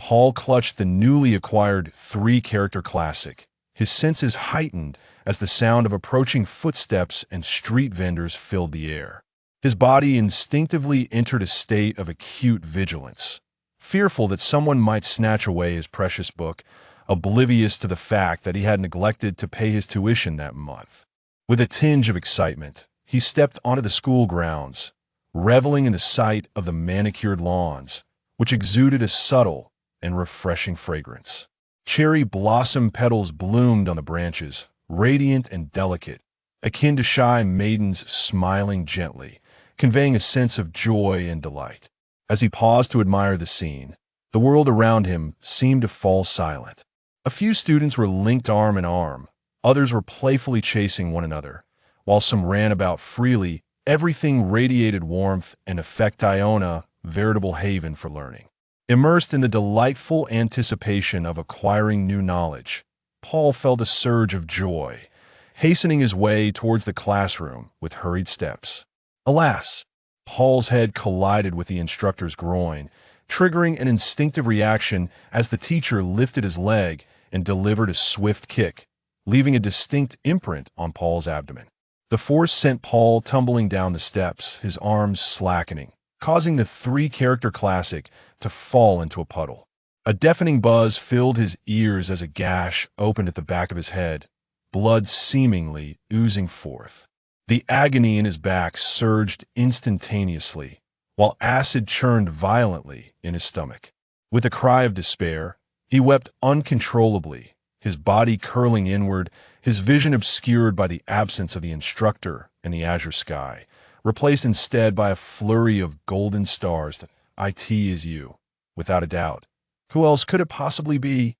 Paul clutched the newly acquired three-character classic, his senses heightened as the sound of approaching footsteps and street vendors filled the air. His body instinctively entered a state of acute vigilance, fearful that someone might snatch away his precious book, oblivious to the fact that he had neglected to pay his tuition that month. With a tinge of excitement, he stepped onto the school grounds, reveling in the sight of the manicured lawns, which exuded a subtle and refreshing fragrance. Cherry blossom petals bloomed on the branches, radiant and delicate, akin to shy maidens smiling gently, conveying a sense of joy and delight. As he paused to admire the scene, the world around him seemed to fall silent. A few students were linked arm in arm, others were playfully chasing one another, while some ran about freely. Everything radiated warmth and affectation, a veritable haven for learning. Immersed in the delightful anticipation of acquiring new knowledge, Paul felt a surge of joy, hastening his way towards the classroom with hurried steps. Alas, Paul's head collided with the instructor's groin, triggering an instinctive reaction as the teacher lifted his leg and delivered a swift kick, leaving a distinct imprint on Paul's abdomen. The force sent Paul tumbling down the steps, his arms slackening, causing the three-character classic to fall into a puddle. A deafening buzz filled his ears as a gash opened at the back of his head, blood seemingly oozing forth. The agony in his back surged instantaneously, while acid churned violently in his stomach. With a cry of despair, he wept uncontrollably, his body curling inward, his vision obscured by the absence of the instructor and the azure sky, replaced instead by a flurry of golden stars. It is you, without a doubt. Who else could it possibly be?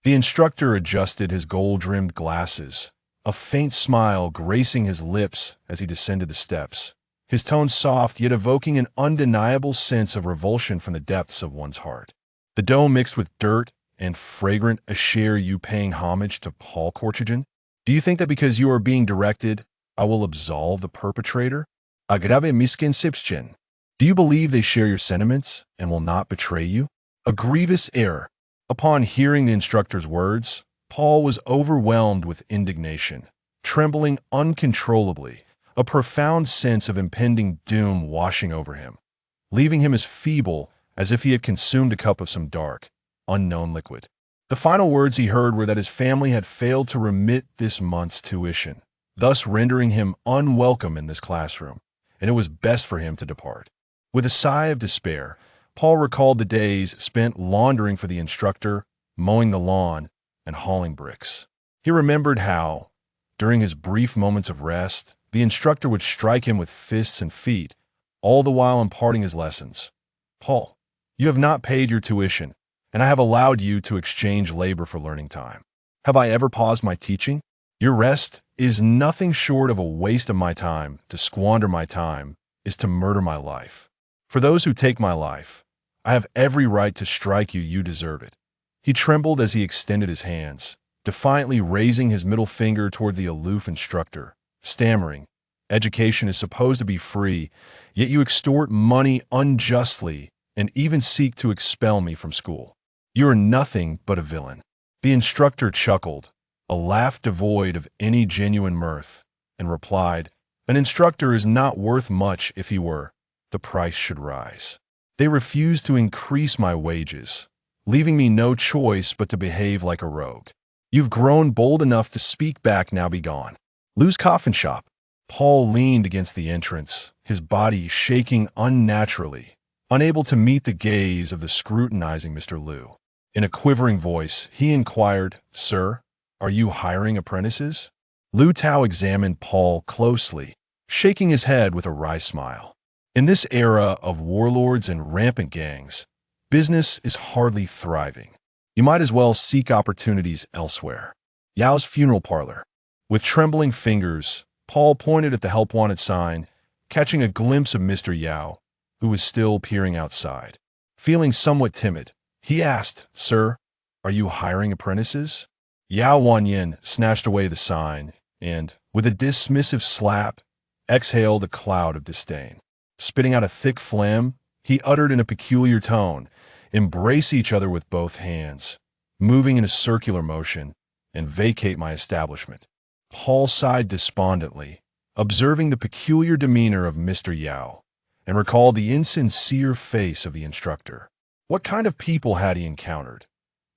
The instructor adjusted his gold-rimmed glasses, a faint smile gracing his lips as he descended the steps, his tone soft yet evoking an undeniable sense of revulsion from the depths of one's heart. The dough mixed with dirt and fragrant assure you paying homage to Paul Corchigan? Do you think that because you are being directed, I will absolve the perpetrator? Agrave misconception. Do you believe they share your sentiments and will not betray you? A grievous error. Upon hearing the instructor's words, Paul was overwhelmed with indignation, trembling uncontrollably, a profound sense of impending doom washing over him, leaving him as feeble as if he had consumed a cup of some dark, unknown liquid. The final words he heard were that his family had failed to remit this month's tuition, thus rendering him unwelcome in this classroom, and it was best for him to depart. With a sigh of despair, Paul recalled the days spent laundering for the instructor, mowing the lawn, and hauling bricks. He remembered how, during his brief moments of rest, the instructor would strike him with fists and feet, all the while imparting his lessons. Paul, you have not paid your tuition, and I have allowed you to exchange labor for learning time. Have I ever paused my teaching? Your rest is nothing short of a waste of my time. To squander my time is to murder my life. For those who take my life, I have every right to strike you. You deserve it. He trembled as he extended his hands, defiantly raising his middle finger toward the aloof instructor, stammering, "Education is supposed to be free, yet you extort money unjustly and even seek to expel me from school. You are nothing but a villain." The instructor chuckled, a laugh devoid of any genuine mirth, and replied, "An instructor is not worth much. If he were, the price should rise. They refuse to increase my wages, leaving me no choice but to behave like a rogue. You've grown bold enough to speak back, now be gone. Lose coffin shop." Paul leaned against the entrance, his body shaking unnaturally, unable to meet the gaze of the scrutinizing Mr. Liu. In a quivering voice, he inquired, "Sir, are you hiring apprentices?" Liu Tao examined Paul closely, shaking his head with a wry smile. In this era of warlords and rampant gangs, business is hardly thriving. You might as well seek opportunities elsewhere. Yao's funeral parlor. With trembling fingers, Paul pointed at the help wanted sign, catching a glimpse of Mr. Yao, who was still peering outside. Feeling somewhat timid, he asked, "Sir, are you hiring apprentices?" Yao Wanyin snatched away the sign and, with a dismissive slap, exhaled a cloud of disdain. Spitting out a thick phlegm, he uttered in a peculiar tone, embrace each other with both hands, moving in a circular motion, and vacate my establishment. Paul sighed despondently, observing the peculiar demeanor of Mr. Yao, and recalled the insincere face of the instructor. What kind of people had he encountered?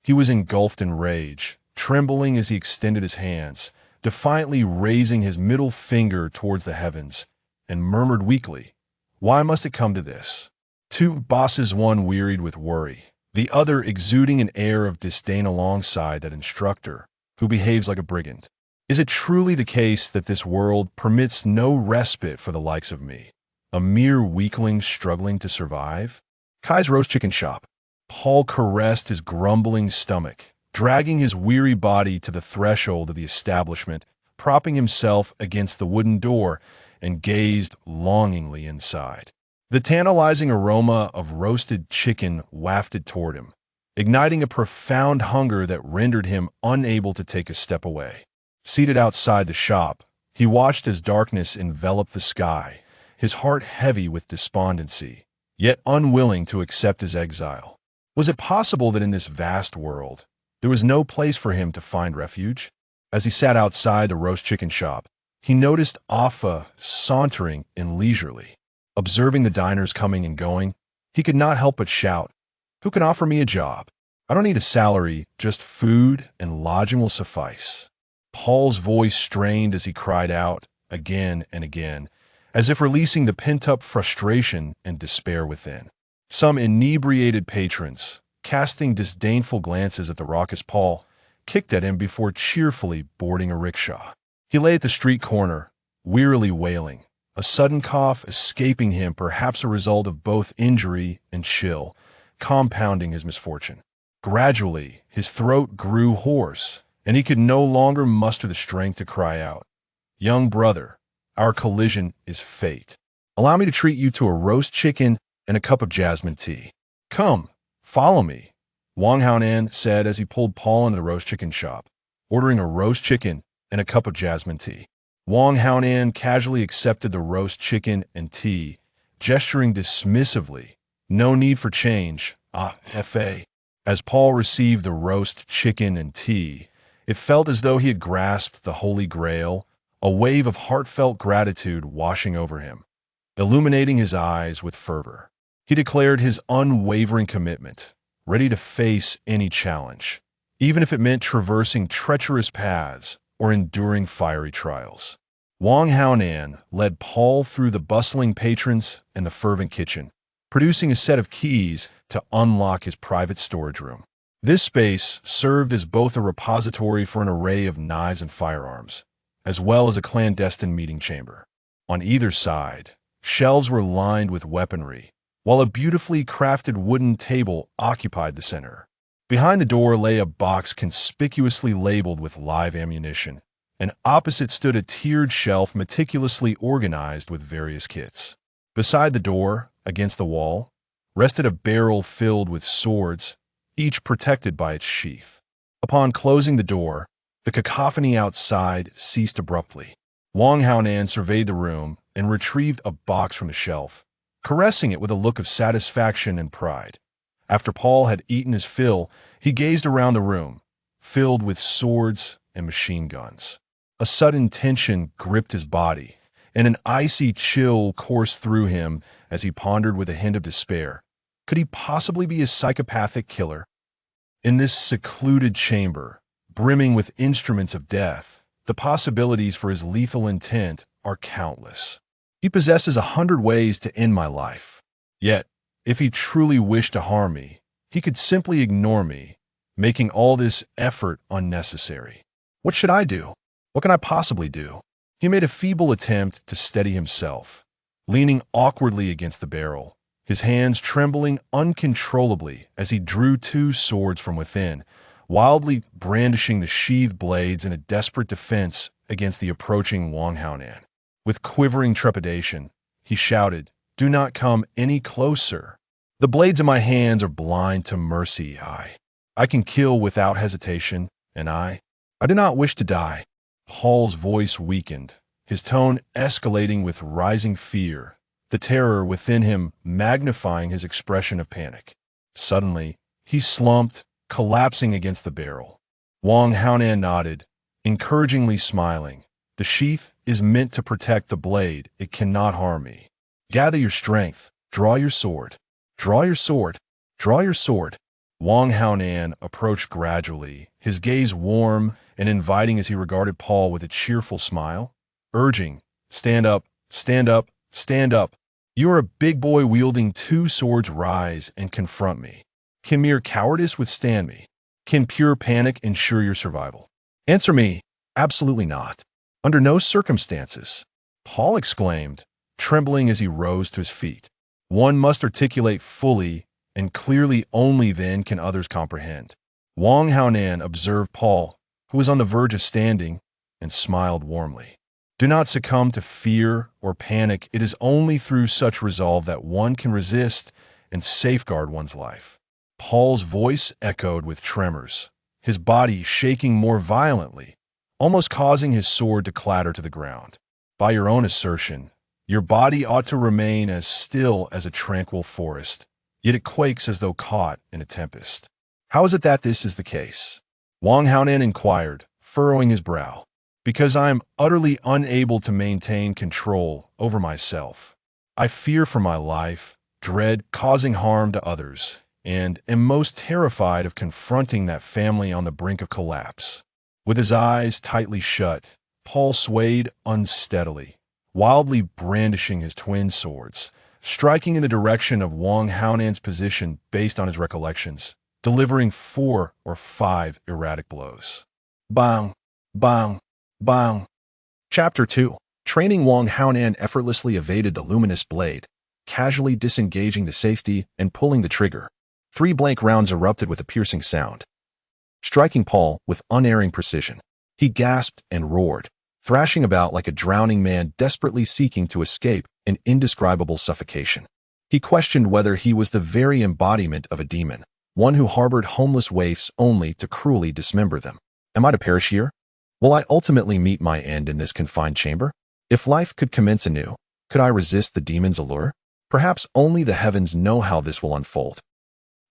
He was engulfed in rage, trembling as he extended his hands, defiantly raising his middle finger towards the heavens, and murmured weakly, "Why must it come to this?" Two bosses, one wearied with worry, the other exuding an air of disdain alongside that instructor, who behaves like a brigand. Is it truly the case that this world permits no respite for the likes of me, a mere weakling struggling to survive? Kai's roast chicken shop. Paul caressed his grumbling stomach, dragging his weary body to the threshold of the establishment, propping himself against the wooden door, and gazed longingly inside. The tantalizing aroma of roasted chicken wafted toward him, igniting a profound hunger that rendered him unable to take a step away. Seated outside the shop, he watched as darkness enveloped the sky, his heart heavy with despondency, yet unwilling to accept his exile. Was it possible that in this vast world, there was no place for him to find refuge? As he sat outside the roast chicken shop, he noticed Afa sauntering in leisurely. Observing the diners coming and going, he could not help but shout, "Who can offer me a job? I don't need a salary, just food and lodging will suffice." Paul's voice strained as he cried out, again and again, as if releasing the pent-up frustration and despair within. Some inebriated patrons, casting disdainful glances at the raucous Paul, kicked at him before cheerfully boarding a rickshaw. He lay at the street corner, wearily wailing, a sudden cough escaping him, perhaps a result of both injury and chill, compounding his misfortune. Gradually, his throat grew hoarse, and he could no longer muster the strength to cry out, "Young brother, our collision is fate. Allow me to treat you to a roast chicken and a cup of jasmine tea. Come, follow me," Wang Haonan said as he pulled Paul into the roast chicken shop, ordering a roast chicken and a cup of jasmine tea. Wang Haonan casually accepted the roast chicken and tea, gesturing dismissively, "No need for change, F.A." As Paul received the roast chicken and tea, it felt as though he had grasped the Holy Grail, a wave of heartfelt gratitude washing over him, illuminating his eyes with fervor. He declared his unwavering commitment, ready to face any challenge, even if it meant traversing treacherous paths or enduring fiery trials. Wang Haonan led Paul through the bustling patrons and the fervent kitchen, producing a set of keys to unlock his private storage room. This space served as both a repository for an array of knives and firearms, as well as a clandestine meeting chamber. On either side, shelves were lined with weaponry, while a beautifully crafted wooden table occupied the center. Behind the door lay a box conspicuously labeled with live ammunition, and opposite stood a tiered shelf meticulously organized with various kits. Beside the door, against the wall, rested a barrel filled with swords, each protected by its sheath. Upon closing the door, the cacophony outside ceased abruptly. Wang Haonan surveyed the room and retrieved a box from the shelf, caressing it with a look of satisfaction and pride. After Paul had eaten his fill, he gazed around the room, filled with swords and machine guns. A sudden tension gripped his body, and an icy chill coursed through him as he pondered with a hint of despair. Could he possibly be a psychopathic killer? In this secluded chamber, brimming with instruments of death, the possibilities for his lethal intent are countless. He possesses 100 ways to end my life. Yet, if he truly wished to harm me, he could simply ignore me, making all this effort unnecessary. What should I do? What can I possibly do? He made a feeble attempt to steady himself, leaning awkwardly against the barrel, his hands trembling uncontrollably as he drew two swords from within, wildly brandishing the sheathed blades in a desperate defense against the approaching Wang Haonan. With quivering trepidation, he shouted, "Do not come any closer. The blades in my hands are blind to mercy. I can kill without hesitation, and I do not wish to die." Paul's voice weakened, his tone escalating with rising fear, the terror within him magnifying his expression of panic. Suddenly, He slumped, collapsing against the barrel. Wang Haonan nodded, encouragingly smiling. The sheath is meant to protect the blade. It cannot harm me. Gather your strength. Draw your sword. Draw your sword. Draw your sword. Wang Haonan approached gradually, his gaze warm and inviting as he regarded Paul with a cheerful smile, urging, "Stand up, stand up, stand up. You are a big boy wielding two swords. Rise and confront me. Can mere cowardice withstand me? Can pure panic ensure your survival? Answer me." "Absolutely not. Under no circumstances," Paul exclaimed, trembling as he rose to his feet. "One must articulate fully and clearly, only then can others comprehend." Wang Haonan observed Paul, who was on the verge of standing, and smiled warmly. "Do not succumb to fear or panic. It is only through such resolve that one can resist and safeguard one's life." Paul's voice echoed with tremors, his body shaking more violently, almost causing his sword to clatter to the ground. "By your own assertion, your body ought to remain as still as a tranquil forest, yet it quakes as though caught in a tempest. How is it that this is the case?" Wang Haonan inquired, furrowing his brow. "Because I am utterly unable to maintain control over myself. I fear for my life, dread causing harm to others, and am most terrified of confronting that family on the brink of collapse." With his eyes tightly shut, Paul swayed unsteadily, wildly brandishing his twin swords, striking in the direction of Wang Haonan's position based on his recollections, delivering 4 or 5 erratic blows. Bang! Bang! Bang! Chapter 2. Training. Wang Haonan effortlessly evaded the luminous blade, casually disengaging the safety and pulling the trigger. 3 blank rounds erupted with a piercing sound, striking Paul with unerring precision. He gasped and roared, thrashing about like a drowning man desperately seeking to escape an indescribable suffocation. He questioned whether he was the very embodiment of a demon, one who harbored homeless waifs only to cruelly dismember them. Am I to perish here? Will I ultimately meet my end in this confined chamber? If life could commence anew, could I resist the demon's allure? Perhaps only the heavens know how this will unfold.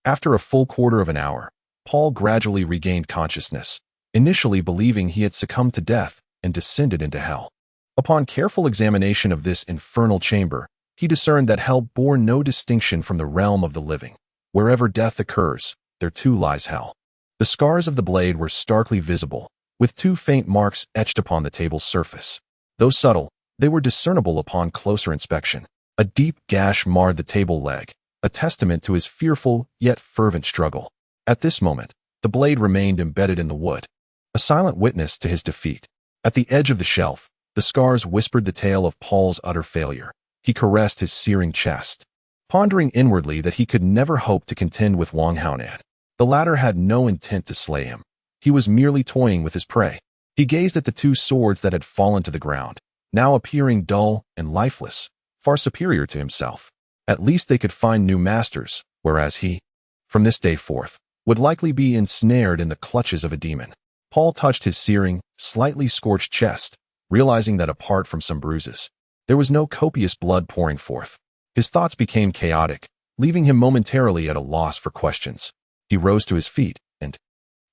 After a full quarter of an hour, Paul gradually regained consciousness, initially believing he had succumbed to death and descended into hell. Upon careful examination of this infernal chamber, he discerned that hell bore no distinction from the realm of the living. Wherever death occurs, there too lies hell. The scars of the blade were starkly visible, with 2 faint marks etched upon the table's surface. Though subtle, they were discernible upon closer inspection. A deep gash marred the table leg, a testament to his fearful yet fervent struggle. At this moment, the blade remained embedded in the wood, a silent witness to his defeat. At the edge of the shelf, the scars whispered the tale of Paul's utter failure. He caressed his searing chest, pondering inwardly that he could never hope to contend with Wang Haonan. The latter had no intent to slay him. He was merely toying with his prey. He gazed at the 2 swords that had fallen to the ground, now appearing dull and lifeless, far superior to himself. At least they could find new masters, whereas he, from this day forth, would likely be ensnared in the clutches of a demon. Paul touched his searing, slightly scorched chest, realizing that apart from some bruises, there was no copious blood pouring forth. His thoughts became chaotic, leaving him momentarily at a loss for questions. He rose to his feet and,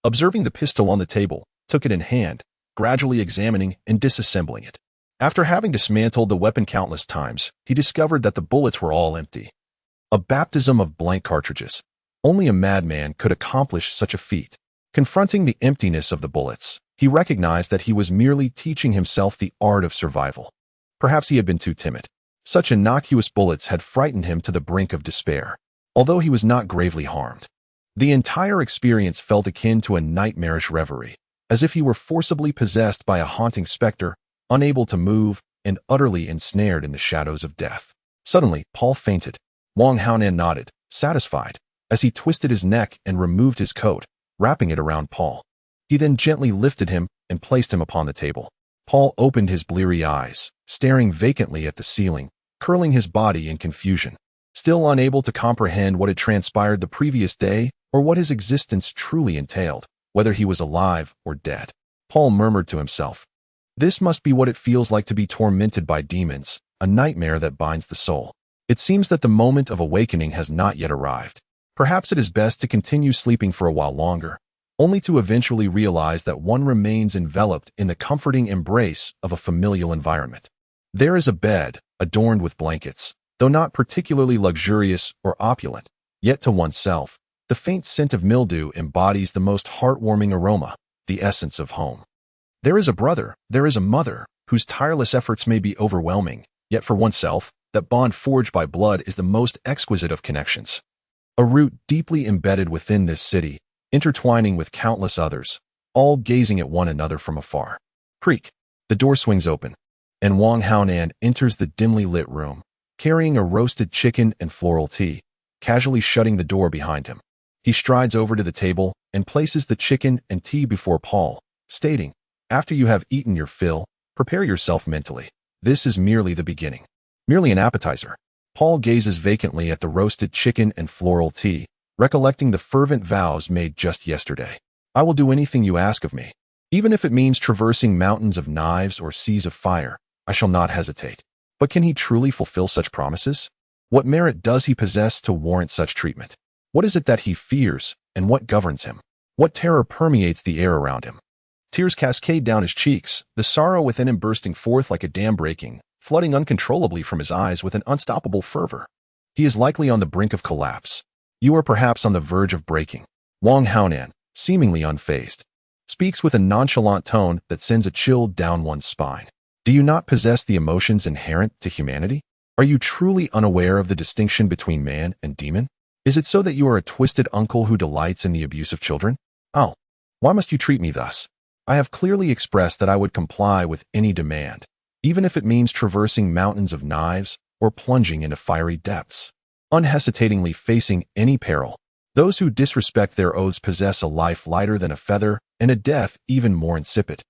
observing the pistol on the table, took it in hand, gradually examining and disassembling it. After having dismantled the weapon countless times, he discovered that the bullets were all empty. A baptism of blank cartridges. Only a madman could accomplish such a feat. Confronting the emptiness of the bullets, he recognized that he was merely teaching himself the art of survival. Perhaps he had been too timid. Such innocuous bullets had frightened him to the brink of despair, although he was not gravely harmed. The entire experience felt akin to a nightmarish reverie, as if he were forcibly possessed by a haunting specter, unable to move and utterly ensnared in the shadows of death. Suddenly, Paul fainted. Wang Haonan nodded, satisfied, as he twisted his neck and removed his coat, wrapping it around Paul. He then gently lifted him and placed him upon the table. Paul opened his bleary eyes, staring vacantly at the ceiling, curling his body in confusion, still unable to comprehend what had transpired the previous day or what his existence truly entailed, whether he was alive or dead. Paul murmured to himself, "This must be what it feels like to be tormented by demons, a nightmare that binds the soul. It seems that the moment of awakening has not yet arrived." Perhaps it is best to continue sleeping for a while longer, only to eventually realize that one remains enveloped in the comforting embrace of a familial environment. There is a bed, adorned with blankets, though not particularly luxurious or opulent, yet to oneself, the faint scent of mildew embodies the most heartwarming aroma, the essence of home. There is a brother, there is a mother, whose tireless efforts may be overwhelming, yet for oneself, that bond forged by blood is the most exquisite of connections. A root deeply embedded within this city, intertwining with countless others, all gazing at one another from afar. Creak. The door swings open, and Wang Haonan enters the dimly lit room, carrying a roasted chicken and floral tea, casually shutting the door behind him. He strides over to the table and places the chicken and tea before Paul, stating, "After you have eaten your fill, prepare yourself mentally. This is merely the beginning." Merely an appetizer. Paul gazes vacantly at the roasted chicken and floral tea, recollecting the fervent vows made just yesterday. "I will do anything you ask of me. Even if it means traversing mountains of knives or seas of fire, I shall not hesitate." But can he truly fulfill such promises? What merit does he possess to warrant such treatment? What is it that he fears, and what governs him? What terror permeates the air around him? Tears cascade down his cheeks, the sorrow within him bursting forth like a dam breaking, flooding uncontrollably from his eyes with an unstoppable fervor. He is likely on the brink of collapse. You are perhaps on the verge of breaking. Wang Haonan, seemingly unfazed, speaks with a nonchalant tone that sends a chill down one's spine. Do you not possess the emotions inherent to humanity? Are you truly unaware of the distinction between man and demon? Is it so that you are a twisted uncle who delights in the abuse of children? Oh, why must you treat me thus? I have clearly expressed that I would comply with any demand, even if it means traversing mountains of knives or plunging into fiery depths, unhesitatingly facing any peril. Those who disrespect their oaths possess a life lighter than a feather and a death even more insipid.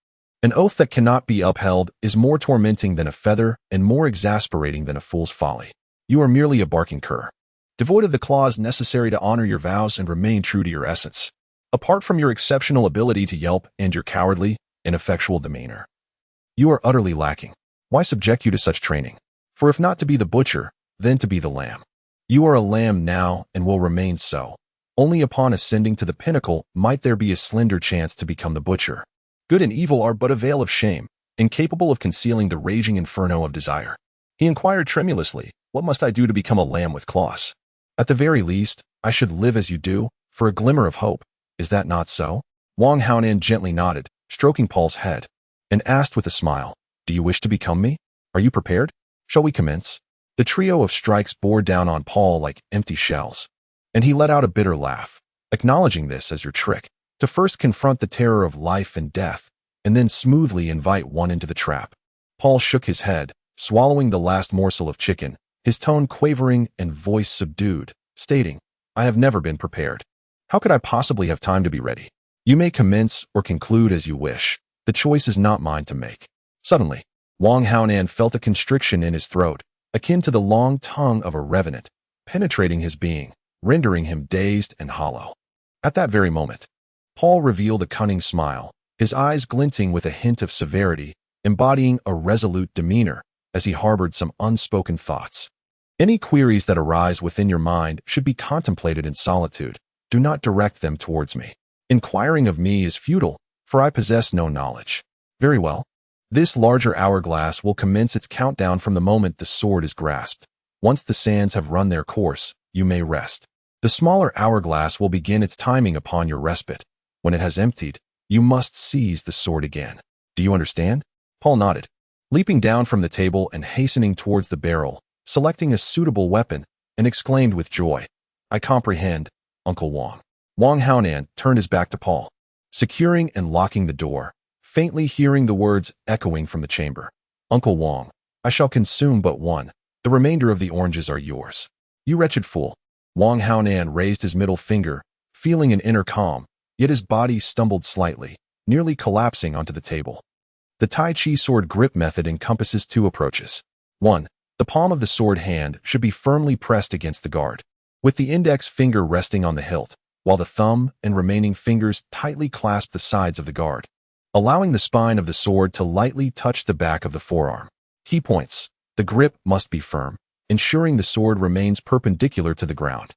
An oath that cannot be upheld is more tormenting than a feather and more exasperating than a fool's folly. You are merely a barking cur, devoid of the clause necessary to honor your vows and remain true to your essence. Apart from your exceptional ability to yelp and your cowardly, ineffectual demeanor, you are utterly lacking. Why subject you to such training? For if not to be the butcher, then to be the lamb. You are a lamb now and will remain so. Only upon ascending to the pinnacle might there be a slender chance to become the butcher. Good and evil are but a veil of shame, incapable of concealing the raging inferno of desire. He inquired tremulously, "What must I do to become a lamb with claws?" "At the very least, I should live as you do, for a glimmer of hope. Is that not so?" Wang Haonan gently nodded, stroking Paul's head, and asked with a smile, "Do you wish to become me? Are you prepared? Shall we commence?" The trio of strikes bore down on Paul like empty shells, and he let out a bitter laugh, acknowledging this as your trick, to first confront the terror of life and death, and then smoothly invite one into the trap. Paul shook his head, swallowing the last morsel of chicken, his tone quavering and voice subdued, stating, "I have never been prepared. How could I possibly have time to be ready? You may commence or conclude as you wish. The choice is not mine to make." Suddenly, Wang Haonan felt a constriction in his throat, akin to the long tongue of a revenant, penetrating his being, rendering him dazed and hollow. At that very moment, Paul revealed a cunning smile, his eyes glinting with a hint of severity, embodying a resolute demeanor as he harbored some unspoken thoughts. "Any queries that arise within your mind should be contemplated in solitude. Do not direct them towards me. Inquiring of me is futile, for I possess no knowledge." "Very well. This larger hourglass will commence its countdown from the moment the sword is grasped. Once the sands have run their course, you may rest. The smaller hourglass will begin its timing upon your respite. When it has emptied, you must seize the sword again. Do you understand?" Paul nodded, leaping down from the table and hastening towards the barrel, selecting a suitable weapon, and exclaimed with joy, "I comprehend, Uncle Wang." Wang Haonan turned his back to Paul, securing and locking the door, faintly hearing the words echoing from the chamber. "Uncle Wang, I shall consume but one. The remainder of the oranges are yours." "You wretched fool." Wang Haonan raised his middle finger, feeling an inner calm, yet his body stumbled slightly, nearly collapsing onto the table. The Tai Chi sword grip method encompasses two approaches. 1. The palm of the sword hand should be firmly pressed against the guard, with the index finger resting on the hilt, while the thumb and remaining fingers tightly clasp the sides of the guard, allowing the spine of the sword to lightly touch the back of the forearm. Key points. The grip must be firm, ensuring the sword remains perpendicular to the ground.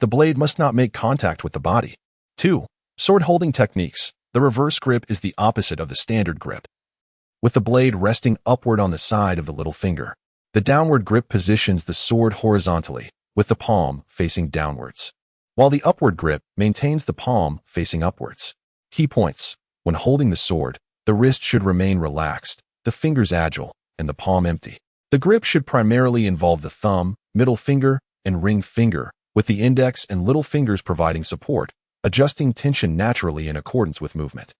The blade must not make contact with the body. 2. Sword holding techniques. The reverse grip is the opposite of the standard grip, with the blade resting upward on the side of the little finger. The downward grip positions the sword horizontally, with the palm facing downwards, while the upward grip maintains the palm facing upwards. Key points. When holding the sword, the wrist should remain relaxed, the fingers agile, and the palm empty. The grip should primarily involve the thumb, middle finger, and ring finger, with the index and little fingers providing support, adjusting tension naturally in accordance with movement.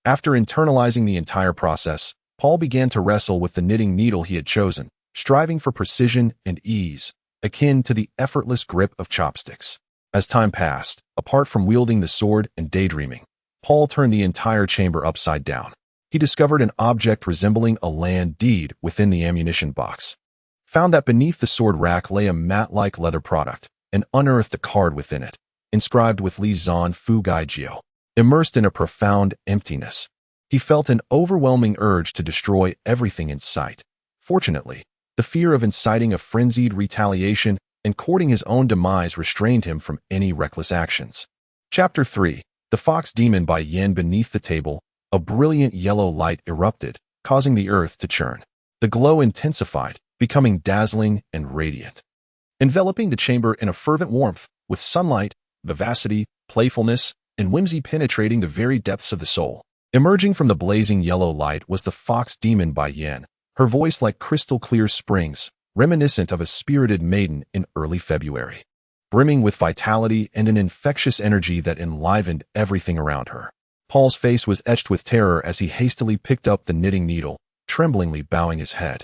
After internalizing the entire process, Paul began to wrestle with the knitting needle he had chosen, striving for precision and ease, akin to the effortless grip of chopsticks. As time passed, apart from wielding the sword and daydreaming, Paul turned the entire chamber upside down. He discovered an object resembling a land deed within the ammunition box, found that beneath the sword rack lay a mat-like leather product, and unearthed a card within it, inscribed with Li Chen Fu Gai Jiu. Immersed in a profound emptiness, he felt an overwhelming urge to destroy everything in sight. Fortunately, the fear of inciting a frenzied retaliation and courting his own demise restrained him from any reckless actions. Chapter 3. The Fox Demon by Yen. Beneath the table, a brilliant yellow light erupted, causing the earth to churn. The glow intensified, becoming dazzling and radiant, enveloping the chamber in a fervent warmth, with sunlight, vivacity, playfulness, and whimsy penetrating the very depths of the soul. Emerging from the blazing yellow light was the Fox Demon by Yen, her voice like crystal-clear springs, reminiscent of a spirited maiden in early February, brimming with vitality and an infectious energy that enlivened everything around her. Paul's face was etched with terror as he hastily picked up the knitting needle, tremblingly bowing his head.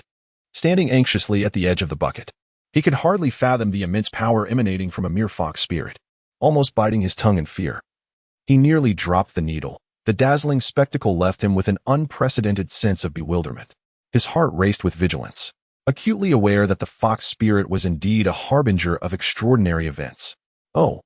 Standing anxiously at the edge of the bucket, he could hardly fathom the immense power emanating from a mere fox spirit. Almost biting his tongue in fear, he nearly dropped the needle. The dazzling spectacle left him with an unprecedented sense of bewilderment. His heart raced with vigilance, acutely aware that the fox spirit was indeed a harbinger of extraordinary events. Oh,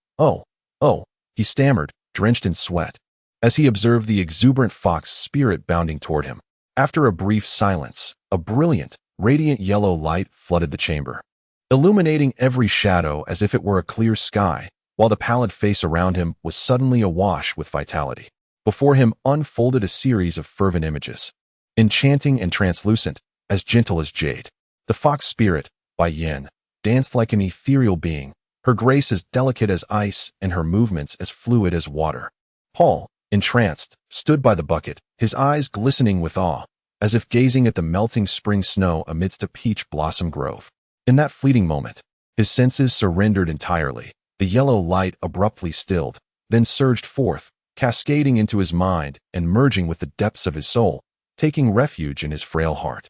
he stammered, drenched in sweat, as he observed the exuberant fox spirit bounding toward him. After a brief silence, a brilliant, radiant yellow light flooded the chamber, illuminating every shadow as if it were a clear sky, while the pallid face around him was suddenly awash with vitality. Before him unfolded a series of fervent images, enchanting and translucent, as gentle as jade. The fox spirit, by Yen, danced like an ethereal being, her grace as delicate as ice and her movements as fluid as water. Paul, entranced, stood by the bucket, his eyes glistening with awe, as if gazing at the melting spring snow amidst a peach blossom grove. In that fleeting moment, his senses surrendered entirely. The yellow light abruptly stilled, then surged forth, cascading into his mind and merging with the depths of his soul, taking refuge in his frail heart.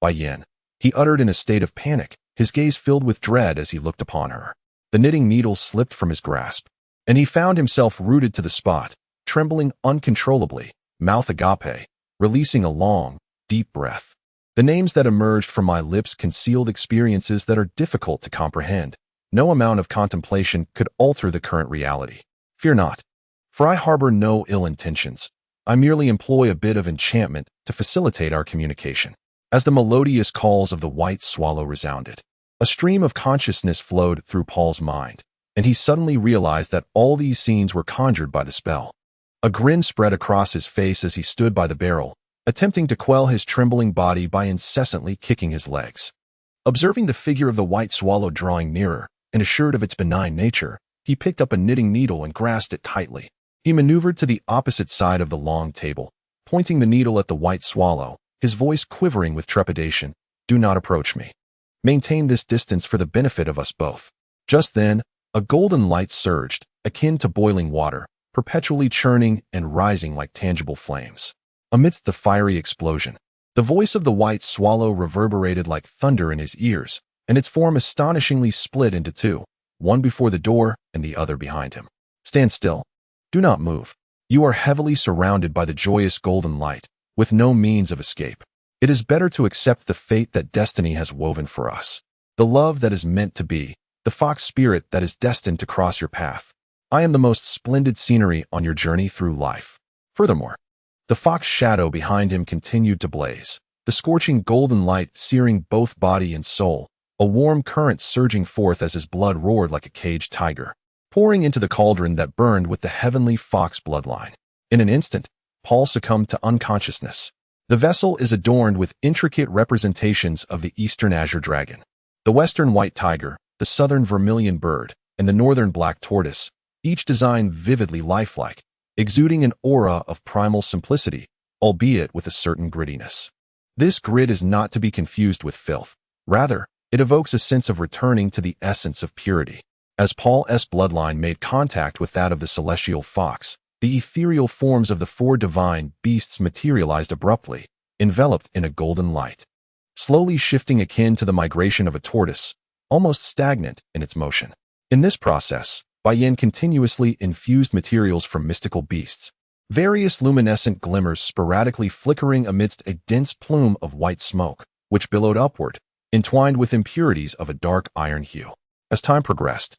By Yen, he uttered in a state of panic, his gaze filled with dread as he looked upon her. The knitting needle slipped from his grasp, and he found himself rooted to the spot, trembling uncontrollably, mouth agape, releasing a long, deep breath. The names that emerged from my lips concealed experiences that are difficult to comprehend. No amount of contemplation could alter the current reality. Fear not, for I harbor no ill intentions. I merely employ a bit of enchantment to facilitate our communication. As the melodious calls of the white swallow resounded, a stream of consciousness flowed through Paul's mind, and he suddenly realized that all these scenes were conjured by the spell. A grin spread across his face as he stood by the barrel, attempting to quell his trembling body by incessantly kicking his legs. Observing the figure of the white swallow drawing nearer, and assured of its benign nature, he picked up a knitting needle and grasped it tightly. He maneuvered to the opposite side of the long table, pointing the needle at the white swallow, his voice quivering with trepidation. "Do not approach me. Maintain this distance for the benefit of us both." Just then, a golden light surged, akin to boiling water, perpetually churning and rising like tangible flames. Amidst the fiery explosion, the voice of the white swallow reverberated like thunder in his ears, and its form astonishingly split into two, one before the door and the other behind him. "Stand still. Do not move. You are heavily surrounded by the joyous golden light, with no means of escape. It is better to accept the fate that destiny has woven for us. The love that is meant to be, the fox spirit that is destined to cross your path. I am the most splendid scenery on your journey through life." Furthermore, the fox shadow behind him continued to blaze, the scorching golden light searing both body and soul, a warm current surging forth as his blood roared like a caged tiger. pouring into the cauldron that burned with the heavenly fox bloodline. In an instant, Paul succumbed to unconsciousness. The vessel is adorned with intricate representations of the eastern azure dragon, the western white tiger, the southern vermilion bird, and the northern black tortoise, each designed vividly lifelike, exuding an aura of primal simplicity, albeit with a certain grittiness. This grit is not to be confused with filth. Rather, it evokes a sense of returning to the essence of purity. As Paul's bloodline made contact with that of the celestial fox, the ethereal forms of the four divine beasts materialized abruptly, enveloped in a golden light, slowly shifting akin to the migration of a tortoise, almost stagnant in its motion. In this process, Bai continuously infused materials from mystical beasts, various luminescent glimmers sporadically flickering amidst a dense plume of white smoke, which billowed upward, entwined with impurities of a dark iron hue. As time progressed,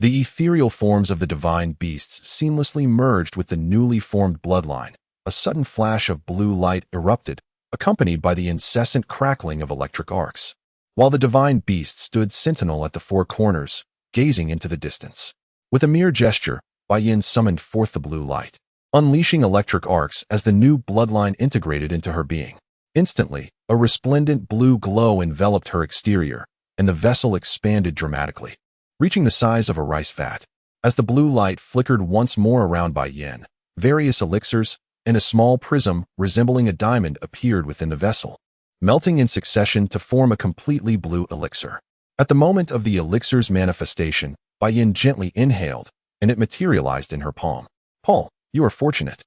the ethereal forms of the divine beasts seamlessly merged with the newly formed bloodline. A sudden flash of blue light erupted, accompanied by the incessant crackling of electric arcs, while the divine beast stood sentinel at the four corners, gazing into the distance. With a mere gesture, Bai summoned forth the blue light, unleashing electric arcs as the new bloodline integrated into her being. Instantly, a resplendent blue glow enveloped her exterior, and the vessel expanded dramatically, reaching the size of a rice vat. As the blue light flickered once more around Bai, various elixirs and a small prism resembling a diamond appeared within the vessel, melting in succession to form a completely blue elixir. At the moment of the elixir's manifestation, Bai gently inhaled, and it materialized in her palm. Paul, you are fortunate.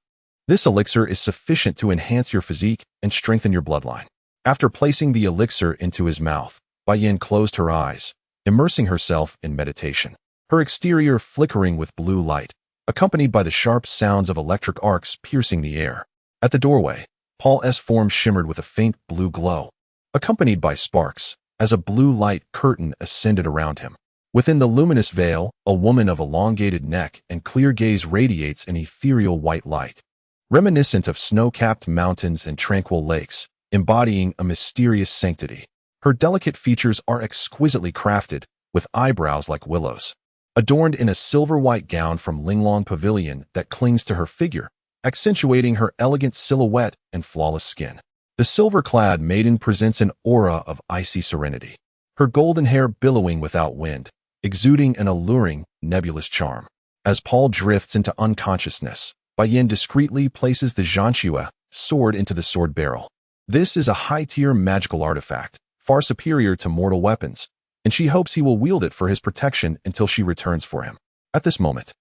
This elixir is sufficient to enhance your physique and strengthen your bloodline. After placing the elixir into his mouth, Bai closed her eyes, immersing herself in meditation, her exterior flickering with blue light, accompanied by the sharp sounds of electric arcs piercing the air. At the doorway, Paul's form shimmered with a faint blue glow, accompanied by sparks, as a blue light curtain ascended around him. Within the luminous veil, a woman of elongated neck and clear gaze radiates an ethereal white light, reminiscent of snow-capped mountains and tranquil lakes, embodying a mysterious sanctity. Her delicate features are exquisitely crafted, with eyebrows like willows, adorned in a silver-white gown from Linglong Pavilion that clings to her figure, accentuating her elegant silhouette and flawless skin. The silver-clad maiden presents an aura of icy serenity, her golden hair billowing without wind, exuding an alluring, nebulous charm. As Paul drifts into unconsciousness, Bai discreetly places the Zhanxue sword into the sword barrel. This is a high-tier magical artifact, far superior to mortal weapons, and she hopes he will wield it for his protection until she returns for him. At this moment,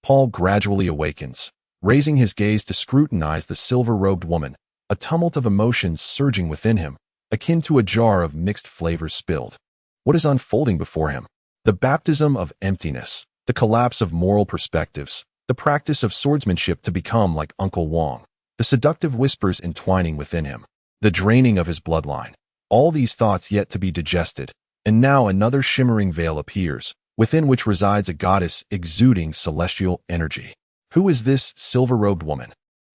Paul gradually awakens, raising his gaze to scrutinize the silver-robed woman, a tumult of emotions surging within him, akin to a jar of mixed flavors spilled. What is unfolding before him? The baptism of emptiness, the collapse of moral perspectives, the practice of swordsmanship to become like Uncle Wong, the seductive whispers entwining within him, the draining of his bloodline, all these thoughts yet to be digested, and now another shimmering veil appears, within which resides a goddess exuding celestial energy. Who is this silver-robed woman?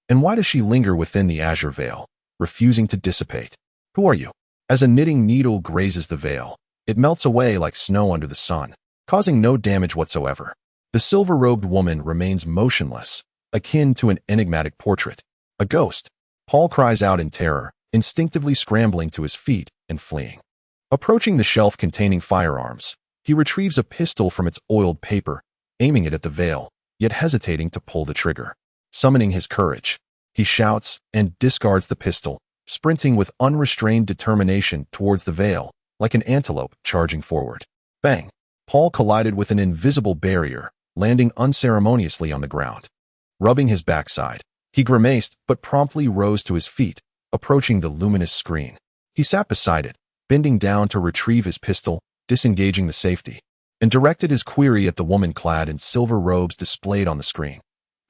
And why does she linger within the azure veil, refusing to dissipate? Who are you? As a knitting needle grazes the veil, it melts away like snow under the sun, causing no damage whatsoever. The silver-robed woman remains motionless, akin to an enigmatic portrait. A ghost. Paul cries out in terror, instinctively scrambling to his feet and fleeing. Approaching the shelf containing firearms, he retrieves a pistol from its oiled paper, aiming it at the veil, yet hesitating to pull the trigger. Summoning his courage, he shouts and discards the pistol, sprinting with unrestrained determination towards the veil, like an antelope charging forward. Bang! Paul collided with an invisible barrier, landing unceremoniously on the ground. Rubbing his backside, he grimaced but promptly rose to his feet, approaching the luminous screen. He sat beside it, bending down to retrieve his pistol, disengaging the safety, and directed his query at the woman clad in silver robes displayed on the screen.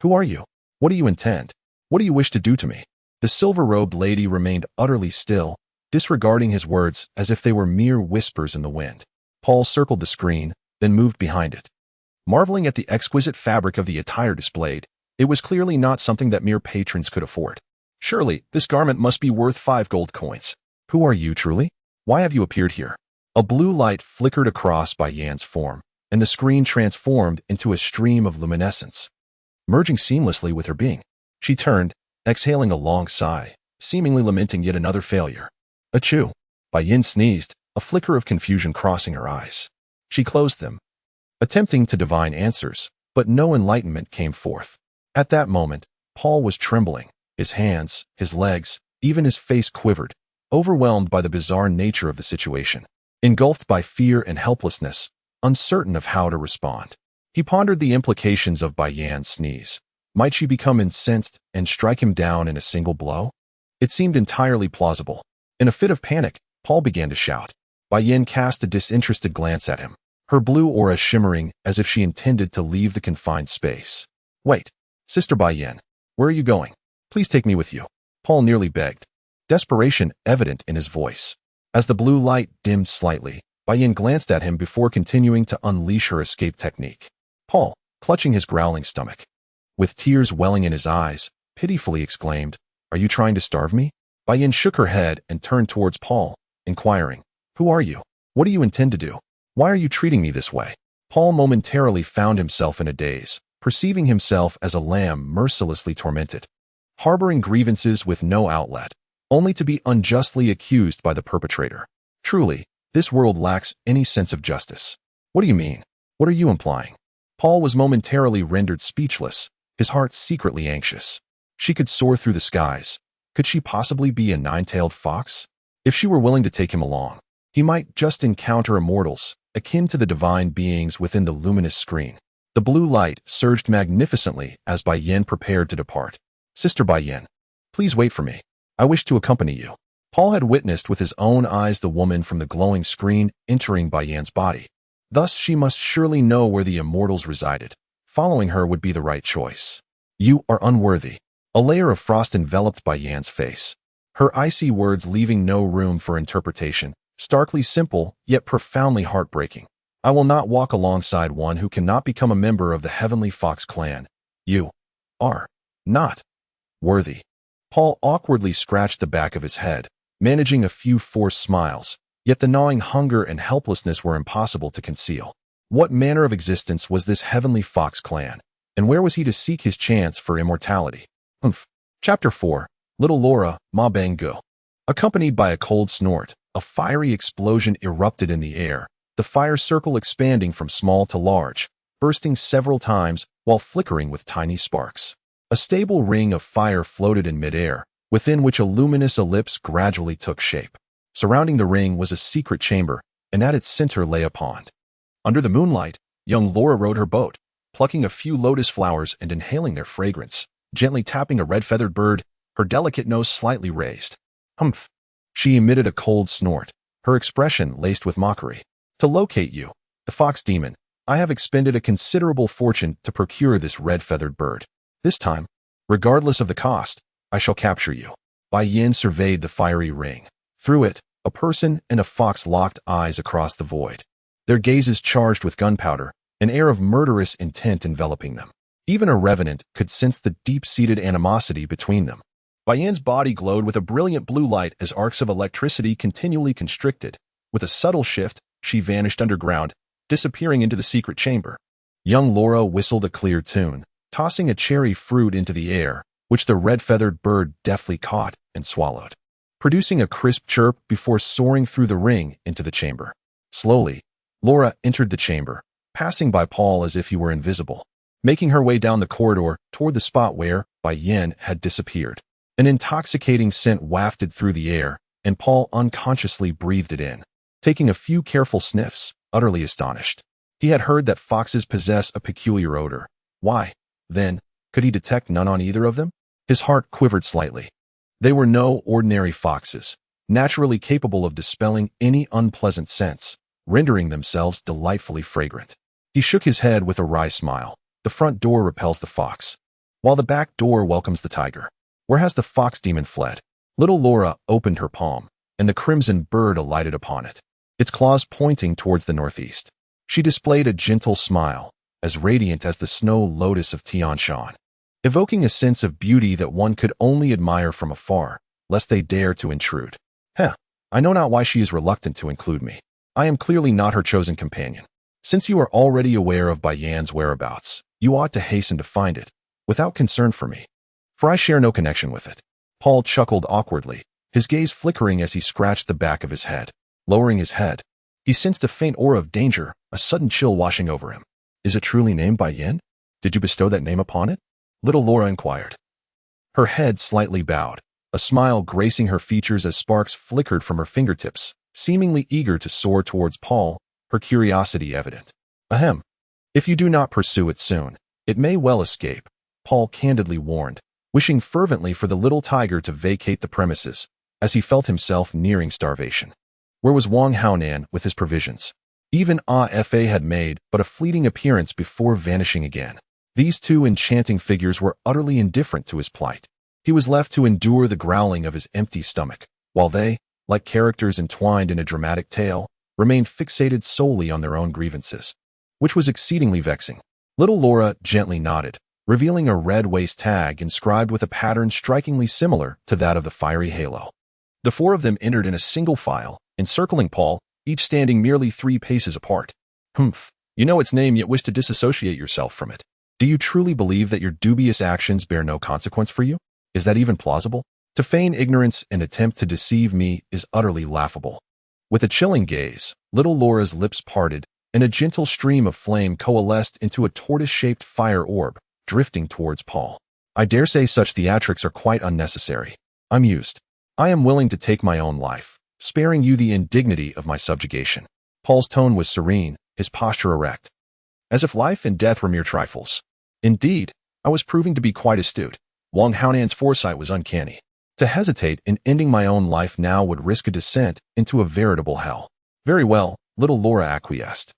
Who are you? What do you intend? What do you wish to do to me? The silver-robed lady remained utterly still, disregarding his words as if they were mere whispers in the wind. Paul circled the screen, then moved behind it. Marveling at the exquisite fabric of the attire displayed, it was clearly not something that mere patrons could afford. Surely, this garment must be worth 5 gold coins. Who are you truly? Why have you appeared here? A blue light flickered across Bai Yan's form, and the screen transformed into a stream of luminescence, merging seamlessly with her being. She turned, exhaling a long sigh, seemingly lamenting yet another failure. Achoo! Bai Yin sneezed, a flicker of confusion crossing her eyes. She closed them, attempting to divine answers, but no enlightenment came forth. At that moment, Paul was trembling. His hands, his legs, even his face quivered, overwhelmed by the bizarre nature of the situation. Engulfed by fear and helplessness, uncertain of how to respond, he pondered the implications of Bai Yan's sneeze. Might she become incensed and strike him down in a single blow? It seemed entirely plausible. In a fit of panic, Paul began to shout. Bai Yin cast a disinterested glance at him, her blue aura shimmering as if she intended to leave the confined space. Wait, Sister Bai Yin, where are you going? Please take me with you, Paul nearly begged, desperation evident in his voice. As the blue light dimmed slightly, Bai Yin glanced at him before continuing to unleash her escape technique. Paul, clutching his growling stomach, with tears welling in his eyes, pitifully exclaimed, "Are you trying to starve me?" Bai Yin shook her head and turned towards Paul, inquiring, "Who are you? What do you intend to do? Why are you treating me this way?" Paul momentarily found himself in a daze, perceiving himself as a lamb mercilessly tormented, harboring grievances with no outlet, only to be unjustly accused by the perpetrator. Truly, this world lacks any sense of justice. What do you mean? What are you implying? Paul was momentarily rendered speechless, his heart secretly anxious. She could soar through the skies. Could she possibly be a nine-tailed fox? If she were willing to take him along, he might just encounter immortals, akin to the divine beings within the luminous screen. The blue light surged magnificently as Bai Yin prepared to depart. Sister Bai Yin, please wait for me. I wish to accompany you. Paul had witnessed with his own eyes the woman from the glowing screen entering Bai Yin's body. Thus she must surely know where the immortals resided. Following her would be the right choice. You are unworthy. A layer of frost enveloped Bai Yan's face, her icy words leaving no room for interpretation, starkly simple yet profoundly heartbreaking. I will not walk alongside one who cannot become a member of the Heavenly Fox clan. You are not worthy. Paul awkwardly scratched the back of his head, managing a few forced smiles, yet the gnawing hunger and helplessness were impossible to conceal. What manner of existence was this Heavenly Fox clan, and where was he to seek his chance for immortality? Chapter 4, Little Laura, Ma Bang Go. Accompanied by a cold snort, a fiery explosion erupted in the air, the fire circle expanding from small to large, bursting several times while flickering with tiny sparks. A stable ring of fire floated in midair, within which a luminous ellipse gradually took shape. Surrounding the ring was a secret chamber, and at its center lay a pond. Under the moonlight, young Laura rowed her boat, plucking a few lotus flowers and inhaling their fragrance, gently tapping a red-feathered bird, her delicate nose slightly raised. Humph! She emitted a cold snort, her expression laced with mockery. To locate you, the fox demon, I have expended a considerable fortune to procure this red-feathered bird. This time, regardless of the cost, I shall capture you. Bai Yin surveyed the fiery ring. Through it, a person and a fox locked eyes across the void, their gazes charged with gunpowder, an air of murderous intent enveloping them. Even a revenant could sense the deep-seated animosity between them. Bai Yin's body glowed with a brilliant blue light as arcs of electricity continually constricted. With a subtle shift, she vanished underground, disappearing into the secret chamber. Young Laura whistled a clear tune, tossing a cherry fruit into the air, which the red-feathered bird deftly caught and swallowed, producing a crisp chirp before soaring through the ring into the chamber. Slowly, Laura entered the chamber, passing by Paul as if he were invisible, making her way down the corridor toward the spot where Bai Yin had disappeared. An intoxicating scent wafted through the air, and Paul unconsciously breathed it in, taking a few careful sniffs, utterly astonished. He had heard that foxes possess a peculiar odor. Why, then, could he detect none on either of them? His heart quivered slightly. They were no ordinary foxes, naturally capable of dispelling any unpleasant scents, rendering themselves delightfully fragrant. He shook his head with a wry smile. The front door repels the fox, while the back door welcomes the tiger. Where has the fox demon fled? Little Laura opened her palm, and the crimson bird alighted upon it, its claws pointing towards the northeast. She displayed a gentle smile, as radiant as the snow lotus of Tian Shan, evoking a sense of beauty that one could only admire from afar, lest they dare to intrude. I know not why she is reluctant to include me. I am clearly not her chosen companion. Since you are already aware of Bai Yan's whereabouts, you ought to hasten to find it, without concern for me, for I share no connection with it. Paul chuckled awkwardly, his gaze flickering as he scratched the back of his head. Lowering his head, he sensed a faint aura of danger, a sudden chill washing over him. Is it truly named Bai Yan? Did you bestow that name upon it? Little Laura inquired. Her head slightly bowed, a smile gracing her features as sparks flickered from her fingertips, seemingly eager to soar towards Paul, her curiosity evident. Ahem. If you do not pursue it soon, it may well escape, Paul candidly warned, wishing fervently for the little tiger to vacate the premises, as he felt himself nearing starvation. Where was Wang Haonan with his provisions? Even Fa had made but a fleeting appearance before vanishing again. These two enchanting figures were utterly indifferent to his plight. He was left to endure the growling of his empty stomach, while they, like characters entwined in a dramatic tale, remained fixated solely on their own grievances, which was exceedingly vexing. Little Laura gently nodded, revealing a red waist tag inscribed with a pattern strikingly similar to that of the fiery halo. The four of them entered in a single file, encircling Paul, each standing merely 3 paces apart. Humph, you know its name yet wish to disassociate yourself from it. Do you truly believe that your dubious actions bear no consequence for you? Is that even plausible? To feign ignorance and attempt to deceive me is utterly laughable. With a chilling gaze, little Laura's lips parted, and a gentle stream of flame coalesced into a tortoise-shaped fire orb, drifting towards Paul. I dare say such theatrics are quite unnecessary. I'm used. I am willing to take my own life, sparing you the indignity of my subjugation. Paul's tone was serene, his posture erect, as if life and death were mere trifles. Indeed, I was proving to be quite astute. Wang Haonan's foresight was uncanny. To hesitate in ending my own life now would risk a descent into a veritable hell. Very well, little Laura acquiesced.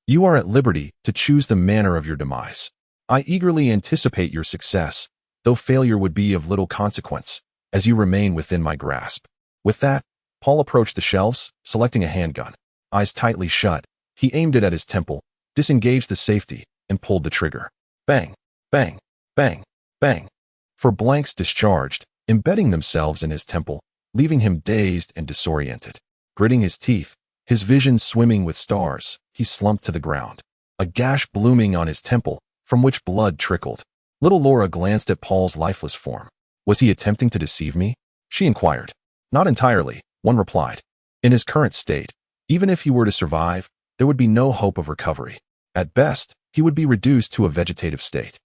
You are at liberty to choose the manner of your demise. I eagerly anticipate your success, though failure would be of little consequence, as you remain within my grasp. With that, Paul approached the shelves, selecting a handgun. Eyes tightly shut, he aimed it at his temple, disengaged the safety, and pulled the trigger. Bang, bang, bang, bang. 4 blanks discharged, embedding themselves in his temple, leaving him dazed and disoriented. Gritting his teeth, his vision swimming with stars, he slumped to the ground, a gash blooming on his temple, from which blood trickled. Little Laura glanced at Paul's lifeless form. Was he attempting to deceive me? She inquired. Not entirely, one replied. In his current state, even if he were to survive, there would be no hope of recovery. At best, he would be reduced to a vegetative state.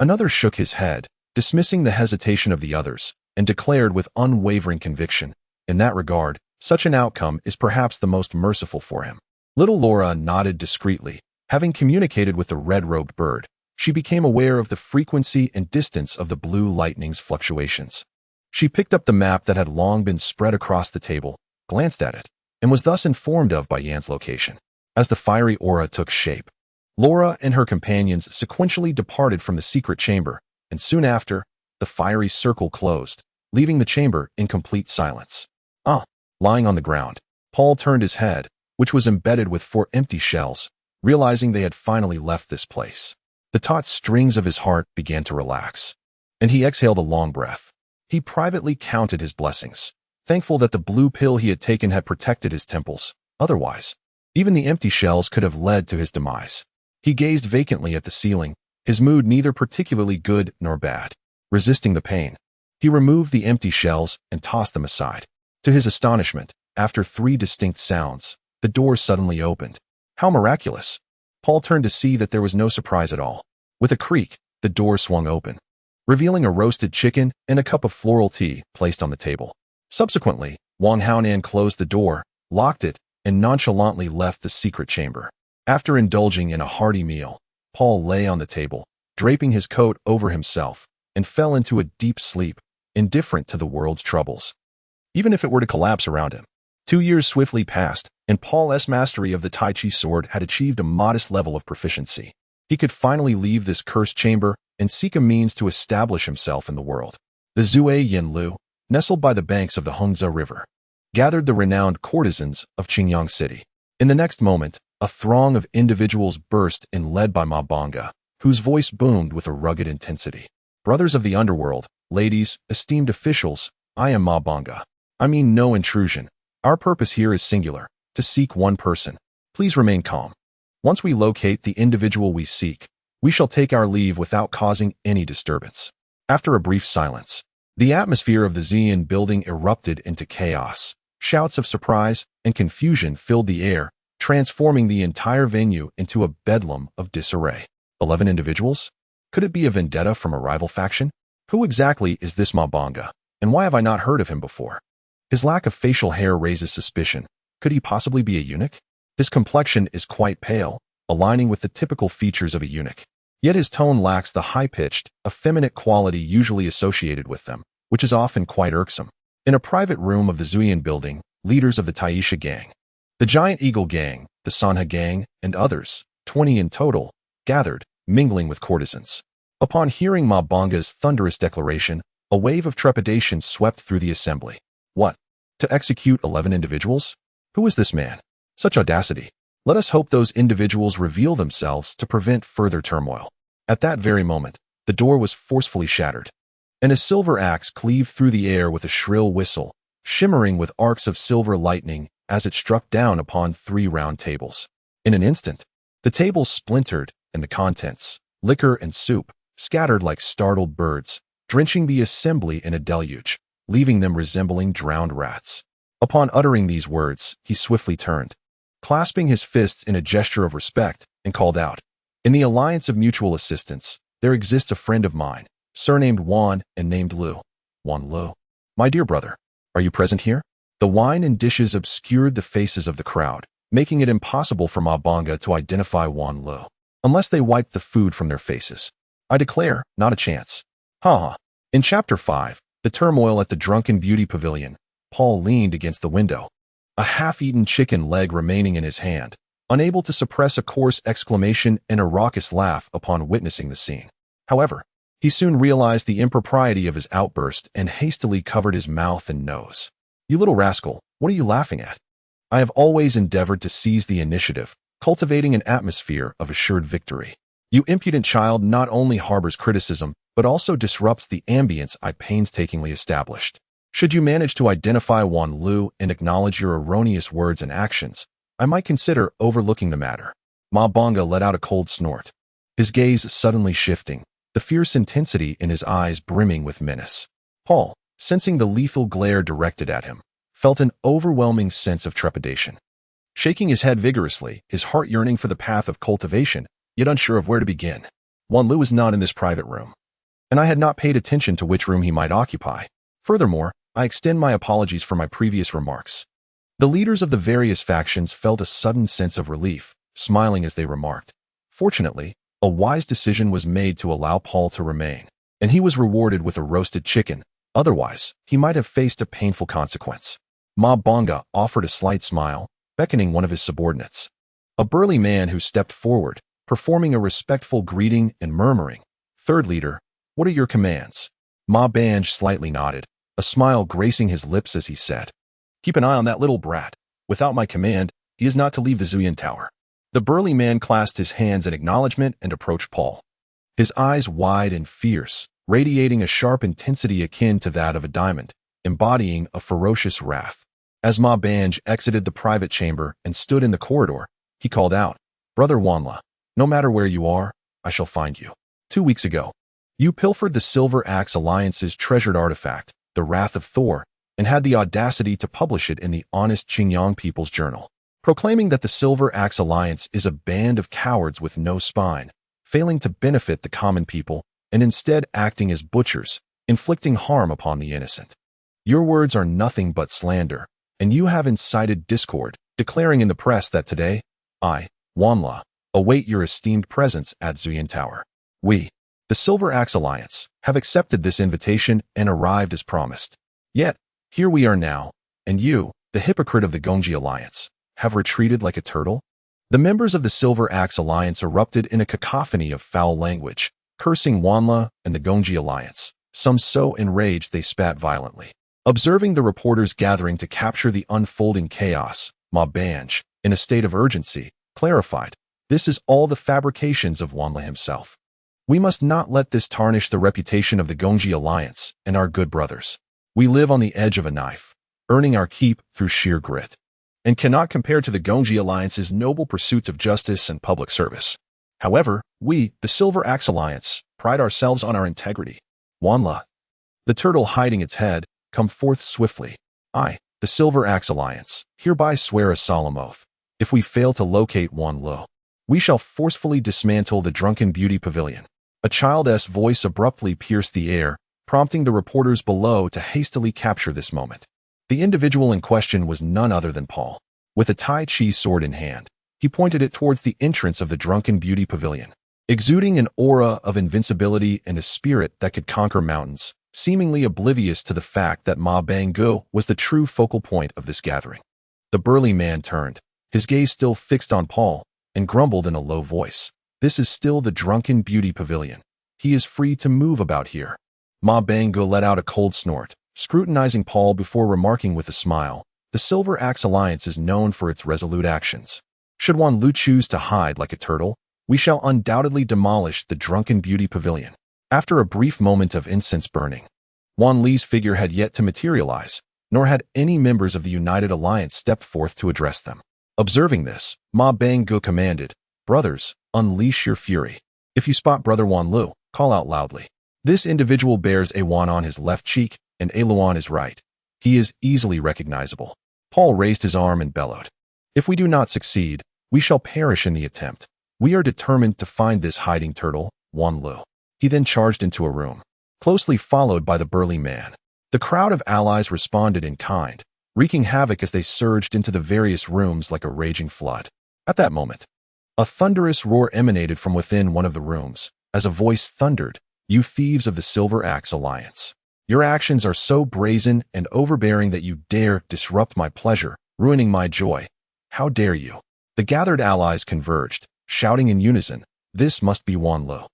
Another shook his head, dismissing the hesitation of the others, and declared with unwavering conviction, in that regard, such an outcome is perhaps the most merciful for him. Little Laura nodded discreetly. Having communicated with the red-robed bird, she became aware of the frequency and distance of the blue lightning's fluctuations. She picked up the map that had long been spread across the table, glanced at it, and was thus informed of Bai Yan's location. As the fiery aura took shape, Laura and her companions sequentially departed from the secret chamber, and soon after, the fiery circle closed, leaving the chamber in complete silence. Lying on the ground, Paul turned his head, which was embedded with 4 empty shells, realizing they had finally left this place. The taut strings of his heart began to relax, and he exhaled a long breath. He privately counted his blessings, thankful that the blue pill he had taken had protected his temples. Otherwise, even the empty shells could have led to his demise. He gazed vacantly at the ceiling, his mood neither particularly good nor bad. Resisting the pain, he removed the empty shells and tossed them aside. To his astonishment, after 3 distinct sounds, the door suddenly opened. How miraculous! Paul turned to see that there was no surprise at all. With a creak, the door swung open, revealing a roasted chicken and a cup of floral tea placed on the table. Subsequently, Wang Haonan closed the door, locked it, and nonchalantly left the secret chamber. After indulging in a hearty meal, Paul lay on the table, draping his coat over himself, and fell into a deep sleep, indifferent to the world's troubles, even if it were to collapse around him. 2 years swiftly passed, and Paul's mastery of the Tai Chi sword had achieved a modest level of proficiency. He could finally leave this cursed chamber and seek a means to establish himself in the world. The Zhuai Yinlu, nestled by the banks of the Hongze River, gathered the renowned courtesans of Qingyang City. In the next moment, a throng of individuals burst in, led by Ma Banga, whose voice boomed with a rugged intensity. Brothers of the underworld, ladies, esteemed officials, I am Ma Banga. I mean no intrusion. Our purpose here is singular, to seek one person. Please remain calm. Once we locate the individual we seek, we shall take our leave without causing any disturbance. After a brief silence, the atmosphere of the Zuyin building erupted into chaos. Shouts of surprise and confusion filled the air, transforming the entire venue into a bedlam of disarray. 11 individuals? Could it be a vendetta from a rival faction? Who exactly is this Mabanga, and why have I not heard of him before? His lack of facial hair raises suspicion. Could he possibly be a eunuch? His complexion is quite pale, aligning with the typical features of a eunuch. Yet his tone lacks the high-pitched, effeminate quality usually associated with them, which is often quite irksome. In a private room of the Zuyin building, leaders of the Taisha gang, the Giant Eagle gang, the Sanha gang, and others, 20 in total, gathered, mingling with courtesans. Upon hearing Mabanga's thunderous declaration, a wave of trepidation swept through the assembly. What? To execute 11 individuals? Who is this man? Such audacity. Let us hope those individuals reveal themselves to prevent further turmoil. At that very moment, the door was forcefully shattered, and a silver axe cleaved through the air with a shrill whistle, shimmering with arcs of silver lightning as it struck down upon 3 round tables. In an instant, the tables splintered, and the contents, liquor and soup, scattered like startled birds, drenching the assembly in a deluge, leaving them resembling drowned rats. Upon uttering these words, he swiftly turned, clasping his fists in a gesture of respect, and called out, "In the alliance of mutual assistance, there exists a friend of mine, surnamed Wan and named Lu. Wan Lu. My dear brother, are you present here?" The wine and dishes obscured the faces of the crowd, making it impossible for Mabanga to identify Wan Lu, unless they wiped the food from their faces. I declare, not a chance. Ha. In Chapter 5, the turmoil at the Drunken Beauty Pavilion, Paul leaned against the window, a half-eaten chicken leg remaining in his hand, unable to suppress a coarse exclamation and a raucous laugh upon witnessing the scene. However, he soon realized the impropriety of his outburst and hastily covered his mouth and nose. "You little rascal, what are you laughing at? I have always endeavored to seize the initiative, cultivating an atmosphere of assured victory. You impudent child not only harbors criticism, but also disrupts the ambience I painstakingly established. Should you manage to identify Wan Lu and acknowledge your erroneous words and actions, I might consider overlooking the matter." Mabanga let out a cold snort, his gaze suddenly shifting, the fierce intensity in his eyes brimming with menace. Paul, sensing the lethal glare directed at him, felt an overwhelming sense of trepidation. Shaking his head vigorously, his heart yearning for the path of cultivation, yet unsure of where to begin. Wan Lu was not in this private room, and I had not paid attention to which room he might occupy. Furthermore, I extend my apologies for my previous remarks. The leaders of the various factions felt a sudden sense of relief, smiling as they remarked, "Fortunately, a wise decision was made to allow Paul to remain, and he was rewarded with a roasted chicken. Otherwise, he might have faced a painful consequence." Mabanga offered a slight smile, beckoning one of his subordinates, a burly man who stepped forward, performing a respectful greeting and murmuring, "Third leader, what are your commands?" Banj slightly nodded, a smile gracing his lips as he said, "Keep an eye on that little brat. Without my command, he is not to leave the Zuyin Tower." The burly man clasped his hands in acknowledgement and approached Paul, his eyes wide and fierce, radiating a sharp intensity akin to that of a diamond, embodying a ferocious wrath. As Banj exited the private chamber and stood in the corridor, he called out, "Brother Wanla, no matter where you are, I shall find you. 2 weeks ago, you pilfered the Silver Axe Alliance's treasured artifact, the Wrath of Thor, and had the audacity to publish it in the Honest Qingyang People's Journal, proclaiming that the Silver Axe Alliance is a band of cowards with no spine, failing to benefit the common people, and instead acting as butchers, inflicting harm upon the innocent. Your words are nothing but slander, and you have incited discord, declaring in the press that today, I, Wanla, await your esteemed presence at Zuyin Tower. We, the Silver Axe Alliance, have accepted this invitation and arrived as promised. Yet, here we are now, and you, the hypocrite of the Gongji Alliance, have retreated like a turtle?" The members of the Silver Axe Alliance erupted in a cacophony of foul language, cursing Wanla and the Gongji Alliance, some so enraged they spat violently. Observing the reporters gathering to capture the unfolding chaos, Banj, in a state of urgency, clarified, "This is all the fabrications of Wanla himself. We must not let this tarnish the reputation of the Gongji Alliance and our good brothers. We live on the edge of a knife, earning our keep through sheer grit. and cannot compare to the Gongji Alliance's noble pursuits of justice and public service. However, we, the Silver Axe Alliance, pride ourselves on our integrity. Wanla, the turtle hiding its head, come forth swiftly. I, the Silver Axe Alliance, hereby swear a solemn oath. If we fail to locate Wanlu, we shall forcefully dismantle the Drunken Beauty Pavilion. A child's voice abruptly pierced the air, prompting the reporters below to hastily capture this moment. The individual in question was none other than Paul. With a Tai Chi sword in hand, he pointed it towards the entrance of the Drunken Beauty Pavilion. Exuding an aura of invincibility and a spirit that could conquer mountains, seemingly oblivious to the fact that Ma Banggu was the true focal point of this gathering. The burly man turned, his gaze still fixed on Paul, and grumbled in a low voice. This is still the Drunken Beauty Pavilion. He is free to move about here. Ma Banggu let out a cold snort, scrutinizing Paul before remarking with a smile, the Silver Axe Alliance is known for its resolute actions. Should Wanlu choose to hide like a turtle, we shall undoubtedly demolish the Drunken Beauty Pavilion. After a brief moment of incense burning, Wanli's figure had yet to materialize, nor had any members of the United Alliance stepped forth to address them. Observing this, Ma Banggu commanded, Brothers, unleash your fury. If you spot Brother Wanlu, call out loudly. This individual bears a Wan on his left cheek and a Lu on his right. He is easily recognizable. Paul raised his arm and bellowed. If we do not succeed, we shall perish in the attempt. We are determined to find this hiding turtle, Wanlu. He then charged into a room, closely followed by the burly man. The crowd of allies responded in kind, wreaking havoc as they surged into the various rooms like a raging flood. At that moment, a thunderous roar emanated from within one of the rooms, as a voice thundered, You thieves of the Silver Axe Alliance. Your actions are so brazen and overbearing that you dare disrupt my pleasure, ruining my joy. How dare you? The gathered allies converged, shouting in unison, This must be Wanlu.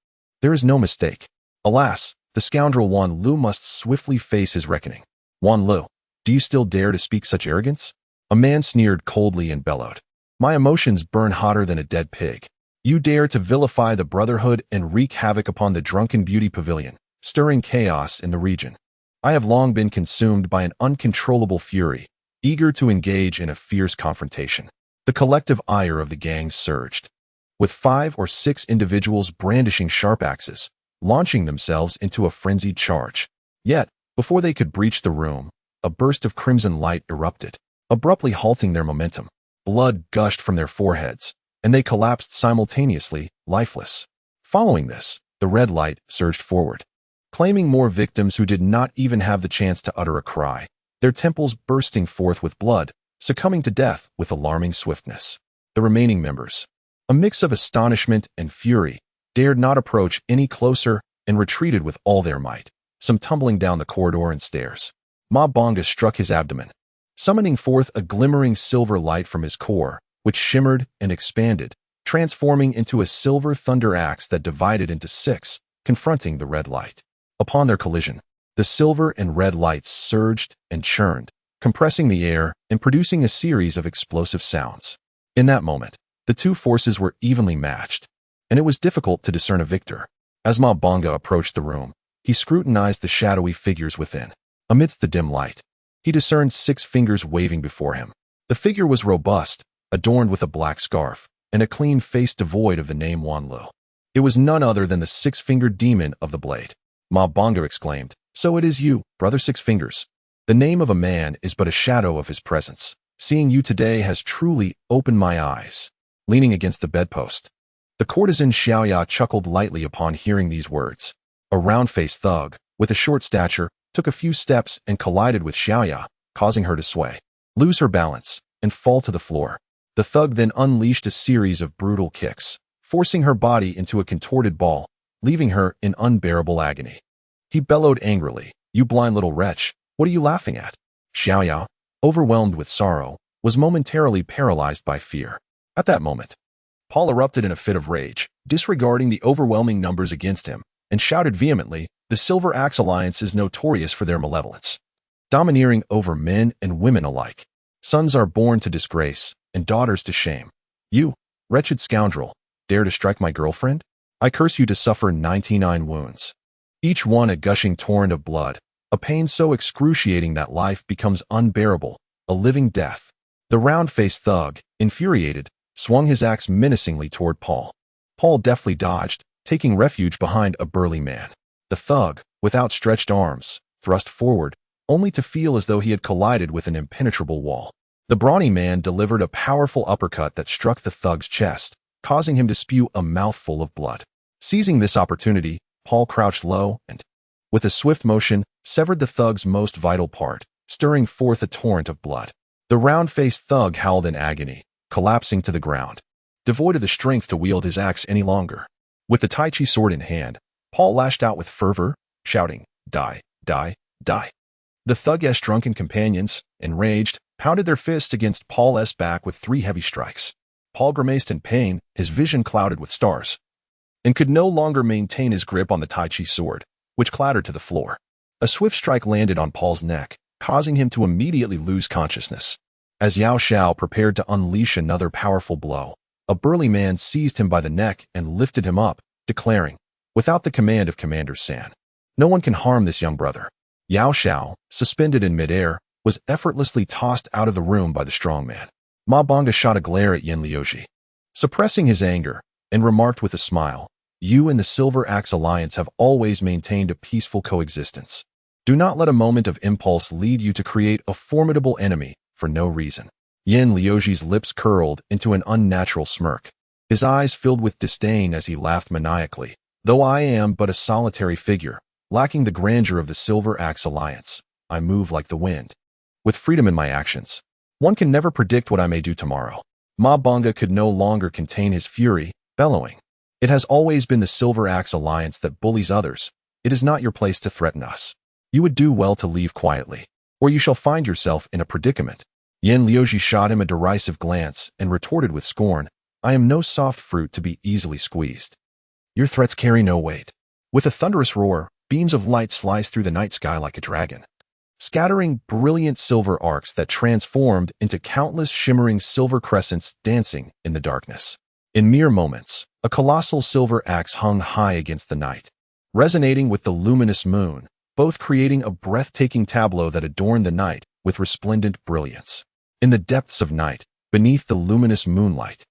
There is no mistake. Alas, the scoundrel Wanlu must swiftly face his reckoning. Wanlu, do you still dare to speak such arrogance? A man sneered coldly and bellowed. My emotions burn hotter than a dead pig. You dare to vilify the Brotherhood and wreak havoc upon the Drunken Beauty Pavilion, stirring chaos in the region. I have long been consumed by an uncontrollable fury, eager to engage in a fierce confrontation. The collective ire of the gang surged, with 5 or 6 individuals brandishing sharp axes, launching themselves into a frenzied charge. Yet, before they could breach the room, a burst of crimson light erupted, abruptly halting their momentum. Blood gushed from their foreheads, and they collapsed simultaneously, lifeless. Following this, the red light surged forward, claiming more victims who did not even have the chance to utter a cry, their temples bursting forth with blood, succumbing to death with alarming swiftness. The remaining members, a mix of astonishment and fury, dared not approach any closer and retreated with all their might, some tumbling down the corridor and stairs. Ma Banggu struck his abdomen, summoning forth a glimmering silver light from his core, which shimmered and expanded, transforming into a silver thunder axe that divided into 6, confronting the red light. Upon their collision, the silver and red lights surged and churned, compressing the air and producing a series of explosive sounds. In that moment, the two forces were evenly matched, and it was difficult to discern a victor. As Ma Banggu approached the room, he scrutinized the shadowy figures within. Amidst the dim light, he discerned 6 fingers waving before him. The figure was robust, adorned with a black scarf, and a clean face devoid of the name Wanlu. It was none other than the 6-fingered demon of the blade. Ma Banggu exclaimed, So it is you, Brother 6 Fingers. The name of a man is but a shadow of his presence. Seeing you today has truly opened my eyes. Leaning against the bedpost, the courtesan Xiaoya chuckled lightly upon hearing these words. A round-faced thug, with a short stature, took a few steps and collided with Xiaoya, causing her to sway, lose her balance, and fall to the floor. The thug then unleashed a series of brutal kicks, forcing her body into a contorted ball, leaving her in unbearable agony. He bellowed angrily, You blind little wretch, what are you laughing at? Xiaoya, overwhelmed with sorrow, was momentarily paralyzed by fear. At that moment, Paul erupted in a fit of rage, disregarding the overwhelming numbers against him, and shouted vehemently, The Silver Axe Alliance is notorious for their malevolence, domineering over men and women alike. Sons are born to disgrace, and daughters to shame. You, wretched scoundrel, dare to strike my girlfriend? I curse you to suffer 99 wounds, each one a gushing torrent of blood, a pain so excruciating that life becomes unbearable, a living death. The round-faced thug, infuriated, swung his axe menacingly toward Paul. Paul deftly dodged, taking refuge behind a burly man. The thug, with outstretched arms, thrust forward, only to feel as though he had collided with an impenetrable wall. The brawny man delivered a powerful uppercut that struck the thug's chest, causing him to spew a mouthful of blood. Seizing this opportunity, Paul crouched low and, with a swift motion, severed the thug's most vital part, stirring forth a torrent of blood. The round-faced thug howled in agony, collapsing to the ground, devoid of the strength to wield his axe any longer. With the Tai Chi sword in hand, Paul lashed out with fervor, shouting, "Die, die, die." The thug's drunken companions, enraged, pounded their fists against Paul's back with 3 heavy strikes. Paul grimaced in pain, his vision clouded with stars, and could no longer maintain his grip on the Tai Chi sword, which clattered to the floor. A swift strike landed on Paul's neck, causing him to immediately lose consciousness. As Yao Xiao prepared to unleash another powerful blow, a burly man seized him by the neck and lifted him up, declaring, without the command of Commander San, "No one can harm this young brother." Yao Xiao, suspended in midair, was effortlessly tossed out of the room by the strong man. Ma Banga shot a glare at Yin Liuji, suppressing his anger, and remarked with a smile, "You and the Silver Axe Alliance have always maintained a peaceful coexistence. Do not let a moment of impulse lead you to create a formidable enemy for no reason." Yin Liuji's lips curled into an unnatural smirk. His eyes filled with disdain as he laughed maniacally. "Though I am but a solitary figure, lacking the grandeur of the Silver Axe Alliance, I move like the wind, with freedom in my actions. One can never predict what I may do tomorrow." Ma Banga could no longer contain his fury, bellowing, "It has always been the Silver Axe Alliance that bullies others. It is not your place to threaten us. You would do well to leave quietly, or you shall find yourself in a predicament." Yin Liuji shot him a derisive glance and retorted with scorn, "I am no soft fruit to be easily squeezed. Your threats carry no weight." With a thunderous roar, beams of light sliced through the night sky like a dragon, scattering brilliant silver arcs that transformed into countless shimmering silver crescents dancing in the darkness. In mere moments, a colossal silver axe hung high against the night, resonating with the luminous moon, both creating a breathtaking tableau that adorned the night with resplendent brilliance. In the depths of night, beneath the luminous moonlight,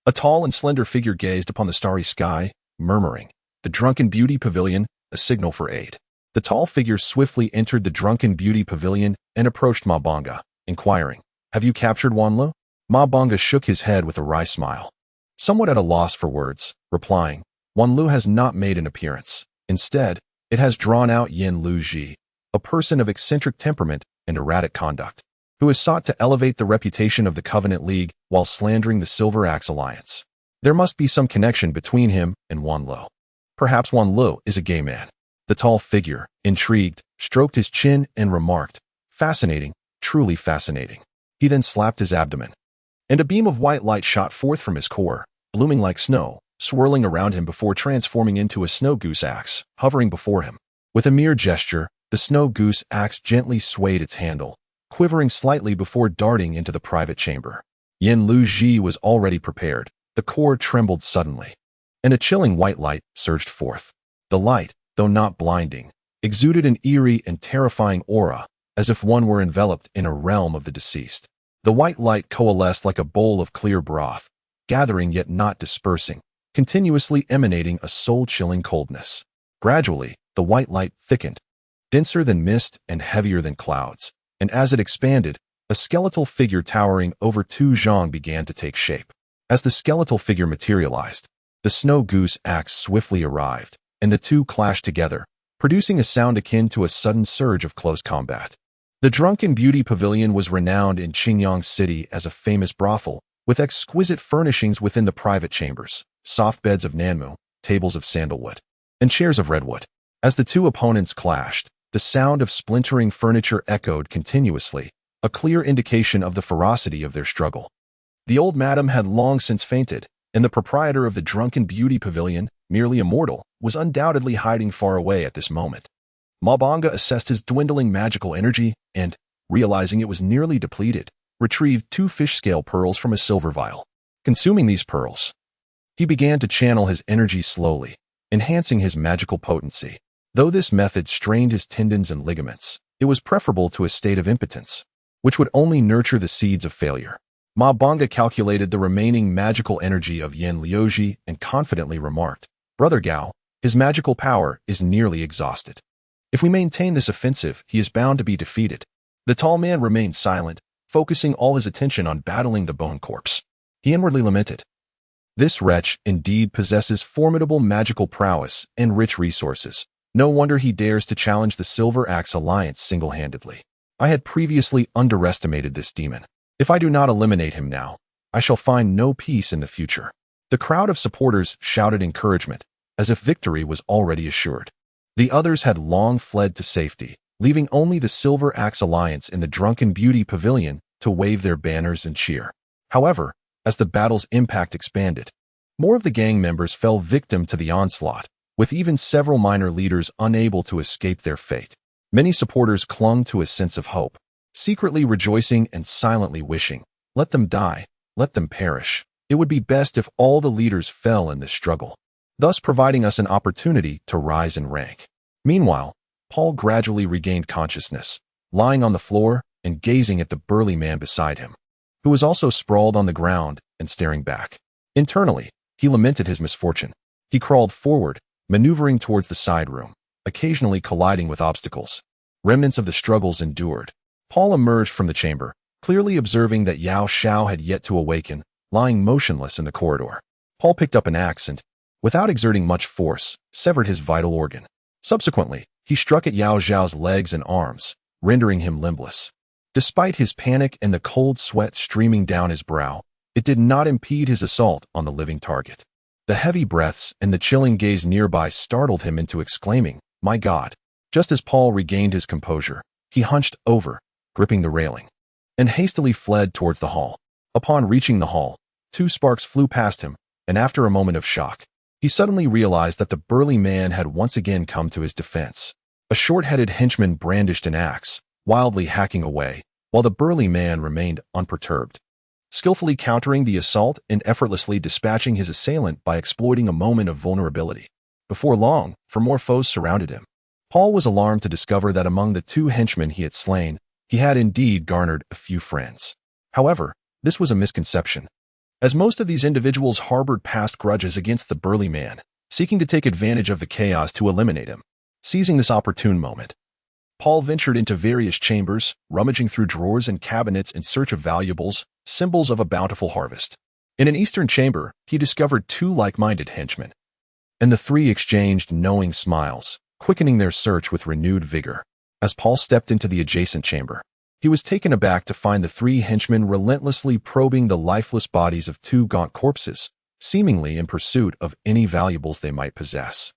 a tall and slender figure gazed upon the starry sky, murmuring, "The Drunken Beauty Pavilion, a signal for aid." The tall figure swiftly entered the Drunken Beauty Pavilion and approached Ma Banga, inquiring, "Have you captured Wanlu?" Ma Banga shook his head with a wry smile, somewhat at a loss for words, replying, "Wanlu has not made an appearance. Instead, it has drawn out Yin Liuji, a person of eccentric temperament and erratic conduct, who has sought to elevate the reputation of the Covenant League while slandering the Silver Axe Alliance. There must be some connection between him and Wanlu. Perhaps Wanlu is a gay man." The tall figure, intrigued, stroked his chin and remarked, "Fascinating, truly fascinating." He then slapped his abdomen, and a beam of white light shot forth from his core, blooming like snow, swirling around him before transforming into a snow goose axe, hovering before him. With a mere gesture, the snow goose axe gently swayed its handle, quivering slightly before darting into the private chamber. Yin Liuji was already prepared. The core trembled suddenly, and a chilling white light surged forth. The light, though not blinding, exuded an eerie and terrifying aura, as if one were enveloped in a realm of the deceased. The white light coalesced like a bowl of clear broth, gathering yet not dispersing, continuously emanating a soul-chilling coldness. Gradually, the white light thickened, denser than mist and heavier than clouds, and as it expanded, a skeletal figure towering over two zhang began to take shape. As the skeletal figure materialized, the snow goose axe swiftly arrived, and the two clashed together, producing a sound akin to a sudden surge of close combat. The Drunken Beauty Pavilion was renowned in Qingyang City as a famous brothel, with exquisite furnishings within the private chambers, soft beds of nanmu, tables of sandalwood, and chairs of redwood. As the two opponents clashed, the sound of splintering furniture echoed continuously, a clear indication of the ferocity of their struggle. The old madam had long since fainted, and the proprietor of the Drunken Beauty Pavilion, merely a mortal, was undoubtedly hiding far away at this moment. Ma Banga assessed his dwindling magical energy and, realizing it was nearly depleted, retrieved 2 fish-scale pearls from a silver vial. Consuming these pearls, he began to channel his energy slowly, enhancing his magical potency. Though this method strained his tendons and ligaments, it was preferable to a state of impotence, which would only nurture the seeds of failure. Ma Banga calculated the remaining magical energy of Yan Liuji and confidently remarked, "Brother Gao, his magical power is nearly exhausted. If we maintain this offensive, he is bound to be defeated." The tall man remained silent, focusing all his attention on battling the bone corpse. He inwardly lamented, "This wretch indeed possesses formidable magical prowess and rich resources. No wonder he dares to challenge the Silver Axe Alliance single-handedly. I had previously underestimated this demon. If I do not eliminate him now, I shall find no peace in the future." The crowd of supporters shouted encouragement, as if victory was already assured. The others had long fled to safety, leaving only the Silver Axe Alliance in the Drunken Beauty Pavilion to wave their banners and cheer. However, as the battle's impact expanded, more of the gang members fell victim to the onslaught, with even several minor leaders unable to escape their fate. Many supporters clung to a sense of hope, secretly rejoicing and silently wishing, "Let them die, let them perish. It would be best if all the leaders fell in this struggle," thus providing us an opportunity to rise in rank. Meanwhile, Paul gradually regained consciousness, lying on the floor and gazing at the burly man beside him, who was also sprawled on the ground and staring back. Internally, he lamented his misfortune. He crawled forward, maneuvering towards the side room, occasionally colliding with obstacles. Remnants of the struggles endured. Paul emerged from the chamber, clearly observing that Yao Xiao had yet to awaken, lying motionless in the corridor. Paul picked up an axe and, without exerting much force, severed his vital organ. Subsequently, he struck at Yao Xiao's legs and arms, rendering him limbless. Despite his panic and the cold sweat streaming down his brow, it did not impede his assault on the living target. The heavy breaths and the chilling gaze nearby startled him into exclaiming, "My God!" Just as Paul regained his composure, he hunched over, gripping the railing, and hastily fled towards the hall. Upon reaching the hall, 2 sparks flew past him, and after a moment of shock, he suddenly realized that the burly man had once again come to his defense. A short-headed henchman brandished an axe, wildly hacking away, while the burly man remained unperturbed, skillfully countering the assault and effortlessly dispatching his assailant by exploiting a moment of vulnerability. Before long, more foes surrounded him. Paul was alarmed to discover that among the 2 henchmen he had slain, he had indeed garnered a few friends. However, this was a misconception, as most of these individuals harbored past grudges against the burly man, seeking to take advantage of the chaos to eliminate him. Seizing this opportune moment, Paul ventured into various chambers, rummaging through drawers and cabinets in search of valuables, symbols of a bountiful harvest. In an eastern chamber, he discovered 2 like-minded henchmen, and the 3 exchanged knowing smiles, quickening their search with renewed vigor. As Paul stepped into the adjacent chamber, he was taken aback to find the 3 henchmen relentlessly probing the lifeless bodies of 2 gaunt corpses, seemingly in pursuit of any valuables they might possess.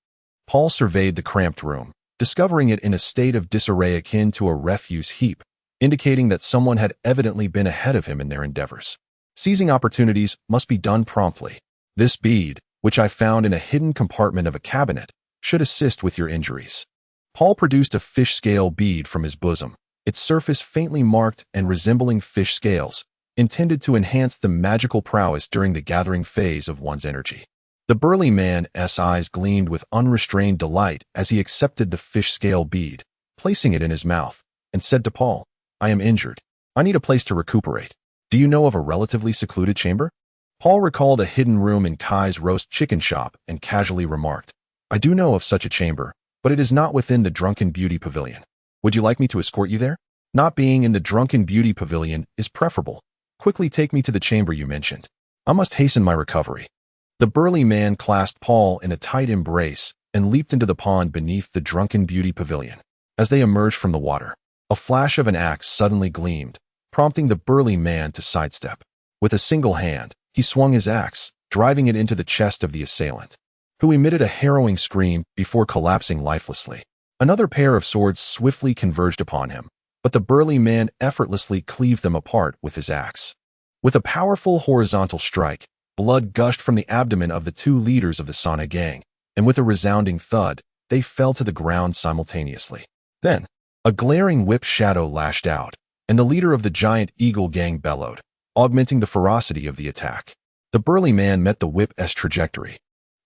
Paul surveyed the cramped room, discovering it in a state of disarray akin to a refuse heap, indicating that someone had evidently been ahead of him in their endeavors. Seizing opportunities must be done promptly. This bead, which I found in a hidden compartment of a cabinet, should assist with your injuries. Paul produced a fish scale bead from his bosom, its surface faintly marked and resembling fish scales, intended to enhance the magical prowess during the gathering phase of one's energy. The burly man's eyes gleamed with unrestrained delight as he accepted the fish scale bead, placing it in his mouth, and said to Paul, "I am injured. I need a place to recuperate. Do you know of a relatively secluded chamber?" Paul recalled a hidden room in Kai's roast chicken shop and casually remarked, "I do know of such a chamber, but it is not within the Drunken Beauty Pavilion. Would you like me to escort you there? Not being in the Drunken Beauty Pavilion is preferable. Quickly take me to the chamber you mentioned. I must hasten my recovery." The burly man clasped Paul in a tight embrace and leaped into the pond beneath the Drunken Beauty Pavilion. As they emerged from the water, a flash of an axe suddenly gleamed, prompting the burly man to sidestep. With a single hand, he swung his axe, driving it into the chest of the assailant, who emitted a harrowing scream before collapsing lifelessly. Another pair of swords swiftly converged upon him, but the burly man effortlessly cleaved them apart with his axe. With a powerful horizontal strike, blood gushed from the abdomen of the 2 leaders of the Sana gang, and with a resounding thud, they fell to the ground simultaneously. Then, a glaring whip shadow lashed out, and the leader of the giant eagle gang bellowed, augmenting the ferocity of the attack. The burly man met the whip's trajectory,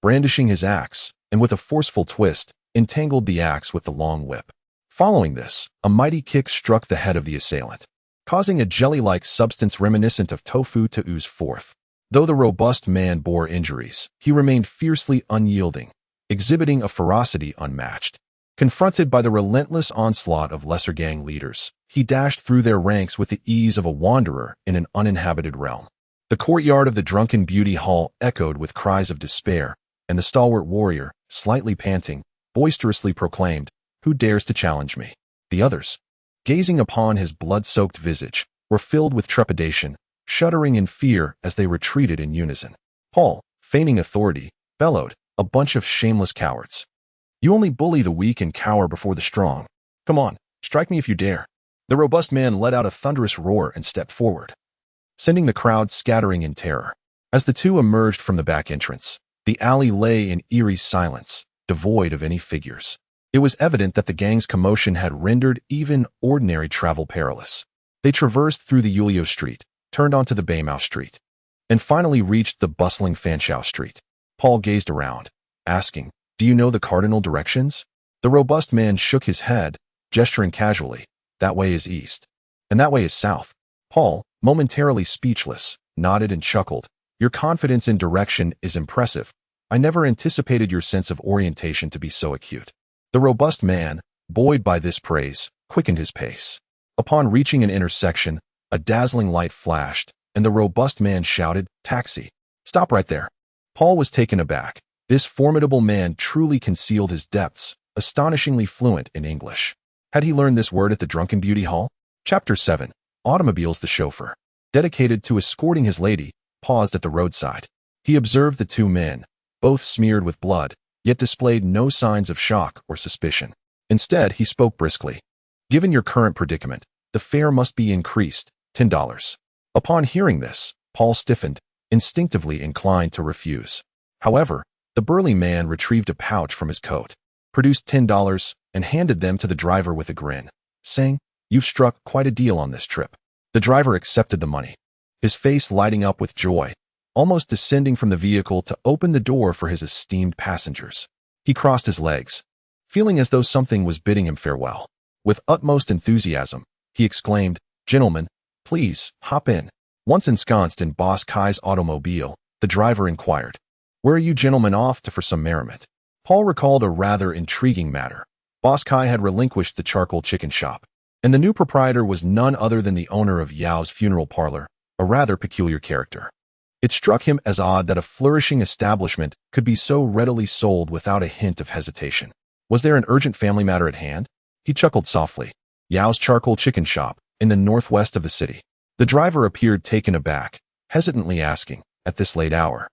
brandishing his axe, and with a forceful twist, entangled the axe with the long whip. Following this, a mighty kick struck the head of the assailant. causing a jelly-like substance reminiscent of tofu to ooze forth. Though the robust man bore injuries, he remained fiercely unyielding, exhibiting a ferocity unmatched. Confronted by the relentless onslaught of lesser gang leaders, he dashed through their ranks with the ease of a wanderer in an uninhabited realm. The courtyard of the Drunken Beauty Hall echoed with cries of despair, and the stalwart warrior, slightly panting, boisterously proclaimed, "Who dares to challenge me?" The others, gazing upon his blood-soaked visage, were filled with trepidation, shuddering in fear as they retreated in unison. Paul, feigning authority, bellowed, "A bunch of shameless cowards. You only bully the weak and cower before the strong. Come on, strike me if you dare." The robust man let out a thunderous roar and stepped forward, sending the crowd scattering in terror. As the two emerged from the back entrance, the alley lay in eerie silence, devoid of any figures. It was evident that the gang's commotion had rendered even ordinary travel perilous. They traversed through the Julio Street, turned onto the Baymouth Street, and finally reached the bustling Fanshawe Street. Paul gazed around, asking, "Do you know the cardinal directions?" The robust man shook his head, gesturing casually, "That way is east, and that way is south." Paul, momentarily speechless, nodded and chuckled. "Your confidence in direction is impressive. I never anticipated your sense of orientation to be so acute." The robust man, buoyed by this praise, quickened his pace. Upon reaching an intersection, a dazzling light flashed, and the robust man shouted, "Taxi! Stop right there." Paul was taken aback. This formidable man truly concealed his depths, astonishingly fluent in English. Had he learned this word at the Drunken Beauty Hall? Chapter 7. Automobiles. The chauffeur, dedicated to escorting his lady, paused at the roadside. He observed the two men, both smeared with blood, yet displayed no signs of shock or suspicion. Instead, he spoke briskly. "Given your current predicament, the fare must be increased, $10. Upon hearing this, Paul stiffened, instinctively inclined to refuse. However, the burly man retrieved a pouch from his coat, produced $10, and handed them to the driver with a grin, saying, "You've struck quite a deal on this trip." The driver accepted the money, his face lighting up with joy, almost descending from the vehicle to open the door for his esteemed passengers. He crossed his legs, feeling as though something was bidding him farewell. With utmost enthusiasm, he exclaimed, "Gentlemen, please, hop in." Once ensconced in Boss Kai's automobile, the driver inquired, "Where are you gentlemen off to for some merriment?" Paul recalled a rather intriguing matter. Boss Kai had relinquished the charcoal chicken shop, and the new proprietor was none other than the owner of Yao's funeral parlor, a rather peculiar character. It struck him as odd that a flourishing establishment could be so readily sold without a hint of hesitation. Was there an urgent family matter at hand? He chuckled softly. Yao's charcoal chicken shop, in the northwest of the city. The driver appeared taken aback, hesitantly asking, "At this late hour?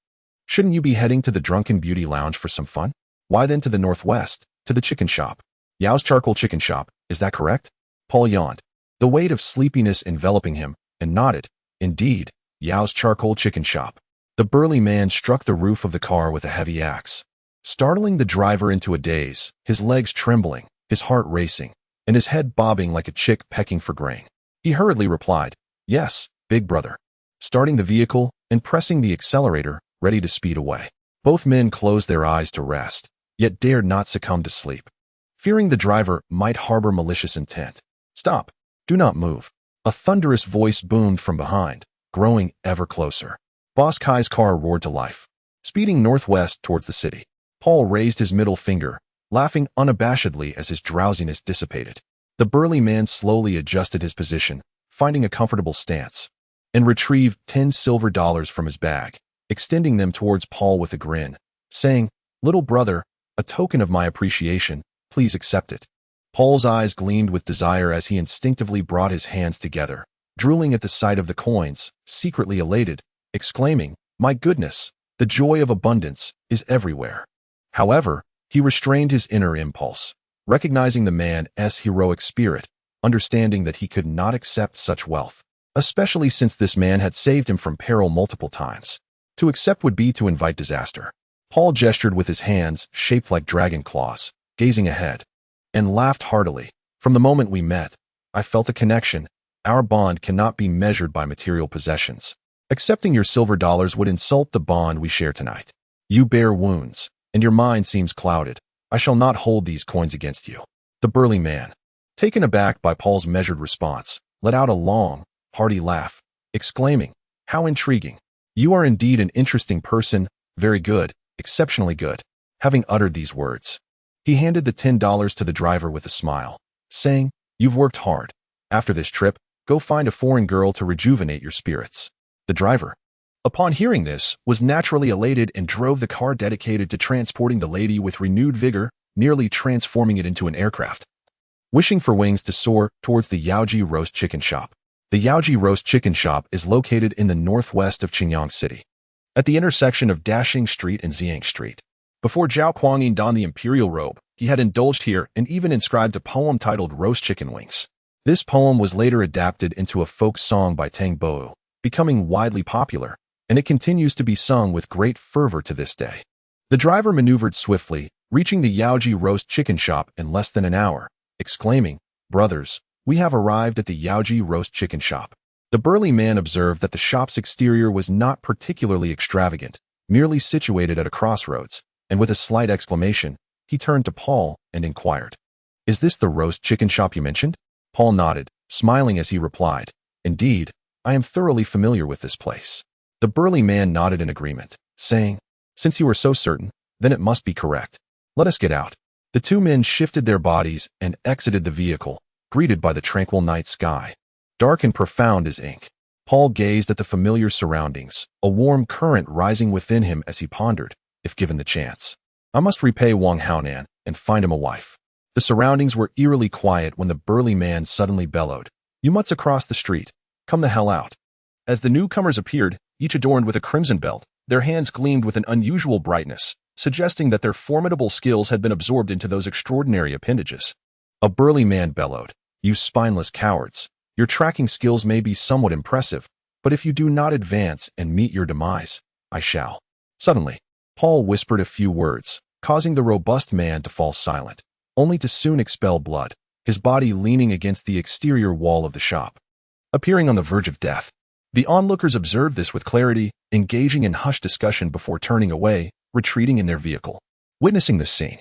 Shouldn't you be heading to the Drunken Beauty Lounge for some fun? Why then to the northwest, to the chicken shop?" "Yao's charcoal chicken shop, is that correct?" Paul yawned, the weight of sleepiness enveloping him, and nodded. "Indeed, Yao's charcoal chicken shop." The burly man struck the roof of the car with a heavy axe, startling the driver into a daze, his legs trembling, his heart racing, and his head bobbing like a chick pecking for grain. He hurriedly replied, "Yes, big brother," starting the vehicle and pressing the accelerator, ready to speed away. Both men closed their eyes to rest, yet dared not succumb to sleep, fearing the driver might harbor malicious intent. "Stop! Do not move!" A thunderous voice boomed from behind, growing ever closer. Boss Kai's car roared to life, speeding northwest towards the city. Paul raised his middle finger, laughing unabashedly as his drowsiness dissipated. The burly man slowly adjusted his position, finding a comfortable stance, and retrieved $10 from his bag, extending them towards Paul with a grin, saying, "Little brother, a token of my appreciation, please accept it." Paul's eyes gleamed with desire as he instinctively brought his hands together, drooling at the sight of the coins, secretly elated, exclaiming, "My goodness, the joy of abundance is everywhere." However, he restrained his inner impulse, recognizing the man's heroic spirit, understanding that he could not accept such wealth, especially since this man had saved him from peril multiple times. To accept would be to invite disaster. Paul gestured with his hands, shaped like dragon claws, gazing ahead, and laughed heartily. "From the moment we met, I felt a connection. Our bond cannot be measured by material possessions. Accepting your silver dollars would insult the bond we share tonight. You bear wounds, and your mind seems clouded. I shall not hold these coins against you." The burly man, taken aback by Paul's measured response, let out a long, hearty laugh, exclaiming, "How intriguing! You are indeed an interesting person, very good, exceptionally good." Having uttered these words, he handed the $10 to the driver with a smile, saying, "You've worked hard. After this trip, go find a foreign girl to rejuvenate your spirits." The driver, upon hearing this, was naturally elated and drove the car dedicated to transporting the lady with renewed vigor, nearly transforming it into an aircraft. Wishing for wings to soar towards the Yaoji Roast Chicken Shop. The Yaoji Roast Chicken Shop is located in the northwest of Qingyang City, at the intersection of Dashing Street and Ziang Street. Before Zhao Kuangyin donned the imperial robe, he had indulged here and even inscribed a poem titled Roast Chicken Wings. This poem was later adapted into a folk song by Tang Bo, becoming widely popular, and it continues to be sung with great fervor to this day. The driver maneuvered swiftly, reaching the Yaoji Roast Chicken Shop in less than an hour, exclaiming, "Brothers, we have arrived at the Yaoji Roast Chicken Shop." The burly man observed that the shop's exterior was not particularly extravagant, merely situated at a crossroads, and with a slight exclamation, he turned to Paul and inquired, "Is this the roast chicken shop you mentioned?" Paul nodded, smiling as he replied, "Indeed, I am thoroughly familiar with this place." The burly man nodded in agreement, saying, "Since you are so certain, then it must be correct. Let us get out." The two men shifted their bodies and exited the vehicle, greeted by the tranquil night sky, dark and profound as ink. Paul gazed at the familiar surroundings, a warm current rising within him as he pondered, if given the chance, "I must repay Wang Haonan and find him a wife." The surroundings were eerily quiet when the burly man suddenly bellowed, "You mutts across the street, come the hell out." As the newcomers appeared, each adorned with a crimson belt, their hands gleamed with an unusual brightness, suggesting that their formidable skills had been absorbed into those extraordinary appendages. A burly man bellowed, "You spineless cowards, your tracking skills may be somewhat impressive, but if you do not advance and meet your demise, I shall." Suddenly, Paul whispered a few words, causing the robust man to fall silent, only to soon expel blood, his body leaning against the exterior wall of the shop, appearing on the verge of death. The onlookers observed this with clarity, engaging in hushed discussion before turning away, retreating in their vehicle. Witnessing this scene,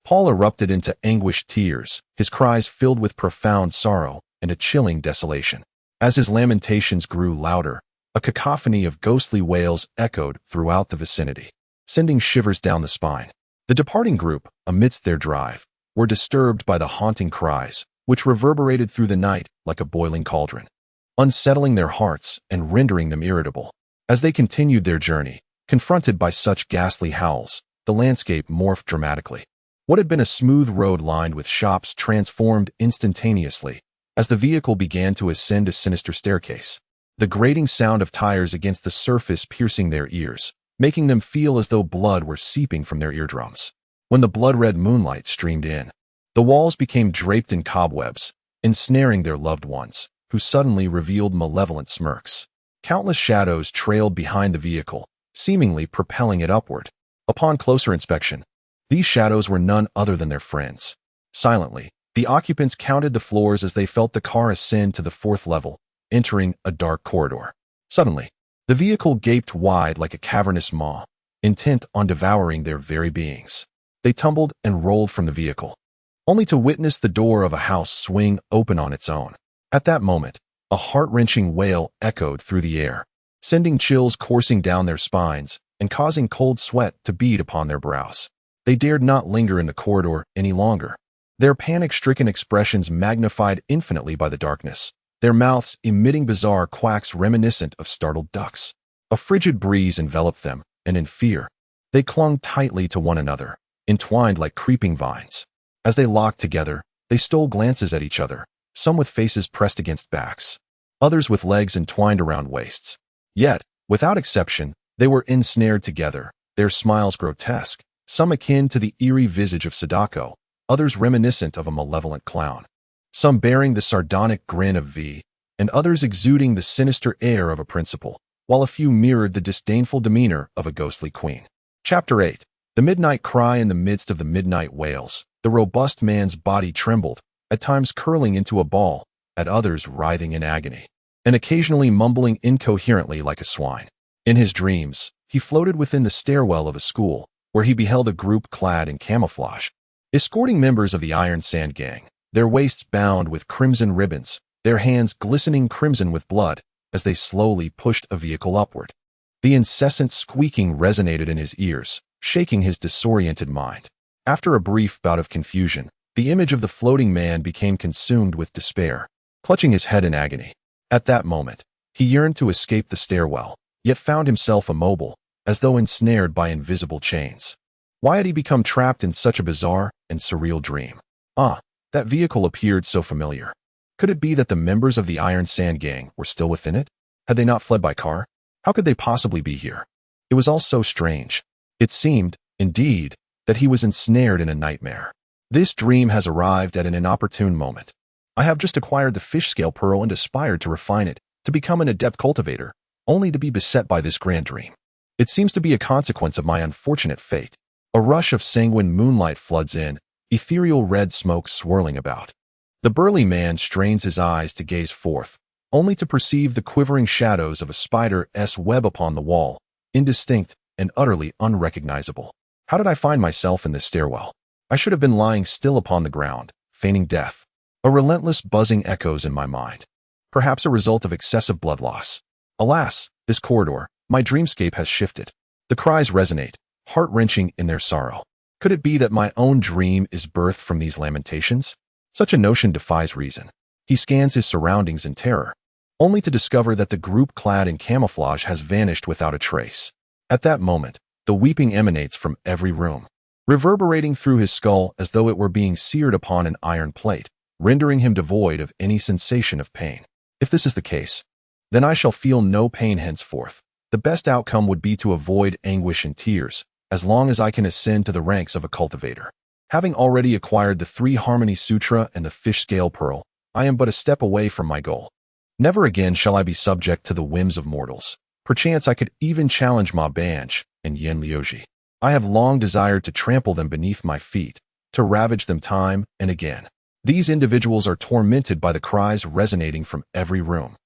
Paul erupted into anguished tears, his cries filled with profound sorrow and a chilling desolation. As his lamentations grew louder, a cacophony of ghostly wails echoed throughout the vicinity, sending shivers down the spine. The departing group, amidst their drive, were disturbed by the haunting cries, which reverberated through the night like a boiling cauldron, unsettling their hearts and rendering them irritable. As they continued their journey, confronted by such ghastly howls, the landscape morphed dramatically. What had been a smooth road lined with shops transformed instantaneously as the vehicle began to ascend a sinister staircase, the grating sound of tires against the surface piercing their ears, making them feel as though blood were seeping from their eardrums. When the blood-red moonlight streamed in, the walls became draped in cobwebs, ensnaring their loved ones, who suddenly revealed malevolent smirks. Countless shadows trailed behind the vehicle, seemingly propelling it upward. Upon closer inspection, these shadows were none other than their friends. Silently, the occupants counted the floors as they felt the car ascend to the 4th level, entering a dark corridor. Suddenly, the vehicle gaped wide like a cavernous maw, intent on devouring their very beings. They tumbled and rolled from the vehicle, only to witness the door of a house swing open on its own. At that moment, a heart-wrenching wail echoed through the air, sending chills coursing down their spines and causing cold sweat to bead upon their brows. They dared not linger in the corridor any longer, their panic-stricken expressions magnified infinitely by the darkness, their mouths emitting bizarre quacks reminiscent of startled ducks. A frigid breeze enveloped them, and in fear, they clung tightly to one another, entwined like creeping vines. As they locked together, they stole glances at each other, some with faces pressed against backs, others with legs entwined around waists. Yet, without exception, they were ensnared together, their smiles grotesque, some akin to the eerie visage of Sadako, others reminiscent of a malevolent clown, some bearing the sardonic grin of V, and others exuding the sinister air of a principal, while a few mirrored the disdainful demeanor of a ghostly queen. Chapter 8. The midnight cry. In the midst of the midnight wails, the robust man's body trembled, at times curling into a ball, at others writhing in agony, and occasionally mumbling incoherently like a swine. In his dreams, he floated within the stairwell of a school, where he beheld a group clad in camouflage, escorting members of the Iron Sand Gang, their waists bound with crimson ribbons, their hands glistening crimson with blood as they slowly pushed a vehicle upward. The incessant squeaking resonated in his ears, shaking his disoriented mind. After a brief bout of confusion, the image of the floating man became consumed with despair, clutching his head in agony. At that moment, he yearned to escape the stairwell, yet found himself immobile, as though ensnared by invisible chains. Why had he become trapped in such a bizarre and surreal dream? That vehicle appeared so familiar. Could it be that the members of the Iron Sand Gang were still within it? Had they not fled by car? How could they possibly be here? It was all so strange. It seemed, indeed, that he was ensnared in a nightmare. This dream has arrived at an inopportune moment. I have just acquired the fish scale pearl and aspired to refine it, to become an adept cultivator, only to be beset by this grand dream. It seems to be a consequence of my unfortunate fate. A rush of sanguine moonlight floods in, ethereal red smoke swirling about. The burly man strains his eyes to gaze forth, only to perceive the quivering shadows of a spider's web upon the wall, indistinct and utterly unrecognizable. How did I find myself in this stairwell? I should have been lying still upon the ground, feigning death. A relentless buzzing echoes in my mind. Perhaps a result of excessive blood loss. Alas, this corridor, my dreamscape has shifted. The cries resonate, heart-wrenching in their sorrow. Could it be that my own dream is birthed from these lamentations? Such a notion defies reason. He scans his surroundings in terror, only to discover that the group clad in camouflage has vanished without a trace. At that moment, the weeping emanates from every room, reverberating through his skull as though it were being seared upon an iron plate, rendering him devoid of any sensation of pain. If this is the case, then I shall feel no pain henceforth. The best outcome would be to avoid anguish and tears, as long as I can ascend to the ranks of a cultivator. Having already acquired the 3 Harmony Sutra and the Fish Scale Pearl, I am but a step away from my goal. Never again shall I be subject to the whims of mortals. Perchance I could even challenge Ma Banj and Yen Liuji. I have long desired to trample them beneath my feet, to ravage them time and again. These individuals are tormented by the cries resonating from every room,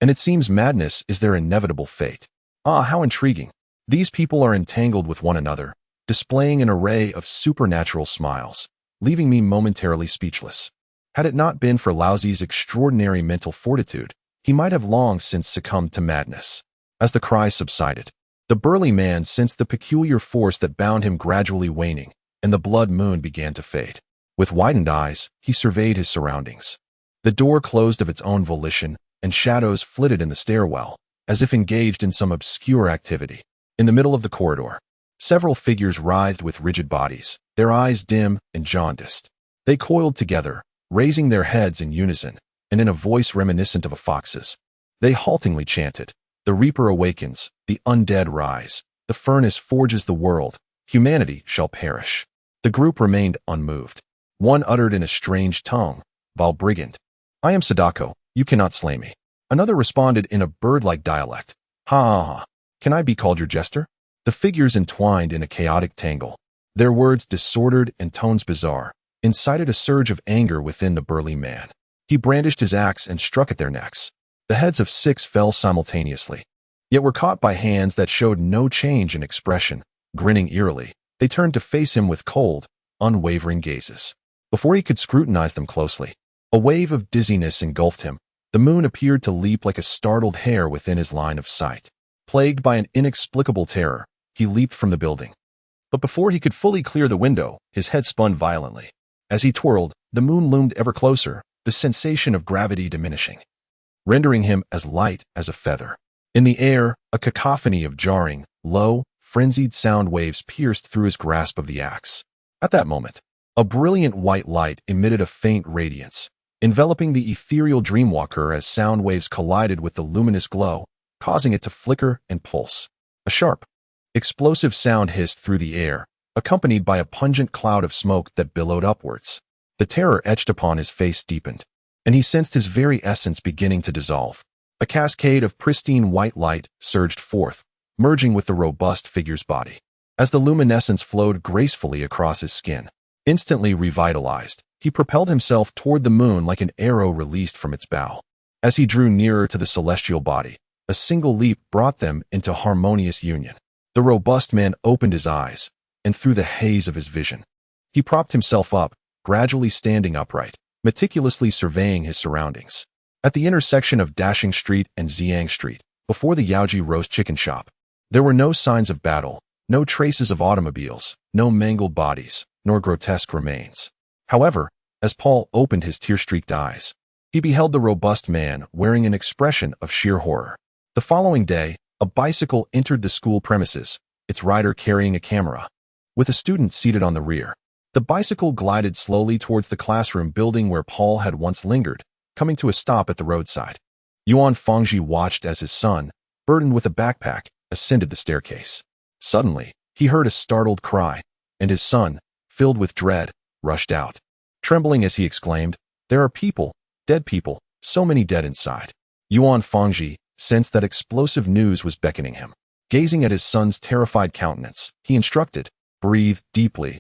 and it seems madness is their inevitable fate. How intriguing. These people are entangled with one another, displaying an array of supernatural smiles, leaving me momentarily speechless. Had it not been for Laozi's extraordinary mental fortitude, he might have long since succumbed to madness. As the cries subsided, the burly man sensed the peculiar force that bound him gradually waning, and the blood moon began to fade. With widened eyes, he surveyed his surroundings. The door closed of its own volition, and shadows flitted in the stairwell, as if engaged in some obscure activity. In the middle of the corridor, several figures writhed with rigid bodies, their eyes dim and jaundiced. They coiled together, raising their heads in unison, and in a voice reminiscent of a fox's. They haltingly chanted, "The Reaper awakens, the undead rise, the furnace forges the world, humanity shall perish." The group remained unmoved. One uttered in a strange tongue, "Val Brigand, I am Sadako, you cannot slay me." Another responded in a bird-like dialect, "Ha ha ha, can I be called your jester?" The figures entwined in a chaotic tangle, their words disordered and tones bizarre, incited a surge of anger within the burly man. He brandished his axe and struck at their necks. The heads of 6 fell simultaneously, yet were caught by hands that showed no change in expression. Grinning eerily, they turned to face him with cold, unwavering gazes. Before he could scrutinize them closely, a wave of dizziness engulfed him. The moon appeared to leap like a startled hare within his line of sight. Plagued by an inexplicable terror, he leaped from the building. But before he could fully clear the window, his head spun violently. As he twirled, the moon loomed ever closer, the sensation of gravity diminishing, rendering him as light as a feather. In the air, a cacophony of jarring, low, frenzied sound waves pierced through his grasp of the axe. At that moment, a brilliant white light emitted a faint radiance, enveloping the ethereal dreamwalker as sound waves collided with the luminous glow, causing it to flicker and pulse. A sharp, explosive sound hissed through the air, accompanied by a pungent cloud of smoke that billowed upwards. The terror etched upon his face deepened, and he sensed his very essence beginning to dissolve. A cascade of pristine white light surged forth, merging with the robust figure's body. As the luminescence flowed gracefully across his skin, instantly revitalized, he propelled himself toward the moon like an arrow released from its bow. As he drew nearer to the celestial body, a single leap brought them into harmonious union. The robust man opened his eyes, and through the haze of his vision, he propped himself up, gradually standing upright, meticulously surveying his surroundings. At the intersection of Dashing Street and Xiang Street, before the Yaoji roast chicken shop, there were no signs of battle, no traces of automobiles, no mangled bodies, nor grotesque remains. However, as Paul opened his tear-streaked eyes, he beheld the robust man wearing an expression of sheer horror. The following day, a bicycle entered the school premises, its rider carrying a camera, with a student seated on the rear. The bicycle glided slowly towards the classroom building where Paul had once lingered, coming to a stop at the roadside. Yuan Fangji watched as his son, burdened with a backpack, ascended the staircase. Suddenly, he heard a startled cry, and his son, filled with dread, rushed out. Trembling as he exclaimed, "There are people, dead people, so many dead inside." Yuan Fangji sensed that explosive news was beckoning him. Gazing at his son's terrified countenance, he instructed, breathe deeply,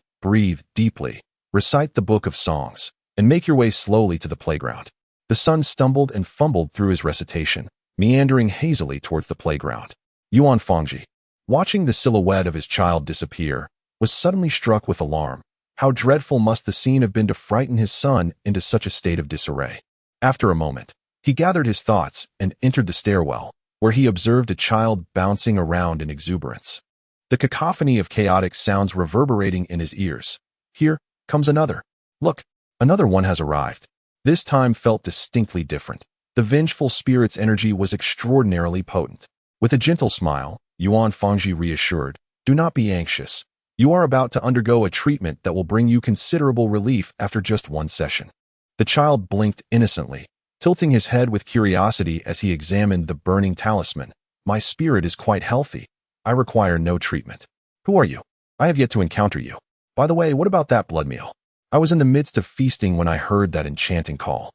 recite the book of songs, and make your way slowly to the playground." The son stumbled and fumbled through his recitation, meandering hazily towards the playground. Yuan Fangji, watching the silhouette of his child disappear, was suddenly struck with alarm. How dreadful must the scene have been to frighten his son into such a state of disarray. After a moment, he gathered his thoughts and entered the stairwell, where he observed a child bouncing around in exuberance. The cacophony of chaotic sounds reverberating in his ears. Here comes another. Look, another one has arrived. This time felt distinctly different. The vengeful spirit's energy was extraordinarily potent. With a gentle smile, Yuan Fangji reassured, "Do not be anxious. You are about to undergo a treatment that will bring you considerable relief after just one session." The child blinked innocently, tilting his head with curiosity as he examined the burning talisman. "My spirit is quite healthy. I require no treatment." "Who are you? I have yet to encounter you. By the way, what about that blood meal? I was in the midst of feasting when I heard that enchanting call."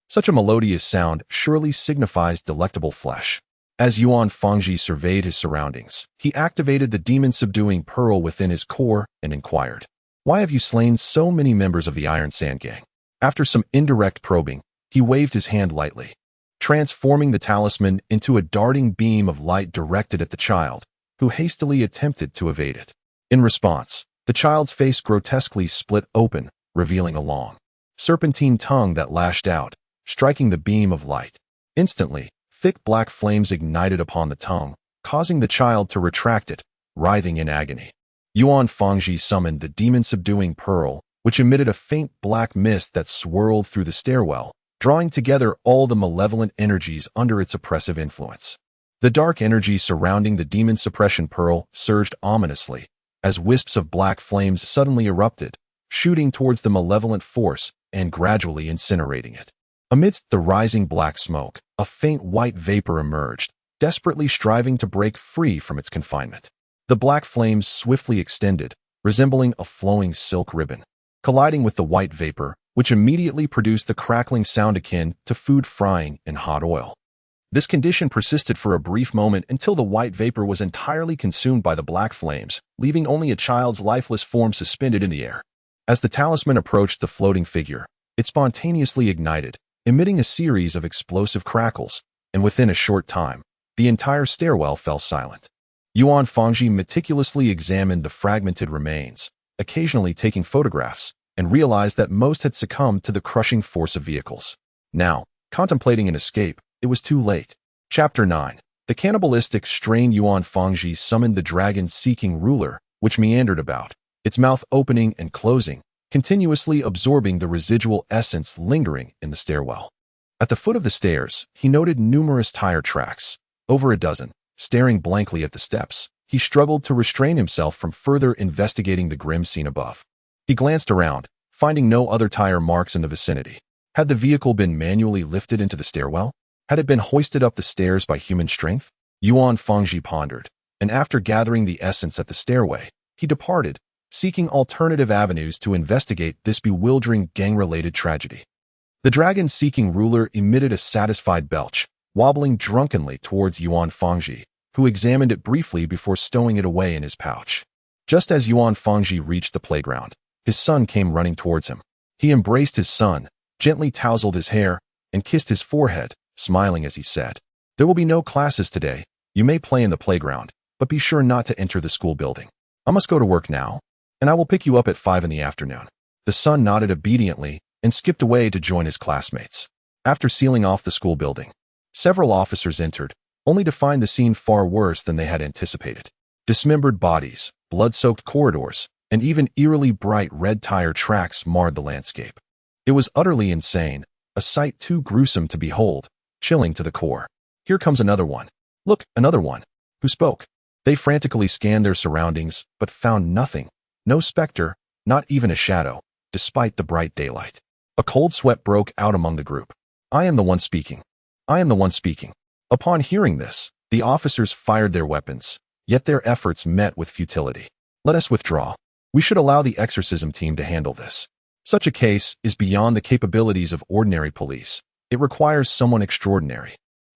Such a melodious sound surely signifies delectable flesh. As Yuan Fangji surveyed his surroundings, he activated the demon-subduing pearl within his core and inquired, "Why have you slain so many members of the Iron Sand Gang?" After some indirect probing, he waved his hand lightly, transforming the talisman into a darting beam of light directed at the child, who hastily attempted to evade it. In response, the child's face grotesquely split open, revealing a long, serpentine tongue that lashed out, striking the beam of light. Instantly, thick black flames ignited upon the tongue, causing the child to retract it, writhing in agony. Yuan Fangji summoned the demon-subduing pearl, which emitted a faint black mist that swirled through the stairwell, drawing together all the malevolent energies under its oppressive influence. The dark energy surrounding the demon suppression pearl surged ominously, as wisps of black flames suddenly erupted, shooting towards the malevolent force and gradually incinerating it. Amidst the rising black smoke, a faint white vapor emerged, desperately striving to break free from its confinement. The black flames swiftly extended, resembling a flowing silk ribbon, colliding with the white vapor, which immediately produced the crackling sound akin to food frying in hot oil. This condition persisted for a brief moment until the white vapor was entirely consumed by the black flames, leaving only a child's lifeless form suspended in the air. As the talisman approached the floating figure, it spontaneously ignited, emitting a series of explosive crackles, and within a short time, the entire stairwell fell silent. Yuan Fangji meticulously examined the fragmented remains, occasionally taking photographs, and realized that most had succumbed to the crushing force of vehicles. Now, contemplating an escape, it was too late. Chapter 9. The cannibalistic strain. Yuan Fangji summoned the dragon-seeking ruler, which meandered about, its mouth opening and closing, continuously absorbing the residual essence lingering in the stairwell. At the foot of the stairs, he noted numerous tire tracks, over a dozen. Staring blankly at the steps, he struggled to restrain himself from further investigating the grim scene above. He glanced around, finding no other tire marks in the vicinity. Had the vehicle been manually lifted into the stairwell? Had it been hoisted up the stairs by human strength? Yuan Fangji pondered, and after gathering the essence at the stairway, he departed, seeking alternative avenues to investigate this bewildering gang-related tragedy. The dragon-seeking ruler emitted a satisfied belch, wobbling drunkenly towards Yuan Fangji, who examined it briefly before stowing it away in his pouch. Just as Yuan Fangji reached the playground, his son came running towards him. He embraced his son, gently tousled his hair, and kissed his forehead, smiling as he said, "There will be no classes today. You may play in the playground, but be sure not to enter the school building. I must go to work now, and I will pick you up at 5 in the afternoon." The son nodded obediently and skipped away to join his classmates. After sealing off the school building, several officers entered, only to find the scene far worse than they had anticipated. Dismembered bodies, blood-soaked corridors, and even eerily bright red tire tracks marred the landscape. It was utterly insane, a sight too gruesome to behold, chilling to the core. Here comes another one. Look, another one. Who spoke? They frantically scanned their surroundings, but found nothing. No specter, not even a shadow, despite the bright daylight. A cold sweat broke out among the group. I am the one speaking. I am the one speaking. Upon hearing this, the officers fired their weapons, yet their efforts met with futility. Let us withdraw. We should allow the exorcism team to handle this. Such a case is beyond the capabilities of ordinary police. It requires someone extraordinary.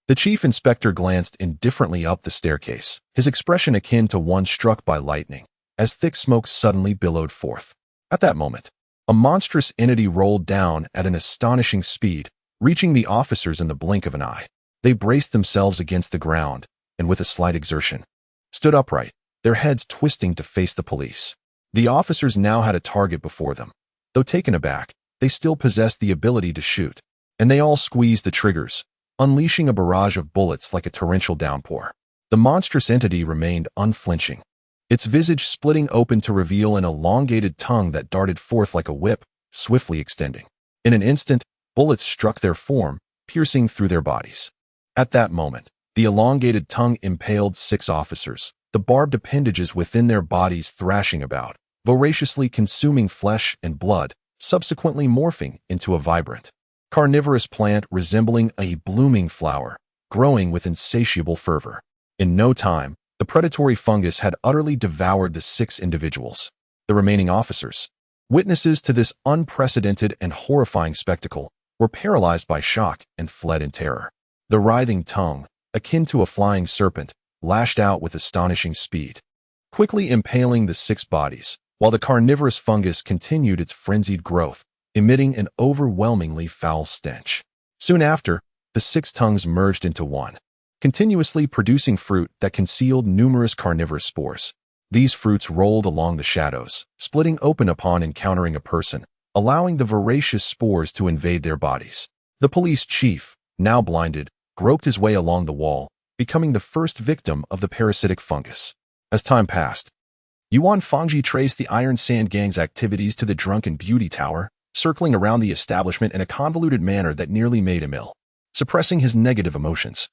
The chief inspector glanced indifferently up the staircase, his expression akin to one struck by lightning, as thick smoke suddenly billowed forth. At that moment, a monstrous entity rolled down at an astonishing speed, reaching the officers in the blink of an eye. They braced themselves against the ground, and with a slight exertion, stood upright, their heads twisting to face the police. The officers now had a target before them. Though taken aback, they still possessed the ability to shoot, and they all squeezed the triggers, unleashing a barrage of bullets like a torrential downpour. The monstrous entity remained unflinching, its visage splitting open to reveal an elongated tongue that darted forth like a whip, swiftly extending. In an instant, bullets struck their form, piercing through their bodies. At that moment, the elongated tongue impaled 6 officers, the barbed appendages within their bodies thrashing about, voraciously consuming flesh and blood, subsequently morphing into a vibrant, carnivorous plant resembling a blooming flower, growing with insatiable fervor. In no time, the predatory fungus had utterly devoured the 6 individuals. The remaining officers, witnesses to this unprecedented and horrifying spectacle, were paralyzed by shock and fled in terror. The writhing tongue, akin to a flying serpent, lashed out with astonishing speed, quickly impaling the 6 bodies, while the carnivorous fungus continued its frenzied growth, emitting an overwhelmingly foul stench. Soon after, the 6 tongues merged into one, continuously producing fruit that concealed numerous carnivorous spores. These fruits rolled along the shadows, splitting open upon encountering a person, allowing the voracious spores to invade their bodies. The police chief, now blinded, groped his way along the wall, becoming the first victim of the parasitic fungus. As time passed, Yuan Fangji traced the Iron Sand Gang's activities to the drunken beauty tower, circling around the establishment in a convoluted manner that nearly made him ill. Suppressing his negative emotions,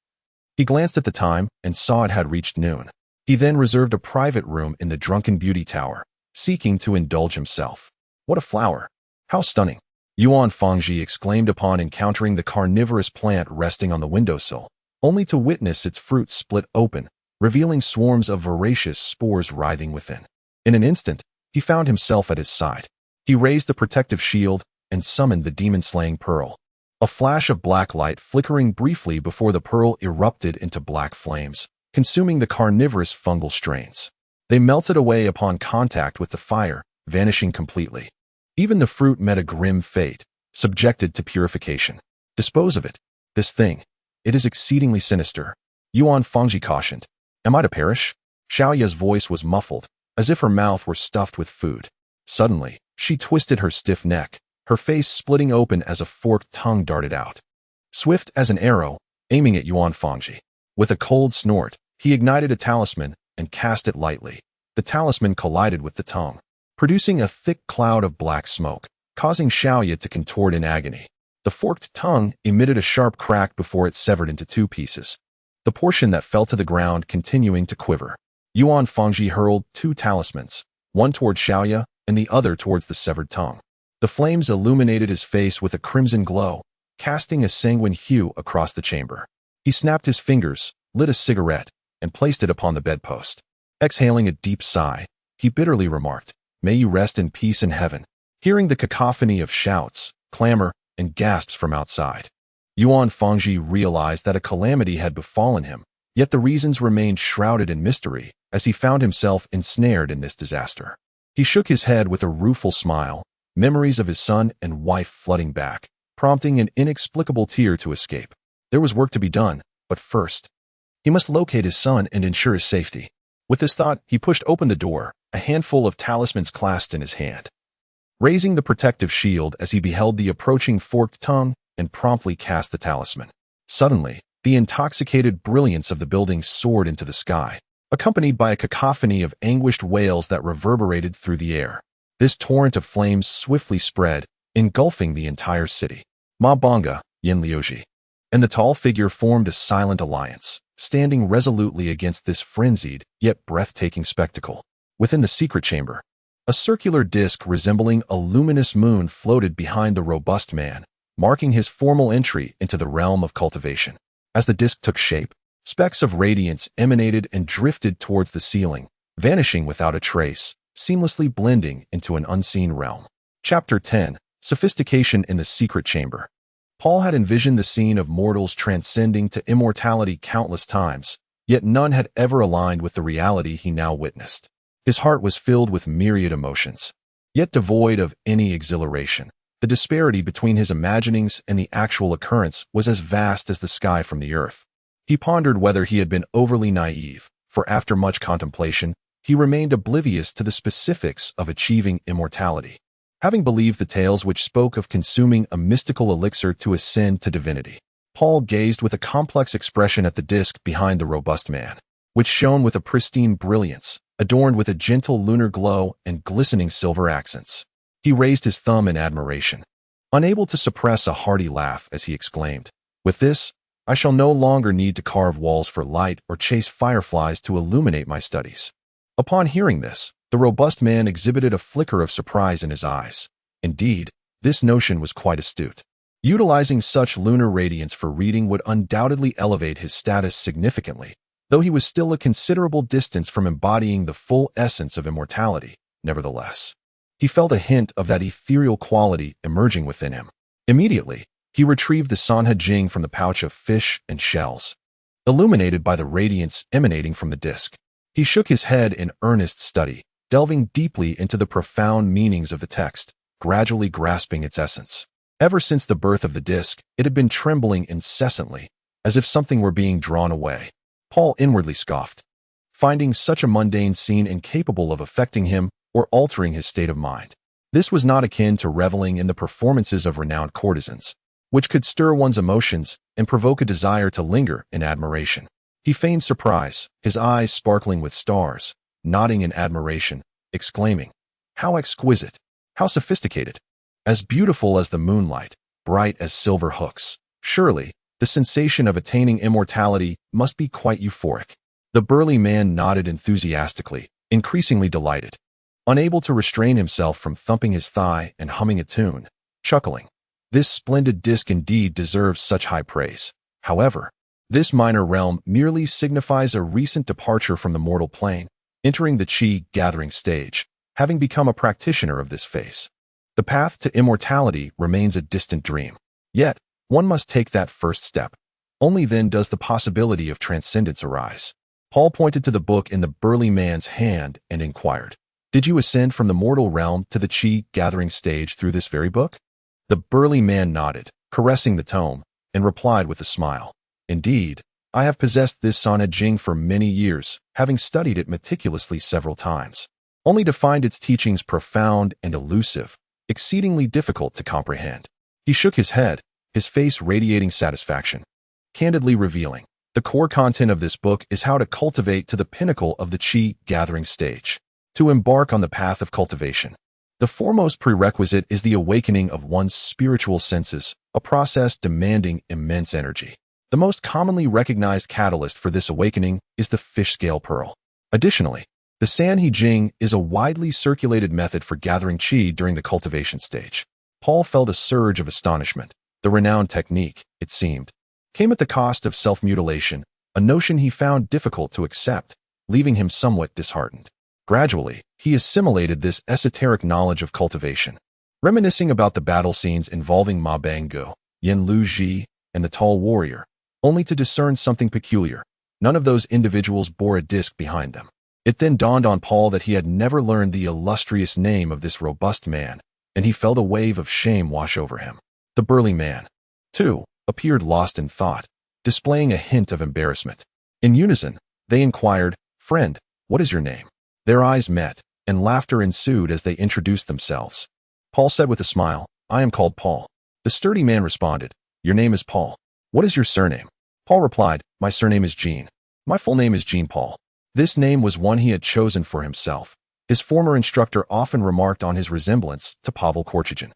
he glanced at the time and saw it had reached noon. He then reserved a private room in the drunken beauty tower, seeking to indulge himself. What a flower! How stunning! Yuan Fangji exclaimed upon encountering the carnivorous plant resting on the windowsill, only to witness its fruit split open, revealing swarms of voracious spores writhing within. In an instant, he found himself at his side. He raised the protective shield and summoned the demon-slaying pearl. A flash of black light flickering briefly before the pearl erupted into black flames, consuming the carnivorous fungal strains. They melted away upon contact with the fire, vanishing completely. Even the fruit met a grim fate, subjected to purification. Dispose of it. This thing. It is exceedingly sinister. Yuan Fangji cautioned. Am I to perish? Xiaoya's voice was muffled, as if her mouth were stuffed with food. Suddenly, she twisted her stiff neck, her face splitting open as a forked tongue darted out. Swift as an arrow, aiming at Yuan Fangji. With a cold snort, he ignited a talisman and cast it lightly. The talisman collided with the tongue, producing a thick cloud of black smoke, causing Xiaoya to contort in agony. The forked tongue emitted a sharp crack before it severed into 2 pieces, the portion that fell to the ground continuing to quiver. Yuan Fangji hurled 2 talismans, one toward Xiaoya and the other towards the severed tongue. The flames illuminated his face with a crimson glow, casting a sanguine hue across the chamber. He snapped his fingers, lit a cigarette, and placed it upon the bedpost. Exhaling a deep sigh, he bitterly remarked, "May you rest in peace in heaven." Hearing the cacophony of shouts, clamor, and gasps from outside, Yuan Fangji realized that a calamity had befallen him, yet the reasons remained shrouded in mystery as he found himself ensnared in this disaster. He shook his head with a rueful smile, memories of his son and wife flooding back, prompting an inexplicable tear to escape. There was work to be done, but first, he must locate his son and ensure his safety. With this thought, he pushed open the door, a handful of talismans clasped in his hand. Raising the protective shield as he beheld the approaching forked tongue and promptly cast the talisman. Suddenly, the intoxicated brilliance of the building soared into the sky, accompanied by a cacophony of anguished wails that reverberated through the air. This torrent of flames swiftly spread, engulfing the entire city. Ma Banga, Yin Liuji, and the tall figure formed a silent alliance, standing resolutely against this frenzied yet breathtaking spectacle. Within the secret chamber, a circular disk resembling a luminous moon floated behind the robust man, marking his formal entry into the realm of cultivation. As the disk took shape, specks of radiance emanated and drifted towards the ceiling, vanishing without a trace, seamlessly blending into an unseen realm. Chapter 10. Sophistication in the Secret Chamber. Paul had envisioned the scene of mortals transcending to immortality countless times, yet none had ever aligned with the reality he now witnessed. His heart was filled with myriad emotions, yet devoid of any exhilaration. The disparity between his imaginings and the actual occurrence was as vast as the sky from the earth. He pondered whether he had been overly naive, for after much contemplation, he remained oblivious to the specifics of achieving immortality, having believed the tales which spoke of consuming a mystical elixir to ascend to divinity. Paul gazed with a complex expression at the disk behind the robust man, which shone with a pristine brilliance, adorned with a gentle lunar glow and glistening silver accents. He raised his thumb in admiration, unable to suppress a hearty laugh as he exclaimed, "With this, I shall no longer need to carve walls for light or chase fireflies to illuminate my studies." Upon hearing this, the robust man exhibited a flicker of surprise in his eyes. Indeed, this notion was quite astute. Utilizing such lunar radiance for reading would undoubtedly elevate his status significantly, though he was still a considerable distance from embodying the full essence of immortality. Nevertheless, he felt a hint of that ethereal quality emerging within him. Immediately, he retrieved the Sanhe Jing from the pouch of fish and shells, illuminated by the radiance emanating from the disk. He shook his head in earnest study, delving deeply into the profound meanings of the text, gradually grasping its essence. Ever since the birth of the disk, it had been trembling incessantly, as if something were being drawn away. Paul inwardly scoffed, finding such a mundane scene incapable of affecting him or altering his state of mind. This was not akin to reveling in the performances of renowned courtesans, which could stir one's emotions and provoke a desire to linger in admiration. He feigned surprise, his eyes sparkling with stars, nodding in admiration, exclaiming, "How exquisite! How sophisticated! As beautiful as the moonlight, bright as silver hooks. Surely, the sensation of attaining immortality must be quite euphoric." The burly man nodded enthusiastically, increasingly delighted, unable to restrain himself from thumping his thigh and humming a tune, chuckling. This splendid disk indeed deserves such high praise. However, this minor realm merely signifies a recent departure from the mortal plane, entering the chi gathering stage, having become a practitioner of this phase. The path to immortality remains a distant dream. Yet, one must take that first step. Only then does the possibility of transcendence arise. Paul pointed to the book in the burly man's hand and inquired, "Did you ascend from the mortal realm to the chi gathering stage through this very book?" The burly man nodded, caressing the tome, and replied with a smile, "Indeed, I have possessed this Sanhe Jing for many years, having studied it meticulously several times, only to find its teachings profound and elusive, exceedingly difficult to comprehend." He shook his head, his face radiating satisfaction, candidly revealing, "The core content of this book is how to cultivate to the pinnacle of the chi gathering stage, to embark on the path of cultivation. The foremost prerequisite is the awakening of one's spiritual senses, a process demanding immense energy. The most commonly recognized catalyst for this awakening is the fish scale pearl. Additionally, the Sanhe Jing is a widely circulated method for gathering chi during the cultivation stage." Paul felt a surge of astonishment. The renowned technique, it seemed, came at the cost of self-mutilation, a notion he found difficult to accept, leaving him somewhat disheartened. Gradually, he assimilated this esoteric knowledge of cultivation, reminiscing about the battle scenes involving Ma Banggu, Yin Lu Ji, and the tall warrior, only to discern something peculiar. None of those individuals bore a disc behind them. It then dawned on Paul that he had never learned the illustrious name of this robust man, and he felt a wave of shame wash over him. The burly man, too, appeared lost in thought, displaying a hint of embarrassment. In unison, they inquired, "Friend, what is your name?" Their eyes met, and laughter ensued as they introduced themselves. Paul said with a smile, "I am called Paul." The sturdy man responded, Your name is Paul. What is your surname? Paul replied, My surname is Jean. My full name is Jean Paul. This name was one he had chosen for himself. His former instructor often remarked on his resemblance to Pavel Korchagin,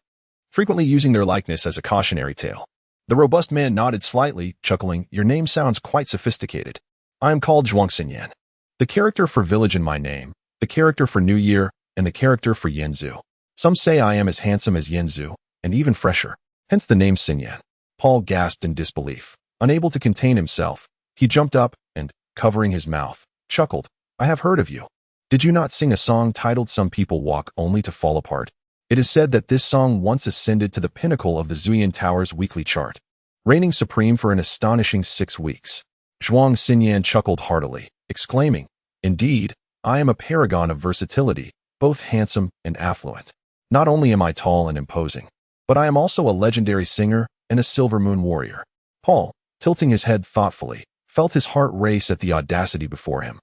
frequently using their likeness as a cautionary tale. The robust man nodded slightly, chuckling, Your name sounds quite sophisticated. I am called Zhuang Xinyan. The character for village in my name, the character for New Year, and the character for Yanzu. Some say I am as handsome as Yanzu, and even fresher, hence the name Xinyan. Paul gasped in disbelief. Unable to contain himself, he jumped up and, covering his mouth, chuckled, I have heard of you. Did you not sing a song titled Some People Walk Only to Fall Apart? It is said that this song once ascended to the pinnacle of the Zuyan Tower's weekly chart, reigning supreme for an astonishing 6 weeks. Zhuang Xinyan chuckled heartily, exclaiming, Indeed, I am a paragon of versatility, both handsome and affluent. Not only am I tall and imposing, but I am also a legendary singer and a silver moon warrior. Paul, tilting his head thoughtfully, felt his heart race at the audacity before him.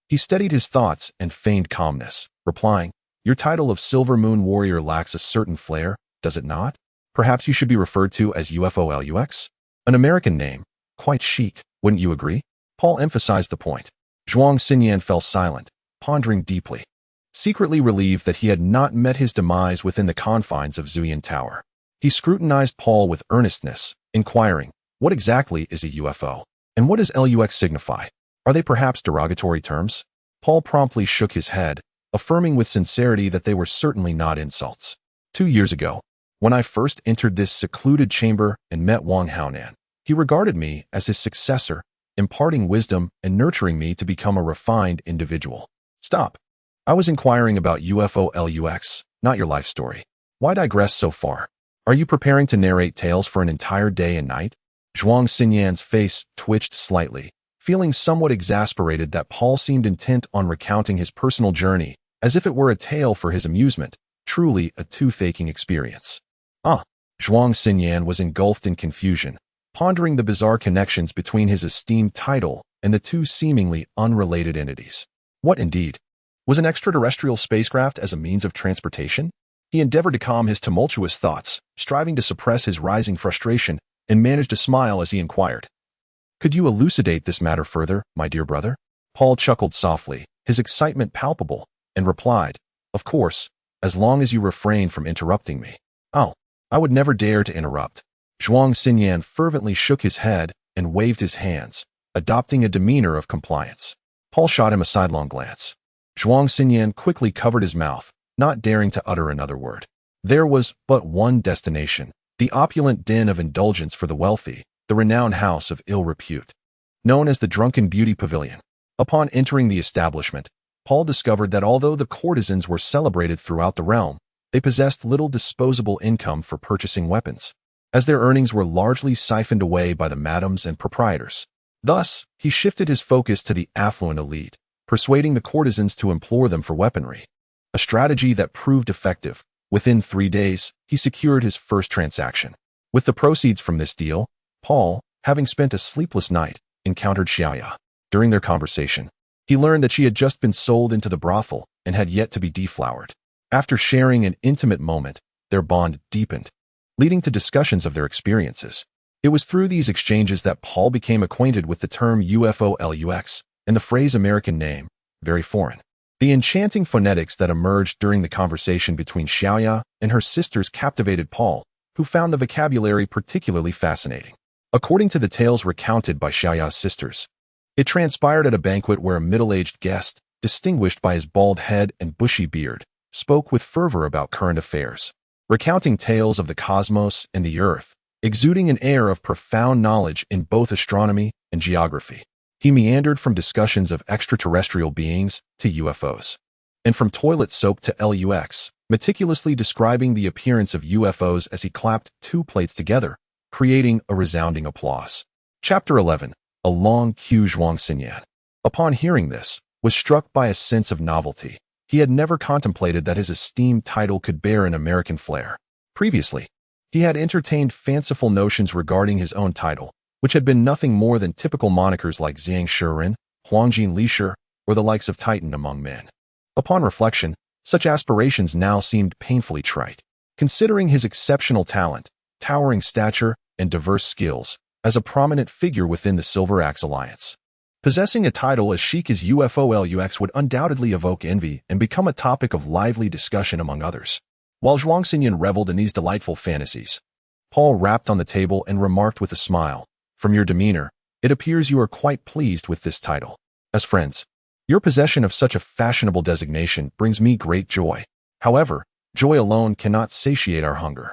He steadied his thoughts and feigned calmness, replying, Your title of Silver Moon Warrior lacks a certain flair, does it not? Perhaps you should be referred to as UFOLUX? An American name, quite chic, wouldn't you agree? Paul emphasized the point. Zhuang Xinyan fell silent, pondering deeply, secretly relieved that he had not met his demise within the confines of Zuyan Tower. He scrutinized Paul with earnestness, inquiring, What exactly is a UFO? And what does LUX signify? Are they perhaps derogatory terms? Paul promptly shook his head, affirming with sincerity that they were certainly not insults. 2 years ago, when I first entered this secluded chamber and met Wang Haonan, he regarded me as his successor, imparting wisdom and nurturing me to become a refined individual. Stop. I was inquiring about UFOLUX, not your life story. Why digress so far? Are you preparing to narrate tales for an entire day and night? Zhuang Xinyan's face twitched slightly, feeling somewhat exasperated that Paul seemed intent on recounting his personal journey, as if it were a tale for his amusement, truly a tooth-aching experience. Zhuang Xinyan was engulfed in confusion, pondering the bizarre connections between his esteemed title and the two seemingly unrelated entities. What indeed? Was an extraterrestrial spacecraft as a means of transportation? He endeavored to calm his tumultuous thoughts, striving to suppress his rising frustration, and managed to smile as he inquired, Could you elucidate this matter further, my dear brother? Paul chuckled softly, his excitement palpable, and replied, Of course, as long as you refrain from interrupting me. Oh, I would never dare to interrupt. Zhuang Xinyan fervently shook his head and waved his hands, adopting a demeanor of compliance. Paul shot him a sidelong glance. Zhuang Xinyan quickly covered his mouth, not daring to utter another word. There was but one destination, the opulent den of indulgence for the wealthy, the renowned house of ill repute, known as the Drunken Beauty Pavilion. Upon entering the establishment, Paul discovered that although the courtesans were celebrated throughout the realm, they possessed little disposable income for purchasing weapons, as their earnings were largely siphoned away by the madams and proprietors. Thus, he shifted his focus to the affluent elite, persuading the courtesans to implore them for weaponry, a strategy that proved effective. Within 3 days, he secured his first transaction. With the proceeds from this deal, Paul, having spent a sleepless night, encountered Xiaoya. During their conversation, he learned that she had just been sold into the brothel and had yet to be deflowered. After sharing an intimate moment, their bond deepened, leading to discussions of their experiences. It was through these exchanges that Paul became acquainted with the term UFOLUX and the phrase American name, very foreign. The enchanting phonetics that emerged during the conversation between Xiaoya and her sisters captivated Paul, who found the vocabulary particularly fascinating. According to the tales recounted by Xiaoya's sisters, it transpired at a banquet where a middle-aged guest, distinguished by his bald head and bushy beard, spoke with fervor about current affairs, recounting tales of the cosmos and the earth, exuding an air of profound knowledge in both astronomy and geography. He meandered from discussions of extraterrestrial beings to UFOs, and from toilet soap to LUX, meticulously describing the appearance of UFOs as he clapped 2 plates together, creating a resounding applause. Chapter 11. A long queue. Zhuang Xinyan, upon hearing this, was struck by a sense of novelty. He had never contemplated that his esteemed title could bear an American flair. Previously, he had entertained fanciful notions regarding his own title, which had been nothing more than typical monikers like Zhang Shirin, Huangjin Lishir, or the likes of Titan among men. Upon reflection, such aspirations now seemed painfully trite. Considering his exceptional talent, towering stature, and diverse skills, as a prominent figure within the Silver Axe Alliance. Possessing a title as chic as UFOLUX would undoubtedly evoke envy and become a topic of lively discussion among others. While Zhuang Xinyan reveled in these delightful fantasies, Paul rapped on the table and remarked with a smile, "From your demeanor, it appears you are quite pleased with this title. As friends, your possession of such a fashionable designation brings me great joy. However, joy alone cannot satiate our hunger.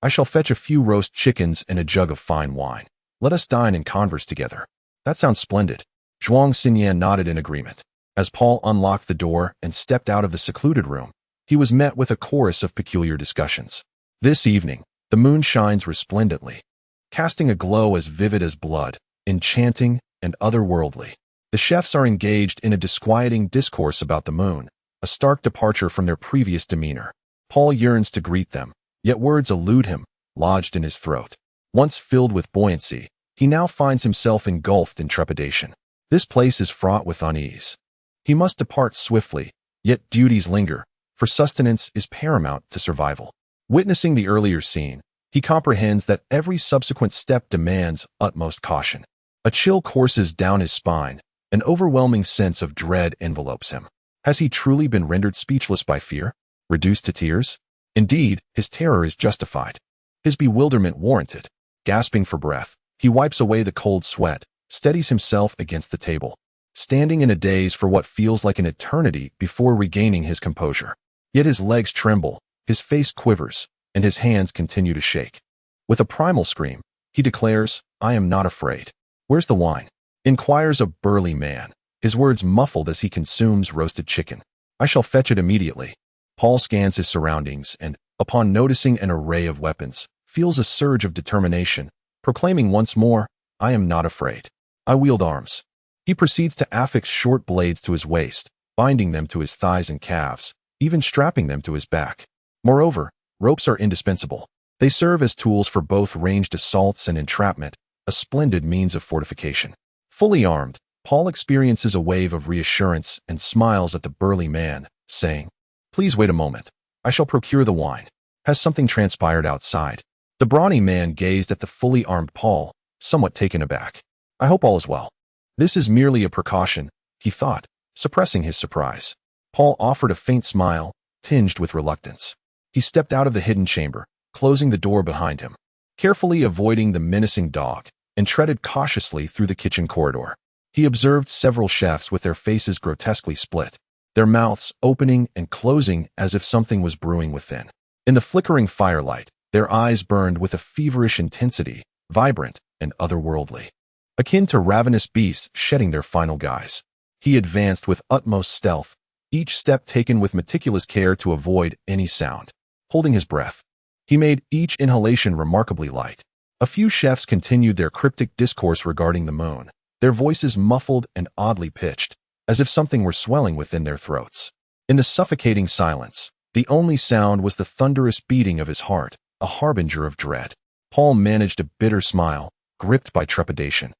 I shall fetch a few roast chickens and a jug of fine wine. Let us dine and converse together." "That sounds splendid." Zhuang Xinyan nodded in agreement. As Paul unlocked the door and stepped out of the secluded room, he was met with a chorus of peculiar discussions. This evening, the moon shines resplendently, casting a glow as vivid as blood, enchanting and otherworldly. The chefs are engaged in a disquieting discourse about the moon, a stark departure from their previous demeanor. Paul yearns to greet them, yet words elude him, lodged in his throat. Once filled with buoyancy, he now finds himself engulfed in trepidation. This place is fraught with unease. He must depart swiftly, yet duties linger, for sustenance is paramount to survival. Witnessing the earlier scene, he comprehends that every subsequent step demands utmost caution. A chill courses down his spine, an overwhelming sense of dread envelopes him. Has he truly been rendered speechless by fear, reduced to tears? Indeed, his terror is justified, his bewilderment warranted. Gasping for breath, he wipes away the cold sweat, steadies himself against the table, standing in a daze for what feels like an eternity before regaining his composure. Yet his legs tremble, his face quivers, and his hands continue to shake. With a primal scream, he declares, "I am not afraid." "Where's the wine?" inquires a burly man, his words muffled as he consumes roasted chicken. "I shall fetch it immediately." Paul scans his surroundings and, upon noticing an array of weapons, feels a surge of determination, proclaiming once more, "I am not afraid. I wield arms." He proceeds to affix short blades to his waist, binding them to his thighs and calves, even strapping them to his back. Moreover, ropes are indispensable. They serve as tools for both ranged assaults and entrapment, a splendid means of fortification. Fully armed, Paul experiences a wave of reassurance and smiles at the burly man, saying, "Please wait a moment. I shall procure the wine." Has something transpired outside? The brawny man gazed at the fully armed Paul, somewhat taken aback. "I hope all is well." This is merely a precaution, he thought, suppressing his surprise. Paul offered a faint smile, tinged with reluctance. He stepped out of the hidden chamber, closing the door behind him, carefully avoiding the menacing dog, and treaded cautiously through the kitchen corridor. He observed several chefs with their faces grotesquely split, their mouths opening and closing as if something was brewing within. In the flickering firelight, their eyes burned with a feverish intensity, vibrant and otherworldly, akin to ravenous beasts shedding their final guise. He advanced with utmost stealth, each step taken with meticulous care to avoid any sound. Holding his breath, he made each inhalation remarkably light. A few chefs continued their cryptic discourse regarding the moon, their voices muffled and oddly pitched, as if something were swelling within their throats. In the suffocating silence, the only sound was the thunderous beating of his heart, a harbinger of dread. Paul managed a bitter smile, gripped by trepidation.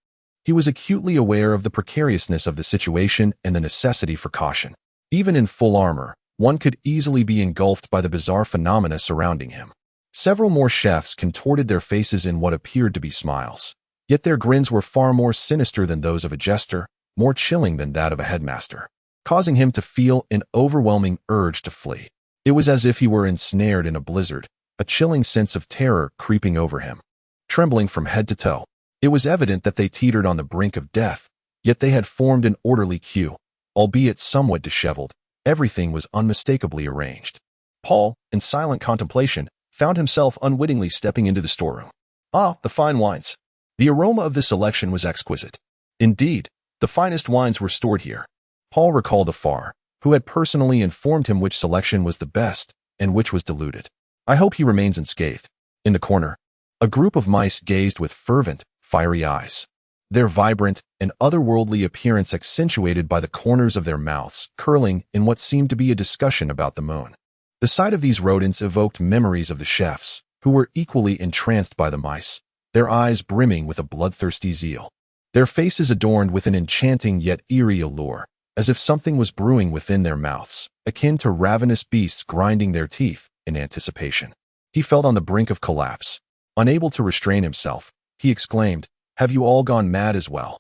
He was acutely aware of the precariousness of the situation and the necessity for caution. Even in full armor, one could easily be engulfed by the bizarre phenomena surrounding him. Several more chefs contorted their faces in what appeared to be smiles, yet their grins were far more sinister than those of a jester, more chilling than that of a headmaster, causing him to feel an overwhelming urge to flee. It was as if he were ensnared in a blizzard, a chilling sense of terror creeping over him. Trembling from head to toe, it was evident that they teetered on the brink of death, yet they had formed an orderly queue. Albeit somewhat disheveled, everything was unmistakably arranged. Paul, in silent contemplation, found himself unwittingly stepping into the storeroom. Ah, the fine wines. The aroma of this selection was exquisite. Indeed, the finest wines were stored here. Paul recalled Afar, who had personally informed him which selection was the best and which was diluted. I hope he remains unscathed. In the corner, a group of mice gazed with fervent, fiery eyes, their vibrant and otherworldly appearance accentuated by the corners of their mouths curling in what seemed to be a discussion about the moon. The sight of these rodents evoked memories of the chefs, who were equally entranced by the mice, their eyes brimming with a bloodthirsty zeal, their faces adorned with an enchanting yet eerie allure, as if something was brewing within their mouths, akin to ravenous beasts grinding their teeth in anticipation. He felt on the brink of collapse, Unable to restrain himself, he exclaimed, "Have you all gone mad as well?"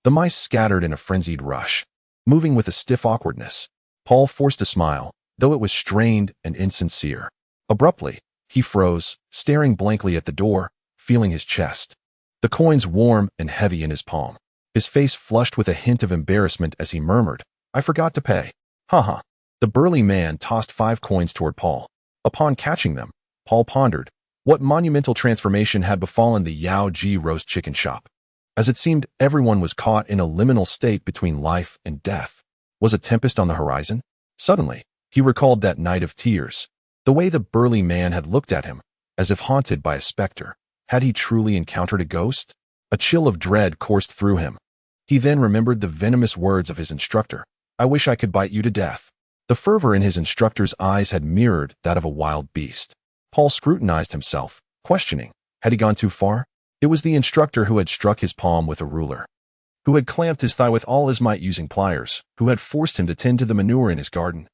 The mice scattered in a frenzied rush. Moving with a stiff awkwardness, Paul forced a smile, though it was strained and insincere. Abruptly, he froze, staring blankly at the door, feeling his chest. The coins warm and heavy in his palm. His face flushed with a hint of embarrassment as he murmured, "I forgot to pay." "Haha." The burly man tossed 5 coins toward Paul. Upon catching them, Paul pondered what monumental transformation had befallen the Yao Ji roast chicken shop. As it seemed, everyone was caught in a liminal state between life and death. Was a tempest on the horizon? Suddenly, he recalled that night of tears. The way the burly man had looked at him, as if haunted by a specter. Had he truly encountered a ghost? A chill of dread coursed through him. He then remembered the venomous words of his instructor, "I wish I could bite you to death." The fervor in his instructor's eyes had mirrored that of a wild beast. Paul scrutinized himself, questioning, had he gone too far? It was the instructor who had struck his palm with a ruler, who had clamped his thigh with all his might using pliers, who had forced him to tend to the manure in his garden,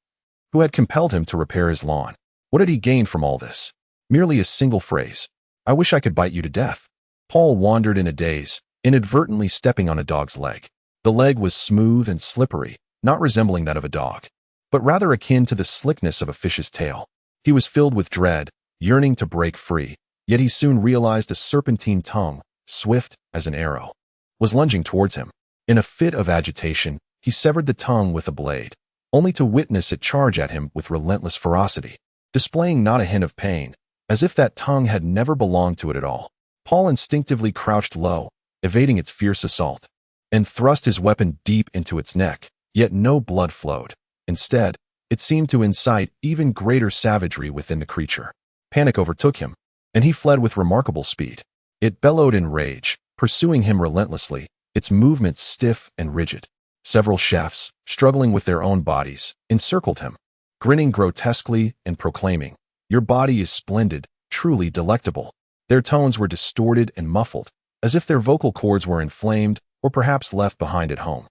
who had compelled him to repair his lawn. What had he gained from all this? Merely a single phrase, "I wish I could bite you to death." Paul wandered in a daze, inadvertently stepping on a dog's leg. The leg was smooth and slippery, not resembling that of a dog, but rather akin to the slickness of a fish's tail. He was filled with dread, yearning to break free, yet he soon realized a serpentine tongue, swift as an arrow, was lunging towards him. In a fit of agitation, he severed the tongue with a blade, only to witness it charge at him with relentless ferocity, displaying not a hint of pain, as if that tongue had never belonged to it at all. Paul instinctively crouched low, evading its fierce assault, and thrust his weapon deep into its neck, yet no blood flowed. Instead, it seemed to incite even greater savagery within the creature. Panic overtook him, and he fled with remarkable speed. It bellowed in rage, pursuing him relentlessly, its movements stiff and rigid. Several chefs, struggling with their own bodies, encircled him, grinning grotesquely and proclaiming, "Your body is splendid, truly delectable." Their tones were distorted and muffled, as if their vocal cords were inflamed or perhaps left behind at home.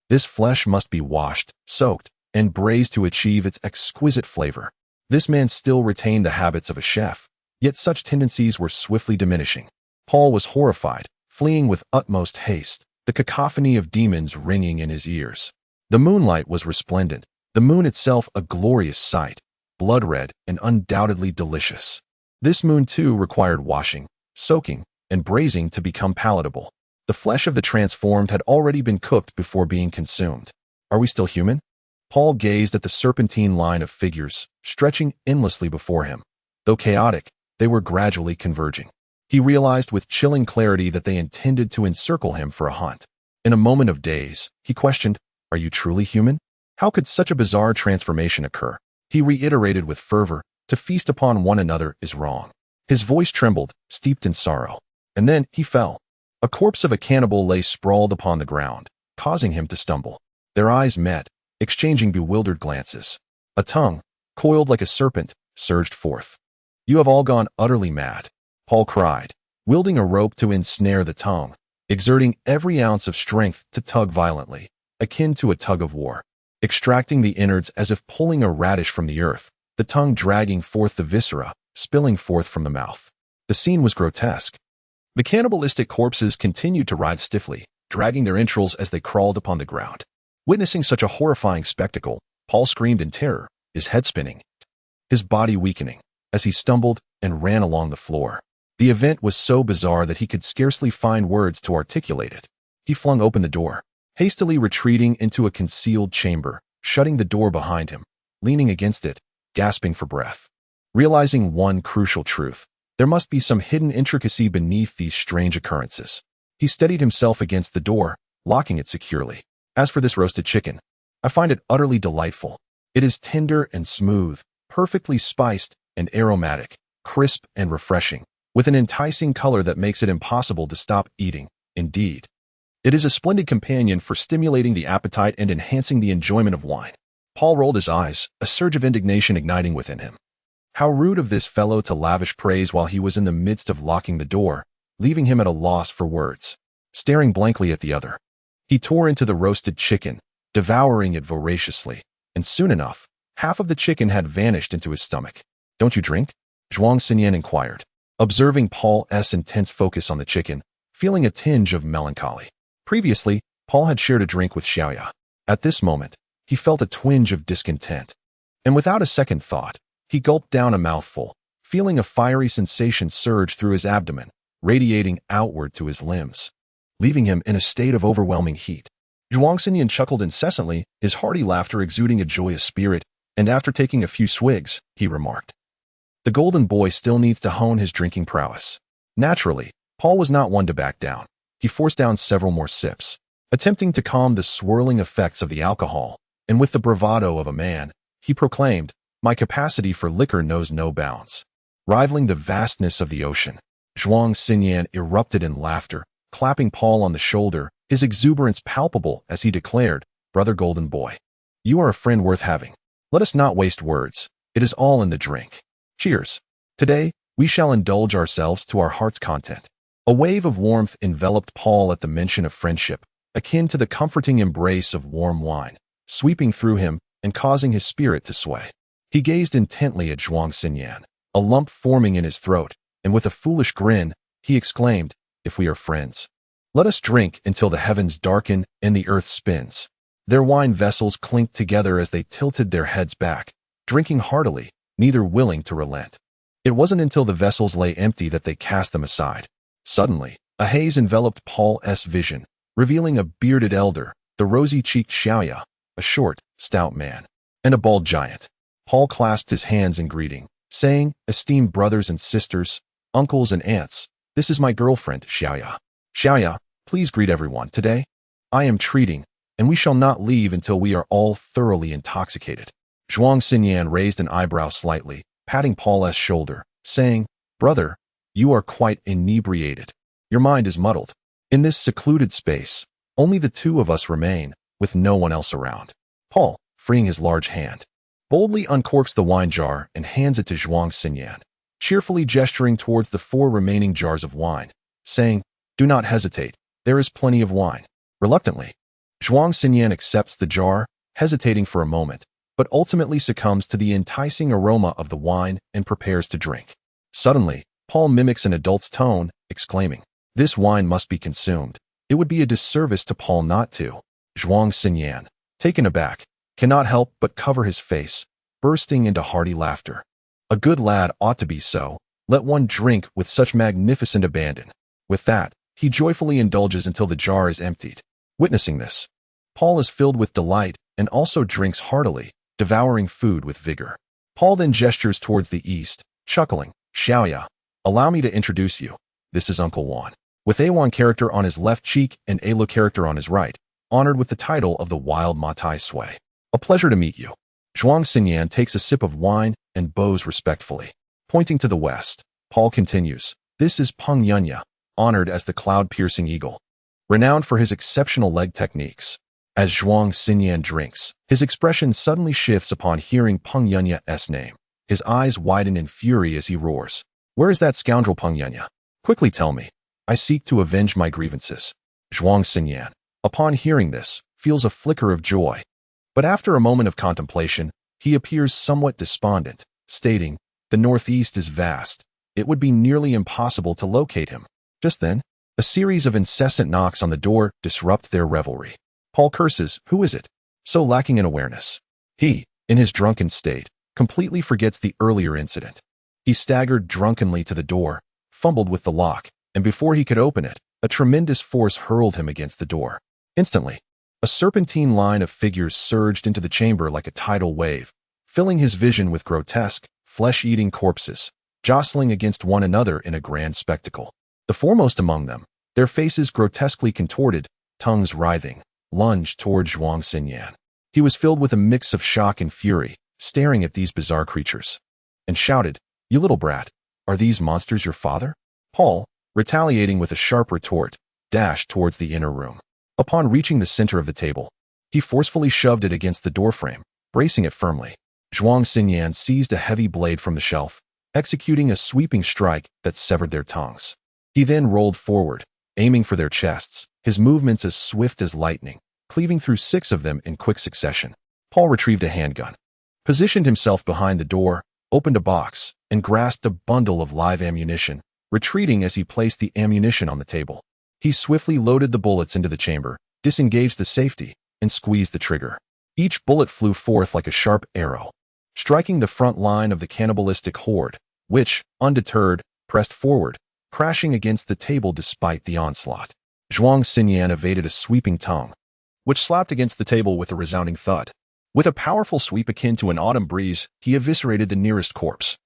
This flesh must be washed, soaked, and braised to achieve its exquisite flavor. This man still retained the habits of a chef, yet such tendencies were swiftly diminishing. Paul was horrified, fleeing with utmost haste, the cacophony of demons ringing in his ears. The moonlight was resplendent, the moon itself a glorious sight, blood-red and undoubtedly delicious. This moon too required washing, soaking, and braising to become palatable. The flesh of the transformed had already been cooked before being consumed. Are we still human? Paul gazed at the serpentine line of figures, stretching endlessly before him. Though chaotic, they were gradually converging. He realized with chilling clarity that they intended to encircle him for a hunt. In a moment of daze, he questioned, "Are you truly human? How could such a bizarre transformation occur?" He reiterated with fervor, "To feast upon one another is wrong." His voice trembled, steeped in sorrow. And then he fell. A corpse of a cannibal lay sprawled upon the ground, causing him to stumble. Their eyes met, exchanging bewildered glances. A tongue, coiled like a serpent, surged forth. "You have all gone utterly mad," Paul cried, wielding a rope to ensnare the tongue, exerting every ounce of strength to tug violently, akin to a tug of war. Extracting the innards as if pulling a radish from the earth, the tongue dragging forth the viscera, spilling forth from the mouth. The scene was grotesque. The cannibalistic corpses continued to writhe stiffly, dragging their entrails as they crawled upon the ground. Witnessing such a horrifying spectacle, Paul screamed in terror, his head spinning, his body weakening, as he stumbled and ran along the floor. The event was so bizarre that he could scarcely find words to articulate it. He flung open the door, hastily retreating into a concealed chamber, shutting the door behind him, leaning against it, gasping for breath. Realizing one crucial truth, there must be some hidden intricacy beneath these strange occurrences. He steadied himself against the door, locking it securely. As for this roasted chicken, I find it utterly delightful. It is tender and smooth, perfectly spiced and aromatic, crisp and refreshing, with an enticing color that makes it impossible to stop eating. Indeed, it is a splendid companion for stimulating the appetite and enhancing the enjoyment of wine. Paul rolled his eyes, a surge of indignation igniting within him. How rude of this fellow to lavish praise while he was in the midst of locking the door, leaving him at a loss for words. Staring blankly at the other, he tore into the roasted chicken, devouring it voraciously, and soon enough, half of the chicken had vanished into his stomach. "Don't you drink?" Zhuang Xinyan inquired. observing Paul's intense focus on the chicken, feeling a tinge of melancholy. Previously, Paul had shared a drink with Xiaoya. At this moment, he felt a twinge of discontent. And without a second thought, he gulped down a mouthful, feeling a fiery sensation surge through his abdomen, radiating outward to his limbs, leaving him in a state of overwhelming heat. Zhuang Xinyan chuckled incessantly, his hearty laughter exuding a joyous spirit, and after taking a few swigs, he remarked, "The golden boy still needs to hone his drinking prowess." Naturally, Paul was not one to back down. He forced down several more sips, attempting to calm the swirling effects of the alcohol, and with the bravado of a man, he proclaimed, "My capacity for liquor knows no bounds." Rivaling the vastness of the ocean, Zhuang Xinyan erupted in laughter, clapping Paul on the shoulder, his exuberance palpable as he declared, "Brother Golden Boy, you are a friend worth having. Let us not waste words. It is all in the drink. Cheers. Today, we shall indulge ourselves to our heart's content." A wave of warmth enveloped Paul at the mention of friendship, akin to the comforting embrace of warm wine, sweeping through him and causing his spirit to sway. He gazed intently at Zhuang Xinyan, a lump forming in his throat, and with a foolish grin, he exclaimed, "If we are friends, let us drink until the heavens darken and the earth spins." Their wine vessels clinked together as they tilted their heads back, drinking heartily, neither willing to relent. It wasn't until the vessels lay empty that they cast them aside. Suddenly, a haze enveloped Paul's vision, revealing a bearded elder, the rosy-cheeked Xiaoya, a short, stout man, and a bald giant. Paul clasped his hands in greeting, saying, "Esteemed brothers and sisters, uncles and aunts, this is my girlfriend, Xiaoya. Xiaoya, please greet everyone today. I am treating, and we shall not leave until we are all thoroughly intoxicated." Zhuang Xinyan raised an eyebrow slightly, patting Paul's shoulder, saying, "Brother, you are quite inebriated. Your mind is muddled. In this secluded space, only the two of us remain, with no one else around." Paul, freeing his large hand, boldly uncorks the wine jar and hands it to Zhuang Xinyan, cheerfully gesturing towards the 4 remaining jars of wine, saying, "Do not hesitate, there is plenty of wine." Reluctantly, Zhuang Xinyan accepts the jar, hesitating for a moment, but ultimately succumbs to the enticing aroma of the wine and prepares to drink. Suddenly, Paul mimics an adult's tone, exclaiming, "This wine must be consumed. It would be a disservice to Paul not to." Zhuang Xinyan, taken aback, cannot help but cover his face, bursting into hearty laughter. A good lad ought to be so. Let one drink with such magnificent abandon. With that, he joyfully indulges until the jar is emptied. Witnessing this, Paul is filled with delight and also drinks heartily, devouring food with vigor. Paul then gestures towards the east, chuckling, "Xiaoya, allow me to introduce you. This is Uncle Wan." With A1 character on his left cheek and Alo character on his right, honored with the title of the Wild Matai Sui. "A pleasure to meet you." Zhuang Xinyan takes a sip of wine and bows respectfully. Pointing to the west, Paul continues, "This is Peng Yunya, honored as the cloud-piercing eagle, renowned for his exceptional leg techniques." As Zhuang Xinyan drinks, his expression suddenly shifts upon hearing Peng Yunya's name. His eyes widen in fury as he roars, "Where is that scoundrel Peng Yunya? Quickly tell me. I seek to avenge my grievances." Zhuang Xinyan, upon hearing this, feels a flicker of joy. But after a moment of contemplation, he appears somewhat despondent, stating, "The northeast is vast. It would be nearly impossible to locate him." Just then, a series of incessant knocks on the door disrupt their revelry. Paul curses, "Who is it?" So lacking in awareness, he, in his drunken state, completely forgets the earlier incident. He staggered drunkenly to the door, fumbled with the lock, and before he could open it, a tremendous force hurled him against the door. Instantly, a serpentine line of figures surged into the chamber like a tidal wave, filling his vision with grotesque, flesh-eating corpses, jostling against one another in a grand spectacle. The foremost among them, their faces grotesquely contorted, tongues writhing, lunged toward Zhuang Xinyan. He was filled with a mix of shock and fury, staring at these bizarre creatures, and shouted, "You little brat, are these monsters your father?" Paul, retaliating with a sharp retort, dashed towards the inner room. Upon reaching the center of the table, he forcefully shoved it against the doorframe, bracing it firmly. Zhuang Xinyan seized a heavy blade from the shelf, executing a sweeping strike that severed their tongues. He then rolled forward, aiming for their chests, his movements as swift as lightning, cleaving through 6 of them in quick succession. Paul retrieved a handgun, positioned himself behind the door, opened a box, and grasped a bundle of live ammunition, retreating as he placed the ammunition on the table. He swiftly loaded the bullets into the chamber, disengaged the safety, and squeezed the trigger. Each bullet flew forth like a sharp arrow, striking the front line of the cannibalistic horde, which, undeterred, pressed forward, crashing against the table despite the onslaught. Zhuang Xinyan evaded a sweeping tongue, which slapped against the table with a resounding thud. With a powerful sweep akin to an autumn breeze, he eviscerated the nearest corpse,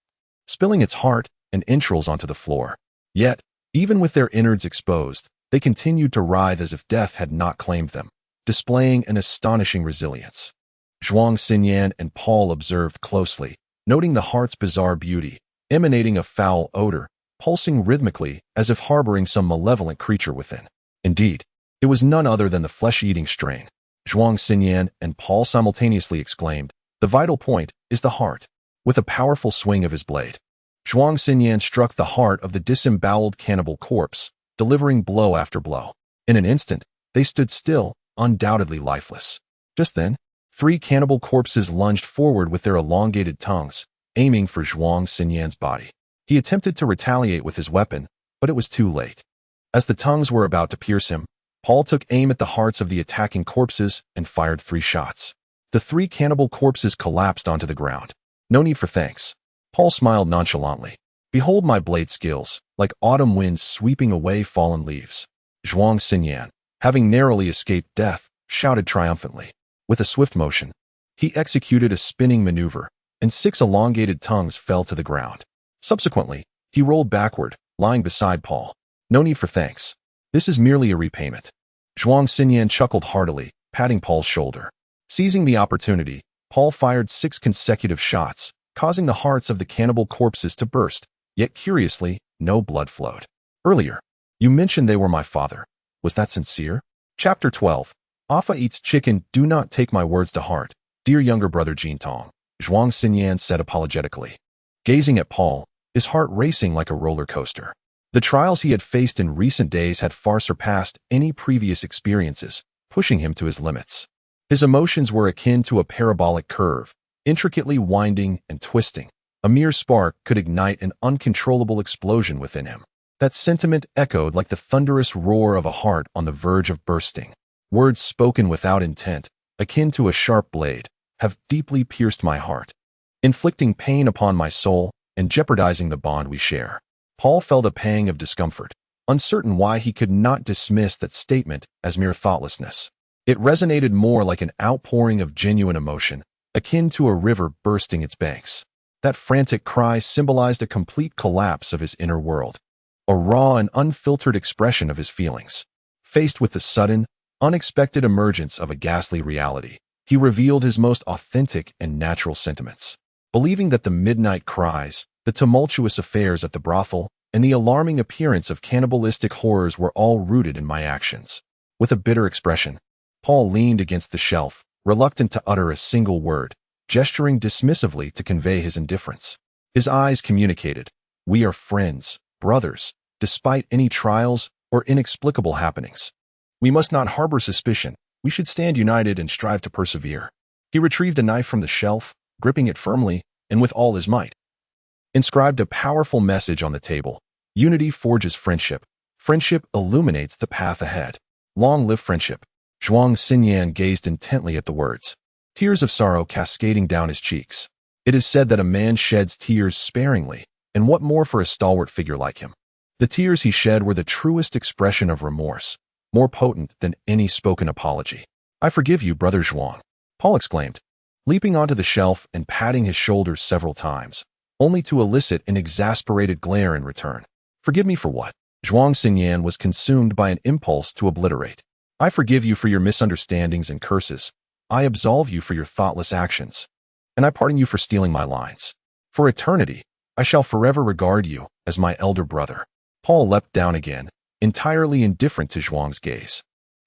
spilling its heart and entrails onto the floor. Yet, even with their innards exposed, they continued to writhe as if death had not claimed them, displaying an astonishing resilience. Zhuang Xinyan and Paul observed closely, noting the heart's bizarre beauty, emanating a foul odor, pulsing rhythmically as if harboring some malevolent creature within. Indeed, it was none other than the flesh-eating strain. Zhuang Xinyan and Paul simultaneously exclaimed, "The vital point is the heart." With a powerful swing of his blade, Zhuang Xinyan struck the heart of the disemboweled cannibal corpse, delivering blow after blow. In an instant, they stood still, undoubtedly lifeless. Just then, 3 cannibal corpses lunged forward with their elongated tongues, aiming for Zhuang Xinyan's body. He attempted to retaliate with his weapon, but it was too late. As the tongues were about to pierce him, Paul took aim at the hearts of the attacking corpses and fired 3 shots. The 3 cannibal corpses collapsed onto the ground. "No need for thanks." Paul smiled nonchalantly. "Behold my blade skills, like autumn winds sweeping away fallen leaves." Zhuang Xinyan, having narrowly escaped death, shouted triumphantly. With a swift motion, he executed a spinning maneuver, and 6 elongated tongues fell to the ground. Subsequently, he rolled backward, lying beside Paul. "No need for thanks. This is merely a repayment." Zhuang Xinyan chuckled heartily, patting Paul's shoulder. Seizing the opportunity, Paul fired 6 consecutive shots, causing the hearts of the cannibal corpses to burst, yet curiously, no blood flowed. "Earlier, you mentioned they were my father. Was that sincere?" Chapter 12. Afa eats chicken. "Do not take my words to heart, dear younger brother Jintong," Zhuang Xinyan said apologetically. Gazing at Paul, his heart racing like a roller coaster. The trials he had faced in recent days had far surpassed any previous experiences, pushing him to his limits. His emotions were akin to a parabolic curve, intricately winding and twisting. A mere spark could ignite an uncontrollable explosion within him. That sentiment echoed like the thunderous roar of a heart on the verge of bursting. Words spoken without intent, akin to a sharp blade, have deeply pierced my heart, inflicting pain upon my soul and jeopardizing the bond we share. Paul felt a pang of discomfort, uncertain why he could not dismiss that statement as mere thoughtlessness. It resonated more like an outpouring of genuine emotion, akin to a river bursting its banks. That frantic cry symbolized a complete collapse of his inner world, a raw and unfiltered expression of his feelings. Faced with the sudden, unexpected emergence of a ghastly reality, he revealed his most authentic and natural sentiments. Believing that the midnight cries, the tumultuous affairs at the brothel, and the alarming appearance of cannibalistic horrors were all rooted in my actions. With a bitter expression, Paul leaned against the shelf, reluctant to utter a single word, gesturing dismissively to convey his indifference. His eyes communicated, "We are friends, brothers, despite any trials or inexplicable happenings. We must not harbor suspicion. We should stand united and strive to persevere." He retrieved a knife from the shelf, gripping it firmly, and with all his might, inscribed a powerful message on the table. "Unity forges friendship. Friendship illuminates the path ahead. Long live friendship." Zhuang Xinyan gazed intently at the words, tears of sorrow cascading down his cheeks. It is said that a man sheds tears sparingly, and what more for a stalwart figure like him? The tears he shed were the truest expression of remorse, more potent than any spoken apology. "I forgive you, brother Zhuang," Paul exclaimed, leaping onto the shelf and patting his shoulders several times, only to elicit an exasperated glare in return. "Forgive me for what?" Zhuang Xinyan was consumed by an impulse to obliterate. "I forgive you for your misunderstandings and curses. I absolve you for your thoughtless actions. And I pardon you for stealing my lines. For eternity, I shall forever regard you as my elder brother." Paul leapt down again, entirely indifferent to Zhuang's gaze.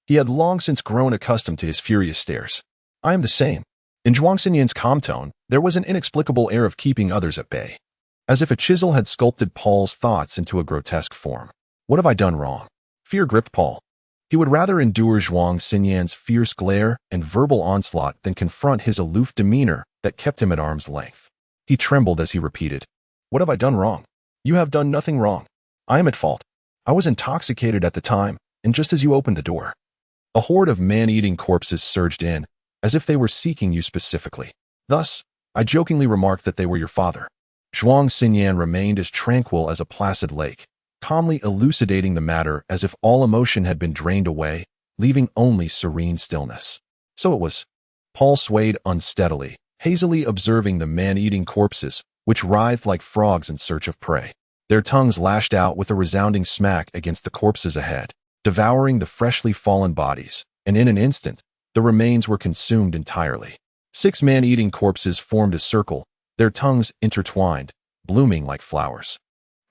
He had long since grown accustomed to his furious stares. "I am the same." In Zhuang Xinyan's calm tone, there was an inexplicable air of keeping others at bay, as if a chisel had sculpted Paul's thoughts into a grotesque form. "What have I done wrong?" Fear gripped Paul. He would rather endure Zhuang Xinyan's fierce glare and verbal onslaught than confront his aloof demeanor that kept him at arm's length. He trembled as he repeated, What have I done wrong? You have done nothing wrong. I am at fault. I was intoxicated at the time, and just as you opened the door, a horde of man-eating corpses surged in, as if they were seeking you specifically. Thus, I jokingly remarked that they were your father. Zhuang Xinyan remained as tranquil as a placid lake, calmly elucidating the matter as if all emotion had been drained away, leaving only serene stillness. So it was. Paul swayed unsteadily, hazily observing the man-eating corpses, which writhed like frogs in search of prey. Their tongues lashed out with a resounding smack against the corpses ahead, devouring the freshly fallen bodies, and in an instant, the remains were consumed entirely. 6 man-eating corpses formed a circle, their tongues intertwined, blooming like flowers,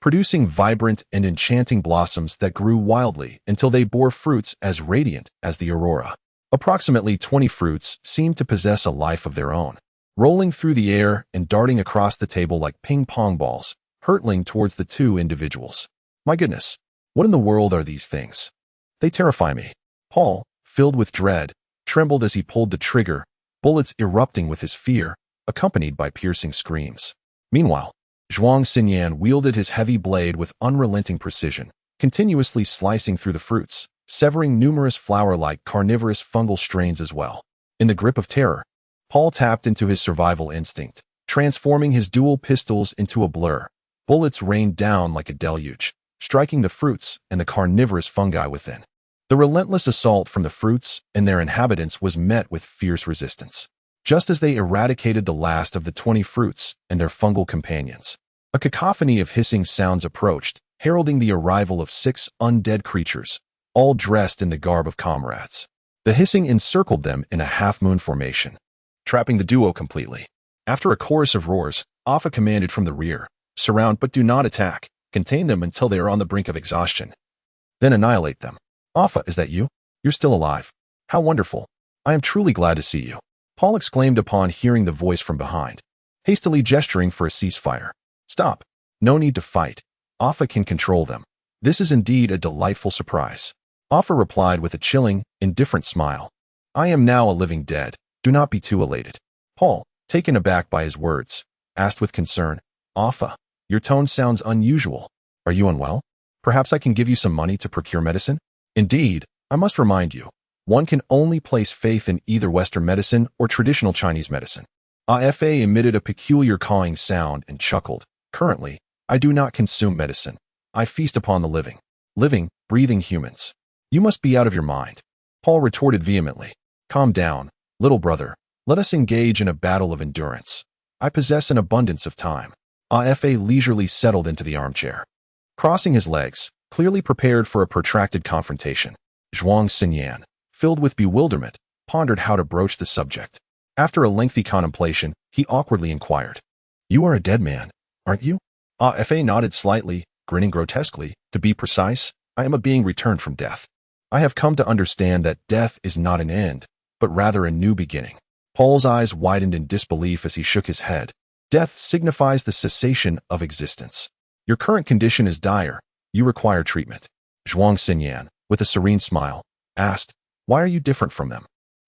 producing vibrant and enchanting blossoms that grew wildly until they bore fruits as radiant as the aurora. Approximately 20 fruits seemed to possess a life of their own, rolling through the air and darting across the table like ping-pong balls, hurtling towards the 2 individuals. My goodness, what in the world are these things? They terrify me. Paul, filled with dread, trembled as he pulled the trigger, bullets erupting with his fear, accompanied by piercing screams. Meanwhile, Zhuang Xinyan wielded his heavy blade with unrelenting precision, continuously slicing through the fruits, severing numerous flower-like carnivorous fungal strains as well. In the grip of terror, Paul tapped into his survival instinct, transforming his dual pistols into a blur. Bullets rained down like a deluge, striking the fruits and the carnivorous fungi within. The relentless assault from the fruits and their inhabitants was met with fierce resistance. Just as they eradicated the last of the 20 fruits and their fungal companions, a cacophony of hissing sounds approached, heralding the arrival of 6 undead creatures, all dressed in the garb of comrades. The hissing encircled them in a half-moon formation, trapping the duo completely. After a chorus of roars, Alpha commanded from the rear, "Surround but do not attack. Contain them until they are on the brink of exhaustion. Then annihilate them." "Alpha, is that you? You're still alive. How wonderful. I am truly glad to see you," Paul exclaimed upon hearing the voice from behind, hastily gesturing for a ceasefire. "Stop. No need to fight. Alpha can control them. This is indeed a delightful surprise." Alpha replied with a chilling, indifferent smile. "I am now a living dead. Do not be too elated." Paul, taken aback by his words, asked with concern, "Alpha, your tone sounds unusual. Are you unwell? Perhaps I can give you some money to procure medicine?" "Indeed, I must remind you, one can only place faith in either Western medicine or traditional Chinese medicine." Alpha emitted a peculiar cawing sound and chuckled. "Currently, I do not consume medicine. I feast upon the living, breathing humans." "You must be out of your mind," Paul retorted vehemently. "Calm down, little brother. Let us engage in a battle of endurance. I possess an abundance of time." Alpha leisurely settled into the armchair, crossing his legs, clearly prepared for a protracted confrontation. Zhuang Xinyan, filled with bewilderment, pondered how to broach the subject. After a lengthy contemplation, he awkwardly inquired, "You are a dead man, aren't you?" Alpha nodded slightly, grinning grotesquely. "To be precise, I am a being returned from death. I have come to understand that death is not an end, but rather a new beginning." Paul's eyes widened in disbelief as he shook his head. "Death signifies the cessation of existence. Your current condition is dire. You require treatment." Zhuang Xinyan, with a serene smile, asked, "Why are you different from them?"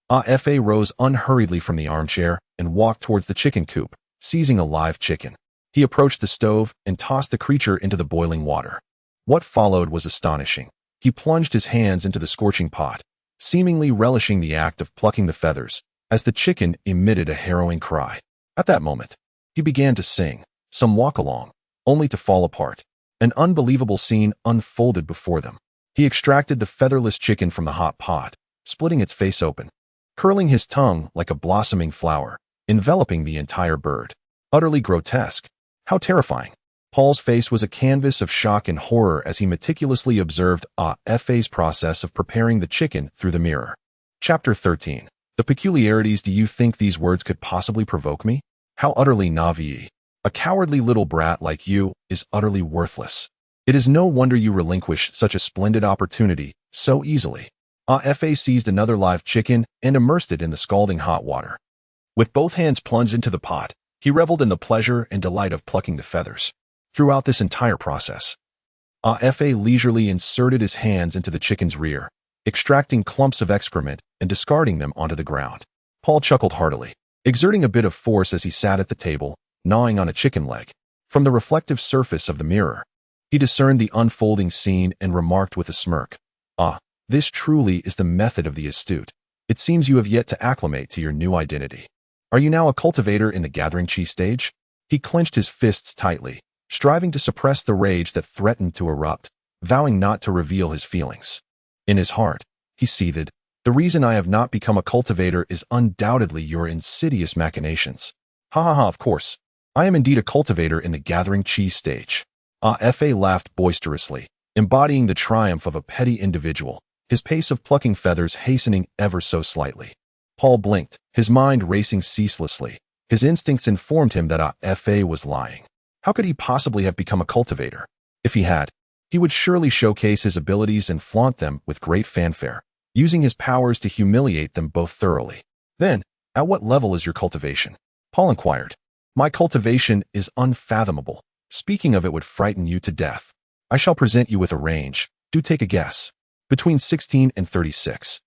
Alpha rose unhurriedly from the armchair and walked towards the chicken coop, seizing a live chicken. He approached the stove and tossed the creature into the boiling water. What followed was astonishing. He plunged his hands into the scorching pot, seemingly relishing the act of plucking the feathers, as the chicken emitted a harrowing cry. At that moment, he began to sing, some walk along, only to fall apart. An unbelievable scene unfolded before them. He extracted the featherless chicken from the hot pot, splitting its face open, curling his tongue like a blossoming flower, enveloping the entire bird. Utterly grotesque. How terrifying. Paul's face was a canvas of shock and horror as he meticulously observed Alpha's process of preparing the chicken through the mirror. Chapter 13. The peculiarities. Do you think these words could possibly provoke me? How utterly naive. A cowardly little brat like you is utterly worthless. It is no wonder you relinquish such a splendid opportunity so easily. Alpha seized another live chicken and immersed it in the scalding hot water. With both hands plunged into the pot, he reveled in the pleasure and delight of plucking the feathers. Throughout this entire process, Alpha leisurely inserted his hands into the chicken's rear, extracting clumps of excrement and discarding them onto the ground. Paul chuckled heartily, exerting a bit of force as he sat at the table, gnawing on a chicken leg. From the reflective surface of the mirror, he discerned the unfolding scene and remarked with a smirk, "Ah, this truly is the method of the astute. It seems you have yet to acclimate to your new identity. Are you now a cultivator in the gathering chi stage?" He clenched his fists tightly, striving to suppress the rage that threatened to erupt, vowing not to reveal his feelings. In his heart, he seethed, "The reason I have not become a cultivator is undoubtedly your insidious machinations. Ha ha ha, of course. I am indeed a cultivator in the gathering chi stage." Fa laughed boisterously, embodying the triumph of a petty individual, his pace of plucking feathers hastening ever so slightly. Paul blinked, his mind racing ceaselessly. His instincts informed him that Fa was lying. How could he possibly have become a cultivator? If he had, he would surely showcase his abilities and flaunt them with great fanfare, using his powers to humiliate them both thoroughly. Then, at what level is your cultivation? Paul inquired. My cultivation is unfathomable. Speaking of it would frighten you to death. I shall present you with a range. Do take a guess. Between 16 and 36.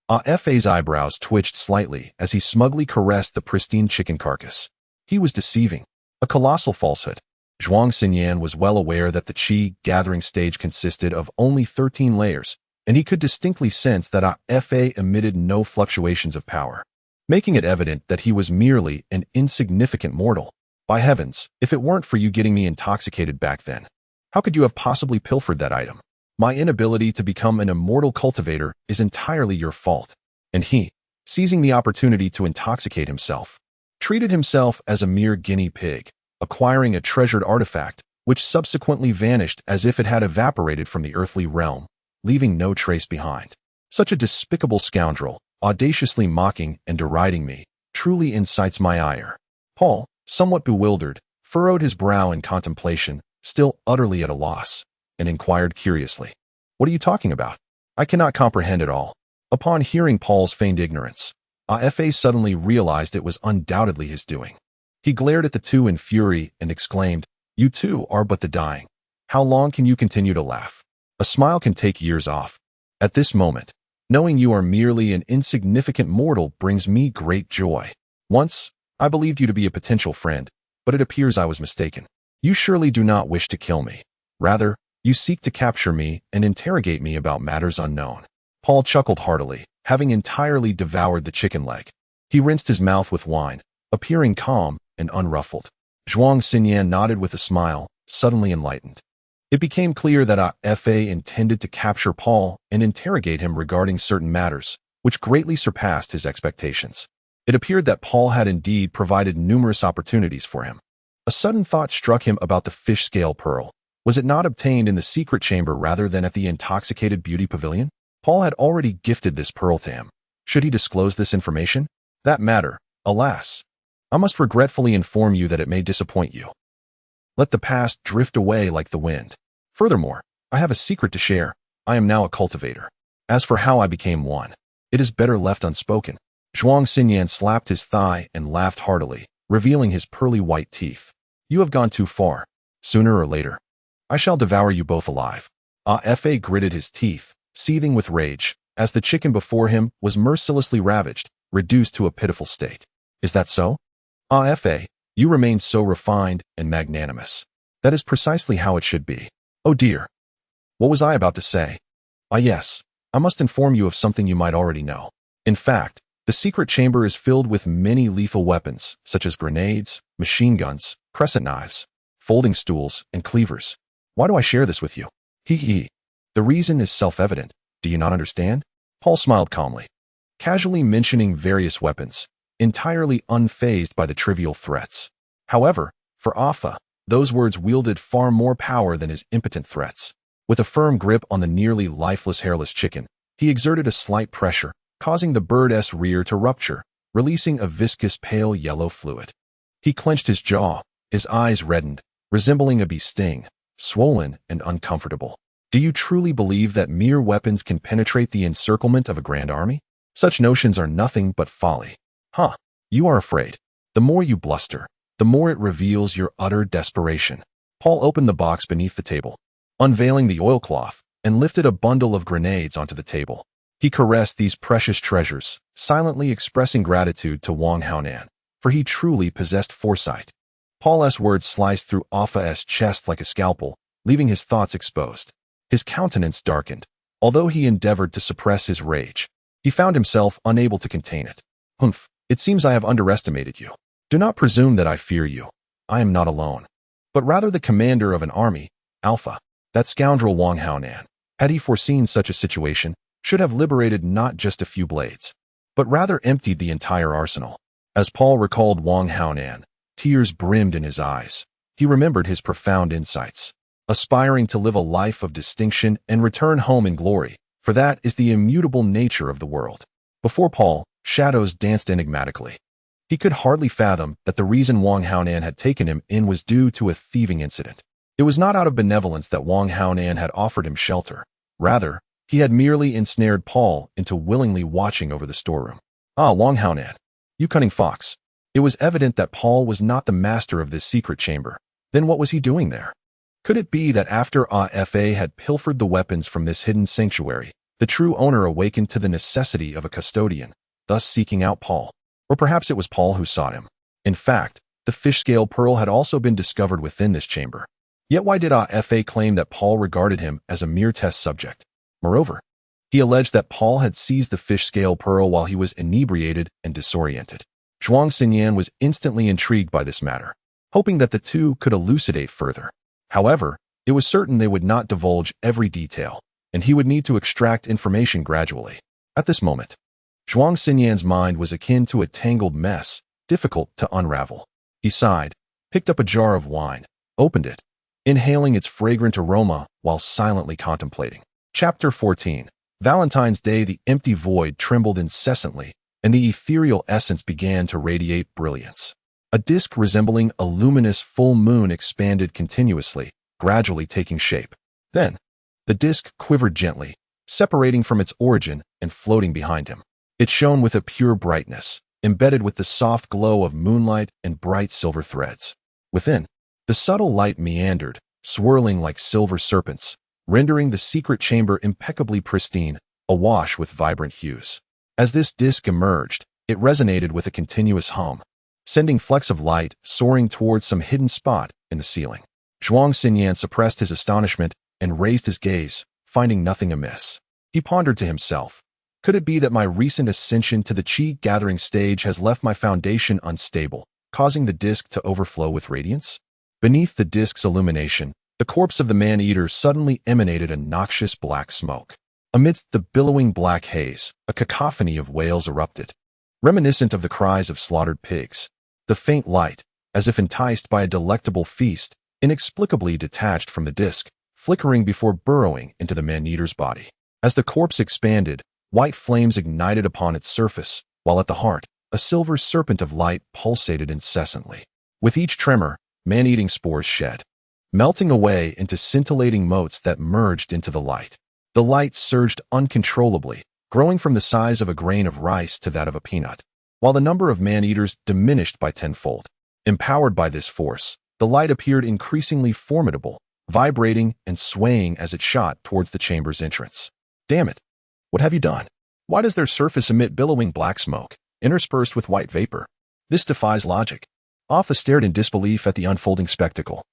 Fa's eyebrows twitched slightly as he smugly caressed the pristine chicken carcass. He was deceiving. A colossal falsehood. Zhuang Xinyan was well aware that the Qi gathering stage consisted of only 13 layers, and he could distinctly sense that Fa emitted no fluctuations of power, making it evident that he was merely an insignificant mortal. By heavens, if it weren't for you getting me intoxicated back then, how could you have possibly pilfered that item? My inability to become an immortal cultivator is entirely your fault. And he, seizing the opportunity to intoxicate himself, treated himself as a mere guinea pig, acquiring a treasured artifact, which subsequently vanished as if it had evaporated from the earthly realm, leaving no trace behind. Such a despicable scoundrel, audaciously mocking and deriding me, truly incites my ire. Paul, somewhat bewildered, furrowed his brow in contemplation, still utterly at a loss, and inquired curiously, "What are you talking about? I cannot comprehend it all." Upon hearing Paul's feigned ignorance, Fa suddenly realized it was undoubtedly his doing. He glared at the two in fury and exclaimed, "You two are but the dying. How long can you continue to laugh? A smile can take years off. At this moment, knowing you are merely an insignificant mortal brings me great joy. Once, I believed you to be a potential friend, but it appears I was mistaken. You surely do not wish to kill me. Rather, you seek to capture me and interrogate me about matters unknown." Paul chuckled heartily, having entirely devoured the chicken leg. He rinsed his mouth with wine, appearing calm and unruffled. Zhuang Xinyan nodded with a smile, suddenly enlightened. It became clear that Fa intended to capture Paul and interrogate him regarding certain matters, which greatly surpassed his expectations. It appeared that Paul had indeed provided numerous opportunities for him. A sudden thought struck him about the fish scale pearl. Was it not obtained in the secret chamber rather than at the intoxicated beauty pavilion? Paul had already gifted this pearl to him. Should he disclose this information? That matter, alas, I must regretfully inform you that it may disappoint you. Let the past drift away like the wind. Furthermore, I have a secret to share. I am now a cultivator. As for how I became one, it is better left unspoken. Zhuang Xinyan slapped his thigh and laughed heartily, revealing his pearly white teeth. You have gone too far. Sooner or later, I shall devour you both alive. Fa gritted his teeth, seething with rage, as the chicken before him was mercilessly ravaged, reduced to a pitiful state. Is that so? Fa, you remain so refined and magnanimous. That is precisely how it should be. Oh dear. What was I about to say? Yes, I must inform you of something you might already know. In fact, the secret chamber is filled with many lethal weapons, such as grenades, machine guns, crescent knives, folding stools, and cleavers. Why do I share this with you? Hee. The reason is self-evident. Do you not understand? Paul smiled calmly, casually mentioning various weapons, entirely unfazed by the trivial threats. However, for Fa, those words wielded far more power than his impotent threats. With a firm grip on the nearly lifeless hairless chicken, he exerted a slight pressure, causing the bird's rear to rupture, releasing a viscous pale yellow fluid. He clenched his jaw, his eyes reddened, resembling a bee sting, swollen and uncomfortable. Do you truly believe that mere weapons can penetrate the encirclement of a grand army? Such notions are nothing but folly. You are afraid. The more you bluster, the more it reveals your utter desperation. Paul opened the box beneath the table, unveiling the oilcloth, and lifted a bundle of grenades onto the table. He caressed these precious treasures, silently expressing gratitude to Wang Haonan, for he truly possessed foresight. Paul's words sliced through Alpha's chest like a scalpel, leaving his thoughts exposed. His countenance darkened. Although he endeavored to suppress his rage, he found himself unable to contain it. Humph, it seems I have underestimated you. Do not presume that I fear you. I am not alone, but rather the commander of an army, Alpha. That scoundrel Wang Haonan, had he foreseen such a situation, should have liberated not just a few blades, but rather emptied the entire arsenal. As Paul recalled Wang Haonan, tears brimmed in his eyes. He remembered his profound insights. Aspiring to live a life of distinction and return home in glory, for that is the immutable nature of the world. Before Paul, shadows danced enigmatically. He could hardly fathom that the reason Wang Haonan had taken him in was due to a thieving incident. It was not out of benevolence that Wang Haonan had offered him shelter. Rather, he had merely ensnared Paul into willingly watching over the storeroom. Ah, Wang Haonan, you cunning fox. It was evident that Paul was not the master of this secret chamber. Then what was he doing there? Could it be that after AFA had pilfered the weapons from this hidden sanctuary, the true owner awakened to the necessity of a custodian, thus seeking out Paul? Or perhaps it was Paul who sought him. In fact, the fish-scale pearl had also been discovered within this chamber. Yet why did AFA claim that Paul regarded him as a mere test subject? Moreover, he alleged that Paul had seized the fish-scale pearl while he was inebriated and disoriented. Zhuang Xinyan was instantly intrigued by this matter, hoping that the two could elucidate further. However, it was certain they would not divulge every detail, and he would need to extract information gradually. At this moment, Zhuang Xinyan's mind was akin to a tangled mess, difficult to unravel. He sighed, picked up a jar of wine, opened it, inhaling its fragrant aroma while silently contemplating. Chapter 14. Valentine's Day. The empty void trembled incessantly, and the ethereal essence began to radiate brilliance. A disk resembling a luminous full moon expanded continuously, gradually taking shape. Then, the disk quivered gently, separating from its origin and floating behind him. It shone with a pure brightness, embedded with the soft glow of moonlight and bright silver threads. Within, the subtle light meandered, swirling like silver serpents, rendering the secret chamber impeccably pristine, awash with vibrant hues. As this disk emerged, it resonated with a continuous hum, sending flecks of light soaring towards some hidden spot in the ceiling. Zhuang Xinyan suppressed his astonishment and raised his gaze, finding nothing amiss. He pondered to himself, could it be that my recent ascension to the qi-gathering stage has left my foundation unstable, causing the disk to overflow with radiance? Beneath the disk's illumination, the corpse of the man-eater suddenly emanated a noxious black smoke. Amidst the billowing black haze, a cacophony of wails erupted, reminiscent of the cries of slaughtered pigs. The faint light, as if enticed by a delectable feast, inexplicably detached from the disk, flickering before burrowing into the man-eater's body. As the corpse expanded, white flames ignited upon its surface, while at the heart, a silver serpent of light pulsated incessantly. With each tremor, man-eating spores shed, melting away into scintillating motes that merged into the light. The light surged uncontrollably, growing from the size of a grain of rice to that of a peanut, while the number of man-eaters diminished by tenfold. Empowered by this force, the light appeared increasingly formidable, vibrating and swaying as it shot towards the chamber's entrance. Damn it! What have you done? Why does their surface emit billowing black smoke, interspersed with white vapor? This defies logic. Alpha stared in disbelief at the unfolding spectacle,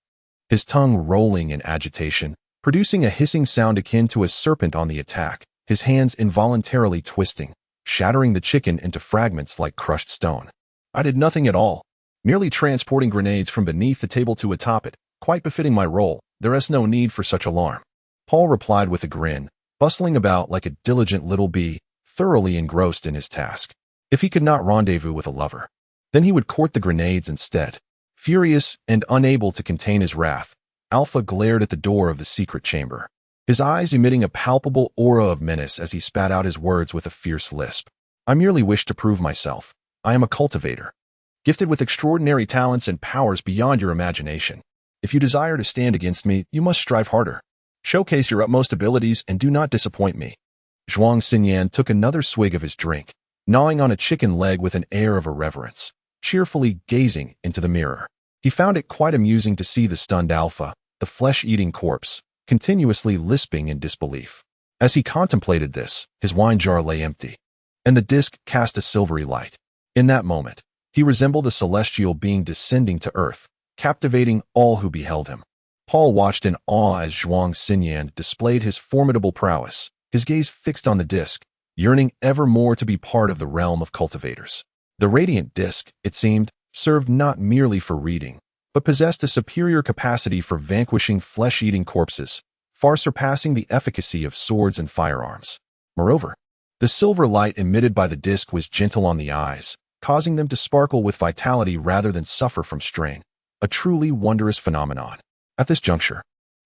his tongue rolling in agitation, producing a hissing sound akin to a serpent on the attack, his hands involuntarily twisting, shattering the chicken into fragments like crushed stone. I did nothing at all, merely transporting grenades from beneath the table to atop it, quite befitting my role. There is no need for such alarm. Paul replied with a grin, bustling about like a diligent little bee, thoroughly engrossed in his task. If he could not rendezvous with a lover, then he would court the grenades instead. Furious and unable to contain his wrath, Alpha glared at the door of the secret chamber, his eyes emitting a palpable aura of menace as he spat out his words with a fierce lisp. I merely wish to prove myself. I am a cultivator, gifted with extraordinary talents and powers beyond your imagination. If you desire to stand against me, you must strive harder. Showcase your utmost abilities and do not disappoint me. Zhuang Xinyan took another swig of his drink, gnawing on a chicken leg with an air of irreverence, cheerfully gazing into the mirror. He found it quite amusing to see the stunned Alpha, the flesh-eating corpse, continuously lisping in disbelief. As he contemplated this, his wine jar lay empty, and the disk cast a silvery light. In that moment, he resembled a celestial being descending to earth, captivating all who beheld him. Paul watched in awe as Zhuang Xinyan displayed his formidable prowess, his gaze fixed on the disk, yearning ever more to be part of the realm of cultivators. The radiant disk, it seemed, served not merely for reading, but possessed a superior capacity for vanquishing flesh-eating corpses, far surpassing the efficacy of swords and firearms. Moreover, the silver light emitted by the disk was gentle on the eyes, causing them to sparkle with vitality rather than suffer from strain, a truly wondrous phenomenon. At this juncture,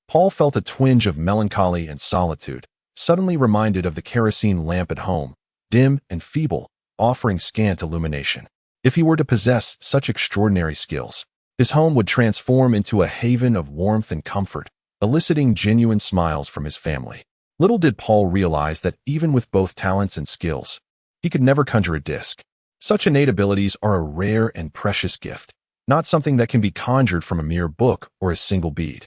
Paul felt a twinge of melancholy and solitude, suddenly reminded of the kerosene lamp at home, dim and feeble, offering scant illumination. If he were to possess such extraordinary skills, his home would transform into a haven of warmth and comfort, eliciting genuine smiles from his family. Little did Paul realize that even with both talents and skills, he could never conjure a disk. Such innate abilities are a rare and precious gift, not something that can be conjured from a mere book or a single bead.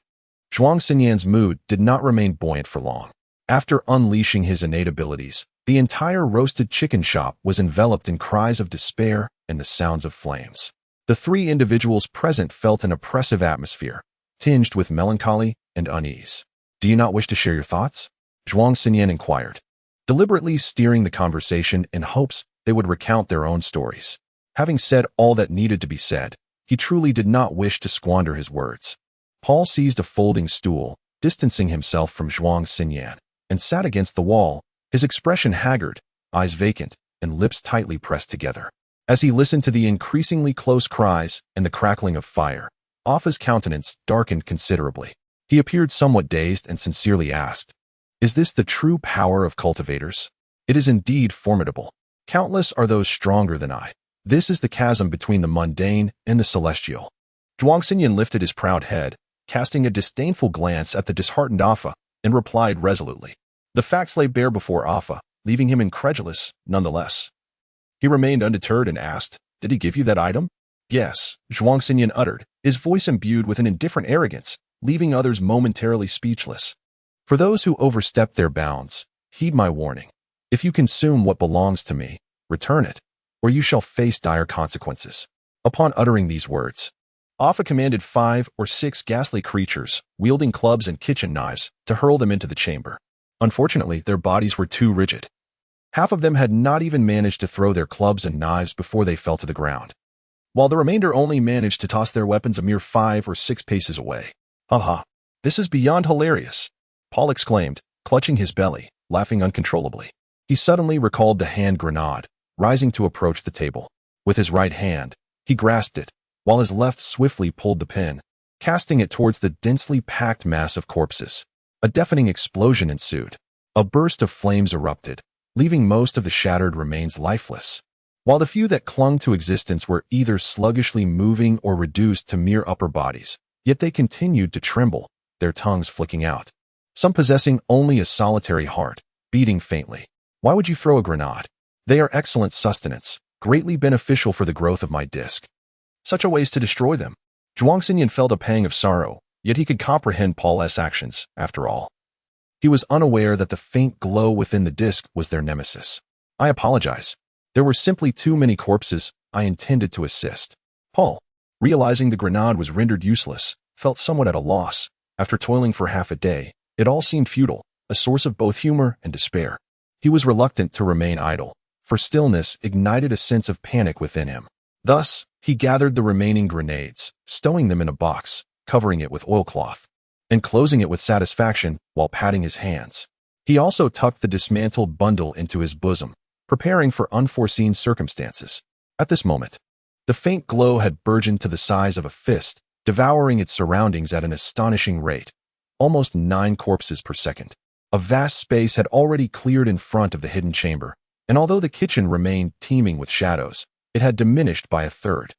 Zhuang Xinyan's mood did not remain buoyant for long. After unleashing his innate abilities, the entire roasted chicken shop was enveloped in cries of despair and the sounds of flames. The three individuals present felt an oppressive atmosphere, tinged with melancholy and unease. "Do you not wish to share your thoughts?" Zhuang Xinyan inquired, deliberately steering the conversation in hopes they would recount their own stories. Having said all that needed to be said, he truly did not wish to squander his words. Paul seized a folding stool, distancing himself from Zhuang Xinyan, and sat against the wall, his expression haggard, eyes vacant, and lips tightly pressed together. As he listened to the increasingly close cries and the crackling of fire, Offa's countenance darkened considerably. He appeared somewhat dazed and sincerely asked, "Is this the true power of cultivators? It is indeed formidable. Countless are those stronger than I. This is the chasm between the mundane and the celestial." Zhuang Xinyan lifted his proud head, casting a disdainful glance at the disheartened Offa, and replied resolutely. The facts lay bare before Offa, leaving him incredulous nonetheless. He remained undeterred and asked, "Did he give you that item?" "Yes," Zhuang Xinyan uttered, his voice imbued with an indifferent arrogance, leaving others momentarily speechless. "For those who overstep their bounds, heed my warning. If you consume what belongs to me, return it, or you shall face dire consequences." Upon uttering these words, Offa commanded 5 or 6 ghastly creatures, wielding clubs and kitchen knives, to hurl them into the chamber. Unfortunately, their bodies were too rigid. Half of them had not even managed to throw their clubs and knives before they fell to the ground, while the remainder only managed to toss their weapons a mere 5 or 6 paces away. "Ha! This is beyond hilarious," Paul exclaimed, clutching his belly, laughing uncontrollably. He suddenly recalled the hand grenade, rising to approach the table. With his right hand, he grasped it, while his left swiftly pulled the pin, casting it towards the densely packed mass of corpses. A deafening explosion ensued. A burst of flames erupted, leaving most of the shattered remains lifeless, while the few that clung to existence were either sluggishly moving or reduced to mere upper bodies, yet they continued to tremble, their tongues flicking out. Some possessing only a solitary heart, beating faintly. "Why would you throw a grenade? They are excellent sustenance, greatly beneficial for the growth of my disc. Such a waste to destroy them." Zhuang Xinyan felt a pang of sorrow, yet he could comprehend Paul's actions, after all. He was unaware that the faint glow within the disc was their nemesis. "I apologize. There were simply too many corpses. I intended to assist." Paul, realizing the grenade was rendered useless, felt somewhat at a loss. After toiling for half a day, it all seemed futile, a source of both humor and despair. He was reluctant to remain idle, for stillness ignited a sense of panic within him. Thus, he gathered the remaining grenades, stowing them in a box, covering it with oilcloth, and closing it with satisfaction while patting his hands. He also tucked the dismantled bundle into his bosom, preparing for unforeseen circumstances. At this moment, the faint glow had burgeoned to the size of a fist, devouring its surroundings at an astonishing rate, almost 9 corpses per second. A vast space had already cleared in front of the hidden chamber, and although the kitchen remained teeming with shadows, it had diminished by a third.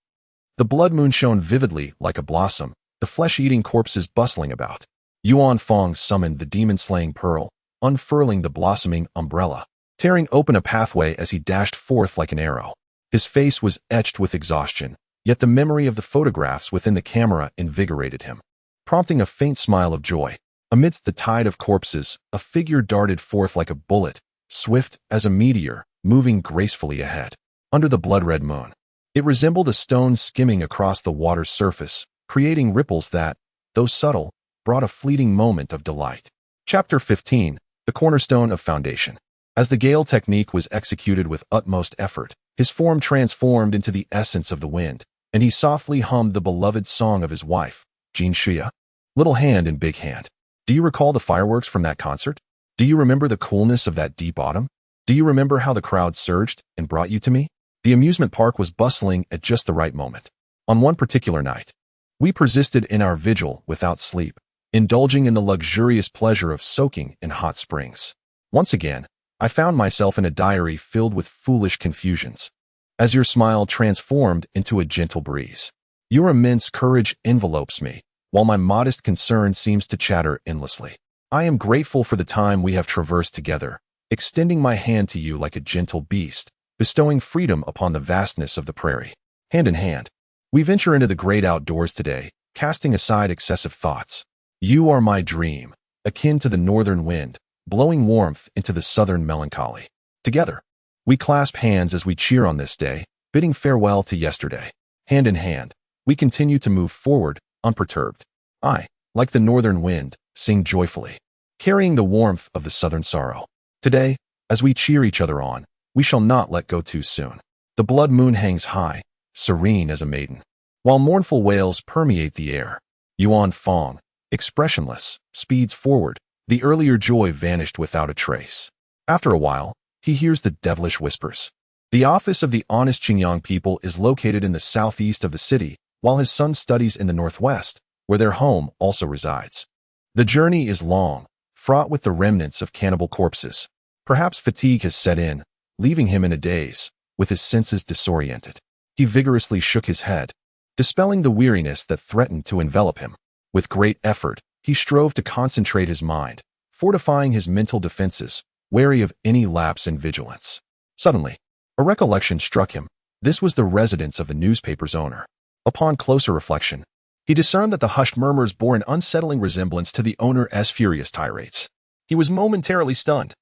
The blood moon shone vividly like a blossom, the flesh-eating corpses bustling about. Yuan Fong summoned the demon-slaying pearl, unfurling the blossoming umbrella, tearing open a pathway as he dashed forth like an arrow. His face was etched with exhaustion, yet the memory of the photographs within the camera invigorated him, prompting a faint smile of joy. Amidst the tide of corpses, a figure darted forth like a bullet, swift as a meteor, moving gracefully ahead. Under the blood-red moon, it resembled a stone skimming across the water's surface, creating ripples that, though subtle, brought a fleeting moment of delight. Chapter 15. The Cornerstone of Foundation. As the gale technique was executed with utmost effort, his form transformed into the essence of the wind, and he softly hummed the beloved song of his wife, Jin Shuya. Little hand in big hand. Do you recall the fireworks from that concert? Do you remember the coolness of that deep autumn? Do you remember how the crowd surged and brought you to me? The amusement park was bustling at just the right moment. On one particular night, we persisted in our vigil without sleep, indulging in the luxurious pleasure of soaking in hot springs. Once again, I found myself in a diary filled with foolish confusions. As your smile transformed into a gentle breeze, your immense courage envelopes me, while my modest concern seems to chatter endlessly. I am grateful for the time we have traversed together, extending my hand to you like a gentle beast, bestowing freedom upon the vastness of the prairie. Hand in hand, we venture into the great outdoors today, casting aside excessive thoughts. You are my dream, akin to the northern wind, blowing warmth into the southern melancholy. Together, we clasp hands as we cheer on this day, bidding farewell to yesterday. Hand in hand, we continue to move forward, unperturbed. I, like the northern wind, sing joyfully, carrying the warmth of the southern sorrow. Today, as we cheer each other on, we shall not let go too soon. The blood moon hangs high, serene as a maiden, while mournful wails permeate the air. Yuan Fong, expressionless, speeds forward. The earlier joy vanished without a trace. After a while, he hears the devilish whispers. The office of the honest Qingyang people is located in the southeast of the city, while his son studies in the northwest, where their home also resides. The journey is long, fraught with the remnants of cannibal corpses. Perhaps fatigue has set in, leaving him in a daze, with his senses disoriented. He vigorously shook his head, dispelling the weariness that threatened to envelop him. With great effort, he strove to concentrate his mind, fortifying his mental defenses, wary of any lapse in vigilance. Suddenly, a recollection struck him. This was the residence of the newspaper's owner. Upon closer reflection, he discerned that the hushed murmurs bore an unsettling resemblance to the owner's furious tirades. He was momentarily stunned.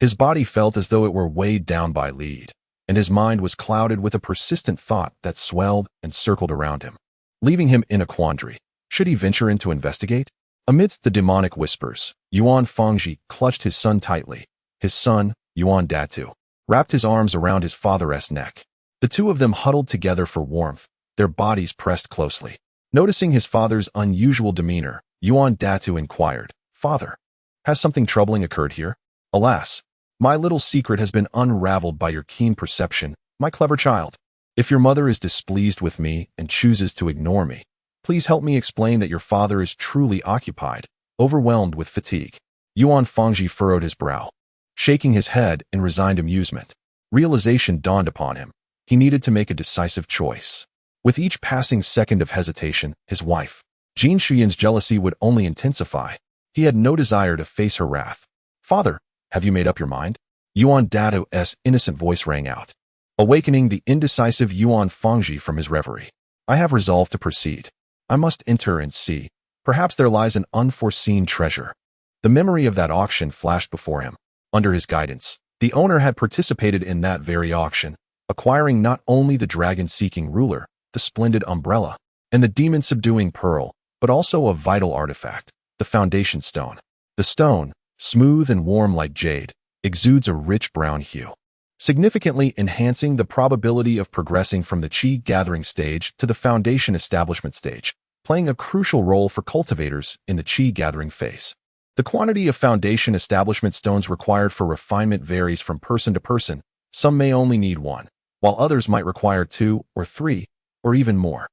His body felt as though it were weighed down by lead, and his mind was clouded with a persistent thought that swelled and circled around him, leaving him in a quandary. Should he venture in to investigate? Amidst the demonic whispers, Yuan Fangji clutched his son tightly. His son, Yuan Datu, wrapped his arms around his father's neck. The two of them huddled together for warmth, their bodies pressed closely. Noticing his father's unusual demeanor, Yuan Datu inquired, "Father, has something troubling occurred here?" "Alas, my little secret has been unraveled by your keen perception, my clever child. If your mother is displeased with me and chooses to ignore me, please help me explain that your father is truly occupied, overwhelmed with fatigue." Yuan Fangji furrowed his brow, shaking his head in resigned amusement. Realization dawned upon him. He needed to make a decisive choice. With each passing second of hesitation, his wife, Jin Shuyan's jealousy would only intensify. He had no desire to face her wrath. "Father, have you made up your mind?" Yuan Datu's innocent voice rang out, awakening the indecisive Yuan Fangji from his reverie. "I have resolved to proceed. I must enter and see. Perhaps there lies an unforeseen treasure." The memory of that auction flashed before him. Under his guidance, the owner had participated in that very auction, acquiring not only the dragon-seeking ruler, the splendid umbrella, and the demon-subduing pearl, but also a vital artifact, the foundation stone. The stone, smooth and warm like jade, exudes a rich brown hue, significantly enhancing the probability of progressing from the qi gathering stage to the foundation establishment stage, playing a crucial role for cultivators in the qi gathering phase. The quantity of foundation establishment stones required for refinement varies from person to person. Some may only need one, while others might require 2 or 3, or even more.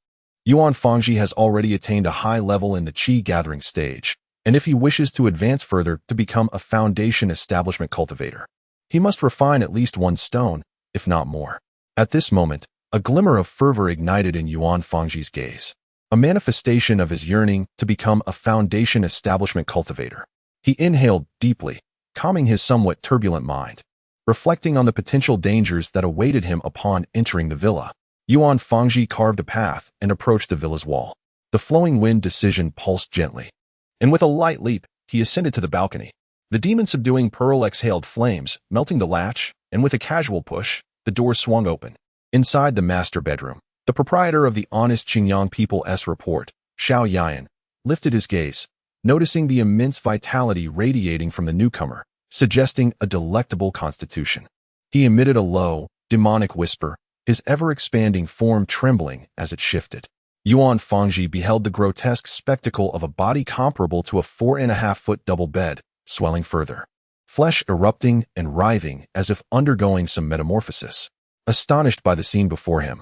Yuan Fangji has already attained a high level in the qi gathering stage, and if he wishes to advance further to become a foundation establishment cultivator, he must refine at least one stone, if not more. At this moment, a glimmer of fervor ignited in Yuan Fangji's gaze, a manifestation of his yearning to become a foundation establishment cultivator. He inhaled deeply, calming his somewhat turbulent mind. Reflecting on the potential dangers that awaited him upon entering the villa, Yuan Fangji carved a path and approached the villa's wall. The flowing wind decision pulsed gently, and with a light leap, he ascended to the balcony. The demon-subduing pearl exhaled flames, melting the latch, and with a casual push, the door swung open. Inside the master bedroom, the proprietor of the honest Qingyang people's report, Xiao Yan lifted his gaze, noticing the immense vitality radiating from the newcomer, suggesting a delectable constitution. He emitted a low, demonic whisper, his ever-expanding form trembling as it shifted. Yuan Fangji beheld the grotesque spectacle of a body comparable to a 4.5-foot double bed, swelling further, flesh erupting and writhing as if undergoing some metamorphosis. Astonished by the scene before him,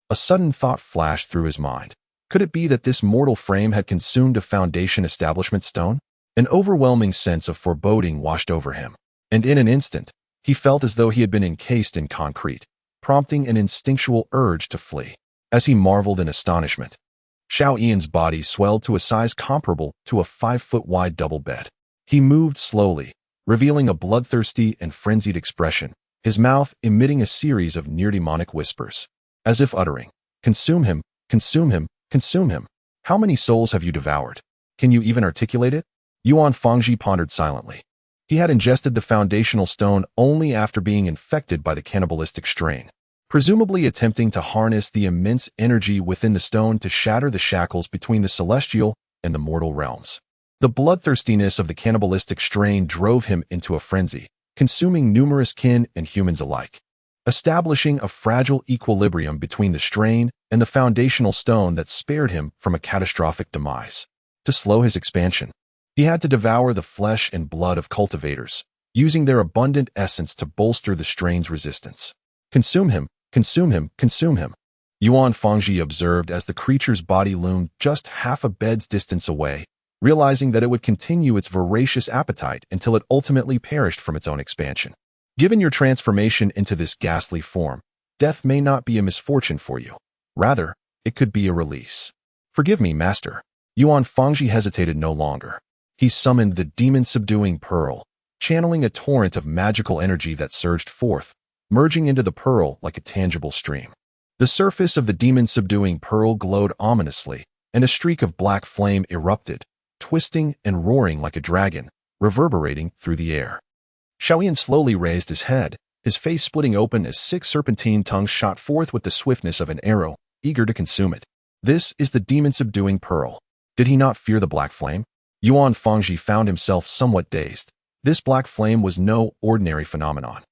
a sudden thought flashed through his mind. Could it be that this mortal frame had consumed a foundation establishment stone? An overwhelming sense of foreboding washed over him, and in an instant, he felt as though he had been encased in concrete, prompting an instinctual urge to flee. As he marveled in astonishment, Xiao Yan's body swelled to a size comparable to a 5-foot-wide double bed. He moved slowly, revealing a bloodthirsty and frenzied expression, his mouth emitting a series of near-demonic whispers, as if uttering, "Consume him, consume him, consume him. How many souls have you devoured? Can you even articulate it?" Yuan Fangji pondered silently. He had ingested the foundational stone only after being infected by the cannibalistic strain, presumably attempting to harness the immense energy within the stone to shatter the shackles between the celestial and the mortal realms. The bloodthirstiness of the cannibalistic strain drove him into a frenzy, consuming numerous kin and humans alike, establishing a fragile equilibrium between the strain and the foundational stone that spared him from a catastrophic demise. To slow his expansion, he had to devour the flesh and blood of cultivators, using their abundant essence to bolster the strain's resistance. "Consume him, consume him, consume him," Yuan Fangji observed as the creature's body loomed just half a bed's distance away, realizing that it would continue its voracious appetite until it ultimately perished from its own expansion. Given your transformation into this ghastly form, death may not be a misfortune for you. Rather, it could be a release. "Forgive me, master." Yuan Fangji hesitated no longer. He summoned the demon-subduing pearl, channeling a torrent of magical energy that surged forth, merging into the pearl like a tangible stream. The surface of the demon-subduing pearl glowed ominously, and a streak of black flame erupted, twisting and roaring like a dragon, reverberating through the air. Xiaoyan slowly raised his head, his face splitting open as 6 serpentine tongues shot forth with the swiftness of an arrow, eager to consume it. This is the demon-subduing pearl. Did he not fear the black flame? Yuan Fangji found himself somewhat dazed. This black flame was no ordinary phenomenon,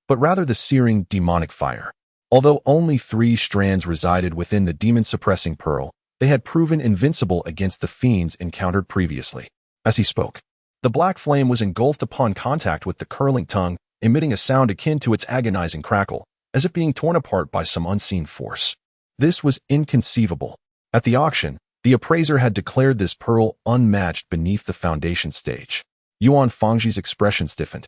but rather the searing demonic fire. Although only 3 strands resided within the demon-suppressing pearl, they had proven invincible against the fiends encountered previously. As he spoke, the black flame was engulfed upon contact with the curling tongue, emitting a sound akin to its agonizing crackle, as if being torn apart by some unseen force. This was inconceivable. At the auction, the appraiser had declared this pearl unmatched beneath the foundation stage. Yuan Fangji's expression stiffened.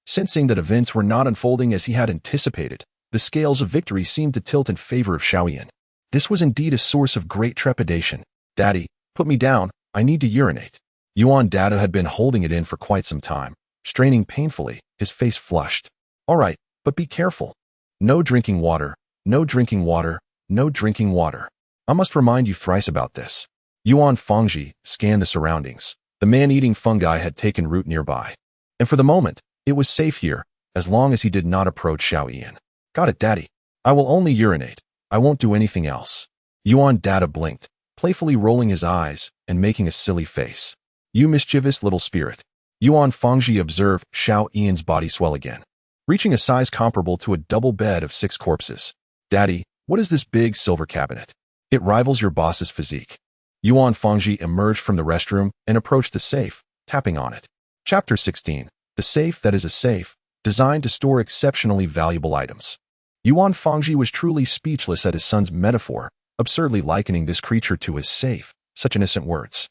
Sensing that events were not unfolding as he had anticipated, the scales of victory seemed to tilt in favor of Xiaoyan. This was indeed a source of great trepidation. "Daddy, put me down, I need to urinate." Yuan Dado had been holding it in for quite some time, straining painfully, his face flushed. "All right, but be careful. No drinking water, no drinking water, no drinking water. I must remind you thrice about this." Yuan Fangji scanned the surroundings. The man-eating fungi had taken root nearby, and for the moment, it was safe here, as long as he did not approach Xiaoyan. "Got it, Daddy. I will only urinate. I won't do anything else." Yuan Dada blinked, playfully rolling his eyes and making a silly face. "You mischievous little spirit." Yuan Fangji observed Xiao Yan's body swell again, reaching a size comparable to a double bed of 6 corpses. "Daddy, what is this big silver cabinet? It rivals your boss's physique." Yuan Fangji emerged from the restroom and approached the safe, tapping on it. Chapter 16. The safe that is a safe, designed to store exceptionally valuable items. Yuan Fangji was truly speechless at his son's metaphor, absurdly likening this creature to his safe. Such innocent words.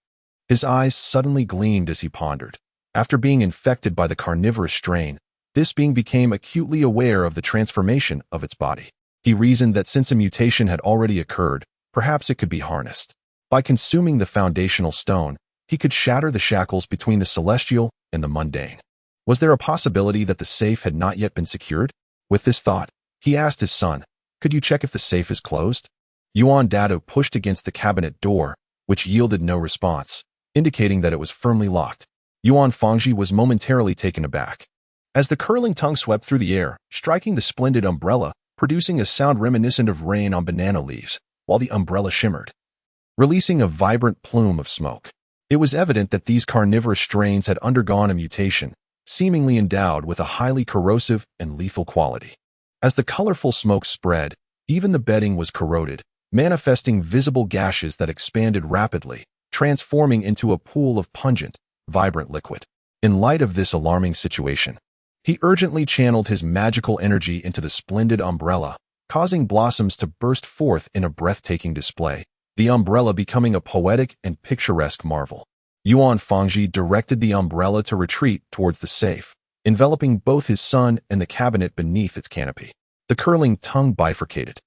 His eyes suddenly gleamed as he pondered. After being infected by the carnivorous strain, this being became acutely aware of the transformation of its body. He reasoned that since a mutation had already occurred, perhaps it could be harnessed. By consuming the foundational stone, he could shatter the shackles between the celestial and the mundane. Was there a possibility that the safe had not yet been secured? With this thought, he asked his son, "Could you check if the safe is closed?" Yuan Dado pushed against the cabinet door, which yielded no response, indicating that it was firmly locked. Yuan Fangji was momentarily taken aback, as the curling tongue swept through the air, striking the splendid umbrella, producing a sound reminiscent of rain on banana leaves, while the umbrella shimmered. releasing a vibrant plume of smoke. It was evident that these carnivorous strains had undergone a mutation, seemingly endowed with a highly corrosive and lethal quality. As the colorful smoke spread, even the bedding was corroded, manifesting visible gashes that expanded rapidly, transforming into a pool of pungent, vibrant liquid. In light of this alarming situation, he urgently channeled his magical energy into the splendid umbrella, causing blossoms to burst forth in a breathtaking display, the umbrella becoming a poetic and picturesque marvel. Yuan Fangji directed the umbrella to retreat towards the safe, enveloping both his son and the cabinet beneath its canopy. The curling tongue bifurcated,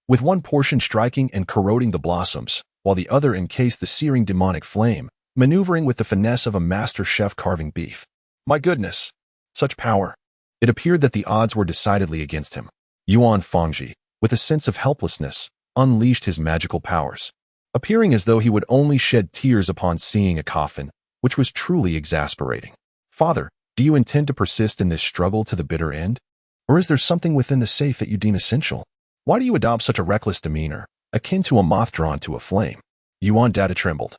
with one portion striking and corroding the blossoms, while the other encased the searing demonic flame, maneuvering with the finesse of a master chef carving beef. My goodness! Such power! It appeared that the odds were decidedly against him. Yuan Fangji, with a sense of helplessness, unleashed his magical powers, appearing as though he would only shed tears upon seeing a coffin, which was truly exasperating. Father, do you intend to persist in this struggle to the bitter end? Or is there something within the safe that you deem essential? Why do you adopt such a reckless demeanor, akin to a moth drawn to a flame? Yuan Dada trembled,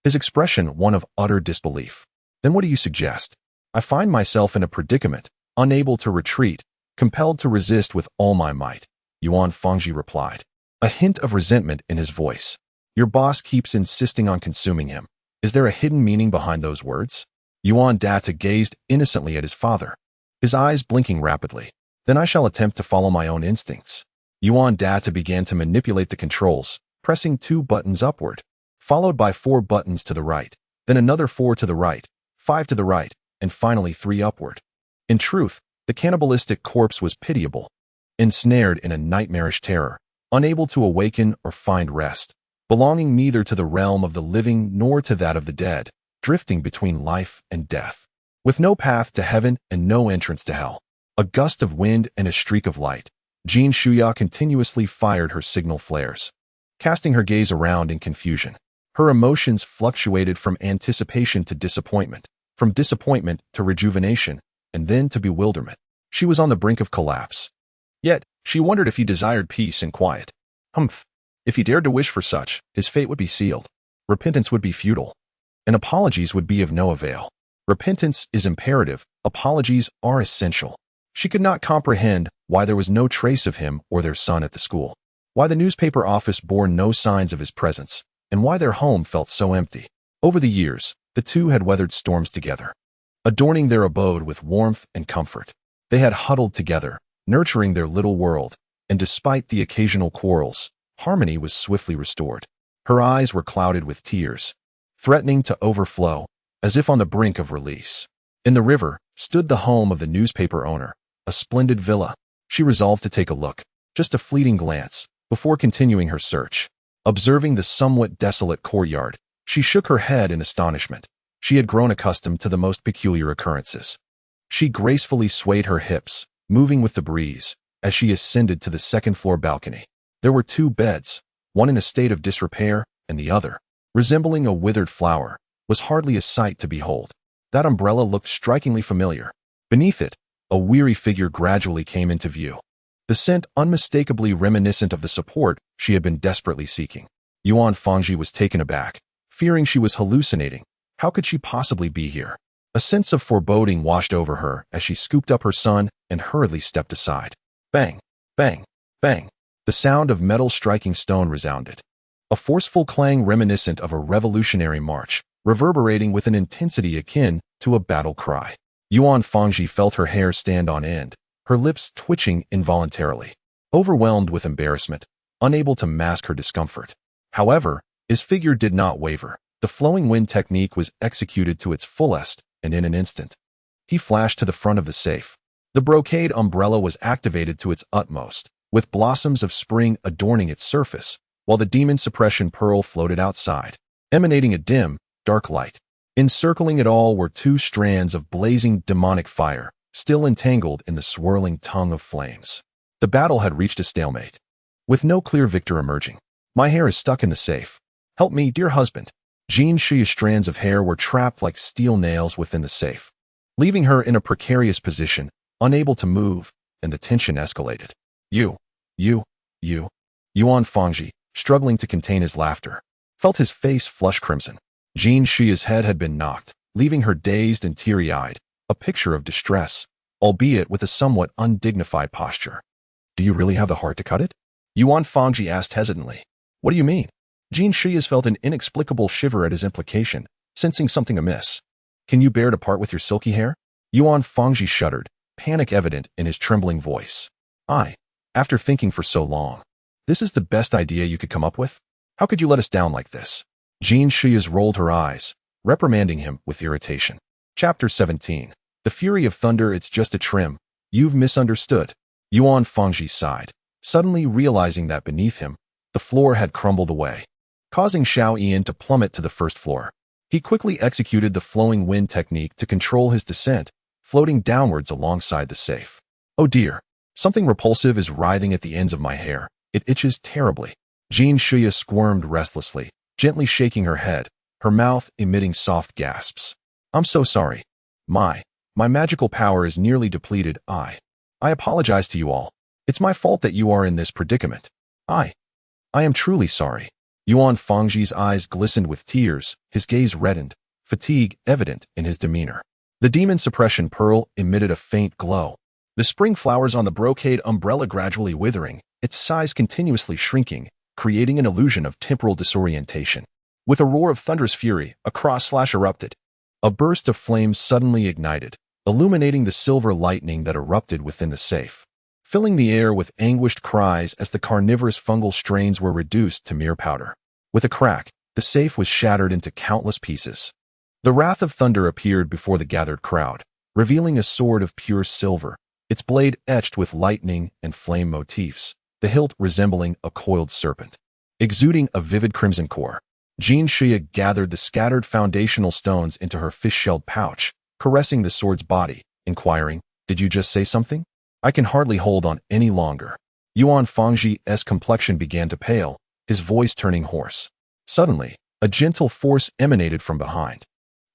his expression one of utter disbelief. Then what do you suggest? I find myself in a predicament, unable to retreat, compelled to resist with all my might, Yuan Fangji replied, a hint of resentment in his voice. Your boss keeps insisting on consuming him. Is there a hidden meaning behind those words? Yuan Data gazed innocently at his father, his eyes blinking rapidly. Then I shall attempt to follow my own instincts. Yuan Data began to manipulate the controls, pressing 2 buttons upward, followed by 4 buttons to the right, then another 4 to the right, 5 to the right, and finally 3 upward. In truth, the cannibalistic corpse was pitiable, ensnared in a nightmarish terror, unable to awaken or find rest, belonging neither to the realm of the living nor to that of the dead, drifting between life and death, with no path to heaven and no entrance to hell. A gust of wind and a streak of light, Jin Shuya continuously fired her signal flares, casting her gaze around in confusion. Her emotions fluctuated from anticipation to disappointment, from disappointment to rejuvenation, and then to bewilderment. She was on the brink of collapse. Yet, she wondered if he desired peace and quiet. Humph! If he dared to wish for such, his fate would be sealed. Repentance would be futile, and apologies would be of no avail. Repentance is imperative, apologies are essential. She could not comprehend why there was no trace of him or their son at the school, why the newspaper office bore no signs of his presence, and why their home felt so empty. Over the years, the two had weathered storms together, adorning their abode with warmth and comfort. They had huddled together, nurturing their little world, and despite the occasional quarrels, harmony was swiftly restored. Her eyes were clouded with tears, threatening to overflow, as if on the brink of release. In the river stood the home of the newspaper owner, a splendid villa. She resolved to take a look, just a fleeting glance, before continuing her search. Observing the somewhat desolate courtyard, she shook her head in astonishment. She had grown accustomed to the most peculiar occurrences. She gracefully swayed her hips, moving with the breeze, as she ascended to the second-floor balcony. There were 2 beds, one in a state of disrepair, and the other, resembling a withered flower, was hardly a sight to behold. That umbrella looked strikingly familiar. Beneath it, a weary figure gradually came into view, the scent unmistakably reminiscent of the support she had been desperately seeking. Yuan Fangji was taken aback, fearing she was hallucinating. How could she possibly be here? A sense of foreboding washed over her as she scooped up her son and hurriedly stepped aside. Bang! Bang! Bang! The sound of metal striking stone resounded, a forceful clang reminiscent of a revolutionary march, reverberating with an intensity akin to a battle cry. Yuan Fangji felt her hair stand on end, her lips twitching involuntarily, overwhelmed with embarrassment, unable to mask her discomfort. However, his figure did not waver. The flowing wind technique was executed to its fullest, and in an instant, he flashed to the front of the safe. The brocade umbrella was activated to its utmost, with blossoms of spring adorning its surface, while the demon suppression pearl floated outside, emanating a dim, dark light. Encircling it all were 2 strands of blazing demonic fire, still entangled in the swirling tongue of flames. The battle had reached a stalemate, with no clear victor emerging. My hair is stuck in the safe. Help me, dear husband. Jin Shuya's strands of hair were trapped like steel nails within the safe, leaving her in a precarious position, unable to move, and the tension escalated. You. Yuan Fangji, struggling to contain his laughter, felt his face flush crimson. Jin Shia's head had been knocked, leaving her dazed and teary-eyed, a picture of distress, albeit with a somewhat undignified posture. Do you really have the heart to cut it? Yuan Fangji asked hesitantly. What do you mean? Jin Shias felt an inexplicable shiver at his implication, sensing something amiss. Can you bear to part with your silky hair? Yuan Fangji shuddered, panic evident in his trembling voice. After thinking for so long. This is the best idea you could come up with? How could you let us down like this? Jin Shias rolled her eyes, reprimanding him with irritation. Chapter 17. The Fury of Thunder. It's just a trim. You've misunderstood. Yuan Fangji sighed, suddenly realizing that beneath him, the floor had crumbled away, causing Xiao Ian to plummet to the first floor. He quickly executed the flowing wind technique to control his descent, floating downwards alongside the safe. Oh dear, something repulsive is writhing at the ends of my hair. It itches terribly. Jin Shia squirmed restlessly, gently shaking her head, her mouth emitting soft gasps. I'm so sorry. My magical power is nearly depleted. I apologize to you all. It's my fault that you are in this predicament. I am truly sorry. Yuan Fangji's eyes glistened with tears, his gaze reddened, fatigue evident in his demeanor. The demon suppression pearl emitted a faint glow. The spring flowers on the brocade umbrella gradually withering, its size continuously shrinking, creating an illusion of temporal disorientation. With a roar of thunderous fury, a cross-slash erupted. A burst of flames suddenly ignited, illuminating the silver lightning that erupted within the safe, filling the air with anguished cries as the carnivorous fungal strains were reduced to mere powder. With a crack, the safe was shattered into countless pieces. The wrath of thunder appeared before the gathered crowd, revealing a sword of pure silver, its blade etched with lightning and flame motifs, the hilt resembling a coiled serpent. Exuding a vivid crimson core, Jin Shia gathered the scattered foundational stones into her fish-shelled pouch, caressing the sword's body, inquiring, Did you just say something? I can hardly hold on any longer. Yuan Fangji's complexion began to pale, his voice turning hoarse. Suddenly, a gentle force emanated from behind.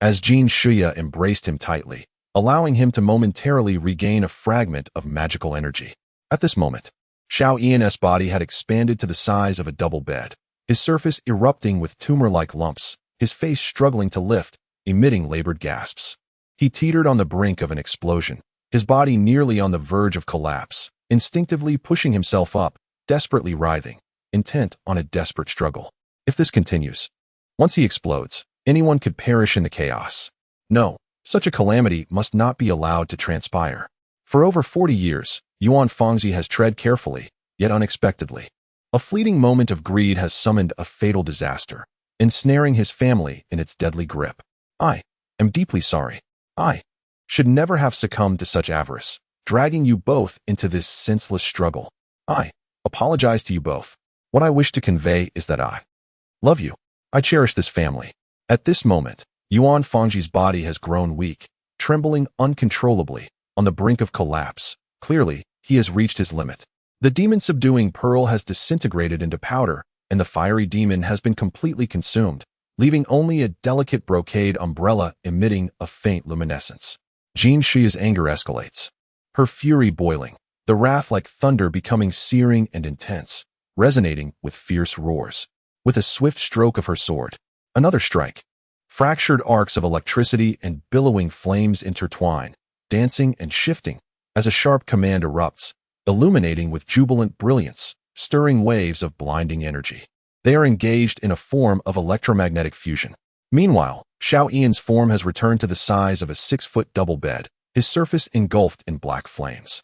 As Jin Shia embraced him tightly, allowing him to momentarily regain a fragment of magical energy. At this moment, Xiao Ian's body had expanded to the size of a double bed, his surface erupting with tumor-like lumps, his face struggling to lift, emitting labored gasps. He teetered on the brink of an explosion, his body nearly on the verge of collapse, instinctively pushing himself up, desperately writhing, intent on a desperate struggle. If this continues, once he explodes, anyone could perish in the chaos. No, such a calamity must not be allowed to transpire. For over 40 years, Yuan Fangji has tread carefully, yet unexpectedly. A fleeting moment of greed has summoned a fatal disaster, ensnaring his family in its deadly grip. I am deeply sorry. I should never have succumbed to such avarice, dragging you both into this senseless struggle. I apologize to you both. What I wish to convey is that I love you. I cherish this family. At this moment, Yuan Fangji's body has grown weak, trembling uncontrollably, on the brink of collapse. Clearly, he has reached his limit. The demon-subduing pearl has disintegrated into powder, and the fiery demon has been completely consumed, leaving only a delicate brocade umbrella emitting a faint luminescence. Jin Shia's anger escalates, her fury boiling, the wrath like thunder becoming searing and intense, resonating with fierce roars. With a swift stroke of her sword, another strike. Fractured arcs of electricity and billowing flames intertwine, dancing and shifting, as a sharp command erupts, illuminating with jubilant brilliance, stirring waves of blinding energy. They are engaged in a form of electromagnetic fusion. Meanwhile, Xiao Ian's form has returned to the size of a 6-foot double bed, his surface engulfed in black flames.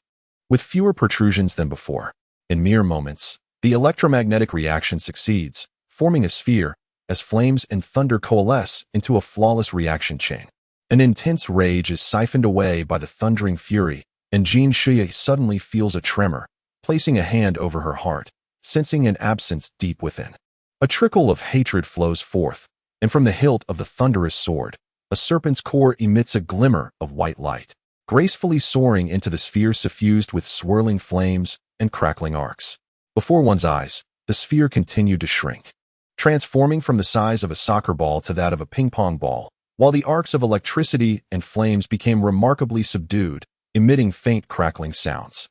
With fewer protrusions than before, in mere moments, the electromagnetic reaction succeeds, forming a sphere, as flames and thunder coalesce into a flawless reaction chain. An intense rage is siphoned away by the thundering fury, and Jin Shia suddenly feels a tremor, placing a hand over her heart, sensing an absence deep within. A trickle of hatred flows forth, and from the hilt of the thunderous sword, a serpent's core emits a glimmer of white light, gracefully soaring into the sphere suffused with swirling flames and crackling arcs. Before one's eyes, the sphere continued to shrink, transforming from the size of a soccer ball to that of a ping-pong ball, while the arcs of electricity and flames became remarkably subdued, emitting faint crackling sounds.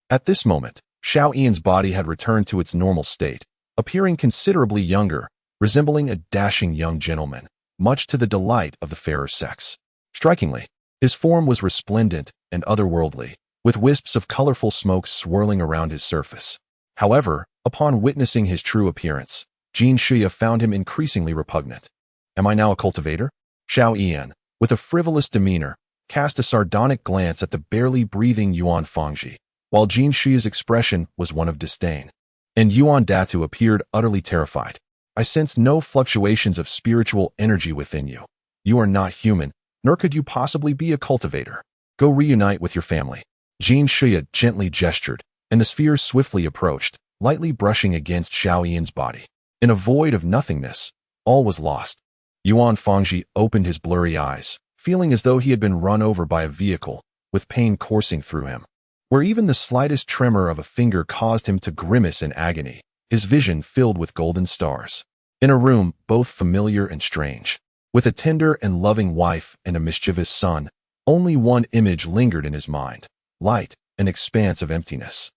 At this moment, Xiao Ian's body had returned to its normal state, appearing considerably younger, resembling a dashing young gentleman, much to the delight of the fairer sex. Strikingly, his form was resplendent and otherworldly, with wisps of colorful smoke swirling around his surface. However, upon witnessing his true appearance, Jin Shuya found him increasingly repugnant. "Am I now a cultivator?" Xiao Yan, with a frivolous demeanor, cast a sardonic glance at the barely breathing Yuan Fangji, while Jin Shuya's expression was one of disdain. And Yuan Datu appeared utterly terrified. "I sense no fluctuations of spiritual energy within you. You are not human, nor could you possibly be a cultivator. Go reunite with your family." Jin Shuya gently gestured, and the sphere swiftly approached, lightly brushing against Xiao Yan's body. In a void of nothingness, all was lost. Yuan Fangji opened his blurry eyes, feeling as though he had been run over by a vehicle, with pain coursing through him. Where even the slightest tremor of a finger caused him to grimace in agony, his vision filled with golden stars. In a room both familiar and strange, with a tender and loving wife and a mischievous son, only one image lingered in his mind: light, an expanse of emptiness.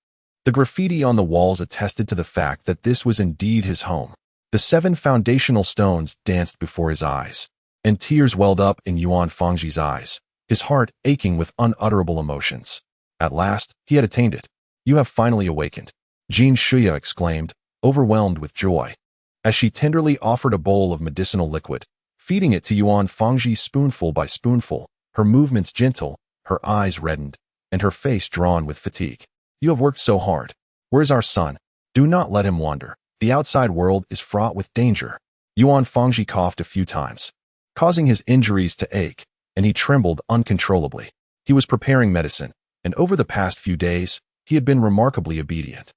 The graffiti on the walls attested to the fact that this was indeed his home. The 7 foundational stones danced before his eyes, and tears welled up in Yuan Fangji's eyes, his heart aching with unutterable emotions. At last, he had attained it. "You have finally awakened," Jin Shuya exclaimed, overwhelmed with joy. As she tenderly offered a bowl of medicinal liquid, feeding it to Yuan Fangji spoonful by spoonful, her movements gentle, her eyes reddened, and her face drawn with fatigue. "You have worked so hard. Where is our son? Do not let him wander. The outside world is fraught with danger." Yuan Fangji coughed a few times, causing his injuries to ache, and he trembled uncontrollably. He was preparing medicine, and over the past few days, he had been remarkably obedient,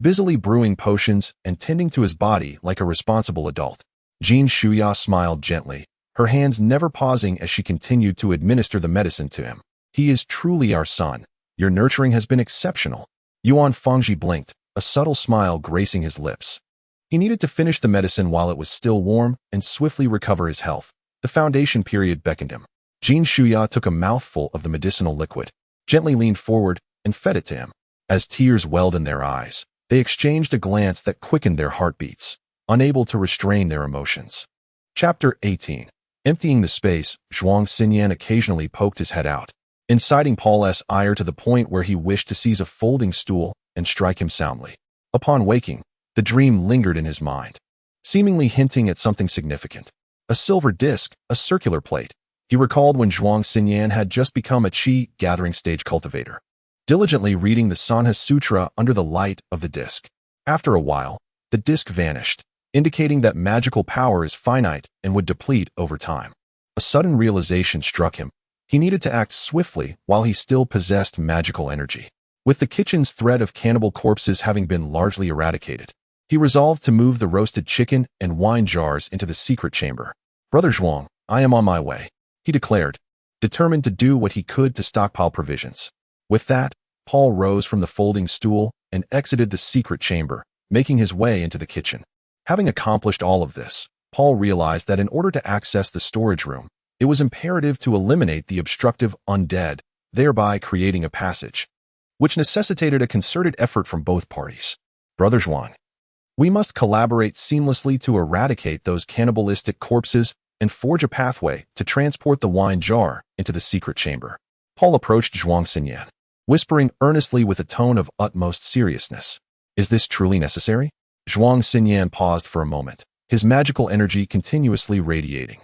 busily brewing potions and tending to his body like a responsible adult. Jin Shuya smiled gently, her hands never pausing as she continued to administer the medicine to him. "He is truly our son. Your nurturing has been exceptional." Yuan Fangji blinked, a subtle smile gracing his lips. He needed to finish the medicine while it was still warm and swiftly recover his health. The foundation period beckoned him. Jin Shuya took a mouthful of the medicinal liquid, gently leaned forward, and fed it to him. As tears welled in their eyes, they exchanged a glance that quickened their heartbeats, unable to restrain their emotions. Chapter 18. Emptying the space, Zhuang Xinyan occasionally poked his head out, inciting Paul's ire to the point where he wished to seize a folding stool and strike him soundly. Upon waking, the dream lingered in his mind, seemingly hinting at something significant. A silver disc, a circular plate. He recalled when Zhuang Xinyan had just become a qi gathering stage cultivator, diligently reading the Sanha Sutra under the light of the disc. After a while, the disc vanished, indicating that magical power is finite and would deplete over time. A sudden realization struck him. He needed to act swiftly while he still possessed magical energy. With the kitchen's threat of cannibal corpses having been largely eradicated, he resolved to move the roasted chicken and wine jars into the secret chamber. "Brother Zhuang, I am on my way," he declared, determined to do what he could to stockpile provisions. With that, Paul rose from the folding stool and exited the secret chamber, making his way into the kitchen. Having accomplished all of this, Paul realized that in order to access the storage room, it was imperative to eliminate the obstructive undead, thereby creating a passage, which necessitated a concerted effort from both parties. "Brother Zhuang, we must collaborate seamlessly to eradicate those cannibalistic corpses and forge a pathway to transport the wine jar into the secret chamber." Paul approached Zhuang Xinyan, whispering earnestly with a tone of utmost seriousness. "Is this truly necessary?" Zhuang Xinyan paused for a moment, his magical energy continuously radiating,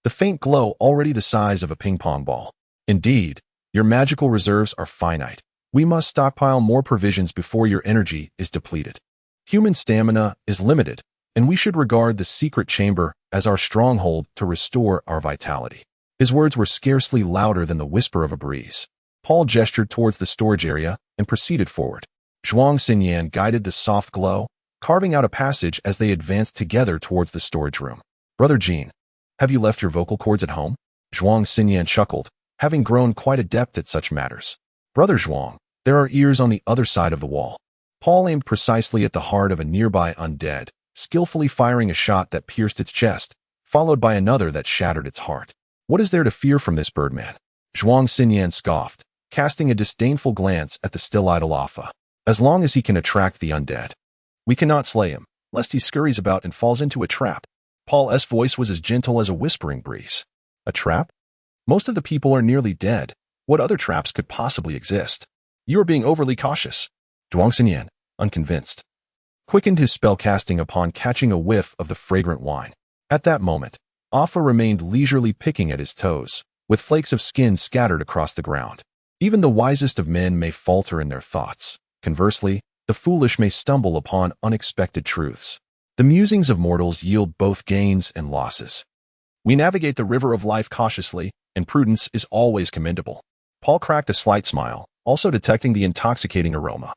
the faint glow already the size of a ping-pong ball. "Indeed, your magical reserves are finite. We must stockpile more provisions before your energy is depleted. Human stamina is limited, and we should regard the secret chamber as our stronghold to restore our vitality." His words were scarcely louder than the whisper of a breeze. Paul gestured towards the storage area and proceeded forward. Zhuang Xinyan guided the soft glow, carving out a passage as they advanced together towards the storage room. "Brother Jin, have you left your vocal cords at home?" Zhuang Xinyan chuckled, having grown quite adept at such matters. "Brother Zhuang, there are ears on the other side of the wall." Paul aimed precisely at the heart of a nearby undead, skillfully firing a shot that pierced its chest, followed by another that shattered its heart. "What is there to fear from this birdman?" Zhuang Xinyan scoffed, casting a disdainful glance at the still idle Alpha. "As long as he can attract the undead, we cannot slay him, lest he scurries about and falls into a trap." Paul's voice was as gentle as a whispering breeze. A trap? Most of the people are nearly dead. What other traps could possibly exist? You are being overly cautious. Zhuang Xinyan, unconvinced, quickened his spellcasting upon catching a whiff of the fragrant wine. At that moment, Alpha remained leisurely picking at his toes, with flakes of skin scattered across the ground. Even the wisest of men may falter in their thoughts. Conversely, the foolish may stumble upon unexpected truths. The musings of mortals yield both gains and losses. We navigate the river of life cautiously, and prudence is always commendable. Paul cracked a slight smile, also detecting the intoxicating aroma,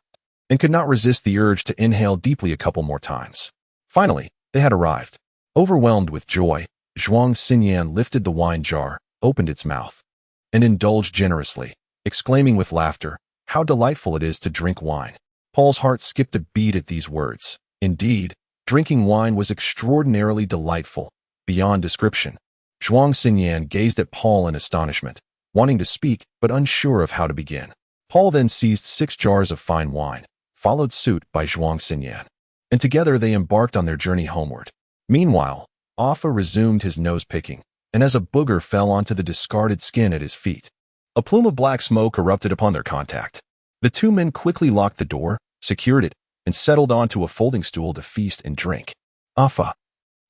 and could not resist the urge to inhale deeply a couple more times. Finally, they had arrived. Overwhelmed with joy, Zhuang Xinyan lifted the wine jar, opened its mouth, and indulged generously, exclaiming with laughter, "How delightful it is to drink wine." Paul's heart skipped a beat at these words. Indeed, drinking wine was extraordinarily delightful, beyond description. Zhuang Xinyan gazed at Paul in astonishment, wanting to speak but unsure of how to begin. Paul then seized 6 jars of fine wine, followed suit by Zhuang Xinyan, and together they embarked on their journey homeward. Meanwhile, Alpha resumed his nose-picking, and as a booger fell onto the discarded skin at his feet, a plume of black smoke erupted upon their contact. The two men quickly locked the door, secured it, and settled onto a folding stool to feast and drink. Alpha,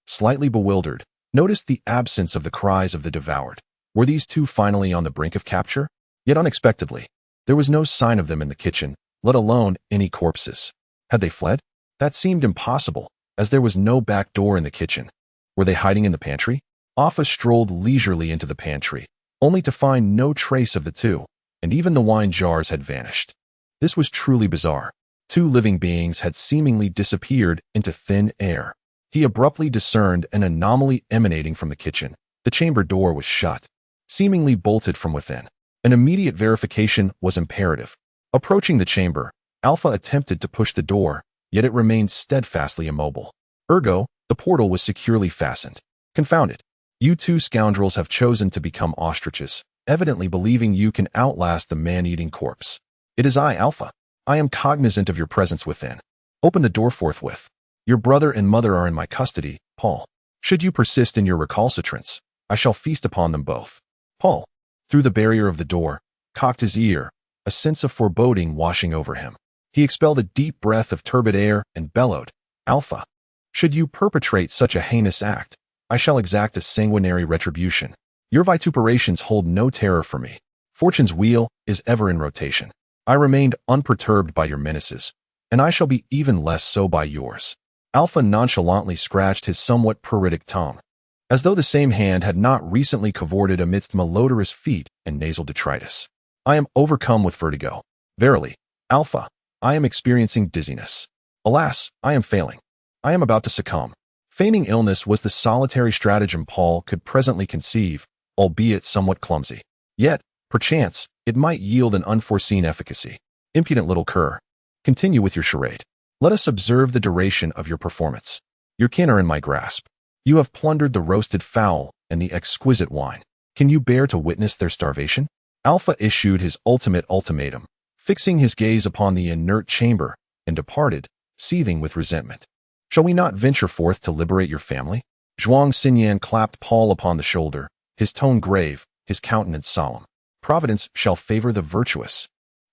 slightly bewildered, noticed the absence of the cries of the devoured. Were these two finally on the brink of capture? Yet unexpectedly, there was no sign of them in the kitchen, let alone any corpses. Had they fled? That seemed impossible, as there was no back door in the kitchen. Were they hiding in the pantry? Alpha strolled leisurely into the pantry, only to find no trace of the two, and even the wine jars had vanished. This was truly bizarre. 2 living beings had seemingly disappeared into thin air. He abruptly discerned an anomaly emanating from the kitchen. The chamber door was shut, seemingly bolted from within. An immediate verification was imperative. Approaching the chamber, Alpha attempted to push the door, yet it remained steadfastly immobile. Ergo, the portal was securely fastened. Confound it. You 2 scoundrels have chosen to become ostriches, evidently believing you can outlast the man-eating corpse. It is I, Alpha. I am cognizant of your presence within. Open the door forthwith. Your brother and mother are in my custody, Paul. Should you persist in your recalcitrance, I shall feast upon them both. Paul, through the barrier of the door, cocked his ear, a sense of foreboding washing over him. He expelled a deep breath of turbid air and bellowed, Alpha, should you perpetrate such a heinous act, I shall exact a sanguinary retribution. Your vituperations hold no terror for me. Fortune's wheel is ever in rotation. I remained unperturbed by your menaces, and I shall be even less so by yours. Alpha nonchalantly scratched his somewhat pruritic tongue, as though the same hand had not recently cavorted amidst malodorous feet and nasal detritus. I am overcome with vertigo. Verily, Alpha, I am experiencing dizziness. Alas, I am failing. I am about to succumb. Feigning illness was the solitary stratagem Paul could presently conceive, albeit somewhat clumsy. Yet, perchance, it might yield an unforeseen efficacy. Impudent little cur. Continue with your charade. Let us observe the duration of your performance. Your kin are in my grasp. You have plundered the roasted fowl and the exquisite wine. Can you bear to witness their starvation? Alpha issued his ultimate ultimatum, fixing his gaze upon the inert chamber, and departed, seething with resentment. Shall we not venture forth to liberate your family? Zhuang Xinyan clapped Paul upon the shoulder, his tone grave, his countenance solemn. Providence shall favor the virtuous.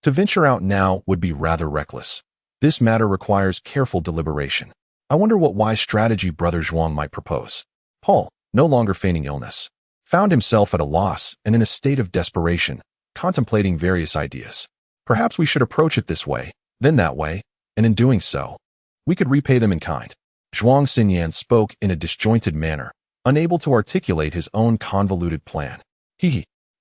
To venture out now would be rather reckless. This matter requires careful deliberation. I wonder what wise strategy Brother Zhuang might propose. Paul, no longer feigning illness, found himself at a loss and in a state of desperation, contemplating various ideas. Perhaps we should approach it this way, then that way, and in doing so, we could repay them in kind. Zhuang Xinyan spoke in a disjointed manner, unable to articulate his own convoluted plan.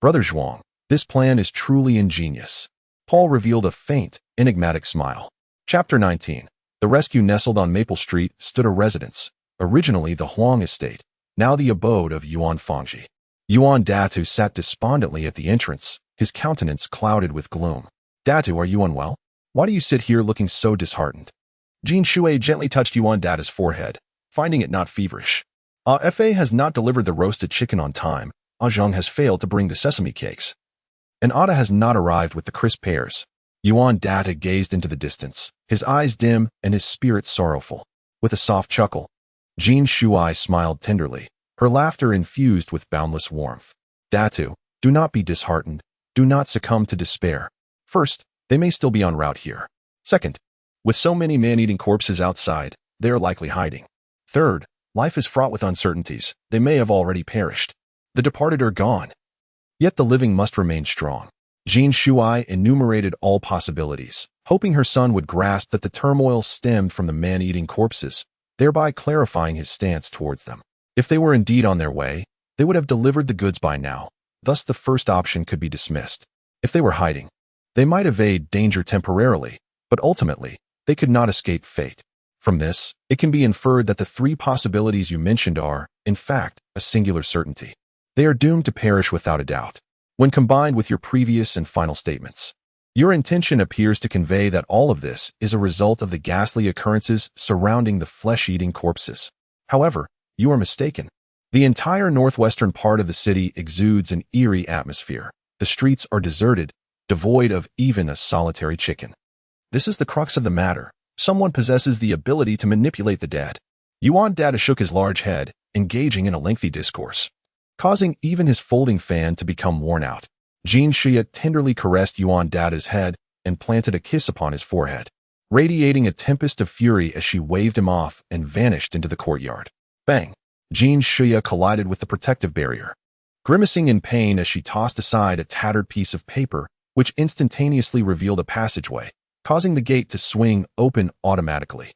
Brother Zhuang, this plan is truly ingenious. Paul revealed a faint, enigmatic smile. Chapter 19. The rescue nestled on Maple Street stood a residence, originally the Huang estate, now the abode of Yuan Fangji. Yuan Datu sat despondently at the entrance, his countenance clouded with gloom. Datu, are you unwell? Why do you sit here looking so disheartened? Jin Shui gently touched Yuan Datu's forehead, finding it not feverish. Fa has not delivered the roasted chicken on time. Zhang has failed to bring the sesame cakes. And Ada has not arrived with the crisp pears. Yuan Data gazed into the distance, his eyes dim and his spirit sorrowful. With a soft chuckle, Jin Shuai smiled tenderly, her laughter infused with boundless warmth. Datu, do not be disheartened. Do not succumb to despair. First, they may still be en route here. Second, with so many man-eating corpses outside, they are likely hiding. Third, life is fraught with uncertainties. They may have already perished. The departed are gone. Yet the living must remain strong. Jin Shuai enumerated all possibilities, hoping her son would grasp that the turmoil stemmed from the man-eating corpses, thereby clarifying his stance towards them. If they were indeed on their way, they would have delivered the goods by now. Thus the first option could be dismissed. If they were hiding, they might evade danger temporarily, but ultimately, they could not escape fate. From this, it can be inferred that the three possibilities you mentioned are, in fact, a singular certainty. They are doomed to perish without a doubt. When combined with your previous and final statements, your intention appears to convey that all of this is a result of the ghastly occurrences surrounding the flesh-eating corpses. However, you are mistaken. The entire northwestern part of the city exudes an eerie atmosphere. The streets are deserted, devoid of even a solitary chicken. This is the crux of the matter. Someone possesses the ability to manipulate the dead. Yuan Data shook his large head, engaging in a lengthy discourse, causing even his folding fan to become worn out. Jin Shia tenderly caressed Yuan Data's head and planted a kiss upon his forehead, radiating a tempest of fury as she waved him off and vanished into the courtyard. Bang! Jin Shia collided with the protective barrier, grimacing in pain as she tossed aside a tattered piece of paper, which instantaneously revealed a passageway, causing the gate to swing open automatically.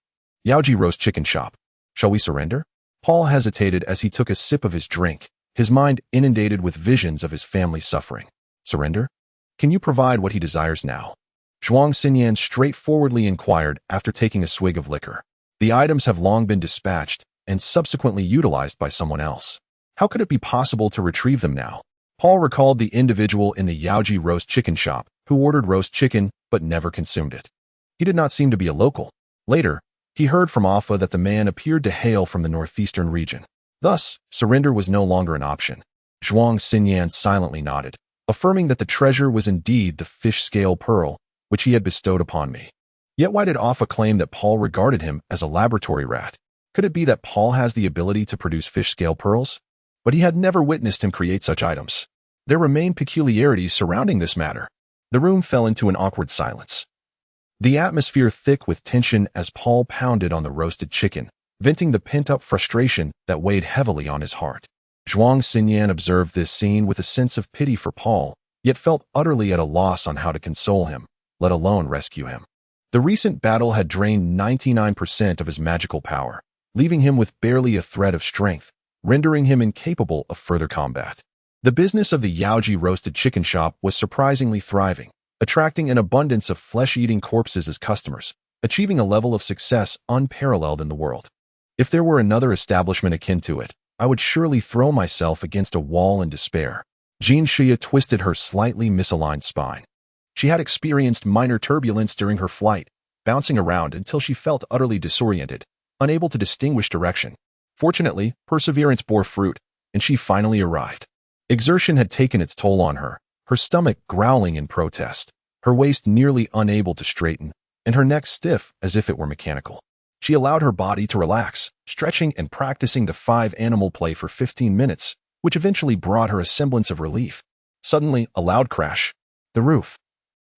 Yaoji Roast Chicken Shop. Shall we surrender? Paul hesitated as he took a sip of his drink, his mind inundated with visions of his family's suffering. Surrender? Can you provide what he desires now? Zhuang Xinyan straightforwardly inquired after taking a swig of liquor. The items have long been dispatched and subsequently utilized by someone else. How could it be possible to retrieve them now? Paul recalled the individual in the Yaoji Roast Chicken Shop who ordered roast chicken but never consumed it. He did not seem to be a local. Later, he heard from Alpha that the man appeared to hail from the northeastern region. Thus, surrender was no longer an option. Zhuang Xinyan silently nodded, affirming that the treasure was indeed the fish scale pearl, which he had bestowed upon me. Yet why did Alpha claim that Paul regarded him as a laboratory rat? Could it be that Paul has the ability to produce fish scale pearls? But he had never witnessed him create such items. There remained peculiarities surrounding this matter. The room fell into an awkward silence, the atmosphere thick with tension as Paul pounded on the roasted chicken, venting the pent-up frustration that weighed heavily on his heart. Zhuang Xinyan observed this scene with a sense of pity for Paul, yet felt utterly at a loss on how to console him, let alone rescue him. The recent battle had drained 99% of his magical power, leaving him with barely a thread of strength, rendering him incapable of further combat. The business of the Yaoji Roasted Chicken Shop was surprisingly thriving, attracting an abundance of flesh-eating corpses as customers, achieving a level of success unparalleled in the world. If there were another establishment akin to it, I would surely throw myself against a wall in despair. Jin Shia twisted her slightly misaligned spine. She had experienced minor turbulence during her flight, bouncing around until she felt utterly disoriented, unable to distinguish direction. Fortunately, perseverance bore fruit, and she finally arrived. Exertion had taken its toll on her, her stomach growling in protest, her waist nearly unable to straighten, and her neck stiff as if it were mechanical. She allowed her body to relax, stretching and practicing the 5-animal play for 15 minutes, which eventually brought her a semblance of relief. Suddenly, a loud crash. The roof,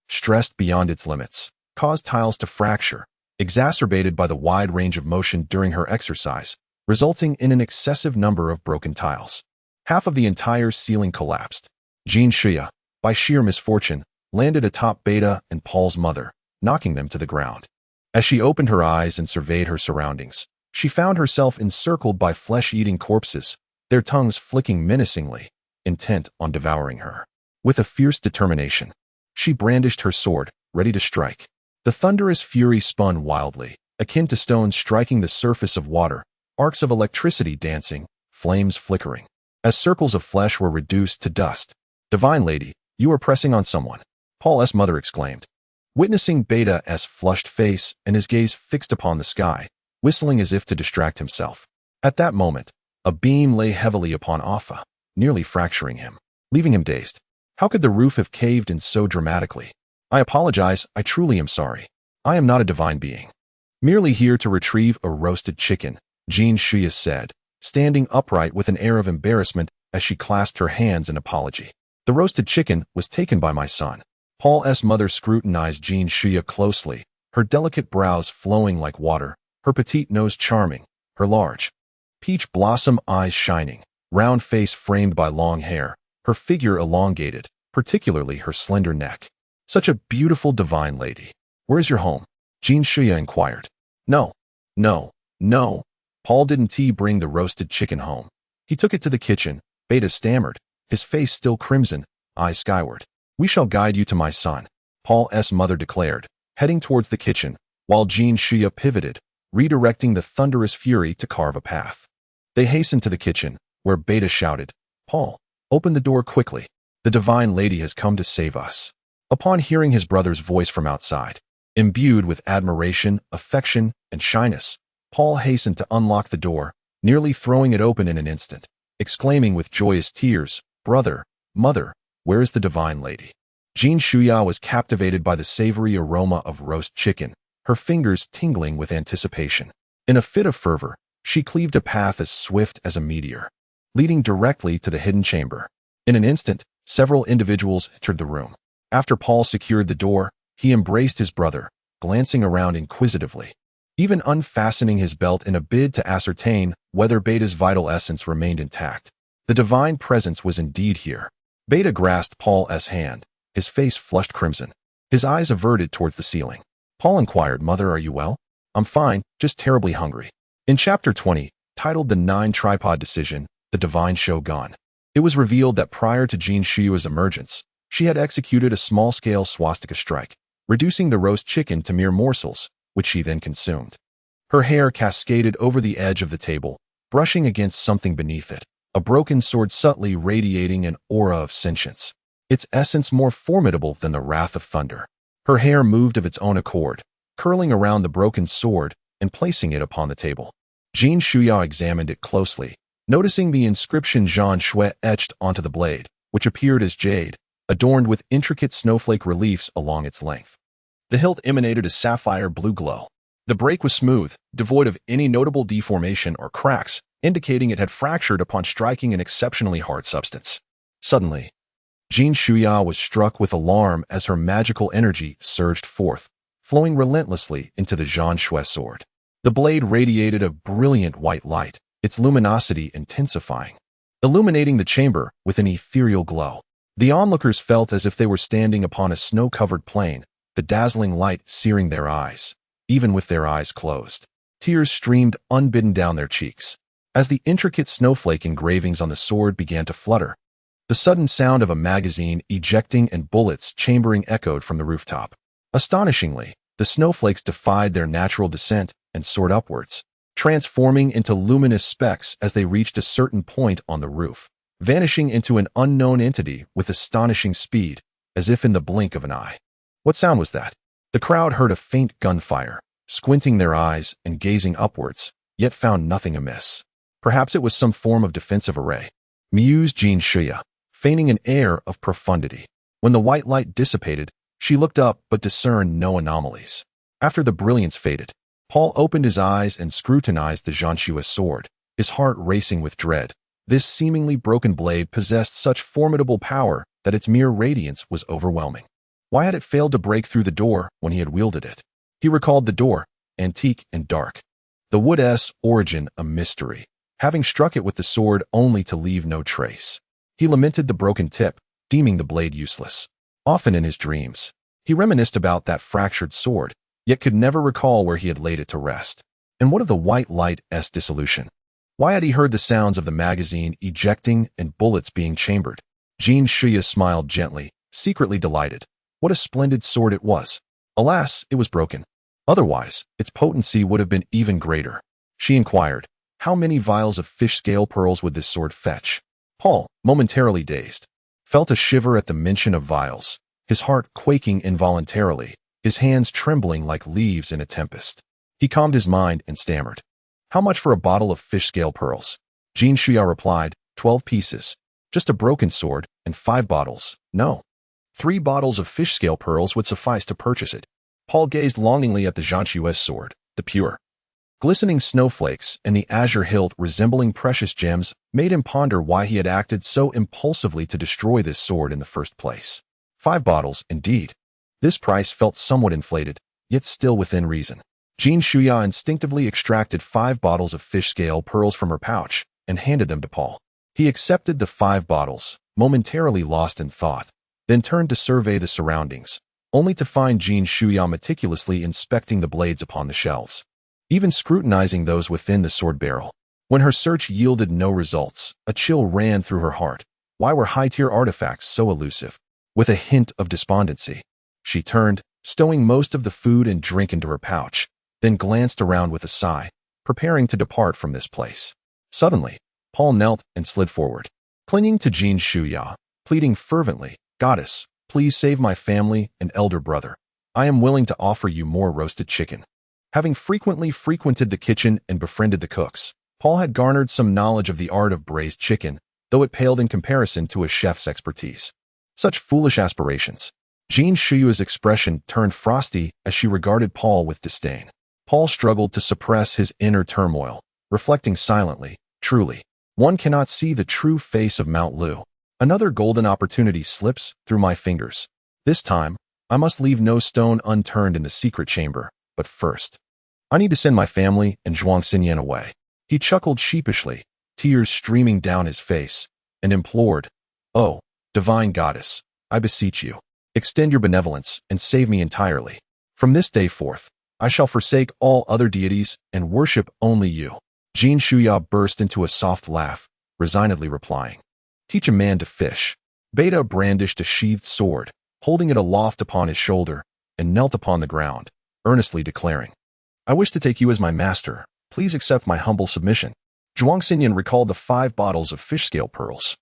stressed beyond its limits, caused tiles to fracture, exacerbated by the wide range of motion during her exercise, resulting in an excessive number of broken tiles. Half of the entire ceiling collapsed. Jin Shia, by sheer misfortune, landed atop Beta and Paul's mother, knocking them to the ground. As she opened her eyes and surveyed her surroundings, she found herself encircled by flesh-eating corpses, their tongues flicking menacingly, intent on devouring her. With a fierce determination, she brandished her sword, ready to strike. The thunderous fury spun wildly, akin to stones striking the surface of water, arcs of electricity dancing, flames flickering, as circles of flesh were reduced to dust. "Divine Lady, you are pressing on someone," Paul's mother exclaimed. Witnessing Beta's flushed face and his gaze fixed upon the sky, whistling as if to distract himself. At that moment, a beam lay heavily upon Alpha, nearly fracturing him, leaving him dazed. How could the roof have caved in so dramatically? "I apologize, I truly am sorry. I am not a divine being. Merely here to retrieve a roasted chicken," Jean Shuya said, standing upright with an air of embarrassment as she clasped her hands in apology. The roasted chicken was taken by my son. Paul's mother scrutinized Jean Shuya closely, her delicate brows flowing like water, her petite nose charming, her large, peach blossom eyes shining, round face framed by long hair, her figure elongated, particularly her slender neck. Such a beautiful divine lady. Where's your home? Jean Shuya inquired. No. Paul didn't bring the roasted chicken home. He took it to the kitchen, Beta stammered, his face still crimson, eyes skyward. We shall guide you to my son, Paul's mother declared, heading towards the kitchen, while Jean Shuya pivoted, redirecting the thunderous fury to carve a path. They hastened to the kitchen, where Beta shouted, Paul, open the door quickly. The divine lady has come to save us. Upon hearing his brother's voice from outside, imbued with admiration, affection, and shyness, Paul hastened to unlock the door, nearly throwing it open in an instant, exclaiming with joyous tears, Brother, mother, where is the divine lady? Jean Shuya was captivated by the savory aroma of roast chicken, her fingers tingling with anticipation. In a fit of fervor, she cleaved a path as swift as a meteor, leading directly to the hidden chamber. In an instant, several individuals entered the room. After Paul secured the door, he embraced his brother, glancing around inquisitively, even unfastening his belt in a bid to ascertain whether Beta's vital essence remained intact. The divine presence was indeed here. Beta grasped Paul's hand, his face flushed crimson, his eyes averted towards the ceiling. Paul inquired, Mother, are you well? I'm fine, just terribly hungry. In Chapter 20, titled The 9-Tripod Decision, The Divine Shogun, it was revealed that prior to Jean Shuya's emergence, she had executed a small-scale swastika strike, reducing the roast chicken to mere morsels, which she then consumed. Her hair cascaded over the edge of the table, brushing against something beneath it, a broken sword subtly radiating an aura of sentience, its essence more formidable than the wrath of thunder. Her hair moved of its own accord, curling around the broken sword and placing it upon the table. Jean Shuya examined it closely, noticing the inscription Jean Shui etched onto the blade, which appeared as jade, adorned with intricate snowflake reliefs along its length. The hilt emanated a sapphire blue glow. The break was smooth, devoid of any notable deformation or cracks, indicating it had fractured upon striking an exceptionally hard substance. Suddenly, Jean Shuya was struck with alarm as her magical energy surged forth, flowing relentlessly into the Jean Shui sword. The blade radiated a brilliant white light, its luminosity intensifying, illuminating the chamber with an ethereal glow. The onlookers felt as if they were standing upon a snow-covered plain, the dazzling light searing their eyes, even with their eyes closed. Tears streamed unbidden down their cheeks. As the intricate snowflake engravings on the sword began to flutter, the sudden sound of a magazine ejecting and bullets chambering echoed from the rooftop. Astonishingly, the snowflakes defied their natural descent and soared upwards, transforming into luminous specks as they reached a certain point on the roof, vanishing into an unknown entity with astonishing speed, as if in the blink of an eye. What sound was that? The crowd heard a faint gunfire, squinting their eyes and gazing upwards, yet found nothing amiss. Perhaps it was some form of defensive array, mused Jean Shuya, feigning an air of profundity. When the white light dissipated, she looked up but discerned no anomalies. After the brilliance faded, Paul opened his eyes and scrutinized the Jean Shuya sword, his heart racing with dread. This seemingly broken blade possessed such formidable power that its mere radiance was overwhelming. Why had it failed to break through the door when he had wielded it? He recalled the door, antique and dark. The wood's origin a mystery, having struck it with the sword only to leave no trace. He lamented the broken tip, deeming the blade useless. Often in his dreams, he reminisced about that fractured sword, yet could never recall where he had laid it to rest. And what of the white light's dissolution? Why had he heard the sounds of the magazine ejecting and bullets being chambered? Jean Shuya smiled gently, secretly delighted. What a splendid sword it was. Alas, it was broken. Otherwise, its potency would have been even greater. She inquired, how many vials of fish scale pearls would this sword fetch? Paul, momentarily dazed, felt a shiver at the mention of vials, his heart quaking involuntarily, his hands trembling like leaves in a tempest. He calmed his mind and stammered. How much for a bottle of fish scale pearls? Jean Shuya replied, 12 pieces. Just a broken sword and 5 bottles. No. 3 bottles of fish scale pearls would suffice to purchase it. Paul gazed longingly at the Jean Shuya's sword, the pure Glistening snowflakes and the azure hilt resembling precious gems made him ponder why he had acted so impulsively to destroy this sword in the first place. 5 bottles, indeed. This price felt somewhat inflated, yet still within reason. Jin Shuya instinctively extracted 5 bottles of fish scale pearls from her pouch and handed them to Paul. He accepted the 5 bottles, momentarily lost in thought, then turned to survey the surroundings, only to find Jin Shuya meticulously inspecting the blades upon the shelves, even scrutinizing those within the sword barrel. When her search yielded no results, a chill ran through her heart. Why were high-tier artifacts so elusive? With a hint of despondency, she turned, stowing most of the food and drink into her pouch, then glanced around with a sigh, preparing to depart from this place. Suddenly, Paul knelt and slid forward, clinging to Jin Shuya, pleading fervently, "Goddess, please save my family and elder brother. I am willing to offer you more roasted chicken." Having frequently frequented the kitchen and befriended the cooks, Paul had garnered some knowledge of the art of braised chicken, though it paled in comparison to a chef's expertise. Such foolish aspirations. Jin Shuyu's expression turned frosty as she regarded Paul with disdain. Paul struggled to suppress his inner turmoil, reflecting silently, "Truly, one cannot see the true face of Mount Lu. Another golden opportunity slips through my fingers. This time, I must leave no stone unturned in the secret chamber, but first, I need to send my family and Zhuang Xinyan away." He chuckled sheepishly, tears streaming down his face, and implored, "Oh, divine goddess, I beseech you, extend your benevolence and save me entirely. From this day forth, I shall forsake all other deities and worship only you." Jin Shuya burst into a soft laugh, resignedly replying, "Teach a man to fish." Beta brandished a sheathed sword, holding it aloft upon his shoulder, and knelt upon the ground, earnestly declaring, "I wish to take you as my master. Please accept my humble submission." Zhuang Xinyan recalled the 5 bottles of fish scale pearls,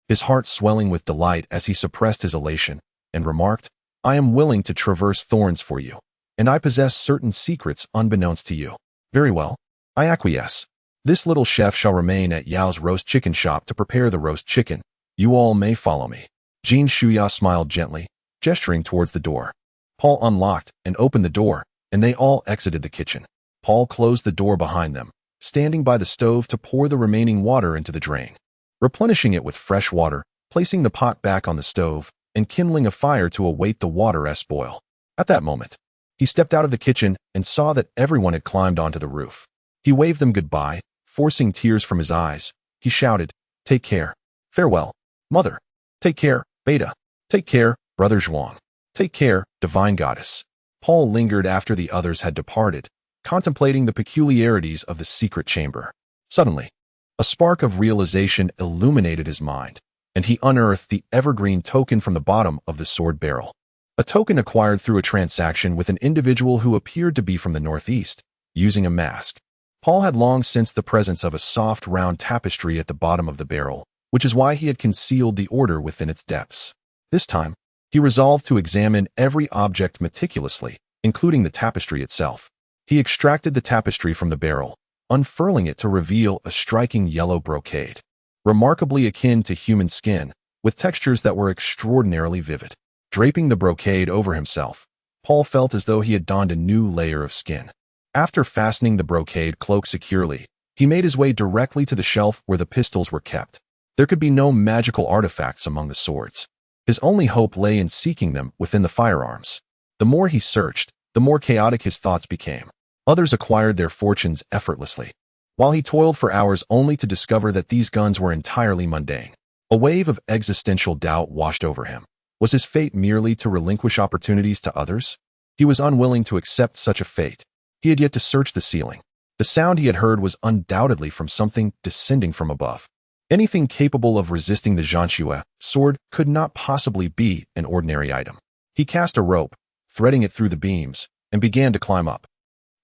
his heart swelling with delight as he suppressed his elation, and remarked, "I am willing to traverse thorns for you, and I possess certain secrets unbeknownst to you." "Very well, I acquiesce. This little chef shall remain at Yao's roast chicken shop to prepare the roast chicken. You all may follow me." Jin Shuya smiled gently, gesturing towards the door. Paul unlocked and opened the door, and they all exited the kitchen. Paul closed the door behind them, standing by the stove to pour the remaining water into the drain, replenishing it with fresh water, placing the pot back on the stove, and kindling a fire to await the water as boil. At that moment, he stepped out of the kitchen and saw that everyone had climbed onto the roof. He waved them goodbye, forcing tears from his eyes. He shouted, "Take care. Farewell, Mother. Take care, Beta. Take care, Brother Zhuang. Take care, Divine Goddess." Paul lingered after the others had departed, contemplating the peculiarities of the secret chamber. Suddenly, a spark of realization illuminated his mind, and he unearthed the evergreen token from the bottom of the sword barrel. A token acquired through a transaction with an individual who appeared to be from the northeast, using a mask. Paul had long sensed the presence of a soft, round tapestry at the bottom of the barrel, which is why he had concealed the order within its depths. This time, he resolved to examine every object meticulously, including the tapestry itself. He extracted the tapestry from the barrel, unfurling it to reveal a striking yellow brocade, remarkably akin to human skin, with textures that were extraordinarily vivid. Draping the brocade over himself, Paul felt as though he had donned a new layer of skin. After fastening the brocade cloak securely, he made his way directly to the shelf where the pistols were kept. There could be no magical artifacts among the swords. His only hope lay in seeking them within the firearms. The more he searched, the more chaotic his thoughts became. Others acquired their fortunes effortlessly, while he toiled for hours only to discover that these guns were entirely mundane. A wave of existential doubt washed over him. Was his fate merely to relinquish opportunities to others? He was unwilling to accept such a fate. He had yet to search the ceiling. The sound he had heard was undoubtedly from something descending from above. Anything capable of resisting the Zhanxue sword could not possibly be an ordinary item. He cast a rope, threading it through the beams, and began to climb up.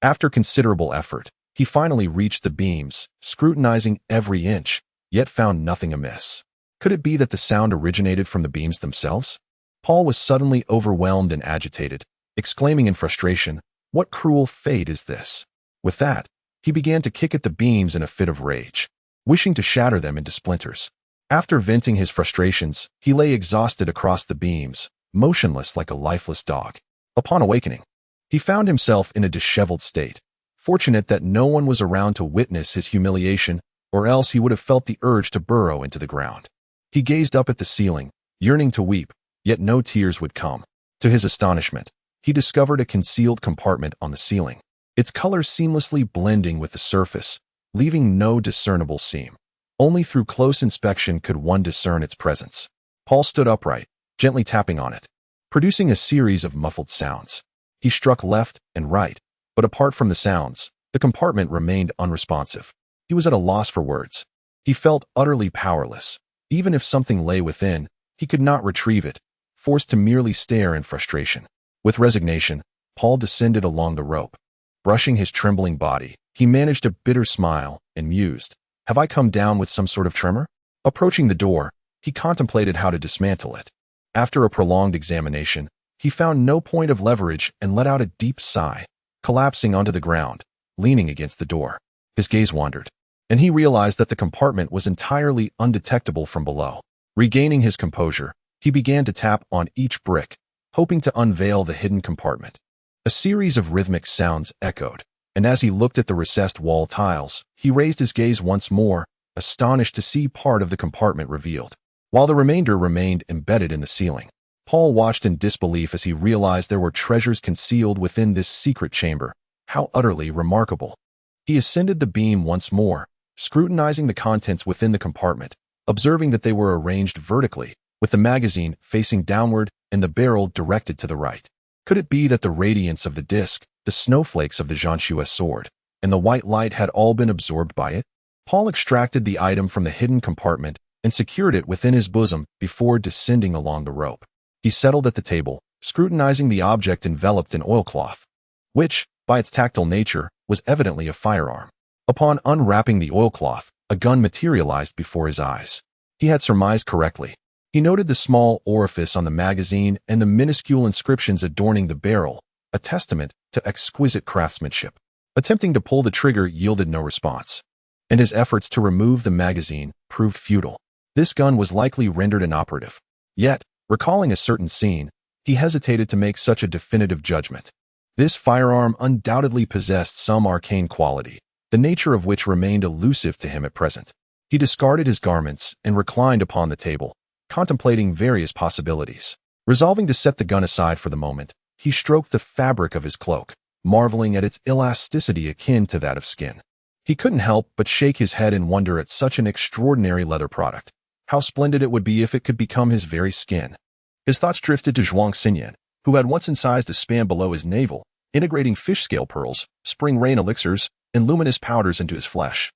After considerable effort, he finally reached the beams, scrutinizing every inch, yet found nothing amiss. Could it be that the sound originated from the beams themselves? Paul was suddenly overwhelmed and agitated, exclaiming in frustration, "What cruel fate is this?" With that, he began to kick at the beams in a fit of rage, wishing to shatter them into splinters. After venting his frustrations, he lay exhausted across the beams, motionless like a lifeless dog. Upon awakening, he found himself in a disheveled state, fortunate that no one was around to witness his humiliation, or else he would have felt the urge to burrow into the ground. He gazed up at the ceiling, yearning to weep, yet no tears would come. To his astonishment, he discovered a concealed compartment on the ceiling, its colors seamlessly blending with the surface, leaving no discernible seam. Only through close inspection could one discern its presence. Paul stood upright, gently tapping on it, producing a series of muffled sounds. He struck left and right, but apart from the sounds, the compartment remained unresponsive. He was at a loss for words. He felt utterly powerless. Even if something lay within, he could not retrieve it, forced to merely stare in frustration. With resignation, Paul descended along the rope. Brushing his trembling body, he managed a bitter smile and mused, "Have I come down with some sort of tremor?" Approaching the door, he contemplated how to dismantle it. After a prolonged examination, he found no point of leverage and let out a deep sigh, collapsing onto the ground, leaning against the door. His gaze wandered, and he realized that the compartment was entirely undetectable from below. Regaining his composure, he began to tap on each brick, hoping to unveil the hidden compartment. A series of rhythmic sounds echoed, and as he looked at the recessed wall tiles, he raised his gaze once more, astonished to see part of the compartment revealed, while the remainder remained embedded in the ceiling. Paul watched in disbelief as he realized there were treasures concealed within this secret chamber. How utterly remarkable! He ascended the beam once more, scrutinizing the contents within the compartment, observing that they were arranged vertically, with the magazine facing downward and the barrel directed to the right. Could it be that the radiance of the disc, the snowflakes of the Zhanshu's sword, and the white light had all been absorbed by it? Paul extracted the item from the hidden compartment and secured it within his bosom before descending along the rope. He settled at the table, scrutinizing the object enveloped in oilcloth, which, by its tactile nature, was evidently a firearm. Upon unwrapping the oilcloth, a gun materialized before his eyes. He had surmised correctly. He noted the small orifice on the magazine and the minuscule inscriptions adorning the barrel, a testament to exquisite craftsmanship. Attempting to pull the trigger yielded no response, and his efforts to remove the magazine proved futile. This gun was likely rendered inoperative. Yet, recalling a certain scene, he hesitated to make such a definitive judgment. This firearm undoubtedly possessed some arcane quality, the nature of which remained elusive to him at present. He discarded his garments and reclined upon the table, contemplating various possibilities. Resolving to set the gun aside for the moment, he stroked the fabric of his cloak, marveling at its elasticity akin to that of skin. He couldn't help but shake his head in wonder at such an extraordinary leather product. How splendid it would be if it could become his very skin. His thoughts drifted to Zhuang Xinyan, who had once incised a span below his navel, integrating fish scale pearls, spring rain elixirs, and luminous powders into his flesh,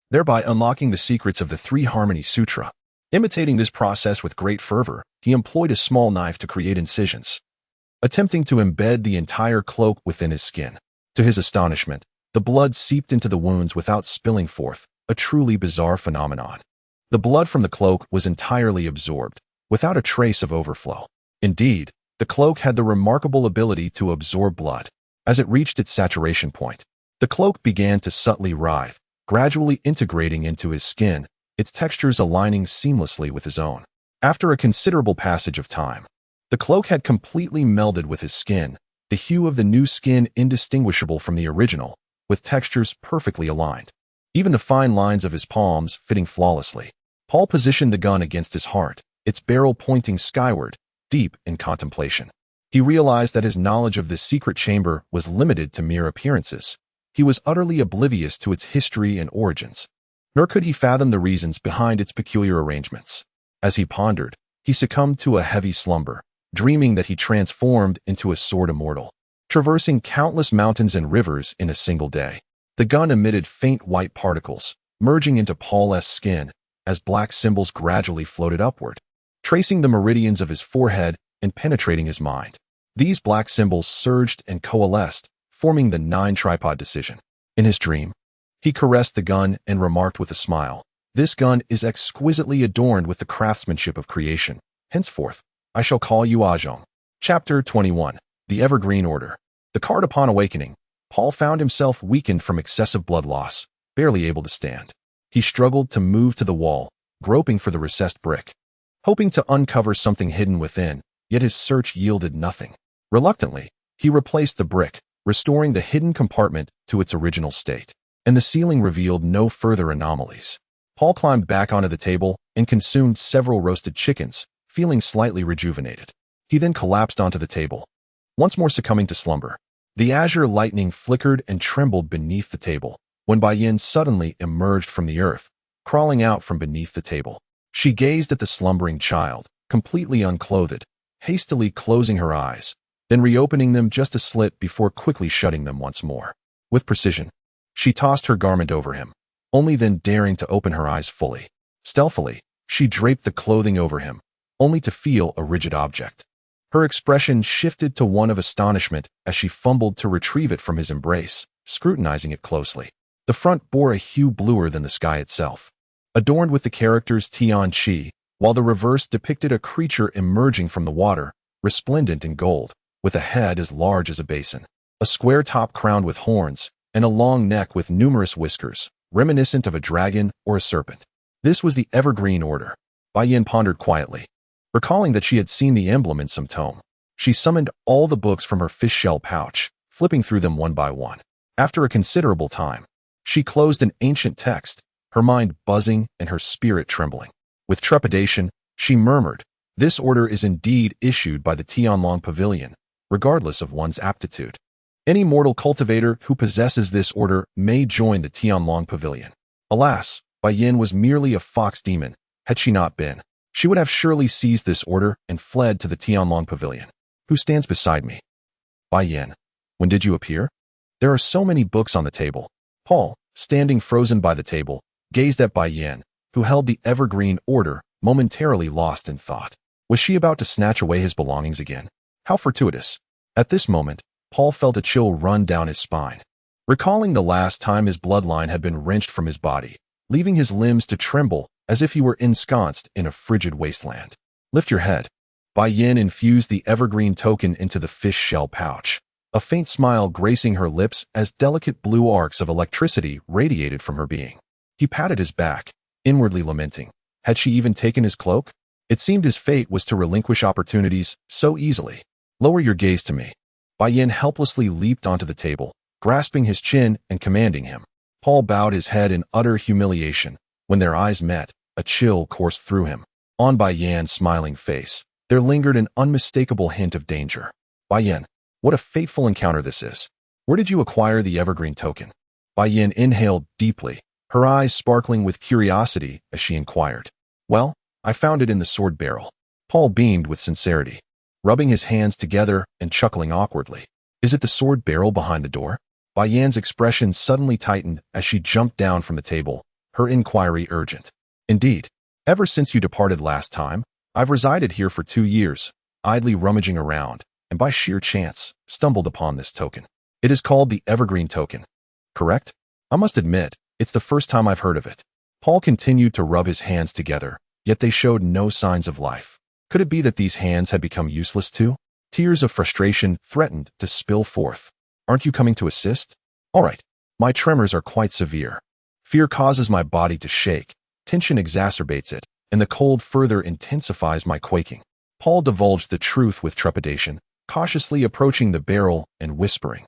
thereby unlocking the secrets of the Three Harmony Sutra. Imitating this process with great fervor, he employed a small knife to create incisions, attempting to embed the entire cloak within his skin. To his astonishment, the blood seeped into the wounds without spilling forth, a truly bizarre phenomenon. The blood from the cloak was entirely absorbed, without a trace of overflow. Indeed, the cloak had the remarkable ability to absorb blood. As it reached its saturation point, the cloak began to subtly writhe, gradually integrating into his skin, its textures aligning seamlessly with his own. After a considerable passage of time, the cloak had completely melded with his skin, the hue of the new skin indistinguishable from the original, with textures perfectly aligned, even the fine lines of his palms fitting flawlessly. Paul positioned the gun against his heart, its barrel pointing skyward, deep in contemplation. He realized that his knowledge of this secret chamber was limited to mere appearances. He was utterly oblivious to its history and origins, nor could he fathom the reasons behind its peculiar arrangements. As he pondered, he succumbed to a heavy slumber, dreaming that he transformed into a sword immortal, traversing countless mountains and rivers in a single day. The gun emitted faint white particles, merging into Paul's skin, as black symbols gradually floated upward, tracing the meridians of his forehead and penetrating his mind. These black symbols surged and coalesced, forming the 9-tripod decision. In his dream, he caressed the gun and remarked with a smile, "This gun is exquisitely adorned with the craftsmanship of creation. Henceforth, I shall call you Ajong." Chapter 21. The Evergreen Order. The card upon awakening, Paul found himself weakened from excessive blood loss, barely able to stand. He struggled to move to the wall, groping for the recessed brick, hoping to uncover something hidden within, yet his search yielded nothing. Reluctantly, he replaced the brick, restoring the hidden compartment to its original state. And the ceiling revealed no further anomalies. Paul climbed back onto the table and consumed several roasted chickens, feeling slightly rejuvenated. He then collapsed onto the table, once more succumbing to slumber. The azure lightning flickered and trembled beneath the table, when Bai Yin suddenly emerged from the earth, crawling out from beneath the table. She gazed at the slumbering child, completely unclothed, hastily closing her eyes, then reopening them just a slit before quickly shutting them once more. With precision, she tossed her garment over him, only then daring to open her eyes fully. Stealthily, she draped the clothing over him, only to feel a rigid object. Her expression shifted to one of astonishment as she fumbled to retrieve it from his embrace, scrutinizing it closely. The front bore a hue bluer than the sky itself, adorned with the characters Tian Qi, while the reverse depicted a creature emerging from the water, resplendent in gold, with a head as large as a basin, a square top crowned with horns, and a long neck with numerous whiskers, reminiscent of a dragon or a serpent. This was the Evergreen Order. Bai Yin pondered quietly, recalling that she had seen the emblem in some tome. She summoned all the books from her fish shell pouch, flipping through them one by one. After a considerable time, she closed an ancient text, her mind buzzing and her spirit trembling. With trepidation, she murmured, "This order is indeed issued by the Tianlong Pavilion, regardless of one's aptitude. Any mortal cultivator who possesses this order may join the Tianlong Pavilion." Alas, Bai Yin was merely a fox demon. Had she not been, she would have surely seized this order and fled to the Tianlong Pavilion. "Who stands beside me?" "Bai Yin, when did you appear?" "There are so many books on the table." Paul, standing frozen by the table, gazed at Bai Yin, who held the Evergreen Order, momentarily lost in thought. Was she about to snatch away his belongings again? How fortuitous. At this moment, Paul felt a chill run down his spine, recalling the last time his bloodline had been wrenched from his body, leaving his limbs to tremble as if he were ensconced in a frigid wasteland. "Lift your head." Bai Yin infused the Evergreen token into the fish shell pouch, a faint smile gracing her lips as delicate blue arcs of electricity radiated from her being. He patted his back, inwardly lamenting. Had she even taken his cloak? It seemed his fate was to relinquish opportunities so easily. "Lower your gaze to me." Bai Yin helplessly leaped onto the table, grasping his chin and commanding him. Paul bowed his head in utter humiliation. When their eyes met, a chill coursed through him. On Bai Yan's smiling face, there lingered an unmistakable hint of danger. "Bai Yin, what a fateful encounter this is. Where did you acquire the Evergreen token?" Bai Yin inhaled deeply, her eyes sparkling with curiosity as she inquired. "Well, I found it in the sword barrel." Paul beamed with sincerity, rubbing his hands together and chuckling awkwardly. "Is it the sword barrel behind the door?" Bai Yan's expression suddenly tightened as she jumped down from the table, her inquiry urgent. "Indeed. Ever since you departed last time, I've resided here for 2 years, idly rummaging around, and by sheer chance, stumbled upon this token. It is called the Evergreen token. Correct? I must admit, it's the first time I've heard of it." Paul continued to rub his hands together, yet they showed no signs of life. Could it be that these hands had become useless too? Tears of frustration threatened to spill forth. "Aren't you coming to assist?" "All right. My tremors are quite severe. Fear causes my body to shake, tension exacerbates it, and the cold further intensifies my quaking." Paul divulged the truth with trepidation, cautiously approaching the barrel and whispering,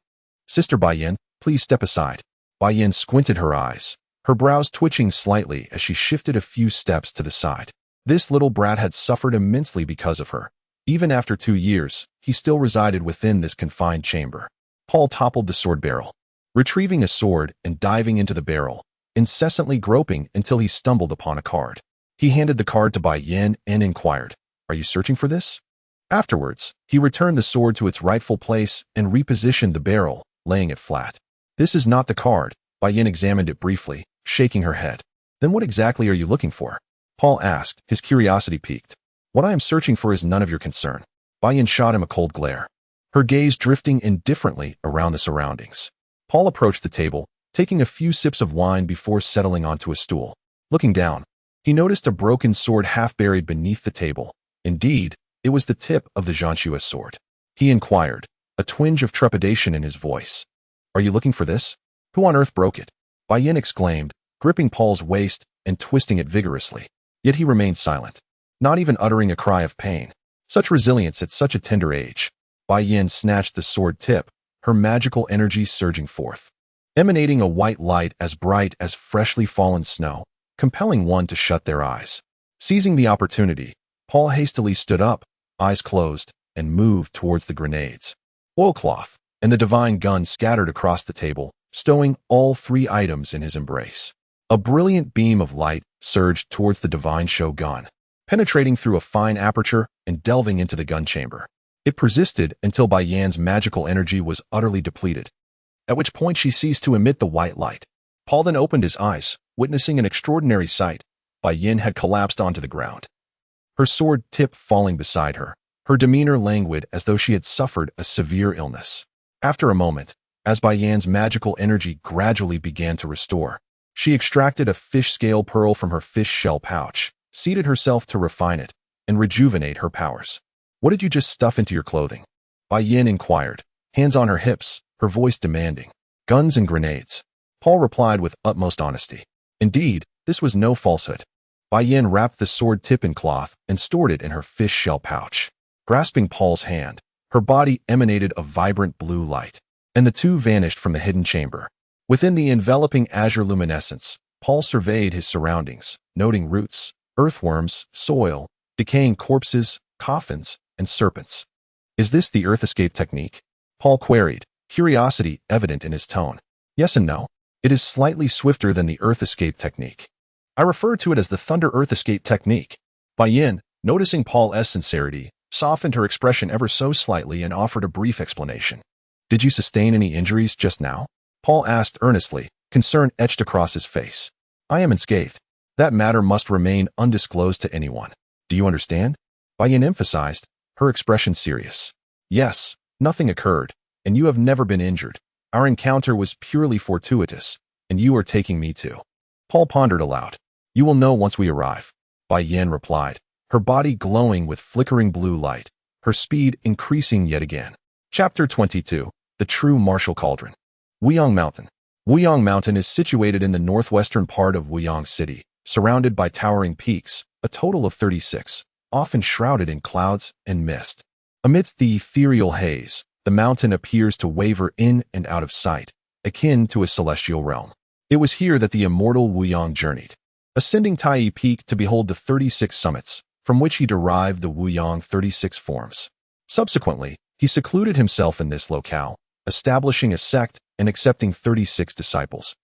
"Sister Bai Yin, please step aside." Bai Yin squinted her eyes, her brows twitching slightly as she shifted a few steps to the side. This little brat had suffered immensely because of her. Even after 2 years, he still resided within this confined chamber. Paul toppled the sword barrel, retrieving a sword and diving into the barrel, incessantly groping until he stumbled upon a card. He handed the card to Bai Yin and inquired, "Are you searching for this?" Afterwards, he returned the sword to its rightful place and repositioned the barrel, laying it flat. "This is not the card." Bai Yin examined it briefly, shaking her head. "Then what exactly are you looking for?" Paul asked, his curiosity piqued. "What I am searching for is none of your concern." Bai Yin shot him a cold glare, her gaze drifting indifferently around the surroundings. Paul approached the table, taking a few sips of wine before settling onto a stool. Looking down, he noticed a broken sword half buried beneath the table. Indeed, it was the tip of the Zhanshua's sword. He inquired, a twinge of trepidation in his voice. "Are you looking for this? Who on earth broke it?" Bai Yin exclaimed, gripping Paul's waist and twisting it vigorously. Yet he remained silent, not even uttering a cry of pain. Such resilience at such a tender age. Bai Yin snatched the sword tip, her magical energy surging forth, emanating a white light as bright as freshly fallen snow, compelling one to shut their eyes. Seizing the opportunity, Paul hastily stood up, eyes closed, and moved towards the grenades, oilcloth, and the divine gun scattered across the table, stowing all three items in his embrace. A brilliant beam of light surged towards the divine show gun, penetrating through a fine aperture and delving into the gun chamber. It persisted until Bai Yan's magical energy was utterly depleted, at which point she ceased to emit the white light. Paul then opened his eyes, witnessing an extraordinary sight. Bai Yan had collapsed onto the ground, her sword tip falling beside her, her demeanor languid as though she had suffered a severe illness. After a moment, as Bai Yan's magical energy gradually began to restore, she extracted a fish scale pearl from her fish shell pouch, seated herself to refine it, and rejuvenate her powers. "What did you just stuff into your clothing?" Bai Yan inquired, hands on her hips, her voice demanding. "Guns and grenades." Paul replied with utmost honesty. Indeed, this was no falsehood. Bai Yan wrapped the sword tip in cloth and stored it in her fish shell pouch. Grasping Paul's hand, her body emanated a vibrant blue light, and the two vanished from the hidden chamber. Within the enveloping azure luminescence, Paul surveyed his surroundings, noting roots, earthworms, soil, decaying corpses, coffins, and serpents. "Is this the earth escape technique?" Paul queried, curiosity evident in his tone. "Yes and no. It is slightly swifter than the earth escape technique. I refer to it as the thunder earth escape technique." Bai Yan, noticing Paul's sincerity, softened her expression ever so slightly and offered a brief explanation. "Did you sustain any injuries just now?" Paul asked earnestly, concern etched across his face. "I am unscathed. That matter must remain undisclosed to anyone. Do you understand?" Bai Yan emphasized, her expression serious. "Yes, nothing occurred, and you have never been injured. Our encounter was purely fortuitous, and you are taking me to." Paul pondered aloud. "You will know once we arrive," Bai Yan replied, her body glowing with flickering blue light, her speed increasing yet again. Chapter 22. The True Martial Cauldron. Wuyang Mountain. Wuyang Mountain is situated in the northwestern part of Wuyang City, surrounded by towering peaks, a total of 36, often shrouded in clouds and mist. Amidst the ethereal haze, the mountain appears to waver in and out of sight, akin to a celestial realm. It was here that the immortal Wuyang journeyed, ascending Tai Peak to behold the 36 summits, from which he derived the Wuyang 36 forms. Subsequently, he secluded himself in this locale, establishing a sect and accepting 36 disciples,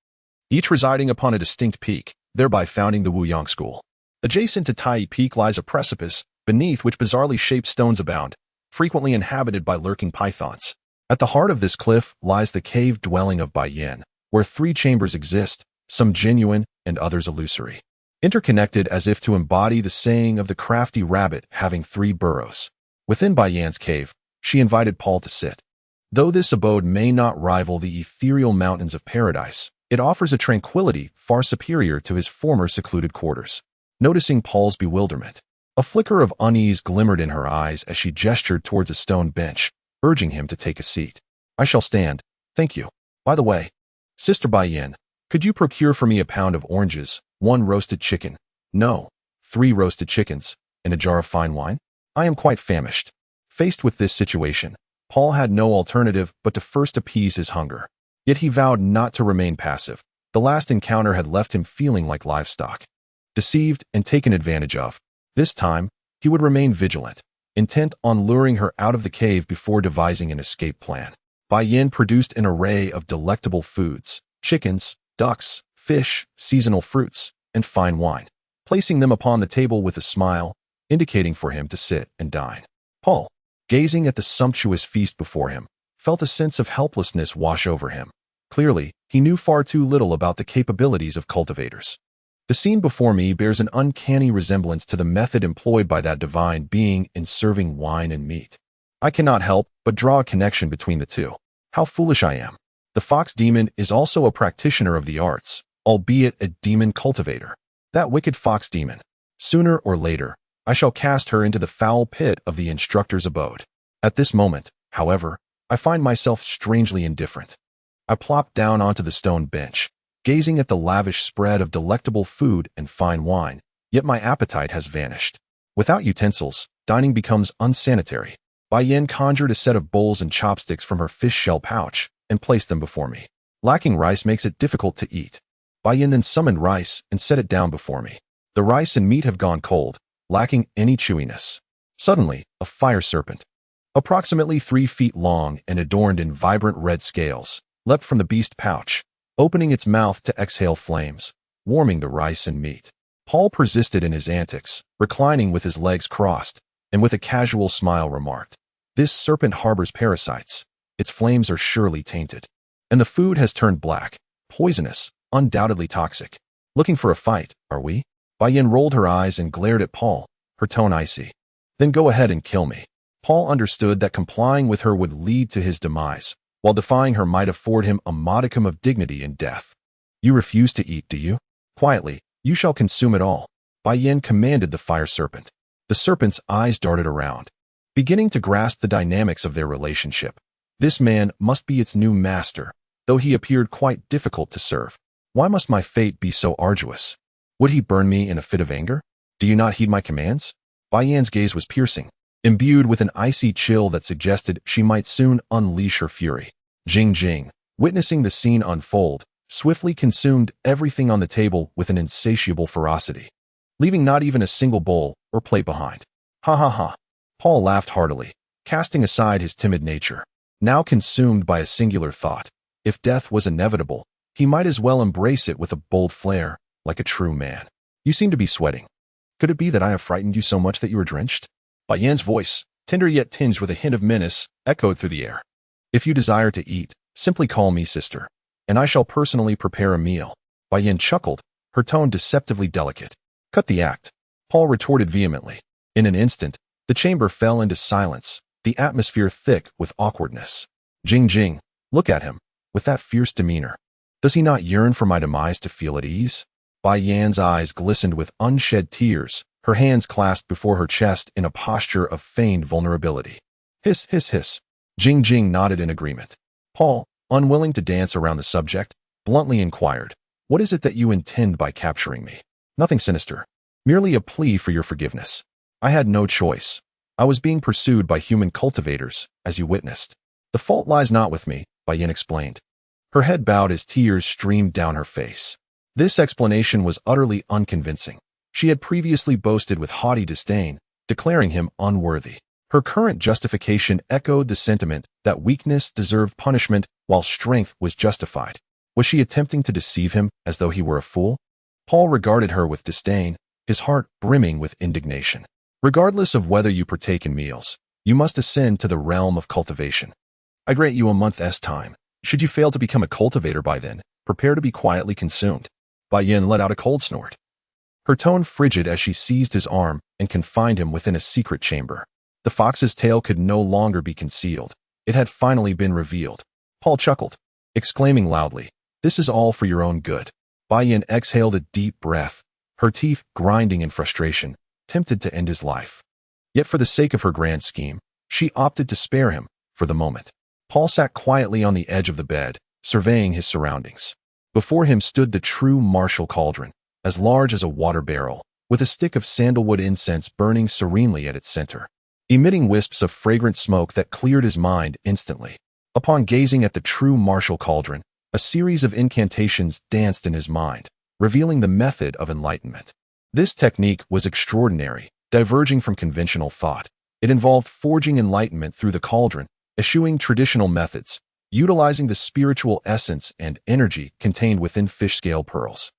each residing upon a distinct peak, thereby founding the Wuyang school. Adjacent to Tai Peak lies a precipice, beneath which bizarrely shaped stones abound, frequently inhabited by lurking pythons. At the heart of this cliff lies the cave dwelling of Bai Yan, where 3 chambers exist, some genuine and others illusory, interconnected as if to embody the saying of the crafty rabbit having 3 burrows. Within Bai Yan's cave, she invited Paul to sit. Though this abode may not rival the ethereal mountains of paradise, it offers a tranquility far superior to his former secluded quarters. Noticing Paul's bewilderment, a flicker of unease glimmered in her eyes as she gestured towards a stone bench, urging him to take a seat. "I shall stand, thank you. By the way, Sister Bai Yan, could you procure for me a pound of oranges, 1 roasted chicken, no, 3 roasted chickens, and a jar of fine wine? I am quite famished." Faced with this situation, Paul had no alternative but to first appease his hunger. Yet he vowed not to remain passive. The last encounter had left him feeling like livestock, deceived and taken advantage of. This time, he would remain vigilant, intent on luring her out of the cave before devising an escape plan. Bai Yan produced an array of delectable foods, chickens, ducks, fish, seasonal fruits, and fine wine, placing them upon the table with a smile, indicating for him to sit and dine. Paul, gazing at the sumptuous feast before him, felt a sense of helplessness wash over him. Clearly, he knew far too little about the capabilities of cultivators. The scene before me bears an uncanny resemblance to the method employed by that divine being in serving wine and meat. I cannot help but draw a connection between the two. How foolish I am. The fox demon is also a practitioner of the arts, albeit a demon cultivator. That wicked fox demon. Sooner or later, I shall cast her into the foul pit of the instructor's abode. At this moment, however, I find myself strangely indifferent. I plop down onto the stone bench, gazing at the lavish spread of delectable food and fine wine, yet my appetite has vanished. Without utensils, dining becomes unsanitary. Bai Yin conjured a set of bowls and chopsticks from her fish shell pouch and placed them before me. Lacking rice makes it difficult to eat. Bai Yin then summoned rice and set it down before me. The rice and meat have gone cold, lacking any chewiness. Suddenly, a fire serpent, approximately 3 feet long and adorned in vibrant red scales, leapt from the beast pouch, opening its mouth to exhale flames, warming the rice and meat. Paul persisted in his antics, reclining with his legs crossed, and with a casual smile remarked, "This serpent harbors parasites. Its flames are surely tainted. And the food has turned black, poisonous, undoubtedly toxic. Looking for a fight, are we?" Bai Yin rolled her eyes and glared at Paul, her tone icy. "Then go ahead and kill me." Paul understood that complying with her would lead to his demise, while defying her might afford him a modicum of dignity in death. "You refuse to eat, do you? Quietly, you shall consume it all," Bai Yin commanded the fire serpent. The serpent's eyes darted around, beginning to grasp the dynamics of their relationship. This man must be its new master, though he appeared quite difficult to serve. Why must my fate be so arduous? Would he burn me in a fit of anger? Do you not heed my commands? Bai Yan's gaze was piercing, imbued with an icy chill that suggested she might soon unleash her fury. Jing Jing, witnessing the scene unfold, swiftly consumed everything on the table with an insatiable ferocity, leaving not even a single bowl or plate behind. Ha ha ha. Paul laughed heartily, casting aside his timid nature. Now consumed by a singular thought, if death was inevitable, he might as well embrace it with a bold flair, like a true man. "You seem to be sweating. Could it be that I have frightened you so much that you are drenched?" Bai Yan's voice, tender yet tinged with a hint of menace, echoed through the air. "If you desire to eat, simply call me sister, and I shall personally prepare a meal." Bai Yan chuckled, her tone deceptively delicate. "Cut the act," Paul retorted vehemently. In an instant, the chamber fell into silence, the atmosphere thick with awkwardness. Jing Jing, look at him, with that fierce demeanor. Does he not yearn for my demise to feel at ease? Bai Yan's eyes glistened with unshed tears, her hands clasped before her chest in a posture of feigned vulnerability. Hiss, hiss, hiss. Jing Jing nodded in agreement. Paul, unwilling to dance around the subject, bluntly inquired, "What is it that you intend by capturing me?" "Nothing sinister. Merely a plea for your forgiveness. I had no choice. I was being pursued by human cultivators, as you witnessed. The fault lies not with me," Bai Yan explained. Her head bowed as tears streamed down her face. This explanation was utterly unconvincing. She had previously boasted with haughty disdain, declaring him unworthy. Her current justification echoed the sentiment that weakness deserved punishment while strength was justified. Was she attempting to deceive him as though he were a fool? Paul regarded her with disdain, his heart brimming with indignation. "Regardless of whether you partake in meals, you must ascend to the realm of cultivation. I grant you a month's time. Should you fail to become a cultivator by then, prepare to be quietly consumed." Bai Yin let out a cold snort, her tone frigid as she seized his arm and confined him within a secret chamber. The fox's tail could no longer be concealed. It had finally been revealed. Paul chuckled, exclaiming loudly, "This is all for your own good." Bai Yin exhaled a deep breath, her teeth grinding in frustration, tempted to end his life. Yet for the sake of her grand scheme, she opted to spare him for the moment. Paul sat quietly on the edge of the bed, surveying his surroundings. Before him stood the true martial cauldron, as large as a water barrel, with a stick of sandalwood incense burning serenely at its center, emitting wisps of fragrant smoke that cleared his mind instantly. Upon gazing at the true martial cauldron, a series of incantations danced in his mind, revealing the method of enlightenment. This technique was extraordinary, diverging from conventional thought. It involved forging enlightenment through the cauldron, eschewing traditional methods, utilizing the spiritual essence and energy contained within fish scale pearls.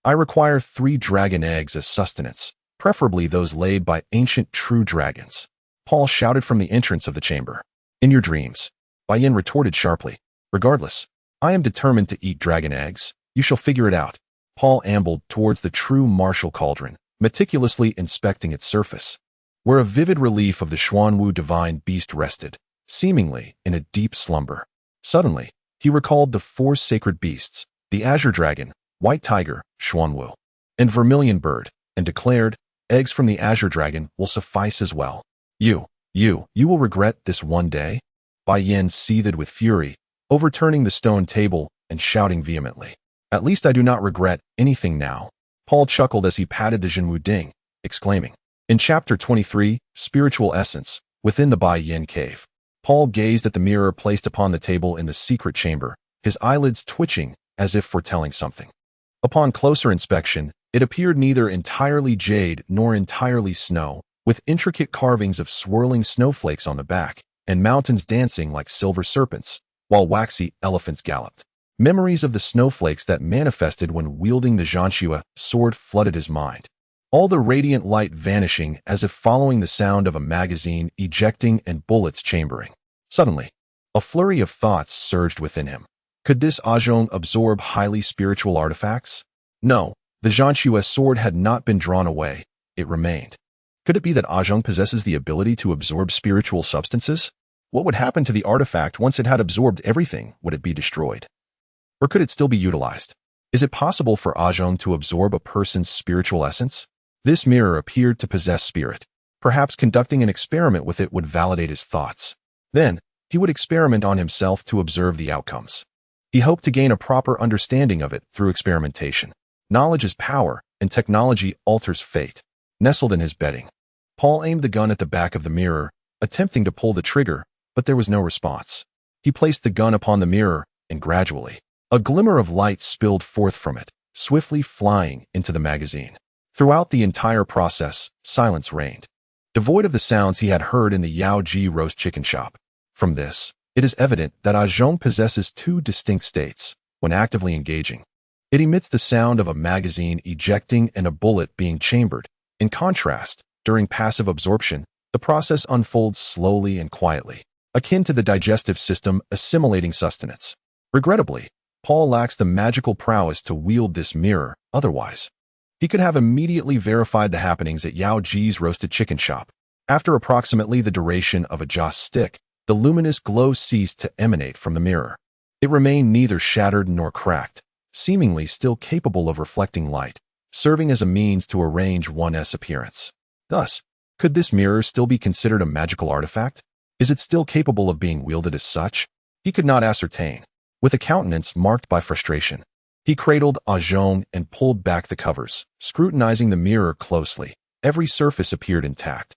"I require 3 dragon eggs as sustenance, preferably those laid by ancient true dragons," Paul shouted from the entrance of the chamber. "In your dreams," Bai Yin retorted sharply. "Regardless, I am determined to eat dragon eggs. You shall figure it out." Paul ambled towards the true martial cauldron, meticulously inspecting its surface, where a vivid relief of the Xuanwu divine beast rested, seemingly in a deep slumber. Suddenly, he recalled the 4 sacred beasts, the azure dragon, white tiger, Xuanwu, and vermilion bird, and declared, "Eggs from the azure dragon will suffice as well. You will regret this one day." Bai Yin seethed with fury, overturning the stone table and shouting vehemently, "At least I do not regret anything now." Paul chuckled as he patted the Zhenwu Ding, exclaiming, "In Chapter 23, Spiritual Essence, Within the Bai Yin cave, Paul gazed at the mirror placed upon the table in the secret chamber, his eyelids twitching as if foretelling something. Upon closer inspection, it appeared neither entirely jade nor entirely snow, with intricate carvings of swirling snowflakes on the back, and mountains dancing like silver serpents, while waxy elephants galloped. Memories of the snowflakes that manifested when wielding the Zhanxue sword flooded his mind. All the radiant light vanishing as if following the sound of a magazine ejecting and bullets chambering. Suddenly, a flurry of thoughts surged within him. Could this Ahzhong absorb highly spiritual artifacts? No, the Zhanxue sword had not been drawn away. It remained. Could it be that Ahzhong possesses the ability to absorb spiritual substances? What would happen to the artifact once it had absorbed everything? Would it be destroyed? Or could it still be utilized? Is it possible for Ahzhong to absorb a person's spiritual essence? This mirror appeared to possess spirit. Perhaps conducting an experiment with it would validate his thoughts. Then, he would experiment on himself to observe the outcomes. He hoped to gain a proper understanding of it through experimentation. Knowledge is power, and technology alters fate. Nestled in his bedding, Paul aimed the gun at the back of the mirror, attempting to pull the trigger, but there was no response. He placed the gun upon the mirror, and gradually, a glimmer of light spilled forth from it, swiftly flying into the magazine. Throughout the entire process, silence reigned, devoid of the sounds he had heard in the Yao Ji roast chicken shop. From this, it is evident that Ahzhong possesses two distinct states. When actively engaging, it emits the sound of a magazine ejecting and a bullet being chambered. In contrast, during passive absorption, the process unfolds slowly and quietly, akin to the digestive system assimilating sustenance. Regrettably, Paul lacks the magical prowess to wield this mirror. Otherwise, he could have immediately verified the happenings at Yao Ji's roasted chicken shop. After approximately the duration of a joss stick, the luminous glow ceased to emanate from the mirror. It remained neither shattered nor cracked, seemingly still capable of reflecting light, serving as a means to arrange one's appearance. Thus, could this mirror still be considered a magical artifact? Is it still capable of being wielded as such? He could not ascertain. With a countenance marked by frustration, he cradled Ahzhong and pulled back the covers, scrutinizing the mirror closely. Every surface appeared intact,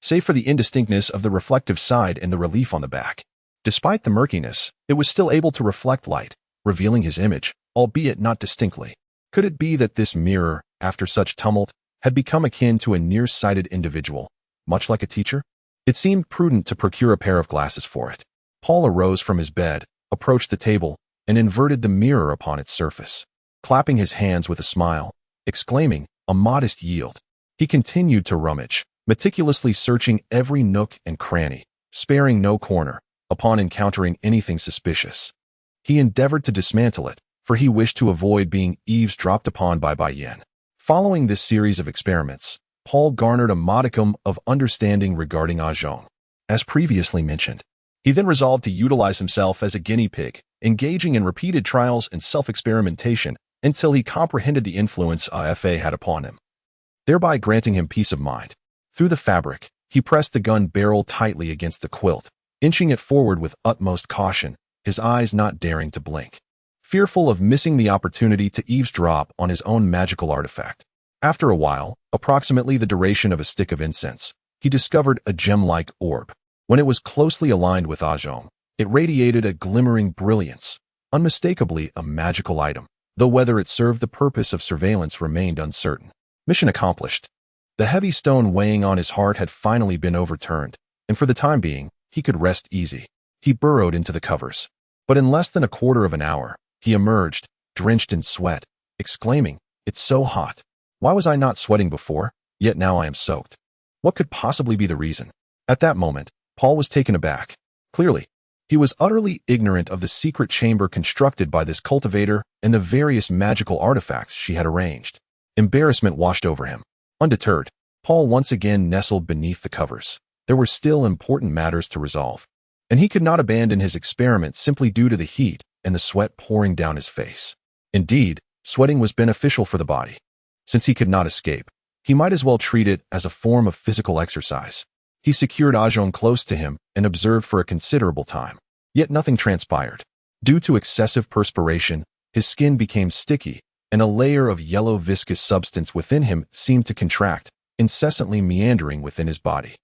save for the indistinctness of the reflective side and the relief on the back. Despite the murkiness, it was still able to reflect light, revealing his image, albeit not distinctly. Could it be that this mirror, after such tumult, had become akin to a nearsighted individual, much like a teacher? It seemed prudent to procure a pair of glasses for it. Paul arose from his bed, approached the table, and inverted the mirror upon its surface, clapping his hands with a smile, exclaiming, "A modest yield." He continued to rummage, meticulously searching every nook and cranny, sparing no corner. Upon encountering anything suspicious, he endeavored to dismantle it, for he wished to avoid being eavesdropped upon by Bai Yin. Following this series of experiments, Paul garnered a modicum of understanding regarding Ahzhong. As previously mentioned, he then resolved to utilize himself as a guinea pig, engaging in repeated trials and self-experimentation until he comprehended the influence AFA had upon him, thereby granting him peace of mind. Through the fabric, he pressed the gun barrel tightly against the quilt, inching it forward with utmost caution, his eyes not daring to blink, fearful of missing the opportunity to eavesdrop on his own magical artifact. After a while, approximately the duration of a stick of incense, he discovered a gem-like orb. When it was closely aligned with Ahzhong, it radiated a glimmering brilliance, unmistakably a magical item, though whether it served the purpose of surveillance remained uncertain. Mission accomplished. The heavy stone weighing on his heart had finally been overturned, and for the time being, he could rest easy. He burrowed into the covers. But in less than a quarter of an hour, he emerged, drenched in sweat, exclaiming, "It's so hot. Why was I not sweating before? Yet now I am soaked. What could possibly be the reason?" At that moment, Paul was taken aback. Clearly, he was utterly ignorant of the secret chamber constructed by this cultivator and the various magical artifacts she had arranged. Embarrassment washed over him. Undeterred, Paul once again nestled beneath the covers. There were still important matters to resolve, and he could not abandon his experiment simply due to the heat and the sweat pouring down his face. Indeed, sweating was beneficial for the body. Since he could not escape, he might as well treat it as a form of physical exercise. He secured Ahzhong close to him and observed for a considerable time. Yet nothing transpired. Due to excessive perspiration, his skin became sticky, and a layer of yellow viscous substance within him seemed to contract, incessantly meandering within his body.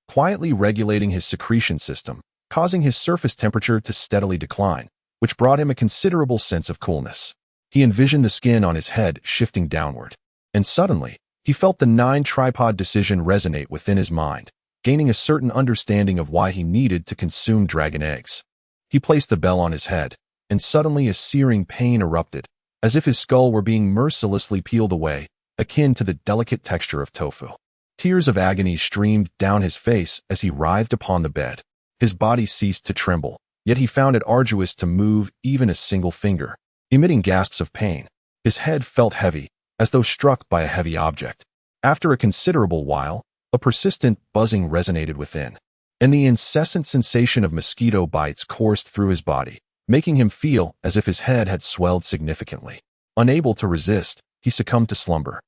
quietly regulating his secretion system, causing his surface temperature to steadily decline, which brought him a considerable sense of coolness. He envisioned the skin on his head shifting downward, and suddenly, he felt the 9-tripod decision resonate within his mind, gaining a certain understanding of why he needed to consume dragon eggs. He placed the bell on his head, and suddenly a searing pain erupted, as if his skull were being mercilessly peeled away, akin to the delicate texture of tofu. Tears of agony streamed down his face as he writhed upon the bed. His body ceased to tremble, yet he found it arduous to move even a single finger, emitting gasps of pain. His head felt heavy, as though struck by a heavy object. After a considerable while, a persistent buzzing resonated within, and the incessant sensation of mosquito bites coursed through his body, making him feel as if his head had swelled significantly. Unable to resist, he succumbed to slumber,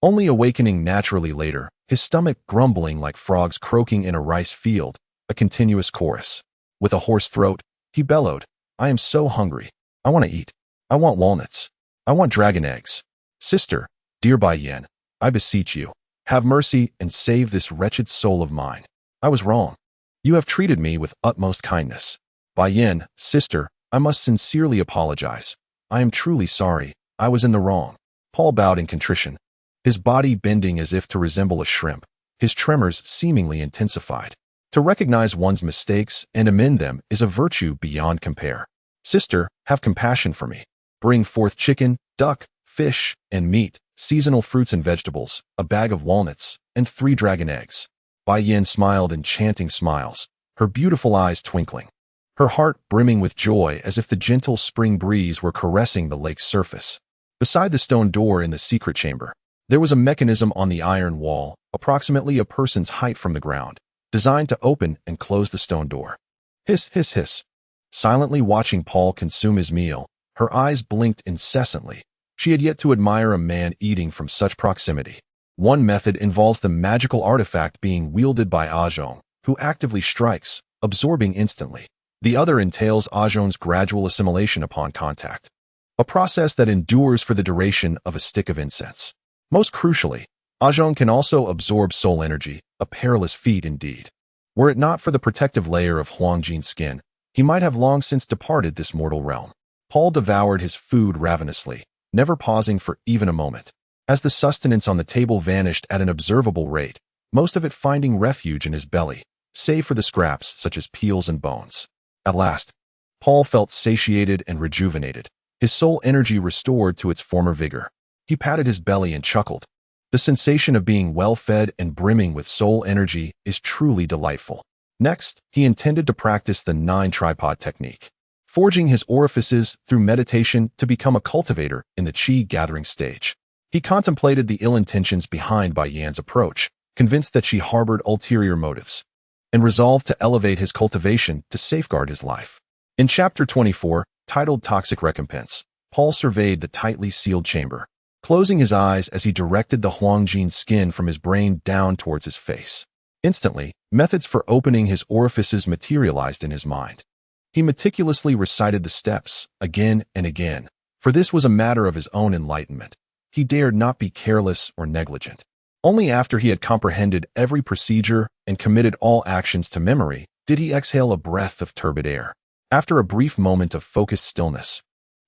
only awakening naturally later, his stomach grumbling like frogs croaking in a rice field, a continuous chorus. With a hoarse throat, he bellowed, "I am so hungry. I want to eat. I want walnuts. I want dragon eggs. Sister, dear Bai Yen, I beseech you, have mercy and save this wretched soul of mine. I was wrong. You have treated me with utmost kindness. Bai Yen, sister, I must sincerely apologize. I am truly sorry. I was in the wrong." Paul bowed in contrition, his body bending as if to resemble a shrimp, his tremors seemingly intensified. To recognize one's mistakes and amend them is a virtue beyond compare. Sister, have compassion for me. Bring forth chicken, duck, fish, and meat, seasonal fruits and vegetables, a bag of walnuts, and 3 dragon eggs. Bai Yen smiled enchanting smiles, her beautiful eyes twinkling, her heart brimming with joy as if the gentle spring breeze were caressing the lake's surface. Beside the stone door in the secret chamber, there was a mechanism on the iron wall, approximately a person's height from the ground, designed to open and close the stone door. Hiss, hiss, hiss. Silently watching Paul consume his meal, her eyes blinked incessantly. She had yet to admire a man eating from such proximity. One method involves the magical artifact being wielded by Ajong, who actively strikes, absorbing instantly. The other entails Ajong's gradual assimilation upon contact, a process that endures for the duration of a stick of incense. Most crucially, Ajong can also absorb soul energy, a perilous feat indeed. Were it not for the protective layer of Huangjin's skin, he might have long since departed this mortal realm. Paul devoured his food ravenously, never pausing for even a moment. As the sustenance on the table vanished at an observable rate, most of it finding refuge in his belly, save for the scraps such as peels and bones. At last, Paul felt satiated and rejuvenated, his soul energy restored to its former vigor. He patted his belly and chuckled. The sensation of being well-fed and brimming with soul energy is truly delightful. Next, he intended to practice the 9-tripod technique, forging his orifices through meditation to become a cultivator in the qi gathering stage. He contemplated the ill intentions behind Bai Yan's approach, convinced that she harbored ulterior motives, and resolved to elevate his cultivation to safeguard his life. In Chapter 24, titled Toxic Recompense, Paul surveyed the tightly sealed chamber, closing his eyes as he directed the Huangjin skin from his brain down towards his face. Instantly, methods for opening his orifices materialized in his mind. He meticulously recited the steps, again and again, for this was a matter of his own enlightenment. He dared not be careless or negligent. Only after he had comprehended every procedure and committed all actions to memory did he exhale a breath of turbid air. After a brief moment of focused stillness,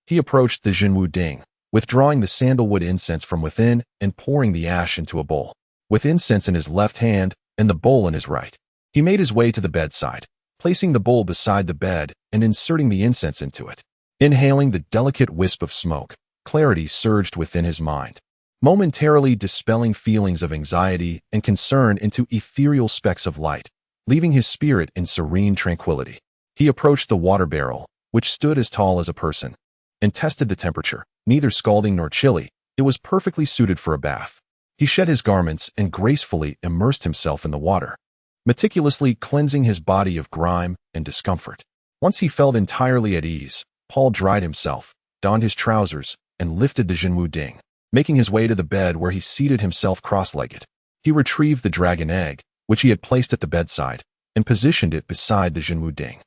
he approached the Jinwu Ding, withdrawing the sandalwood incense from within and pouring the ash into a bowl. With incense in his left hand and the bowl in his right, he made his way to the bedside, placing the bowl beside the bed and inserting the incense into it. Inhaling the delicate wisp of smoke, clarity surged within his mind, momentarily dispelling feelings of anxiety and concern into ethereal specks of light, leaving his spirit in serene tranquility. He approached the water barrel, which stood as tall as a person, and tested the temperature. Neither scalding nor chilly, it was perfectly suited for a bath. He shed his garments and gracefully immersed himself in the water, meticulously cleansing his body of grime and discomfort. Once he felt entirely at ease, Paul dried himself, donned his trousers, and lifted the Jinwu Ding. Making his way to the bed where he seated himself cross-legged, he retrieved the dragon egg, which he had placed at the bedside, and positioned it beside the Jinwu Ding.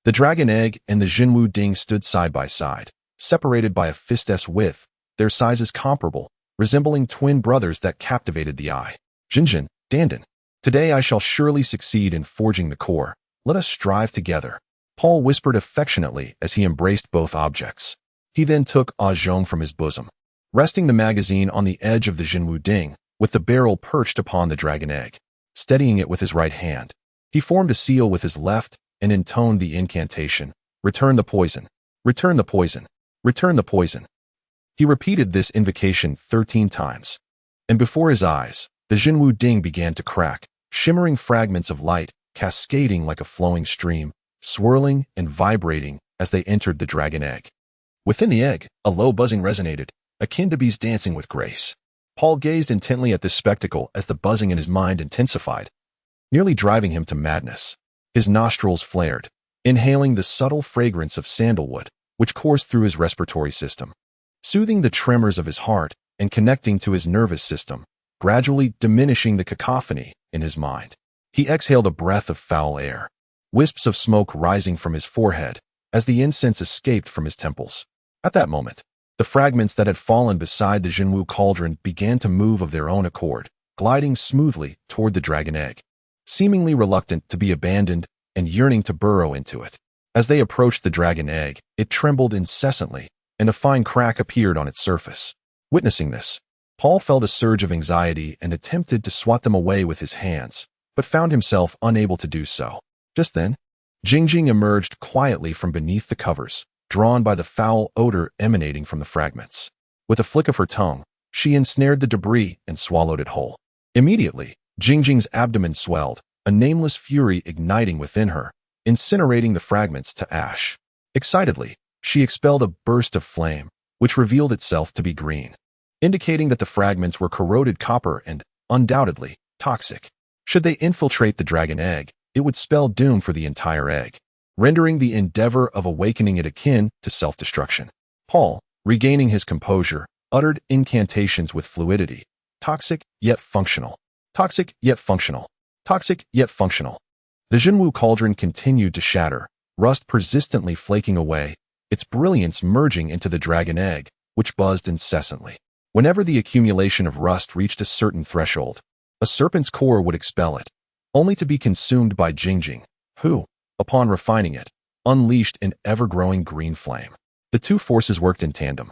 The dragon egg and the Jinwu Ding stood side by side, separated by a fist's width, their sizes comparable, resembling twin brothers that captivated the eye. Jinjin, Dandan. Today I shall surely succeed in forging the core. Let us strive together. Paul whispered affectionately as he embraced both objects. He then took Ah Zhong from his bosom, resting the magazine on the edge of the Jinwu Ding, with the barrel perched upon the dragon egg. Steadying it with his right hand, he formed a seal with his left and intoned the incantation, "Return the poison, return the poison, return the poison." He repeated this invocation 13 times, and before his eyes, the Jinwu Ding began to crack, shimmering fragments of light cascading like a flowing stream, swirling and vibrating as they entered the dragon egg. Within the egg, a low buzzing resonated, akin to bees dancing with grace. Paul gazed intently at this spectacle as the buzzing in his mind intensified, nearly driving him to madness. His nostrils flared, inhaling the subtle fragrance of sandalwood, which coursed through his respiratory system, soothing the tremors of his heart and connecting to his nervous system, gradually diminishing the cacophony in his mind. He exhaled a breath of foul air, wisps of smoke rising from his forehead as the incense escaped from his temples. At that moment, the fragments that had fallen beside the Jinwu cauldron began to move of their own accord, gliding smoothly toward the dragon egg, seemingly reluctant to be abandoned and yearning to burrow into it. As they approached the dragon egg, it trembled incessantly, and a fine crack appeared on its surface. Witnessing this, Paul felt a surge of anxiety and attempted to swat them away with his hands, but found himself unable to do so. Just then, Jingjing emerged quietly from beneath the covers, drawn by the foul odor emanating from the fragments. With a flick of her tongue, she ensnared the debris and swallowed it whole. Immediately, Jingjing's abdomen swelled, a nameless fury igniting within her, incinerating the fragments to ash. Excitedly, she expelled a burst of flame, which revealed itself to be green, indicating that the fragments were corroded copper and, undoubtedly, toxic. Should they infiltrate the dragon egg, it would spell doom for the entire egg, rendering the endeavor of awakening it akin to self-destruction. Paul, regaining his composure, uttered incantations with fluidity. Toxic yet functional. Toxic yet functional. Toxic yet functional. The Jinwu cauldron continued to shatter, rust persistently flaking away, its brilliance merging into the dragon egg, which buzzed incessantly. Whenever the accumulation of rust reached a certain threshold, a serpent's core would expel it, only to be consumed by Jingjing, who, upon refining it, unleashed an ever-growing green flame. The two forces worked in tandem.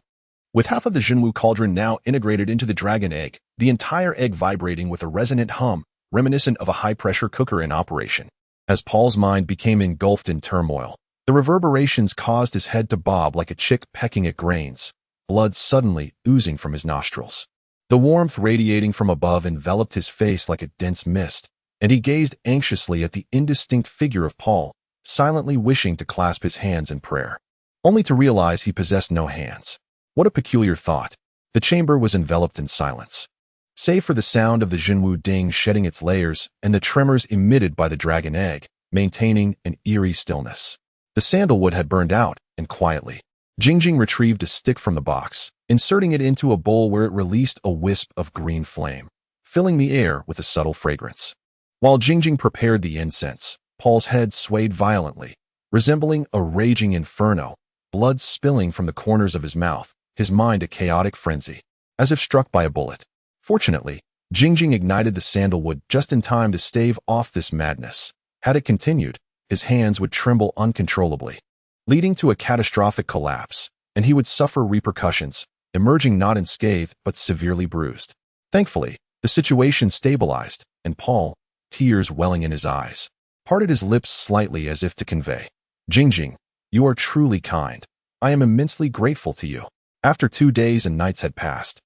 With half of the Jinwu cauldron now integrated into the dragon egg, the entire egg vibrating with a resonant hum, reminiscent of a high-pressure cooker in operation. As Paul's mind became engulfed in turmoil, the reverberations caused his head to bob like a chick pecking at grains, blood suddenly oozing from his nostrils. The warmth radiating from above enveloped his face like a dense mist, and he gazed anxiously at the indistinct figure of Paul, silently wishing to clasp his hands in prayer, only to realize he possessed no hands. What a peculiar thought. The chamber was enveloped in silence, save for the sound of the Jinwu Ding shedding its layers and the tremors emitted by the dragon egg, maintaining an eerie stillness. The sandalwood had burned out, and quietly, Jingjing retrieved a stick from the box, inserting it into a bowl where it released a wisp of green flame, filling the air with a subtle fragrance. While Jingjing prepared the incense, Paul's head swayed violently, resembling a raging inferno, blood spilling from the corners of his mouth, his mind a chaotic frenzy, as if struck by a bullet. Fortunately, Jingjing ignited the sandalwood just in time to stave off this madness. Had it continued, his hands would tremble uncontrollably, leading to a catastrophic collapse, and he would suffer repercussions, emerging not unscathed but severely bruised. Thankfully, the situation stabilized, and Paul, tears welling in his eyes, parted his lips slightly as if to convey, "Jingjing, you are truly kind. I am immensely grateful to you." After 2 days and nights had passed,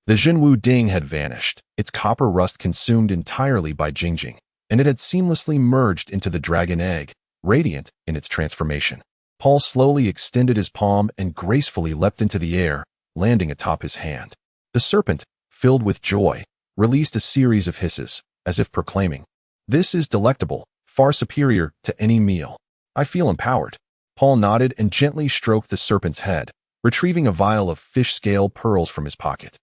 the Jinwu Ding had vanished, its copper rust consumed entirely by Jingjing, and it had seamlessly merged into the dragon egg, radiant in its transformation. Paul slowly extended his palm and gracefully leapt into the air, landing atop his hand. The serpent, filled with joy, released a series of hisses, as if proclaiming, "This is delectable, far superior to any meal. I feel empowered." Paul nodded and gently stroked the serpent's head, retrieving a vial of fish scale pearls from his pocket.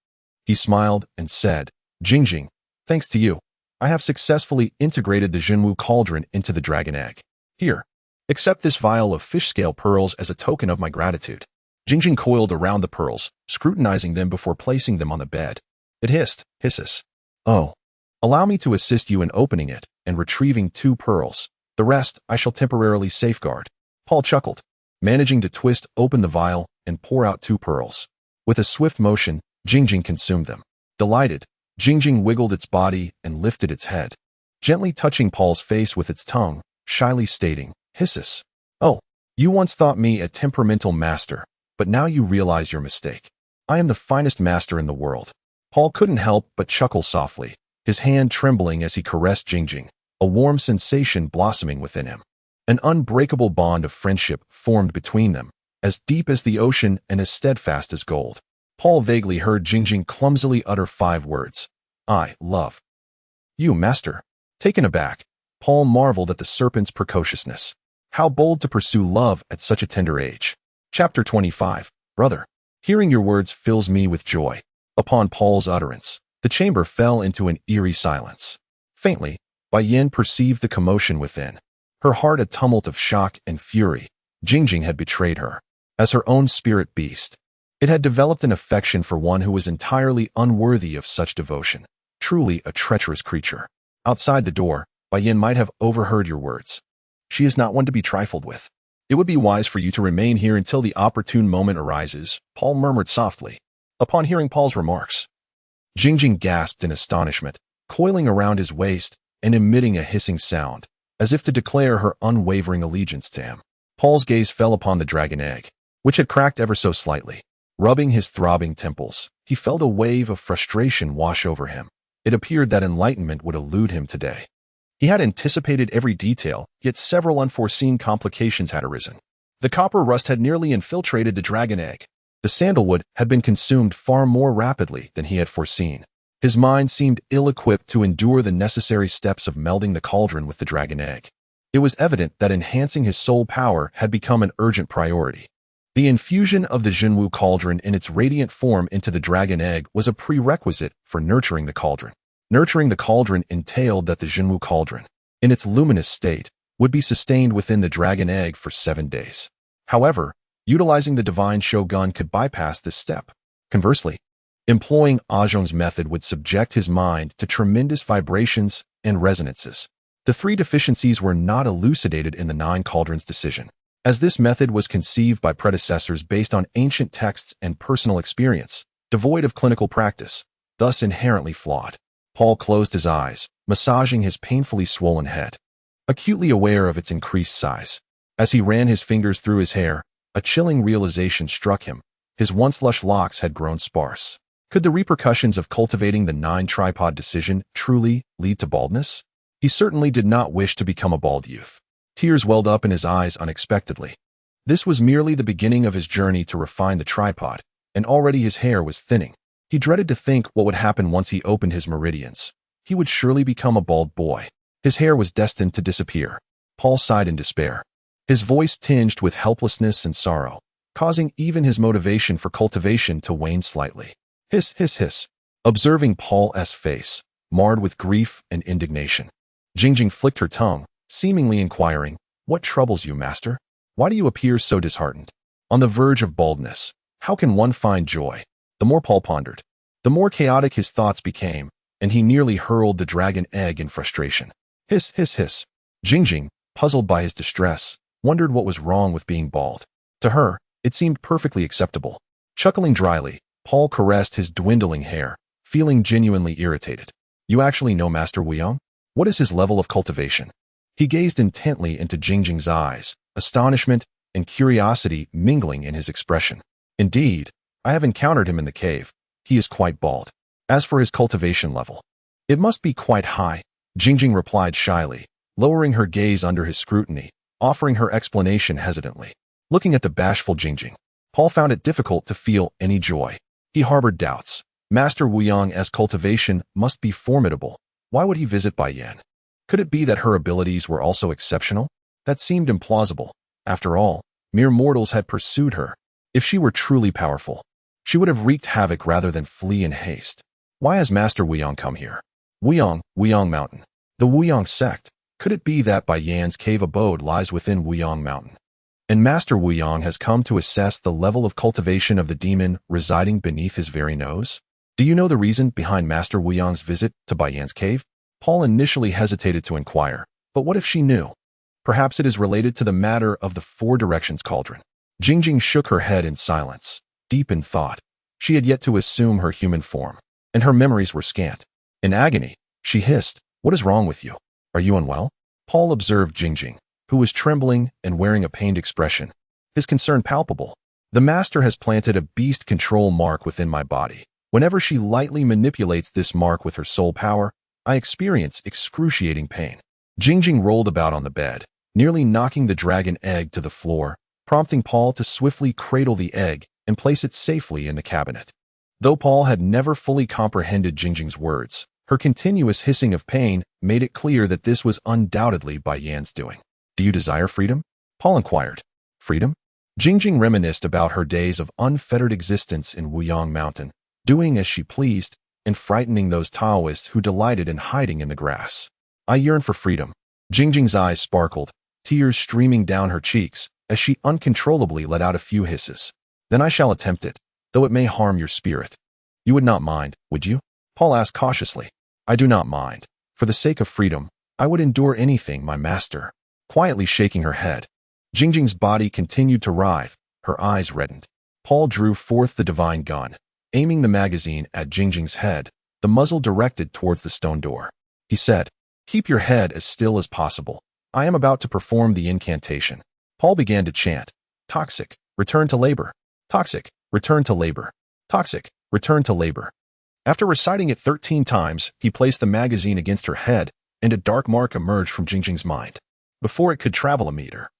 He smiled and said, "Jingjing, thanks to you, I have successfully integrated the Jinwu cauldron into the dragon egg. Here, accept this vial of fish scale pearls as a token of my gratitude." Jingjing coiled around the pearls, scrutinizing them before placing them on the bed. It hissed, hisses. "Oh, Allow me to assist you in opening it and retrieving 2 pearls. The rest I shall temporarily safeguard." Paul chuckled, managing to twist open the vial and pour out 2 pearls. With a swift motion, Jingjing consumed them. Delighted, Jingjing wiggled its body and lifted its head, gently touching Paul's face with its tongue, shyly stating, "Hisses. Oh, you once thought me a temperamental master, but now you realize your mistake. I am the finest master in the world." Paul couldn't help but chuckle softly, his hand trembling as he caressed Jingjing, a warm sensation blossoming within him. An unbreakable bond of friendship formed between them, as deep as the ocean and as steadfast as gold. Paul vaguely heard Jingjing clumsily utter 5 words. "I love you, master." Taken aback, Paul marveled at the serpent's precociousness. How bold to pursue love at such a tender age. Chapter 25. Brother, hearing your words fills me with joy. Upon Paul's utterance, the chamber fell into an eerie silence. Faintly, Bai Yin perceived the commotion within. Her heart a tumult of shock and fury. Jingjing had betrayed her. As her own spirit beast, it had developed an affection for one who was entirely unworthy of such devotion. Truly a treacherous creature. Outside the door, Bai Yin might have overheard your words. She is not one to be trifled with. It would be wise for you to remain here until the opportune moment arises, Paul murmured softly. Upon hearing Paul's remarks, Jingjing gasped in astonishment, coiling around his waist and emitting a hissing sound, as if to declare her unwavering allegiance to him. Paul's gaze fell upon the dragon egg, which had cracked ever so slightly. Rubbing his throbbing temples, he felt a wave of frustration wash over him. It appeared that enlightenment would elude him today. He had anticipated every detail, yet several unforeseen complications had arisen. The copper rust had nearly infiltrated the dragon egg. The sandalwood had been consumed far more rapidly than he had foreseen. His mind seemed ill-equipped to endure the necessary steps of melding the cauldron with the dragon egg. It was evident that enhancing his soul power had become an urgent priority. The infusion of the Jinwu cauldron in its radiant form into the dragon egg was a prerequisite for nurturing the cauldron. Nurturing the cauldron entailed that the Jinwu cauldron, in its luminous state, would be sustained within the dragon egg for 7 days. However, utilizing the divine shogun could bypass this step. Conversely, employing Ahzhong's method would subject his mind to tremendous vibrations and resonances. The 3 deficiencies were not elucidated in the 9 cauldrons decision, as this method was conceived by predecessors based on ancient texts and personal experience, devoid of clinical practice, thus inherently flawed. Paul closed his eyes, massaging his painfully swollen head, acutely aware of its increased size. As he ran his fingers through his hair, a chilling realization struck him. His once lush locks had grown sparse. Could the repercussions of cultivating the 9 tripod decision truly lead to baldness? He certainly did not wish to become a bald youth. Tears welled up in his eyes unexpectedly. This was merely the beginning of his journey to refine the tripod, and already his hair was thinning. He dreaded to think what would happen once he opened his meridians. He would surely become a bald boy. His hair was destined to disappear. Paul sighed in despair, his voice tinged with helplessness and sorrow, causing even his motivation for cultivation to wane slightly. Hiss, hiss, hiss. Observing Paul's face, marred with grief and indignation, Jingjing flicked her tongue, seemingly inquiring, "What troubles you, master? Why do you appear so disheartened?" On the verge of baldness, how can one find joy? The more Paul pondered, the more chaotic his thoughts became, and he nearly hurled the dragon egg in frustration. Hiss, hiss, hiss. Jingjing, puzzled by his distress, wondered what was wrong with being bald. To her, it seemed perfectly acceptable. Chuckling dryly, Paul caressed his dwindling hair, feeling genuinely irritated. "You actually know Master Wuyong? What is his level of cultivation?" He gazed intently into Jingjing's eyes, astonishment and curiosity mingling in his expression. "Indeed, I have encountered him in the cave. He is quite bald. As for his cultivation level, it must be quite high," Jingjing replied shyly, lowering her gaze under his scrutiny, offering her explanation hesitantly. Looking at the bashful Jingjing, Paul found it difficult to feel any joy. He harbored doubts. Master Wuyong's cultivation must be formidable. Why would he visit Bai Yin? Could it be that her abilities were also exceptional? That seemed implausible. After all, mere mortals had pursued her. If she were truly powerful, she would have wreaked havoc rather than flee in haste. Why has Master Wuyong come here? Wuyong Mountain. The Wuyong sect. Could it be that Bai Yin's cave abode lies within Wuyong Mountain, and Master Wuyong has come to assess the level of cultivation of the demon residing beneath his very nose? Do you know the reason behind Master Wu Yang's visit to Bai Yan's cave? Paul initially hesitated to inquire, but what if she knew? Perhaps it is related to the matter of the Four Directions cauldron. Jingjing shook her head in silence, deep in thought. She had yet to assume her human form, and her memories were scant. In agony, she hissed, "What is wrong with you? Are you unwell?" Paul observed Jingjing, who was trembling and wearing a pained expression, his concern palpable. "The master has planted a beast control mark within my body. Whenever she lightly manipulates this mark with her soul power, I experience excruciating pain." Jingjing rolled about on the bed, nearly knocking the dragon egg to the floor, prompting Paul to swiftly cradle the egg and place it safely in the cabinet. Though Paul had never fully comprehended Jingjing's words, her continuous hissing of pain made it clear that this was undoubtedly Bai Yan's doing. "Do you desire freedom?" Paul inquired. "Freedom?" Jingjing reminisced about her days of unfettered existence in Wuyang Mountain, doing as she pleased and frightening those Taoists who delighted in hiding in the grass. "I yearn for freedom." Jingjing's eyes sparkled, tears streaming down her cheeks as she uncontrollably let out a few hisses. "Then I shall attempt it, though it may harm your spirit." "You would not mind, would you?" Paul asked cautiously. "I do not mind. For the sake of freedom, I would endure anything, my master." Quietly shaking her head, Jingjing's body continued to writhe, her eyes reddened. Paul drew forth the divine gun, aiming the magazine at Jingjing's head, the muzzle directed towards the stone door. He said, "Keep your head as still as possible. I am about to perform the incantation." Paul began to chant, "Toxic, return to labor. Toxic, return to labor. Toxic, return to labor." After reciting it 13 times, he placed the magazine against her head, and a dark mark emerged from Jingjing's mind. Before it could travel a meter,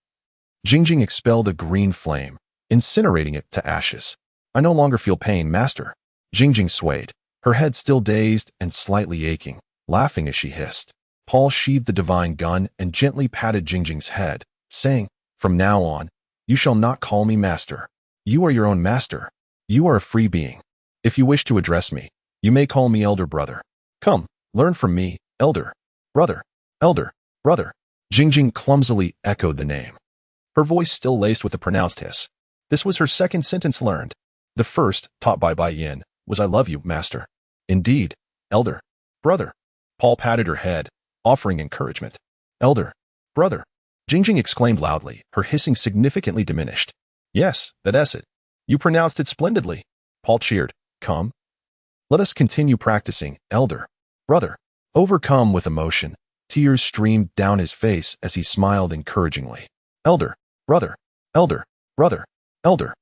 Jingjing expelled a green flame, incinerating it to ashes. "I no longer feel pain, master." Jingjing swayed, her head still dazed and slightly aching, laughing as she hissed. Paul sheathed the divine gun and gently patted Jingjing's head, saying, "From now on, you shall not call me master. You are your own master. You are a free being. If you wish to address me, you may call me elder brother. Come, learn from me, elder brother, elder brother." Jingjing clumsily echoed the name, her voice still laced with a pronounced hiss. This was her second sentence learned. The first, taught by Bai Yan, was "I love you, master." "Indeed, elder brother." Paul patted her head, offering encouragement. "Elder brother." Jingjing exclaimed loudly, her hissing significantly diminished. "Yes, that's it. You pronounced it splendidly." Paul cheered. "Come. Let us continue practicing, elder brother." Overcome with emotion, tears streamed down his face as he smiled encouragingly. "Elder brother, elder brother, elder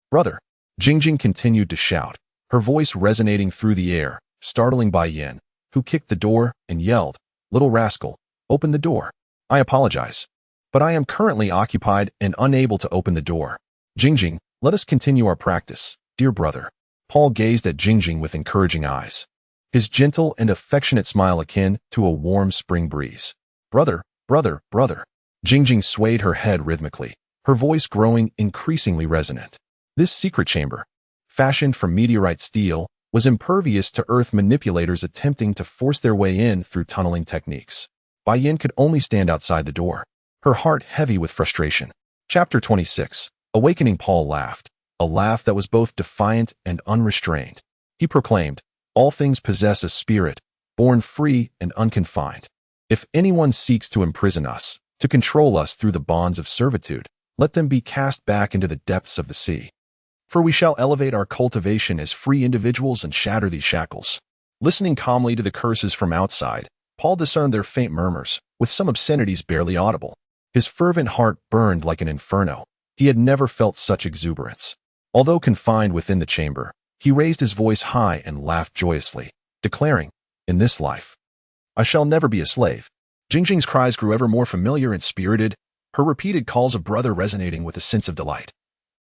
brother." Jingjing continued to shout, her voice resonating through the air, startling Bai Yan, who kicked the door and yelled, "Little rascal, open the door." "I apologize, but I am currently occupied and unable to open the door." "Jingjing, let us continue our practice, dear brother." Paul gazed at Jingjing with encouraging eyes, his gentle and affectionate smile akin to a warm spring breeze. "Brother, brother, brother." Jingjing swayed her head rhythmically, her voice growing increasingly resonant. This secret chamber, fashioned from meteorite steel, was impervious to earth manipulators attempting to force their way in through tunneling techniques. Bai Yan could only stand outside the door, her heart heavy with frustration. Chapter 26. Awakening. Paul laughed, a laugh that was both defiant and unrestrained. He proclaimed, "All things possess a spirit, born free and unconfined. If anyone seeks to imprison us, to control us through the bonds of servitude, let them be cast back into the depths of the sea. For we shall elevate our cultivation as free individuals and shatter these shackles." Listening calmly to the curses from outside, Paul discerned their faint murmurs, with some obscenities barely audible. His fervent heart burned like an inferno. He had never felt such exuberance. Although confined within the chamber, he raised his voice high and laughed joyously, declaring, "In this life, I shall never be a slave." Jingjing's cries grew ever more familiar and spirited, her repeated calls of brother resonating with a sense of delight,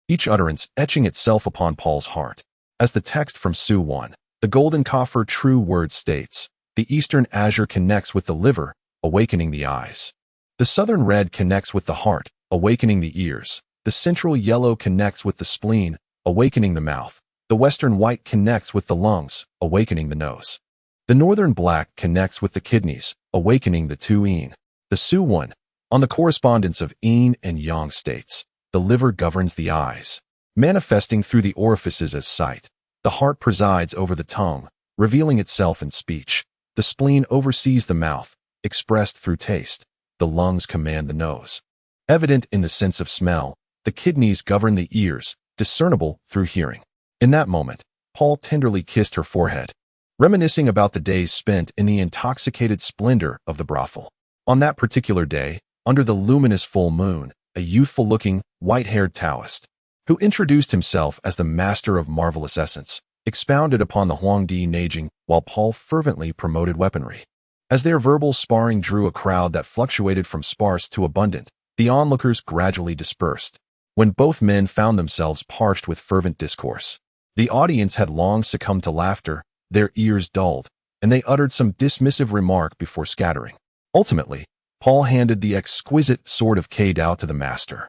each utterance etching itself upon Paul's heart. As the text from Su 1, the golden coffer true word states, the eastern azure connects with the liver, awakening the eyes. The southern red connects with the heart, awakening the ears. The central yellow connects with the spleen, awakening the mouth. The western white connects with the lungs, awakening the nose. The northern black connects with the kidneys, awakening the two yin. The Su 1, on the correspondence of yin and yang states, the liver governs the eyes, manifesting through the orifices as sight. The heart presides over the tongue, revealing itself in speech. The spleen oversees the mouth, expressed through taste. The lungs command the nose. Evident in the sense of smell, the kidneys govern the ears, discernible through hearing. In that moment, Paul tenderly kissed her forehead, reminiscing about the days spent in the intoxicated splendor of the brothel. On that particular day, under the luminous full moon, a youthful-looking, white-haired Taoist, who introduced himself as the master of marvelous essence, expounded upon the Huangdi Neijing while Paul fervently promoted weaponry. As their verbal sparring drew a crowd that fluctuated from sparse to abundant, the onlookers gradually dispersed. When both men found themselves parched with fervent discourse, the audience had long succumbed to laughter, their ears dulled, and they uttered some dismissive remark before scattering. Ultimately, Paul handed the exquisite sword of Dao to the master,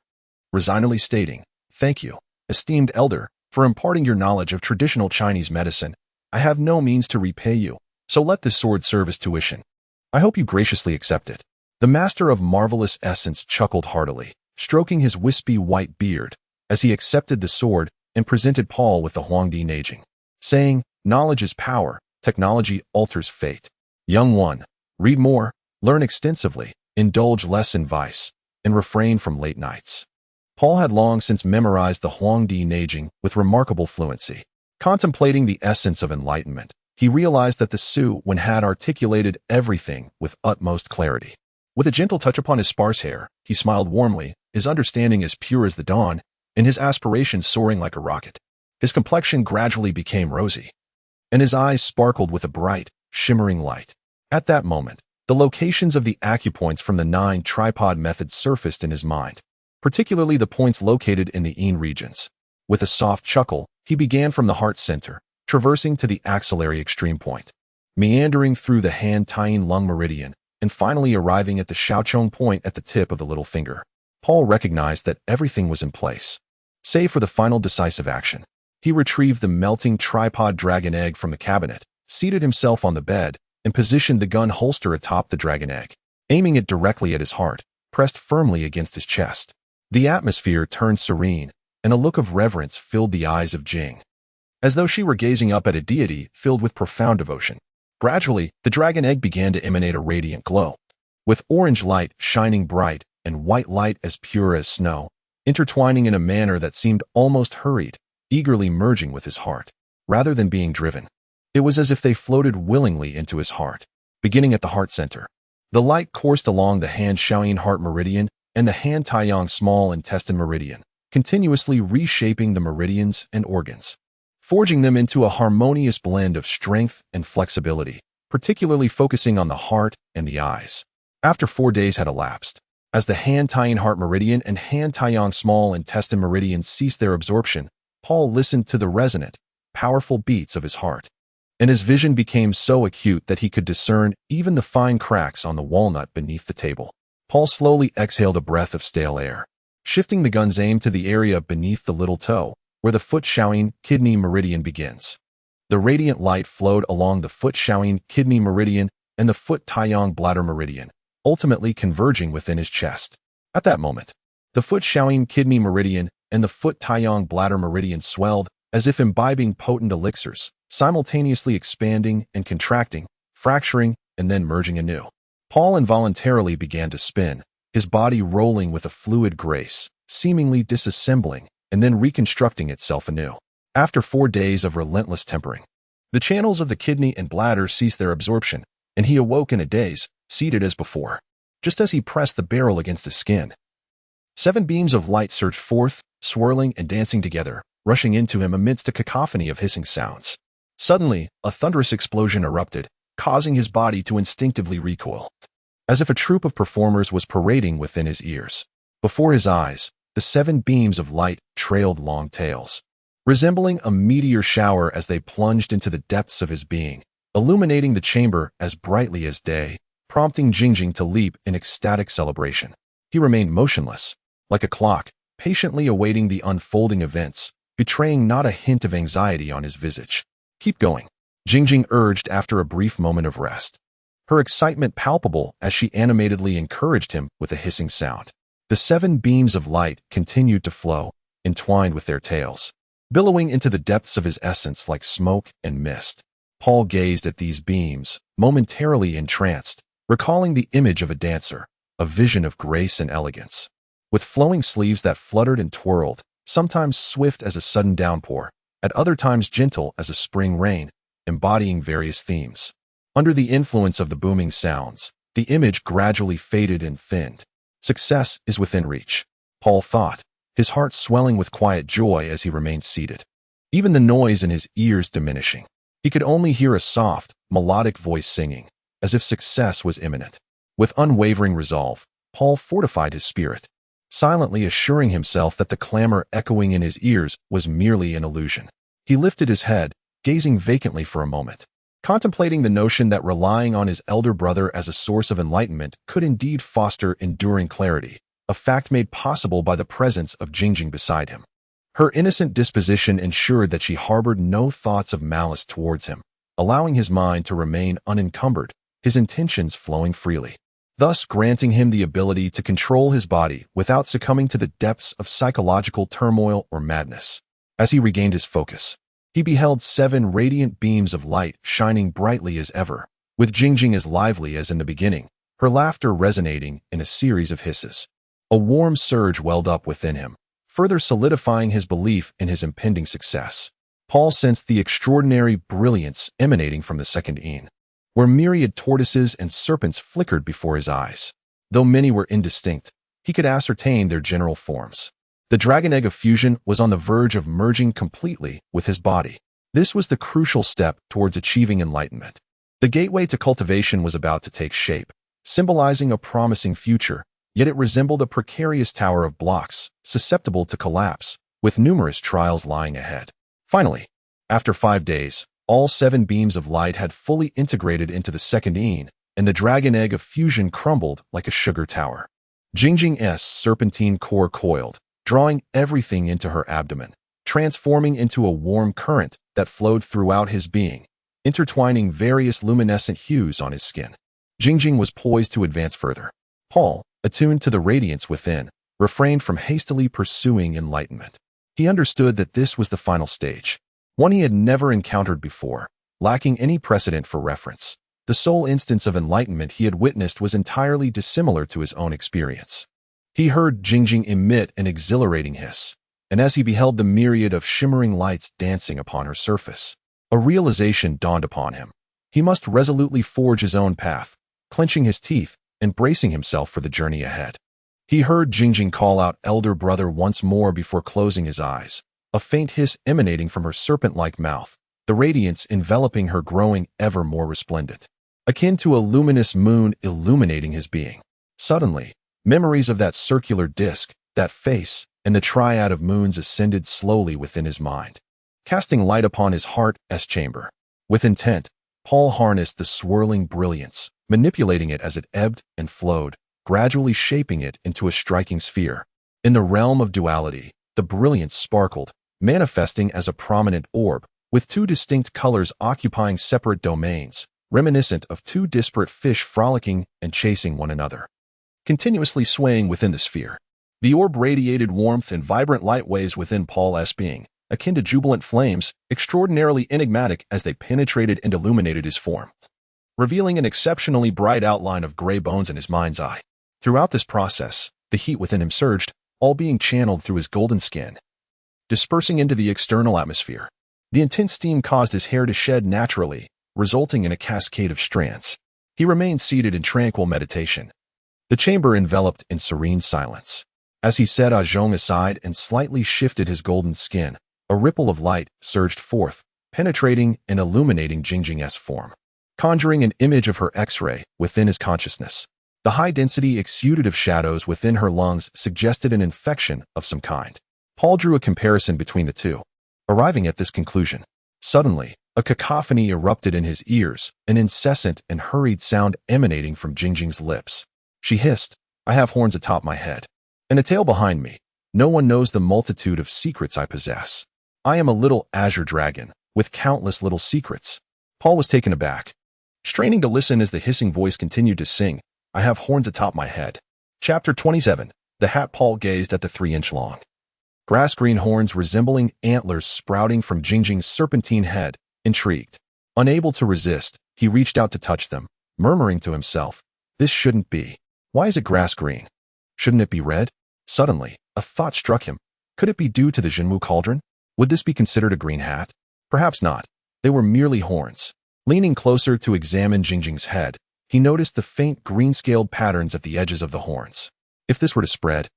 resignedly stating, "Thank you, esteemed elder, for imparting your knowledge of traditional Chinese medicine. I have no means to repay you, so let this sword serve as tuition. I hope you graciously accept it." The master of marvelous essence chuckled heartily, stroking his wispy white beard, as he accepted the sword and presented Paul with the Huangdi Neijing, saying, "Knowledge is power, technology alters fate. Young one, read more, learn extensively, indulge less in vice, and refrain from late nights." Paul had long since memorized the Huangdi Neijing with remarkable fluency. Contemplating the essence of enlightenment, he realized that the Su-Wen had articulated everything with utmost clarity. With a gentle touch upon his sparse hair, he smiled warmly, his understanding as pure as the dawn, and his aspirations soaring like a rocket. His complexion gradually became rosy, and his eyes sparkled with a bright, shimmering light. At that moment, the locations of the acupoints from the 9 tripod method surfaced in his mind, particularly the points located in the yin regions. With a soft chuckle, he began from the heart center, traversing to the axillary extreme point, meandering through the hand-tying lung meridian, and finally arriving at the Shaochong point at the tip of the little finger. Paul recognized that everything was in place, save for the final decisive action. He retrieved the melting tripod dragon egg from the cabinet, seated himself on the bed, and positioned the gun holster atop the dragon egg, aiming it directly at his heart, pressed firmly against his chest. The atmosphere turned serene, and a look of reverence filled the eyes of Jing, as though she were gazing up at a deity filled with profound devotion. Gradually, the dragon egg began to emanate a radiant glow, with orange light shining bright and white light as pure as snow, intertwining in a manner that seemed almost hurried, eagerly merging with his heart, rather than being driven. It was as if they floated willingly into his heart. Beginning at the heart center, the light coursed along the hand Shaoyin heart meridian and the hand Taiyang small intestine meridian, continuously reshaping the meridians and organs, forging them into a harmonious blend of strength and flexibility, particularly focusing on the heart and the eyes. After 4 days had elapsed, as the hand Taiyang heart meridian and hand Taiyang small intestine meridian ceased their absorption, Paul listened to the resonant, powerful beats of his heart, and his vision became so acute that he could discern even the fine cracks on the walnut beneath the table. Paul slowly exhaled a breath of stale air, shifting the gun's aim to the area beneath the little toe, where the foot Shaoyin kidney meridian begins. The radiant light flowed along the foot Shaoyin kidney meridian and the foot Taiyang bladder meridian, ultimately converging within his chest. At that moment, the foot Shaoyin kidney meridian and the foot Taiyang bladder meridian swelled, as if imbibing potent elixirs, simultaneously expanding and contracting, fracturing, and then merging anew. Paul involuntarily began to spin, his body rolling with a fluid grace, seemingly disassembling and then reconstructing itself anew. After 4 days of relentless tempering, the channels of the kidney and bladder ceased their absorption, and he awoke in a daze, seated as before. Just as he pressed the barrel against his skin, 7 beams of light surged forth, swirling and dancing together, rushing into him amidst a cacophony of hissing sounds. Suddenly, a thunderous explosion erupted, causing his body to instinctively recoil, as if a troupe of performers was parading within his ears. Before his eyes, the 7 beams of light trailed long tails, resembling a meteor shower as they plunged into the depths of his being, illuminating the chamber as brightly as day, prompting Jingjing to leap in ecstatic celebration. He remained motionless, like a clock, patiently awaiting the unfolding events, betraying not a hint of anxiety on his visage. "Keep going," Jingjing urged after a brief moment of rest, her excitement palpable as she animatedly encouraged him with a hissing sound. The 7 beams of light continued to flow, entwined with their tails, billowing into the depths of his essence like smoke and mist. Paul gazed at these beams, momentarily entranced, recalling the image of a dancer, a vision of grace and elegance. With flowing sleeves that fluttered and twirled, sometimes swift as a sudden downpour, at other times gentle as a spring rain, embodying various themes. Under the influence of the booming sounds, the image gradually faded and thinned. Success is within reach, Paul thought, his heart swelling with quiet joy as he remained seated. Even the noise in his ears diminishing. He could only hear a soft, melodic voice singing, as if success was imminent. With unwavering resolve, Paul fortified his spirit, silently assuring himself that the clamor echoing in his ears was merely an illusion. He lifted his head, gazing vacantly for a moment, contemplating the notion that relying on his elder brother as a source of enlightenment could indeed foster enduring clarity, a fact made possible by the presence of Jingjing beside him. Her innocent disposition ensured that she harbored no thoughts of malice towards him, allowing his mind to remain unencumbered, his intentions flowing freely, thus granting him the ability to control his body without succumbing to the depths of psychological turmoil or madness. As he regained his focus, he beheld 7 radiant beams of light shining brightly as ever, with Jingjing as lively as in the beginning, her laughter resonating in a series of hisses. A warm surge welled up within him, further solidifying his belief in his impending success. Paul sensed the extraordinary brilliance emanating from the second Een, where myriad tortoises and serpents flickered before his eyes. Though many were indistinct, he could ascertain their general forms. The dragon egg of fusion was on the verge of merging completely with his body. This was the crucial step towards achieving enlightenment. The gateway to cultivation was about to take shape, symbolizing a promising future, yet it resembled a precarious tower of blocks, susceptible to collapse, with numerous trials lying ahead. Finally, after 5 days, all 7 beams of light had fully integrated into the second Een, and the dragon egg of fusion crumbled like a sugar tower. Jingjing's serpentine core coiled, drawing everything into her abdomen, transforming into a warm current that flowed throughout his being, intertwining various luminescent hues on his skin. Jingjing was poised to advance further. Paul, attuned to the radiance within, refrained from hastily pursuing enlightenment. He understood that this was the final stage, one he had never encountered before, lacking any precedent for reference. The sole instance of enlightenment he had witnessed was entirely dissimilar to his own experience. He heard Jingjing emit an exhilarating hiss, and as he beheld the myriad of shimmering lights dancing upon her surface, a realization dawned upon him. He must resolutely forge his own path, clenching his teeth and bracing himself for the journey ahead. He heard Jingjing call out elder brother once more before closing his eyes, a faint hiss emanating from her serpent-like mouth, the radiance enveloping her growing ever more resplendent, akin to a luminous moon illuminating his being. Suddenly, memories of that circular disk, that face, and the triad of moons ascended slowly within his mind, casting light upon his heart's chamber. With intent, Paul harnessed the swirling brilliance, manipulating it as it ebbed and flowed, gradually shaping it into a striking sphere. In the realm of duality, the brilliance sparkled, manifesting as a prominent orb, with 2 distinct colors occupying separate domains, reminiscent of 2 disparate fish frolicking and chasing one another, continuously swaying within the sphere. The orb radiated warmth and vibrant light waves within Paul's being, akin to jubilant flames, extraordinarily enigmatic as they penetrated and illuminated his form, revealing an exceptionally bright outline of gray bones in his mind's eye. Throughout this process, the heat within him surged, all being channeled through his golden skin, dispersing into the external atmosphere. The intense steam caused his hair to shed naturally, resulting in a cascade of strands. He remained seated in tranquil meditation, the chamber enveloped in serene silence. As he set Zhong aside and slightly shifted his golden skin, a ripple of light surged forth, penetrating and illuminating Jingjing's form, conjuring an image of her X-ray within his consciousness. The high-density exudative shadows within her lungs suggested an infection of some kind. Paul drew a comparison between the two, arriving at this conclusion. Suddenly, a cacophony erupted in his ears, an incessant and hurried sound emanating from Jingjing's lips. She hissed, "I have horns atop my head, and a tail behind me. No one knows the multitude of secrets I possess. I am a little azure dragon, with countless little secrets." Paul was taken aback, straining to listen as the hissing voice continued to sing, "I have horns atop my head." Chapter 27. The hat. Paul gazed at the 3-inch long grass-green horns resembling antlers sprouting from Jingjing's serpentine head. Intrigued, unable to resist, he reached out to touch them, murmuring to himself, "This shouldn't be. Why is it grass-green? Shouldn't it be red?" Suddenly, a thought struck him. Could it be due to the Jinwu cauldron? Would this be considered a green hat? Perhaps not. They were merely horns. Leaning closer to examine Jingjing's head, he noticed the faint green-scaled patterns at the edges of the horns. If this were to spread,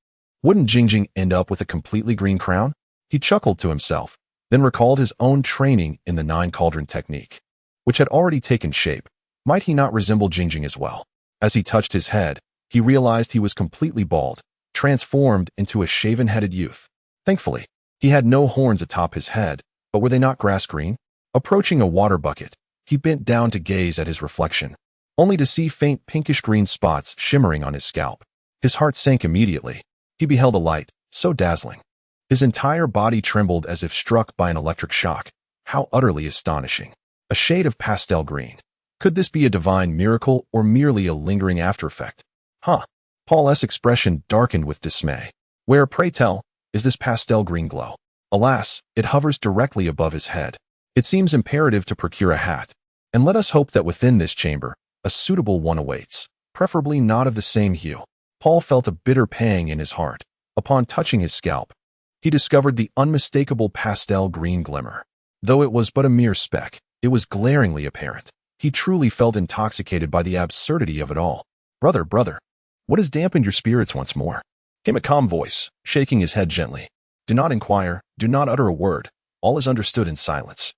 wouldn't Jingjing end up with a completely green crown? He chuckled to himself, then recalled his own training in the 9 cauldron technique, which had already taken shape. Might he not resemble Jingjing as well? As he touched his head, he realized he was completely bald, transformed into a shaven-headed youth. Thankfully, he had no horns atop his head, but were they not grass-green? Approaching a water bucket, he bent down to gaze at his reflection, only to see faint pinkish-green spots shimmering on his scalp. His heart sank immediately. He beheld a light, so dazzling. His entire body trembled as if struck by an electric shock. How utterly astonishing. A shade of pastel green. Could this be a divine miracle or merely a lingering after-effect? Paul's expression darkened with dismay. Where, pray tell, is this pastel green glow? Alas, it hovers directly above his head. It seems imperative to procure a hat, and let us hope that within this chamber, a suitable one awaits, preferably not of the same hue. Paul felt a bitter pang in his heart. Upon touching his scalp, he discovered the unmistakable pastel green glimmer. Though it was but a mere speck, it was glaringly apparent. He truly felt intoxicated by the absurdity of it all. Brother, what has dampened your spirits once more?" Came a calm voice, shaking his head gently. "Do not inquire, do not utter a word. All is understood in silence.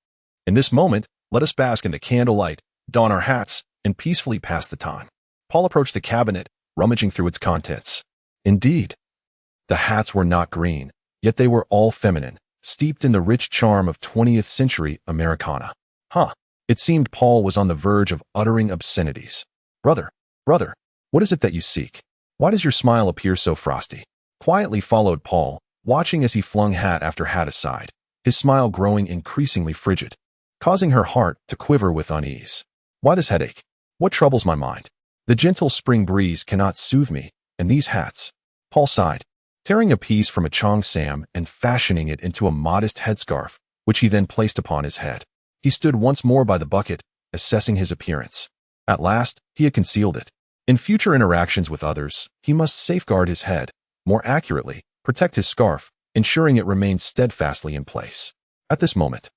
In this moment, let us bask in the candlelight, don our hats, and peacefully pass the time." Paul approached the cabinet, rummaging through its contents. Indeed, the hats were not green, yet they were all feminine, steeped in the rich charm of 20th century Americana. It seemed Paul was on the verge of uttering obscenities. Brother, what is it that you seek? Why does your smile appear so frosty?" Quietly followed Paul, watching as he flung hat after hat aside, his smile growing increasingly frigid, causing her heart to quiver with unease. "Why this headache? What troubles my mind? The gentle spring breeze cannot soothe me, and these hats." Paul sighed, tearing a piece from a cheongsam and fashioning it into a modest headscarf, which he then placed upon his head. He stood once more by the bucket, assessing his appearance. At last, he had concealed it. In future interactions with others, he must safeguard his head, more accurately, protect his scarf, ensuring it remained steadfastly in place. At this moment,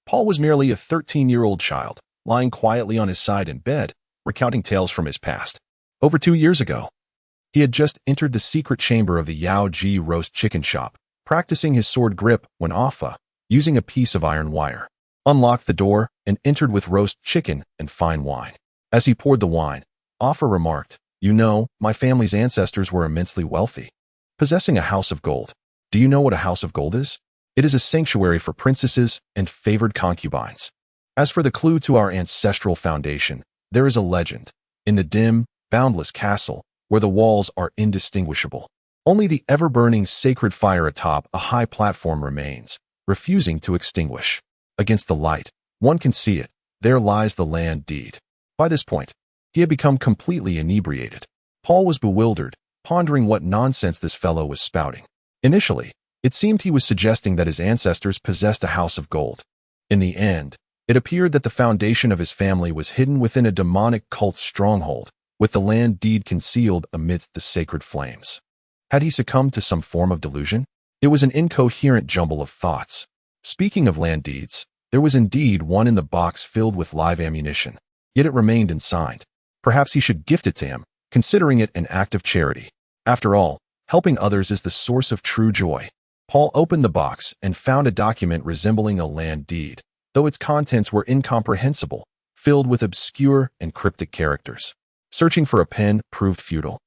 Paul was merely a 13-year-old child, lying quietly on his side in bed, recounting tales from his past. Over 2 years ago, he had just entered the secret chamber of the Yao Ji roast chicken shop, practicing his sword grip when Alpha, using a piece of iron wire, unlocked the door and entered with roast chicken and fine wine. As he poured the wine, Alpha remarked, "You know, my family's ancestors were immensely wealthy, possessing a house of gold. Do you know what a house of gold is? It is a sanctuary for princesses and favored concubines. As for the clue to our ancestral foundation, there is a legend. In the dim, boundless castle, where the walls are indistinguishable, only the ever-burning sacred fire atop a high platform remains, refusing to extinguish. Against the light, one can see it. There lies the land deed." By this point, he had become completely inebriated. Paul was bewildered, pondering what nonsense this fellow was spouting. Initially, it seemed he was suggesting that his ancestors possessed a house of gold. In the end, it appeared that the foundation of his family was hidden within a demonic cult stronghold, with the land deed concealed amidst the sacred flames. Had he succumbed to some form of delusion? It was an incoherent jumble of thoughts. Speaking of land deeds, there was indeed one in the box filled with live ammunition, yet it remained unsigned. Perhaps he should gift it to him, considering it an act of charity. After all, helping others is the source of true joy. Paul opened the box and found a document resembling a land deed, though its contents were incomprehensible, filled with obscure and cryptic characters. Searching for a pen proved futile,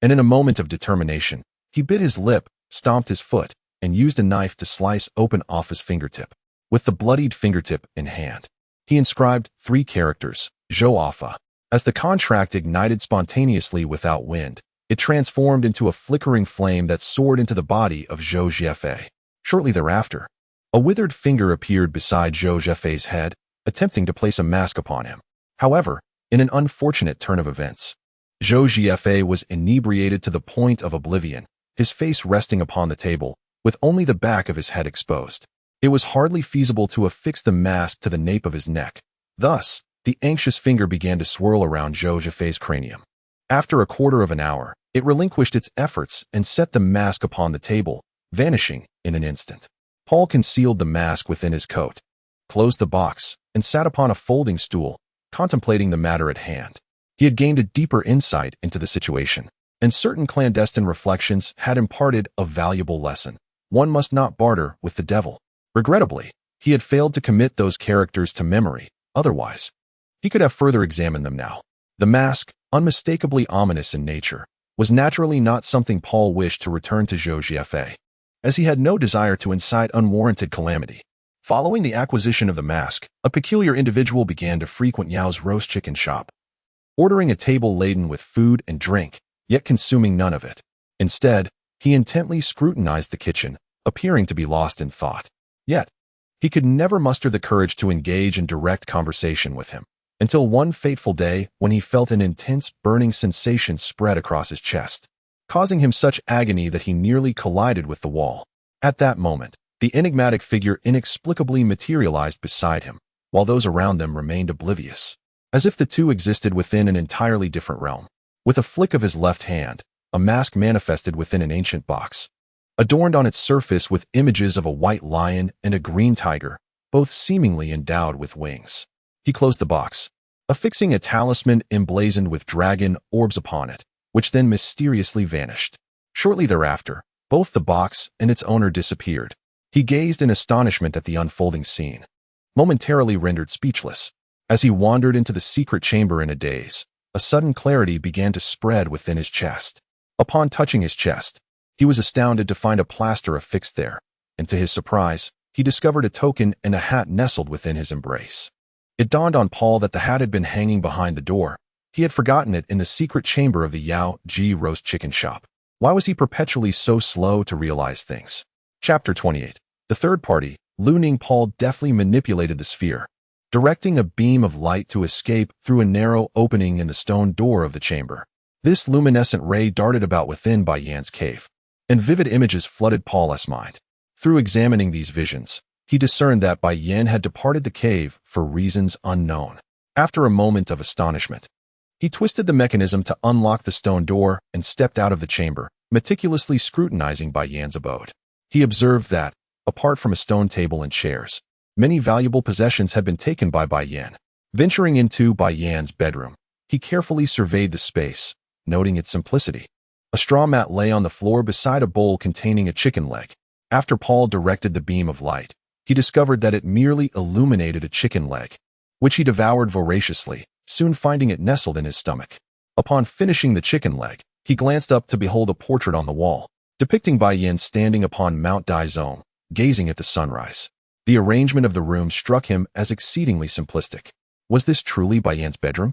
and in a moment of determination, he bit his lip, stomped his foot, and used a knife to slice open off his fingertip. With the bloodied fingertip in hand, he inscribed 3 characters, Zhou Alpha. As the contract ignited spontaneously without wind, it transformed into a flickering flame that soared into the body of Zhou Jiefei. Shortly thereafter, a withered finger appeared beside Zhou Jiefei's head, attempting to place a mask upon him. However, in an unfortunate turn of events, Zhou Jiefei was inebriated to the point of oblivion, his face resting upon the table, with only the back of his head exposed. It was hardly feasible to affix the mask to the nape of his neck. Thus, the anxious finger began to swirl around Zhou Zhifei's cranium. After a quarter of an hour, it relinquished its efforts and set the mask upon the table, vanishing in an instant. Paul concealed the mask within his coat, closed the box, and sat upon a folding stool, contemplating the matter at hand. He had gained a deeper insight into the situation, and certain clandestine reflections had imparted a valuable lesson. One must not barter with the devil. Regrettably, he had failed to commit those characters to memory. Otherwise, he could have further examined them now. The mask, unmistakably ominous in nature, was naturally not something Paul wished to return to Zhou Zhifei, as he had no desire to incite unwarranted calamity. Following the acquisition of the mask, a peculiar individual began to frequent Yao's roast chicken shop, ordering a table laden with food and drink, yet consuming none of it. Instead, he intently scrutinized the kitchen, appearing to be lost in thought. Yet, he could never muster the courage to engage in direct conversation with him, until one fateful day when he felt an intense burning sensation spread across his chest, causing him such agony that he nearly collided with the wall. At that moment, the enigmatic figure inexplicably materialized beside him, while those around them remained oblivious, as if the two existed within an entirely different realm. With a flick of his left hand, a mask manifested within an ancient box, adorned on its surface with images of a white lion and a green tiger, both seemingly endowed with wings. He closed the box, affixing a talisman emblazoned with dragon orbs upon it, which then mysteriously vanished. Shortly thereafter, both the box and its owner disappeared. He gazed in astonishment at the unfolding scene, momentarily rendered speechless. As he wandered into the secret chamber in a daze, a sudden clarity began to spread within his chest. Upon touching his chest, he was astounded to find a plaster affixed there, and to his surprise, he discovered a token and a hat nestled within his embrace. It dawned on Paul that the hat had been hanging behind the door. He had forgotten it in the secret chamber of the Yao Ji roast chicken shop. Why was he perpetually so slow to realize things? Chapter 28. The third party, Lu Ning. Paul deftly manipulated the sphere, directing a beam of light to escape through a narrow opening in the stone door of the chamber. This luminescent ray darted about within Bai Yan's cave, and vivid images flooded Paul's mind. Through examining these visions, he discerned that Bai Yan had departed the cave for reasons unknown. After a moment of astonishment, he twisted the mechanism to unlock the stone door and stepped out of the chamber, meticulously scrutinizing Bai Yan's abode. He observed that, apart from a stone table and chairs, many valuable possessions had been taken by Bai Yan. Venturing into Bai Yan's bedroom, he carefully surveyed the space, noting its simplicity. A straw mat lay on the floor beside a bowl containing a chicken leg. After Paul directed the beam of light, he discovered that it merely illuminated a chicken leg, which he devoured voraciously, soon finding it nestled in his stomach. Upon finishing the chicken leg, he glanced up to behold a portrait on the wall, depicting Bai Yan standing upon Mount Daizong, gazing at the sunrise. The arrangement of the room struck him as exceedingly simplistic. Was this truly Bai Yan's bedroom?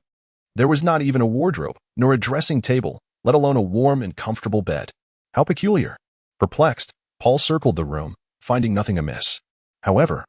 There was not even a wardrobe, nor a dressing table, let alone a warm and comfortable bed. How peculiar. Perplexed, Paul circled the room, finding nothing amiss. However,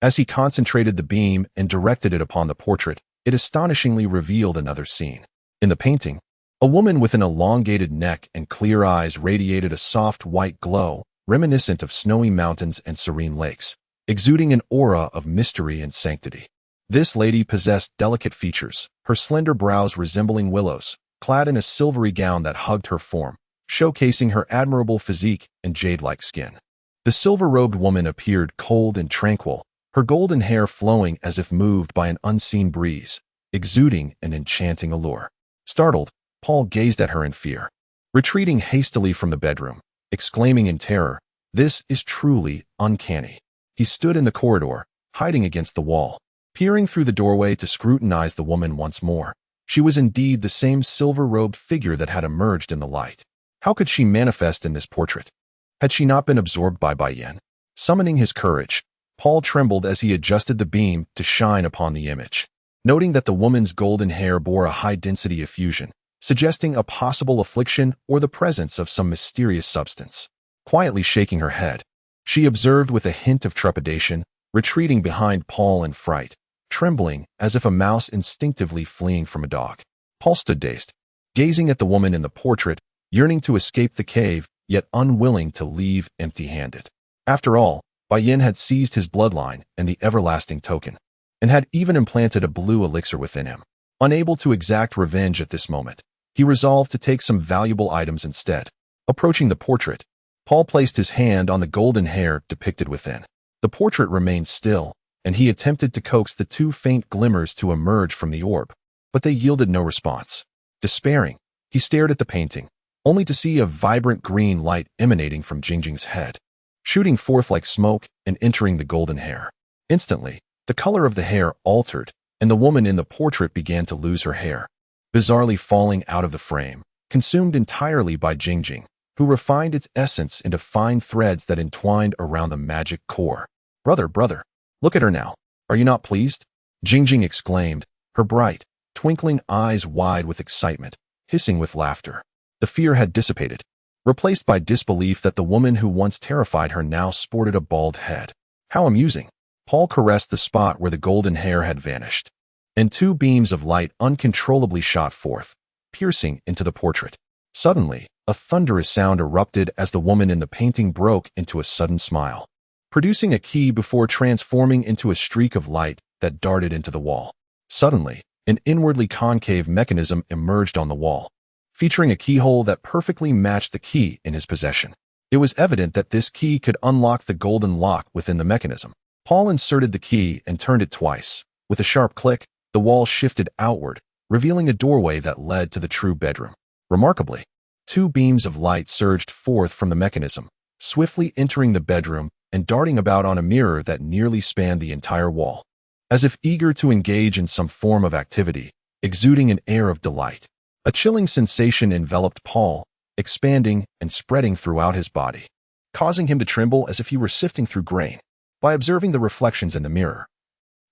as he concentrated the beam and directed it upon the portrait, it astonishingly revealed another scene. In the painting, a woman with an elongated neck and clear eyes radiated a soft white glow, reminiscent of snowy mountains and serene lakes, exuding an aura of mystery and sanctity. This lady possessed delicate features, her slender brows resembling willows, clad in a silvery gown that hugged her form, showcasing her admirable physique and jade-like skin. The silver-robed woman appeared cold and tranquil, her golden hair flowing as if moved by an unseen breeze, exuding an enchanting allure. Startled, Paul gazed at her in fear, retreating hastily from the bedroom, exclaiming in terror, "This is truly uncanny." He stood in the corridor, hiding against the wall, peering through the doorway to scrutinize the woman once more. She was indeed the same silver-robed figure that had emerged in the light. How could she manifest in this portrait? Had she not been absorbed by Bai Yan? Summoning his courage, Paul trembled as he adjusted the beam to shine upon the image, noting that the woman's golden hair bore a high-density effusion, suggesting a possible affliction or the presence of some mysterious substance. Quietly shaking her head, she observed with a hint of trepidation, retreating behind Paul in fright, trembling as if a mouse instinctively fleeing from a dog. Paul stood dazed, gazing at the woman in the portrait, yearning to escape the cave yet unwilling to leave empty-handed. After all, Bai Yin had seized his bloodline and the everlasting token, and had even implanted a blue elixir within him. Unable to exact revenge at this moment, he resolved to take some valuable items instead. Approaching the portrait, Paul placed his hand on the golden hair depicted within. The portrait remained still, and he attempted to coax the two faint glimmers to emerge from the orb, but they yielded no response. Despairing, he stared at the painting, only to see a vibrant green light emanating from Jingjing's head, shooting forth like smoke and entering the golden hair. Instantly, the color of the hair altered, and the woman in the portrait began to lose her hair, bizarrely falling out of the frame, consumed entirely by Jingjing, who refined its essence into fine threads that entwined around the magic core. Brother, look at her now. Are you not pleased? Jingjing exclaimed, her bright, twinkling eyes wide with excitement, hissing with laughter. The fear had dissipated, replaced by disbelief that the woman who once terrified her now sported a bald head. How amusing. Paul caressed the spot where the golden hair had vanished, and two beams of light uncontrollably shot forth, piercing into the portrait. Suddenly, a thunderous sound erupted as the woman in the painting broke into a sudden smile, producing a key before transforming into a streak of light that darted into the wall. Suddenly, an inwardly concave mechanism emerged on the wall, featuring a keyhole that perfectly matched the key in his possession. It was evident that this key could unlock the golden lock within the mechanism. Paul inserted the key and turned it twice. With a sharp click, the wall shifted outward, revealing a doorway that led to the true bedroom. Remarkably, two beams of light surged forth from the mechanism, swiftly entering the bedroom and darting about on a mirror that nearly spanned the entire wall, as if eager to engage in some form of activity, exuding an air of delight. A chilling sensation enveloped Paul, expanding and spreading throughout his body, causing him to tremble as if he were sifting through grain. By observing the reflections in the mirror,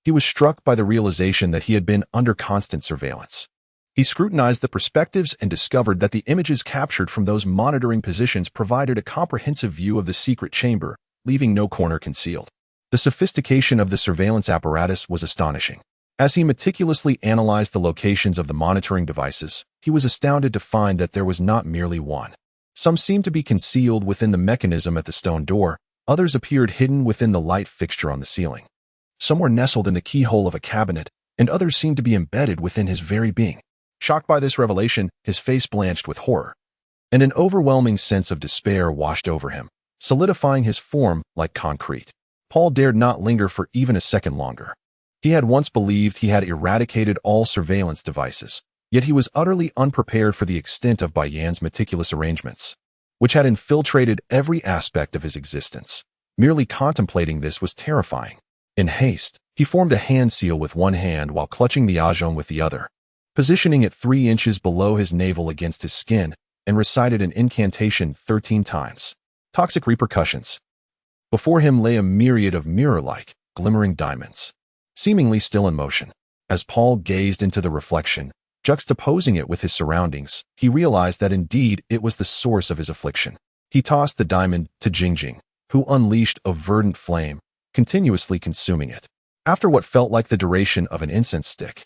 he was struck by the realization that he had been under constant surveillance. He scrutinized the perspectives and discovered that the images captured from those monitoring positions provided a comprehensive view of the secret chamber, leaving no corner concealed. The sophistication of the surveillance apparatus was astonishing. As he meticulously analyzed the locations of the monitoring devices, he was astounded to find that there was not merely one. Some seemed to be concealed within the mechanism at the stone door, others appeared hidden within the light fixture on the ceiling. Some were nestled in the keyhole of a cabinet, and others seemed to be embedded within his very being. Shocked by this revelation, his face blanched with horror, and an overwhelming sense of despair washed over him, solidifying his form like concrete. Paul dared not linger for even a second longer. He had once believed he had eradicated all surveillance devices, yet he was utterly unprepared for the extent of Bai Yan's meticulous arrangements, which had infiltrated every aspect of his existence. Merely contemplating this was terrifying. In haste, he formed a hand seal with one hand while clutching the ajong with the other, positioning it 3 inches below his navel against his skin, and recited an incantation 13 times. Toxic repercussions. Before him lay a myriad of mirror-like, glimmering diamonds, seemingly still in motion. As Paul gazed into the reflection, juxtaposing it with his surroundings, he realized that indeed it was the source of his affliction. He tossed the diamond to Jingjing, who unleashed a verdant flame, continuously consuming it. After what felt like the duration of an incense stick,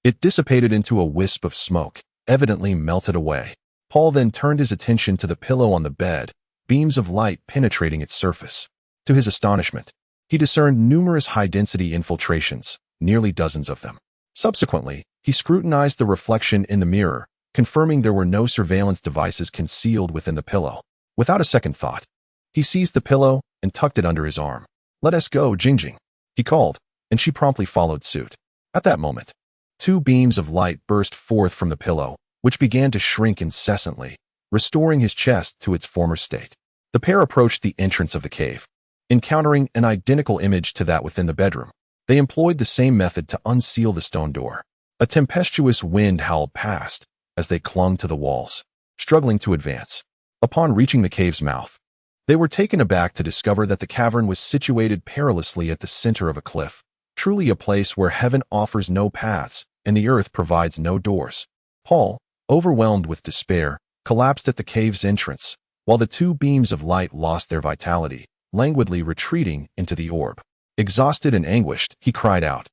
it dissipated into a wisp of smoke, evidently melted away. Paul then turned his attention to the pillow on the bed, beams of light penetrating its surface. To his astonishment, he discerned numerous high-density infiltrations, nearly dozens of them. Subsequently, he scrutinized the reflection in the mirror, confirming there were no surveillance devices concealed within the pillow. Without a second thought, he seized the pillow and tucked it under his arm. "Let us go, Jingjing," he called, and she promptly followed suit. At that moment, 2 beams of light burst forth from the pillow, which began to shrink incessantly, restoring his chest to its former state. The pair approached the entrance of the cave, encountering an identical image to that within the bedroom. They employed the same method to unseal the stone door. A tempestuous wind howled past as they clung to the walls, struggling to advance. Upon reaching the cave's mouth, they were taken aback to discover that the cavern was situated perilously at the center of a cliff, truly a place where heaven offers no paths and the earth provides no doors. Paul, overwhelmed with despair, collapsed at the cave's entrance, while the 2 beams of light lost their vitality, languidly retreating into the orb. Exhausted and anguished, he cried out,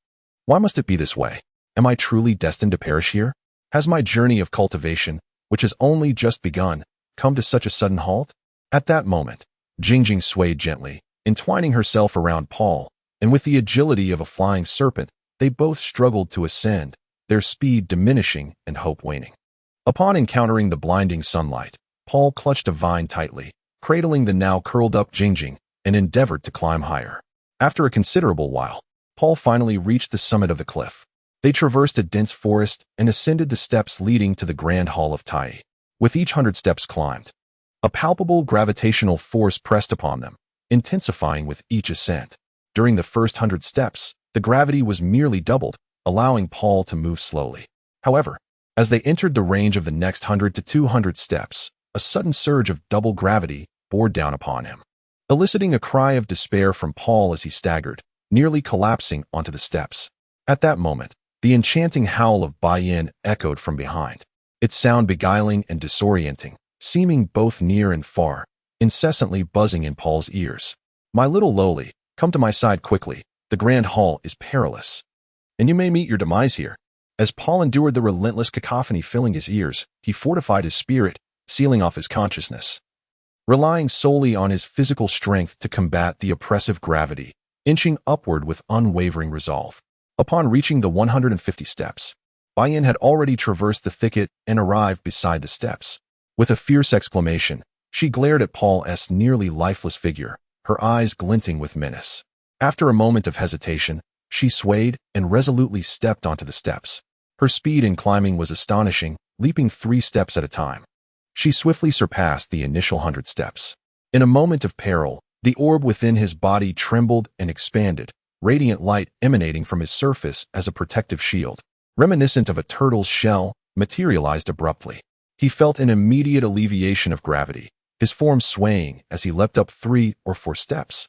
"Why must it be this way? Am I truly destined to perish here? Has my journey of cultivation, which has only just begun, come to such a sudden halt?" At that moment, Jingjing swayed gently, entwining herself around Paul, and with the agility of a flying serpent, they both struggled to ascend, their speed diminishing and hope waning. Upon encountering the blinding sunlight, Paul clutched a vine tightly, cradling the now curled-up Jingjing, and endeavored to climb higher. After a considerable while, Paul finally reached the summit of the cliff. They traversed a dense forest and ascended the steps leading to the Grand Hall of Tai. With each 100 steps climbed, a palpable gravitational force pressed upon them, intensifying with each ascent. During the first 100 steps, the gravity was merely doubled, allowing Paul to move slowly. However, as they entered the range of the next 100 to 200 steps, a sudden surge of double gravity bore down upon him, eliciting a cry of despair from Paul as he staggered, nearly collapsing onto the steps. At that moment, the enchanting howl of Bai Yin echoed from behind, its sound beguiling and disorienting, seeming both near and far, incessantly buzzing in Paul's ears. "My little lowly, come to my side quickly. The Grand Hall is perilous, and you may meet your demise here." As Paul endured the relentless cacophony filling his ears, he fortified his spirit, sealing off his consciousness. Relying solely on his physical strength to combat the oppressive gravity, inching upward with unwavering resolve. Upon reaching the 150 steps, Bai Yin had already traversed the thicket and arrived beside the steps. With a fierce exclamation, she glared at Paul's nearly lifeless figure, her eyes glinting with menace. After a moment of hesitation, she swayed and resolutely stepped onto the steps. Her speed in climbing was astonishing, leaping 3 steps at a time. She swiftly surpassed the initial 100 steps. In a moment of peril, the orb within his body trembled and expanded, radiant light emanating from his surface as a protective shield, reminiscent of a turtle's shell, materialized abruptly. He felt an immediate alleviation of gravity, his form swaying as he leapt up 3 or 4 steps,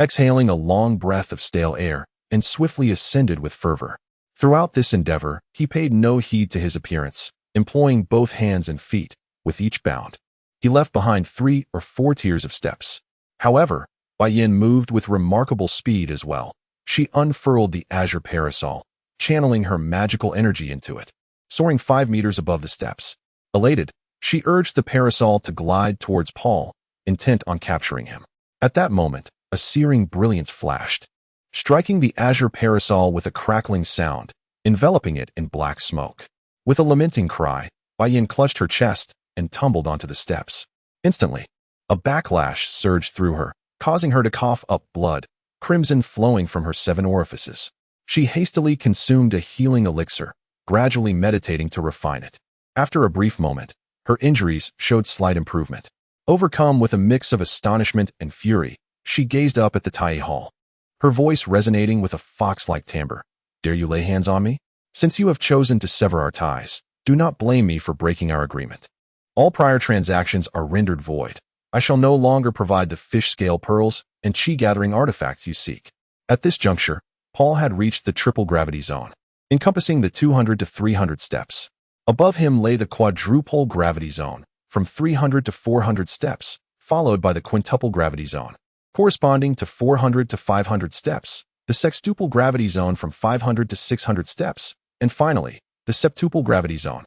exhaling a long breath of stale air, and swiftly ascended with fervor. Throughout this endeavor, he paid no heed to his appearance, employing both hands and feet. With each bound, he left behind 3 or 4 tiers of steps. However, Bai Yin moved with remarkable speed as well. She unfurled the azure parasol, channeling her magical energy into it, soaring 5 meters above the steps. Elated, she urged the parasol to glide towards Paul, intent on capturing him. At that moment, a searing brilliance flashed, striking the azure parasol with a crackling sound, enveloping it in black smoke. With a lamenting cry, Bai Yin clutched her chest and tumbled onto the steps. Instantly, a backlash surged through her, causing her to cough up blood, crimson flowing from her 7 orifices. She hastily consumed a healing elixir, gradually meditating to refine it. After a brief moment, her injuries showed slight improvement. Overcome with a mix of astonishment and fury, she gazed up at the Tai Hall, her voice resonating with a fox-like timbre. "Dare you lay hands on me? Since you have chosen to sever our ties, do not blame me for breaking our agreement. All prior transactions are rendered void. I shall no longer provide the fish scale pearls and chi-gathering artifacts you seek." At this juncture, Paul had reached the triple gravity zone, encompassing the 200 to 300 steps. Above him lay the quadruple gravity zone, from 300 to 400 steps, followed by the quintuple gravity zone, corresponding to 400 to 500 steps, the sextuple gravity zone from 500 to 600 steps, and finally, the septuple gravity zone,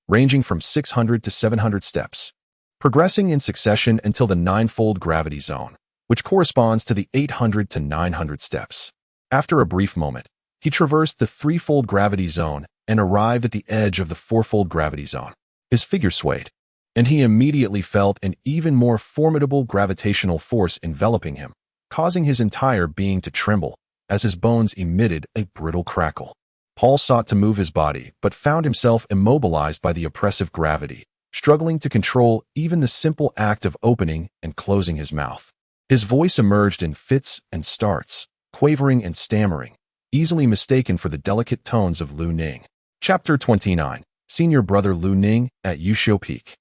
ranging from 600 to 700 steps, progressing in succession until the ninefold gravity zone, which corresponds to the 800 to 900 steps. After a brief moment, he traversed the threefold gravity zone and arrived at the edge of the fourfold gravity zone. His figure swayed, and he immediately felt an even more formidable gravitational force enveloping him, causing his entire being to tremble as his bones emitted a brittle crackle. Paul sought to move his body, but found himself immobilized by the oppressive gravity, struggling to control even the simple act of opening and closing his mouth. His voice emerged in fits and starts, quavering and stammering, easily mistaken for the delicate tones of Lu Ning. Chapter 29. Senior Brother Lu Ning at Yushu Peak.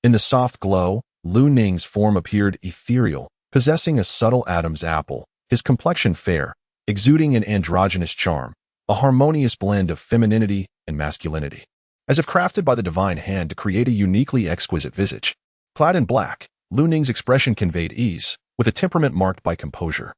In the soft glow, Lu Ning's form appeared ethereal, possessing a subtle Adam's apple, his complexion fair, exuding an androgynous charm, a harmonious blend of femininity and masculinity, as if crafted by the divine hand to create a uniquely exquisite visage. Clad in black, Lu Ning's expression conveyed ease, with a temperament marked by composure.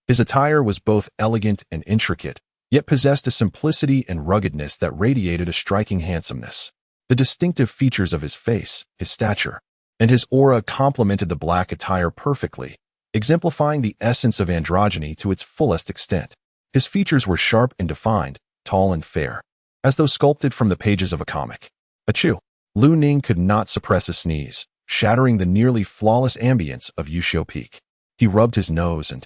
His attire was both elegant and intricate, yet possessed a simplicity and ruggedness that radiated a striking handsomeness. The distinctive features of his face, his stature, and his aura complemented the black attire perfectly, exemplifying the essence of androgyny to its fullest extent. His features were sharp and defined, tall and fair, as though sculpted from the pages of a comic. Achoo! Lu Ning could not suppress a sneeze, shattering the nearly flawless ambience of Yuxiu Peak. He rubbed his nose and,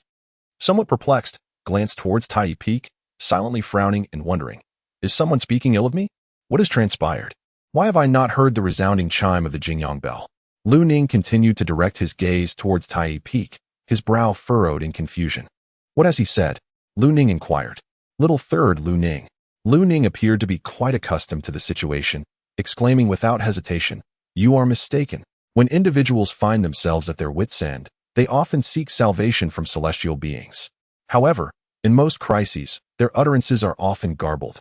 somewhat perplexed, glanced towards Tai Peak, silently frowning and wondering, is someone speaking ill of me? What has transpired? Why have I not heard the resounding chime of the Jingyang bell? Lu Ning continued to direct his gaze towards Tai Peak, his brow furrowed in confusion. What has he said? Lu Ning inquired. Little third Lu Ning. Lu Ning appeared to be quite accustomed to the situation, exclaiming without hesitation, you are mistaken. When individuals find themselves at their wits' end, they often seek salvation from celestial beings. However, in most crises, their utterances are often garbled,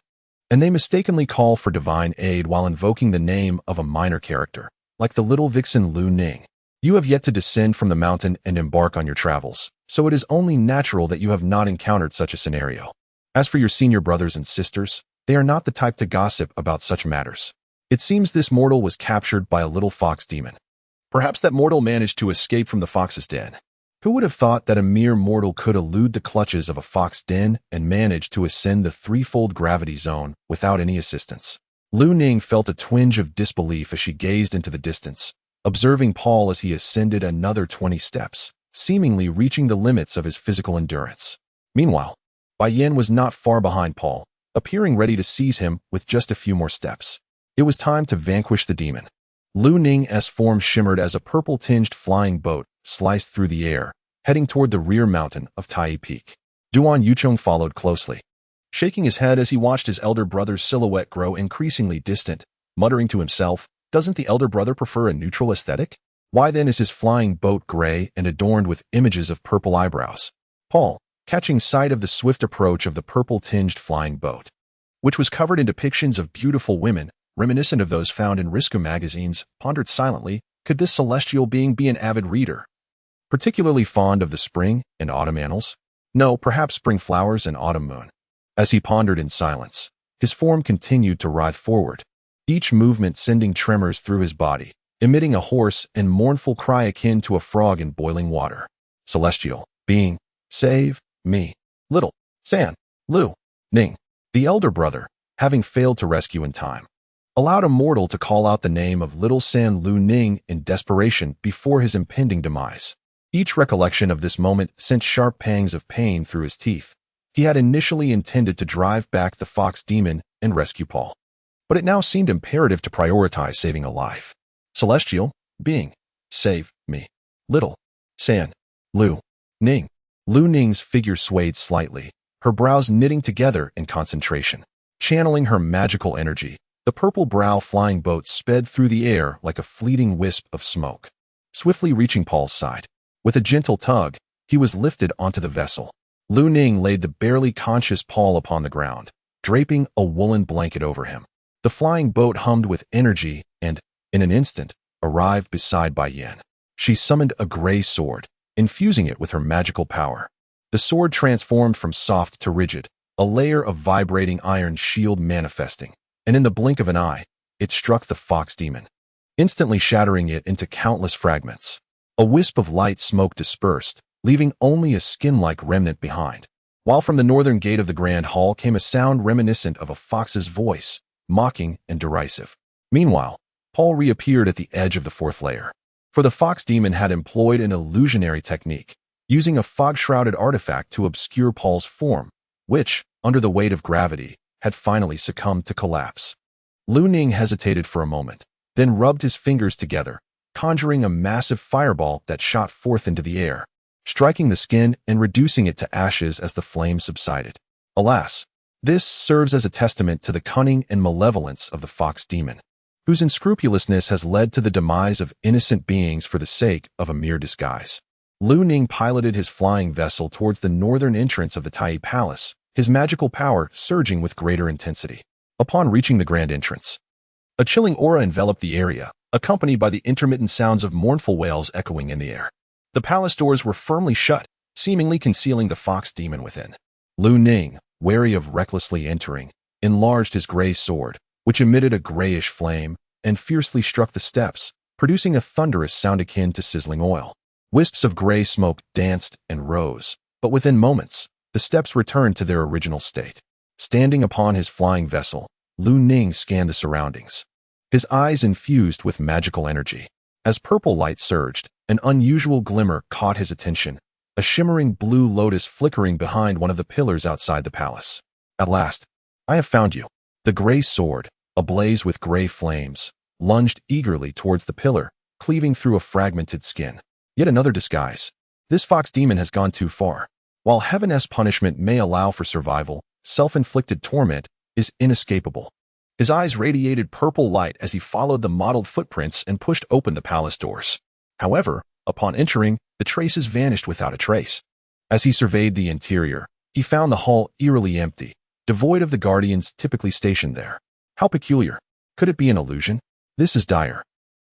and they mistakenly call for divine aid while invoking the name of a minor character, like the little vixen Lu Ning. You have yet to descend from the mountain and embark on your travels, so it is only natural that you have not encountered such a scenario. As for your senior brothers and sisters, they are not the type to gossip about such matters. It seems this mortal was captured by a little fox demon. Perhaps that mortal managed to escape from the fox's den. Who would have thought that a mere mortal could elude the clutches of a fox den and manage to ascend the threefold gravity zone without any assistance? Lu Ning felt a twinge of disbelief as she gazed into the distance, observing Paul as he ascended another 20 steps, seemingly reaching the limits of his physical endurance. Meanwhile, Bai Yin was not far behind Paul, appearing ready to seize him with just a few more steps. It was time to vanquish the demon. Lu Ning's form shimmered as a purple-tinged flying boat sliced through the air, heading toward the rear mountain of Tai Peak. Duan Yucheng followed closely, shaking his head as he watched his elder brother's silhouette grow increasingly distant, muttering to himself, doesn't the elder brother prefer a neutral aesthetic? Why then is his flying boat gray and adorned with images of purple eyebrows? Paul, catching sight of the swift approach of the purple-tinged flying boat, which was covered in depictions of beautiful women, reminiscent of those found in Risku magazines, pondered silently, could this celestial being be an avid reader, particularly fond of the spring and autumn annals? No, perhaps spring flowers and autumn moon. As he pondered in silence, his form continued to writhe forward, each movement sending tremors through his body, emitting a hoarse and mournful cry akin to a frog in boiling water. Celestial being, save me. Little San Lu Ning, the elder brother, having failed to rescue in time, allowed a mortal to call out the name of little San Lu Ning in desperation before his impending demise. Each recollection of this moment sent sharp pangs of pain through his teeth. He had initially intended to drive back the fox demon and rescue Paul, but it now seemed imperative to prioritize saving a life. Celestial being, save me. Little San Lu Ning. Lu Ning's figure swayed slightly, her brows knitting together in concentration. Channeling her magical energy, the purple brow flying boat sped through the air like a fleeting wisp of smoke. Swiftly reaching Paul's side, with a gentle tug, he was lifted onto the vessel. Lu Ning laid the barely conscious Paul upon the ground, draping a woolen blanket over him. The flying boat hummed with energy and, in an instant, arrived beside Bai Yin. She summoned a gray sword, infusing it with her magical power. The sword transformed from soft to rigid, a layer of vibrating iron shield manifesting, and in the blink of an eye, it struck the fox demon, instantly shattering it into countless fragments. A wisp of light smoke dispersed, leaving only a skin-like remnant behind, while from the northern gate of the grand hall came a sound reminiscent of a fox's voice, mocking and derisive. Meanwhile, Paul reappeared at the edge of the fourth layer, for the fox demon had employed an illusionary technique, using a fog-shrouded artifact to obscure Paul's form, which, under the weight of gravity, had finally succumbed to collapse. Lu Ning hesitated for a moment, then rubbed his fingers together, conjuring a massive fireball that shot forth into the air, striking the skin and reducing it to ashes as the flames subsided. Alas, this serves as a testament to the cunning and malevolence of the fox demon, whose unscrupulousness has led to the demise of innocent beings for the sake of a mere disguise. Lu Ning piloted his flying vessel towards the northern entrance of the Tai Palace, his magical power surging with greater intensity. Upon reaching the grand entrance, a chilling aura enveloped the area, accompanied by the intermittent sounds of mournful wails echoing in the air. The palace doors were firmly shut, seemingly concealing the fox demon within. Lu Ning, wary of recklessly entering, enlarged his gray sword, which emitted a grayish flame, and fiercely struck the steps, producing a thunderous sound akin to sizzling oil. Wisps of gray smoke danced and rose, but within moments, the steps returned to their original state. Standing upon his flying vessel, Lu Ning scanned the surroundings, his eyes infused with magical energy. As purple light surged, an unusual glimmer caught his attention, a shimmering blue lotus flickering behind one of the pillars outside the palace. At last, I have found you. The gray sword, ablaze with gray flames, lunged eagerly towards the pillar, cleaving through a fragmented skin. Yet another disguise. This fox demon has gone too far. While heaven's punishment may allow for survival, self-inflicted torment is inescapable. His eyes radiated purple light as he followed the mottled footprints and pushed open the palace doors. However, upon entering, the traces vanished without a trace. As he surveyed the interior, he found the hall eerily empty, devoid of the guardians typically stationed there. How peculiar. Could it be an illusion? This is dire.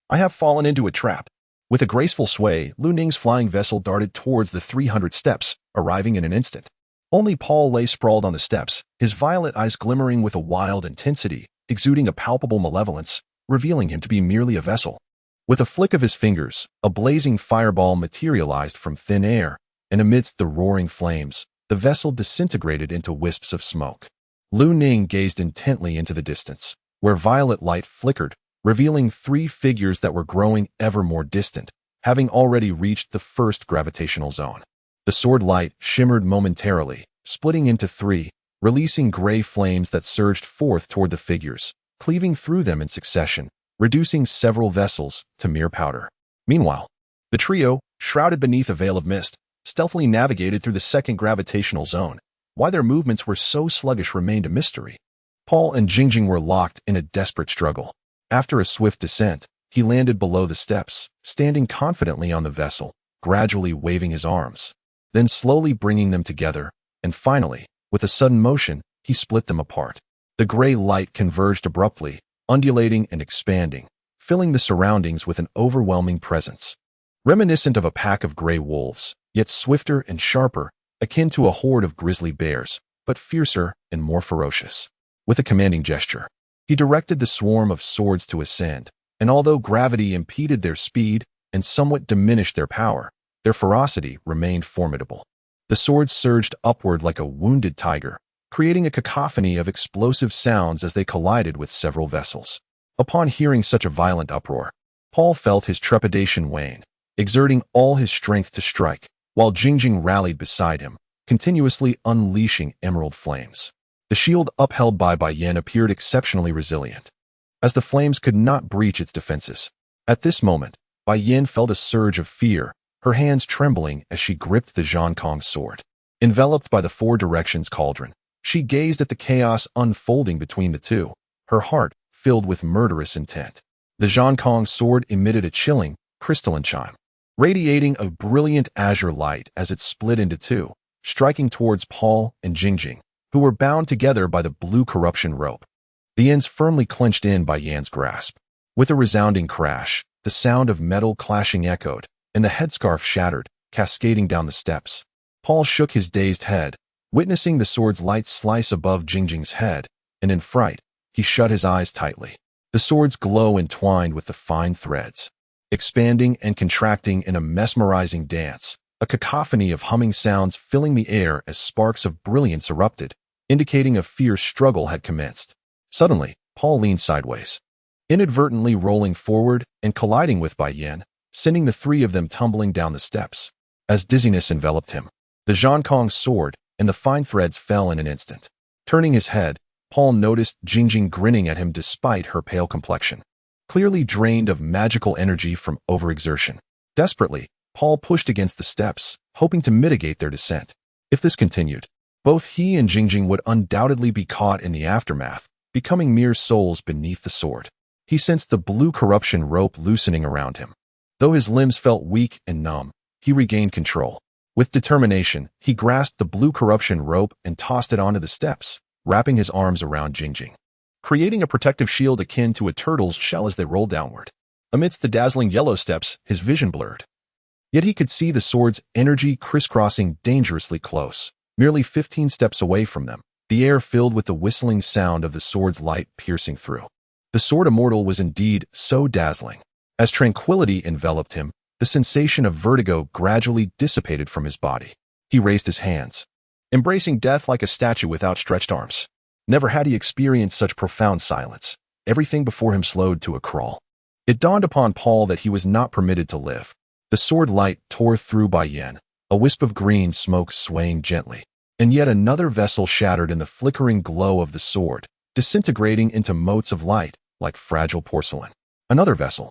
I have fallen into a trap. With a graceful sway, Lu Ning's flying vessel darted towards the 300 steps, arriving in an instant. Only Paul lay sprawled on the steps, his violet eyes glimmering with a wild intensity, exuding a palpable malevolence, revealing him to be merely a vessel. With a flick of his fingers, a blazing fireball materialized from thin air, and amidst the roaring flames, the vessel disintegrated into wisps of smoke. Lu Ning gazed intently into the distance, where violet light flickered, revealing 3 figures that were growing ever more distant, having already reached the first gravitational zone. The sword light shimmered momentarily, splitting into 3, releasing gray flames that surged forth toward the figures, cleaving through them in succession, reducing several vessels to mere powder. Meanwhile, the trio, shrouded beneath a veil of mist, stealthily navigated through the second gravitational zone. Why their movements were so sluggish remained a mystery. Paul and Jingjing were locked in a desperate struggle. After a swift descent, he landed below the steps, standing confidently on the vessel, gradually waving his arms, then slowly bringing them together, and finally, with a sudden motion, he split them apart. The gray light converged abruptly, undulating and expanding, filling the surroundings with an overwhelming presence. Reminiscent of a pack of gray wolves, yet swifter and sharper, akin to a horde of grizzly bears, but fiercer and more ferocious. With a commanding gesture, he directed the swarm of swords to ascend, and although gravity impeded their speed and somewhat diminished their power, their ferocity remained formidable. The swords surged upward like a wounded tiger, creating a cacophony of explosive sounds as they collided with several vessels. Upon hearing such a violent uproar, Paul felt his trepidation wane, exerting all his strength to strike, while Jingjing rallied beside him, continuously unleashing emerald flames. The shield upheld by Yen appeared exceptionally resilient, as the flames could not breach its defenses. At this moment, Yen felt a surge of fear, her hands trembling as she gripped the Zhankong's sword. Enveloped by the 4 directions cauldron, she gazed at the chaos unfolding between the two, her heart filled with murderous intent. The Zhankong's sword emitted a chilling, crystalline chime, radiating a brilliant azure light as it split into 2, striking towards Paul and Jingjing, who were bound together by the blue corruption rope. The ends firmly clenched in by Yan's grasp. With a resounding crash, the sound of metal clashing echoed, and the headscarf shattered, cascading down the steps. Paul shook his dazed head, witnessing the sword's light slice above Jingjing's head, and in fright, he shut his eyes tightly. The sword's glow entwined with the fine threads, expanding and contracting in a mesmerizing dance, a cacophony of humming sounds filling the air as sparks of brilliance erupted, indicating a fierce struggle had commenced. Suddenly, Paul leaned sideways, inadvertently rolling forward and colliding with Yen, sending the 3 of them tumbling down the steps. As dizziness enveloped him, the Zhankong's sword and the fine threads fell in an instant. Turning his head, Paul noticed Jingjing grinning at him despite her pale complexion, clearly drained of magical energy from overexertion. Desperately, Paul pushed against the steps, hoping to mitigate their descent. If this continued, both he and Jingjing would undoubtedly be caught in the aftermath, becoming mere souls beneath the sword. He sensed the blue corruption rope loosening around him. Though his limbs felt weak and numb, he regained control. With determination, he grasped the blue corruption rope and tossed it onto the steps, wrapping his arms around Jingjing, creating a protective shield akin to a turtle's shell as they rolled downward. Amidst the dazzling yellow steps, his vision blurred. Yet he could see the sword's energy crisscrossing dangerously close, merely 15 steps away from them, the air filled with the whistling sound of the sword's light piercing through. The sword immortal was indeed so dazzling. As tranquility enveloped him, the sensation of vertigo gradually dissipated from his body. He raised his hands, embracing death like a statue with outstretched arms. Never had he experienced such profound silence. Everything before him slowed to a crawl. It dawned upon Paul that he was not permitted to live. The sword light tore through Bai Yin, a wisp of green smoke swaying gently, and yet another vessel shattered in the flickering glow of the sword, disintegrating into motes of light like fragile porcelain. Another vessel.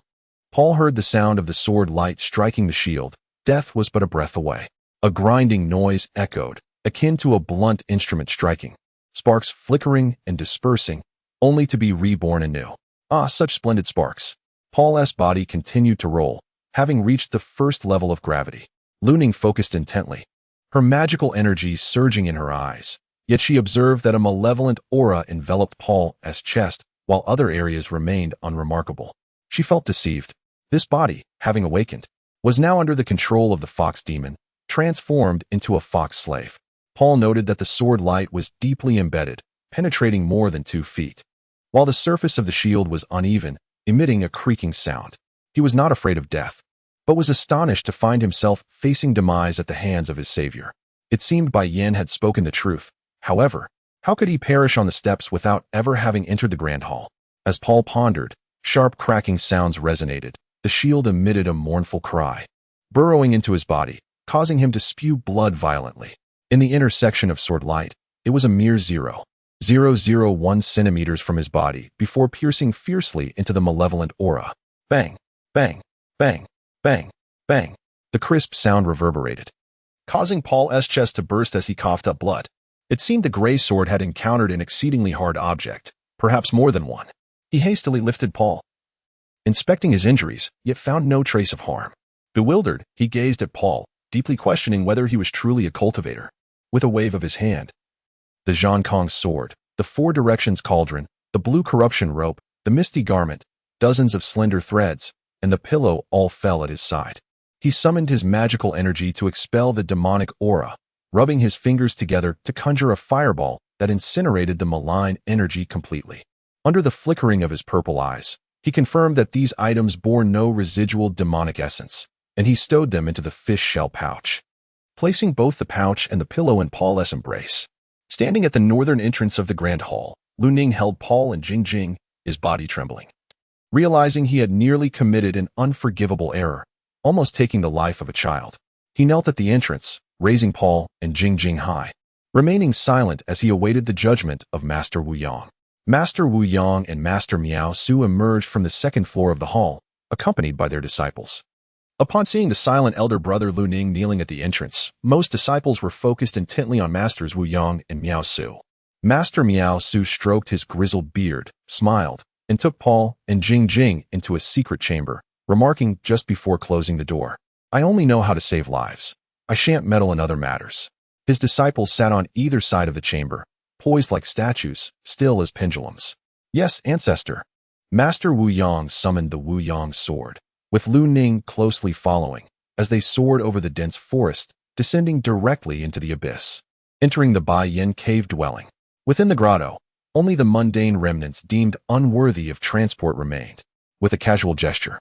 Paul heard the sound of the sword light striking the shield. Death was but a breath away. A grinding noise echoed, akin to a blunt instrument striking, sparks flickering and dispersing, only to be reborn anew. Ah, such splendid sparks. Paul's body continued to roll, having reached the first level of gravity. Lu Ning focused intently, her magical energy surging in her eyes, yet she observed that a malevolent aura enveloped Paul's chest, while other areas remained unremarkable. She felt deceived. This body, having awakened, was now under the control of the fox demon, transformed into a fox slave. Paul noted that the sword light was deeply embedded, penetrating more than 2 feet, while the surface of the shield was uneven, emitting a creaking sound. He was not afraid of death, but was astonished to find himself facing demise at the hands of his savior. It seemed Bai Yin had spoken the truth. However, how could he perish on the steps without ever having entered the grand hall? As Paul pondered, sharp cracking sounds resonated. The shield emitted a mournful cry, burrowing into his body, causing him to spew blood violently. In the intersection of sword light, it was a mere 0.001 centimeters from his body before piercing fiercely into the malevolent aura. Bang, bang, bang, bang, bang. The crisp sound reverberated, causing Paul's chest to burst as he coughed up blood. It seemed the gray sword had encountered an exceedingly hard object, perhaps more than one. He hastily lifted Paul, inspecting his injuries, yet found no trace of harm. Bewildered, he gazed at Paul, deeply questioning whether he was truly a cultivator. With a wave of his hand, the Zhang Kong's sword, the 4 directions cauldron, the blue corruption rope, the misty garment, dozens of slender threads, and the pillow all fell at his side. He summoned his magical energy to expel the demonic aura, rubbing his fingers together to conjure a fireball that incinerated the malign energy completely. Under the flickering of his purple eyes, he confirmed that these items bore no residual demonic essence, and he stowed them into the fish shell pouch, placing both the pouch and the pillow in Paul's embrace. Standing at the northern entrance of the grand hall, Lu Ning held Paul and Jing, his body trembling. Realizing he had nearly committed an unforgivable error, almost taking the life of a child, he knelt at the entrance, raising Paul and Jing high, remaining silent as he awaited the judgment of Master Wu Yang. Master Wu Yang and Master Miao Su emerged from the second floor of the hall, accompanied by their disciples. Upon seeing the silent elder brother Lu Ning kneeling at the entrance, most disciples were focused intently on Masters Wu Yang and Miao Su. Master Miao Su stroked his grizzled beard, smiled, and took Paul and Jing into a secret chamber, remarking just before closing the door, "I only know how to save lives. I shan't meddle in other matters." His disciples sat on either side of the chamber, poised like statues, still as pendulums. "Yes, ancestor." Master Wu Yang summoned the Wu Yang sword, with Lu Ning closely following, as they soared over the dense forest, descending directly into the abyss, entering the Bai Yin cave dwelling. Within the grotto, only the mundane remnants deemed unworthy of transport remained. With a casual gesture,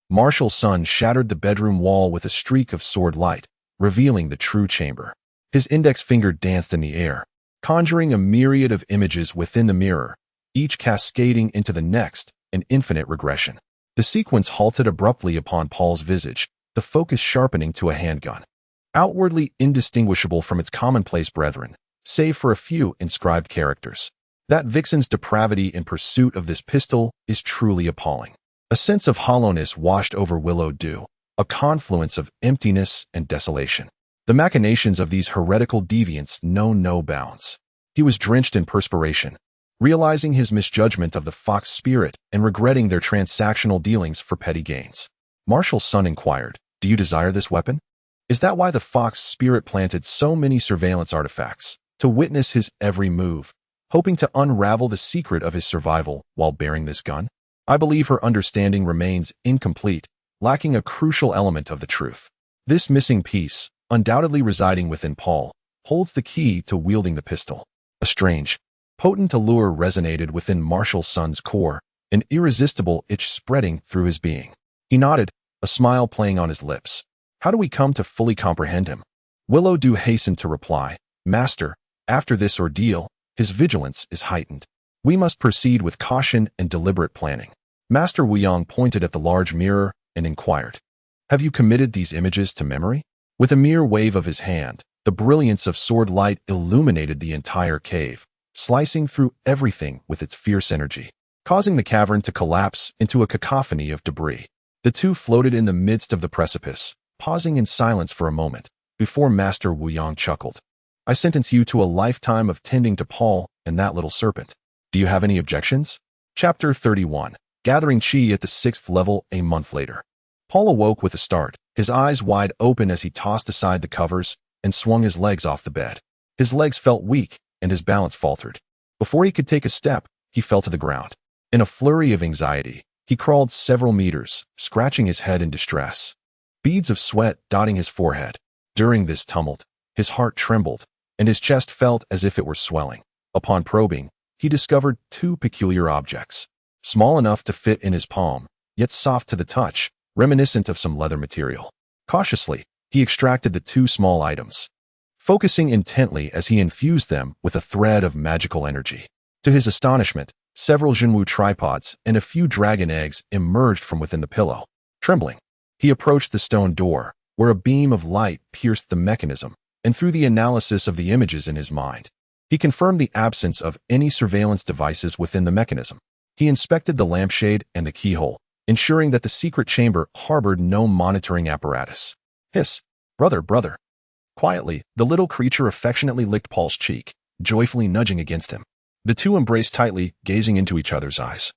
Martial Sun shattered the bedroom wall with a streak of sword light, revealing the true chamber. His index finger danced in the air, conjuring a myriad of images within the mirror, each cascading into the next, an infinite regression. The sequence halted abruptly upon Paul's visage, the focus sharpening to a handgun, outwardly indistinguishable from its commonplace brethren, save for a few inscribed characters. That vixen's depravity in pursuit of this pistol is truly appalling. A sense of hollowness washed over Willow Dew, a confluence of emptiness and desolation. The machinations of these heretical deviants know no bounds. He was drenched in perspiration, realizing his misjudgment of the fox spirit and regretting their transactional dealings for petty gains. Martial Sun inquired, "Do you desire this weapon? Is that why the fox spirit planted so many surveillance artifacts, to witness his every move, hoping to unravel the secret of his survival while bearing this gun?" I believe her understanding remains incomplete, lacking a crucial element of the truth. This missing piece, undoubtedly residing within Paul, holds the key to wielding the pistol. A strange, potent allure resonated within Martial Sun's core, an irresistible itch spreading through his being. He nodded, a smile playing on his lips. How do we come to fully comprehend him? Willow Du hastened to reply, Master, after this ordeal, his vigilance is heightened. We must proceed with caution and deliberate planning. Master Wuyong pointed at the large mirror and inquired, Have you committed these images to memory? With a mere wave of his hand, the brilliance of sword light illuminated the entire cave, slicing through everything with its fierce energy, causing the cavern to collapse into a cacophony of debris. The two floated in the midst of the precipice, pausing in silence for a moment, before Master Wuyong chuckled. I sentence you to a lifetime of tending to Paul and that little serpent. Do you have any objections? Chapter 31. Gathering Qi at the 6th level a month later. Paul awoke with a start, his eyes wide open as he tossed aside the covers and swung his legs off the bed. His legs felt weak and his balance faltered. Before he could take a step, he fell to the ground. In a flurry of anxiety, he crawled several meters, scratching his head in distress. Beads of sweat dotting his forehead. During this tumult, his heart trembled, and his chest felt as if it were swelling. Upon probing, he discovered two peculiar objects, small enough to fit in his palm, yet soft to the touch, reminiscent of some leather material. Cautiously, he extracted the two small items, focusing intently as he infused them with a thread of magical energy. To his astonishment, several Jinwu tripods and a few dragon eggs emerged from within the pillow. Trembling, he approached the stone door, where a beam of light pierced the mechanism, and through the analysis of the images in his mind, he confirmed the absence of any surveillance devices within the mechanism. He inspected the lampshade and the keyhole, ensuring that the secret chamber harbored no monitoring apparatus. Hiss, brother. Quietly, the little creature affectionately licked Paul's cheek, joyfully nudging against him. The two embraced tightly, gazing into each other's eyes,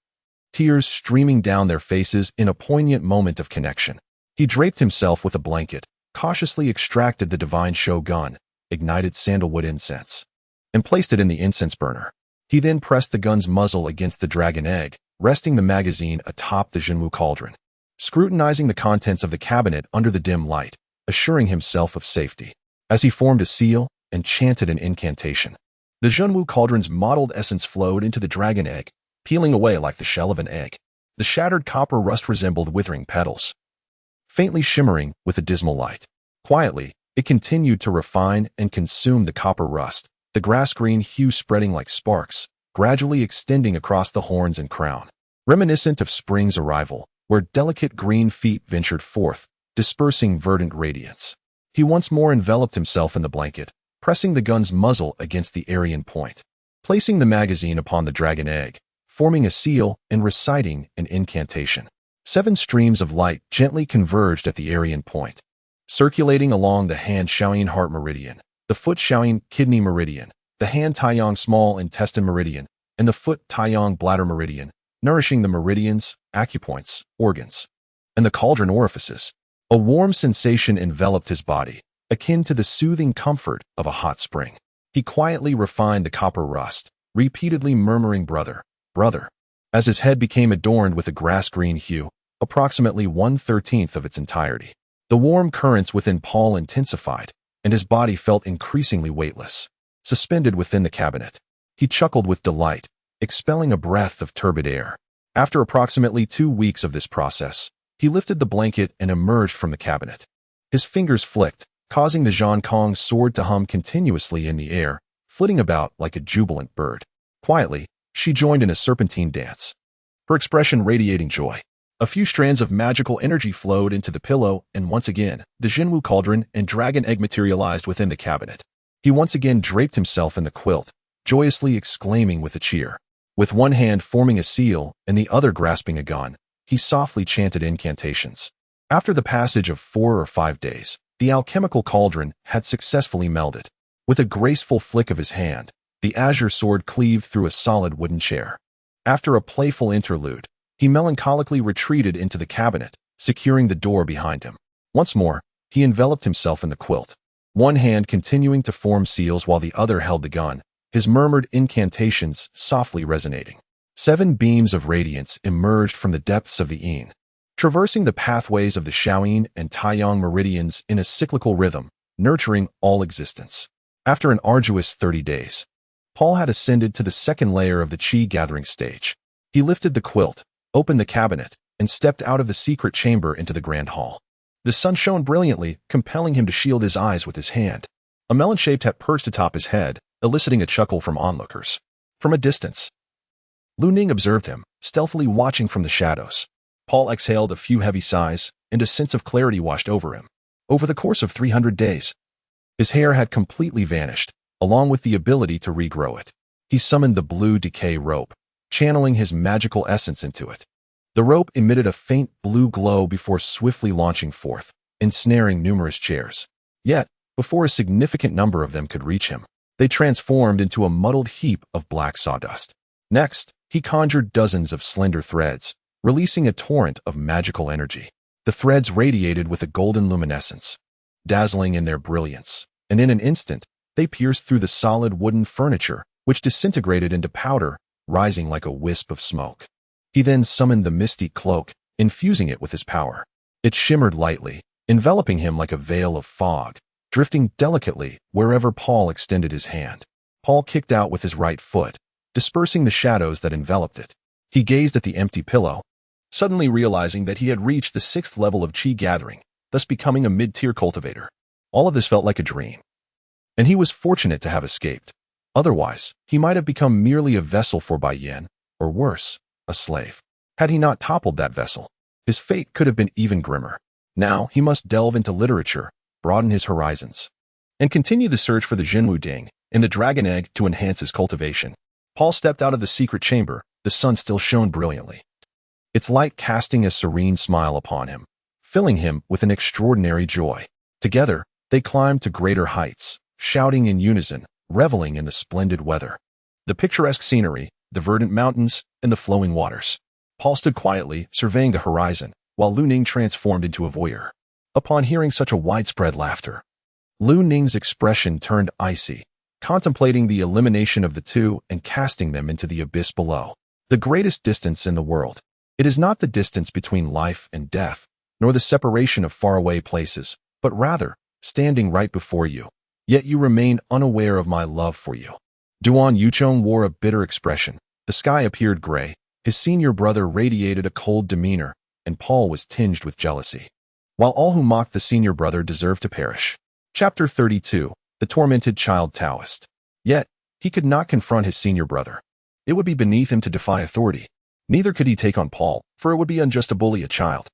tears streaming down their faces in a poignant moment of connection. He draped himself with a blanket, cautiously extracted the divine shogun, ignited sandalwood incense, and placed it in the incense burner. He then pressed the gun's muzzle against the dragon egg, resting the magazine atop the Jinwu cauldron, scrutinizing the contents of the cabinet under the dim light, assuring himself of safety. As he formed a seal and chanted an incantation, the Jinwu cauldron's mottled essence flowed into the dragon egg, peeling away like the shell of an egg. The shattered copper rust resembled withering petals, faintly shimmering with a dismal light. Quietly, it continued to refine and consume the copper rust, the grass-green hue spreading like sparks, gradually extending across the horns and crown, reminiscent of spring's arrival, where delicate green feet ventured forth, dispersing verdant radiance. He once more enveloped himself in the blanket, pressing the gun's muzzle against the Aryan point, placing the magazine upon the dragon egg, forming a seal and reciting an incantation. 7 streams of light gently converged at the Aryan point, circulating along the hand Shaoyin heart meridian, the foot Shaoyin kidney meridian, the hand Taiyang small intestine meridian, and the foot Taiyang bladder meridian, nourishing the meridians, acupoints, organs, and the cauldron orifices. A warm sensation enveloped his body, akin to the soothing comfort of a hot spring. He quietly refined the copper rust, repeatedly murmuring, brother, as his head became adorned with a grass-green hue, approximately 1/13 of its entirety. The warm currents within Paul intensified, and his body felt increasingly weightless, suspended within the cabinet. He chuckled with delight, expelling a breath of turbid air. After approximately 2 weeks of this process, he lifted the blanket and emerged from the cabinet. His fingers flicked, causing the Zhang Kong's sword to hum continuously in the air, flitting about like a jubilant bird. Quietly, she joined in a serpentine dance, her expression radiating joy. A few strands of magical energy flowed into the pillow, and once again, the Jinwu cauldron and dragon egg materialized within the cabinet. He once again draped himself in the quilt, joyously exclaiming with a cheer. With one hand forming a seal and the other grasping a gun, he softly chanted incantations. After the passage of 4 or 5 days, the alchemical cauldron had successfully melded. With a graceful flick of his hand, the azure sword cleaved through a solid wooden chair. After a playful interlude, he melancholically retreated into the cabinet, securing the door behind him. Once more, he enveloped himself in the quilt, one hand continuing to form seals while the other held the gun, his murmured incantations softly resonating. 7 beams of radiance emerged from the depths of the Yin, traversing the pathways of the Shaoyin and Taiyang meridians in a cyclical rhythm, nurturing all existence. After an arduous 30 days, Paul had ascended to the second layer of the Qi gathering stage. He lifted the quilt, opened the cabinet, and stepped out of the secret chamber into the grand hall. The sun shone brilliantly, compelling him to shield his eyes with his hand. A melon-shaped hat perched atop his head, eliciting a chuckle from onlookers. From a distance, Lu Ning observed him, stealthily watching from the shadows. Paul exhaled a few heavy sighs, and a sense of clarity washed over him. Over the course of 300 days, his hair had completely vanished, along with the ability to regrow it. He summoned the blue decay rope, channeling his magical essence into it. The rope emitted a faint blue glow before swiftly launching forth, ensnaring numerous chairs. Yet, before a significant number of them could reach him, they transformed into a muddled heap of black sawdust. Next, he conjured dozens of slender threads, releasing a torrent of magical energy. The threads radiated with a golden luminescence, dazzling in their brilliance, and in an instant, they pierced through the solid wooden furniture, which disintegrated into powder, rising like a wisp of smoke. He then summoned the misty cloak, infusing it with his power. It shimmered lightly, enveloping him like a veil of fog, drifting delicately wherever Paul extended his hand. Paul kicked out with his right foot, dispersing the shadows that enveloped it. He gazed at the empty pillow, suddenly realizing that he had reached the 6th level of Qi gathering, thus becoming a mid-tier cultivator. All of this felt like a dream, and he was fortunate to have escaped. Otherwise, he might have become merely a vessel for Bai Yan, or worse, a slave. Had he not toppled that vessel, his fate could have been even grimmer. Now he must delve into literature, broaden his horizons, and continue the search for the Jinwu Ding and the dragon egg to enhance his cultivation. Paul stepped out of the secret chamber. The sun still shone brilliantly, its light casting a serene smile upon him, filling him with an extraordinary joy. Together, they climbed to greater heights, shouting in unison, reveling in the splendid weather, the picturesque scenery, the verdant mountains, and the flowing waters. Paul stood quietly, surveying the horizon, while Lu Ning transformed into a voyeur. Upon hearing such a widespread laughter, Lu Ning's expression turned icy, contemplating the elimination of the two and casting them into the abyss below. The greatest distance in the world. It is not the distance between life and death, nor the separation of faraway places, but rather, standing right before you. Yet you remain unaware of my love for you. Duan Yuchong wore a bitter expression. The sky appeared gray. His senior brother radiated a cold demeanor, and Paul was tinged with jealousy. While all who mocked the senior brother deserved to perish. Chapter 32. The Tormented Child Taoist. Yet, he could not confront his senior brother. It would be beneath him to defy authority. Neither could he take on Paul, for it would be unjust to bully a child.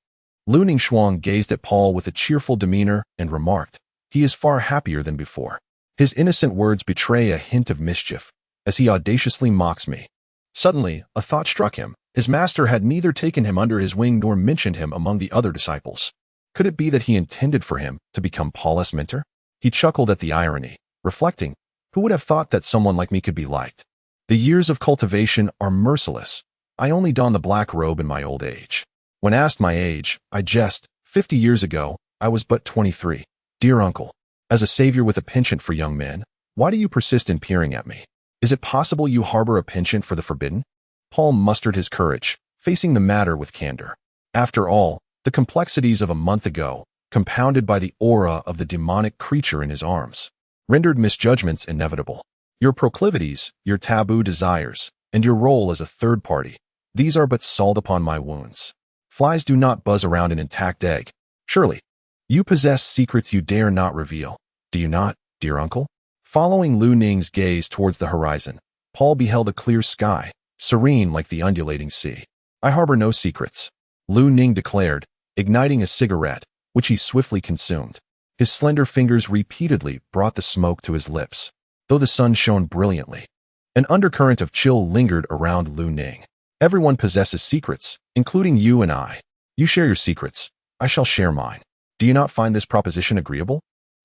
Lu Ning Shuang gazed at Paul with a cheerful demeanor and remarked, "He is far happier than before. His innocent words betray a hint of mischief, as he audaciously mocks me." Suddenly, a thought struck him. His master had neither taken him under his wing nor mentioned him among the other disciples. Could it be that he intended for him to become Paul's mentor? He chuckled at the irony, reflecting, who would have thought that someone like me could be liked? The years of cultivation are merciless. I only don the black robe in my old age. When asked my age, I jest. 50 years ago, I was but 23. Dear uncle, as a savior with a penchant for young men, why do you persist in peering at me? Is it possible you harbor a penchant for the forbidden? Paul mustered his courage, facing the matter with candor. After all, the complexities of a month ago, compounded by the aura of the demonic creature in his arms, rendered misjudgments inevitable. Your proclivities, your taboo desires, and your role as a third party, these are but salt upon my wounds. Flies do not buzz around an intact egg. Surely, you possess secrets you dare not reveal, do you not, dear uncle? Following Lu Ning's gaze towards the horizon, Paul beheld a clear sky, serene like the undulating sea. I harbor no secrets, Lu Ning declared, igniting a cigarette, which he swiftly consumed. His slender fingers repeatedly brought the smoke to his lips, though the sun shone brilliantly. An undercurrent of chill lingered around Lu Ning. Everyone possesses secrets, including you and I. You share your secrets. I shall share mine. Do you not find this proposition agreeable?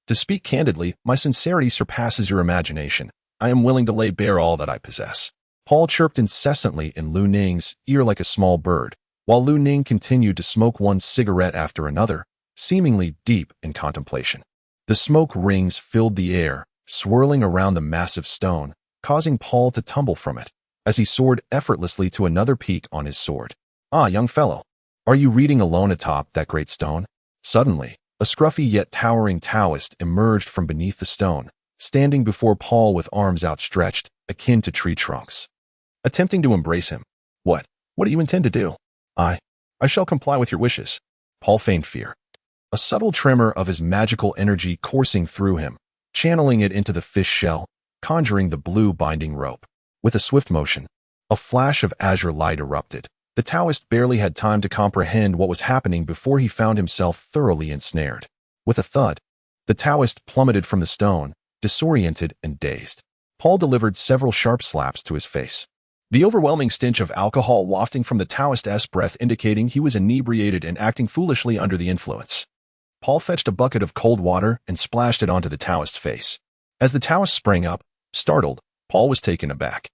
To speak candidly, my sincerity surpasses your imagination. I am willing to lay bare all that I possess. Paul chirped incessantly in Lu Ning's ear like a small bird, while Lu Ning continued to smoke one cigarette after another, seemingly deep in contemplation. The smoke rings filled the air, swirling around the massive stone, causing Paul to tumble from it, as he soared effortlessly to another peak on his sword. Ah, young fellow, are you reading alone atop that great stone? Suddenly, a scruffy yet towering Taoist emerged from beneath the stone, standing before Paul with arms outstretched, akin to tree trunks. Attempting to embrace him. What do you intend to do? I I shall comply with your wishes. Paul feigned fear. A subtle tremor of his magical energy coursing through him, channeling it into the fish shell, conjuring the blue binding rope. With a swift motion, a flash of azure light erupted. The Taoist barely had time to comprehend what was happening before he found himself thoroughly ensnared. With a thud, the Taoist plummeted from the stone, disoriented and dazed. Paul delivered several sharp slaps to his face, the overwhelming stench of alcohol wafting from the Taoist's breath indicating he was inebriated and acting foolishly under the influence. Paul fetched a bucket of cold water and splashed it onto the Taoist's face. As the Taoist sprang up, startled, Paul was taken aback.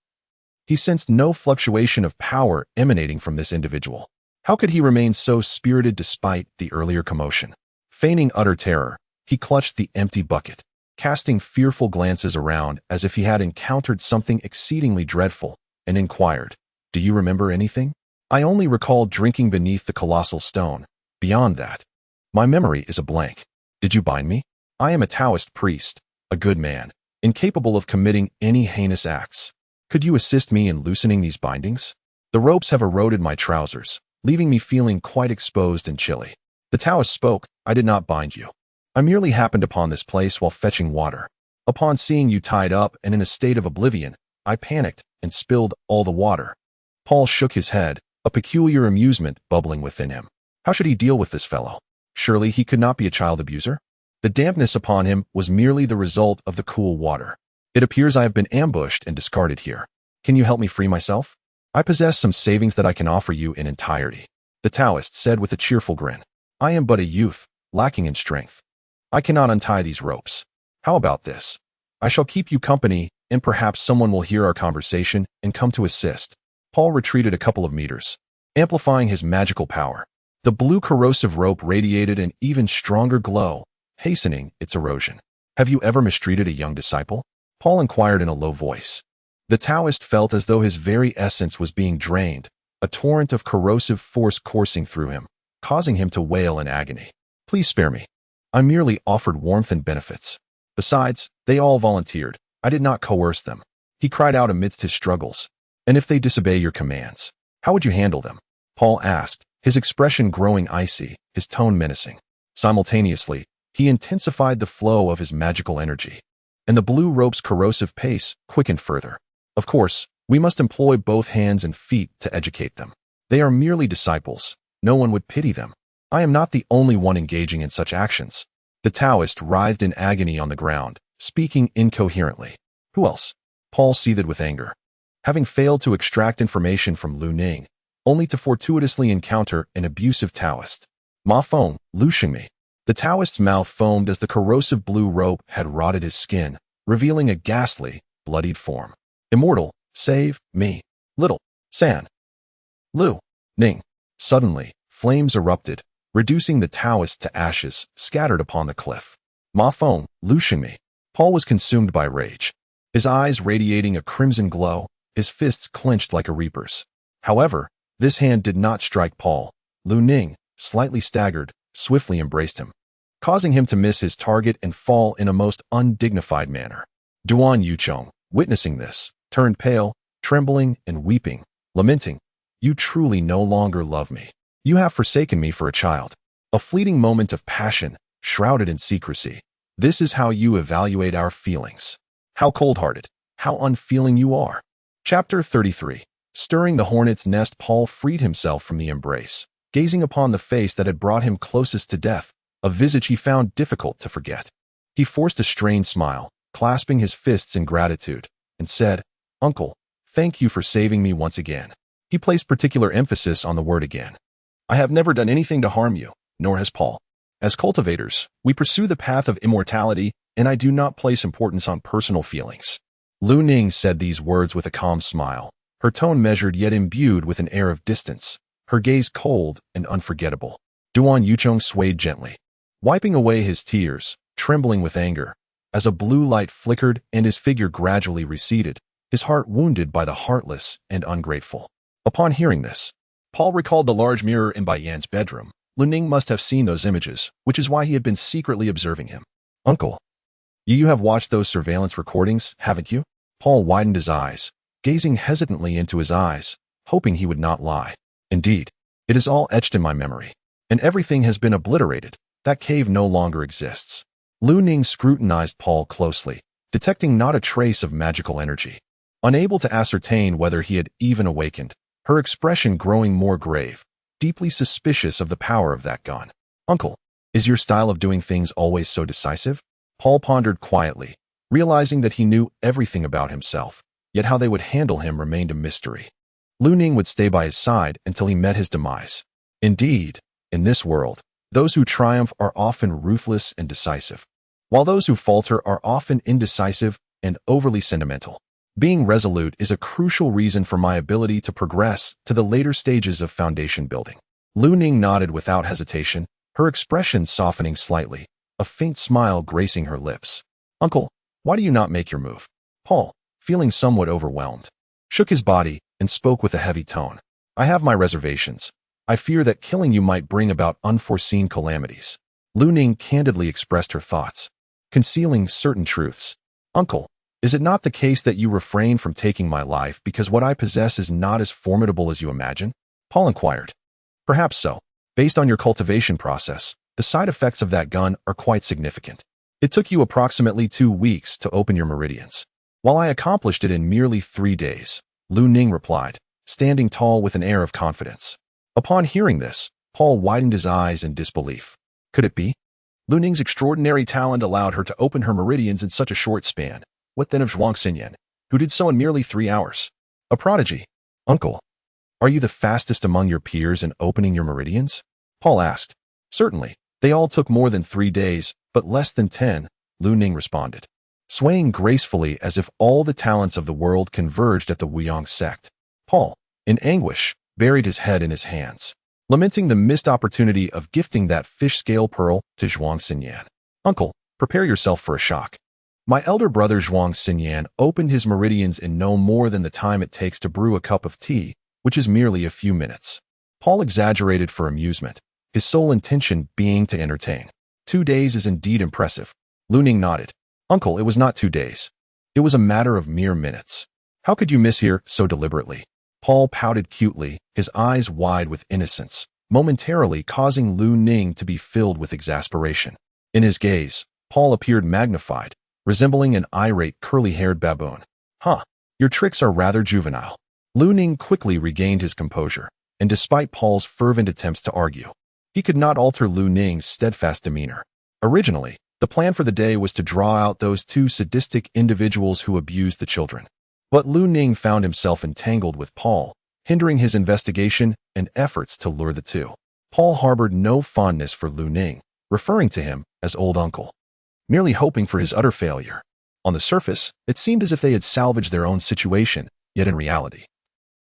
He sensed no fluctuation of power emanating from this individual. How could he remain so spirited despite the earlier commotion? Feigning utter terror, he clutched the empty bucket, casting fearful glances around as if he had encountered something exceedingly dreadful, and inquired, "Do you remember anything?" "I only recall drinking beneath the colossal stone. Beyond that, my memory is a blank." "Did you bind me?" "I am a Taoist priest, a good man, incapable of committing any heinous acts. Could you assist me in loosening these bindings? The ropes have eroded my trousers, leaving me feeling quite exposed and chilly." The Taoist spoke, "I did not bind you. I merely happened upon this place while fetching water. Upon seeing you tied up and in a state of oblivion, I panicked and spilled all the water." Paul shook his head, a peculiar amusement bubbling within him. How should he deal with this fellow? Surely he could not be a child abuser? The dampness upon him was merely the result of the cool water. "It appears I have been ambushed and discarded here. Can you help me free myself? I possess some savings that I can offer you in entirety," the Taoist said with a cheerful grin. "I am but a youth, lacking in strength. I cannot untie these ropes. How about this? I shall keep you company, and perhaps someone will hear our conversation and come to assist." Paul retreated a couple of meters, amplifying his magical power. The blue corrosive rope radiated an even stronger glow, hastening its erosion. "Have you ever mistreated a young disciple?" Paul inquired in a low voice. The Taoist felt as though his very essence was being drained, a torrent of corrosive force coursing through him, causing him to wail in agony. "Please spare me. I merely offered warmth and benefits. Besides, they all volunteered. I did not coerce them," he cried out amidst his struggles. "And if they disobey your commands, how would you handle them?" Paul asked, his expression growing icy, his tone menacing. Simultaneously, he intensified the flow of his magical energy, and the blue rope's corrosive pace quickened further. "Of course, we must employ both hands and feet to educate them. They are merely disciples. No one would pity them. I am not the only one engaging in such actions." The Taoist writhed in agony on the ground, speaking incoherently. "Who else?" Paul seethed with anger. Having failed to extract information from Lu Ning, only to fortuitously encounter an abusive Taoist. "Ma Feng, Lu Shengmi." The Taoist's mouth foamed as the corrosive blue rope had rotted his skin, revealing a ghastly, bloodied form. "Immortal, save me. Little San. Lu Ning." Suddenly, flames erupted, reducing the Taoist to ashes scattered upon the cliff. "Ma Feng, Lu Shengmi." Paul was consumed by rage, his eyes radiating a crimson glow, his fists clenched like a reaper's. However, this hand did not strike Paul. Lu Ning, slightly staggered, swiftly embraced him, causing him to miss his target and fall in a most undignified manner. Duan Yuchong, witnessing this, turned pale, trembling and weeping, lamenting, "You truly no longer love me. You have forsaken me for a child." A fleeting moment of passion, shrouded in secrecy. This is how you evaluate our feelings. How cold-hearted, how unfeeling you are. Chapter 33. Stirring the hornet's nest, Paul freed himself from the embrace, gazing upon the face that had brought him closest to death, a visage he found difficult to forget. He forced a strained smile, clasping his fists in gratitude, and said, "Uncle, thank you for saving me once again." He placed particular emphasis on the word again. "I have never done anything to harm you, nor has Paul. As cultivators, we pursue the path of immortality, and I do not place importance on personal feelings." Lu Ning said these words with a calm smile, her tone measured yet imbued with an air of distance, her gaze cold and unforgettable. Duan Yuchong swayed gently, wiping away his tears, trembling with anger, as a blue light flickered and his figure gradually receded, his heart wounded by the heartless and ungrateful. Upon hearing this, Paul recalled the large mirror in Bai Yan's bedroom. Lu Ning must have seen those images, which is why he had been secretly observing him. "Uncle, you have watched those surveillance recordings, haven't you?" Paul widened his eyes, gazing hesitantly into his eyes, hoping he would not lie. "Indeed." It is all etched in my memory. And everything has been obliterated. That cave no longer exists. Lu Ning scrutinized Paul closely, detecting not a trace of magical energy. Unable to ascertain whether he had even awakened, her expression growing more grave, deeply suspicious of the power of that gun. Uncle, is your style of doing things always so decisive? Paul pondered quietly, realizing that he knew everything about himself, yet how they would handle him remained a mystery. Lu Ning would stay by his side until he met his demise. Indeed, in this world, those who triumph are often ruthless and decisive, while those who falter are often indecisive and overly sentimental. Being resolute is a crucial reason for my ability to progress to the later stages of foundation building. Lu Ning nodded without hesitation, her expression softening slightly, a faint smile gracing her lips. Uncle, why do you not make your move? Paul, feeling somewhat overwhelmed, shook his body and spoke with a heavy tone. I have my reservations. I fear that killing you might bring about unforeseen calamities. Lu Ning candidly expressed her thoughts, concealing certain truths. Uncle, is it not the case that you refrain from taking my life because what I possess is not as formidable as you imagine? Paul inquired. Perhaps so. Based on your cultivation process, the side effects of that gun are quite significant. It took you approximately 2 weeks to open your meridians, while I accomplished it in merely 3 days, Lu Ning replied, standing tall with an air of confidence. Upon hearing this, Paul widened his eyes in disbelief. Could it be? Lu Ning's extraordinary talent allowed her to open her meridians in such a short span. What then of Zhuang Xinyan, who did so in merely 3 hours? A prodigy. Uncle, are you the fastest among your peers in opening your meridians? Paul asked. Certainly. They all took more than 3 days, but less than 10, Lu Ning responded, swaying gracefully as if all the talents of the world converged at the Wuyang sect. Paul, in anguish, buried his head in his hands, lamenting the missed opportunity of gifting that fish-scale pearl to Zhuang Xinyan. Uncle, prepare yourself for a shock. My elder brother Zhuang Xinyan opened his meridians in no more than the time it takes to brew a cup of tea, which is merely a few minutes. Paul exaggerated for amusement, his sole intention being to entertain. 2 days is indeed impressive. Lu Ning nodded. Uncle, it was not 2 days. It was a matter of mere minutes. How could you miss here so deliberately? Paul pouted cutely, his eyes wide with innocence, momentarily causing Lu Ning to be filled with exasperation. In his gaze, Paul appeared magnified, resembling an irate curly-haired baboon. Huh, your tricks are rather juvenile. Lu Ning quickly regained his composure, and despite Paul's fervent attempts to argue, he could not alter Lu Ning's steadfast demeanor. Originally, the plan for the day was to draw out those 2 sadistic individuals who abused the children. But Lu Ning found himself entangled with Paul, hindering his investigation and efforts to lure the 2. Paul harbored no fondness for Lu Ning, referring to him as old uncle, merely hoping for his utter failure. On the surface, it seemed as if they had salvaged their own situation, yet in reality,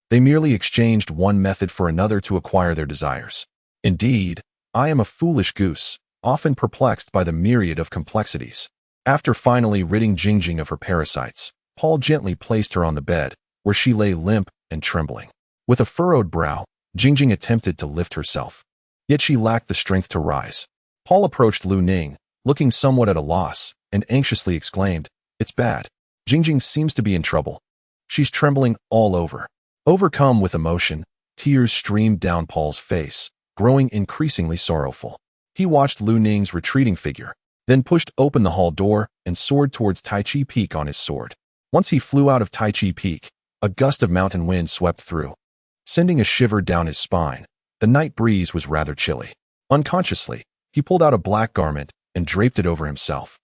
they merely exchanged one method for another to acquire their desires. Indeed, I am a foolish goose, often perplexed by the myriad of complexities. After finally ridding Jingjing of her parasites, Paul gently placed her on the bed, where she lay limp and trembling. With a furrowed brow, Jingjing attempted to lift herself, yet she lacked the strength to rise. Paul approached Lu Ning, looking somewhat at a loss, and anxiously exclaimed, It's bad. Jingjing seems to be in trouble. She's trembling all over. Overcome with emotion, tears streamed down Paul's face, growing increasingly sorrowful. He watched Lu Ning's retreating figure, then pushed open the hall door and soared towards Tai Chi Peak on his sword. Once he flew out of Tai Chi Peak, a gust of mountain wind swept through, sending a shiver down his spine. The night breeze was rather chilly. Unconsciously, he pulled out a black garment and draped it over himself.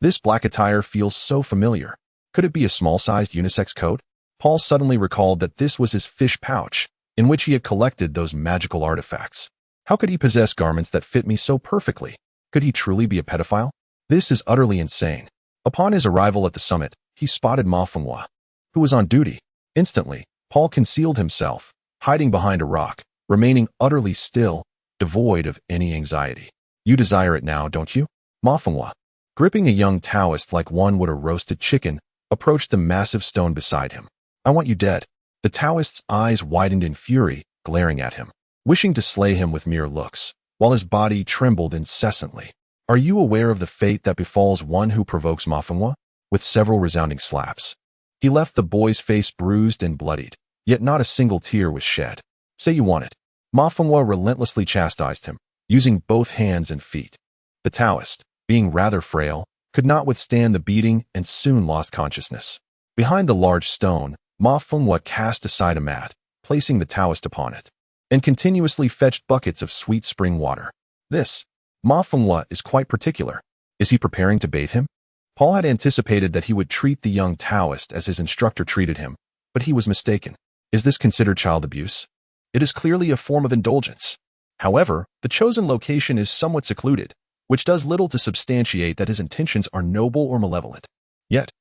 This black attire feels so familiar. Could it be a small-sized unisex coat? Paul suddenly recalled that this was his fish pouch, in which he had collected those magical artifacts. How could he possess garments that fit me so perfectly? Could he truly be a pedophile? This is utterly insane. Upon his arrival at the summit, he spotted Ma Fenghua, who was on duty. Instantly, Paul concealed himself, hiding behind a rock, remaining utterly still, devoid of any anxiety. You desire it now, don't you? Ma Fenghua, gripping a young Taoist like one would a roasted chicken, approached the massive stone beside him. I want you dead. The Taoist's eyes widened in fury, glaring at him, wishing to slay him with mere looks, while his body trembled incessantly. Are you aware of the fate that befalls one who provokes Ma Fenghua? With several resounding slaps, he left the boy's face bruised and bloodied, yet not a single tear was shed. Say you want it. Ma Fenghua relentlessly chastised him, using both hands and feet. The Taoist, being rather frail, could not withstand the beating and soon lost consciousness. Behind the large stone, Ma Fenghua cast aside a mat, placing the Taoist upon it, and continuously fetched buckets of sweet spring water. This, Ma Fenghua is quite particular. Is he preparing to bathe him? Paul had anticipated that he would treat the young Taoist as his instructor treated him, but he was mistaken. Is this considered child abuse? It is clearly a form of indulgence. However, the chosen location is somewhat secluded, which does little to substantiate that his intentions are noble or malevolent. Yet,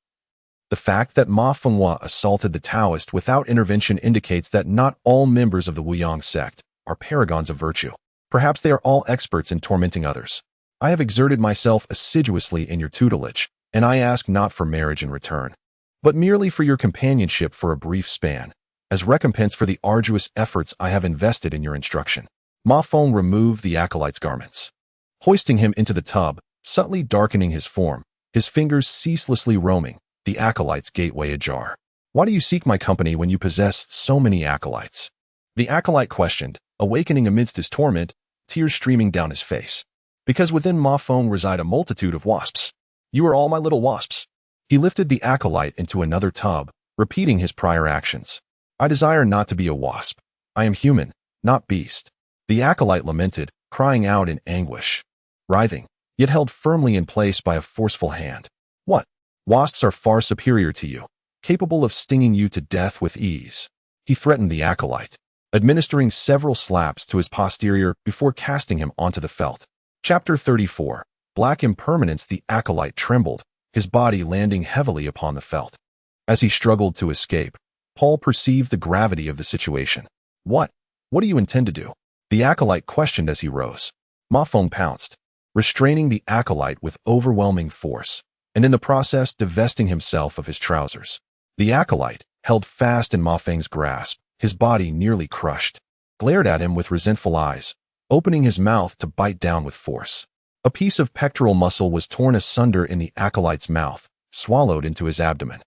the fact that Ma Fenghua assaulted the Taoist without intervention indicates that not all members of the Wuyang sect are paragons of virtue. Perhaps they are all experts in tormenting others. I have exerted myself assiduously in your tutelage, and I ask not for marriage in return, but merely for your companionship for a brief span, as recompense for the arduous efforts I have invested in your instruction. Ma Feng removed the acolyte's garments, hoisting him into the tub, subtly darkening his form, his fingers ceaselessly roaming, the acolyte's gateway ajar. Why do you seek my company when you possess so many acolytes? The acolyte questioned, awakening amidst his torment, tears streaming down his face. Because within Ma Feng reside a multitude of wasps. You are all my little wasps. He lifted the acolyte into another tub, repeating his prior actions. I desire not to be a wasp. I am human, not beast. The acolyte lamented, crying out in anguish, writhing, yet held firmly in place by a forceful hand. What? Wasps are far superior to you, capable of stinging you to death with ease. He threatened the acolyte, administering several slaps to his posterior before casting him onto the felt. Chapter 34. Black Impermanence. The acolyte trembled, his body landing heavily upon the felt. As he struggled to escape, Paul perceived the gravity of the situation. What do you intend to do? The acolyte questioned as he rose. Ma Feng pounced, restraining the acolyte with overwhelming force, and in the process divesting himself of his trousers. The acolyte, held fast in Ma Feng's grasp, his body nearly crushed, glared at him with resentful eyes, opening his mouth to bite down with force. A piece of pectoral muscle was torn asunder in the acolyte's mouth, swallowed into his abdomen.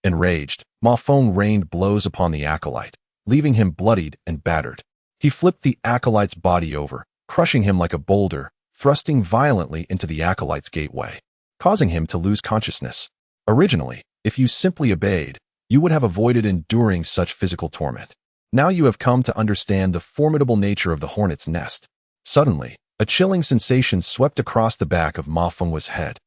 Enraged, Ma Feng rained blows upon the acolyte, leaving him bloodied and battered. He flipped the acolyte's body over, crushing him like a boulder, thrusting violently into the acolyte's gateway, causing him to lose consciousness. Originally, if you simply obeyed, you would have avoided enduring such physical torment. Now you have come to understand the formidable nature of the hornet's nest. Suddenly, a chilling sensation swept across the back of Ma Fenghua's head,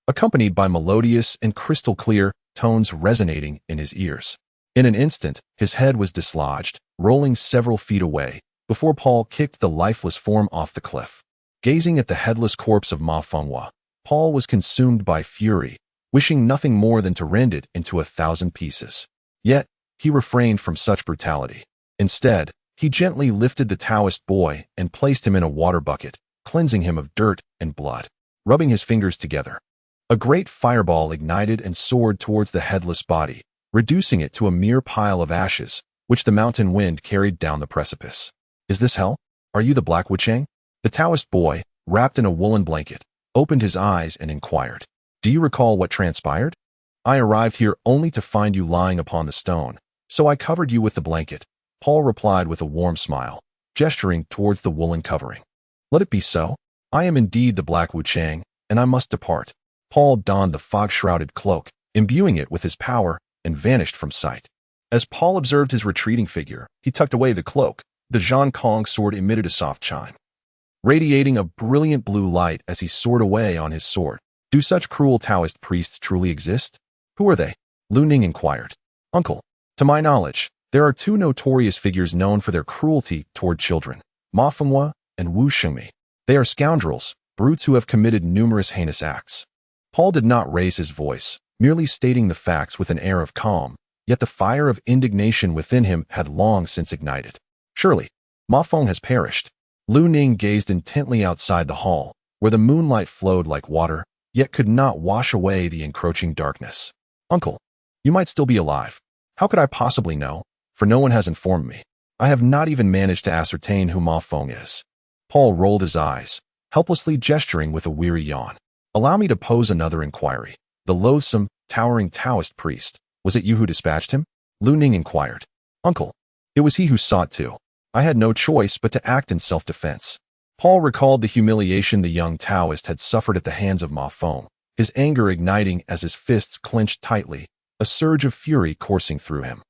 accompanied by melodious and crystal-clear tones resonating in his ears. In an instant, his head was dislodged, rolling several feet away, before Paul kicked the lifeless form off the cliff. Gazing at the headless corpse of Ma Fenghua, Paul was consumed by fury, wishing nothing more than to rend it into 1,000 pieces. Yet, he refrained from such brutality. Instead, he gently lifted the Taoist boy and placed him in a water bucket, cleansing him of dirt and blood. Rubbing his fingers together, a great fireball ignited and soared towards the headless body, reducing it to a mere pile of ashes, which the mountain wind carried down the precipice. Is this hell? Are you the Black Wuchang? The Taoist boy, wrapped in a woolen blanket, opened his eyes and inquired, Do you recall what transpired? I arrived here only to find you lying upon the stone, so I covered you with the blanket. Paul replied with a warm smile, gesturing towards the woolen covering. Let it be so. I am indeed the Black Wuchang, and I must depart. Paul donned the fog-shrouded cloak, imbuing it with his power, and vanished from sight. As Paul observed his retreating figure, he tucked away the cloak. The Zhang Kong sword emitted a soft chime, radiating a brilliant blue light as he soared away on his sword. Do such cruel Taoist priests truly exist? Who are they? Lu Ning inquired. Uncle, to my knowledge, there are two notorious figures known for their cruelty toward children, Ma Fenghua and Wu Shengmi. They are scoundrels, brutes who have committed numerous heinous acts. Paul did not raise his voice, merely stating the facts with an air of calm, yet the fire of indignation within him had long since ignited. Surely, Ma Feng has perished. Lu Ning gazed intently outside the hall, where the moonlight flowed like water, yet could not wash away the encroaching darkness. Uncle, you might still be alive. How could I possibly know? For no one has informed me. I have not even managed to ascertain who Ma Feng is. Paul rolled his eyes, helplessly gesturing with a weary yawn. Allow me to pose another inquiry. The loathsome, towering Taoist priest, was it you who dispatched him? Lu Ning inquired. Uncle, it was he who sought to I had no choice but to act in self-defense. Paul recalled the humiliation the young Taoist had suffered at the hands of Ma Feng, his anger igniting as his fists clenched tightly, a surge of fury coursing through him.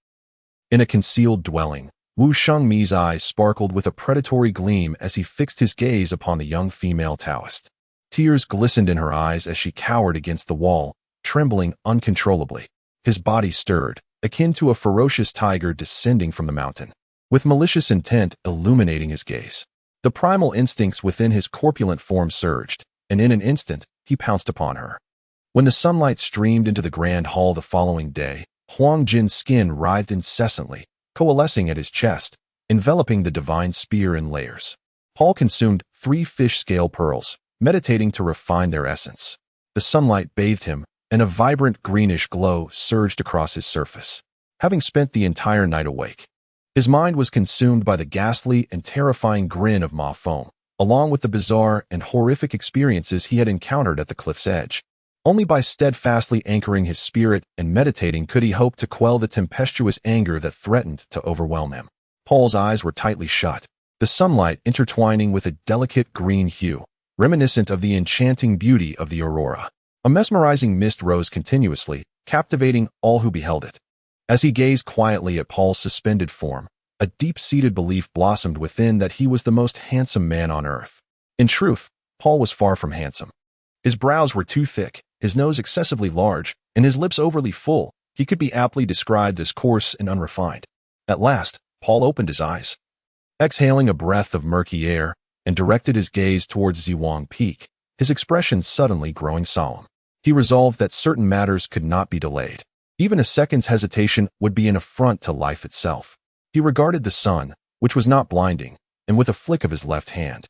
In a concealed dwelling, Wu Shengmi's eyes sparkled with a predatory gleam as he fixed his gaze upon the young female Taoist. Tears glistened in her eyes as she cowered against the wall, trembling uncontrollably. His body stirred, akin to a ferocious tiger descending from the mountain, with malicious intent illuminating his gaze. The primal instincts within his corpulent form surged, and in an instant, he pounced upon her. When the sunlight streamed into the grand hall the following day, Huang Jin's skin writhed incessantly, coalescing at his chest, enveloping the divine spear in layers. Paul consumed 3 fish scale pearls, meditating to refine their essence. The sunlight bathed him, and a vibrant greenish glow surged across his surface. Having spent the entire night awake, his mind was consumed by the ghastly and terrifying grin of Ma Feng, along with the bizarre and horrific experiences he had encountered at the cliff's edge. Only by steadfastly anchoring his spirit and meditating could he hope to quell the tempestuous anger that threatened to overwhelm him. Paul's eyes were tightly shut, the sunlight intertwining with a delicate green hue, reminiscent of the enchanting beauty of the aurora. A mesmerizing mist rose continuously, captivating all who beheld it. As he gazed quietly at Paul's suspended form, a deep-seated belief blossomed within that he was the most handsome man on earth. In truth, Paul was far from handsome. His brows were too thick, his nose excessively large, and his lips overly full. He could be aptly described as coarse and unrefined. At last, Paul opened his eyes. Exhaling a breath of murky air, and directed his gaze towards Ziwang Peak, his expression suddenly growing solemn. He resolved that certain matters could not be delayed. Even a second's hesitation would be an affront to life itself. He regarded the sun, which was not blinding, and with a flick of his left hand,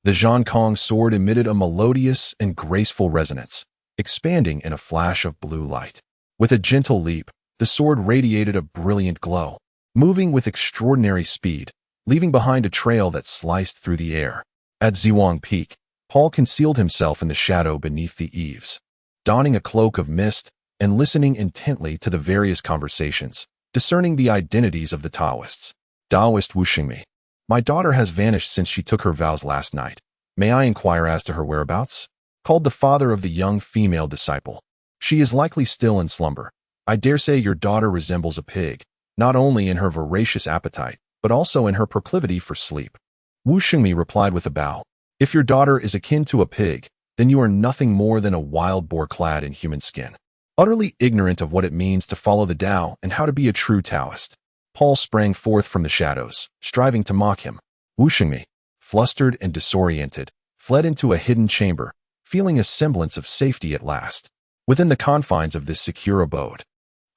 the Zhankong sword emitted a melodious and graceful resonance, expanding in a flash of blue light. With a gentle leap, the sword radiated a brilliant glow, moving with extraordinary speed, leaving behind a trail that sliced through the air. At Ziwang Peak, Paul concealed himself in the shadow beneath the eaves, donning a cloak of mist and listening intently to the various conversations, discerning the identities of the Taoists. Taoist Wu Shengmi. My daughter has vanished since she took her vows last night. May I inquire as to her whereabouts? Called the father of the young female disciple. She is likely still in slumber. I dare say your daughter resembles a pig, not only in her voracious appetite, but also in her proclivity for sleep. Wu Shengmi replied with a bow. If your daughter is akin to a pig, then you are nothing more than a wild boar clad in human skin. Utterly ignorant of what it means to follow the Tao and how to be a true Taoist. Paul sprang forth from the shadows, striving to mock him. Wu Shengmi, flustered and disoriented, fled into a hidden chamber, feeling a semblance of safety at last. Within the confines of this secure abode,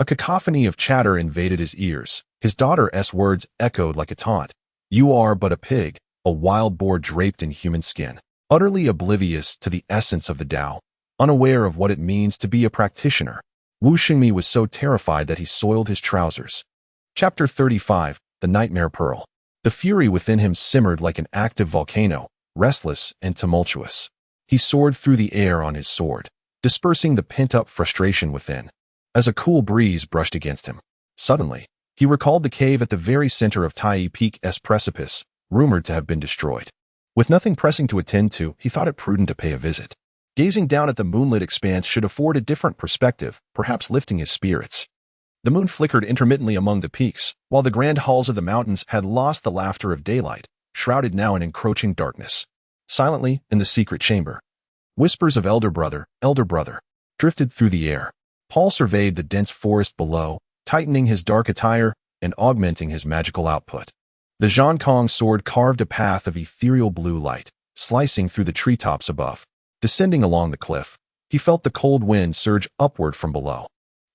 a cacophony of chatter invaded his ears. His daughter's words echoed like a taunt. You are but a pig, a wild boar draped in human skin. Utterly oblivious to the essence of the Tao, unaware of what it means to be a practitioner, Wu Shengmi was so terrified that he soiled his trousers. Chapter 35, The Nightmare Pearl. The fury within him simmered like an active volcano, restless and tumultuous. He soared through the air on his sword, dispersing the pent-up frustration within, as a cool breeze brushed against him. Suddenly, he recalled the cave at the very center of Tai Peak's precipice, rumored to have been destroyed. With nothing pressing to attend to, he thought it prudent to pay a visit. Gazing down at the moonlit expanse should afford a different perspective, perhaps lifting his spirits. The moon flickered intermittently among the peaks, while the grand halls of the mountains had lost the laughter of daylight, shrouded now in encroaching darkness. Silently, in the secret chamber, whispers of elder brother, drifted through the air. Paul surveyed the dense forest below, tightening his dark attire and augmenting his magical output. The Zhankong sword carved a path of ethereal blue light, slicing through the treetops above. Descending along the cliff, he felt the cold wind surge upward from below.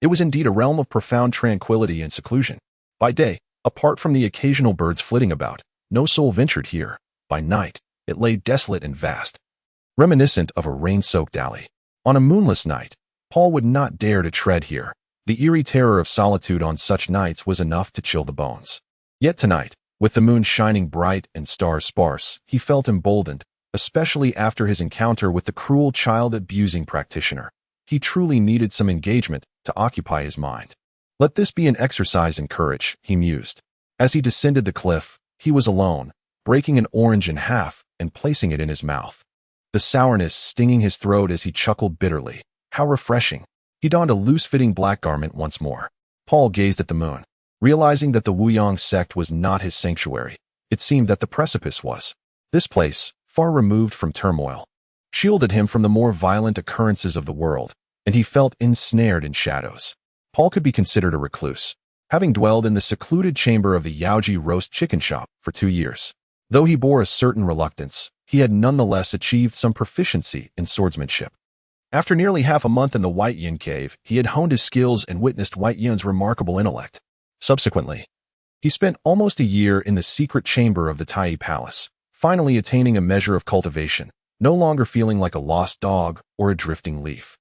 It was indeed a realm of profound tranquility and seclusion. By day, apart from the occasional birds flitting about, no soul ventured here. By night, it lay desolate and vast, reminiscent of a rain-soaked alley. On a moonless night, Paul would not dare to tread here. The eerie terror of solitude on such nights was enough to chill the bones. Yet tonight, with the moon shining bright and stars sparse, he felt emboldened, especially after his encounter with the cruel child-abusing practitioner. He truly needed some engagement to occupy his mind. Let this be an exercise in courage, he mused. As he descended the cliff, He was alone, breaking an orange in half and placing it in his mouth. The sourness stinging his throat as he chuckled bitterly. How refreshing. He donned a loose-fitting black garment once more. Paul gazed at the moon. Realizing that the Wuyang sect was not his sanctuary, it seemed that the precipice was. This place, far removed from turmoil, shielded him from the more violent occurrences of the world, and he felt ensnared in shadows. Paul could be considered a recluse, having dwelled in the secluded chamber of the Yaoji roast chicken shop for 2 years. Though he bore a certain reluctance, he had nonetheless achieved some proficiency in swordsmanship. After nearly half a month in the White Yin cave, he had honed his skills and witnessed White Yin's remarkable intellect. Subsequently, he spent almost a year in the secret chamber of the Tai Palace, finally attaining a measure of cultivation, no longer feeling like a lost dog or a drifting leaf.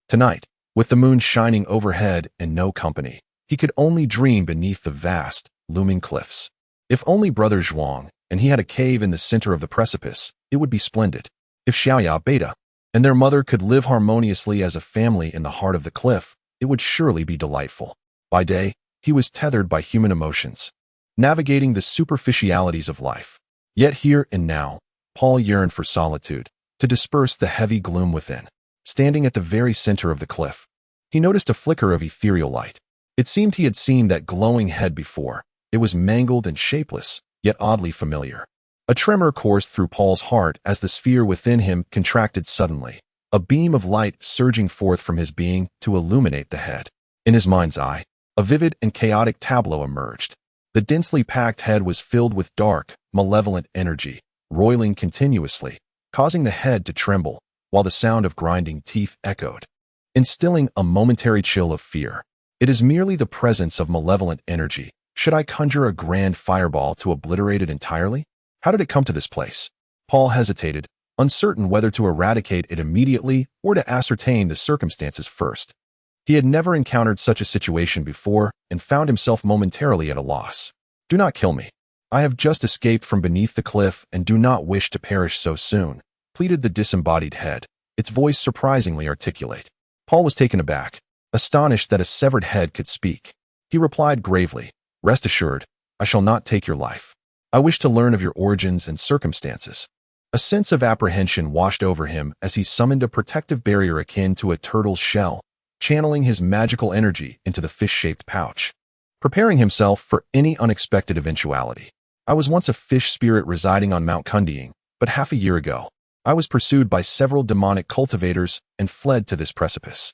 Tonight, with the moon shining overhead and no company, he could only dream beneath the vast, looming cliffs. If only Brother Zhuang and he had a cave in the center of the precipice, it would be splendid. If Xiaoya Beta and their mother could live harmoniously as a family in the heart of the cliff, it would surely be delightful. By day, he was tethered by human emotions, navigating the superficialities of life. Yet here and now, Paul yearned for solitude, to disperse the heavy gloom within. Standing at the very center of the cliff, he noticed a flicker of ethereal light. It seemed he had seen that glowing head before. It was mangled and shapeless, yet oddly familiar. A tremor coursed through Paul's heart as the sphere within him contracted suddenly, a beam of light surging forth from his being to illuminate the head. In his mind's eye, a vivid and chaotic tableau emerged. The densely packed head was filled with dark, malevolent energy, roiling continuously, causing the head to tremble, while the sound of grinding teeth echoed, instilling a momentary chill of fear. It is merely the presence of malevolent energy. Should I conjure a grand fireball to obliterate it entirely? How did it come to this place? Paul hesitated, uncertain whether to eradicate it immediately or to ascertain the circumstances first. He had never encountered such a situation before and found himself momentarily at a loss. Do not kill me. I have just escaped from beneath the cliff and do not wish to perish so soon, pleaded the disembodied head, its voice surprisingly articulate. Paul was taken aback, astonished that a severed head could speak. He replied gravely, "Rest assured, I shall not take your life. I wish to learn of your origins and circumstances." A sense of apprehension washed over him as he summoned a protective barrier akin to a turtle's shell, channeling his magical energy into the fish-shaped pouch, preparing himself for any unexpected eventuality. I was once a fish spirit residing on Mount Kundiing, but half a year ago, I was pursued by several demonic cultivators and fled to this precipice.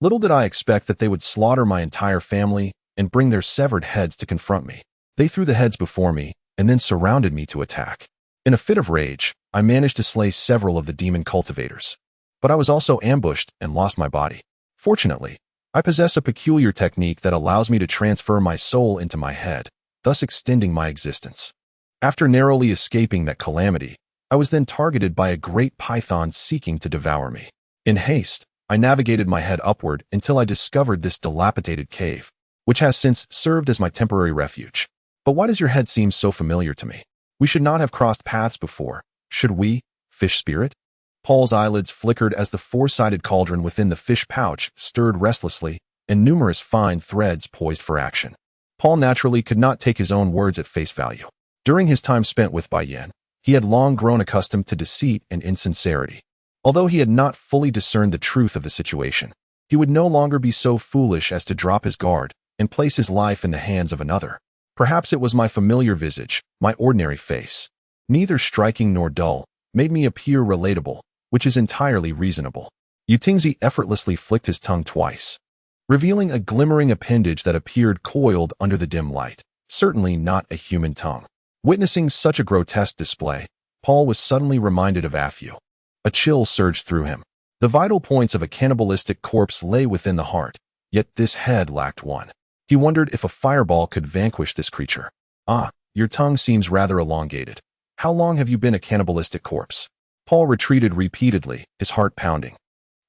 Little did I expect that they would slaughter my entire family and bring their severed heads to confront me. They threw the heads before me and then surrounded me to attack. In a fit of rage, I managed to slay several of the demon cultivators, but I was also ambushed and lost my body. Fortunately, I possess a peculiar technique that allows me to transfer my soul into my head, thus extending my existence. After narrowly escaping that calamity, I was then targeted by a great python seeking to devour me. In haste, I navigated my head upward until I discovered this dilapidated cave, which has since served as my temporary refuge. But why does your head seem so familiar to me? We should not have crossed paths before, should we, fish spirit? Paul's eyelids flickered as the four-sided cauldron within the fish pouch stirred restlessly, and numerous fine threads poised for action. Paul naturally could not take his own words at face value. During his time spent with Bai Yan, he had long grown accustomed to deceit and insincerity. Although he had not fully discerned the truth of the situation, he would no longer be so foolish as to drop his guard and place his life in the hands of another. Perhaps it was my familiar visage, my ordinary face, neither striking nor dull, made me appear relatable, which is entirely reasonable. Yutingzi effortlessly flicked his tongue twice, revealing a glimmering appendage that appeared coiled under the dim light, certainly not a human tongue. Witnessing such a grotesque display, Paul was suddenly reminded of Afu. A chill surged through him. The vital points of a cannibalistic corpse lay within the heart, yet this head lacked one. He wondered if a fireball could vanquish this creature. "Ah, your tongue seems rather elongated. How long have you been a cannibalistic corpse?" Paul retreated repeatedly, his heart pounding,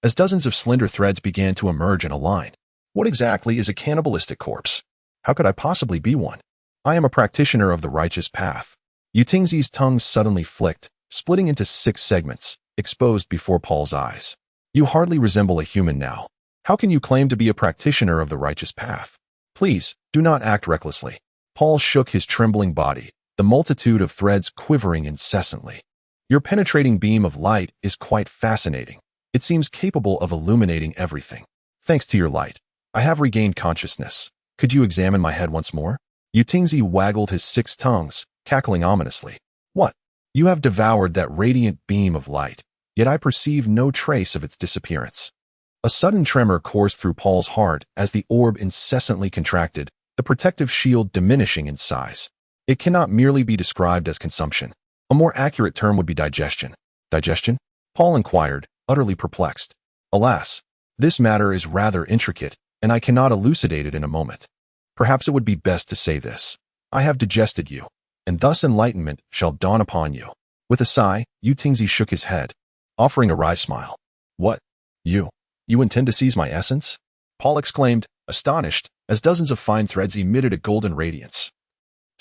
as dozens of slender threads began to emerge in a line. What exactly is a cannibalistic corpse? How could I possibly be one? I am a practitioner of the righteous path. Yutingzi's tongue suddenly flicked, splitting into 6 segments, exposed before Paul's eyes. You hardly resemble a human now. How can you claim to be a practitioner of the righteous path? Please, do not act recklessly. Paul shook his trembling body, the multitude of threads quivering incessantly. Your penetrating beam of light is quite fascinating. It seems capable of illuminating everything. Thanks to your light, I have regained consciousness. Could you examine my head once more? Yutingzi waggled his 6 tongues, cackling ominously. What? You have devoured that radiant beam of light, yet I perceive no trace of its disappearance. A sudden tremor coursed through Paul's heart as the orb incessantly contracted, the protective shield diminishing in size. It cannot merely be described as consumption. A more accurate term would be digestion. Digestion? Paul inquired, utterly perplexed. Alas, this matter is rather intricate, and I cannot elucidate it in a moment. Perhaps it would be best to say this. I have digested you, and thus enlightenment shall dawn upon you. With a sigh, Yutingzi shook his head, offering a wry smile. What? You intend to seize my essence? Paul exclaimed, astonished, as dozens of fine threads emitted a golden radiance,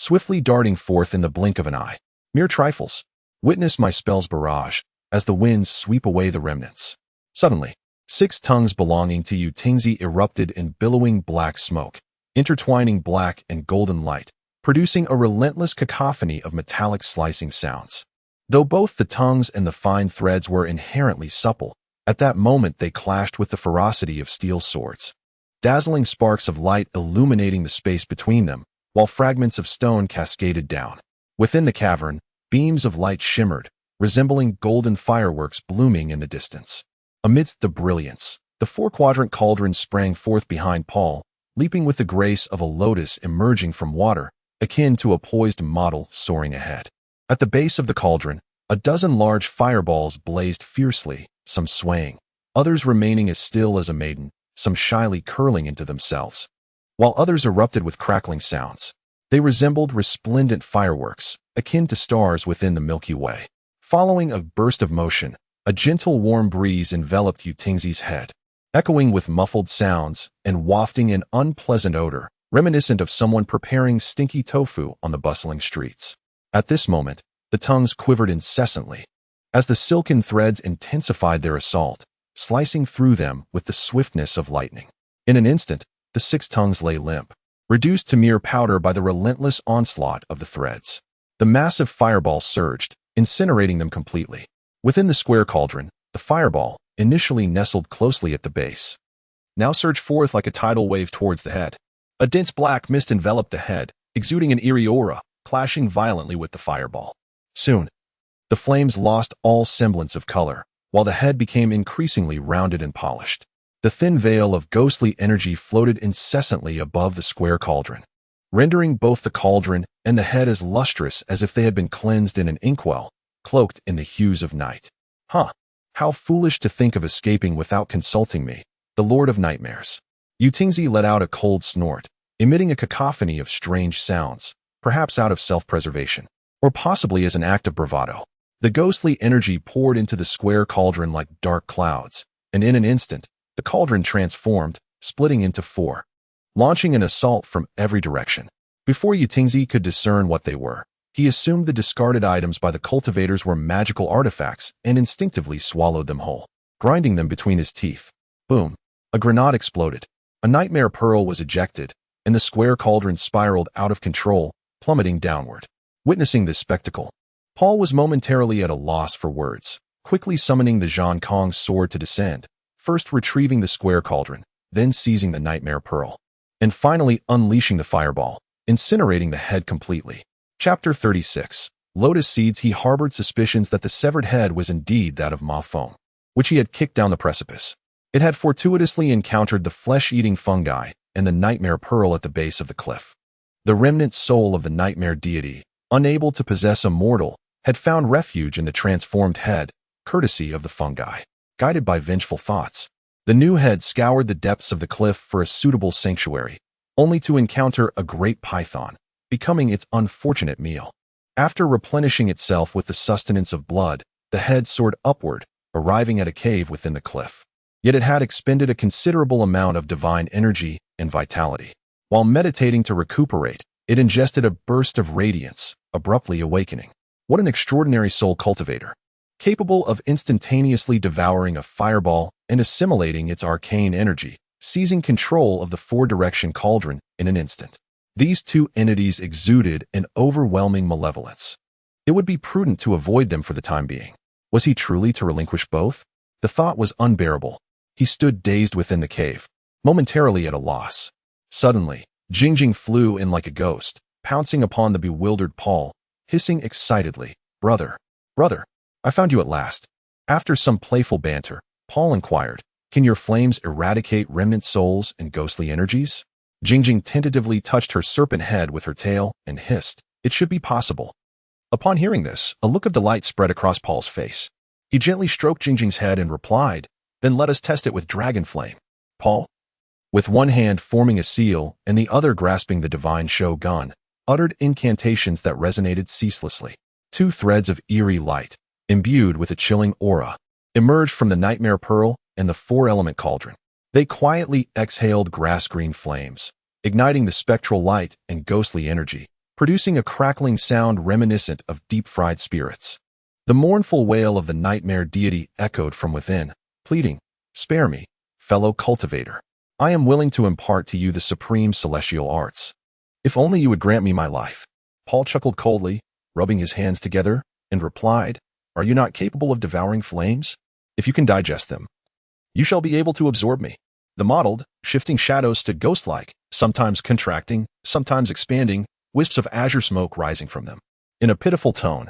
swiftly darting forth in the blink of an eye. Mere trifles. Witness my spell's barrage, as the winds sweep away the remnants. Suddenly, 6 tongues belonging to Yutingzi erupted in billowing black smoke, intertwining black and golden light, producing a relentless cacophony of metallic slicing sounds. Though both the tongues and the fine threads were inherently supple, at that moment they clashed with the ferocity of steel swords. Dazzling sparks of light illuminating the space between them, while fragments of stone cascaded down. Within the cavern, beams of light shimmered, resembling golden fireworks blooming in the distance. Amidst the brilliance, the 4-quadrant cauldron sprang forth behind Paul, leaping with the grace of a lotus emerging from water, akin to a poised model soaring ahead. At the base of the cauldron, a dozen large fireballs blazed fiercely, some swaying, others remaining as still as a maiden, some shyly curling into themselves, while others erupted with crackling sounds. They resembled resplendent fireworks, akin to stars within the Milky Way. Following a burst of motion, a gentle warm breeze enveloped Yutingzi's head, echoing with muffled sounds and wafting an unpleasant odor, reminiscent of someone preparing stinky tofu on the bustling streets. At this moment, the tongues quivered incessantly, as the silken threads intensified their assault, slicing through them with the swiftness of lightning. In an instant, the 6 tongues lay limp, reduced to mere powder by the relentless onslaught of the threads. The massive fireball surged, incinerating them completely. Within the square cauldron, the fireball, initially nestled closely at the base, now surged forth like a tidal wave towards the head. A dense black mist enveloped the head, exuding an eerie aura, clashing violently with the fireball. Soon, the flames lost all semblance of color, while the head became increasingly rounded and polished. The thin veil of ghostly energy floated incessantly above the square cauldron, rendering both the cauldron and the head as lustrous as if they had been cleansed in an inkwell, cloaked in the hues of night. How foolish to think of escaping without consulting me, the Lord of Nightmares. Yutingzi let out a cold snort, emitting a cacophony of strange sounds, perhaps out of self-preservation, or possibly as an act of bravado. The ghostly energy poured into the square cauldron like dark clouds, and in an instant, the cauldron transformed, splitting into 4, launching an assault from every direction. Before Yutingzi could discern what they were, he assumed the discarded items by the cultivators were magical artifacts and instinctively swallowed them whole, grinding them between his teeth. Boom! A grenade exploded. A nightmare pearl was ejected, and the square cauldron spiraled out of control, plummeting downward. Witnessing this spectacle, Paul was momentarily at a loss for words, quickly summoning the Zhang Kong's sword to descend, first retrieving the square cauldron, then seizing the nightmare pearl, and finally unleashing the fireball, incinerating the head completely. Chapter 36. Lotus Seeds. He harbored suspicions that the severed head was indeed that of Ma Feng, which he had kicked down the precipice. It had fortuitously encountered the flesh-eating fungi and the nightmare pearl at the base of the cliff. The remnant soul of the nightmare deity, unable to possess a mortal, had found refuge in the transformed head, courtesy of the fungi. Guided by vengeful thoughts, the new head scoured the depths of the cliff for a suitable sanctuary, only to encounter a great python, becoming its unfortunate meal. After replenishing itself with the sustenance of blood, the head soared upward, arriving at a cave within the cliff. Yet it had expended a considerable amount of divine energy and vitality. While meditating to recuperate, it ingested a burst of radiance, abruptly awakening. What an extraordinary soul cultivator, capable of instantaneously devouring a fireball and assimilating its arcane energy, seizing control of the 4-direction cauldron in an instant. These two entities exuded an overwhelming malevolence. It would be prudent to avoid them for the time being. Was he truly to relinquish both? The thought was unbearable. He stood dazed within the cave, momentarily at a loss. Suddenly, Jingjing flew in like a ghost, pouncing upon the bewildered Paul, hissing excitedly, "Brother, brother, I found you at last." After some playful banter, Paul inquired, "Can your flames eradicate remnant souls and ghostly energies?" Jingjing tentatively touched her serpent head with her tail and hissed, "It should be possible." Upon hearing this, a look of delight spread across Paul's face. He gently stroked Jingjing's head and replied, "Then let us test it with dragon flame." Paul, with one hand forming a seal and the other grasping the divine shogun, uttered incantations that resonated ceaselessly. Two threads of eerie light, imbued with a chilling aura, emerged from the nightmare pearl and the four-element cauldron. They quietly exhaled grass-green flames, igniting the spectral light and ghostly energy, producing a crackling sound reminiscent of deep-fried spirits. The mournful wail of the nightmare deity echoed from within, pleading, "Spare me, fellow cultivator. I am willing to impart to you the supreme celestial arts. If only you would grant me my life." Paul chuckled coldly, rubbing his hands together, and replied, "Are you not capable of devouring flames? If you can digest them, you shall be able to absorb me." The mottled, shifting shadows stood ghost-like, sometimes contracting, sometimes expanding, wisps of azure smoke rising from them. In a pitiful tone,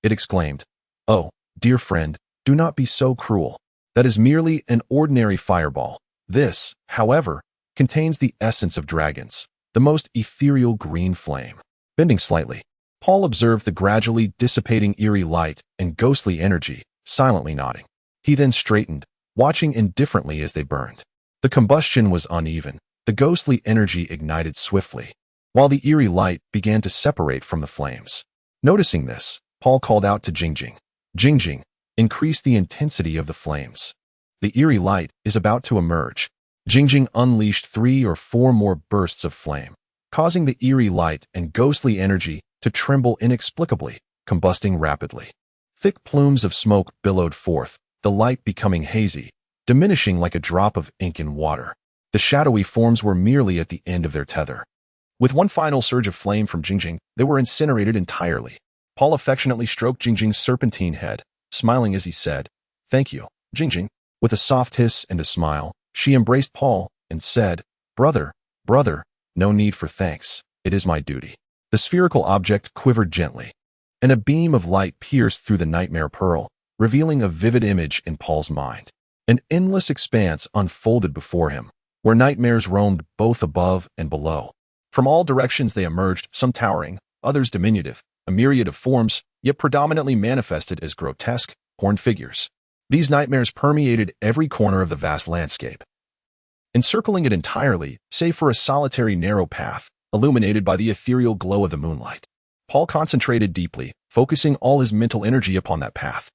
it exclaimed, "Oh, dear friend, do not be so cruel. That is merely an ordinary fireball. This, however, contains the essence of dragons, the most ethereal green flame." Bending slightly, Paul observed the gradually dissipating eerie light and ghostly energy, silently nodding. He then straightened, watching indifferently as they burned. The combustion was uneven, the ghostly energy ignited swiftly, while the eerie light began to separate from the flames. Noticing this, Paul called out to Jingjing, "Jingjing, increase the intensity of the flames. The eerie light is about to emerge." Jingjing unleashed 3 or 4 more bursts of flame, causing the eerie light and ghostly energy to tremble inexplicably, combusting rapidly. Thick plumes of smoke billowed forth, the light becoming hazy, diminishing like a drop of ink in water. The shadowy forms were merely at the end of their tether. With one final surge of flame from Jingjing, they were incinerated entirely. Paul affectionately stroked Jingjing's serpentine head, smiling as he said, "Thank you, Jingjing." With a soft hiss and a smile, she embraced Paul and said, "Brother, brother, no need for thanks. It is my duty." The spherical object quivered gently, and a beam of light pierced through the nightmare pearl, revealing a vivid image in Paul's mind. An endless expanse unfolded before him, where nightmares roamed both above and below. From all directions they emerged, some towering, others diminutive, a myriad of forms, yet predominantly manifested as grotesque, horned figures. These nightmares permeated every corner of the vast landscape, encircling it entirely, save for a solitary narrow path, illuminated by the ethereal glow of the moonlight. Paul concentrated deeply, focusing all his mental energy upon that path.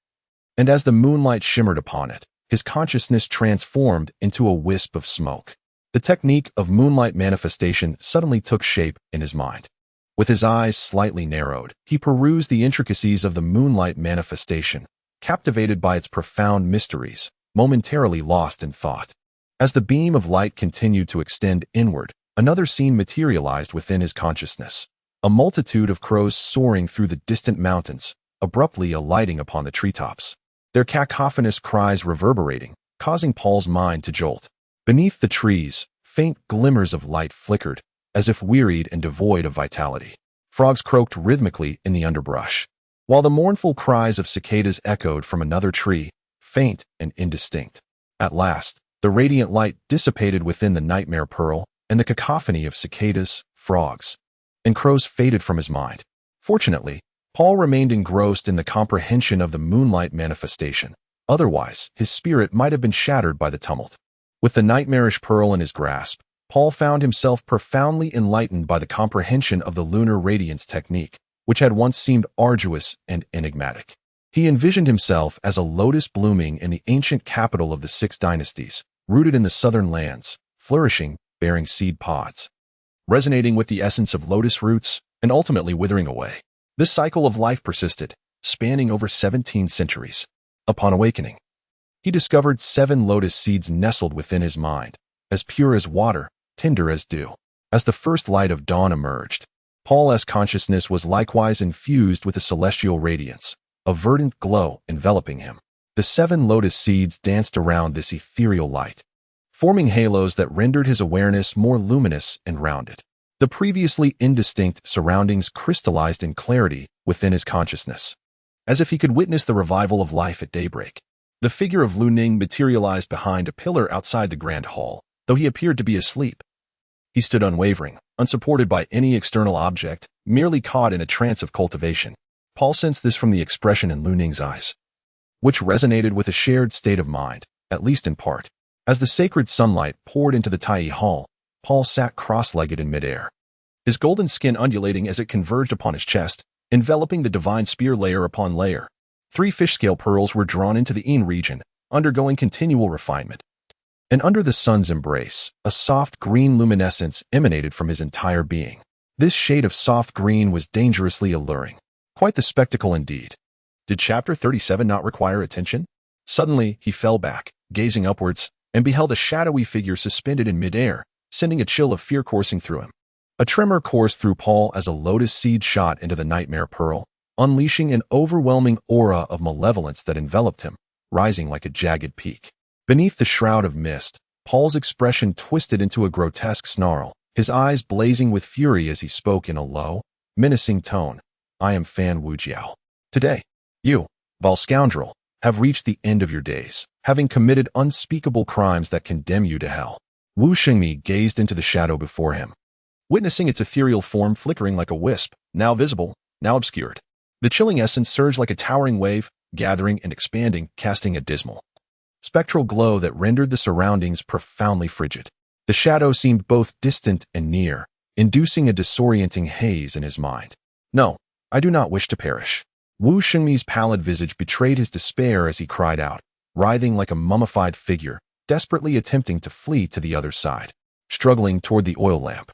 And as the moonlight shimmered upon it, his consciousness transformed into a wisp of smoke. The technique of moonlight manifestation suddenly took shape in his mind. With his eyes slightly narrowed, he perused the intricacies of the moonlight manifestation, captivated by its profound mysteries, momentarily lost in thought. As the beam of light continued to extend inward, another scene materialized within his consciousness. A multitude of crows soaring through the distant mountains, abruptly alighting upon the treetops. Their cacophonous cries reverberating, causing Paul's mind to jolt. Beneath the trees, faint glimmers of light flickered, as if wearied and devoid of vitality. Frogs croaked rhythmically in the underbrush, while the mournful cries of cicadas echoed from another tree, faint and indistinct. At last, the radiant light dissipated within the nightmare pearl, and the cacophony of cicadas, frogs, and crows faded from his mind. Fortunately, Paul remained engrossed in the comprehension of the moonlight manifestation. Otherwise, his spirit might have been shattered by the tumult. With the nightmarish pearl in his grasp, Paul found himself profoundly enlightened by the comprehension of the lunar radiance technique, which had once seemed arduous and enigmatic. He envisioned himself as a lotus blooming in the ancient capital of the 6 dynasties, rooted in the southern lands, flourishing, bearing seed pods, resonating with the essence of lotus roots, and ultimately withering away. This cycle of life persisted, spanning over 17 centuries. Upon awakening, he discovered 7 lotus seeds nestled within his mind, as pure as water, tender as dew. As the first light of dawn emerged, Paul's consciousness was likewise infused with a celestial radiance, a verdant glow enveloping him. The 7 lotus seeds danced around this ethereal light, forming halos that rendered his awareness more luminous and rounded. The previously indistinct surroundings crystallized in clarity within his consciousness, as if he could witness the revival of life at daybreak. The figure of Lu Ning materialized behind a pillar outside the grand hall, though he appeared to be asleep. He stood unwavering, unsupported by any external object, merely caught in a trance of cultivation. Paul sensed this from the expression in Lu Ning's eyes, which resonated with a shared state of mind, at least in part. As the sacred sunlight poured into the Tai hall, Paul sat cross-legged in midair, his golden skin undulating as it converged upon his chest, enveloping the divine spear layer upon layer. 3 fish-scale pearls were drawn into the Yin region, undergoing continual refinement. And under the sun's embrace, a soft green luminescence emanated from his entire being. This shade of soft green was dangerously alluring. Quite the spectacle indeed. Did Chapter 37 not require attention? Suddenly, he fell back, gazing upwards, and beheld a shadowy figure suspended in midair, sending a chill of fear coursing through him. A tremor coursed through Paul as a lotus seed shot into the nightmare pearl, unleashing an overwhelming aura of malevolence that enveloped him, rising like a jagged peak. Beneath the shroud of mist, Paul's expression twisted into a grotesque snarl, his eyes blazing with fury as he spoke in a low, menacing tone. I am Fan Wujiao. Today, you, vile scoundrel, have reached the end of your days, having committed unspeakable crimes that condemn you to hell. Wu Shengmi gazed into the shadow before him, witnessing its ethereal form flickering like a wisp, now visible, now obscured. The chilling essence surged like a towering wave, gathering and expanding, casting a dismal, spectral glow that rendered the surroundings profoundly frigid. The shadow seemed both distant and near, inducing a disorienting haze in his mind. No, I do not wish to perish. Wu Shengmi's pallid visage betrayed his despair as he cried out, writhing like a mummified figure, desperately attempting to flee to the other side. Struggling toward the oil lamp,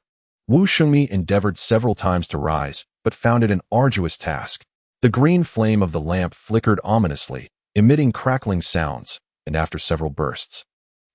Wu Shengmi endeavored several times to rise, but found it an arduous task. The green flame of the lamp flickered ominously, emitting crackling sounds, and after several bursts,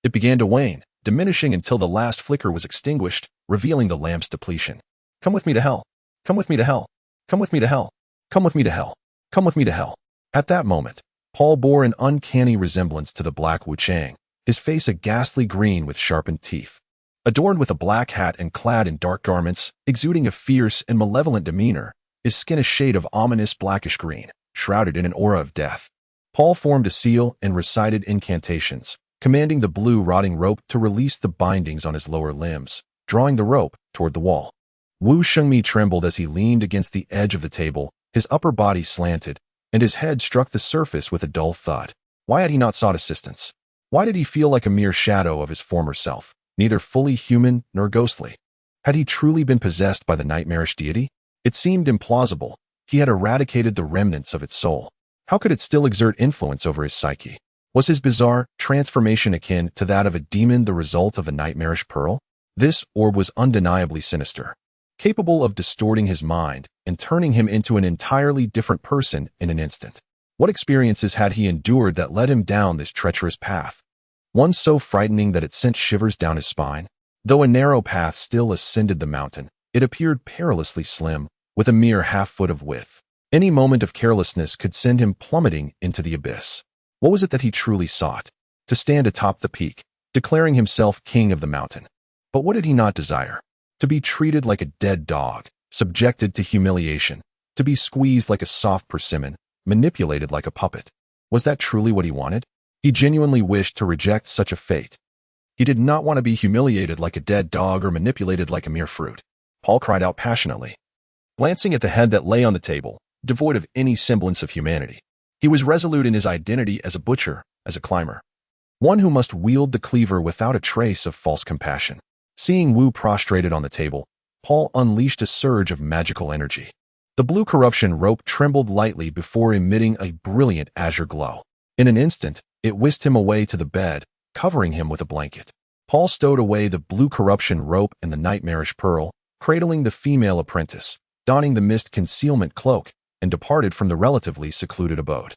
it began to wane, diminishing until the last flicker was extinguished, revealing the lamp's depletion. Come with me to hell. Come with me to hell. Come with me to hell. Come with me to hell. Come with me to hell. At that moment, Paul bore an uncanny resemblance to the Black Wu Chang, his face a ghastly green with sharpened teeth. Adorned with a black hat and clad in dark garments, exuding a fierce and malevolent demeanor, his skin a shade of ominous blackish green, shrouded in an aura of death. Paul formed a seal and recited incantations, commanding the blue rotting rope to release the bindings on his lower limbs, drawing the rope toward the wall. Wu Shengmi trembled as he leaned against the edge of the table, his upper body slanted, and his head struck the surface with a dull thud. Why had he not sought assistance? Why did he feel like a mere shadow of his former self, neither fully human nor ghostly? Had he truly been possessed by the nightmarish deity? It seemed implausible. He had eradicated the remnants of its soul. How could it still exert influence over his psyche? Was his bizarre transformation akin to that of a demon the result of a nightmarish pearl? This orb was undeniably sinister, capable of distorting his mind and turning him into an entirely different person in an instant. What experiences had he endured that led him down this treacherous path? One so frightening that it sent shivers down his spine. Though a narrow path still ascended the mountain, it appeared perilously slim, with a mere half-foot of width. Any moment of carelessness could send him plummeting into the abyss. What was it that he truly sought? To stand atop the peak, declaring himself king of the mountain. But what did he not desire? To be treated like a dead dog, subjected to humiliation, to be squeezed like a soft persimmon, manipulated like a puppet. Was that truly what he wanted? He genuinely wished to reject such a fate. He did not want to be humiliated like a dead dog or manipulated like a mere fruit. Paul cried out passionately, glancing at the head that lay on the table, devoid of any semblance of humanity. He was resolute in his identity as a butcher, as a climber, one who must wield the cleaver without a trace of false compassion. Seeing Wu prostrated on the table, Paul unleashed a surge of magical energy. The blue corruption rope trembled lightly before emitting a brilliant azure glow. In an instant, it whisked him away to the bed, covering him with a blanket. Paul stowed away the blue corruption rope and the nightmarish pearl, cradling the female apprentice, donning the mist concealment cloak, and departed from the relatively secluded abode.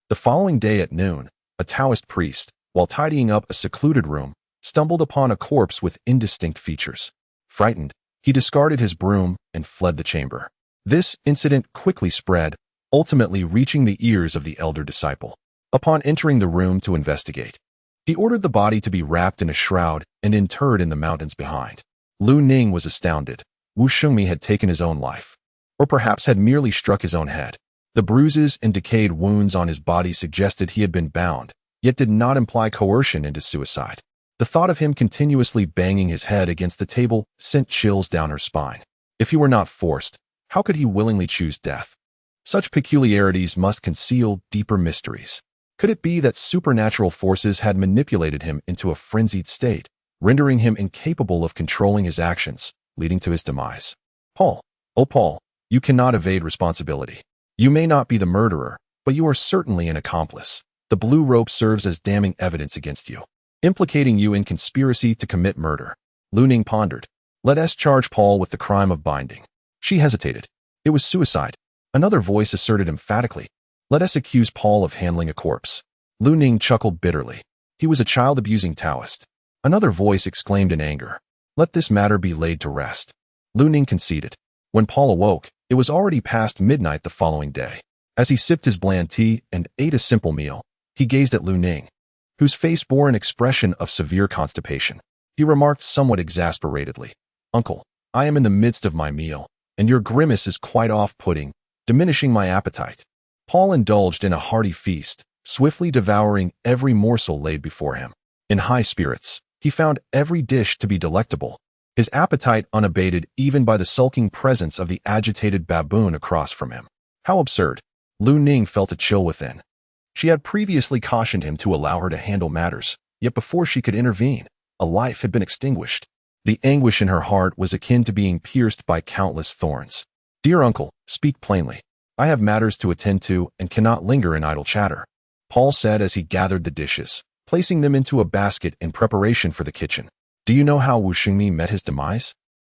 The following day at noon, a Taoist priest, while tidying up a secluded room, stumbled upon a corpse with indistinct features. Frightened, He discarded his broom and fled the chamber. This incident quickly spread, ultimately reaching the ears of the elder disciple. Upon entering the room to investigate, he ordered the body to be wrapped in a shroud and interred in the mountains behind. Lu Ning was astounded. Wu Shengmi had taken his own life, or perhaps had merely struck his own head. The bruises and decayed wounds on his body suggested he had been bound, yet did not imply coercion into suicide. The thought of him continuously banging his head against the table sent chills down her spine. If he were not forced, how could he willingly choose death? Such peculiarities must conceal deeper mysteries. Could it be that supernatural forces had manipulated him into a frenzied state, rendering him incapable of controlling his actions, leading to his demise? Paul, oh Paul, you cannot evade responsibility. You may not be the murderer, but you are certainly an accomplice. The blue rope serves as damning evidence against you, implicating you in conspiracy to commit murder. Lu Ning pondered. Let us charge Paul with the crime of binding. She hesitated. It was suicide. Another voice asserted emphatically. Let us accuse Paul of handling a corpse. Lu Ning chuckled bitterly. He was a child-abusing Taoist. Another voice exclaimed in anger. Let this matter be laid to rest. Lu Ning conceded. When Paul awoke, it was already past midnight the following day. As he sipped his bland tea and ate a simple meal, he gazed at Lu Ning, whose face bore an expression of severe constipation. He remarked somewhat exasperatedly, Uncle, I am in the midst of my meal, and your grimace is quite off-putting, diminishing my appetite. Paul indulged in a hearty feast, swiftly devouring every morsel laid before him. In high spirits, he found every dish to be delectable, his appetite unabated even by the sulking presence of the agitated baboon across from him. How absurd! Lu Ning felt a chill within. She had previously cautioned him to allow her to handle matters, yet before she could intervene, a life had been extinguished. The anguish in her heart was akin to being pierced by countless thorns. Dear uncle, speak plainly. I have matters to attend to and cannot linger in idle chatter, Paul said as he gathered the dishes, placing them into a basket in preparation for the kitchen. Do you know how Wu Shengmi met his demise?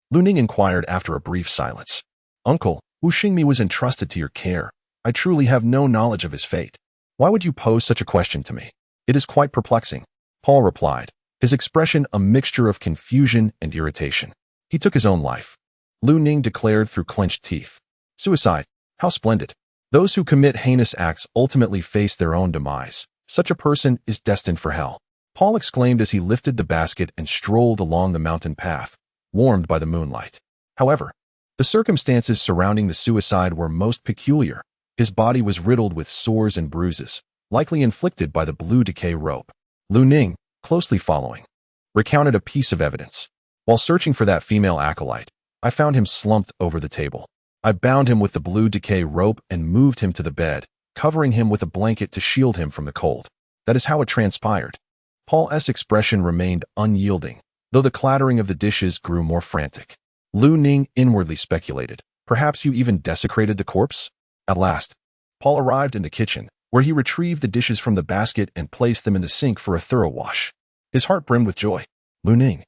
Lu Ning inquired after a brief silence. Uncle, Wu Shengmi was entrusted to your care. I truly have no knowledge of his fate. Why would you pose such a question to me? It is quite perplexing, Paul replied, his expression a mixture of confusion and irritation. He took his own life, Lu Ning declared through clenched teeth. Suicide, how splendid. Those who commit heinous acts ultimately face their own demise. Such a person is destined for hell, Paul exclaimed as he lifted the basket and strolled along the mountain path, warmed by the moonlight. However, the circumstances surrounding the suicide were most peculiar. His body was riddled with sores and bruises, likely inflicted by the blue decay rope. Lu Ning, closely following, recounted a piece of evidence. While searching for that female acolyte, I found him slumped over the table. I bound him with the blue decay rope and moved him to the bed, covering him with a blanket to shield him from the cold. That is how it transpired. Paul's expression remained unyielding, though the clattering of the dishes grew more frantic. Lu Ning inwardly speculated, perhaps you even desecrated the corpse? At last, Paul arrived in the kitchen, where he retrieved the dishes from the basket and placed them in the sink for a thorough wash. His heart brimmed with joy. Lu Ning,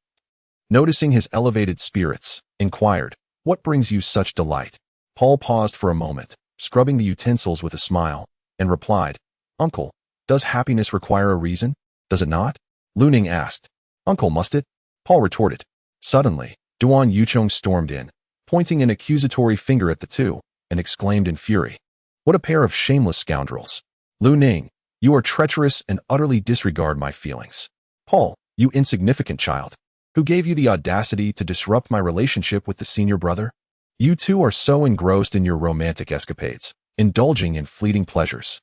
noticing his elevated spirits, inquired, what brings you such delight? Paul paused for a moment, scrubbing the utensils with a smile, and replied, Uncle, does happiness require a reason? Does it not? Lu Ning asked. Uncle, must it? Paul retorted. Suddenly, Duan Yuchong stormed in, pointing an accusatory finger at the two, and exclaimed in fury, what a pair of shameless scoundrels. Lu Ning, you are treacherous and utterly disregard my feelings. Paul, you insignificant child. Who gave you the audacity to disrupt my relationship with the senior brother? You two are so engrossed in your romantic escapades, indulging in fleeting pleasures,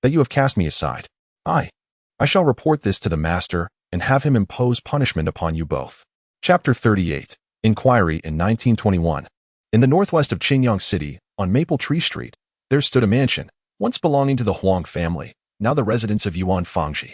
that you have cast me aside. I shall report this to the master and have him impose punishment upon you both. Chapter 38. Inquiry in 1921. In the northwest of Qingyang City, on Maple Tree Street, there stood a mansion, once belonging to the Huang family, now the residence of Yuan Fangji.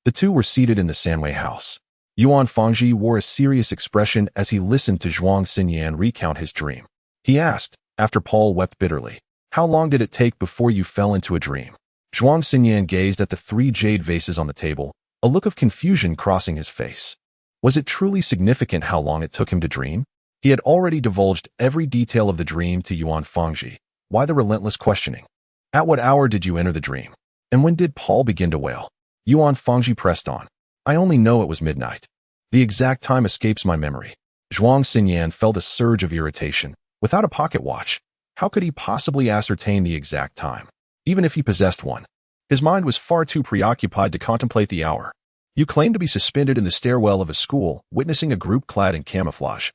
The two were seated in the Sanwei house. Yuan Fangji wore a serious expression as he listened to Zhuang Xinyan recount his dream. He asked, after Paul wept bitterly, how long did it take before you fell into a dream? Zhuang Xinyan gazed at the 3 jade vases on the table, a look of confusion crossing his face. Was it truly significant how long it took him to dream? He had already divulged every detail of the dream to Yuan Fangji. Why the relentless questioning? At what hour did you enter the dream? And when did Paul begin to wail? Yuan Fangji pressed on. I only know it was midnight. The exact time escapes my memory. Zhuang Xinyan felt a surge of irritation. Without a pocket watch, how could he possibly ascertain the exact time? Even if he possessed one, his mind was far too preoccupied to contemplate the hour. You claim to be suspended in the stairwell of a school, witnessing a group clad in camouflage,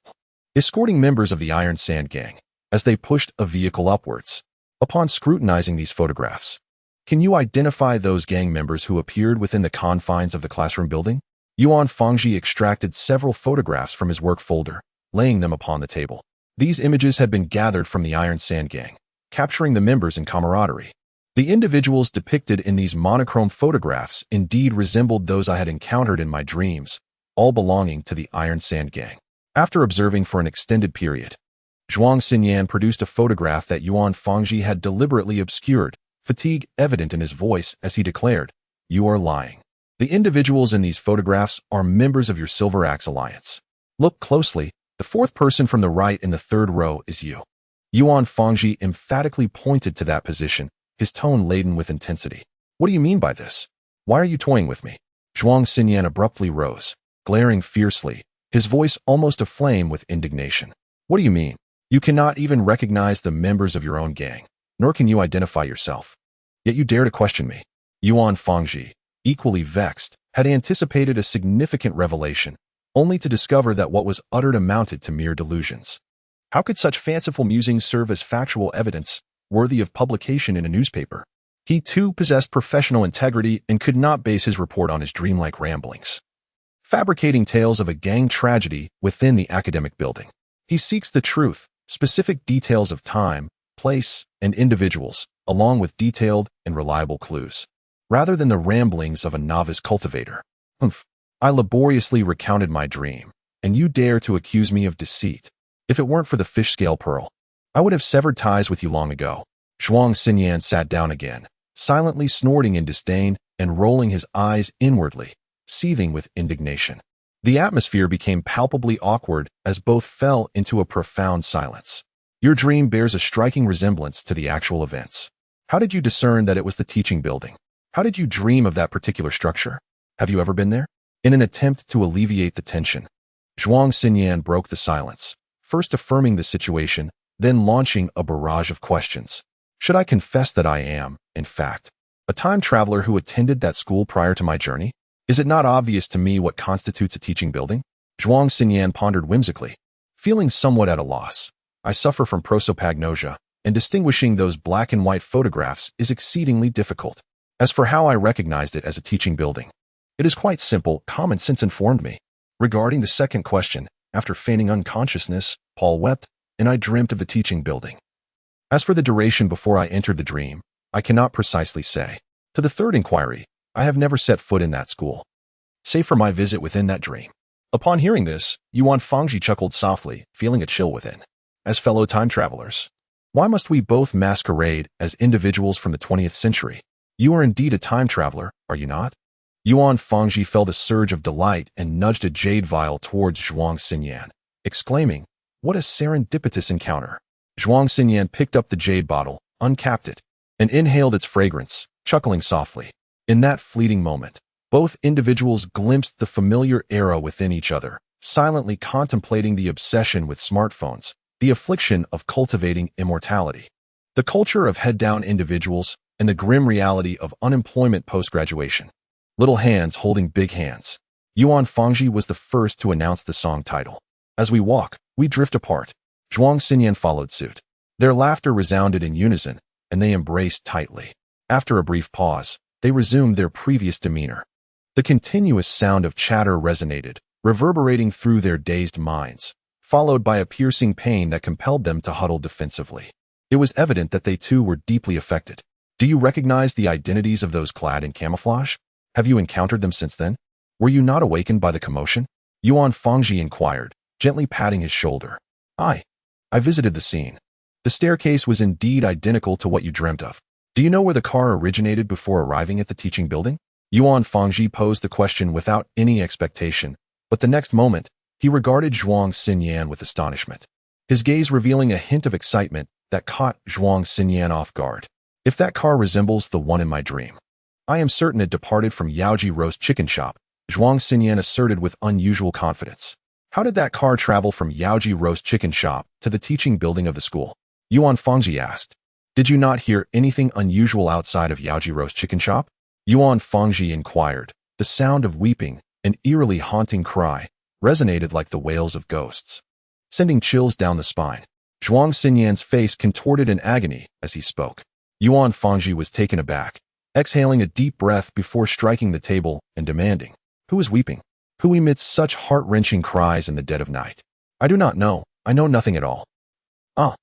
escorting members of the Iron Sand Gang as they pushed a vehicle upwards. Upon scrutinizing these photographs, can you identify those gang members who appeared within the confines of the classroom building? Yuan Fangji extracted several photographs from his work folder, laying them upon the table. These images had been gathered from the Iron Sand Gang, capturing the members in camaraderie. The individuals depicted in these monochrome photographs indeed resembled those I had encountered in my dreams, all belonging to the Iron Sand Gang. After observing for an extended period, Zhuang Xinyan produced a photograph that Yuan Fangji had deliberately obscured, fatigue evident in his voice as he declared, "You are lying. The individuals in these photographs are members of your Silver Axe Alliance. Look closely, the fourth person from the right in the third row is you." Yuan Fangji emphatically pointed to that position, his tone laden with intensity. "What do you mean by this? Why are you toying with me?" Zhuang Xinyan abruptly rose, glaring fiercely, his voice almost aflame with indignation. "What do you mean? You cannot even recognize the members of your own gang, nor can you identify yourself. Yet you dare to question me." Yuan Fangji, equally vexed, had anticipated a significant revelation, only to discover that what was uttered amounted to mere delusions. How could such fanciful musings serve as factual evidence, worthy of publication in a newspaper? He too possessed professional integrity and could not base his report on his dreamlike ramblings, fabricating tales of a gang tragedy within the academic building. He seeks the truth, specific details of time, place, and individuals, along with detailed and reliable clues, rather than the ramblings of a novice cultivator. Humph! I laboriously recounted my dream, and you dare to accuse me of deceit. If it weren't for the fish scale pearl, I would have severed ties with you long ago. Zhuang Xinyan sat down again, silently snorting in disdain and rolling his eyes inwardly, seething with indignation. The atmosphere became palpably awkward as both fell into a profound silence. Your dream bears a striking resemblance to the actual events. How did you discern that it was the teaching building? How did you dream of that particular structure? Have you ever been there? In an attempt to alleviate the tension, Zhuang Xinyan broke the silence, first affirming the situation, then launching a barrage of questions. Should I confess that I am, in fact, a time traveler who attended that school prior to my journey? Is it not obvious to me what constitutes a teaching building? Zhuang Xinyan pondered whimsically, feeling somewhat at a loss. I suffer from prosopagnosia, and distinguishing those black and white photographs is exceedingly difficult. As for how I recognized it as a teaching building, it is quite simple. Common sense informed me. Regarding the second question, after feigning unconsciousness, Paul wept, and I dreamt of the teaching building. As for the duration before I entered the dream, I cannot precisely say. To the third inquiry, I have never set foot in that school, save for my visit within that dream. Upon hearing this, Yuan Fangji chuckled softly, feeling a chill within. As fellow time travelers, why must we both masquerade as individuals from the 20th century? You are indeed a time traveler, are you not? Yuan Fangji felt a surge of delight and nudged a jade vial towards Zhuang Xinyan, exclaiming, "What a serendipitous encounter!" Zhuang Xinyan picked up the jade bottle, uncapped it, and inhaled its fragrance, chuckling softly. In that fleeting moment, both individuals glimpsed the familiar era within each other, silently contemplating the obsession with smartphones, the affliction of cultivating immortality, the culture of head-down individuals, and the grim reality of unemployment post-graduation. Little hands holding big hands. Yuan Fangji was the first to announce the song title. As we walk, we drift apart. Zhuang Xinyan followed suit. Their laughter resounded in unison, and they embraced tightly. After a brief pause, they resumed their previous demeanor. The continuous sound of chatter resonated, reverberating through their dazed minds, followed by a piercing pain that compelled them to huddle defensively. It was evident that they too were deeply affected. Do you recognize the identities of those clad in camouflage? Have you encountered them since then? Were you not awakened by the commotion? Yuan Fangji inquired, gently patting his shoulder. I visited the scene. The staircase was indeed identical to what you dreamt of. Do you know where the car originated before arriving at the teaching building? Yuan Fangji posed the question without any expectation, but the next moment, he regarded Zhuang Xinyan with astonishment, his gaze revealing a hint of excitement that caught Zhuang Xinyan off guard. If that car resembles the one in my dream, I am certain it departed from Yaoji Roast Chicken Shop, Zhuang Xinyan asserted with unusual confidence. How did that car travel from Yaoji roast chicken shop to the teaching building of the school? Yuan Fangji asked. Did you not hear anything unusual outside of Yaoji roast chicken shop? Yuan Fangji inquired. The sound of weeping, an eerily haunting cry, resonated like the wails of ghosts, sending chills down the spine. Zhuang Xinyan's face contorted in agony as he spoke. Yuan Fangji was taken aback, exhaling a deep breath before striking the table and demanding, "Who is weeping? Who emits such heart-wrenching cries in the dead of night? I do not know. I know nothing at all." Ah!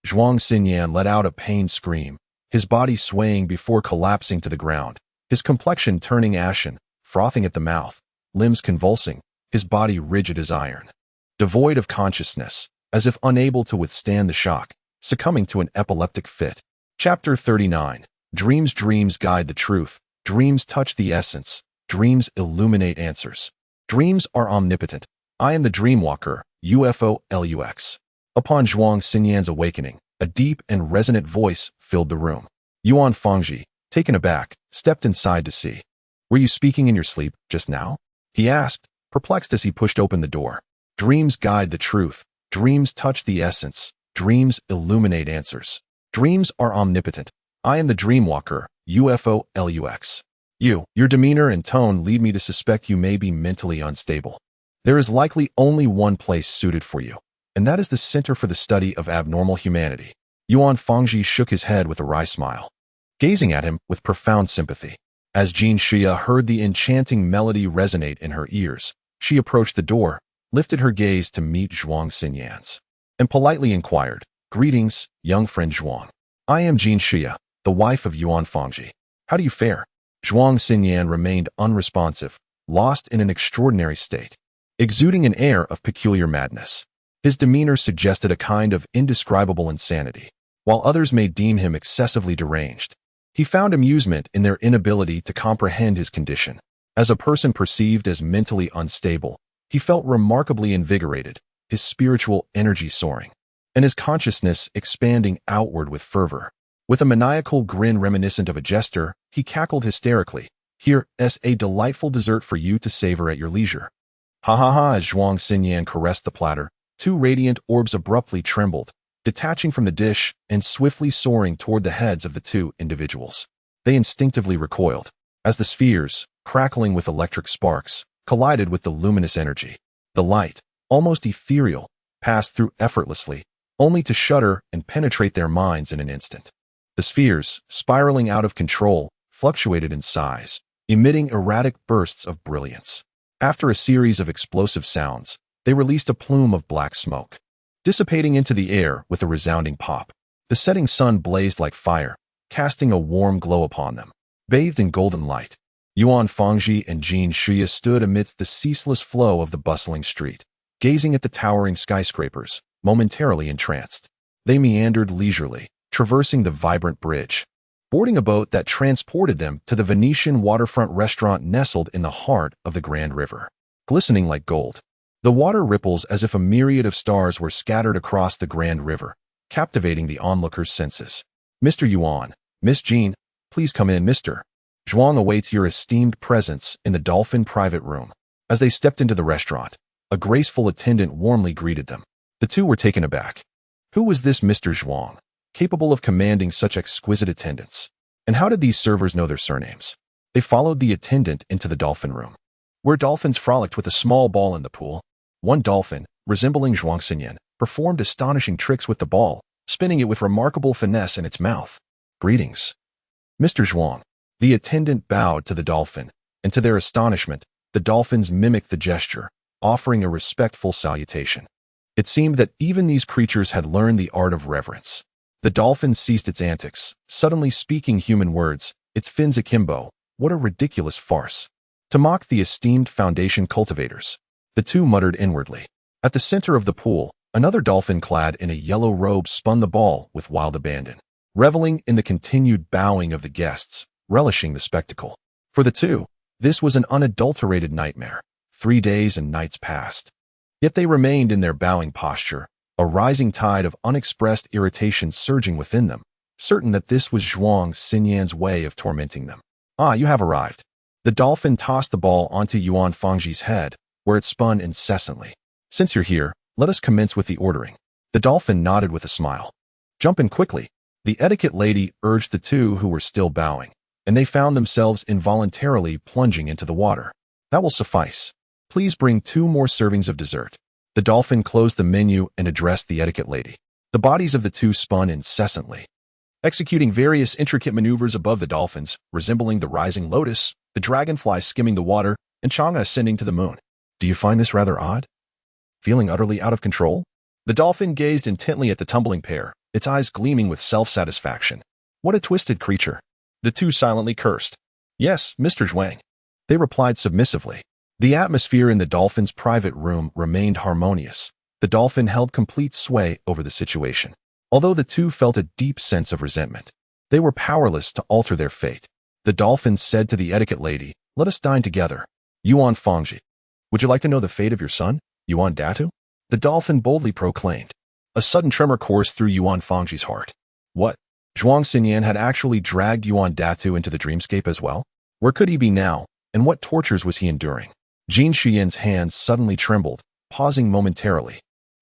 Zhuang Xinyan let out a pained scream, his body swaying before collapsing to the ground, his complexion turning ashen, frothing at the mouth, limbs convulsing, his body rigid as iron. Devoid of consciousness, as if unable to withstand the shock, succumbing to an epileptic fit. Chapter 39. Dreams guide the truth. Dreams touch the essence. Dreams illuminate answers. Dreams are omnipotent. I am the dreamwalker, UFO LUX. Upon Zhuang Xinyan's awakening, a deep and resonant voice filled the room. Yuan Fangji, taken aback, stepped inside to see. Were you speaking in your sleep just now? He asked, perplexed as he pushed open the door. Dreams guide the truth. Dreams touch the essence. Dreams illuminate answers. Dreams are omnipotent. I am the dreamwalker, UFO LUX. Your demeanor and tone lead me to suspect you may be mentally unstable. There is likely only one place suited for you, and that is the Center for the Study of Abnormal Humanity. Yuan Fangji shook his head with a wry smile, gazing at him with profound sympathy. As Jin Xia heard the enchanting melody resonate in her ears, she approached the door, lifted her gaze to meet Zhuang Xinyan's, and politely inquired, "Greetings, young friend Zhuang. I am Jin Xia, the wife of Yuan Fangji. How do you fare?" Zhuang Xinyan remained unresponsive, lost in an extraordinary state, exuding an air of peculiar madness. His demeanor suggested a kind of indescribable insanity, while others may deem him excessively deranged. He found amusement in their inability to comprehend his condition. As a person perceived as mentally unstable, he felt remarkably invigorated, his spiritual energy soaring, and his consciousness expanding outward with fervor. With a maniacal grin reminiscent of a jester, he cackled hysterically. "Here's a delightful dessert for you to savor at your leisure." Ha ha ha! As Zhuang Xinyan caressed the platter, two radiant orbs abruptly trembled, detaching from the dish and swiftly soaring toward the heads of the two individuals. They instinctively recoiled, as the spheres, crackling with electric sparks, collided with the luminous energy. The light, almost ethereal, passed through effortlessly, only to shudder and penetrate their minds in an instant. The spheres, spiraling out of control, fluctuated in size, emitting erratic bursts of brilliance. After a series of explosive sounds, they released a plume of black smoke, dissipating into the air with a resounding pop. The setting sun blazed like fire, casting a warm glow upon them. Bathed in golden light, Yuan Fangji and Jin Xia stood amidst the ceaseless flow of the bustling street, gazing at the towering skyscrapers, momentarily entranced. They meandered leisurely, traversing the vibrant bridge, boarding a boat that transported them to the Venetian waterfront restaurant nestled in the heart of the Grand River, glistening like gold. The water ripples as if a myriad of stars were scattered across the Grand River, captivating the onlookers' senses. "Mr. Yuan, Miss Jean, please come in, Mr. Zhuang awaits your esteemed presence in the Dolphin private room." As they stepped into the restaurant, a graceful attendant warmly greeted them. The two were taken aback. Who was this Mr. Zhuang, capable of commanding such exquisite attendance? And how did these servers know their surnames? They followed the attendant into the dolphin room, where dolphins frolicked with a small ball in the pool. One dolphin, resembling Zhuang Xinyan, performed astonishing tricks with the ball, spinning it with remarkable finesse in its mouth. "Greetings, Mr. Zhuang." The attendant bowed to the dolphin, and to their astonishment, the dolphins mimicked the gesture, offering a respectful salutation. It seemed that even these creatures had learned the art of reverence. The dolphin ceased its antics, suddenly speaking human words, its fins akimbo. What a ridiculous farce! To mock the esteemed Foundation cultivators, the two muttered inwardly. At the center of the pool, another dolphin clad in a yellow robe spun the ball with wild abandon, reveling in the continued bowing of the guests, relishing the spectacle. For the two, this was an unadulterated nightmare. 3 days and nights passed. Yet they remained in their bowing posture, a rising tide of unexpressed irritation surging within them, certain that this was Zhuang Xinyan's way of tormenting them. "Ah, you have arrived." The dolphin tossed the ball onto Yuan Fangji's head, where it spun incessantly, Since you're here, let us commence with the ordering. The dolphin nodded with a smile. Jump in quickly. The etiquette lady urged the two who were still bowing, and they found themselves involuntarily plunging into the water. That will suffice. Please bring 2 more servings of dessert. The dolphin closed the menu and addressed the etiquette lady. The bodies of the two spun incessantly, executing various intricate maneuvers above the dolphins, resembling the rising lotus, the dragonfly skimming the water, and Chang'e ascending to the moon. Do you find this rather odd? Feeling utterly out of control? The dolphin gazed intently at the tumbling pair, its eyes gleaming with self-satisfaction. What a twisted creature. The two silently cursed. Yes, Mr. Zhuang. They replied submissively. The atmosphere in the dolphin's private room remained harmonious. The dolphin held complete sway over the situation. Although the two felt a deep sense of resentment, they were powerless to alter their fate. The dolphin said to the etiquette lady, "Let us dine together. Yuan Fangji. Would you like to know the fate of your son, Yuan Datu?" The dolphin boldly proclaimed. A sudden tremor coursed through Yuan Fangji's heart. What? Zhuang Xinyan had actually dragged Yuan Datu into the dreamscape as well? Where could he be now, and what tortures was he enduring? Jin Xian's hands suddenly trembled, pausing momentarily,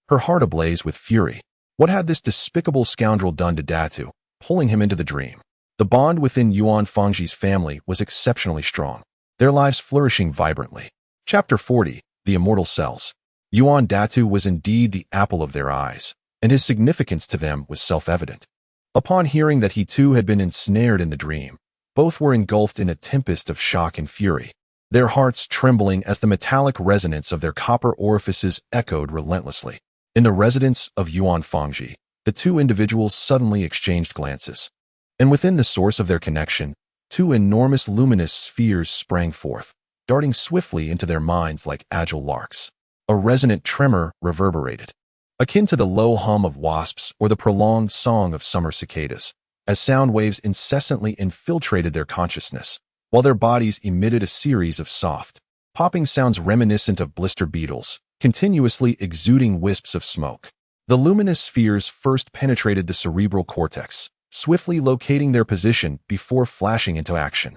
her heart ablaze with fury. What had this despicable scoundrel done to Datu, pulling him into the dream? The bond within Yuan Fangji's family was exceptionally strong, their lives flourishing vibrantly. Chapter 40, The Immortal Cells. Yuan Datu was indeed the apple of their eyes, and his significance to them was self-evident. Upon hearing that he too had been ensnared in the dream, both were engulfed in a tempest of shock and fury, their hearts trembling as the metallic resonance of their copper orifices echoed relentlessly. In the residence of Yuan Fangji, the two individuals suddenly exchanged glances, and within the source of their connection, 2 enormous luminous spheres sprang forth, darting swiftly into their minds like agile larks. A resonant tremor reverberated, akin to the low hum of wasps or the prolonged song of summer cicadas, as sound waves incessantly infiltrated their consciousness, while their bodies emitted a series of soft, popping sounds reminiscent of blister beetles, continuously exuding wisps of smoke. The luminous spheres first penetrated the cerebral cortex, swiftly locating their position before flashing into action,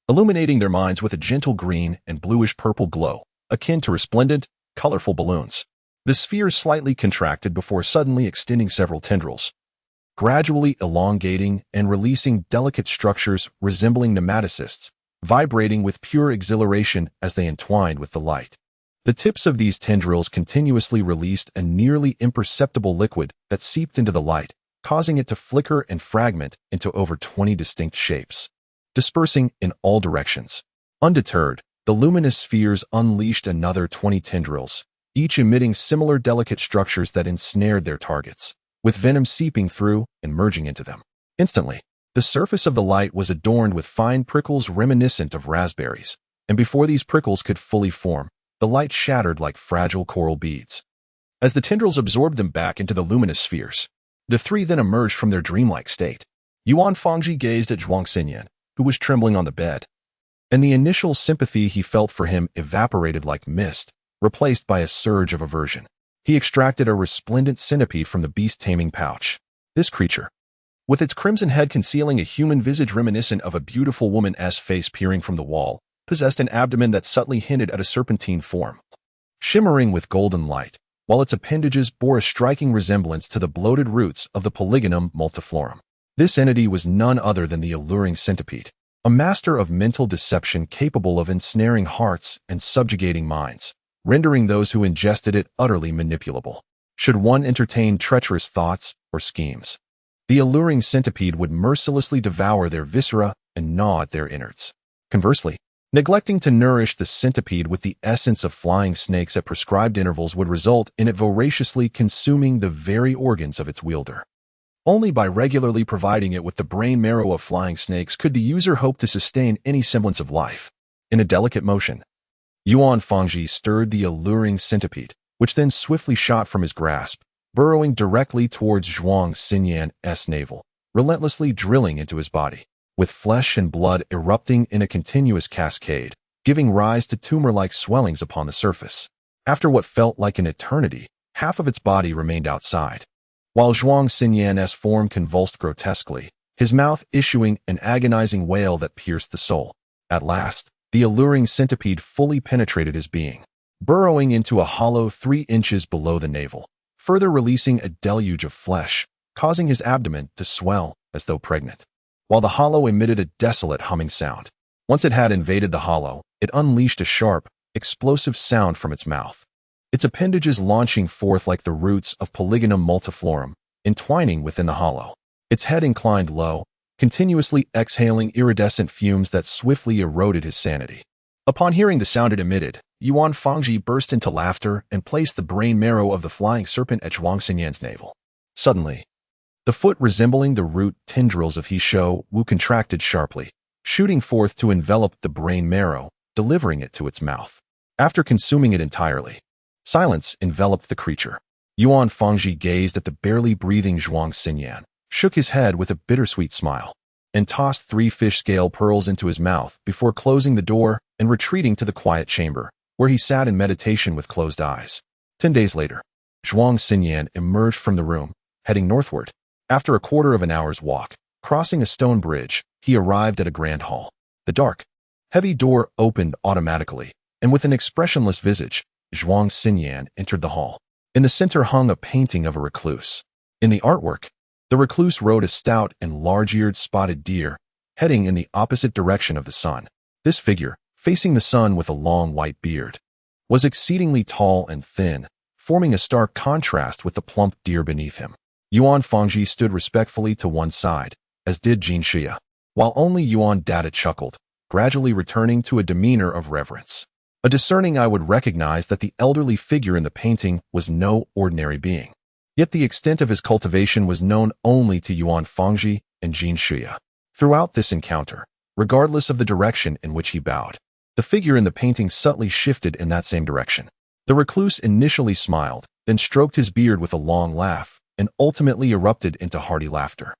illuminating their minds with a gentle green and bluish-purple glow, akin to resplendent, colorful balloons. The spheres slightly contracted before suddenly extending several tendrils, gradually elongating and releasing delicate structures resembling nematocysts, vibrating with pure exhilaration as they entwined with the light. The tips of these tendrils continuously released a nearly imperceptible liquid that seeped into the light, causing it to flicker and fragment into over 20 distinct shapes, dispersing in all directions. Undeterred, the luminous spheres unleashed another 20 tendrils, each emitting similar delicate structures that ensnared their targets, with venom seeping through and merging into them. Instantly, the surface of the light was adorned with fine prickles reminiscent of raspberries, and before these prickles could fully form, the light shattered like fragile coral beads. As the tendrils absorbed them back into the luminous spheres, the 3 then emerged from their dreamlike state. Yuan Fangji gazed at Zhuang Xinyan, who was trembling on the bed, and the initial sympathy he felt for him evaporated like mist, replaced by a surge of aversion. He extracted a resplendent centipede from the beast-taming pouch. This creature, with its crimson head concealing a human visage reminiscent of a beautiful woman's face peering from the wall, possessed an abdomen that subtly hinted at a serpentine form, shimmering with golden light, while its appendages bore a striking resemblance to the bloated roots of the Polygonum multiflorum. This entity was none other than the alluring centipede, a master of mental deception capable of ensnaring hearts and subjugating minds, rendering those who ingested it utterly manipulable, should one entertain treacherous thoughts or schemes. The alluring centipede would mercilessly devour their viscera and gnaw at their innards. Conversely, neglecting to nourish the centipede with the essence of flying snakes at prescribed intervals would result in it voraciously consuming the very organs of its wielder. Only by regularly providing it with the brain marrow of flying snakes could the user hope to sustain any semblance of life. In a delicate motion, Yuan Fangji stirred the alluring centipede, which then swiftly shot from his grasp, burrowing directly towards Zhuang Xinyan's navel, relentlessly drilling into his body, with flesh and blood erupting in a continuous cascade, giving rise to tumor-like swellings upon the surface. After what felt like an eternity, half of its body remained outside, while Zhuang Xinyan's form convulsed grotesquely, his mouth issuing an agonizing wail that pierced the soul. At last, the alluring centipede fully penetrated his being. burrowing into a hollow 3 inches below the navel, further releasing a deluge of flesh, causing his abdomen to swell as though pregnant, while the hollow emitted a desolate humming sound. Once it had invaded the hollow, it unleashed a sharp, explosive sound from its mouth, its appendages launching forth like the roots of Polygonum multiflorum, entwining within the hollow. Its head inclined low, continuously exhaling iridescent fumes that swiftly eroded his sanity. Upon hearing the sound it emitted, Yuan Fangji burst into laughter and placed the brain marrow of the flying serpent at Zhuang Xinyan's navel. Suddenly, the foot resembling the root tendrils of He Shou Wu contracted sharply, shooting forth to envelop the brain marrow, delivering it to its mouth. After consuming it entirely, silence enveloped the creature. Yuan Fangji gazed at the barely breathing Zhuang Xinyan, shook his head with a bittersweet smile, and tossed 3 fish scale pearls into his mouth before closing the door and retreating to the quiet chamber, where he sat in meditation with closed eyes. 10 days later, Zhuang Xinyan emerged from the room, heading northward. After a quarter of an hour's walk, crossing a stone bridge, he arrived at a grand hall. The dark, heavy door opened automatically, and with an expressionless visage, Zhuang Xinyan entered the hall. In the center hung a painting of a recluse. In the artwork, the recluse rode a stout and large-eared spotted deer, heading in the opposite direction of the sun. This figure, facing the sun with a long white beard, was exceedingly tall and thin, forming a stark contrast with the plump deer beneath him. Yuan Fangji stood respectfully to one side, as did Jin Xia, while only Yuan Dada chuckled, gradually returning to a demeanor of reverence. A discerning eye would recognize that the elderly figure in the painting was no ordinary being. Yet the extent of his cultivation was known only to Yuan Fangji and Jin Xia. Throughout this encounter, regardless of the direction in which he bowed, the figure in the painting subtly shifted in that same direction. The recluse initially smiled, then stroked his beard with a long laugh, and ultimately erupted into hearty laughter.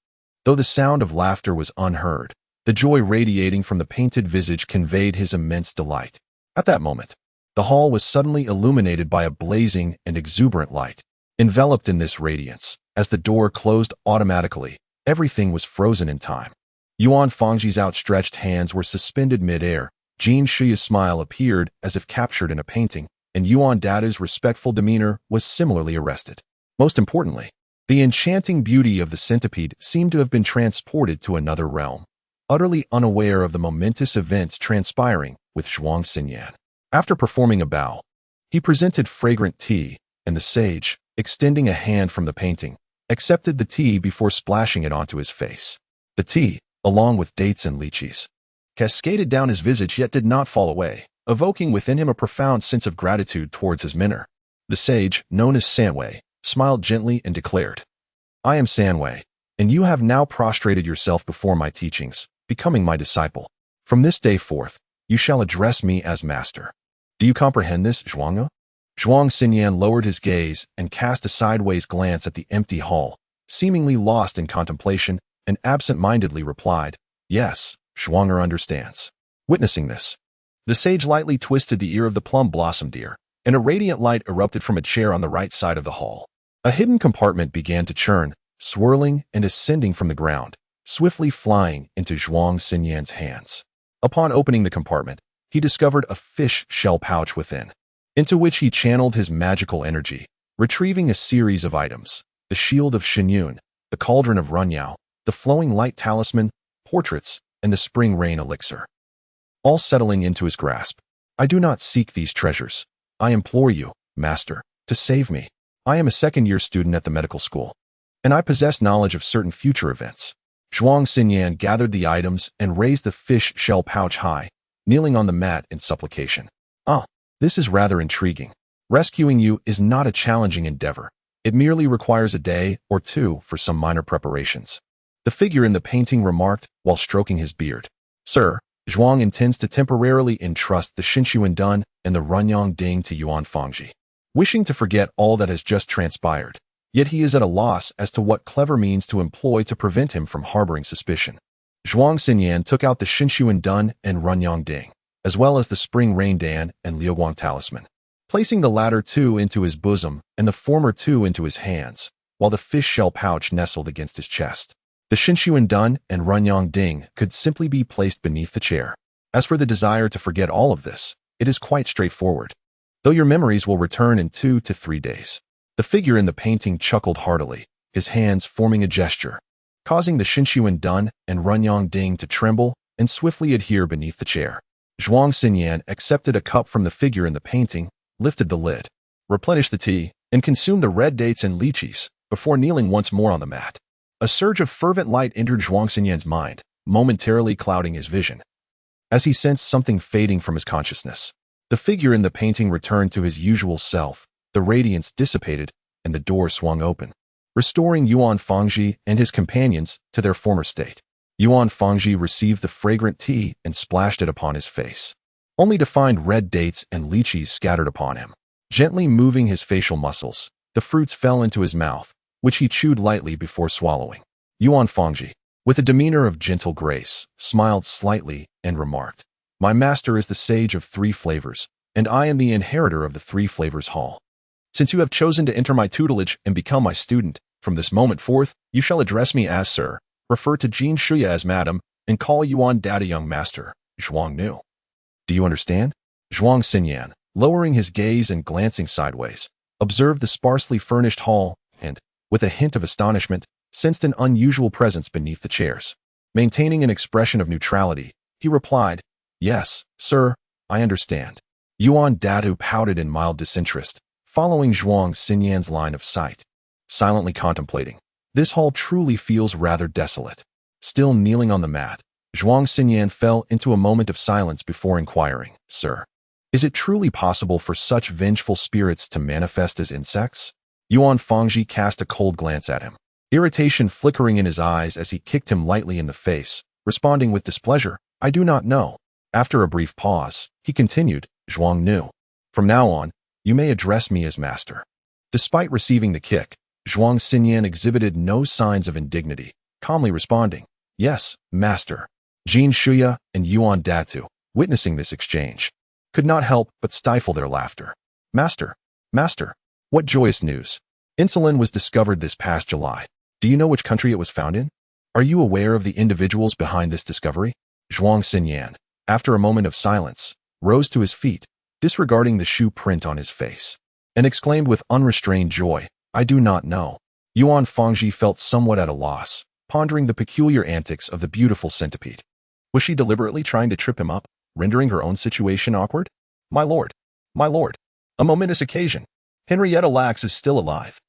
Though the sound of laughter was unheard, the joy radiating from the painted visage conveyed his immense delight. At that moment, the hall was suddenly illuminated by a blazing and exuberant light. Enveloped in this radiance, as the door closed automatically, everything was frozen in time. Yuan Fangji's outstretched hands were suspended mid-air, Jin Xia's smile appeared as if captured in a painting, and Yuan Dada's respectful demeanor was similarly arrested. Most importantly, the enchanting beauty of the centipede seemed to have been transported to another realm, utterly unaware of the momentous events transpiring with Zhuang Xinyan. After performing a bow, he presented fragrant tea, and the sage, extending a hand from the painting, accepted the tea before splashing it onto his face. The tea, along with dates and lychees, cascaded down his visage yet did not fall away, evoking within him a profound sense of gratitude towards his mentor. The sage, known as Sanwei, smiled gently and declared, "I am Sanwei, and you have now prostrated yourself before my teachings, becoming my disciple. From this day forth, you shall address me as master. Do you comprehend this, Zhuang?" Zhuang Xinyan lowered his gaze and cast a sideways glance at the empty hall, seemingly lost in contemplation, and absent-mindedly replied, "Yes, Zhuang understands." Witnessing this, the sage lightly twisted the ear of the plum blossom deer, and a radiant light erupted from a chair on the right side of the hall. A hidden compartment began to churn, swirling and ascending from the ground, swiftly flying into Zhuang Xinyan's hands. Upon opening the compartment, he discovered a fish shell pouch within, into which he channeled his magical energy, retrieving a series of items: the shield of Shenyun, the cauldron of Runyao, the flowing light talisman, portraits, and the spring rain elixir. All settling into his grasp. "I do not seek these treasures. I implore you, master, to save me. I am a second-year student at the medical school, and I possess knowledge of certain future events." Zhuang Xinyan gathered the items and raised the fish shell pouch high, kneeling on the mat in supplication. "Ah, this is rather intriguing. Rescuing you is not a challenging endeavor. It merely requires a day or two for some minor preparations." The figure in the painting remarked while stroking his beard. "Sir, Zhuang intends to temporarily entrust the Shinshuan Dun and the Runyang Ding to Yuan Fangji, wishing to forget all that has just transpired. Yet he is at a loss as to what clever means to employ to prevent him from harboring suspicion." Zhuang Xinyan took out the Shinshuan Dun and Runyang Ding, as well as the Spring Rain Dan and Liuguang Talisman, placing the latter two into his bosom and the former two into his hands, while the fish shell pouch nestled against his chest. The Shinshuan Dun and Runyang Ding could simply be placed beneath the chair. As for the desire to forget all of this, it is quite straightforward. though your memories will return in 2 to 3 days. The figure in the painting chuckled heartily, his hands forming a gesture, causing the Shinshuan Dun and Runyang Ding to tremble and swiftly adhere beneath the chair. Zhuang Xinyan accepted a cup from the figure in the painting, lifted the lid, replenished the tea, and consumed the red dates and lychees before kneeling once more on the mat. A surge of fervent light entered Zhuang Xinyan's mind, momentarily clouding his vision. As he sensed something fading from his consciousness, the figure in the painting returned to his usual self, the radiance dissipated, and the door swung open, restoring Yuan Fangji and his companions to their former state. Yuan Fangji received the fragrant tea and splashed it upon his face, only to find red dates and lychees scattered upon him. Gently moving his facial muscles, the fruits fell into his mouth, which he chewed lightly before swallowing. Yuan Fangji, with a demeanor of gentle grace, smiled slightly and remarked, "My master is the sage of 3 flavors, and I am the inheritor of the 3 flavors hall. Since you have chosen to enter my tutelage and become my student, from this moment forth, you shall address me as sir, refer to Jin Shuya as madam, and call Yuan Dada young master, Zhuang Nu. Do you understand?" Zhuang Xinyan, lowering his gaze and glancing sideways, observed the sparsely furnished hall and, with a hint of astonishment, sensed an unusual presence beneath the chairs. Maintaining an expression of neutrality, he replied, "Yes, sir, I understand." Yuan Dadu pouted in mild disinterest, following Zhuang Xinyan's line of sight, silently contemplating. This hall truly feels rather desolate. Still kneeling on the mat, Zhuang Xinyan fell into a moment of silence before inquiring, "Sir, is it truly possible for such vengeful spirits to manifest as insects?" Yuan Fangji cast a cold glance at him, irritation flickering in his eyes as he kicked him lightly in the face, responding with displeasure, "I do not know." After a brief pause, he continued, "Zhuang Nu, from now on, you may address me as master." Despite receiving the kick, Zhuang Xinyan exhibited no signs of indignity, calmly responding, "Yes, master." Jin Shuya and Yuan Datu, witnessing this exchange, could not help but stifle their laughter. "Master, master, what joyous news. Insulin was discovered this past July. Do you know which country it was found in? Are you aware of the individuals behind this discovery?" Zhuang Xinyan, after a moment of silence, rose to his feet, disregarding the shoe print on his face, and exclaimed with unrestrained joy, "I do not know." Yuan Fangji felt somewhat at a loss, pondering the peculiar antics of the beautiful centipede. Was she deliberately trying to trip him up, rendering her own situation awkward? My lord, a momentous occasion. Henrietta Lacks is still alive.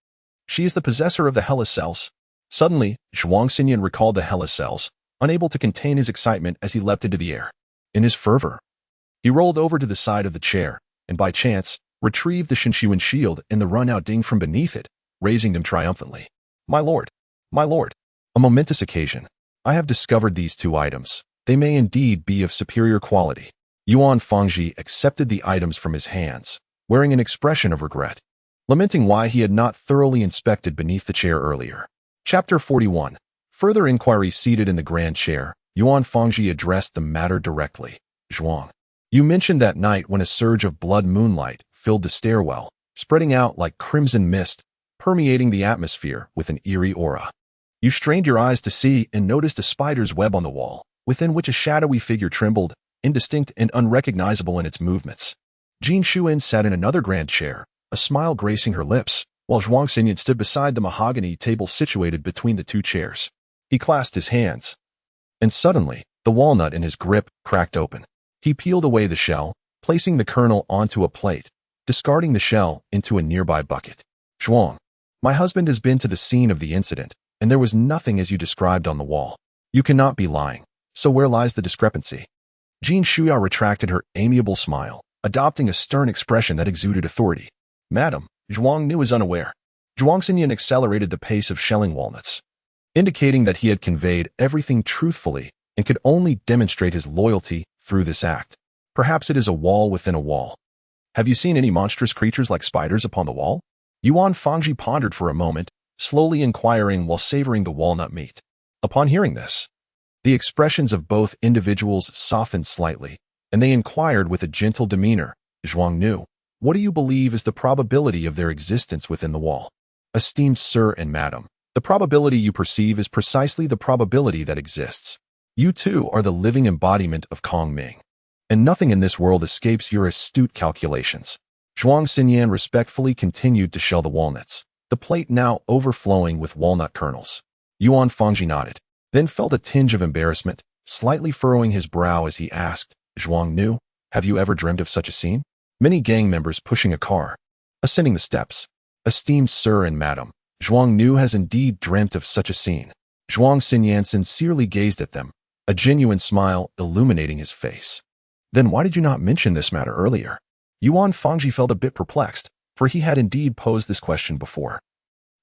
She is the possessor of the Hella cells." Suddenly, Zhuang Xinyan recalled the Hella cells, unable to contain his excitement as he leapt into the air. In his fervor, he rolled over to the side of the chair, and by chance, retrieved the Shinshuan shield and the run-out ding from beneath it, raising them triumphantly. My lord, a momentous occasion. I have discovered these 2 items. They may indeed be of superior quality." Yuan Fangji accepted the items from his hands, wearing an expression of regret, lamenting why he had not thoroughly inspected beneath the chair earlier. Chapter 41. Further inquiry. Seated in the grand chair, Yuan Fangji addressed the matter directly. "Zhuang, you mentioned that night when a surge of blood moonlight filled the stairwell, spreading out like crimson mist, permeating the atmosphere with an eerie aura. You strained your eyes to see and noticed a spider's web on the wall, within which a shadowy figure trembled, indistinct and unrecognizable in its movements." Jin Shuin sat in another grand chair, a smile gracing her lips, while Zhuang Xinyan stood beside the mahogany table situated between the 2 chairs. He clasped his hands, and suddenly, the walnut in his grip cracked open. He peeled away the shell, placing the kernel onto a plate, discarding the shell into a nearby bucket. "Zhuang, my husband has been to the scene of the incident, and there was nothing as you described on the wall. You cannot be lying. So where lies the discrepancy?" Jin Shuya retracted her amiable smile, adopting a stern expression that exuded authority. "Madam, Zhuang Nu is unaware." Zhuang Xinyan accelerated the pace of shelling walnuts, indicating that he had conveyed everything truthfully and could only demonstrate his loyalty through this act. "Perhaps it is a wall within a wall. Have you seen any monstrous creatures like spiders upon the wall?" Yuan Fangji pondered for a moment, slowly inquiring while savoring the walnut meat. Upon hearing this, the expressions of both individuals softened slightly, and they inquired with a gentle demeanor, "Zhuang Nu, what do you believe is the probability of their existence within the wall?" "Esteemed sir and madam, the probability you perceive is precisely the probability that exists. You too are the living embodiment of Kong Ming, and nothing in this world escapes your astute calculations." Zhuang Xinyan respectfully continued to shell the walnuts, the plate now overflowing with walnut kernels. Yuan Fangji nodded, then felt a tinge of embarrassment, slightly furrowing his brow as he asked, Zhuang Nu, have you ever dreamed of such a scene? Many gang members pushing a car, ascending the steps. Esteemed sir and madam, Zhuang Nu has indeed dreamt of such a scene. Zhuang Xinyan sincerely gazed at them, a genuine smile illuminating his face. Then why did you not mention this matter earlier? Yuan Fangji felt a bit perplexed, for he had indeed posed this question before.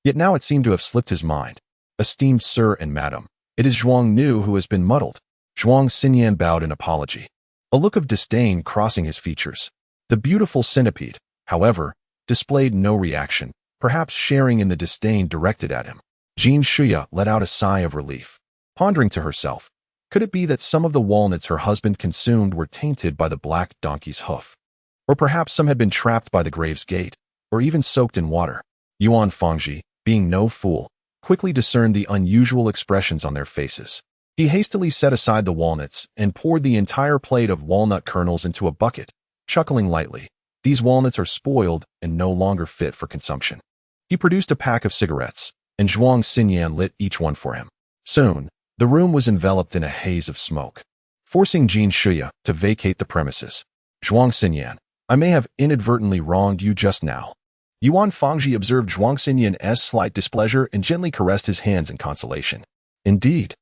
Yet now it seemed to have slipped his mind. Esteemed sir and madam, it is Zhuang Nu who has been muddled. Zhuang Xinyan bowed in apology, a look of disdain crossing his features. The beautiful centipede, however, displayed no reaction, perhaps sharing in the disdain directed at him. Jin Shuya let out a sigh of relief, pondering to herself, could it be that some of the walnuts her husband consumed were tainted by the black donkey's hoof? Or perhaps some had been trapped by the grave's gate, or even soaked in water. Yuan Fangji, being no fool, quickly discerned the unusual expressions on their faces. He hastily set aside the walnuts and poured the entire plate of walnut kernels into a bucket, chuckling lightly. These walnuts are spoiled and no longer fit for consumption. He produced a pack of cigarettes, and Zhuang Xinyan lit each one for him. Soon, the room was enveloped in a haze of smoke, forcing Jin Shuya to vacate the premises. Zhuang Xinyan, I may have inadvertently wronged you just now. Yuan Fangji observed Zhuang Xinyan's slight displeasure and gently caressed his hands in consolation. Indeed,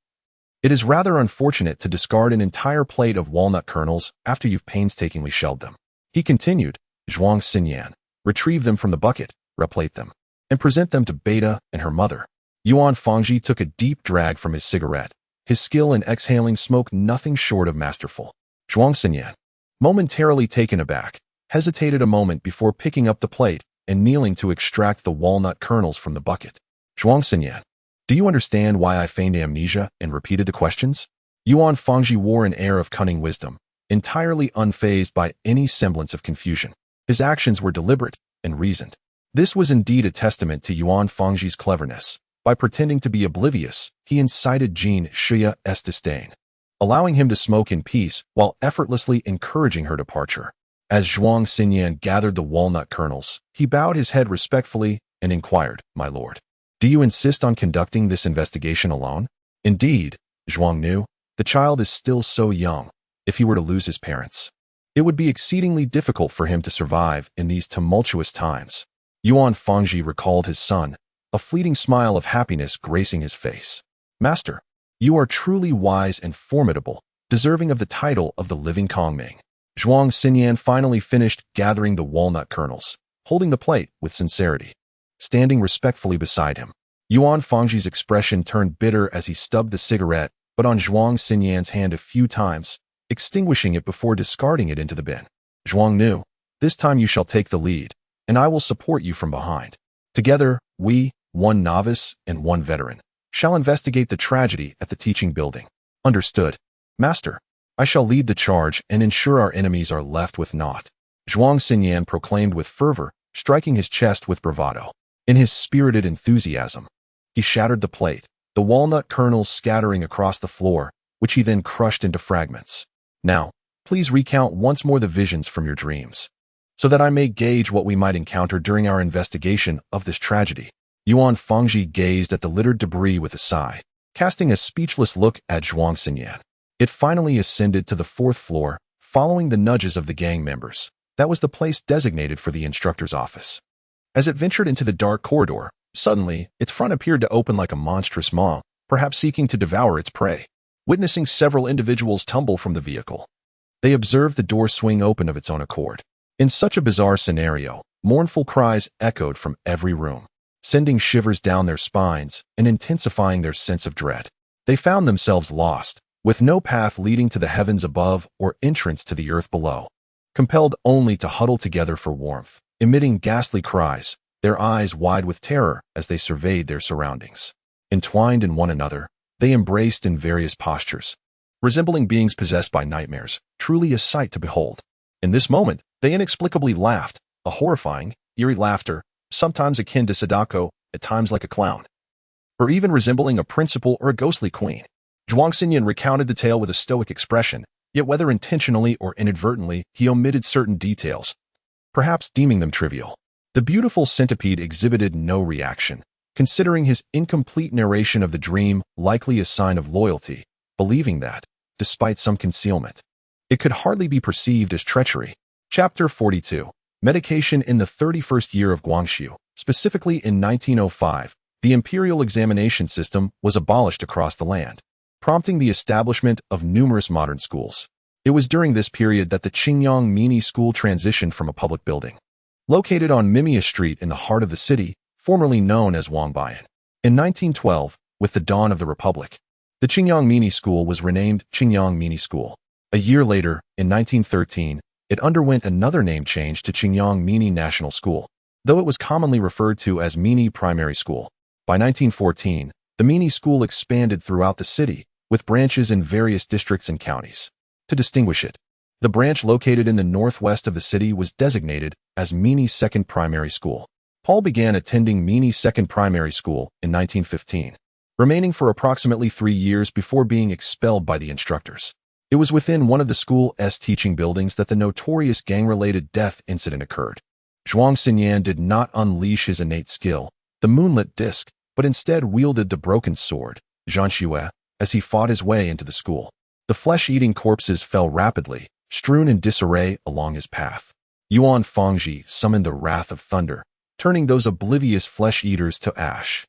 it is rather unfortunate to discard an entire plate of walnut kernels after you've painstakingly shelled them. He continued, Zhuang Xinyan, retrieve them from the bucket, replate them, and present them to Beta and her mother. Yuan Fangji took a deep drag from his cigarette, his skill in exhaling smoke nothing short of masterful. Zhuang Xinyan, momentarily taken aback, hesitated a moment before picking up the plate and kneeling to extract the walnut kernels from the bucket. Zhuang Xinyan, do you understand why I feigned amnesia and repeated the questions? Yuan Fangji wore an air of cunning wisdom, entirely unfazed by any semblance of confusion. His actions were deliberate and reasoned. This was indeed a testament to Yuan Fangji's cleverness. By pretending to be oblivious, he incited Jin Shuya's disdain, allowing him to smoke in peace while effortlessly encouraging her departure. As Zhuang Xinyan gathered the walnut kernels, he bowed his head respectfully and inquired, My lord, do you insist on conducting this investigation alone? Indeed, Zhuang Nu, the child is still so young. If he were to lose his parents, it would be exceedingly difficult for him to survive in these tumultuous times. Yuan Fangji recalled his son, a fleeting smile of happiness gracing his face. Master, you are truly wise and formidable, deserving of the title of the living Kongming. Zhuang Xinyan finally finished gathering the walnut kernels, holding the plate with sincerity. Standing respectfully beside him, Yuan Fangji's expression turned bitter as he stubbed the cigarette, but on Zhuang Xinyan's hand a few times, extinguishing it before discarding it into the bin. Zhuang Nu, this time you shall take the lead, and I will support you from behind. Together, we, one novice and one veteran, shall investigate the tragedy at the teaching building. Understood. Master, I shall lead the charge and ensure our enemies are left with naught. Zhuang Xinyan proclaimed with fervor, striking his chest with bravado. In his spirited enthusiasm, he shattered the plate, the walnut kernels scattering across the floor, which he then crushed into fragments. Now, please recount once more the visions from your dreams, so that I may gauge what we might encounter during our investigation of this tragedy. Yuan Fangji gazed at the littered debris with a sigh, casting a speechless look at Zhuang Xinyan. It finally ascended to the 4th floor, following the nudges of the gang members. That was the place designated for the instructor's office. As it ventured into the dark corridor, suddenly, its front appeared to open like a monstrous maw, perhaps seeking to devour its prey. Witnessing several individuals tumble from the vehicle, they observed the door swing open of its own accord. In such a bizarre scenario, mournful cries echoed from every room, sending shivers down their spines and intensifying their sense of dread. They found themselves lost, with no path leading to the heavens above or entrance to the earth below, compelled only to huddle together for warmth, emitting ghastly cries, their eyes wide with terror as they surveyed their surroundings. Entwined in one another, they embraced in various postures, resembling beings possessed by nightmares, truly a sight to behold. In this moment, they inexplicably laughed, a horrifying, eerie laughter, sometimes akin to Sadako, at times like a clown, or even resembling a principal or a ghostly queen. Zhuang Xinyan recounted the tale with a stoic expression, yet whether intentionally or inadvertently, he omitted certain details, perhaps deeming them trivial. The beautiful centipede exhibited no reaction, considering his incomplete narration of the dream likely a sign of loyalty, believing that, despite some concealment, it could hardly be perceived as treachery. Chapter 42. Medication in the 31st year of Guangxu. Specifically in 1905, the imperial examination system was abolished across the land, prompting the establishment of numerous modern schools. It was during this period that the Qingyang Mini School transitioned from a public building, located on Mimia Street in the heart of the city, formerly known as Wangbayan. In 1912, with the dawn of the Republic, the Qingyang Mini School was renamed Qingyang Mini School. A year later, in 1913, it underwent another name change to Qingyang Mini National School, though it was commonly referred to as Mini Primary School. By 1914, the Mini School expanded throughout the city, with branches in various districts and counties. To distinguish it, the branch located in the northwest of the city was designated as Mini Second Primary School. Paul began attending Mini Second Primary School in 1915, remaining for approximately 3 years before being expelled by the instructors. It was within one of the school's teaching buildings that the notorious gang-related death incident occurred. Zhuang Xinyan did not unleash his innate skill, the moonlit disc, but instead wielded the broken sword, Zhanxue, as he fought his way into the school. The flesh-eating corpses fell rapidly, strewn in disarray along his path. Yuan Fangji summoned the wrath of thunder, turning those oblivious flesh-eaters to ash.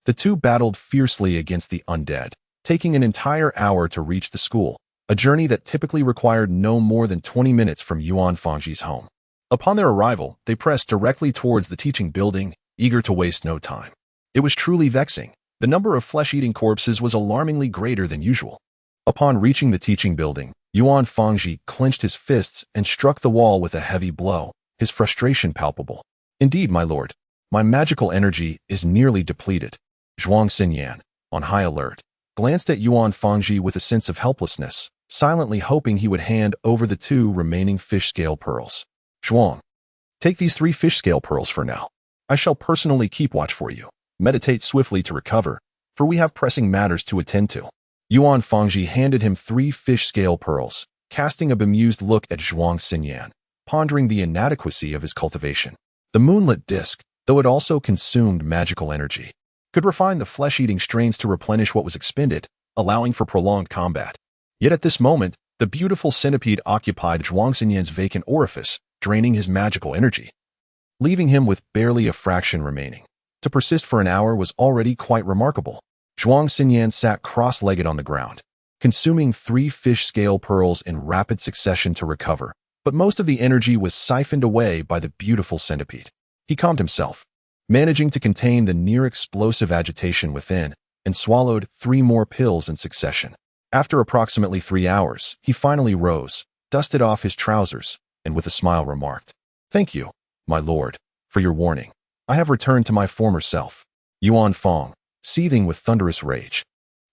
The two battled fiercely against the undead, taking an entire hour to reach the school, a journey that typically required no more than 20 minutes from Yuan Fangji's home. Upon their arrival, they pressed directly towards the teaching building, eager to waste no time. It was truly vexing. The number of flesh-eating corpses was alarmingly greater than usual. Upon reaching the teaching building, Yuan Fangji clenched his fists and struck the wall with a heavy blow, his frustration palpable. Indeed, my lord, my magical energy is nearly depleted. Zhuang Xinyan, on high alert, glanced at Yuan Fangji with a sense of helplessness, silently hoping he would hand over the 2 remaining fish scale pearls. Zhuang, take these 3 fish scale pearls for now. I shall personally keep watch for you. Meditate swiftly to recover, for we have pressing matters to attend to. Yuan Fangji handed him 3 fish scale pearls, casting a bemused look at Zhuang Xinyan, pondering the inadequacy of his cultivation. The moonlit disc, though it also consumed magical energy, could refine the flesh-eating strains to replenish what was expended, allowing for prolonged combat. Yet at this moment, the beautiful centipede occupied Zhuang Xinyan's vacant orifice, draining his magical energy, leaving him with barely a fraction remaining. To persist for an hour was already quite remarkable. Zhuang Xinyan sat cross-legged on the ground, consuming 3 fish scale pearls in rapid succession to recover, but most of the energy was siphoned away by the beautiful centipede. He calmed himself, managing to contain the near-explosive agitation within, and swallowed 3 more pills in succession. After approximately 3 hours, he finally rose, dusted off his trousers, and with a smile remarked, "Thank you, my lord, for your warning. I have returned to my former self." Yuan Fang, seething with thunderous rage,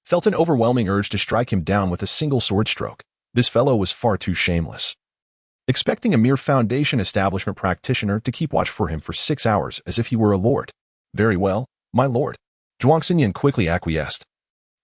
felt an overwhelming urge to strike him down with a single sword stroke. This fellow was far too shameless, expecting a mere foundation establishment practitioner to keep watch for him for 6 hours as if he were a lord. "Very well, my lord." Zhuang Xinyan quickly acquiesced,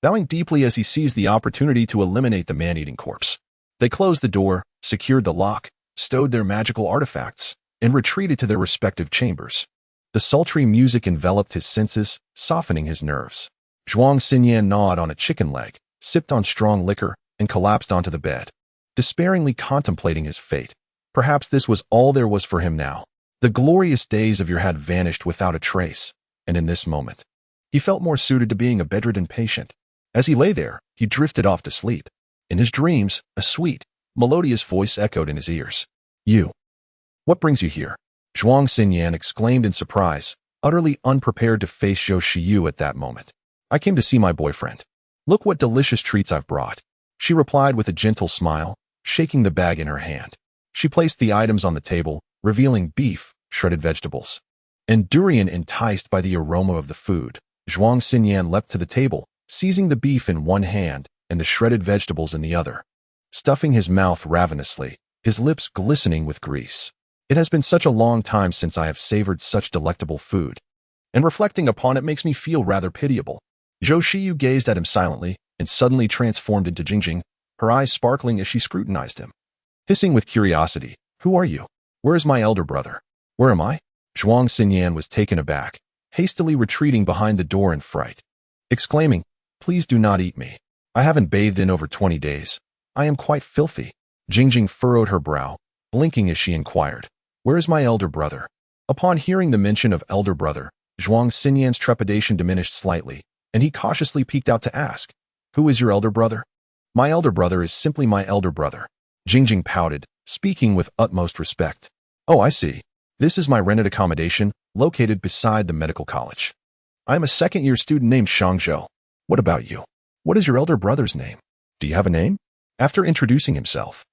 bowing deeply as he seized the opportunity to eliminate the man-eating corpse. They closed the door, secured the lock, stowed their magical artifacts, and retreated to their respective chambers. The sultry music enveloped his senses, softening his nerves. Zhuang Xinyan gnawed on a chicken leg, sipped on strong liquor, and collapsed onto the bed, despairingly contemplating his fate. Perhaps this was all there was for him now. The glorious days of yore had vanished without a trace, and in this moment, he felt more suited to being a bedridden patient. As he lay there, he drifted off to sleep. In his dreams, a sweet, melodious voice echoed in his ears. "You. What brings you here?" Zhuang Xinyan exclaimed in surprise, utterly unprepared to face Zhou Shiyu at that moment. "I came to see my boyfriend. Look what delicious treats I've brought," she replied with a gentle smile, shaking the bag in her hand. She placed the items on the table, revealing beef, shredded vegetables, and durian. Enticed by the aroma of the food, Zhuang Xinyan leapt to the table, seizing the beef in one hand and the shredded vegetables in the other, stuffing his mouth ravenously, his lips glistening with grease. "It has been such a long time since I have savored such delectable food, and reflecting upon it makes me feel rather pitiable." Zhou Shiyu gazed at him silently and suddenly transformed into Jingjing, her eyes sparkling as she scrutinized him. Hissing with curiosity, "Who are you? Where is my elder brother? Where am I? Zhuang Xinyan was taken aback, hastily retreating behind the door in fright, exclaiming, "Please do not eat me. I haven't bathed in over 20 days. I am quite filthy." Jingjing furrowed her brow, blinking as she inquired, "Where is my elder brother?" Upon hearing the mention of elder brother, Zhuang Xinyan's trepidation diminished slightly, and he cautiously peeked out to ask, "Who is your elder brother?" "My elder brother is simply my elder brother." Jingjing pouted, speaking with utmost respect. "Oh, I see. This is my rented accommodation, located beside the medical college. I am a second-year student named Shangzhou. What about you? What is your elder brother's name? Do you have a name?" After introducing himself,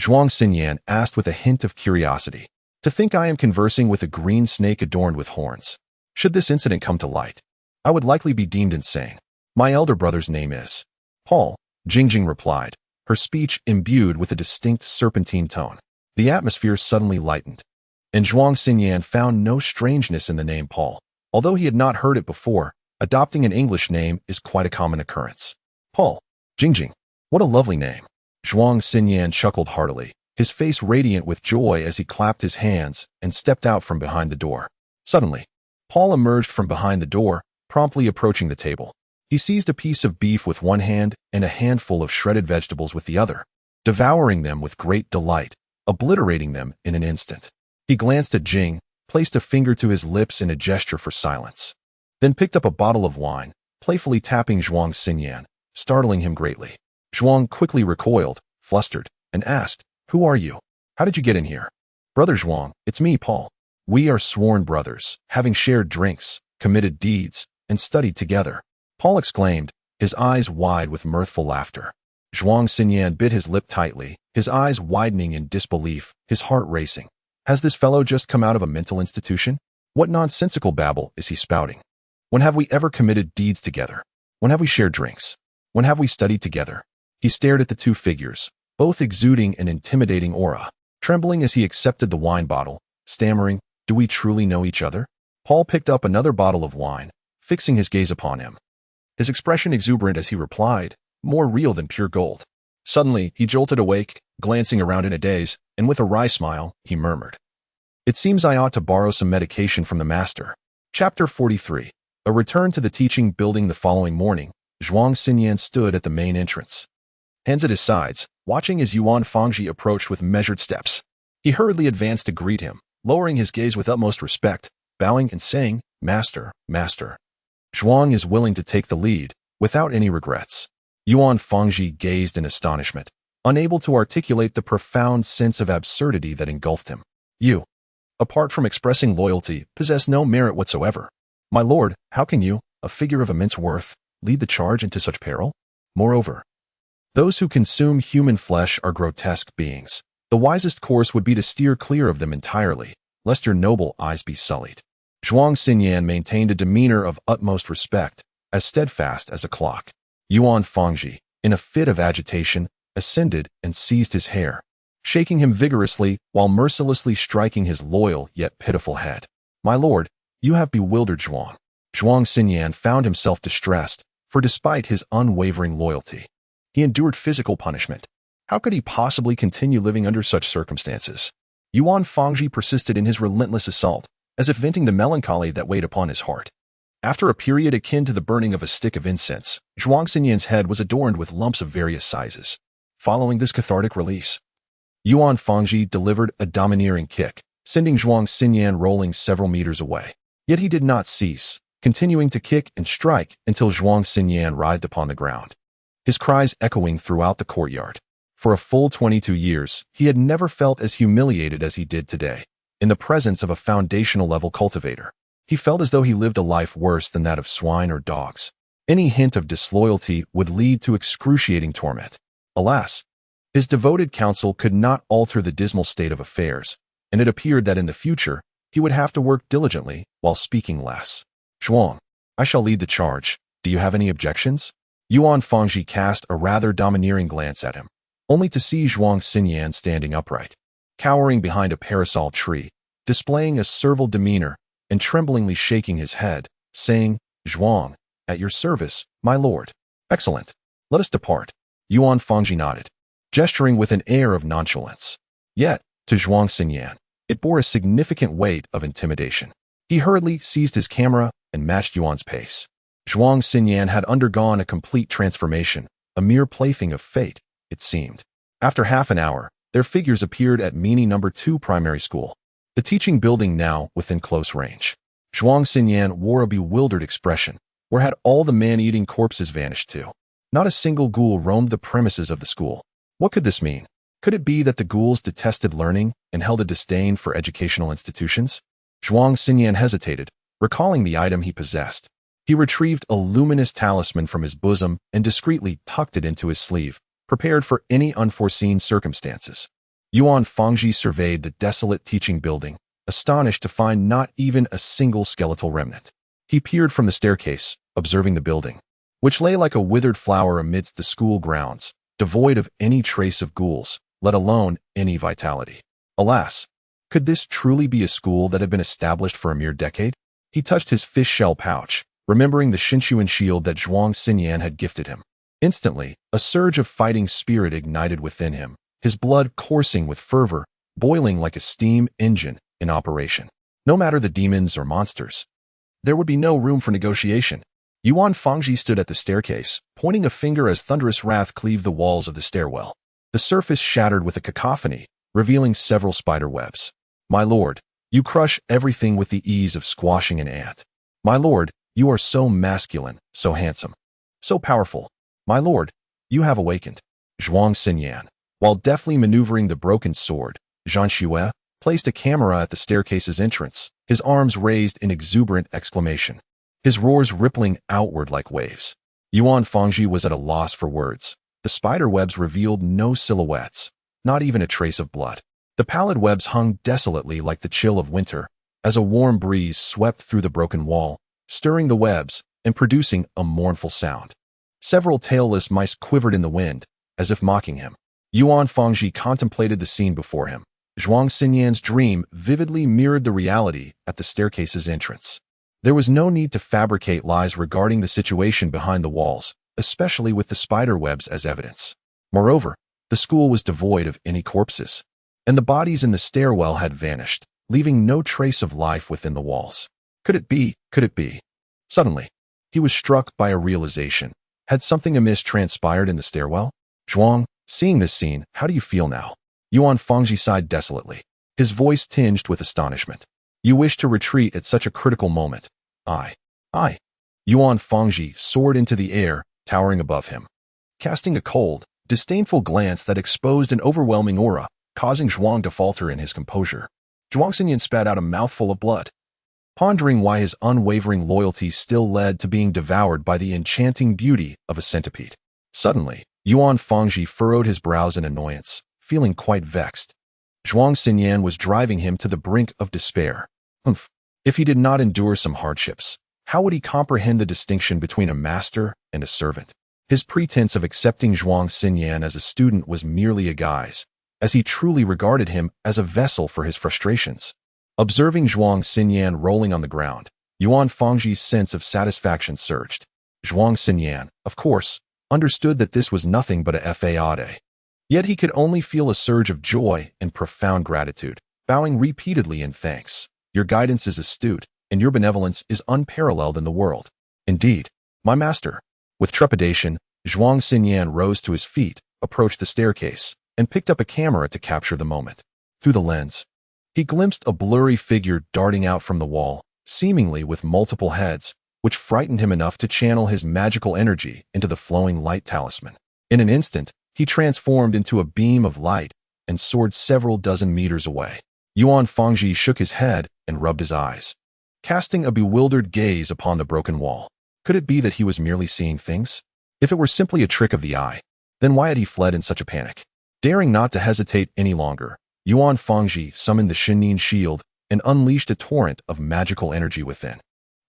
Zhuang Xinyan asked with a hint of curiosity, "To think I am conversing with a green snake adorned with horns. Should this incident come to light, I would likely be deemed insane. My elder brother's name is Paul," Jingjing replied, her speech imbued with a distinct serpentine tone. The atmosphere suddenly lightened, and Zhuang Xinyan found no strangeness in the name Paul. Although he had not heard it before, adopting an English name is quite a common occurrence. Paul. Jingjing. What a lovely name. Zhuang Xinyan chuckled heartily, his face radiant with joy as he clapped his hands and stepped out from behind the door. Suddenly, Paul emerged from behind the door, promptly approaching the table. He seized a piece of beef with one hand and a handful of shredded vegetables with the other, devouring them with great delight, obliterating them in an instant. He glanced at Jing, placed a finger to his lips in a gesture for silence, then picked up a bottle of wine, playfully tapping Zhuang Xinyan, startling him greatly. Zhuang quickly recoiled, flustered, and asked, "Who are you? How did you get in here?" "Brother Zhuang, it's me, Paul. We are sworn brothers, having shared drinks, committed deeds, and studied together," Paul exclaimed, his eyes wide with mirthful laughter. Zhuang Xinyan bit his lip tightly, his eyes widening in disbelief, his heart racing. Has this fellow just come out of a mental institution? What nonsensical babble is he spouting? When have we ever committed deeds together? When have we shared drinks? When have we studied together? He stared at the two figures, both exuding an intimidating aura, trembling as he accepted the wine bottle, stammering, "Do we truly know each other?" Paul picked up another bottle of wine, fixing his gaze upon him, his expression exuberant as he replied, "More real than pure gold." Suddenly, he jolted awake, glancing around in a daze, and with a wry smile, he murmured, "It seems I ought to borrow some medication from the master." Chapter 43. A return to the teaching building. The following morning, Zhuang Xinyan stood at the main entrance, hands at his sides, watching as Yuan Fangji approached with measured steps. He hurriedly advanced to greet him, lowering his gaze with utmost respect, bowing and saying, "Master, master." Zhuang is willing to take the lead, without any regrets. Yuan Fangji gazed in astonishment, unable to articulate the profound sense of absurdity that engulfed him. "You, apart from expressing loyalty, possess no merit whatsoever. My lord, how can you, a figure of immense worth, lead the charge into such peril? Moreover, those who consume human flesh are grotesque beings. The wisest course would be to steer clear of them entirely, lest your noble eyes be sullied." Zhuang Xinyan maintained a demeanor of utmost respect, as steadfast as a clock. Yuan Fangji, in a fit of agitation, ascended and seized his hair, shaking him vigorously while mercilessly striking his loyal yet pitiful head. "My lord, you have bewildered Zhuang." Zhuang Xinyan found himself distressed, for despite his unwavering loyalty, he endured physical punishment. How could he possibly continue living under such circumstances? Yuan Fangji persisted in his relentless assault, as if venting the melancholy that weighed upon his heart. After a period akin to the burning of a stick of incense, Zhuang Xinyan's head was adorned with lumps of various sizes. Following this cathartic release, Yuan Fangji delivered a domineering kick, sending Zhuang Xinyan rolling several meters away. Yet he did not cease, continuing to kick and strike until Zhuang Xinyan writhed upon the ground, his cries echoing throughout the courtyard. For a full 22 years, he had never felt as humiliated as he did today, in the presence of a foundational-level cultivator. He felt as though he lived a life worse than that of swine or dogs. Any hint of disloyalty would lead to excruciating torment. Alas, his devoted counsel could not alter the dismal state of affairs, and it appeared that in the future, he would have to work diligently while speaking less. "Zhuang, I shall lead the charge. Do you have any objections?" Yuan Fangji cast a rather domineering glance at him, only to see Zhuang Xinyan standing upright, cowering behind a parasol tree, displaying a servile demeanor and tremblingly shaking his head, saying, "Zhuang, at your service, my lord." "Excellent. Let us depart." Yuan Fangji nodded, gesturing with an air of nonchalance. Yet, to Zhuang Xinyan, It bore a significant weight of intimidation. He hurriedly seized his camera and matched Yuan's pace. Zhuang Xinyan had undergone a complete transformation, a mere plaything of fate, it seemed. After half an hour, their figures appeared at Mini No. 2 primary school, the teaching building now within close range. Zhuang Xinyan wore a bewildered expression. Where had all the man-eating corpses vanished to? Not a single ghoul roamed the premises of the school. What could this mean? Could it be that the ghouls detested learning and held a disdain for educational institutions? Zhuang Xinyan hesitated, recalling the item he possessed. He retrieved a luminous talisman from his bosom and discreetly tucked it into his sleeve, prepared for any unforeseen circumstances. Yuan Fangji surveyed the desolate teaching building, astonished to find not even a single skeletal remnant. He peered from the staircase, observing the building, which lay like a withered flower amidst the school grounds, devoid of any trace of ghouls, let alone any vitality. Alas, could this truly be a school that had been established for a mere decade? He touched his fish shell pouch, remembering the Xinchuan shield that Zhuang Xinyan had gifted him. Instantly, a surge of fighting spirit ignited within him, his blood coursing with fervor, boiling like a steam engine in operation. No matter the demons or monsters, there would be no room for negotiation. Yuan Fangji stood at the staircase, pointing a finger as thunderous wrath cleaved the walls of the stairwell. The surface shattered with a cacophony, revealing several spider webs. My lord, you crush everything with the ease of squashing an ant. My lord, you are so masculine, so handsome, so powerful. My lord, you have awakened. Zhuang Xinyan, while deftly maneuvering the broken sword, Zhan Xue placed a camera at the staircase's entrance, his arms raised in exuberant exclamation, his roars rippling outward like waves. Yuan Fangji was at a loss for words. The spider webs revealed no silhouettes, not even a trace of blood. The pallid webs hung desolately like the chill of winter, as a warm breeze swept through the broken wall, stirring the webs and producing a mournful sound. Several tailless mice quivered in the wind, as if mocking him. Yuan Fangji contemplated the scene before him. Zhuang Xinyan's dream vividly mirrored the reality at the staircase's entrance. There was no need to fabricate lies regarding the situation behind the walls, especially with the spider webs as evidence. Moreover, the school was devoid of any corpses, and the bodies in the stairwell had vanished, leaving no trace of life within the walls. Could it be? Could it be? Suddenly, he was struck by a realization. Had something amiss transpired in the stairwell? Zhuang, seeing this scene, how do you feel now? Yuan Fangji sighed desolately, his voice tinged with astonishment. You wish to retreat at such a critical moment. I. Yuan Fangji soared into the air, towering above him, casting a cold, disdainful glance that exposed an overwhelming aura, causing Zhuang to falter in his composure. Zhuang Xinyan spat out a mouthful of blood, pondering why his unwavering loyalty still led to being devoured by the enchanting beauty of a centipede. Suddenly, Yuan Fangji furrowed his brows in annoyance, feeling quite vexed. Zhuang Xinyan was driving him to the brink of despair. If he did not endure some hardships, how would he comprehend the distinction between a master and a servant? His pretense of accepting Zhuang Xinyan as a student was merely a guise, as he truly regarded him as a vessel for his frustrations. Observing Zhuang Xinyan rolling on the ground, Yuan Fangji's sense of satisfaction surged. Zhuang Xinyan, of course, understood that this was nothing but a fade. Yet he could only feel a surge of joy and profound gratitude, bowing repeatedly in thanks. Your guidance is astute, and your benevolence is unparalleled in the world. Indeed, my master. With trepidation, Zhuang Xinyan rose to his feet, approached the staircase, and picked up a camera to capture the moment. Through the lens, he glimpsed a blurry figure darting out from the wall, seemingly with multiple heads, which frightened him enough to channel his magical energy into the flowing light talisman. In an instant, he transformed into a beam of light and soared several dozen meters away. Yuan Fangji shook his head and rubbed his eyes, casting a bewildered gaze upon the broken wall. Could it be that he was merely seeing things? If it were simply a trick of the eye, then why had he fled in such a panic? Daring not to hesitate any longer, Yuan Fangji summoned the Shinnin shield and unleashed a torrent of magical energy within.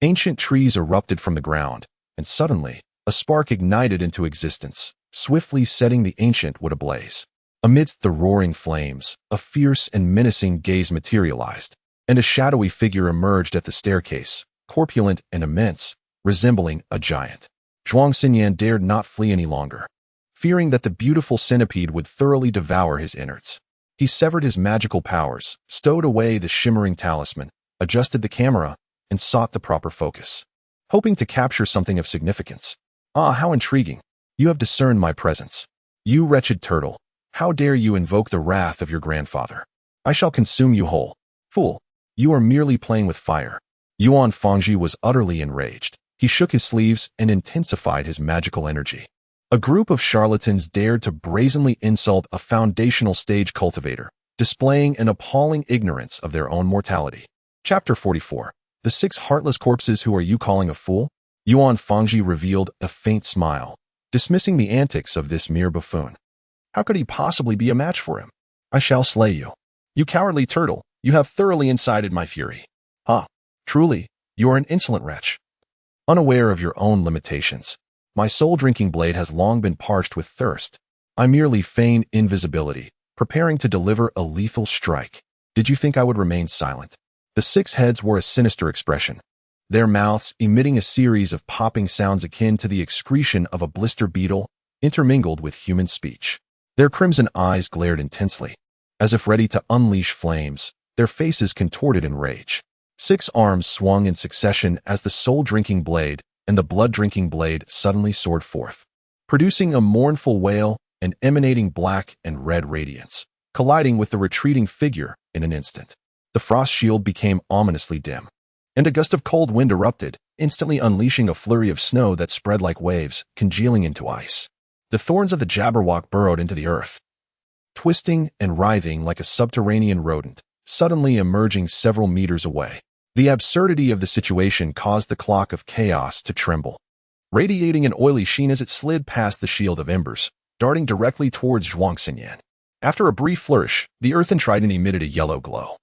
Ancient trees erupted from the ground, and suddenly, a spark ignited into existence, swiftly setting the ancient wood ablaze. Amidst the roaring flames, a fierce and menacing gaze materialized, and a shadowy figure emerged at the staircase, corpulent and immense, resembling a giant. Zhuang Xinyan dared not flee any longer, fearing that the beautiful centipede would thoroughly devour his innards. He severed his magical powers, stowed away the shimmering talisman, adjusted the camera, and sought the proper focus, hoping to capture something of significance. Ah, how intriguing. You have discerned my presence. You wretched turtle, how dare you invoke the wrath of your grandfather? I shall consume you whole. Fool, you are merely playing with fire. Yuan Fangji was utterly enraged. He shook his sleeves and intensified his magical energy. A group of charlatans dared to brazenly insult a foundational stage cultivator, displaying an appalling ignorance of their own mortality. Chapter 44. The 6 heartless corpses who are you calling a fool? Yuan Fangji revealed a faint smile, dismissing the antics of this mere buffoon. How could he possibly be a match for him? I shall slay you. You cowardly turtle, you have thoroughly incited my fury. Truly, you are an insolent wretch. Unaware of your own limitations, my soul-drinking blade has long been parched with thirst. I merely feign invisibility, preparing to deliver a lethal strike. Did you think I would remain silent? The 6 heads wore a sinister expression, their mouths emitting a series of popping sounds akin to the excretion of a blister beetle, intermingled with human speech. Their crimson eyes glared intensely, as if ready to unleash flames, their faces contorted in rage. 6 arms swung in succession as the soul-drinking blade and the blood-drinking blade suddenly soared forth, producing a mournful wail and emanating black and red radiance, colliding with the retreating figure in an instant. The frost shield became ominously dim, and a gust of cold wind erupted, instantly unleashing a flurry of snow that spread like waves, congealing into ice. The thorns of the Jabberwock burrowed into the earth, twisting and writhing like a subterranean rodent, suddenly emerging several meters away. The absurdity of the situation caused the clock of chaos to tremble, radiating an oily sheen as it slid past the shield of embers, darting directly towards Zhuang Xinyan. After a brief flourish, the earthen trident emitted a yellow glow,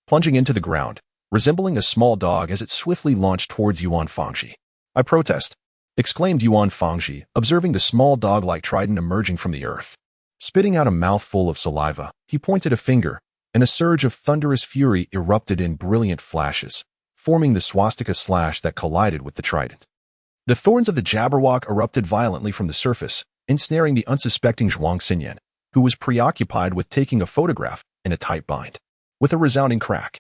plunging into the ground, resembling a small dog as it swiftly launched towards Yuan Fangji. I protest, exclaimed Yuan Fangji, observing the small dog-like trident emerging from the earth. Spitting out a mouthful of saliva, he pointed a finger, and a surge of thunderous fury erupted in brilliant flashes, forming the swastika slash that collided with the trident. The thorns of the Jabberwock erupted violently from the surface, ensnaring the unsuspecting Zhuang Xinyan, who was preoccupied with taking a photograph in a tight bind. With a resounding crack,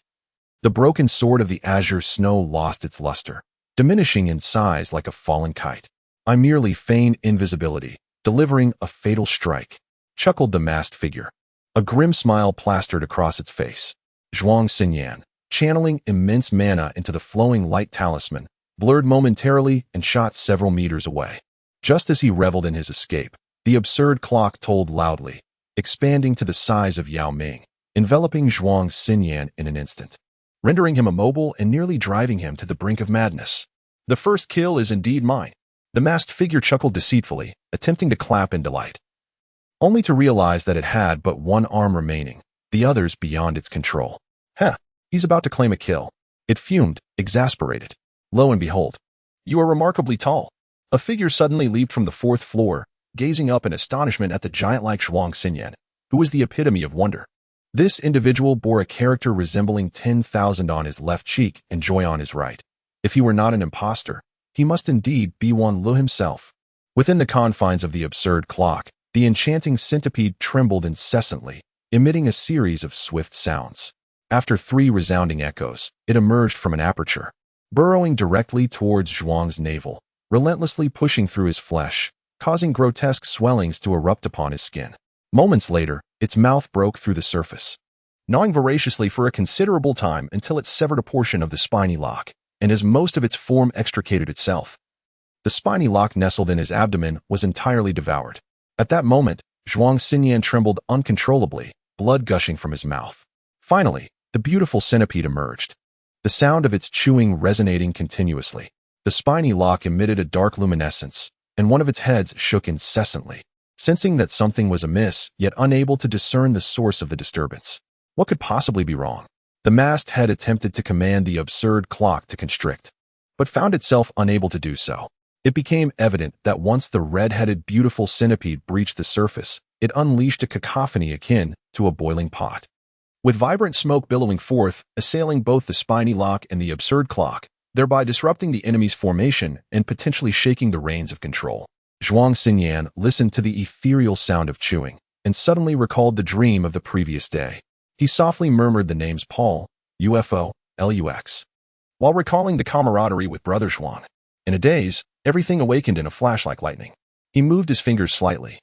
the broken sword of the azure snow lost its luster, diminishing in size like a fallen kite. I merely feign invisibility, delivering a fatal strike, chuckled the masked figure. A grim smile plastered across its face. Zhuang Xinyan, channeling immense mana into the flowing light talisman, blurred momentarily and shot several meters away. Just as he reveled in his escape, the absurd clock tolled loudly, expanding to the size of Yao Ming, enveloping Zhuang Xinyan in an instant, rendering him immobile and nearly driving him to the brink of madness. The first kill is indeed mine. The masked figure chuckled deceitfully, attempting to clap in delight, only to realize that it had but one arm remaining, the others beyond its control. He's about to claim a kill. It fumed, exasperated. Lo and behold, you are remarkably tall. A figure suddenly leaped from the 4th floor, gazing up in astonishment at the giant-like Zhuang Xinyan, who was the epitome of wonder. This individual bore a character resembling 10,000 on his left cheek and joy on his right. If he were not an impostor, he must indeed be one Lu himself. Within the confines of the absurd clock, the enchanting centipede trembled incessantly, emitting a series of swift sounds. After 3 resounding echoes, it emerged from an aperture, burrowing directly towards Zhuang's navel, relentlessly pushing through his flesh, causing grotesque swellings to erupt upon his skin. Moments later, its mouth broke through the surface, gnawing voraciously for a considerable time until it severed a portion of the spiny lock, and as most of its form extricated itself, the spiny lock nestled in his abdomen was entirely devoured. At that moment, Zhuang Xinyan trembled uncontrollably, blood gushing from his mouth. Finally, the beautiful centipede emerged, the sound of its chewing resonating continuously. The spiny lock emitted a dark luminescence, and one of its heads shook incessantly. Sensing that something was amiss, yet unable to discern the source of the disturbance. What could possibly be wrong? The masked head attempted to command the absurd clock to constrict, but found itself unable to do so. It became evident that once the red-headed beautiful centipede breached the surface, it unleashed a cacophony akin to a boiling pot, with vibrant smoke billowing forth, assailing both the spiny lock and the absurd clock, thereby disrupting the enemy's formation and potentially shaking the reins of control. Zhuang Xinyan listened to the ethereal sound of chewing, and suddenly recalled the dream of the previous day. He softly murmured the names Paul, UFO, LUX, while recalling the camaraderie with Brother Zhuang. In a daze, everything awakened in a flash like lightning. He moved his fingers slightly,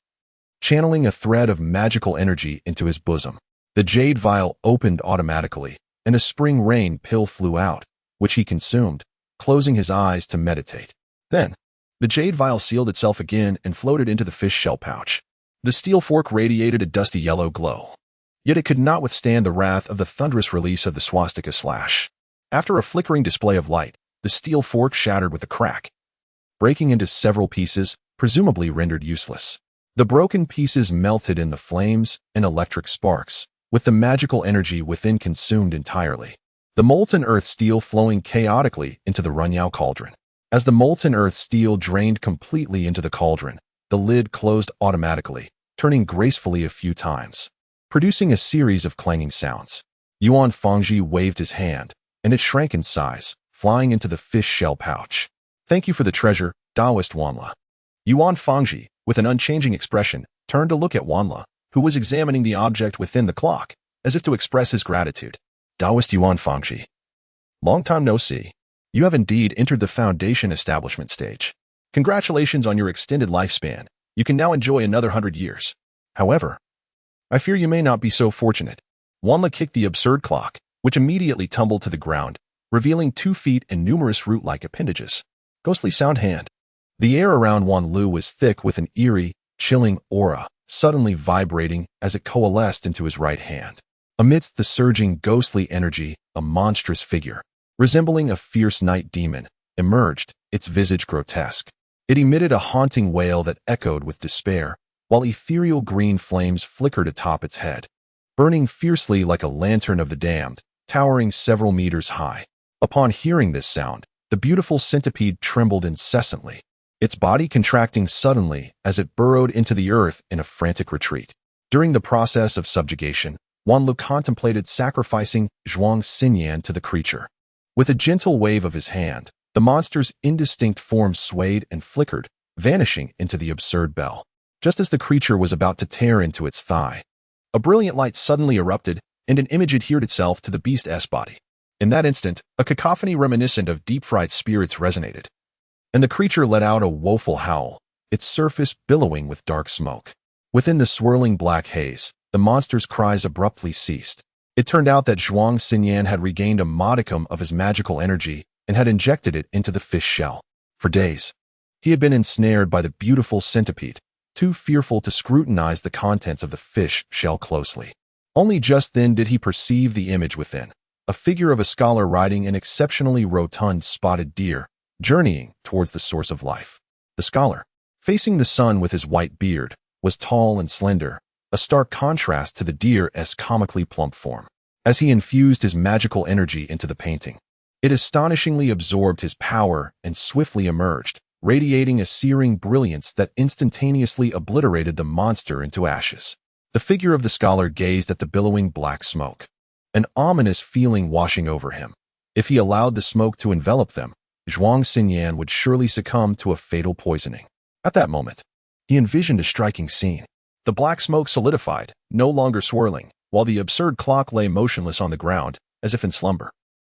channeling a thread of magical energy into his bosom. The jade vial opened automatically, and a spring rain pill flew out, which he consumed, closing his eyes to meditate. Then, the jade vial sealed itself again and floated into the fish shell pouch. The steel fork radiated a dusty yellow glow. Yet it could not withstand the wrath of the thunderous release of the swastika slash. After a flickering display of light, the steel fork shattered with a crack, breaking into several pieces, presumably rendered useless. The broken pieces melted in the flames and electric sparks, with the magical energy within consumed entirely. The molten earth steel flowing chaotically into the Runyao cauldron. As the molten earth steel drained completely into the cauldron, the lid closed automatically, turning gracefully a few times, producing a series of clanging sounds. Yuan Fangji waved his hand, and it shrank in size, flying into the fish shell pouch. "Thank you for the treasure, Taoist Wanla." Yuan Fangji, with an unchanging expression, turned to look at Wanla, who was examining the object within the clock, as if to express his gratitude. "Taoist Yuan Fangji, long time no see. You have indeed entered the foundation establishment stage. Congratulations on your extended lifespan. You can now enjoy another 100 years. However, I fear you may not be so fortunate." Wanla kicked the absurd clock, which immediately tumbled to the ground, revealing 2 feet and numerous root-like appendages. Ghostly sound hand. The air around Wan Lu was thick with an eerie, chilling aura, suddenly vibrating as it coalesced into his right hand. Amidst the surging ghostly energy, a monstrous figure, resembling a fierce night demon, emerged, its visage grotesque. It emitted a haunting wail that echoed with despair, while ethereal green flames flickered atop its head, burning fiercely like a lantern of the damned, towering several meters high. Upon hearing this sound, the beautiful centipede trembled incessantly, its body contracting suddenly as it burrowed into the earth in a frantic retreat. During the process of subjugation, Wanlu contemplated sacrificing Zhuang Xinyan to the creature. With a gentle wave of his hand, the monster's indistinct form swayed and flickered, vanishing into the absurd bell. Just as the creature was about to tear into its thigh, a brilliant light suddenly erupted, and an image adhered itself to the beast's body. In that instant, a cacophony reminiscent of deep-fried spirits resonated, and the creature let out a woeful howl, its surface billowing with dark smoke. Within the swirling black haze, the monster's cries abruptly ceased. It turned out that Zhuang Xinyan had regained a modicum of his magical energy and had injected it into the fish shell. For days, he had been ensnared by the beautiful centipede, too fearful to scrutinize the contents of the fish shell closely. Only just then did he perceive the image within, a figure of a scholar riding an exceptionally rotund spotted deer, journeying towards the source of life. The scholar, facing the sun with his white beard, was tall and slender, a stark contrast to the deer's comically plump form. As he infused his magical energy into the painting, it astonishingly absorbed his power and swiftly emerged, radiating a searing brilliance that instantaneously obliterated the monster into ashes. The figure of the scholar gazed at the billowing black smoke, an ominous feeling washing over him. If he allowed the smoke to envelop them, Zhuang Xinyan would surely succumb to a fatal poisoning. At that moment, he envisioned a striking scene. The black smoke solidified, no longer swirling, while the absurd clock lay motionless on the ground, as if in slumber.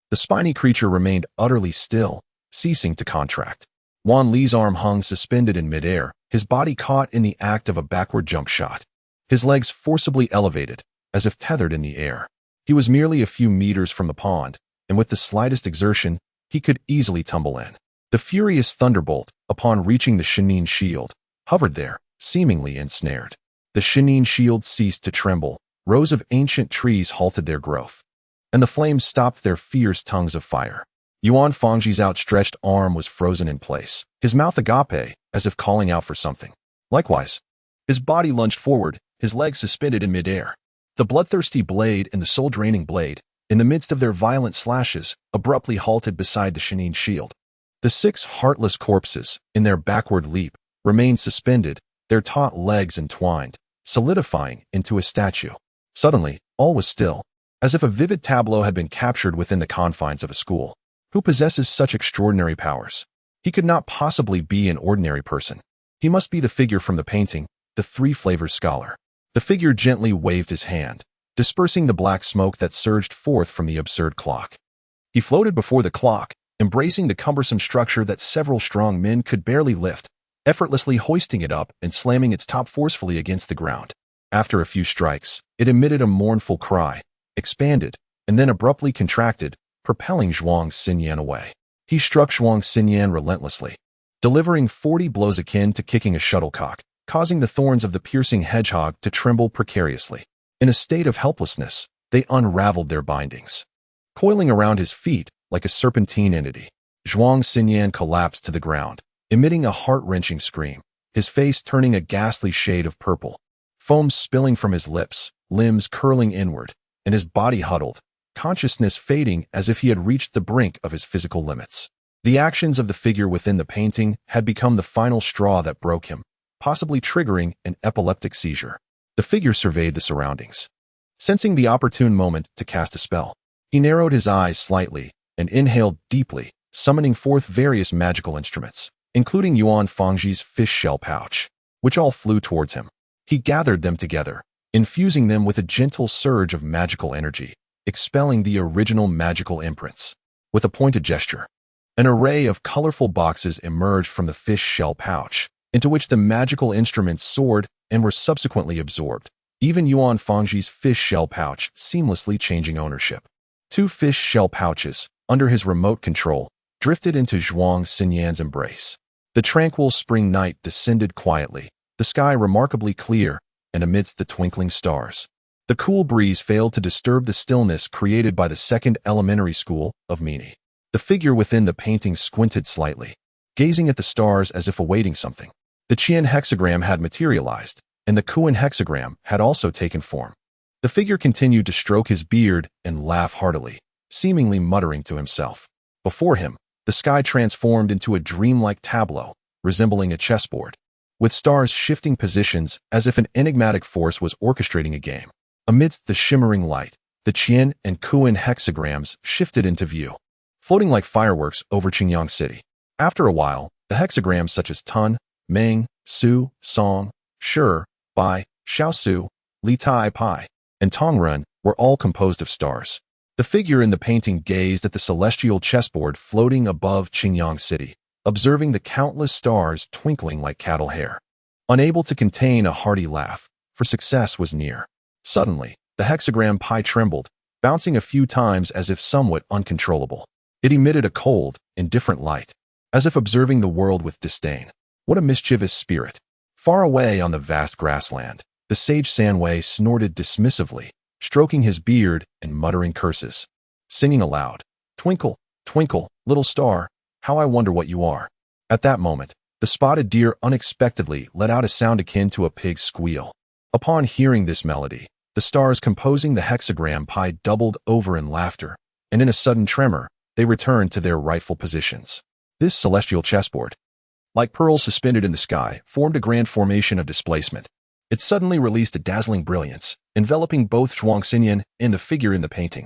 The spiny creature remained utterly still, ceasing to contract. Wan Li's arm hung suspended in midair, his body caught in the act of a backward jump shot. His legs forcibly elevated, as if tethered in the air. He was merely a few meters from the pond, and with the slightest exertion, he could easily tumble in. The furious thunderbolt, upon reaching the Shinin shield, hovered there, seemingly ensnared. The Shinin shield ceased to tremble, rows of ancient trees halted their growth, and the flames stopped their fierce tongues of fire. Yuan Fangji's outstretched arm was frozen in place, his mouth agape, as if calling out for something. Likewise, his body lunged forward, his legs suspended in midair. The bloodthirsty blade and the soul-draining blade, in the midst of their violent slashes, abruptly halted beside the Shinin shield. The 6 heartless corpses, in their backward leap, remained suspended, their taut legs entwined, solidifying into a statue. Suddenly, all was still, as if a vivid tableau had been captured within the confines of a school. Who possesses such extraordinary powers? He could not possibly be an ordinary person. He must be the figure from the painting, the 3 Flavors scholar. The figure gently waved his hand, dispersing the black smoke that surged forth from the absurd clock. He floated before the clock, embracing the cumbersome structure that several strong men could barely lift, effortlessly hoisting it up and slamming its top forcefully against the ground. After a few strikes, it emitted a mournful cry, expanded, and then abruptly contracted, propelling Zhuang Xinyan away. He struck Zhuang Xinyan relentlessly, delivering 40 blows akin to kicking a shuttlecock, causing the thorns of the piercing hedgehog to tremble precariously. In a state of helplessness, they unraveled their bindings. Coiling around his feet like a serpentine entity, Zhuang Xinyan collapsed to the ground, emitting a heart-wrenching scream, his face turning a ghastly shade of purple, foam spilling from his lips, limbs curling inward, and his body huddled, consciousness fading as if he had reached the brink of his physical limits. The actions of the figure within the painting had become the final straw that broke him, possibly triggering an epileptic seizure. The figure surveyed the surroundings. Sensing the opportune moment to cast a spell, he narrowed his eyes slightly and inhaled deeply, summoning forth various magical instruments, including Yuan Fangji's fish shell pouch, which all flew towards him. He gathered them together, infusing them with a gentle surge of magical energy, expelling the original magical imprints. With a pointed gesture, an array of colorful boxes emerged from the fish shell pouch, into which the magical instruments soared and were subsequently absorbed, even Yuan Fangji's fish shell pouch seamlessly changing ownership. 2 fish shell pouches, under his remote control, drifted into Zhuang Xinyan's embrace. The tranquil spring night descended quietly, the sky remarkably clear, and amidst the twinkling stars. The cool breeze failed to disturb the stillness created by the second elementary school of Mini. The figure within the painting squinted slightly, gazing at the stars as if awaiting something. The Qian hexagram had materialized, and the Kuan hexagram had also taken form. The figure continued to stroke his beard and laugh heartily, seemingly muttering to himself. Before him, the sky transformed into a dreamlike tableau, resembling a chessboard, with stars shifting positions as if an enigmatic force was orchestrating a game. Amidst the shimmering light, the Qian and Kuan hexagrams shifted into view, floating like fireworks over Qingyang City. After a while, the hexagrams such as Tun, Meng, Su, Song, Shi, Bai, Xiaosu, Li Tai Pai, and Tongrun were all composed of stars. The figure in the painting gazed at the celestial chessboard floating above Qingyang City, observing the countless stars twinkling like cattle hair. Unable to contain a hearty laugh, for success was near. Suddenly, the hexagram pi trembled, bouncing a few times as if somewhat uncontrollable. It emitted a cold, indifferent light, as if observing the world with disdain. What a mischievous spirit! Far away on the vast grassland, the sage Sanwei snorted dismissively, stroking his beard and muttering curses, singing aloud, "Twinkle, twinkle, little star, how I wonder what you are." At that moment, the spotted deer unexpectedly let out a sound akin to a pig's squeal. Upon hearing this melody, the stars composing the hexagram pi doubled over in laughter, and in a sudden tremor, they returned to their rightful positions. This celestial chessboard, like pearls suspended in the sky, formed a grand formation of displacement. It suddenly released a dazzling brilliance, enveloping both Zhuang Xinyan and the figure in the painting.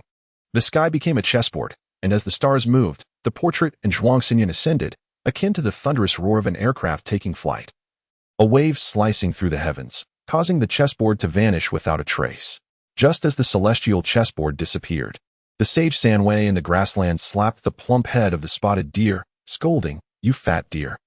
The sky became a chessboard, and as the stars moved, the portrait and Zhuang Xinyan ascended, akin to the thunderous roar of an aircraft taking flight. A wave slicing through the heavens, causing the chessboard to vanish without a trace. Just as the celestial chessboard disappeared, the sage Sanwei in the grassland slapped the plump head of the spotted deer, scolding, "You fat deer.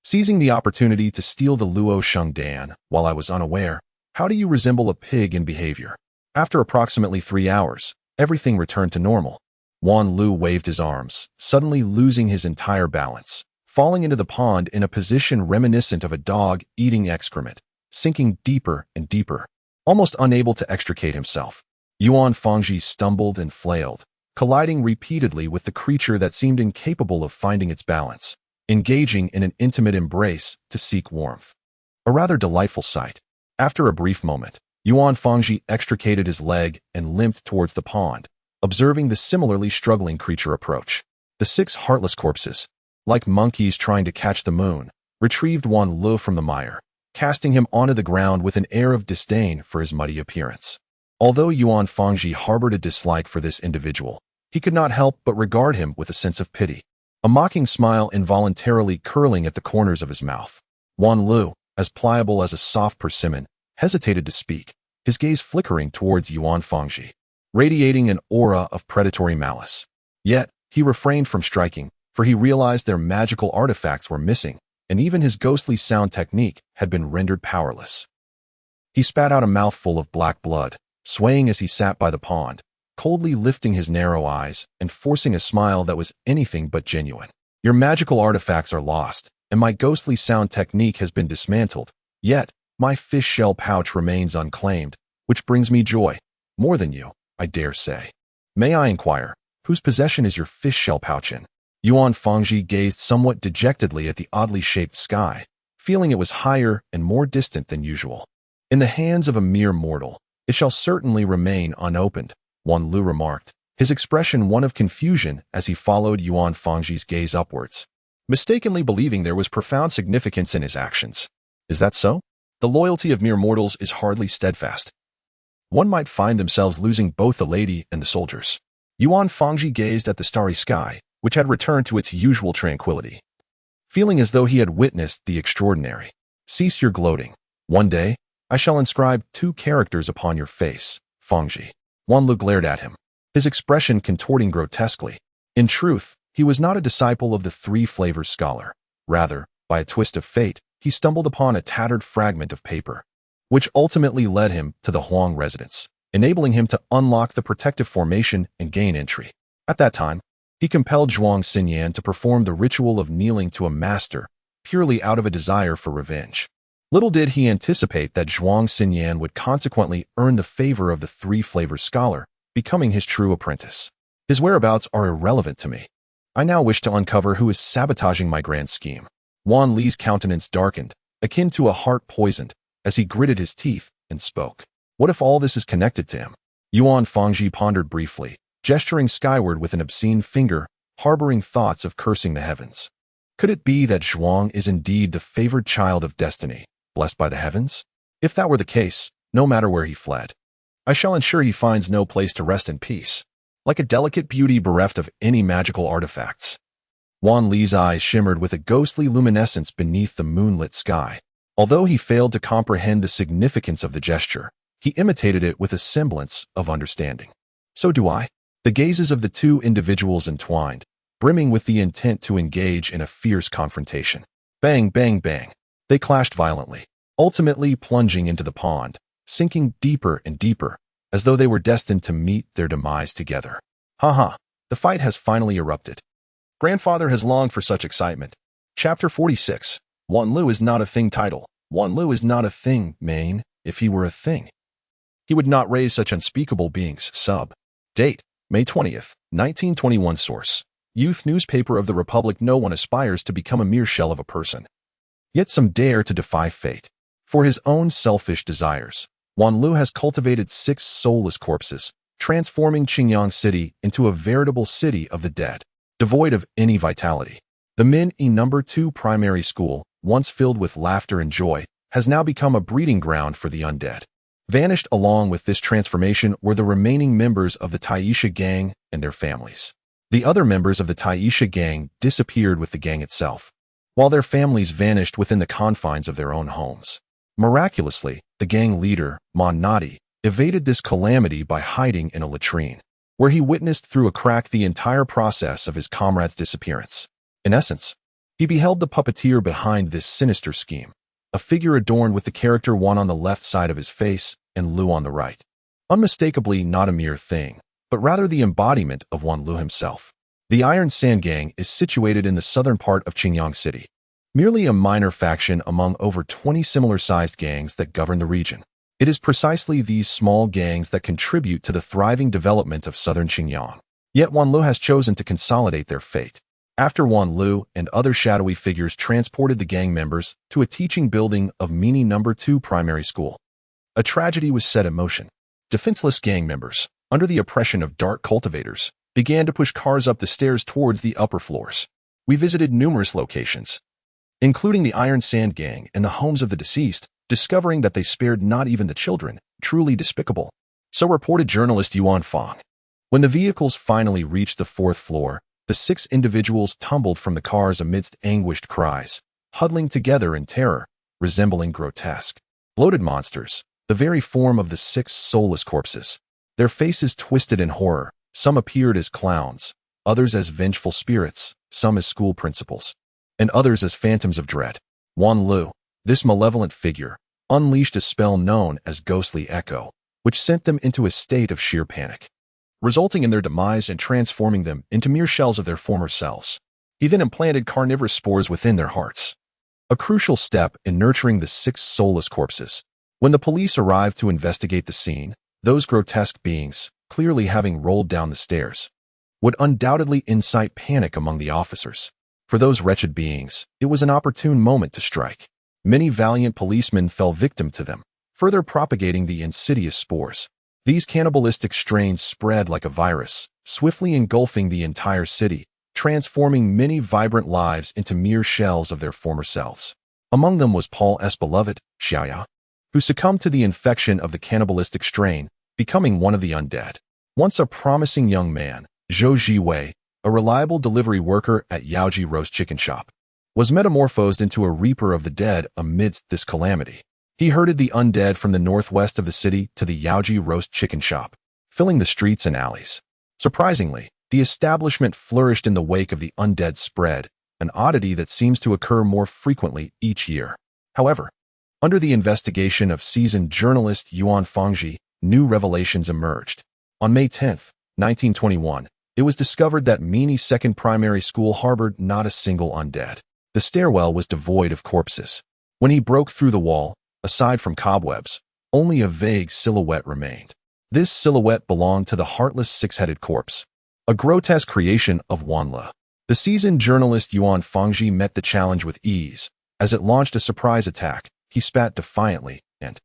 Seizing the opportunity to steal the Luo Sheng Dan while I was unaware, how do you resemble a pig in behavior?" After approximately 3 hours, everything returned to normal. Wan Lu waved his arms, suddenly losing his entire balance, falling into the pond in a position reminiscent of a dog eating excrement, sinking deeper and deeper, almost unable to extricate himself. Yuan Fangji stumbled and flailed, colliding repeatedly with the creature that seemed incapable of finding its balance, engaging in an intimate embrace to seek warmth. A rather delightful sight. After a brief moment, Yuan Fangji extricated his leg and limped towards the pond, observing the similarly struggling creature approach. The 6 heartless corpses, like monkeys trying to catch the moon, retrieved Wan Lu from the mire, casting him onto the ground with an air of disdain for his muddy appearance. Although Yuan Fangji harbored a dislike for this individual, he could not help but regard him with a sense of pity, a mocking smile involuntarily curling at the corners of his mouth. Wan Lu, as pliable as a soft persimmon, hesitated to speak, his gaze flickering towards Yuan Fangji, radiating an aura of predatory malice. Yet, he refrained from striking, for he realized their magical artifacts were missing, and even his ghostly sound technique had been rendered powerless. He spat out a mouthful of black blood, swaying as he sat by the pond, coldly lifting his narrow eyes and forcing a smile that was anything but genuine. Your magical artifacts are lost, and my ghostly sound technique has been dismantled, yet my fish shell pouch remains unclaimed, which brings me joy, more than you, I dare say. May I inquire, whose possession is your fish shell pouch in? Yuan Fangji gazed somewhat dejectedly at the oddly shaped sky, feeling it was higher and more distant than usual. In the hands of a mere mortal, it shall certainly remain unopened, Wan Lu remarked, his expression one of confusion as he followed Yuan Fangji's gaze upwards, mistakenly believing there was profound significance in his actions. Is that so? The loyalty of mere mortals is hardly steadfast. One might find themselves losing both the lady and the soldiers. Yuan Fangji gazed at the starry sky, which had returned to its usual tranquility, feeling as though he had witnessed the extraordinary. Cease your gloating. One day, I shall inscribe 2 characters upon your face, Fangji. Wan Lu glared at him, his expression contorting grotesquely. In truth, he was not a disciple of the 3 flavors scholar. Rather, by a twist of fate, he stumbled upon a tattered fragment of paper, which ultimately led him to the Huang residence, enabling him to unlock the protective formation and gain entry. At that time, he compelled Zhuang Xinyan to perform the ritual of kneeling to a master, purely out of a desire for revenge. Little did he anticipate that Zhuang Xinyan would consequently earn the favor of the 3 flavors scholar, becoming his true apprentice. His whereabouts are irrelevant to me. I now wish to uncover who is sabotaging my grand scheme. Wan Li's countenance darkened, akin to a heart poisoned, as he gritted his teeth and spoke. What if all this is connected to him? Yuan Fangji pondered briefly, gesturing skyward with an obscene finger, harboring thoughts of cursing the heavens. Could it be that Zhuang is indeed the favored child of destiny, blessed by the heavens? If that were the case, no matter where he fled, I shall ensure he finds no place to rest in peace, like a delicate beauty bereft of any magical artifacts. Wan Li's eyes shimmered with a ghostly luminescence beneath the moonlit sky. Although he failed to comprehend the significance of the gesture, he imitated it with a semblance of understanding. So do I. The gazes of the 2 individuals entwined, brimming with the intent to engage in a fierce confrontation. Bang, bang, bang. They clashed violently, ultimately plunging into the pond, sinking deeper and deeper, as though they were destined to meet their demise together. Ha! The fight has finally erupted. Grandfather has longed for such excitement. Chapter 46. Wan Lu is not a thing title. Wan Lu is not a thing, main. If he were a thing, he would not raise such unspeakable beings. Sub. Date, May 20th, 1921. Source. Youth Newspaper of the Republic. No one aspires to become a mere shell of a person. Yet some dare to defy fate. For his own selfish desires, Wan Lu has cultivated 6 soulless corpses, transforming Qingyang City into a veritable city of the dead, devoid of any vitality. The Min E No. 2 primary school, once filled with laughter and joy, has now become a breeding ground for the undead. Vanished along with this transformation were the remaining members of the Taisha gang and their families. The other members of the Taisha gang disappeared with the gang itself, while their families vanished within the confines of their own homes. Miraculously, the gang leader, Mon Nadi, evaded this calamity by hiding in a latrine, where he witnessed through a crack the entire process of his comrade's disappearance. In essence, he beheld the puppeteer behind this sinister scheme, a figure adorned with the character Wan on the left side of his face and Lu on the right. Unmistakably not a mere thing, but rather the embodiment of Wan Lu himself. The Iron Sand Gang is situated in the southern part of Qingyang City, merely a minor faction among over 20 similar-sized gangs that govern the region. It is precisely these small gangs that contribute to the thriving development of southern Xinjiang. Yet Wan Lu has chosen to consolidate their fate. After Wan Lu and other shadowy figures transported the gang members to a teaching building of Mini No. 2 primary school, a tragedy was set in motion. Defenseless gang members, under the oppression of dark cultivators, began to push cars up the stairs towards the upper floors. We visited numerous locations, including the Iron Sand Gang and the homes of the deceased, discovering that they spared not even the children, truly despicable. So reported journalist Yuan Fang. When the vehicles finally reached the 4th floor, the 6 individuals tumbled from the cars amidst anguished cries, huddling together in terror, resembling grotesque, bloated monsters. the very form of the 6 soulless corpses. Their faces twisted in horror. Some appeared as clowns, others as vengeful spirits, some as school principals, and others as phantoms of dread. Wan Lu, this malevolent figure, unleashed a spell known as Ghostly Echo, which sent them into a state of sheer panic, resulting in their demise and transforming them into mere shells of their former selves. He then implanted carnivorous spores within their hearts, a crucial step in nurturing the 6 soulless corpses. When the police arrived to investigate the scene, those grotesque beings, clearly having rolled down the stairs, would undoubtedly incite panic among the officers. For those wretched beings, it was an opportune moment to strike. Many valiant policemen fell victim to them, further propagating the insidious spores. These cannibalistic strains spread like a virus, swiftly engulfing the entire city, transforming many vibrant lives into mere shells of their former selves. Among them was Paul S. beloved, Xiaoya, who succumbed to the infection of the cannibalistic strain, becoming one of the undead. Once a promising young man, Zhou Jiwei, a reliable delivery worker at Yaoji Roast Chicken Shop, was metamorphosed into a reaper of the dead amidst this calamity. He herded the undead from the northwest of the city to the Yaoji Roast Chicken Shop, filling the streets and alleys. Surprisingly, the establishment flourished in the wake of the undead spread, an oddity that seems to occur more frequently each year. However, under the investigation of seasoned journalist Yuan Fangji, new revelations emerged. On May 10, 1921, it was discovered that Mini's second primary school harbored not a single undead. The stairwell was devoid of corpses. When he broke through the wall, aside from cobwebs, only a vague silhouette remained. This silhouette belonged to the heartless 6-headed corpse, a grotesque creation of Wanle. The seasoned journalist Yuan Fangji met the challenge with ease. As it launched a surprise attack, he spat defiantly and,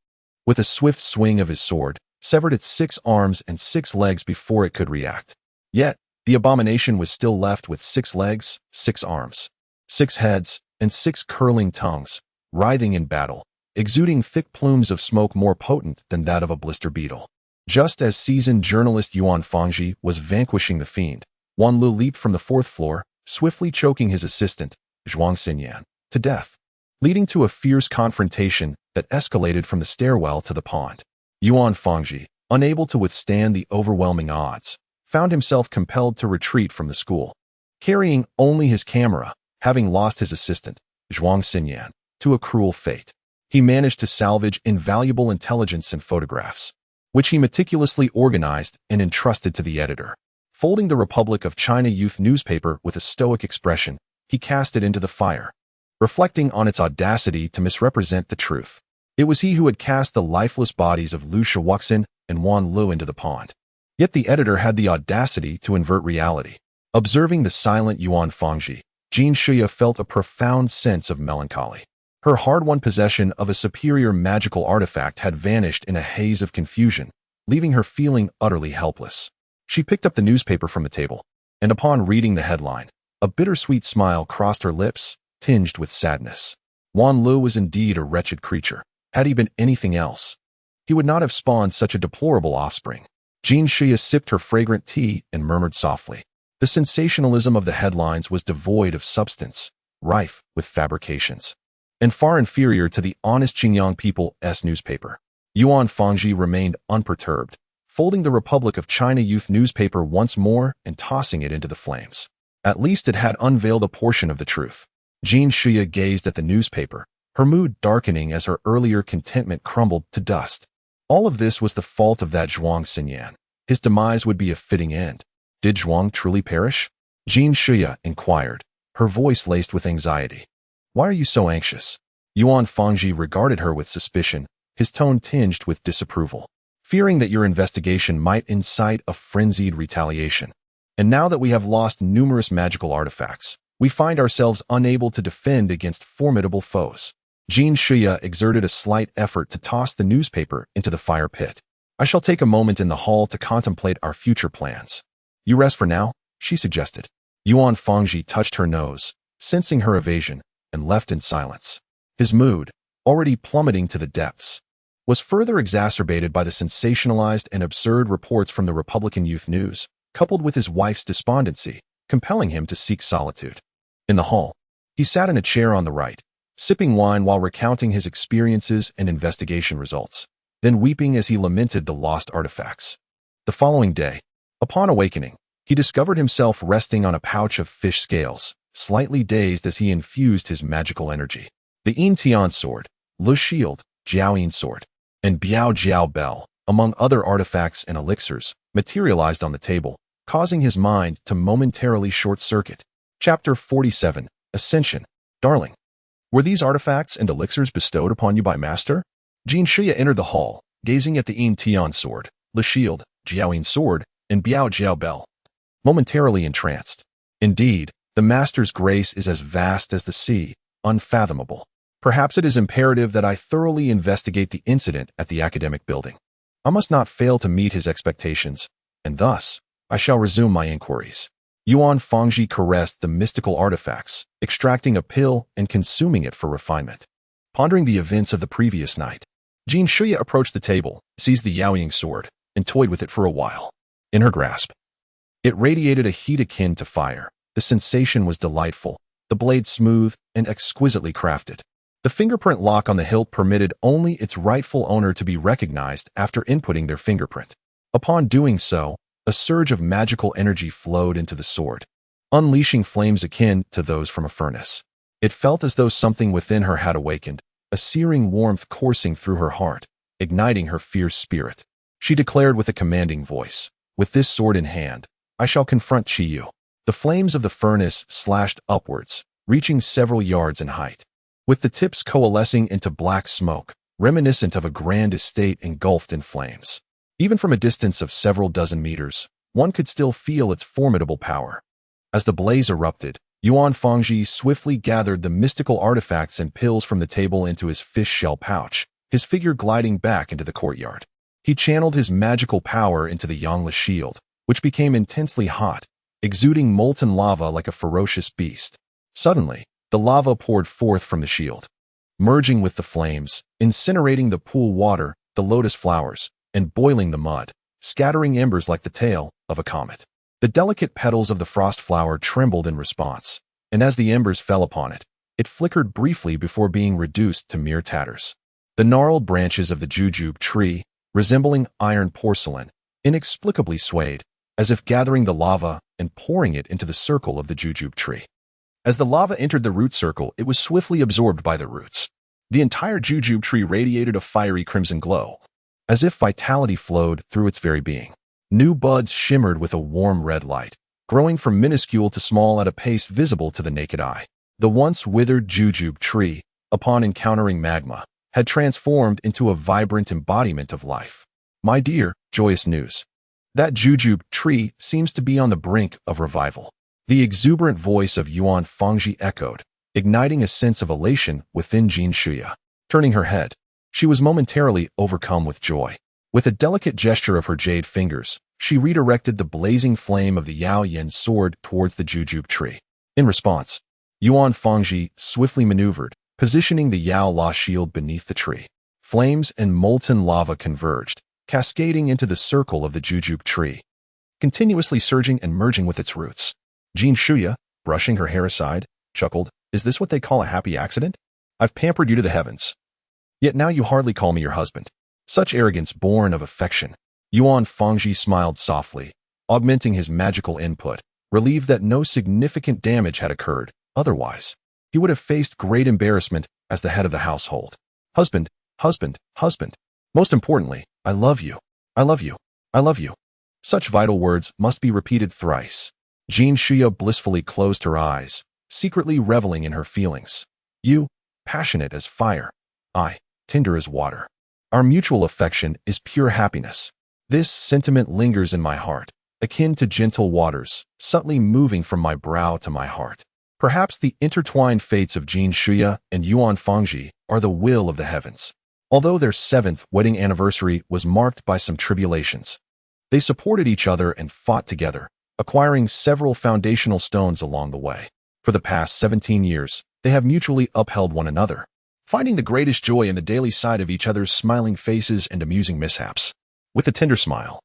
with a swift swing of his sword, severed its 6 arms and 6 legs before it could react. Yet, the abomination was still left with 6 legs, 6 arms, 6 heads, and 6 curling tongues, writhing in battle, exuding thick plumes of smoke more potent than that of a blister beetle. Just as seasoned journalist Yuan Fangji was vanquishing the fiend, Wan Lu leaped from the 4th floor, swiftly choking his assistant, Zhuang Xinyan, to death, leading to a fierce confrontation that escalated from the stairwell to the pond. Yuan Fangji, unable to withstand the overwhelming odds, found himself compelled to retreat from the school, carrying only his camera, having lost his assistant, Zhuang Xinyan, to a cruel fate. He managed to salvage invaluable intelligence and photographs, which he meticulously organized and entrusted to the editor. Folding the Republic of China Youth newspaper with a stoic expression, he cast it into the fire, reflecting on its audacity to misrepresent the truth. It was he who had cast the lifeless bodies of Lu Shiwuxin and Wan Lu into the pond. Yet the editor had the audacity to invert reality. Observing the silent Yuan Fangji, Jin Shuya felt a profound sense of melancholy. Her hard-won possession of a superior magical artifact had vanished in a haze of confusion, leaving her feeling utterly helpless. She picked up the newspaper from the table, and upon reading the headline, a bittersweet smile crossed her lips, tinged with sadness. Wan Lu was indeed a wretched creature. Had he been anything else, he would not have spawned such a deplorable offspring. Jin Shuya sipped her fragrant tea and murmured softly. The sensationalism of the headlines was devoid of substance, rife with fabrications, and far inferior to the honest Xinjiang People's newspaper. Yuan Fangji remained unperturbed, folding the Republic of China Youth newspaper once more and tossing it into the flames. At least it had unveiled a portion of the truth. Jin Shuya gazed at the newspaper, her mood darkening as her earlier contentment crumbled to dust. All of this was the fault of that Zhuang Xinyan. His demise would be a fitting end. Did Zhuang truly perish? Jin Shuya inquired, her voice laced with anxiety. Why are you so anxious? Yuan Fangji regarded her with suspicion, his tone tinged with disapproval. Fearing that your investigation might incite a frenzied retaliation. And now that we have lost numerous magical artifacts, we find ourselves unable to defend against formidable foes. Jin Shuya exerted a slight effort to toss the newspaper into the fire pit. I shall take a moment in the hall to contemplate our future plans. You rest for now, she suggested. Yuan Fangji touched her nose, sensing her evasion, and left in silence. His mood, already plummeting to the depths, was further exacerbated by the sensationalized and absurd reports from the Republican Youth News, coupled with his wife's despondency, compelling him to seek solitude. In the hall, he sat in a chair on the right, sipping wine while recounting his experiences and investigation results. then weeping as he lamented the lost artifacts. The following day, upon awakening, he discovered himself resting on a pouch of fish scales, slightly dazed as he infused his magical energy. The Yin Tian sword, Lu shield, Jiao Yin sword, and Biao Jiao bell, among other artifacts and elixirs, materialized on the table, causing his mind to momentarily short-circuit. Chapter 47, Ascension. Darling, were these artifacts and elixirs bestowed upon you by Master? Jin Shuya entered the hall, gazing at the Yin Tian sword, Lu shield, Jiao Yin sword, and Biao Jiao bell, momentarily entranced. Indeed, the Master's grace is as vast as the sea, unfathomable. Perhaps it is imperative that I thoroughly investigate the incident at the academic building. I must not fail to meet his expectations, and thus, I shall resume my inquiries. Yuan Fangji caressed the mystical artifacts, extracting a pill and consuming it for refinement. Pondering the events of the previous night, Jin Shuya approached the table, seized the Yaoying sword, and toyed with it for a while. In her grasp, it radiated a heat akin to fire. The sensation was delightful, the blade smooth and exquisitely crafted. The fingerprint lock on the hilt permitted only its rightful owner to be recognized after inputting their fingerprint. Upon doing so, a surge of magical energy flowed into the sword, unleashing flames akin to those from a furnace. It felt as though something within her had awakened, a searing warmth coursing through her heart, igniting her fierce spirit. She declared with a commanding voice, "With this sword in hand, I shall confront Chiyu." The flames of the furnace slashed upwards, reaching several yards in height, with the tips coalescing into black smoke, reminiscent of a grand estate engulfed in flames. Even from a distance of several dozen meters, one could still feel its formidable power. As the blaze erupted, Yuan Fangji swiftly gathered the mystical artifacts and pills from the table into his fish shell pouch, his figure gliding back into the courtyard. He channeled his magical power into the Yangli shield, which became intensely hot, exuding molten lava like a ferocious beast. Suddenly, the lava poured forth from the shield, merging with the flames, incinerating the pool water, the lotus flowers, and boiling the mud, scattering embers like the tail of a comet. The delicate petals of the frost flower trembled in response, and as the embers fell upon it, it flickered briefly before being reduced to mere tatters. The gnarled branches of the jujube tree, resembling iron porcelain, inexplicably swayed, as if gathering the lava and pouring it into the circle of the jujube tree. As the lava entered the root circle, it was swiftly absorbed by the roots. The entire jujube tree radiated a fiery crimson glow, as if vitality flowed through its very being. New buds shimmered with a warm red light, growing from minuscule to small at a pace visible to the naked eye. The once withered jujube tree, upon encountering magma, had transformed into a vibrant embodiment of life. My dear, joyous news. That jujube tree seems to be on the brink of revival. The exuberant voice of Yuan Fangji echoed, igniting a sense of elation within Jin Shuya. Turning her head, she was momentarily overcome with joy. With a delicate gesture of her jade fingers, she redirected the blazing flame of the Yao Yin sword towards the jujube tree. In response, Yuan Fangji swiftly maneuvered, positioning the Yao La shield beneath the tree. Flames and molten lava converged, cascading into the circle of the jujube tree, continuously surging and merging with its roots. Jin Shuya, brushing her hair aside, chuckled, "Is this what they call a happy accident? I've pampered you to the heavens. Yet now you hardly call me your husband. Such arrogance born of affection." Yuan Fangji smiled softly, augmenting his magical input, relieved that no significant damage had occurred. Otherwise, he would have faced great embarrassment as the head of the household. Husband, husband, husband. Most importantly, I love you. I love you. I love you. Such vital words must be repeated thrice. Jin Shuya blissfully closed her eyes, secretly reveling in her feelings. You, passionate as fire. I, tender as water. Our mutual affection is pure happiness. This sentiment lingers in my heart, akin to gentle waters, subtly moving from my brow to my heart. Perhaps the intertwined fates of Jin Shuya and Yuan Fangji are the will of the heavens. Although their 7th wedding anniversary was marked by some tribulations, they supported each other and fought together, acquiring several foundational stones along the way. For the past 17 years, they have mutually upheld one another, finding the greatest joy in the daily sight of each other's smiling faces and amusing mishaps. With a tender smile,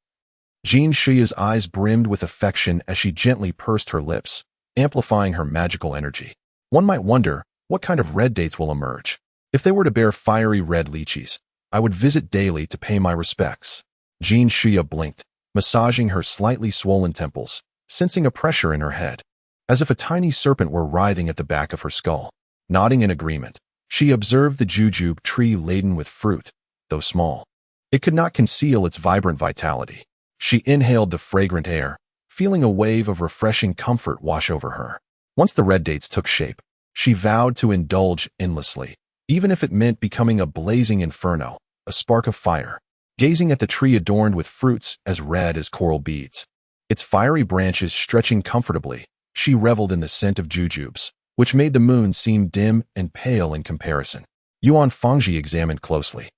Jin Shuya's eyes brimmed with affection as she gently pursed her lips, amplifying her magical energy. One might wonder what kind of red dates will emerge. If they were to bear fiery red lychees, I would visit daily to pay my respects. Jean Shia blinked, massaging her slightly swollen temples, sensing a pressure in her head, as if a tiny serpent were writhing at the back of her skull. Nodding in agreement, she observed the jujube tree laden with fruit, though small. It could not conceal its vibrant vitality. She inhaled the fragrant air, feeling a wave of refreshing comfort wash over her. Once the red dates took shape, she vowed to indulge endlessly, even if it meant becoming a blazing inferno, a spark of fire. Gazing at the tree adorned with fruits as red as coral beads, its fiery branches stretching comfortably, she reveled in the scent of jujubes, which made the moon seem dim and pale in comparison. Yuan Fangji examined closely.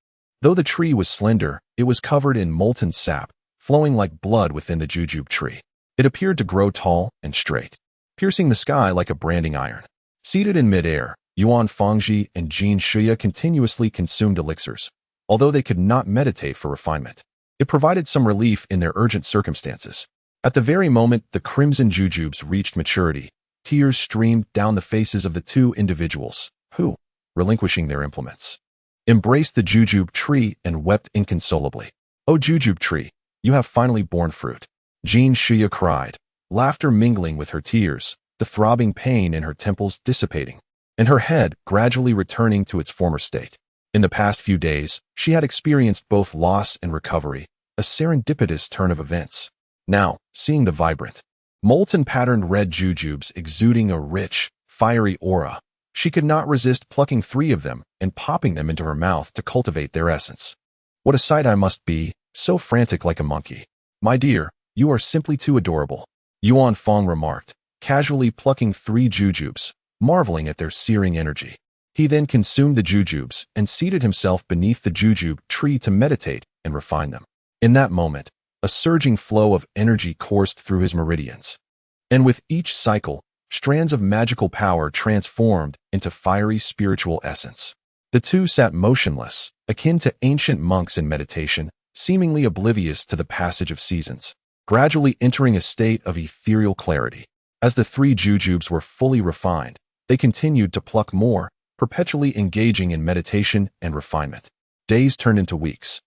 Though the tree was slender, it was covered in molten sap, flowing like blood within the jujube tree. It appeared to grow tall and straight, piercing the sky like a branding iron. Seated in midair, Yuan Fangji and Jin Shuya continuously consumed elixirs, although they could not meditate for refinement. It provided some relief in their urgent circumstances. At the very moment the crimson jujubes reached maturity, tears streamed down the faces of the two individuals, who, relinquishing their implements, embraced the jujube tree and wept inconsolably. "O jujube tree, you have finally borne fruit," Jin Shuya cried, laughter mingling with her tears, the throbbing pain in her temples dissipating, and her head gradually returning to its former state. In the past few days, she had experienced both loss and recovery, a serendipitous turn of events. Now, seeing the vibrant, molten-patterned red jujubes exuding a rich, fiery aura, she could not resist plucking 3 of them and popping them into her mouth to cultivate their essence. "What a sight I must be, so frantic like a monkey. My dear, you are simply too adorable," Yuan Fang remarked, casually plucking 3 jujubes, marveling at their searing energy. He then consumed the jujubes and seated himself beneath the jujube tree to meditate and refine them. In that moment, a surging flow of energy coursed through his meridians, and with each cycle, strands of magical power transformed into fiery spiritual essence. The two sat motionless, akin to ancient monks in meditation, seemingly oblivious to the passage of seasons, gradually entering a state of ethereal clarity. As the 3 jujubes were fully refined, they continued to pluck more, perpetually engaging in meditation and refinement. Days turned into weeks,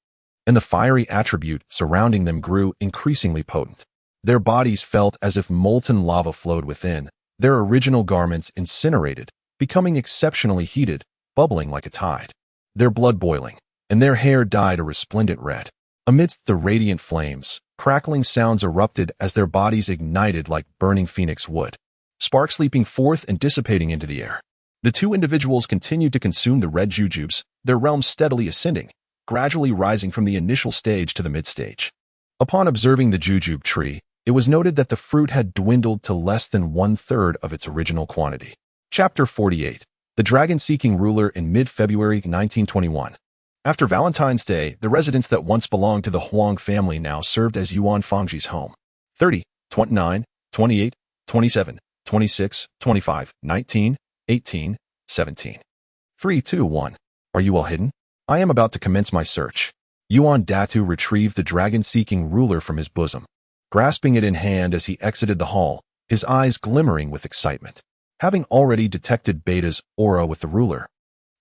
and the fiery attribute surrounding them grew increasingly potent. Their bodies felt as if molten lava flowed within, their original garments incinerated, becoming exceptionally heated, bubbling like a tide, their blood boiling, and their hair dyed a resplendent red. Amidst the radiant flames, crackling sounds erupted as their bodies ignited like burning phoenix wood, sparks leaping forth and dissipating into the air. The 2 individuals continued to consume the red jujubes, their realm steadily ascending, gradually rising from the initial stage to the mid-stage. Upon observing the jujube tree, it was noted that the fruit had dwindled to less than 1/3 of its original quantity. Chapter 48. The Dragon-Seeking Ruler in mid-February 1921. After Valentine's Day, the residence that once belonged to the Huang family now served as Yuan Fangji's home. 30, 29, 28, 27, 26, 25, 19, 18, 17. 3, 2, 1. Are you all hidden? I am about to commence my search. Yuan Datu retrieved the dragon-seeking ruler from his bosom, grasping it in hand as he exited the hall, his eyes glimmering with excitement. Having already detected Beta's aura with the ruler,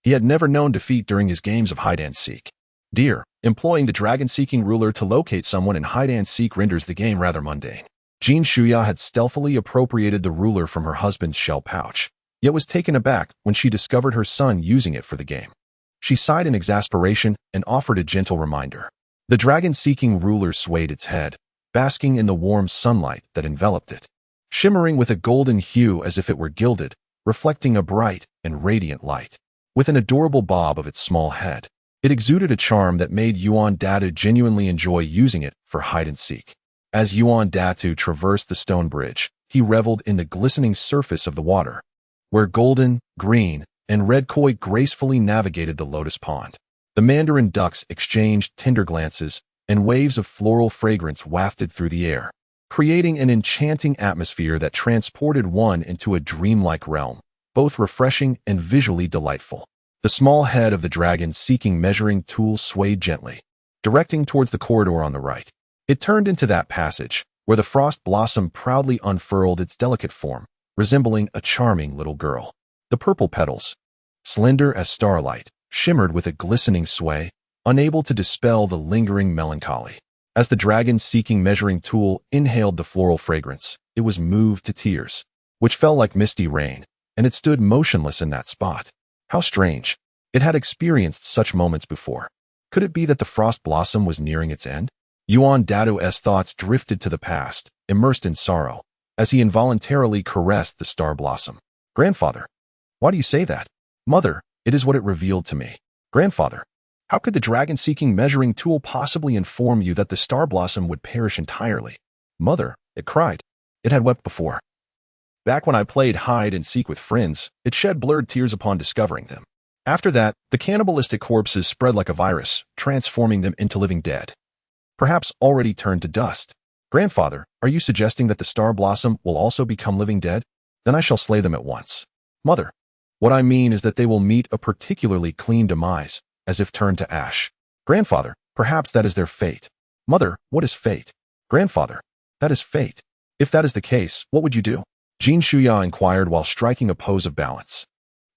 he had never known defeat during his games of hide-and-seek. Dear, employing the dragon-seeking ruler to locate someone in hide-and-seek renders the game rather mundane. Jin Shuya had stealthily appropriated the ruler from her husband's shell pouch, yet was taken aback when she discovered her son using it for the game. She sighed in exasperation and offered a gentle reminder. The dragon-seeking ruler swayed its head, basking in the warm sunlight that enveloped it, shimmering with a golden hue as if it were gilded, reflecting a bright and radiant light. With an adorable bob of its small head, it exuded a charm that made Yuan Datu genuinely enjoy using it for hide-and-seek. As Yuan Datu traversed the stone bridge, he reveled in the glistening surface of the water, where golden, green, and red koi gracefully navigated the lotus pond. The mandarin ducks exchanged tender glances, and waves of floral fragrance wafted through the air, creating an enchanting atmosphere that transported one into a dreamlike realm, both refreshing and visually delightful. The small head of the dragon-seeking measuring tool swayed gently, directing towards the corridor on the right. It turned into that passage, where the frost blossom proudly unfurled its delicate form, resembling a charming little girl. The purple petals, slender as starlight, shimmered with a glistening sway, unable to dispel the lingering melancholy. As the dragon-seeking measuring tool inhaled the floral fragrance, it was moved to tears, which fell like misty rain, and it stood motionless in that spot. How strange. It had experienced such moments before. Could it be that the frost blossom was nearing its end? Yuan Datu's thoughts drifted to the past, immersed in sorrow, as he involuntarily caressed the star blossom. Grandfather, why do you say that? Mother, it is what it revealed to me. Grandfather, how could the dragon-seeking measuring tool possibly inform you that the star blossom would perish entirely? Mother, it cried. It had wept before. Back when I played hide and seek with friends, it shed blurred tears upon discovering them. After that, the cannibalistic corpses spread like a virus, transforming them into living dead. Perhaps already turned to dust. Grandfather, are you suggesting that the star blossom will also become living dead? Then I shall slay them at once. Mother, what I mean is that they will meet a particularly clean demise, as if turned to ash. Grandfather, perhaps that is their fate. Mother, what is fate? Grandfather, that is fate. If that is the case, what would you do? Jin Shuya inquired while striking a pose of balance.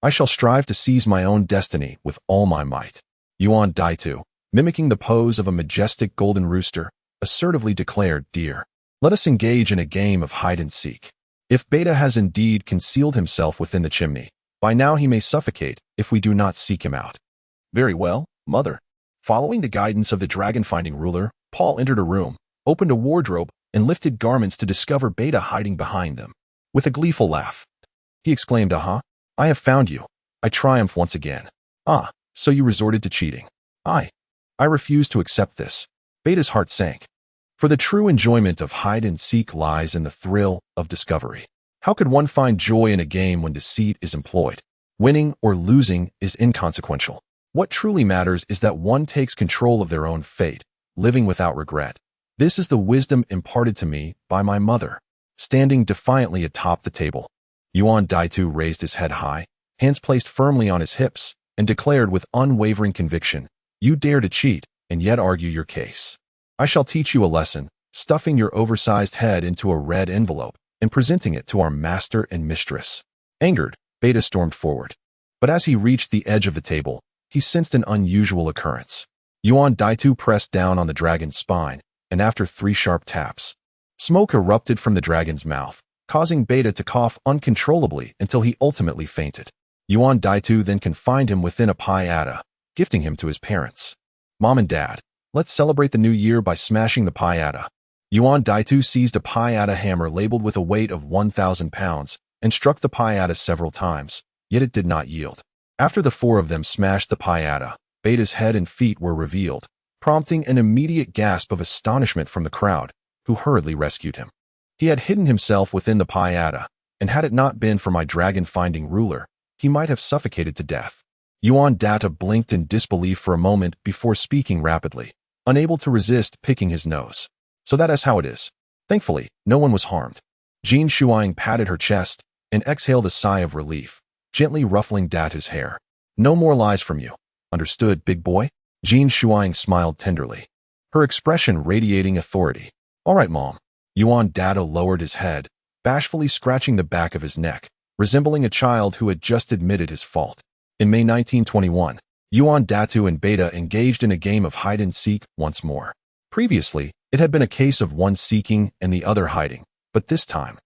I shall strive to seize my own destiny with all my might. Yuan Daitu, mimicking the pose of a majestic golden rooster, assertively declared, Dear, let us engage in a game of hide and seek. If Beta has indeed concealed himself within the chimney, by now he may suffocate if we do not seek him out. Very well, Mother. Following the guidance of the dragon-finding ruler, Paul entered a room, opened a wardrobe, and lifted garments to discover Beta hiding behind them. With a gleeful laugh, he exclaimed, Aha, I have found you. I triumph once again. Ah, so you resorted to cheating. I refuse to accept this. Beta's heart sank. For the true enjoyment of hide and seek lies in the thrill of discovery. How could one find joy in a game when deceit is employed? Winning or losing is inconsequential. What truly matters is that one takes control of their own fate, living without regret. This is the wisdom imparted to me by my mother. Standing defiantly atop the table, Yuan Daitu raised his head high, hands placed firmly on his hips, and declared with unwavering conviction, You dare to cheat, and yet argue your case. I shall teach you a lesson, stuffing your oversized head into a red envelope and presenting it to our master and mistress. Angered, Beta stormed forward. But as he reached the edge of the table, he sensed an unusual occurrence. Yuan Daitu pressed down on the dragon's spine, and after 3 sharp taps, smoke erupted from the dragon's mouth, causing Beta to cough uncontrollably until he ultimately fainted. Yuan Daitu then confined him within a piñata, gifting him to his parents. Mom and Dad, let's celebrate the new year by smashing the piñata. Yuan Daitu seized a piñata hammer labeled with a weight of 1,000 pounds and struck the piñata several times, yet it did not yield. After the 4 of them smashed the piñata, Beta's head and feet were revealed, prompting an immediate gasp of astonishment from the crowd, who hurriedly rescued him. He had hidden himself within the piñata, and had it not been for my dragon-finding ruler, he might have suffocated to death. Yuan Data blinked in disbelief for a moment before speaking rapidly, unable to resist picking his nose. So that is how it is. Thankfully, no one was harmed. Jin Shuang patted her chest and exhaled a sigh of relief, gently ruffling Data's hair. No more lies from you. Understood, big boy? Jin Shuang smiled tenderly, her expression radiating authority. All right, Mom. Yuan Data lowered his head, bashfully scratching the back of his neck, resembling a child who had just admitted his fault. In May 1921, Yuan Datu and Beta engaged in a game of hide-and-seek once more. Previously, it had been a case of one seeking and the other hiding, but this time,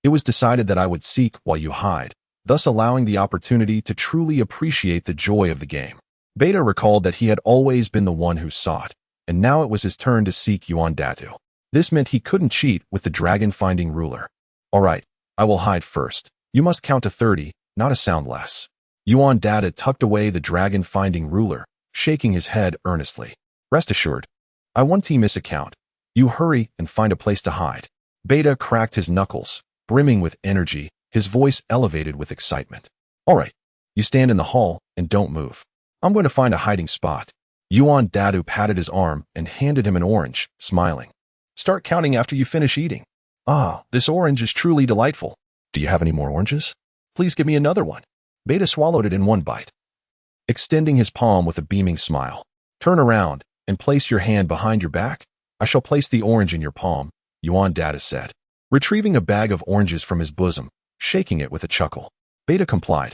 it was decided that I would seek while you hide, thus allowing the opportunity to truly appreciate the joy of the game. Beta recalled that he had always been the one who sought, and now it was his turn to seek Yuan Datu. This meant he couldn't cheat with the dragon-finding ruler. All right, I will hide first. You must count to 30, not a sound less. Yuan Data tucked away the dragon-finding ruler, shaking his head earnestly. Rest assured, I won't miss a count. You hurry and find a place to hide. Beta cracked his knuckles, brimming with energy, his voice elevated with excitement. All right, you stand in the hall and don't move. I'm going to find a hiding spot. Yuan Datu patted his arm and handed him an orange, smiling. Start counting after you finish eating. Ah, this orange is truly delightful. Do you have any more oranges? Please give me another one. Beta swallowed it in one bite, extending his palm with a beaming smile. Turn around and place your hand behind your back. I shall place the orange in your palm, Yuan Data said, retrieving a bag of oranges from his bosom, shaking it with a chuckle. Beta complied.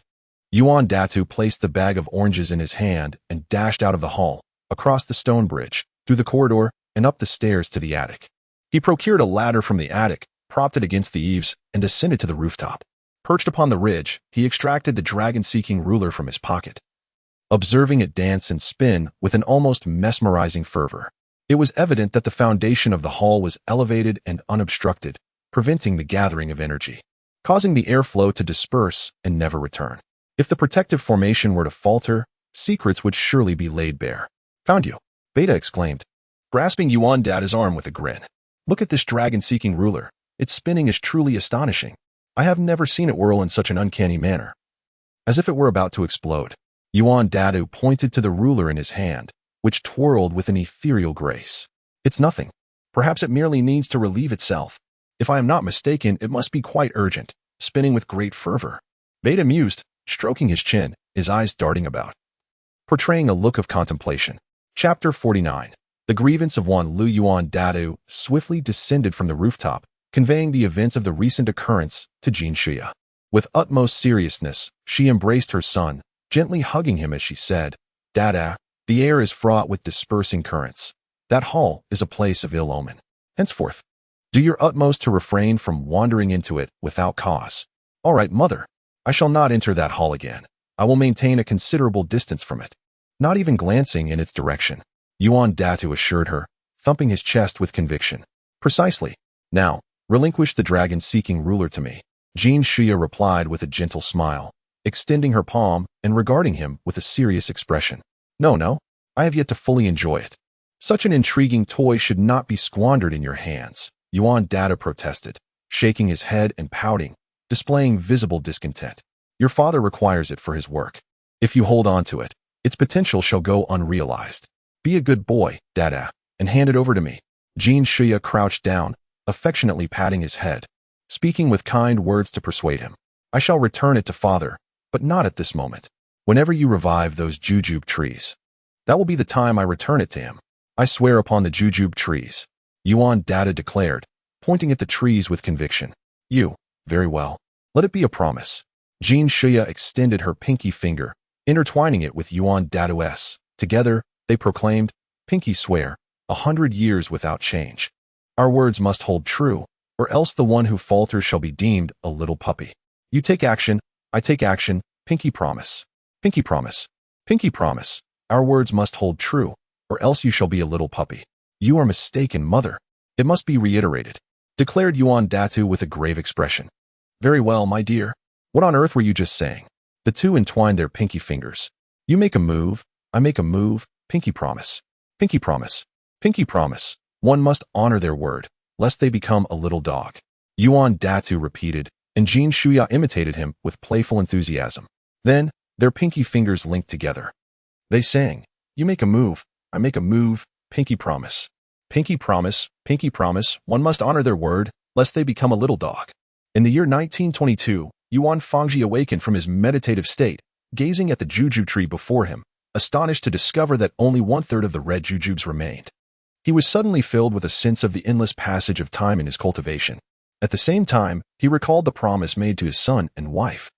Yuan Datu placed the bag of oranges in his hand and dashed out of the hall, across the stone bridge, through the corridor, and up the stairs to the attic. He procured a ladder from the attic, propped it against the eaves, and ascended to the rooftop. Perched upon the ridge, he extracted the dragon-seeking ruler from his pocket, observing it dance and spin with an almost mesmerizing fervor. It was evident that the foundation of the hall was elevated and unobstructed, preventing the gathering of energy, causing the airflow to disperse and never return. If the protective formation were to falter, secrets would surely be laid bare. "Found you," Beta exclaimed, grasping Yuan Dada's arm with a grin. "Look at this dragon-seeking ruler. Its spinning is truly astonishing. I have never seen it whirl in such an uncanny manner." As if it were about to explode, Yuan Dada pointed to the ruler in his hand, which twirled with an ethereal grace. "It's nothing. Perhaps it merely needs to relieve itself. If I am not mistaken, it must be quite urgent, spinning with great fervor." Beta mused, stroking his chin, his eyes darting about, portraying a look of contemplation. Chapter 49. The grievance of one Lu. Yuan Dada swiftly descended from the rooftop, conveying the events of the recent occurrence to Jin Shuya. With utmost seriousness, she embraced her son, gently hugging him as she said, "Dada, the air is fraught with dispersing currents. That hall is a place of ill omen. Henceforth, do your utmost to refrain from wandering into it without cause." "All right, mother. I shall not enter that hall again. I will maintain a considerable distance from it, not even glancing in its direction," Yuan Dada assured her, thumping his chest with conviction. "Precisely. Now, relinquish the dragon-seeking ruler to me," Jin Shuya replied with a gentle smile, extending her palm and regarding him with a serious expression. No, I have yet to fully enjoy it. Such an intriguing toy should not be squandered in your hands," Yuan Dada protested, shaking his head and pouting, displaying visible discontent. "Your father requires it for his work. If you hold on to it, its potential shall go unrealized. Be a good boy, Dada, and hand it over to me." Jin Shuya crouched down, affectionately patting his head, speaking with kind words to persuade him. "I shall return it to father, but not at this moment. Whenever you revive those jujube trees, that will be the time I return it to him. I swear upon the jujube trees," Yuan Dada declared, pointing at the trees with conviction. Very well. Let it be a promise." Jin Shuya extended her pinky finger, intertwining it with Yuan Dada's. Together, they proclaimed, "Pinky swear, 100 years without change. Our words must hold true, or else the one who falters shall be deemed a little puppy. You take action, I take action, pinky promise. Pinky promise. Pinky promise. Our words must hold true, or else you shall be a little puppy." "You are mistaken, mother. It must be reiterated," declared Yuan Dada with a grave expression. "Very well, my dear. What on earth were you just saying?" The two entwined their pinky fingers. "You make a move, I make a move, pinky promise. Pinky promise. Pinky promise. One must honor their word, lest they become a little dog," Yuan Dada repeated, and Jin Shuya imitated him with playful enthusiasm. Then, their pinky fingers linked together. They sang, "You make a move, I make a move, pinky promise. Pinky promise, pinky promise, one must honor their word, lest they become a little dog." In the year 1922, Yuan Fangji awakened from his meditative state, gazing at the juju tree before him, astonished to discover that only 1/3 of the red jujubes remained. He was suddenly filled with a sense of the endless passage of time in his cultivation. At the same time, he recalled the promise made to his son and wife.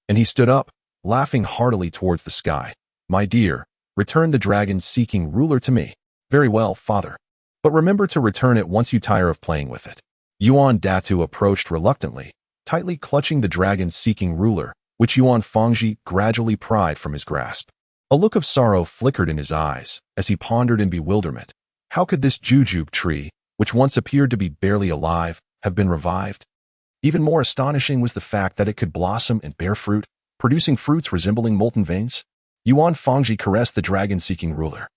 And he stood up, laughing heartily towards the sky. "My dear, return the dragon-seeking ruler to me." "Very well, father. But remember to return it once you tire of playing with it." Yuan Dada approached reluctantly, tightly clutching the dragon-seeking ruler, which Yuan Fangji gradually pried from his grasp. A look of sorrow flickered in his eyes as he pondered in bewilderment. How could this jujube tree, which once appeared to be barely alive, have been revived? Even more astonishing was the fact that it could blossom and bear fruit, producing fruits resembling molten veins. Yuan Fangji caressed the dragon-seeking ruler,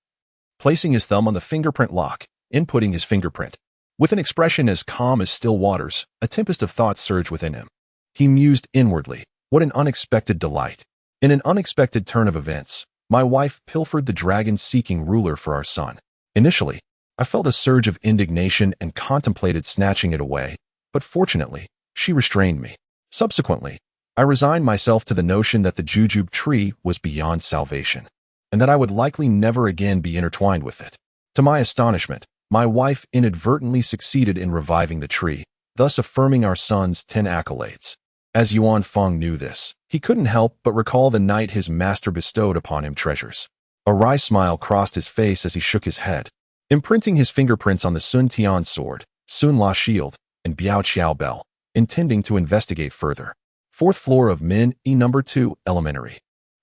placing his thumb on the fingerprint lock, inputting his fingerprint. With an expression as calm as still waters, a tempest of thoughts surged within him. He mused inwardly, "What an unexpected delight. In an unexpected turn of events, my wife pilfered the dragon-seeking ruler for our son. Initially, I felt a surge of indignation and contemplated snatching it away, but fortunately, she restrained me. Subsequently, I resigned myself to the notion that the jujube tree was beyond salvation, and that I would likely never again be intertwined with it. To my astonishment, my wife inadvertently succeeded in reviving the tree, thus affirming our son's 10 accolades. As Yuan Feng knew this, he couldn't help but recall the night his master bestowed upon him treasures. A wry smile crossed his face as he shook his head, imprinting his fingerprints on the Sun Tian sword, Sun La shield, and Biao Qiao bell, intending to investigate further. Fourth floor of Min E number 2, elementary.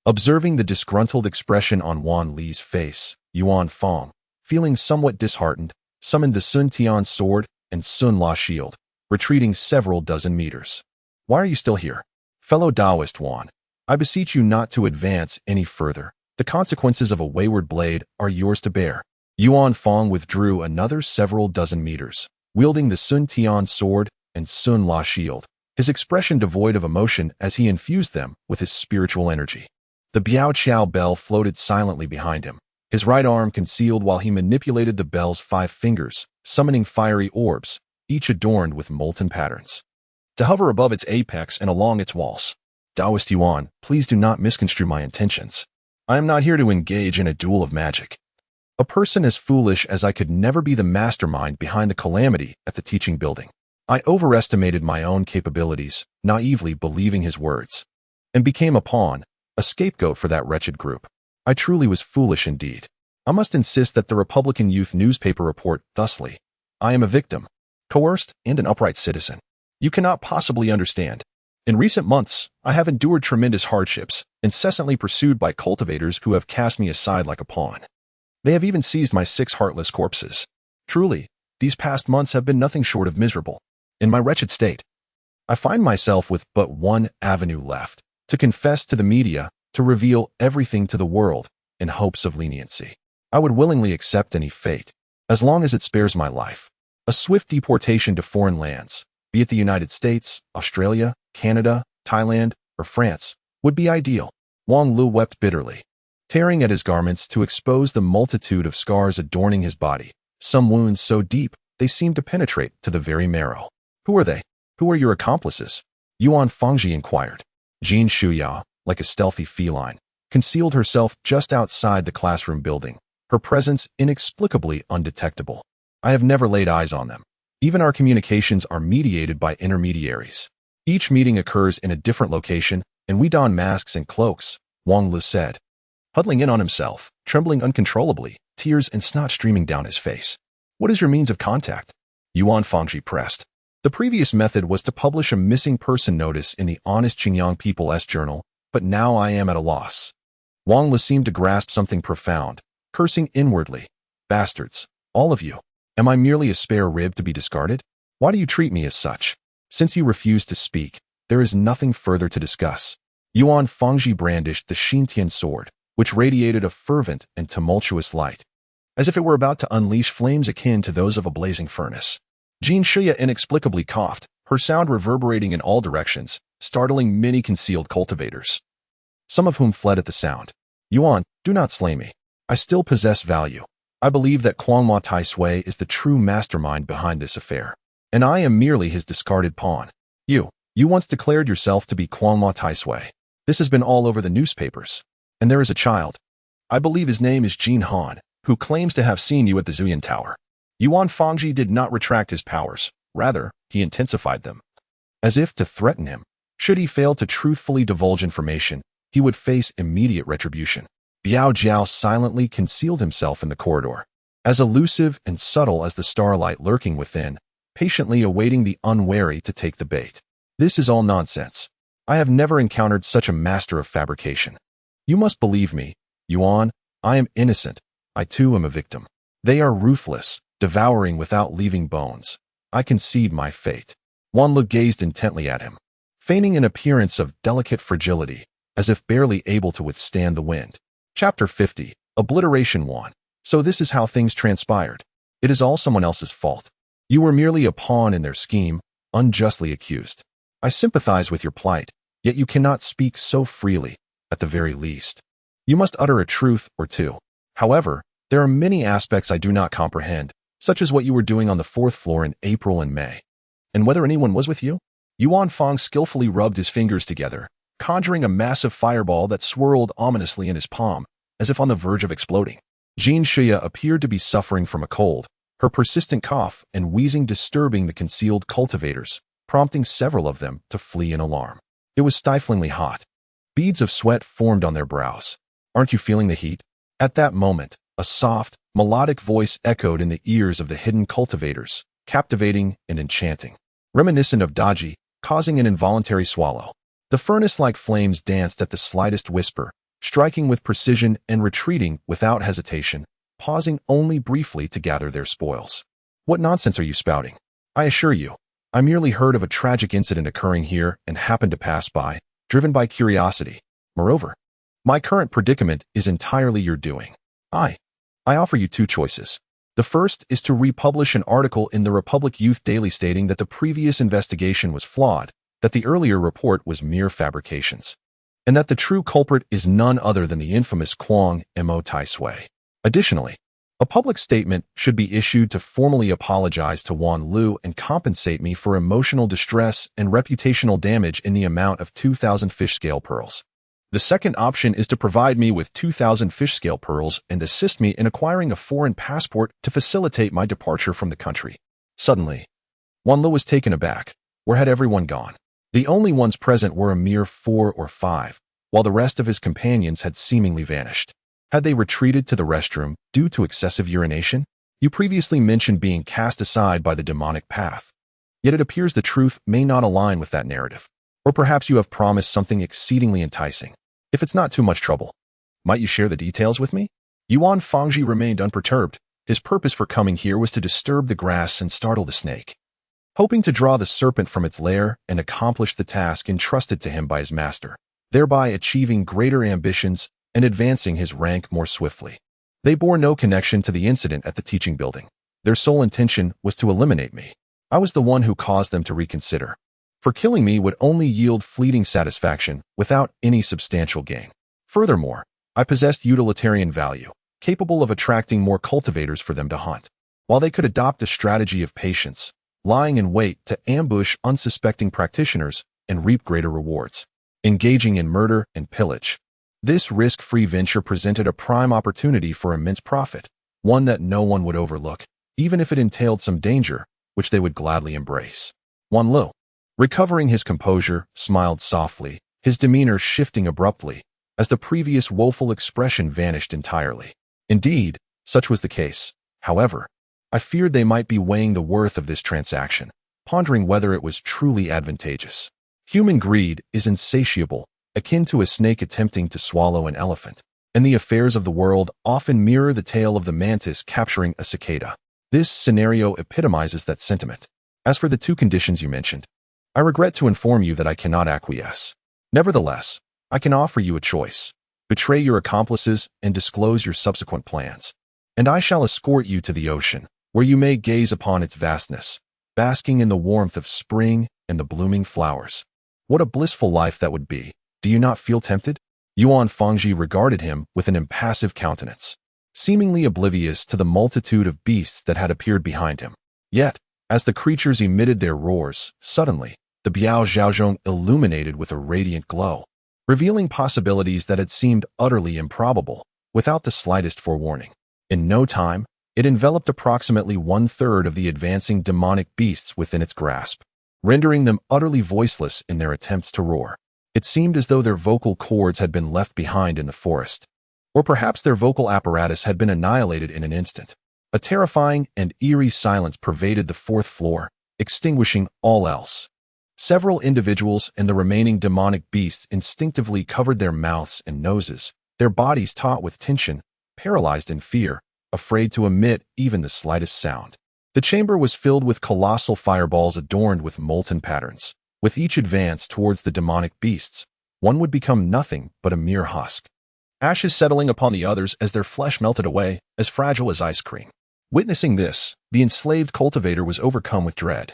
Observing the disgruntled expression on Wan Li's face, Yuan Fong, feeling somewhat disheartened, summoned the Sun Tian sword and Sun La shield, retreating several dozen meters. Why are you still here? Fellow Taoist Wan, I beseech you not to advance any further. The consequences of a wayward blade are yours to bear. Yuan Fong withdrew another several dozen meters, wielding the Sun Tian sword and Sun La shield, his expression devoid of emotion as he infused them with his spiritual energy. The Biao Qiao bell floated silently behind him, his right arm concealed while he manipulated the bell's 5 fingers, summoning fiery orbs, each adorned with molten patterns, to hover above its apex and along its walls. Taoist Yuan, please do not misconstrue my intentions. I am not here to engage in a duel of magic. A person as foolish as I could never be the mastermind behind the calamity at the teaching building. I overestimated my own capabilities, naively believing his words, and became a pawn, a scapegoat for that wretched group. I truly was foolish indeed. I must insist that the Republican Youth newspaper report thusly. I am a victim, coerced, and an upright citizen. You cannot possibly understand. In recent months, I have endured tremendous hardships, incessantly pursued by cultivators who have cast me aside like a pawn. They have even seized my 6 heartless corpses. Truly, these past months have been nothing short of miserable. In my wretched state, I find myself with but one avenue left, to confess to the media, to reveal everything to the world, in hopes of leniency. I would willingly accept any fate, as long as it spares my life. A swift deportation to foreign lands, be it the United States, Australia, Canada, Thailand, or France, would be ideal. Wang Lu wept bitterly, tearing at his garments to expose the multitude of scars adorning his body, some wounds so deep they seemed to penetrate to the very marrow. Who are they? Who are your accomplices? Yuan Fangji inquired. Jin Shuyao, like a stealthy feline, concealed herself just outside the classroom building, her presence inexplicably undetectable. I have never laid eyes on them. Even our communications are mediated by intermediaries. Each meeting occurs in a different location, and we don masks and cloaks, Wang Lu said, huddling in on himself, trembling uncontrollably, tears and snot streaming down his face. What is your means of contact? Yuan Fangji pressed. The previous method was to publish a missing person notice in the Honest Qingyang People's Journal, but now I am at a loss. Wang Lu seemed to grasp something profound, cursing inwardly. Bastards, all of you. Am I merely a spare rib to be discarded? Why do you treat me as such? Since you refuse to speak, there is nothing further to discuss. Yuan Fangji brandished the Xintian sword, which radiated a fervent and tumultuous light, as if it were about to unleash flames akin to those of a blazing furnace. Jin Shuya inexplicably coughed, her sound reverberating in all directions, startling many concealed cultivators, some of whom fled at the sound. Yuan, do not slay me. I still possess value. I believe that Kuangma Tai Sui is the true mastermind behind this affair, and I am merely his discarded pawn. You once declared yourself to be Kuangma Tai Sui. This has been all over the newspapers. And there is a child, I believe his name is Jin Han, who claims to have seen you at the Zuyan Tower. Yuan Fangji did not retract his powers. Rather, he intensified them, as if to threaten him. Should he fail to truthfully divulge information, he would face immediate retribution. Biao Jiao silently concealed himself in the corridor, as elusive and subtle as the starlight lurking within, patiently awaiting the unwary to take the bait. This is all nonsense. I have never encountered such a master of fabrication. You must believe me, Yuan. I am innocent. I too am a victim. They are ruthless, devouring without leaving bones. I concede my fate. Wan Lu gazed intently at him, feigning an appearance of delicate fragility, as if barely able to withstand the wind. Chapter 50. Obliteration 1. So this is how things transpired. It is all someone else's fault. You were merely a pawn in their scheme, unjustly accused. I sympathize with your plight, yet you cannot speak so freely, at the very least. You must utter a truth or two. However, there are many aspects I do not comprehend, such as what you were doing on the 4th floor in April and May. And whether anyone was with you? Yuan Fang skillfully rubbed his fingers together, conjuring a massive fireball that swirled ominously in his palm, as if on the verge of exploding. Jin Shuya appeared to be suffering from a cold, her persistent cough and wheezing disturbing the concealed cultivators, prompting several of them to flee in alarm. It was stiflingly hot. Beads of sweat formed on their brows. Aren't you feeling the heat? At that moment, a soft, melodic voice echoed in the ears of the hidden cultivators, captivating and enchanting, reminiscent of Daji, causing an involuntary swallow. The furnace-like flames danced at the slightest whisper, striking with precision and retreating without hesitation, pausing only briefly to gather their spoils. What nonsense are you spouting? I assure you, I merely heard of a tragic incident occurring here and happened to pass by, driven by curiosity. Moreover, my current predicament is entirely your doing. I offer you two choices. The first is to republish an article in the Republic Youth Daily stating that the previous investigation was flawed, that the earlier report was mere fabrications, and that the true culprit is none other than the infamous Kwang Mo Tai Sui. Additionally, a public statement should be issued to formally apologize to Wan Lu and compensate me for emotional distress and reputational damage in the amount of 2,000 fish scale pearls. The second option is to provide me with 2,000 fish scale pearls and assist me in acquiring a foreign passport to facilitate my departure from the country. Suddenly, Wan Lu was taken aback. Where had everyone gone? The only ones present were a mere 4 or 5, while the rest of his companions had seemingly vanished. Had they retreated to the restroom due to excessive urination? You previously mentioned being cast aside by the demonic path. Yet it appears the truth may not align with that narrative. Or perhaps you have promised something exceedingly enticing. If it's not too much trouble, might you share the details with me? Yuan Fangji remained unperturbed. His purpose for coming here was to disturb the grass and startle the snake, hoping to draw the serpent from its lair and accomplish the task entrusted to him by his master, thereby achieving greater ambitions and advancing his rank more swiftly. They bore no connection to the incident at the teaching building. Their sole intention was to eliminate me. I was the one who caused them to reconsider. For killing me would only yield fleeting satisfaction without any substantial gain. Furthermore, I possessed utilitarian value, capable of attracting more cultivators for them to hunt, while they could adopt a strategy of patience, lying in wait to ambush unsuspecting practitioners and reap greater rewards, engaging in murder and pillage. This risk-free venture presented a prime opportunity for immense profit, one that no one would overlook, even if it entailed some danger, which they would gladly embrace. Wan Lu, recovering his composure, smiled softly, his demeanor shifting abruptly, as the previous woeful expression vanished entirely. Indeed, such was the case. However, I feared they might be weighing the worth of this transaction, pondering whether it was truly advantageous. Human greed is insatiable, akin to a snake attempting to swallow an elephant, and the affairs of the world often mirror the tale of the mantis capturing a cicada. This scenario epitomizes that sentiment. As for the two conditions you mentioned, I regret to inform you that I cannot acquiesce. Nevertheless, I can offer you a choice. Betray your accomplices and disclose your subsequent plans, and I shall escort you to the ocean, where you may gaze upon its vastness, basking in the warmth of spring and the blooming flowers. What a blissful life that would be. Do you not feel tempted? Yuan Fangji regarded him with an impassive countenance, seemingly oblivious to the multitude of beasts that had appeared behind him. Yet, as the creatures emitted their roars, suddenly, the Biao Zhaozhong illuminated with a radiant glow, revealing possibilities that had seemed utterly improbable, without the slightest forewarning. In no time, it enveloped approximately 1/3 of the advancing demonic beasts within its grasp, rendering them utterly voiceless in their attempts to roar. It seemed as though their vocal cords had been left behind in the forest, or perhaps their vocal apparatus had been annihilated in an instant. A terrifying and eerie silence pervaded the 4th floor, extinguishing all else. Several individuals and the remaining demonic beasts instinctively covered their mouths and noses, their bodies taut with tension, paralyzed in fear, afraid to emit even the slightest sound. The chamber was filled with colossal fireballs adorned with molten patterns. With each advance towards the demonic beasts, one would become nothing but a mere husk, ashes settling upon the others as their flesh melted away, as fragile as ice cream. Witnessing this, the enslaved cultivator was overcome with dread,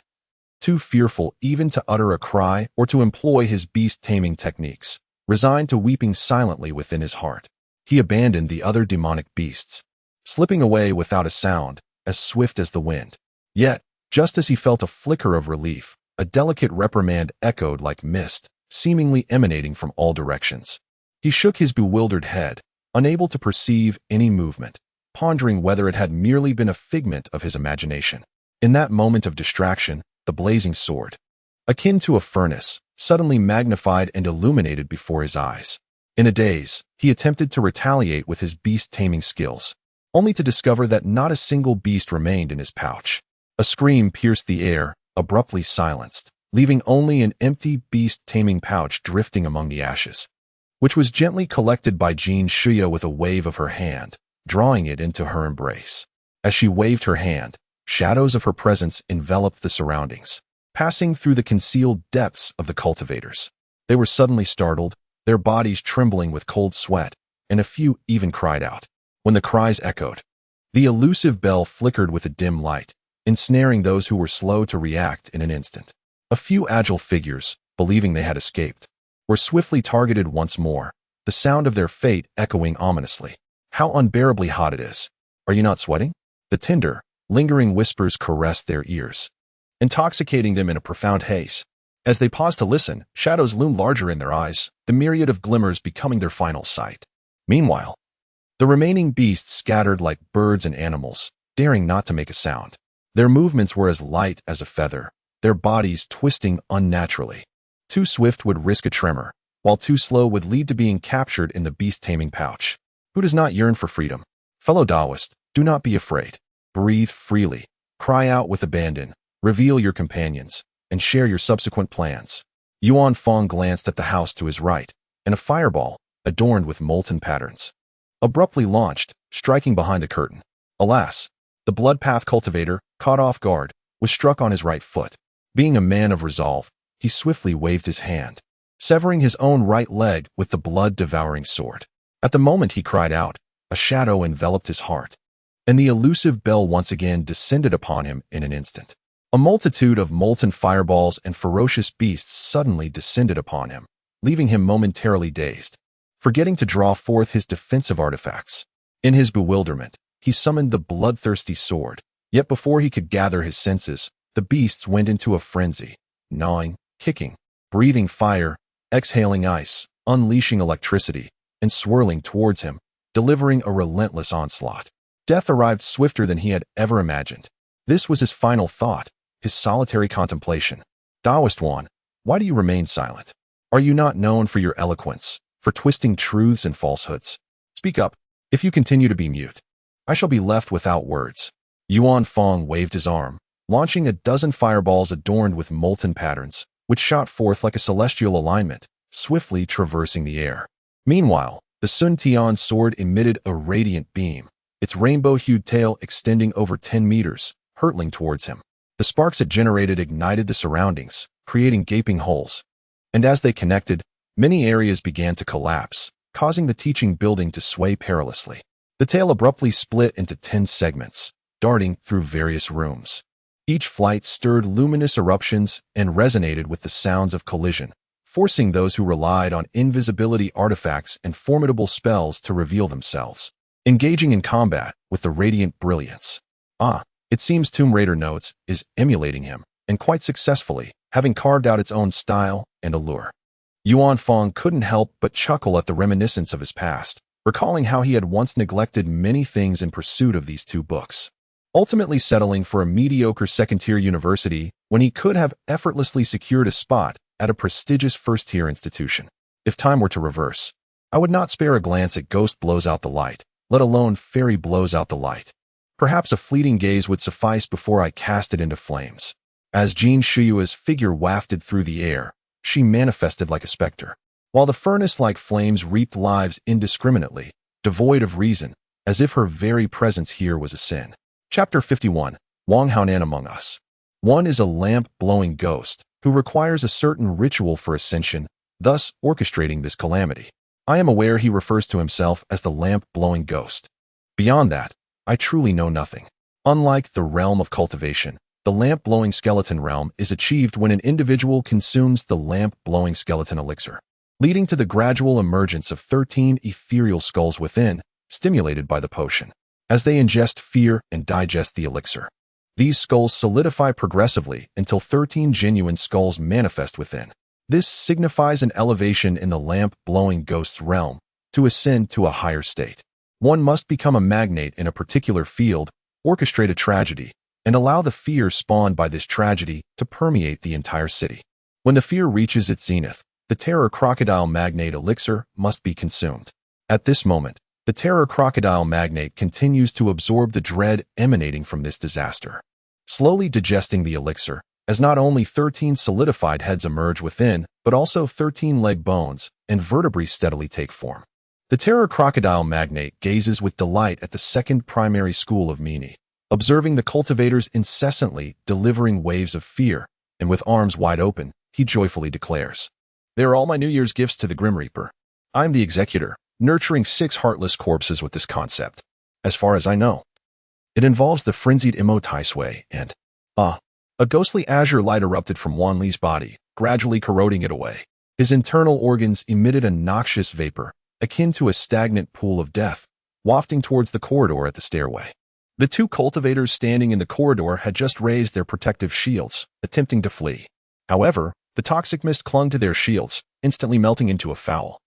too fearful even to utter a cry or to employ his beast-taming techniques. Resigned to weeping silently within his heart, he abandoned the other demonic beasts, slipping away without a sound, as swift as the wind. Yet, just as he felt a flicker of relief, a delicate reprimand echoed like mist, seemingly emanating from all directions. He shook his bewildered head, unable to perceive any movement, pondering whether it had merely been a figment of his imagination. In that moment of distraction, the blazing sword, akin to a furnace, suddenly magnified and illuminated before his eyes. In a daze, he attempted to retaliate with his beast-taming skills, only to discover that not a single beast remained in his pouch. A scream pierced the air, abruptly silenced, leaving only an empty beast-taming pouch drifting among the ashes, which was gently collected by Jin Shuya with a wave of her hand, drawing it into her embrace. As she waved her hand, shadows of her presence enveloped the surroundings, passing through the concealed depths of the cultivators. They were suddenly startled, their bodies trembling with cold sweat, and a few even cried out. When the cries echoed, the elusive bell flickered with a dim light, ensnaring those who were slow to react in an instant. A few agile figures, believing they had escaped, were swiftly targeted once more, the sound of their fate echoing ominously. How unbearably hot it is. Are you not sweating? The tender, lingering whispers caressed their ears, intoxicating them in a profound haze. As they paused to listen, shadows loomed larger in their eyes, the myriad of glimmers becoming their final sight. Meanwhile, the remaining beasts scattered like birds and animals, daring not to make a sound. Their movements were as light as a feather, their bodies twisting unnaturally. Too swift would risk a tremor, while too slow would lead to being captured in the beast-taming pouch. Who does not yearn for freedom? Fellow Taoist, do not be afraid. Breathe freely, cry out with abandon, reveal your companions, and share your subsequent plans. Yuan Fong glanced at the house to his right, and a fireball, adorned with molten patterns, abruptly launched, striking behind the curtain. Alas, the Bloodpath cultivator, caught off guard, was struck on his right foot. Being a man of resolve, he swiftly waved his hand, severing his own right leg with the blood-devouring sword. At the moment he cried out, a shadow enveloped his heart, and the elusive bell once again descended upon him in an instant. A multitude of molten fireballs and ferocious beasts suddenly descended upon him, leaving him momentarily dazed, forgetting to draw forth his defensive artifacts. In his bewilderment, he summoned the bloodthirsty sword, yet before he could gather his senses, the beasts went into a frenzy, gnawing, kicking, breathing fire, exhaling ice, unleashing electricity, and swirling towards him, delivering a relentless onslaught. Death arrived swifter than he had ever imagined. This was his final thought, his solitary contemplation. Taoist one, why do you remain silent? Are you not known for your eloquence, for twisting truths and falsehoods? Speak up. If you continue to be mute, I shall be left without words. Yuan Fong waved his arm, launching a dozen fireballs adorned with molten patterns, which shot forth like a celestial alignment, swiftly traversing the air. Meanwhile, the Sun Tian sword emitted a radiant beam, its rainbow-hued tail extending over 10 meters, hurtling towards him. The sparks it generated ignited the surroundings, creating gaping holes. And as they connected, many areas began to collapse, causing the teaching building to sway perilously. The tail abruptly split into 10 segments, darting through various rooms. Each flight stirred luminous eruptions and resonated with the sounds of collision, forcing those who relied on invisibility artifacts and formidable spells to reveal themselves, engaging in combat with the radiant brilliance. It seems Tomb Raider Notes is emulating him, and quite successfully, having carved out its own style and allure. Yuan Fong couldn't help but chuckle at the reminiscence of his past, recalling how he had once neglected many things in pursuit of these two books, ultimately settling for a mediocre second-tier university when he could have effortlessly secured a spot at a prestigious first-tier institution. If time were to reverse, I would not spare a glance at Ghost Blows Out the Light, let alone Fairy Blows Out the Light. Perhaps a fleeting gaze would suffice before I cast it into flames. As Jin Shuyua's figure wafted through the air, she manifested like a specter, while the furnace-like flames reaped lives indiscriminately, devoid of reason, as if her very presence here was a sin. Chapter 51, Wang Haonan Among Us. One is a lamp-blowing ghost, who requires a certain ritual for ascension, thus orchestrating this calamity. I am aware he refers to himself as the lamp-blowing ghost. Beyond that, I truly know nothing. Unlike the realm of cultivation, the lamp-blowing skeleton realm is achieved when an individual consumes the lamp-blowing skeleton elixir, leading to the gradual emergence of 13 ethereal skulls within, stimulated by the potion. As they ingest fear and digest the elixir, these skulls solidify progressively until 13 genuine skulls manifest within. This signifies an elevation in the lamp-blowing ghost's realm. To ascend to a higher state, one must become a magnate in a particular field, orchestrate a tragedy, and allow the fear spawned by this tragedy to permeate the entire city. When the fear reaches its zenith, The terror crocodile magnate elixir must be consumed. At this moment, the terror crocodile magnate continues to absorb the dread emanating from this disaster, slowly digesting the elixir, as not only 13 solidified heads emerge within, but also 13 leg bones and vertebrae steadily take form. The terror crocodile magnate gazes with delight at the second primary school of meaning, observing the cultivators incessantly delivering waves of fear, and with arms wide open, he joyfully declares, "They are all my New Year's gifts to the Grim Reaper. I'm the executor, nurturing 6 heartless corpses with this concept. As far as I know, it involves the frenzied Imo Taisui and, a ghostly azure light erupted from Wan Li's body, gradually corroding it away. His internal organs emitted a noxious vapor, akin to a stagnant pool of death, wafting towards the corridor at the stairway. The 2 cultivators standing in the corridor had just raised their protective shields, attempting to flee. However, the toxic mist clung to their shields, instantly melting into a foul,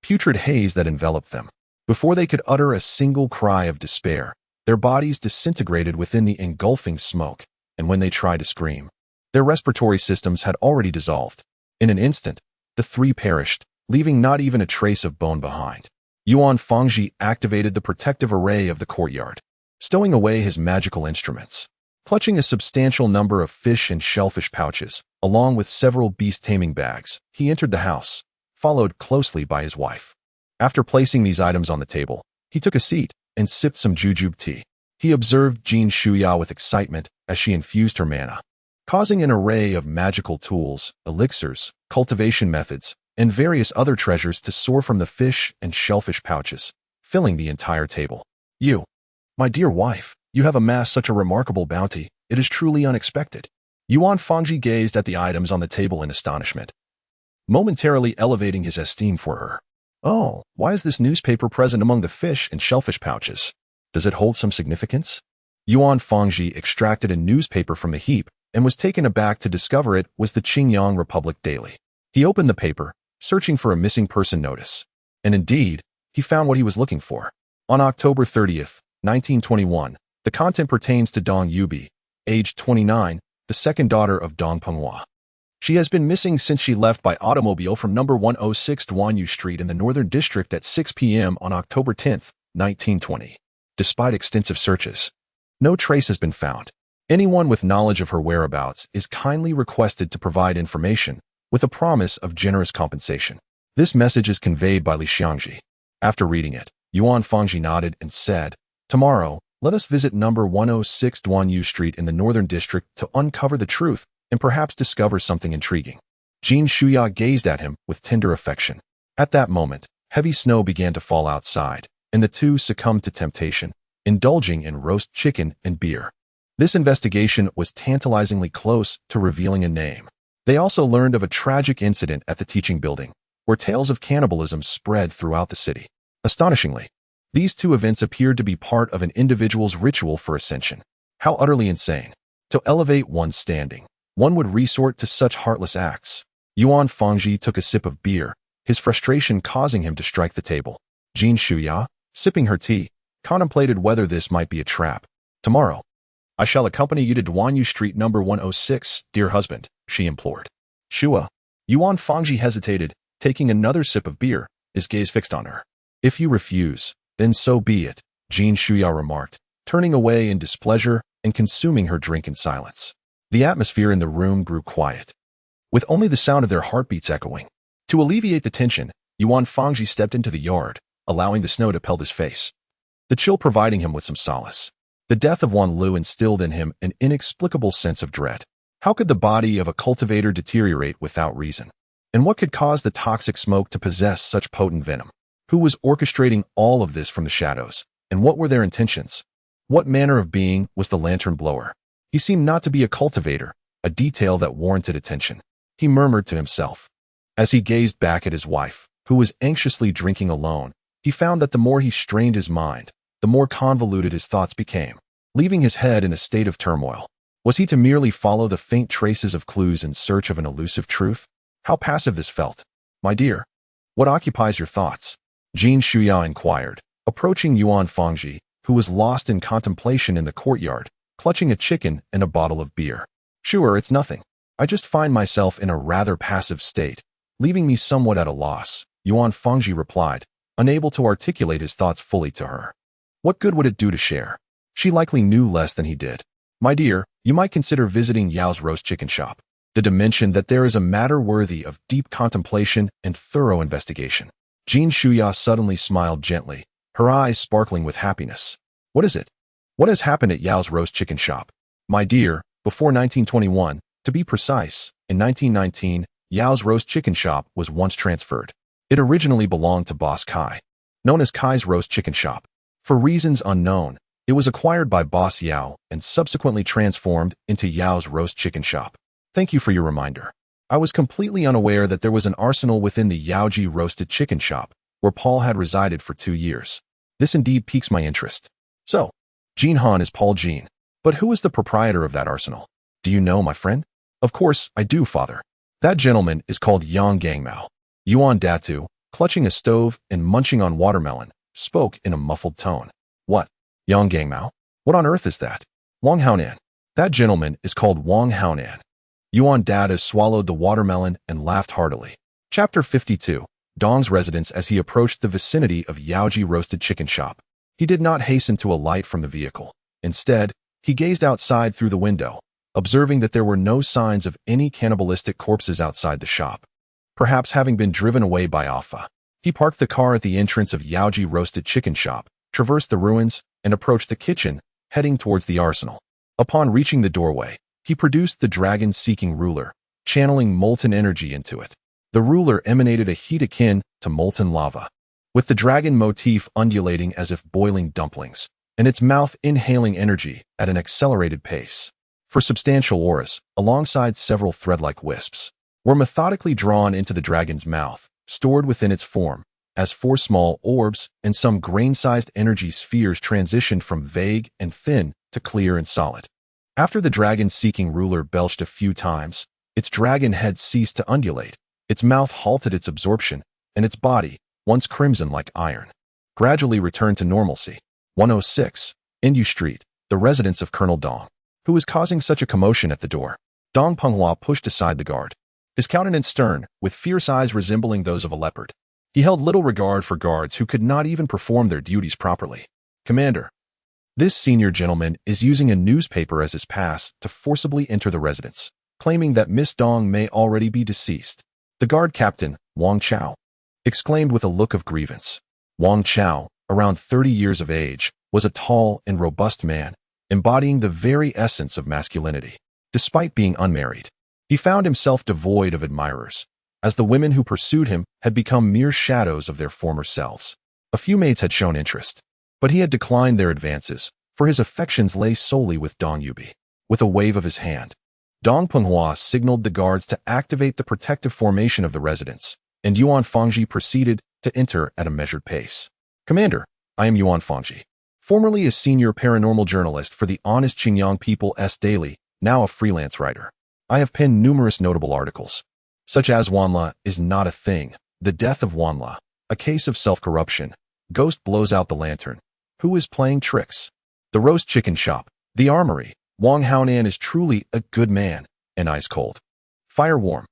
putrid haze that enveloped them. Before they could utter a single cry of despair, their bodies disintegrated within the engulfing smoke, and when they tried to scream, their respiratory systems had already dissolved. In an instant, the 3 perished, leaving not even a trace of bone behind. Yuan Fangji activated the protective array of the courtyard, stowing away his magical instruments. Clutching a substantial number of fish and shellfish pouches, along with several beast-taming bags, he entered the house, followed closely by his wife. After placing these items on the table, he took a seat and sipped some jujube tea. He observed Jin Shuya with excitement as she infused her mana, causing an array of magical tools, elixirs, cultivation methods, and various other treasures to soar from the fish and shellfish pouches, filling the entire table. "You, my dear wife, you have amassed such a remarkable bounty. It is truly unexpected." Yuan Fangji gazed at the items on the table in astonishment, momentarily elevating his esteem for her. "Oh, why is this newspaper present among the fish and shellfish pouches? Does it hold some significance?" Yuan Fangji extracted a newspaper from the heap and was taken aback to discover it was the Qingyang Republic Daily. He opened the paper, searching for a missing person notice. And indeed, he found what he was looking for. On October 30th, 1921, the content pertains to Dong Yubi, aged 29, the second daughter of Dong Penghua. She has been missing since she left by automobile from number 106 Duanyu Street in the Northern District at 6 p.m. on October 10th, 1920. Despite extensive searches, no trace has been found. Anyone with knowledge of her whereabouts is kindly requested to provide information with a promise of generous compensation. This message is conveyed by Li Chen. After reading it, Yuan Fangji nodded and said, "Tomorrow, let us visit number 106 Duanyu Street in the Northern District to uncover the truth and perhaps discover something intriguing." Jin Shuya gazed at him with tender affection. At that moment, heavy snow began to fall outside, and the 2 succumbed to temptation, indulging in roast chicken and beer. This investigation was tantalizingly close to revealing a name. They also learned of a tragic incident at the teaching building, where tales of cannibalism spread throughout the city. Astonishingly, these 2 events appeared to be part of an individual's ritual for ascension. How utterly insane. To elevate one's standing, one would resort to such heartless acts. Yuan Fangji took a sip of beer, his frustration causing him to strike the table. Jin Shuya, sipping her tea, contemplated whether this might be a trap. "Tomorrow, I shall accompany you to Duanyu Street number 106, dear husband," she implored. "Shua." Yuan Fangji hesitated, taking another sip of beer, his gaze fixed on her. "If you refuse, then so be it," Jin Shuya remarked, turning away in displeasure and consuming her drink in silence. The atmosphere in the room grew quiet, with only the sound of their heartbeats echoing. To alleviate the tension, Yuan Fangji stepped into the yard, allowing the snow to pelt his face, the chill providing him with some solace. The death of Wan Lu instilled in him an inexplicable sense of dread. How could the body of a cultivator deteriorate without reason? And what could cause the toxic smoke to possess such potent venom? Who was orchestrating all of this from the shadows? And what were their intentions? What manner of being was the lantern blower? He seemed not to be a cultivator, a detail that warranted attention. He murmured to himself. As he gazed back at his wife, who was anxiously drinking alone, he found that the more he strained his mind, the more convoluted his thoughts became, leaving his head in a state of turmoil. Was he to merely follow the faint traces of clues in search of an elusive truth? How passive this felt. "My dear, what occupies your thoughts?" Jin Shuya inquired, approaching Yuan Fangji, who was lost in contemplation in the courtyard, clutching a chicken and a bottle of beer. "Sure, it's nothing. I just find myself in a rather passive state, Leaving me somewhat at a loss, Yuan Fangji replied, unable to articulate his thoughts fully to her. What good would it do to share? She likely knew less than he did. My dear, you might consider visiting Yao's roast chicken shop. Did mention that there is a matter worthy of deep contemplation and thorough investigation. Jin Shuya suddenly smiled gently, her eyes sparkling with happiness. What is it? What has happened at Yao's roast chicken shop? My dear, before 1921, to be precise, in 1919, Yao's roast chicken shop was once transferred. It originally belonged to Boss Kai, known as Kai's roast chicken shop. For reasons unknown, it was acquired by Boss Yao and subsequently transformed into Yao's roast chicken shop. Thank you for your reminder. I was completely unaware that there was an arsenal within the Yaoji roasted chicken shop, where Paul had resided for 2 years. This indeed piques my interest. So, Jin Han is Paul Jin. But who is the proprietor of that arsenal? Do you know, my friend? Of course, I do, father. That gentleman is called Yang Gangmao. Yuan Datu, clutching a stove and munching on watermelon, spoke in a muffled tone. What? Yang Gangmao? What on earth is that? Wang Haonan. That gentleman is called Wang Haonan. Yuan Datu swallowed the watermelon and laughed heartily. Chapter 52. Dong's residence as he approached the vicinity of Yaoji roasted chicken shop. He did not hasten to alight from the vehicle. Instead, he gazed outside through the window, observing that there were no signs of any cannibalistic corpses outside the shop. Perhaps having been driven away by Alpha. He parked the car at the entrance of Yaoji roasted chicken shop, traversed the ruins, and approached the kitchen, heading towards the arsenal. Upon reaching the doorway, he produced the dragon-seeking ruler, channeling molten energy into it. The ruler emanated a heat akin to molten lava, with the dragon motif undulating as if boiling dumplings, and its mouth inhaling energy at an accelerated pace. For substantial auras, alongside several thread-like wisps, were methodically drawn into the dragon's mouth, stored within its form, as 4 small orbs and some grain-sized energy spheres transitioned from vague and thin to clear and solid. After the dragon-seeking ruler belched a few times, its dragon head ceased to undulate, its mouth halted its absorption, and its body, once crimson like iron, gradually returned to normalcy. 106, Indu Street, the residence of Colonel Dong. Who is causing such a commotion at the door? Dong Penghua pushed aside the guard, his countenance stern, with fierce eyes resembling those of a leopard. He held little regard for guards who could not even perform their duties properly. Commander, this senior gentleman is using a newspaper as his pass to forcibly enter the residence, claiming that Miss Dong may already be deceased. The guard captain, Wang Chao, exclaimed with a look of grievance. Wang Chao, around 30 years of age, was a tall and robust man, embodying the very essence of masculinity. Despite being unmarried, he found himself devoid of admirers, as the women who pursued him had become mere shadows of their former selves. A few maids had shown interest, but he had declined their advances, for his affections lay solely with Dong Yubi. With a wave of his hand, Dong Penghua signaled the guards to activate the protective formation of the residence, and Yuan Fangji proceeded to enter at a measured pace. Commander, I am Yuan Fangji, formerly a senior paranormal journalist for the Honest Qingyang People's Daily, now a freelance writer. I have penned numerous notable articles, such as Wanla is not a thing, The Death of Wanla, A Case of Self-Corruption, Ghost Blows Out the Lantern, Who is Playing Tricks, The Roast Chicken Shop, The Armory, Wang Haonan is truly a good man, and ice cold. Fire warm.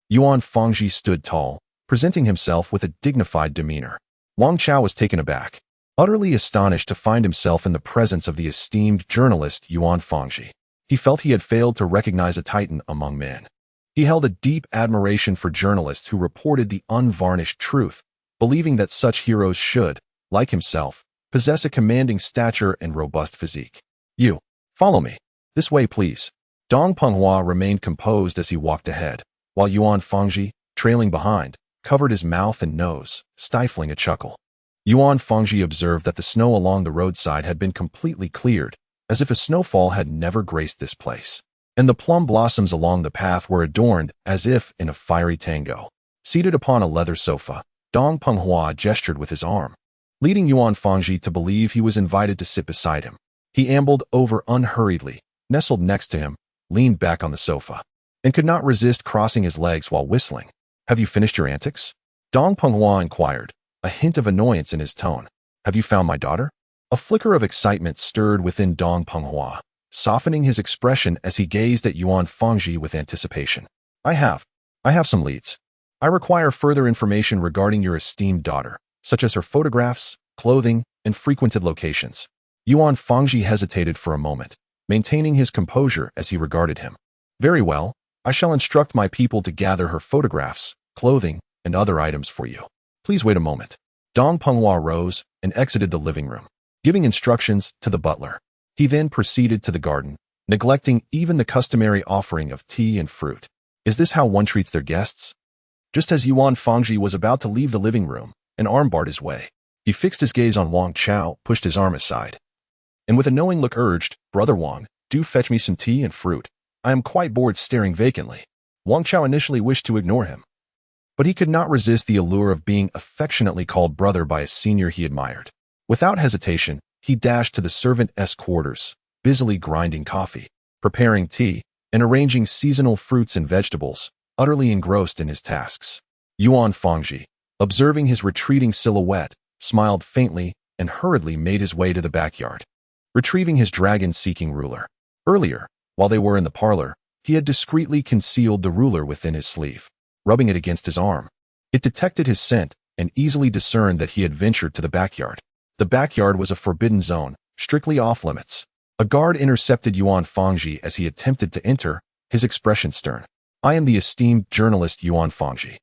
Yuan Fangji stood tall, presenting himself with a dignified demeanor. Wang Chao was taken aback, utterly astonished to find himself in the presence of the esteemed journalist Yuan Fangji. He felt he had failed to recognize a titan among men. He held a deep admiration for journalists who reported the unvarnished truth, believing that such heroes should, like himself, possess a commanding stature and robust physique. You, follow me. This way, please. Dong Penghua remained composed as he walked ahead, while Yuan Fangji, trailing behind, covered his mouth and nose, stifling a chuckle. Yuan Fangji observed that the snow along the roadside had been completely cleared, as if a snowfall had never graced this place, and the plum blossoms along the path were adorned as if in a fiery tango. Seated upon a leather sofa, Dong Penghua gestured with his arm, leading Yuan Fangji to believe he was invited to sit beside him. He ambled over unhurriedly, nestled next to him, leaned back on the sofa, and could not resist crossing his legs while whistling. Have you finished your antics? Dong Penghua inquired, a hint of annoyance in his tone. Have you found my daughter? A flicker of excitement stirred within Dong Penghua, softening his expression as he gazed at Yuan Fangji with anticipation. I have some leads. I require further information regarding your esteemed daughter, such as her photographs, clothing, and frequented locations. Yuan Fangji hesitated for a moment, maintaining his composure as he regarded him. Very well, I shall instruct my people to gather her photographs, clothing, and other items for you. Please wait a moment. Dong Penghua rose and exited the living room, giving instructions to the butler. He then proceeded to the garden, neglecting even the customary offering of tea and fruit. Is this how one treats their guests? Just as Yuan Fangji was about to leave the living room, an arm barred his way. He fixed his gaze on Wang Chao, pushed his arm aside, and with a knowing look urged, "Brother Wang, do fetch me some tea and fruit. I am quite bored staring vacantly." Wang Chao initially wished to ignore him, but he could not resist the allure of being affectionately called brother by a senior he admired. Without hesitation, he dashed to the servant's quarters, busily grinding coffee, preparing tea, and arranging seasonal fruits and vegetables, utterly engrossed in his tasks. Yuan Fangji, observing his retreating silhouette, smiled faintly and hurriedly made his way to the backyard, retrieving his dragon-seeking ruler. Earlier, while they were in the parlor, he had discreetly concealed the ruler within his sleeve, rubbing it against his arm. It detected his scent and easily discerned that he had ventured to the backyard. The backyard was a forbidden zone, strictly off-limits. A guard intercepted Yuan Fangji as he attempted to enter, his expression stern. "I am the esteemed journalist Yuan Fangji.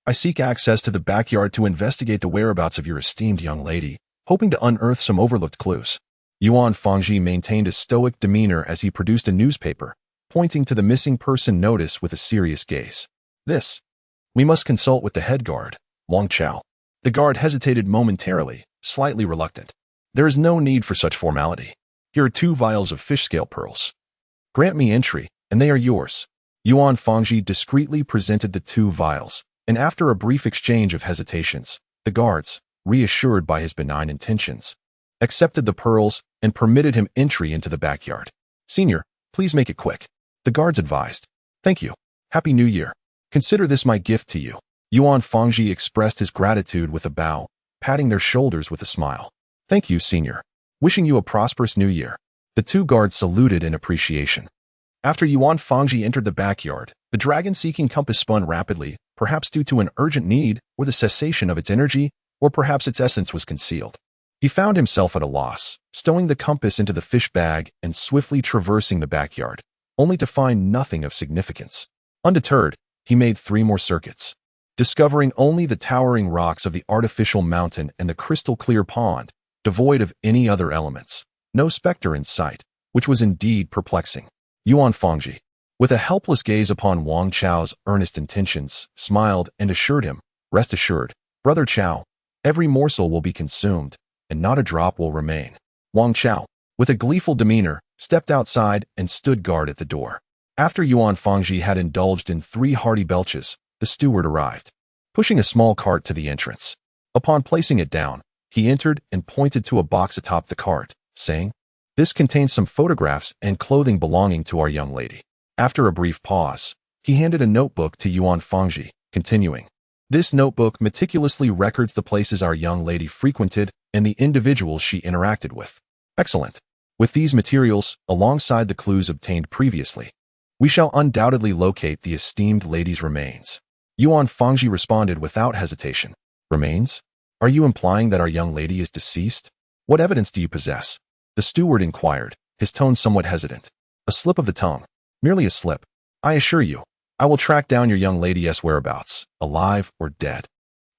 I seek access to the backyard to investigate the whereabouts of your esteemed young lady, hoping to unearth some overlooked clues." Yuan Fangji maintained a stoic demeanor as he produced a newspaper, pointing to the missing person notice with a serious gaze. We must consult with the head guard, Wang Chao." The guard hesitated momentarily, slightly reluctant. "There is no need for such formality. Here are 2 vials of fish scale pearls. Grant me entry, and they are yours." Yuan Fangji discreetly presented the 2 vials, and after a brief exchange of hesitations, the guards, reassured by his benign intentions, accepted the pearls and permitted him entry into the backyard. "Senior, please make it quick," the guards advised. "Thank you. Happy New Year. Consider this my gift to you." Yuan Fangji expressed his gratitude with a bow, patting their shoulders with a smile. "Thank you, Senior. Wishing you a prosperous New Year." The 2 guards saluted in appreciation. After Yuan Fangji entered the backyard, the dragon-seeking compass spun rapidly, perhaps due to an urgent need, or the cessation of its energy, or perhaps its essence was concealed. He found himself at a loss, stowing the compass into the fish bag and swiftly traversing the backyard, only to find nothing of significance. Undeterred, he made 3 more circuits, discovering only the towering rocks of the artificial mountain and the crystal-clear pond, devoid of any other elements. No specter in sight, which was indeed perplexing. Yuan Fangji, with a helpless gaze upon Wang Chao's earnest intentions, smiled and assured him, "Rest assured, Brother Chao, every morsel will be consumed, and not a drop will remain." Wang Chao, with a gleeful demeanor, stepped outside and stood guard at the door. After Yuan Fangji had indulged in 3 hearty belches, the steward arrived, pushing a small cart to the entrance. Upon placing it down, he entered and pointed to a box atop the cart, saying, "This contains some photographs and clothing belonging to our young lady." After a brief pause, he handed a notebook to Yuan Fangji, continuing, "This notebook meticulously records the places our young lady frequented and the individuals she interacted with." "Excellent. With these materials, alongside the clues obtained previously, we shall undoubtedly locate the esteemed lady's remains." Yuan Fangji responded without hesitation. "Remains? Are you implying that our young lady is deceased? What evidence do you possess?" The steward inquired, his tone somewhat hesitant. "A slip of the tongue. Merely a slip. I assure you, I will track down your young lady's whereabouts, alive or dead.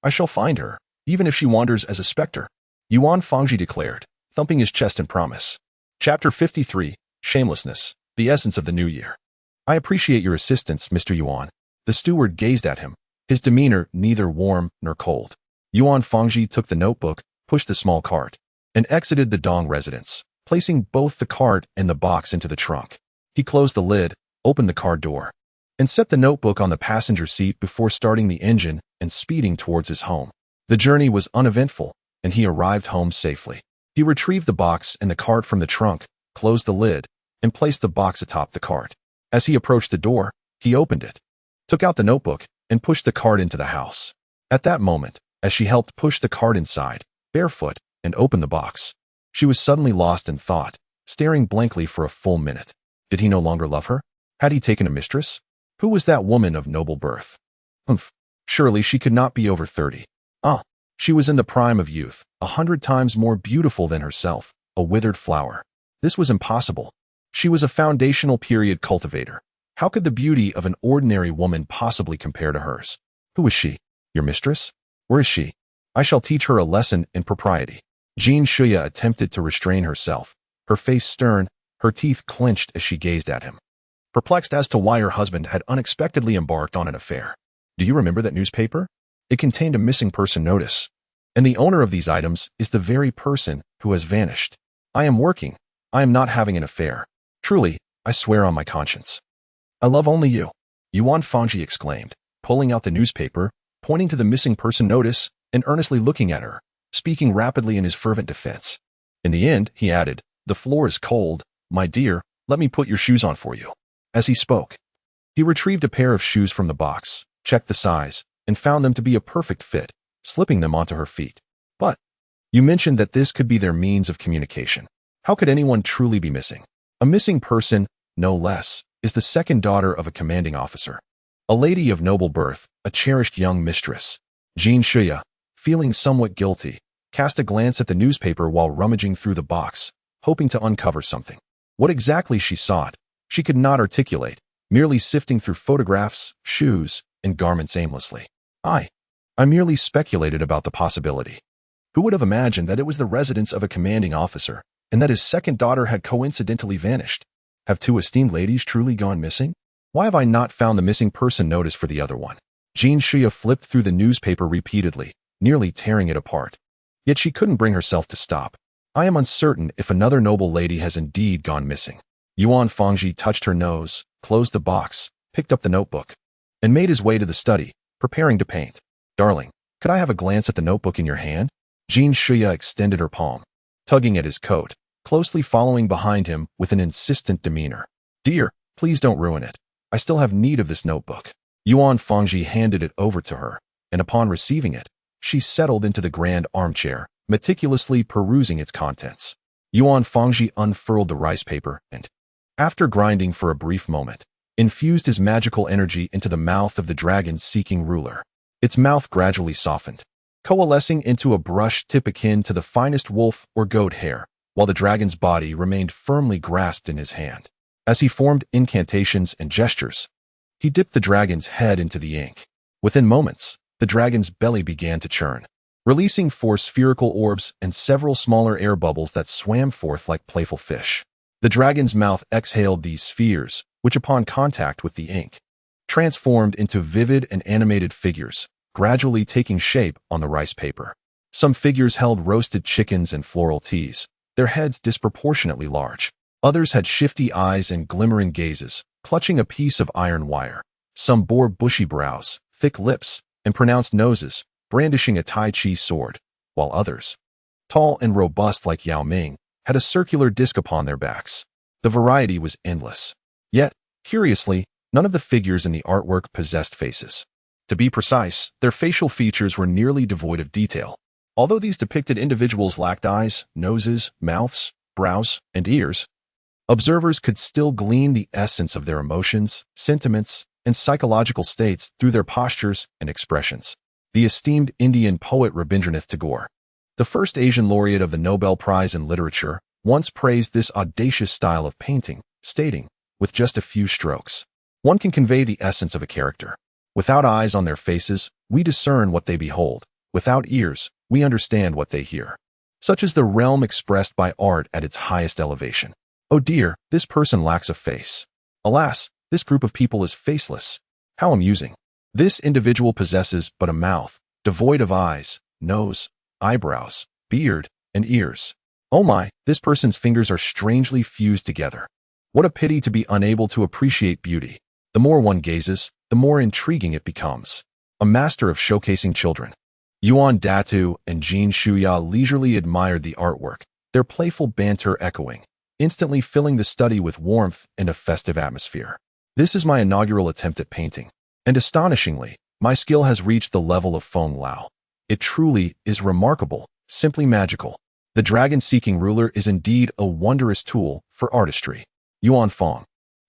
I shall find her, even if she wanders as a specter," Yuan Fangji declared, thumping his chest in promise. Chapter 53, Shamelessness, the Essence of the New Year. "I appreciate your assistance, Mr. Yuan." The steward gazed at him, his demeanor neither warm nor cold. Yuan Fangji took the notebook, pushed the small cart, and exited the Dong residence, placing both the cart and the box into the trunk. He closed the lid, opened the car door, and set the notebook on the passenger seat before starting the engine and speeding towards his home. The journey was uneventful, and he arrived home safely. He retrieved the box and the cart from the trunk, closed the lid, and placed the box atop the cart. As he approached the door, he opened it, took out the notebook, and pushed the cart into the house. At that moment, as she helped push the cart inside, barefoot, and open the box, she was suddenly lost in thought, staring blankly for a full minute. Did he no longer love her? Had he taken a mistress? Who was that woman of noble birth? Surely she could not be over 30. She was in the prime of youth, 100 times more beautiful than herself, a withered flower. This was impossible. She was a foundational period cultivator. How could the beauty of an ordinary woman possibly compare to hers? Who is she? Your mistress? Where is she? I shall teach her a lesson in propriety. Jean Shuya attempted to restrain herself, her face stern, her teeth clenched as she gazed at him, perplexed as to why her husband had unexpectedly embarked on an affair. Do you remember that newspaper? It contained a missing person notice, and the owner of these items is the very person who has vanished. I am working. I am not having an affair. Truly, I swear on my conscience. I love only you, Yuan Fangji exclaimed, pulling out the newspaper, pointing to the missing person notice, and earnestly looking at her, speaking rapidly in his fervent defense. In the end, he added, the floor is cold. My dear, let me put your shoes on for you. As he spoke, he retrieved a pair of shoes from the box, checked the size, and found them to be a perfect fit, slipping them onto her feet. But you mentioned that this could be their means of communication. How could anyone truly be missing? A missing person, no less, is the second daughter of a commanding officer. A lady of noble birth, a cherished young mistress. Jean Shuya, feeling somewhat guilty, cast a glance at the newspaper while rummaging through the box, hoping to uncover something. What exactly she sought, she could not articulate, merely sifting through photographs, shoes, and garments aimlessly. I merely speculated about the possibility. Who would have imagined that it was the residence of a commanding officer, and that his second daughter had coincidentally vanished? Have two esteemed ladies truly gone missing? Why have I not found the missing person notice for the other one? Jean Shuya flipped through the newspaper repeatedly, nearly tearing it apart. Yet she couldn't bring herself to stop. I am uncertain if another noble lady has indeed gone missing. Yuan Fangji touched her nose, closed the box, picked up the notebook, and made his way to the study, preparing to paint. Darling, could I have a glance at the notebook in your hand? Jean Shuya extended her palm, tugging at his coat, closely following behind him with an insistent demeanor. Dear, please don't ruin it. I still have need of this notebook. Yuan Fangji handed it over to her, and upon receiving it, she settled into the grand armchair, meticulously perusing its contents. Yuan Fangji unfurled the rice paper and, after grinding for a brief moment, infused his magical energy into the mouth of the dragon-seeking ruler. Its mouth gradually softened, coalescing into a brush tip akin to the finest wolf or goat hair, while the dragon's body remained firmly grasped in his hand. As he formed incantations and gestures, he dipped the dragon's head into the ink. Within moments, the dragon's belly began to churn, releasing four spherical orbs and several smaller air bubbles that swam forth like playful fish. The dragon's mouth exhaled these spheres, which upon contact with the ink, transformed into vivid and animated figures, gradually taking shape on the rice paper. Some figures held roasted chickens and floral teas, their heads disproportionately large. Others had shifty eyes and glimmering gazes, clutching a piece of iron wire. Some bore bushy brows, thick lips, and pronounced noses, brandishing a Tai Chi sword, while others, tall and robust like Yao Ming, had a circular disc upon their backs. The variety was endless. Yet, curiously, none of the figures in the artwork possessed faces. To be precise, their facial features were nearly devoid of detail. Although these depicted individuals lacked eyes, noses, mouths, brows, and ears, observers could still glean the essence of their emotions, sentiments, and psychological states through their postures and expressions. The esteemed Indian poet Rabindranath Tagore, the first Asian laureate of the Nobel Prize in Literature, once praised this audacious style of painting, stating, with just a few strokes, one can convey the essence of a character. Without eyes on their faces, we discern what they behold. Without ears, we understand what they hear. Such is the realm expressed by art at its highest elevation. Oh dear, this person lacks a face. Alas, this group of people is faceless. How amusing. This individual possesses but a mouth, devoid of eyes, nose, eyebrows, beard, and ears. Oh my, this person's fingers are strangely fused together. What a pity to be unable to appreciate beauty. The more one gazes, the more intriguing it becomes. A master of showcasing children. Yuan Datu and Jean Shuya leisurely admired the artwork, their playful banter echoing, instantly filling the study with warmth and a festive atmosphere. This is my inaugural attempt at painting, and astonishingly, my skill has reached the level of Feng Lao. It truly is remarkable, simply magical. The dragon-seeking ruler is indeed a wondrous tool for artistry. Yuan Feng,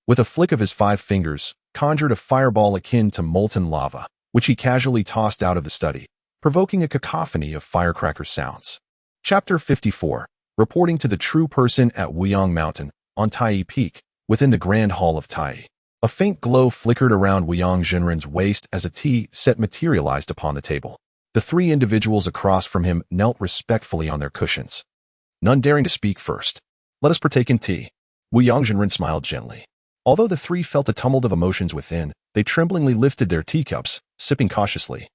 with a flick of his 5 fingers, conjured a fireball akin to molten lava, which he casually tossed out of the study, provoking a cacophony of firecracker sounds. Chapter 54. Reporting to the true person at Wuyang Mountain, on Tai Peak, within the Grand Hall of Tai. A faint glow flickered around Wuyang Zhenren's waist as a tea set materialized upon the table. The three individuals across from him knelt respectfully on their cushions, none daring to speak first. "Let us partake in tea." Wuyang Zhenren smiled gently. Although the three felt a tumult of emotions within, they tremblingly lifted their teacups, sipping cautiously,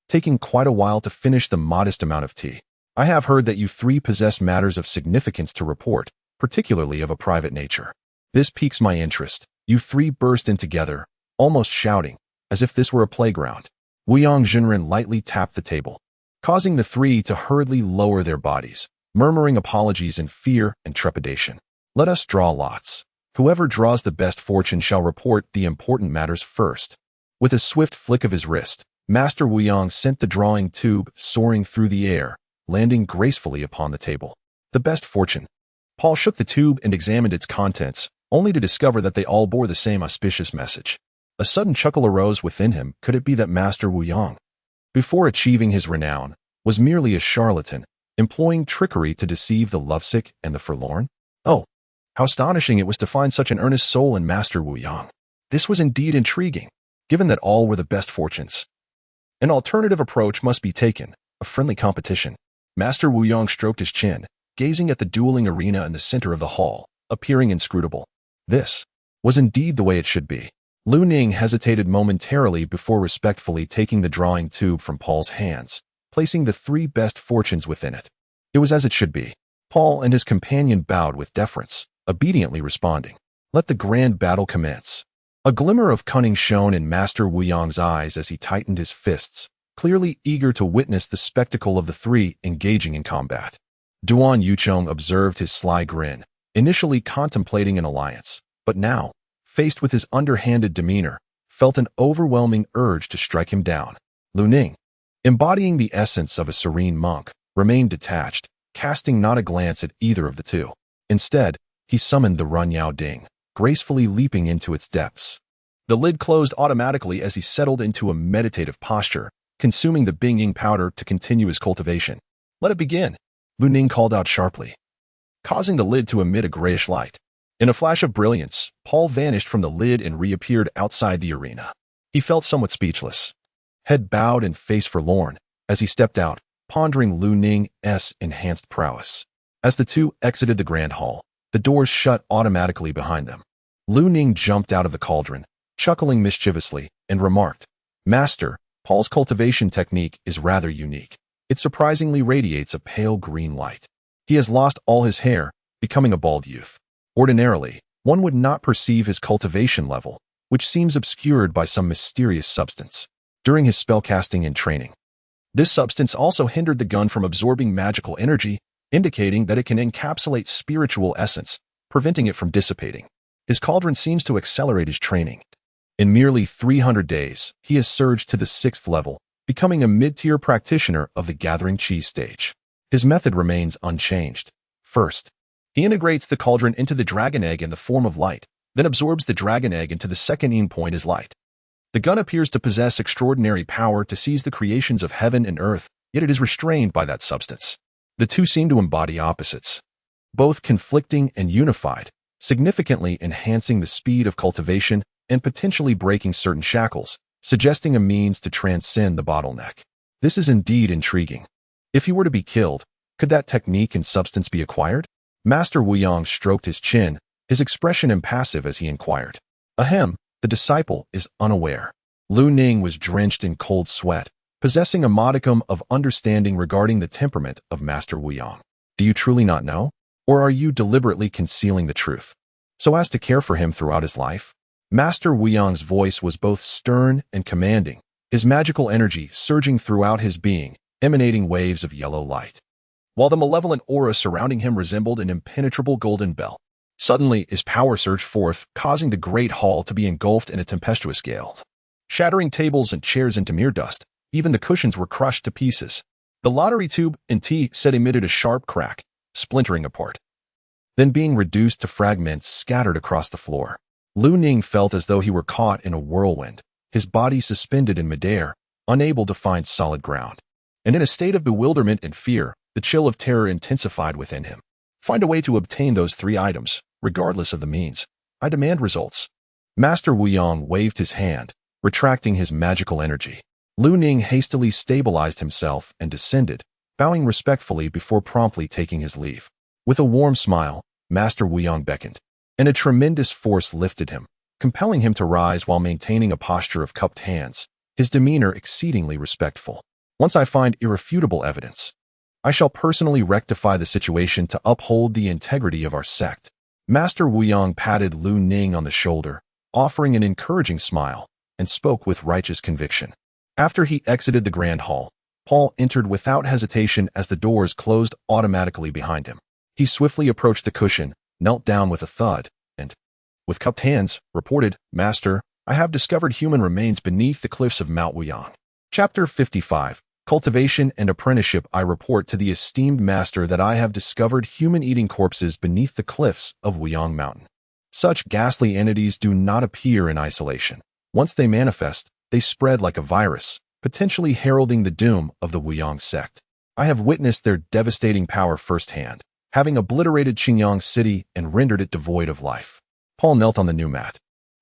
taking quite a while to finish the modest amount of tea. "I have heard that you three possess matters of significance to report, particularly of a private nature. This piques my interest." You three burst in together, almost shouting, as if this were a playground. Wuyang Zhenren lightly tapped the table, causing the three to hurriedly lower their bodies, murmuring apologies in fear and trepidation. "Let us draw lots. Whoever draws the best fortune shall report the important matters first." With a swift flick of his wrist, Master Wuyang sent the drawing tube soaring through the air, landing gracefully upon the table. The best fortune. Paul shook the tube and examined its contents, only to discover that they all bore the same auspicious message. A sudden chuckle arose within him. Could it be that Master Wuyang, before achieving his renown, was merely a charlatan, employing trickery to deceive the lovesick and the forlorn? Oh, how astonishing it was to find such an earnest soul in Master Wuyang. This was indeed intriguing, given that all were the best fortunes. An alternative approach must be taken, a friendly competition. Master Wuyang stroked his chin, gazing at the dueling arena in the center of the hall, appearing inscrutable. This was indeed the way it should be. Lu Ning hesitated momentarily before respectfully taking the drawing tube from Paul's hands, placing the three best fortunes within it. It was as it should be. Paul and his companion bowed with deference, obediently responding. Let the grand battle commence. A glimmer of cunning shone in Master Wuyang's eyes as he tightened his fists, clearly eager to witness the spectacle of the three engaging in combat. Duan Yuchong observed his sly grin, initially contemplating an alliance, but now, faced with his underhanded demeanor, felt an overwhelming urge to strike him down. Lu Ning, embodying the essence of a serene monk, remained detached, casting not a glance at either of the two. Instead, he summoned the Run Yao Ding, gracefully leaping into its depths. The lid closed automatically as he settled into a meditative posture, consuming the Bing Ying powder to continue his cultivation. "Let it begin," Lu Ning called out sharply, causing the lid to emit a grayish light. In a flash of brilliance, Paul vanished from the lid and reappeared outside the arena. He felt somewhat speechless, head bowed and face forlorn, as he stepped out, pondering Lu Ning's enhanced prowess. As the two exited the grand hall, the doors shut automatically behind them. Lu Ning jumped out of the cauldron, chuckling mischievously, and remarked, "Master, Paul's cultivation technique is rather unique. It surprisingly radiates a pale green light. He has lost all his hair, becoming a bald youth. Ordinarily, one would not perceive his cultivation level, which seems obscured by some mysterious substance, during his spellcasting and training. This substance also hindered the gun from absorbing magical energy, indicating that it can encapsulate spiritual essence, preventing it from dissipating. His cauldron seems to accelerate his training. In merely 300 days, he has surged to the 6th level, becoming a mid-tier practitioner of the gathering cheese stage. His method remains unchanged. First, he integrates the cauldron into the dragon egg in the form of light, then absorbs the dragon egg into the second end point as light. The gun appears to possess extraordinary power to seize the creations of heaven and earth, yet it is restrained by that substance. The two seem to embody opposites, both conflicting and unified, significantly enhancing the speed of cultivation and potentially breaking certain shackles, suggesting a means to transcend the bottleneck. This is indeed intriguing. If he were to be killed, could that technique and substance be acquired? Master Wuyang stroked his chin, his expression impassive as he inquired. Ahem, the disciple is unaware. Lu Ning was drenched in cold sweat, possessing a modicum of understanding regarding the temperament of Master Wuyang. Do you truly not know? Or are you deliberately concealing the truth, so as to care for him throughout his life? Master Wuyang's voice was both stern and commanding, his magical energy surging throughout his being, emanating waves of yellow light, while the malevolent aura surrounding him resembled an impenetrable golden bell. Suddenly, his power surged forth, causing the great hall to be engulfed in a tempestuous gale, shattering tables and chairs into mere dust. Even the cushions were crushed to pieces. The lottery tube and tea set emitted a sharp crack, splintering apart, then being reduced to fragments scattered across the floor. Lu Ning felt as though he were caught in a whirlwind, his body suspended in midair, unable to find solid ground. And in a state of bewilderment and fear, the chill of terror intensified within him. Find a way to obtain those 3 items, regardless of the means. I demand results. Master Wu Yang waved his hand, retracting his magical energy. Lu Ning hastily stabilized himself and descended, bowing respectfully before promptly taking his leave. With a warm smile, Master Wu Yang beckoned, and a tremendous force lifted him, compelling him to rise while maintaining a posture of cupped hands, his demeanor exceedingly respectful. Once I find irrefutable evidence, I shall personally rectify the situation to uphold the integrity of our sect. Master Wu Yang patted Lu Ning on the shoulder, offering an encouraging smile, and spoke with righteous conviction. After he exited the grand hall, Paul entered without hesitation as the doors closed automatically behind him. He swiftly approached the cushion, knelt down with a thud, and, with cupped hands, reported, "Master, I have discovered human remains beneath the cliffs of Mount Wuyang." Chapter 55. Cultivation and Apprenticeship. I report to the esteemed master that I have discovered human-eating corpses beneath the cliffs of Wuyang Mountain. Such ghastly entities do not appear in isolation. Once they manifest, they spread like a virus, potentially heralding the doom of the Wuyang sect. I have witnessed their devastating power firsthand, having obliterated Qingyang City and rendered it devoid of life. Paul knelt on the new mat,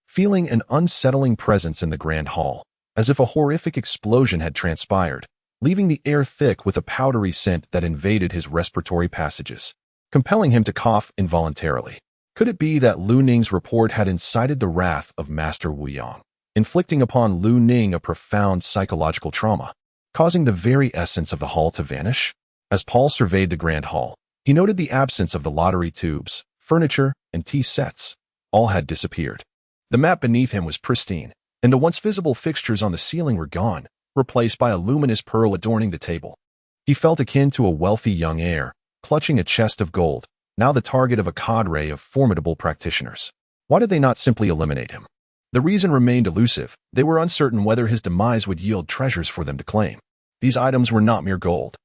feeling an unsettling presence in the grand hall, as if a horrific explosion had transpired, leaving the air thick with a powdery scent that invaded his respiratory passages, compelling him to cough involuntarily. Could it be that Lu Ning's report had incited the wrath of Master Wu Yang, inflicting upon Lu Ning a profound psychological trauma, causing the very essence of the hall to vanish? As Paul surveyed the grand hall, he noted the absence of the lottery tubes, furniture, and tea sets. All had disappeared. The mat beneath him was pristine, and the once visible fixtures on the ceiling were gone, replaced by a luminous pearl adorning the table. He felt akin to a wealthy young heir, clutching a chest of gold, now the target of a cadre of formidable practitioners. Why did they not simply eliminate him? The reason remained elusive. They were uncertain whether his demise would yield treasures for them to claim. These items were not mere gold.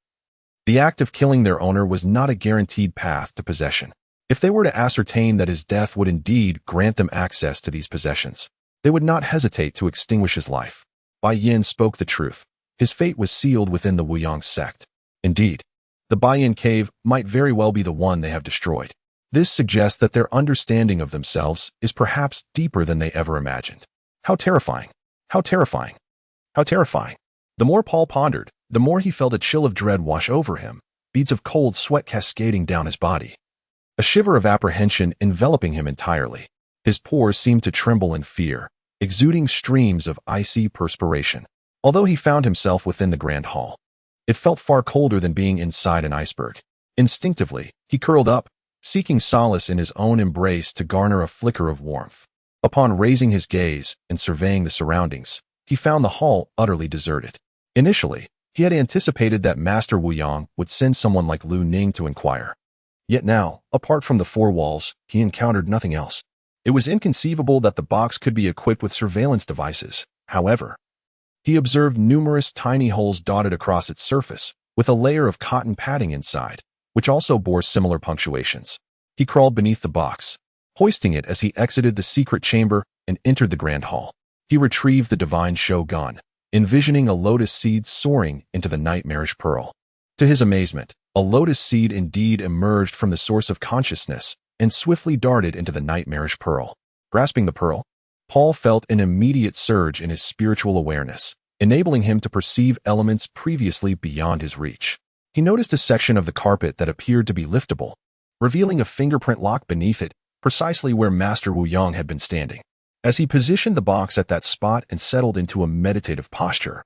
The act of killing their owner was not a guaranteed path to possession. If they were to ascertain that his death would indeed grant them access to these possessions, they would not hesitate to extinguish his life. Bai Yin spoke the truth. His fate was sealed within the Wuyang sect. Indeed, the Bai Yin cave might very well be the one they have destroyed. This suggests that their understanding of themselves is perhaps deeper than they ever imagined. How terrifying! How terrifying! How terrifying! The more Paul pondered, the more he felt a chill of dread wash over him, beads of cold sweat cascading down his body. A shiver of apprehension enveloping him entirely. His pores seemed to tremble in fear, exuding streams of icy perspiration. Although he found himself within the grand hall, it felt far colder than being inside an iceberg. Instinctively, he curled up, seeking solace in his own embrace to garner a flicker of warmth. Upon raising his gaze and surveying the surroundings, he found the hall utterly deserted. Initially, he had anticipated that Master Wu Yang would send someone like Lu Ning to inquire. Yet now, apart from the 4 walls, he encountered nothing else. It was inconceivable that the box could be equipped with surveillance devices. However, he observed numerous tiny holes dotted across its surface, with a layer of cotton padding inside, which also bore similar punctuations. He crawled beneath the box, hoisting it as he exited the secret chamber and entered the grand hall. He retrieved the divine shogun, envisioning a lotus seed soaring into the nightmarish pearl. To his amazement, a lotus seed indeed emerged from the source of consciousness and swiftly darted into the nightmarish pearl. Grasping the pearl, Paul felt an immediate surge in his spiritual awareness, enabling him to perceive elements previously beyond his reach. He noticed a section of the carpet that appeared to be liftable, revealing a fingerprint lock beneath it, precisely where Master Wu Yang had been standing. As he positioned the box at that spot and settled into a meditative posture,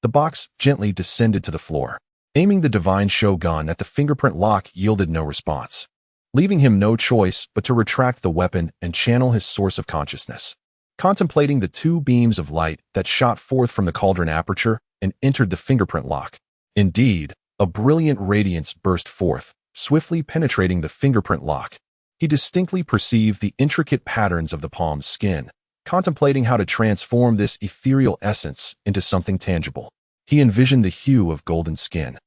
the box gently descended to the floor. Aiming the divine shogun at the fingerprint lock yielded no response, leaving him no choice but to retract the weapon and channel his source of consciousness. Contemplating the 2 beams of light that shot forth from the cauldron aperture and entered the fingerprint lock. Indeed, a brilliant radiance burst forth, swiftly penetrating the fingerprint lock. He distinctly perceived the intricate patterns of the palm's skin, contemplating how to transform this ethereal essence into something tangible. He envisioned the hue of golden skin.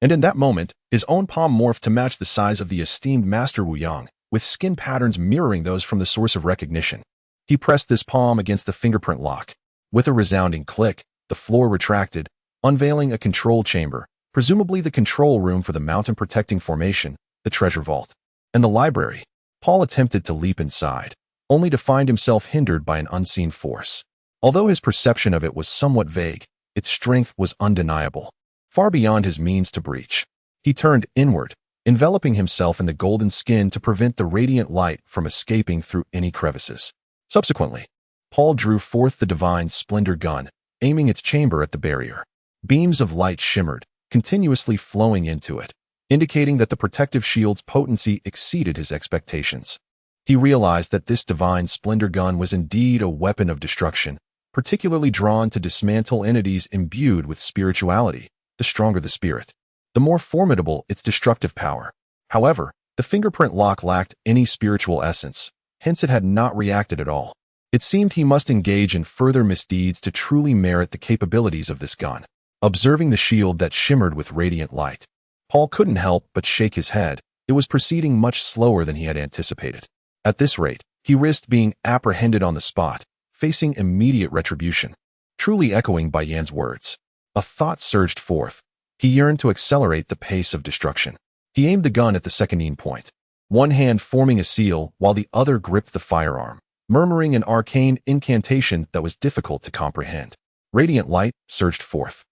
And in that moment, his own palm morphed to match the size of the esteemed Master Wu Yang, with skin patterns mirroring those from the source of recognition. He pressed this palm against the fingerprint lock. With a resounding click, The floor retracted, unveiling a control chamber, presumably the control room for the mountain-protecting formation, the treasure vault, and the library. Paul attempted to leap inside, only to find himself hindered by an unseen force. Although his perception of it was somewhat vague, its strength was undeniable, far beyond his means to breach. He turned inward, enveloping himself in the golden skin to prevent the radiant light from escaping through any crevices. Subsequently, Paul drew forth the divine splendor gun, aiming its chamber at the barrier. Beams of light shimmered, continuously flowing into it, indicating that the protective shield's potency exceeded his expectations. He realized that this divine splendor gun was indeed a weapon of destruction, particularly drawn to dismantle entities imbued with spirituality. The stronger the spirit, the more formidable its destructive power. However, the fingerprint lock lacked any spiritual essence, hence it had not reacted at all. It seemed he must engage in further misdeeds to truly merit the capabilities of this gun. Observing the shield that shimmered with radiant light, Paul couldn't help but shake his head. It was proceeding much slower than he had anticipated. At this rate, he risked being apprehended on the spot, facing immediate retribution. Truly echoing Bai Yan's words, a thought surged forth. He yearned to accelerate the pace of destruction. He aimed the gun at the second point, one hand forming a seal while the other gripped the firearm, murmuring an arcane incantation that was difficult to comprehend. Radiant light surged forth,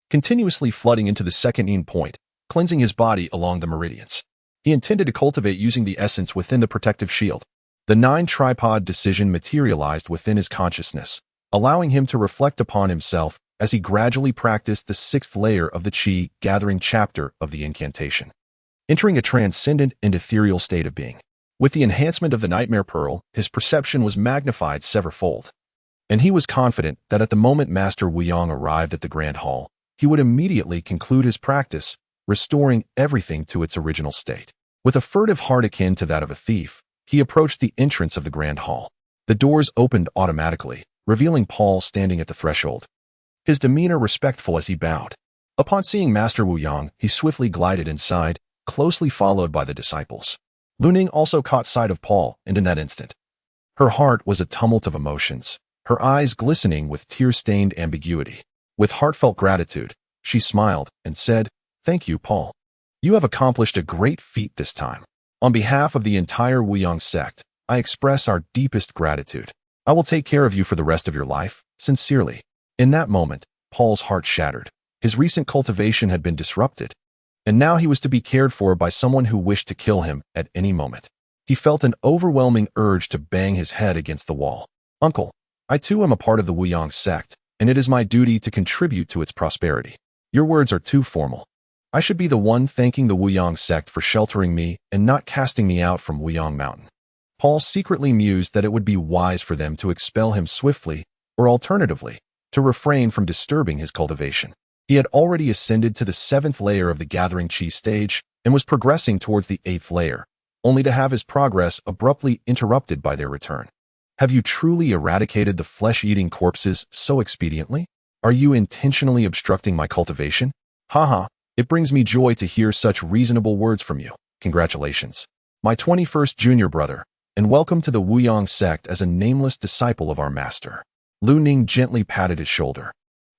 continuously flooding into the second point, cleansing his body along the meridians. He intended to cultivate using the essence within the protective shield. The 9-tripod decision materialized within his consciousness, allowing him to reflect upon himself as he gradually practiced the 6th layer of the Qi gathering chapter of the incantation, entering a transcendent and ethereal state of being. With the enhancement of the Nightmare Pearl, his perception was magnified severfold, and he was confident that at the moment Master Wuyang arrived at the Grand Hall, he would immediately conclude his practice, restoring everything to its original state. With a furtive heart akin to that of a thief, he approached the entrance of the Grand Hall. The doors opened automatically, revealing Paul standing at the threshold, his demeanor respectful as he bowed. Upon seeing Master Wuyang, he swiftly glided inside, closely followed by the disciples. Lu Ning also caught sight of Paul, and in that instant, her heart was a tumult of emotions, her eyes glistening with tear-stained ambiguity. With heartfelt gratitude, she smiled and said, "Thank you, Paul. You have accomplished a great feat this time. On behalf of the entire Wuyang sect, I express our deepest gratitude. I will take care of you for the rest of your life, sincerely." In that moment, Paul's heart shattered. His recent cultivation had been disrupted, and now he was to be cared for by someone who wished to kill him at any moment. He felt an overwhelming urge to bang his head against the wall. "Uncle, I too am a part of the Wuyang sect, and it is my duty to contribute to its prosperity. Your words are too formal. I should be the one thanking the Wuyang sect for sheltering me and not casting me out from Wuyang Mountain." Paul secretly mused that it would be wise for them to expel him swiftly, or alternatively, to refrain from disturbing his cultivation. He had already ascended to the 7th layer of the Gathering Qi stage and was progressing towards the 8th layer, only to have his progress abruptly interrupted by their return. "Have you truly eradicated the flesh-eating corpses so expediently? Are you intentionally obstructing my cultivation? Haha, it brings me joy to hear such reasonable words from you. Congratulations, my 21st junior brother, and welcome to the Wuyang sect as a nameless disciple of our master." Lu Ning gently patted his shoulder,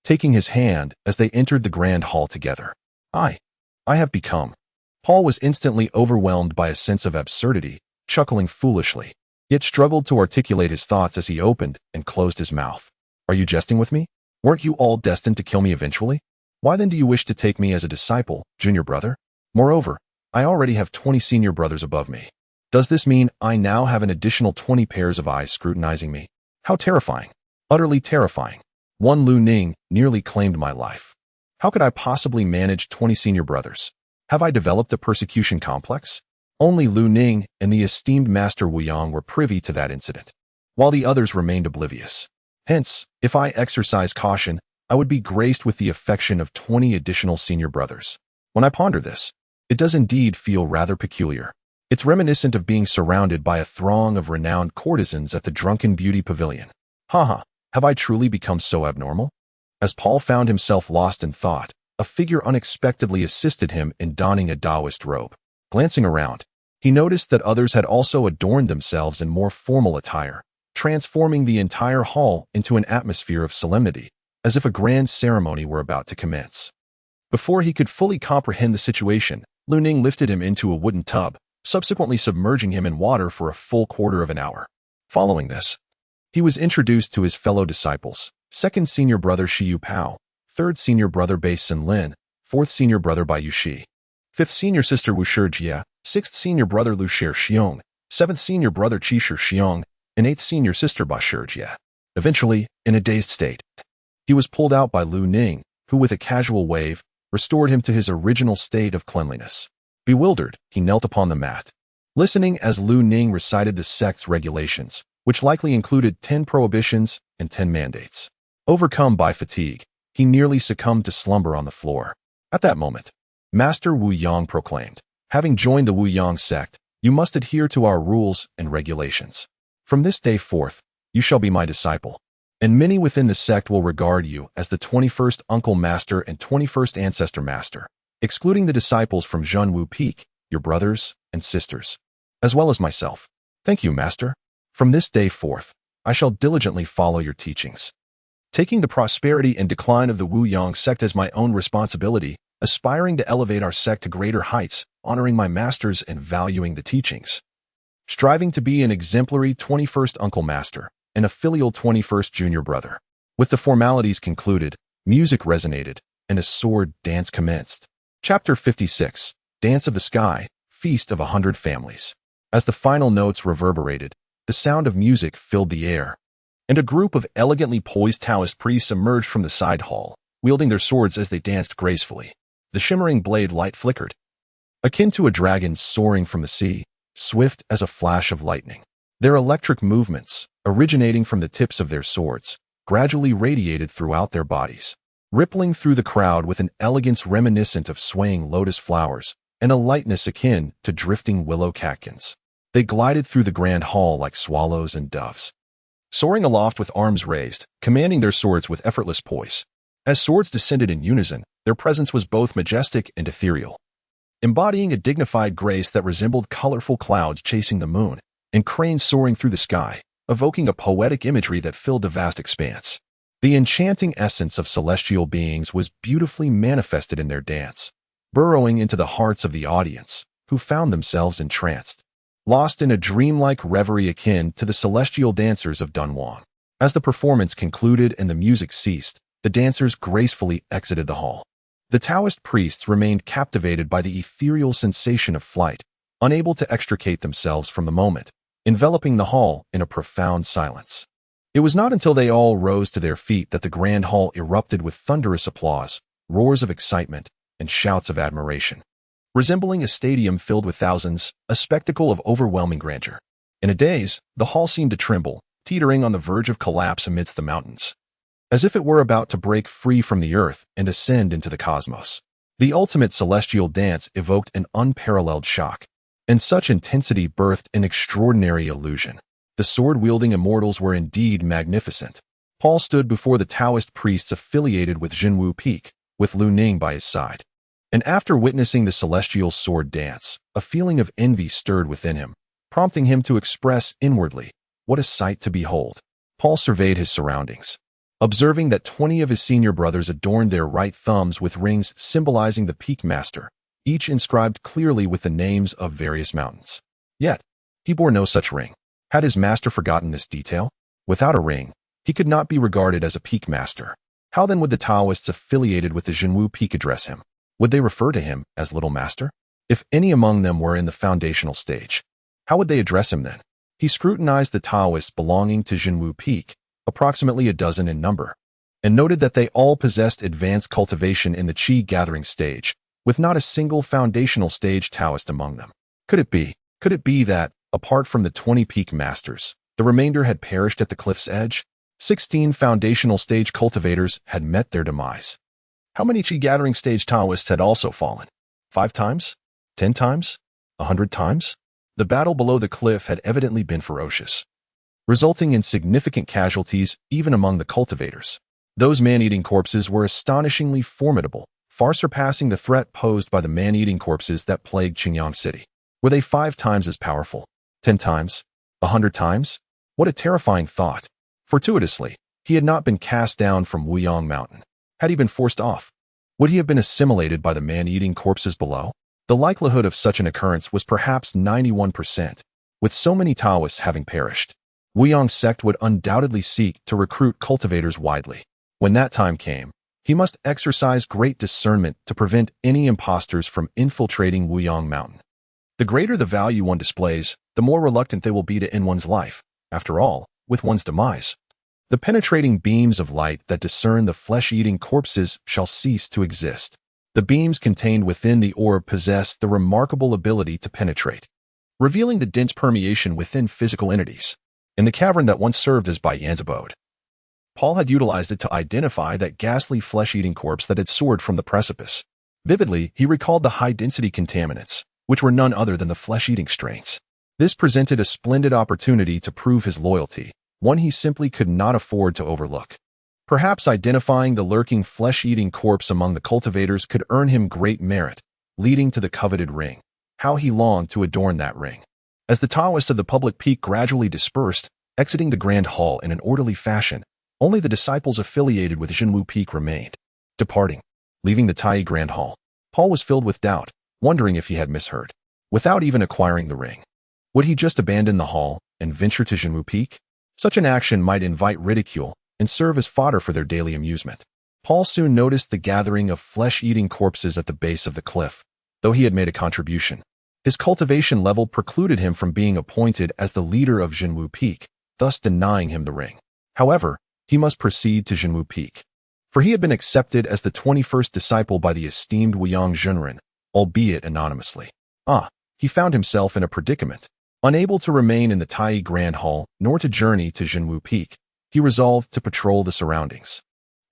taking his hand as they entered the grand hall together. I have become." Paul was instantly overwhelmed by a sense of absurdity, chuckling foolishly, yet struggled to articulate his thoughts as he opened and closed his mouth. "Are you jesting with me? Weren't you all destined to kill me eventually? Why then do you wish to take me as a disciple, junior brother? Moreover, I already have 20 senior brothers above me. Does this mean I now have an additional 20 pairs of eyes scrutinizing me? How terrifying. Utterly terrifying. One Lu Ning nearly claimed my life. How could I possibly manage 20 senior brothers? Have I developed a persecution complex?" Only Lu Ning and the esteemed Master Wuyang were privy to that incident, while the others remained oblivious. Hence, if I exercise caution, I would be graced with the affection of 20 additional senior brothers. When I ponder this, it does indeed feel rather peculiar. It's reminiscent of being surrounded by a throng of renowned courtesans at the Drunken Beauty Pavilion. Haha. Have I truly become so abnormal? As Paul found himself lost in thought, a figure unexpectedly assisted him in donning a Taoist robe. Glancing around, he noticed that others had also adorned themselves in more formal attire, transforming the entire hall into an atmosphere of solemnity. as if a grand ceremony were about to commence. Before he could fully comprehend the situation, Lu Ning lifted him into a wooden tub, subsequently submerging him in water for a full quarter of an hour. Following this, he was introduced to his fellow disciples: second senior brother Shi Pao, third senior brother Bai Sin Lin, fourth senior brother Bai Yushi, fifth senior sister Wu Shijie, sixth senior brother Lu Shi Xiong, seventh senior brother Qi Shi Xiong, and eighth senior sister Ba Shijie. Eventually, in a dazed state, he was pulled out by Lu Ning, who with a casual wave, restored him to his original state of cleanliness. Bewildered, he knelt upon the mat, listening as Lu Ning recited the sect's regulations, which likely included 10 prohibitions and 10 mandates. Overcome by fatigue, he nearly succumbed to slumber on the floor. At that moment, Master Wu Yang proclaimed, "Having joined the Wu Yang sect, you must adhere to our rules and regulations. From this day forth, you shall be my disciple, and many within the sect will regard you as the 21st Uncle Master and 21st Ancestor Master, excluding the disciples from Zhenwu Peak, your brothers and sisters, as well as myself. Thank you, Master. From this day forth, I shall diligently follow your teachings, taking the prosperity and decline of the Wu Yang sect as my own responsibility, aspiring to elevate our sect to greater heights, honoring my masters and valuing the teachings, striving to be an exemplary 21st Uncle Master and a filial 21st Junior Brother." With the formalities concluded, music resonated, and a sword dance commenced. Chapter 56, Dance of the Sky, Feast of 100 Families. As the final notes reverberated, the sound of music filled the air, and a group of elegantly poised Taoist priests emerged from the side hall, wielding their swords as they danced gracefully. The shimmering blade light flickered, akin to a dragon soaring from the sea, swift as a flash of lightning. Their electric movements, originating from the tips of their swords, gradually radiated throughout their bodies, rippling through the crowd with an elegance reminiscent of swaying lotus flowers and a lightness akin to drifting willow catkins. They glided through the grand hall like swallows and doves, soaring aloft with arms raised, commanding their swords with effortless poise. As swords descended in unison, their presence was both majestic and ethereal, embodying a dignified grace that resembled colorful clouds chasing the moon and cranes soaring through the sky, evoking a poetic imagery that filled the vast expanse. The enchanting essence of celestial beings was beautifully manifested in their dance, burrowing into the hearts of the audience, who found themselves entranced, lost in a dreamlike reverie akin to the celestial dancers of Dunhuang. As the performance concluded and the music ceased, the dancers gracefully exited the hall. The Taoist priests remained captivated by the ethereal sensation of flight, unable to extricate themselves from the moment, enveloping the hall in a profound silence. It was not until they all rose to their feet that the grand hall erupted with thunderous applause, roars of excitement, and shouts of admiration. Resembling a stadium filled with thousands, a spectacle of overwhelming grandeur. In a daze, the hall seemed to tremble, teetering on the verge of collapse amidst the mountains, as if it were about to break free from the earth and ascend into the cosmos. The ultimate celestial dance evoked an unparalleled shock, and such intensity birthed an extraordinary illusion. The sword-wielding immortals were indeed magnificent. Paul stood before the Taoist priests affiliated with Zhenwu Peak, with Lu Ning by his side. And after witnessing the celestial sword dance, a feeling of envy stirred within him, prompting him to express inwardly, "What a sight to behold." Paul surveyed his surroundings, observing that 20 of his senior brothers adorned their right thumbs with rings symbolizing the Peak Master, each inscribed clearly with the names of various mountains. Yet, he bore no such ring. Had his master forgotten this detail? Without a ring, he could not be regarded as a Peak Master. How then would the Taoists affiliated with the Zhenwu Peak address him? Would they refer to him as Little Master? If any among them were in the foundational stage, how would they address him then? He scrutinized the Taoists belonging to Zhenwu Peak, approximately a dozen in number, and noted that they all possessed advanced cultivation in the Qi gathering stage, with not a single foundational stage Taoist among them. Could it be that, apart from the 20 Peak Masters, the remainder had perished at the cliff's edge? 16 foundational stage cultivators had met their demise. How many Qi gathering stage Taoists had also fallen? 5 times? 10 times? 100 times? The battle below the cliff had evidently been ferocious, resulting in significant casualties even among the cultivators. Those man-eating corpses were astonishingly formidable, far surpassing the threat posed by the man-eating corpses that plagued Qingyang City. Were they 5 times as powerful? 10 times? 100 times? What a terrifying thought! Fortuitously, He had not been cast down from Wuyang Mountain. Had he been forced off? Would he have been assimilated by the man-eating corpses below? The likelihood of such an occurrence was perhaps 91%, with so many Taoists having perished. Wuyang's sect would undoubtedly seek to recruit cultivators widely. When that time came, he must exercise great discernment to prevent any impostors from infiltrating Wuyang Mountain. The greater the value one displays, the more reluctant they will be to end one's life. After all, with one's demise, the penetrating beams of light that discern the flesh-eating corpses shall cease to exist. The beams contained within the orb possess the remarkable ability to penetrate, revealing the dense permeation within physical entities. In the cavern that once served as Bai Yan's abode, Paul had utilized it to identify that ghastly flesh-eating corpse that had soared from the precipice. Vividly, he recalled the high-density contaminants, which were none other than the flesh-eating strains. This presented a splendid opportunity to prove his loyalty, one he simply could not afford to overlook. Perhaps identifying the lurking flesh-eating corpse among the cultivators could earn him great merit, leading to the coveted ring. How he longed to adorn that ring. As the Taoists of the public peak gradually dispersed, exiting the Grand Hall in an orderly fashion, only the disciples affiliated with Jinwu Peak remained. Departing, leaving the Tai Grand Hall, Paul was filled with doubt, wondering if he had misheard. Without even acquiring the ring, would he just abandon the hall and venture to Jinwu Peak? Such an action might invite ridicule and serve as fodder for their daily amusement. Paul soon noticed the gathering of flesh-eating corpses at the base of the cliff. Though he had made a contribution, his cultivation level precluded him from being appointed as the leader of Jinwu Peak, thus denying him the ring. However, he must proceed to Jinwu Peak, for he had been accepted as the 21st disciple by the esteemed Wuyang Zhenren, albeit anonymously. He found himself in a predicament. Unable to remain in the Tai Grand Hall, nor to journey to Jinwu Peak, he resolved to patrol the surroundings,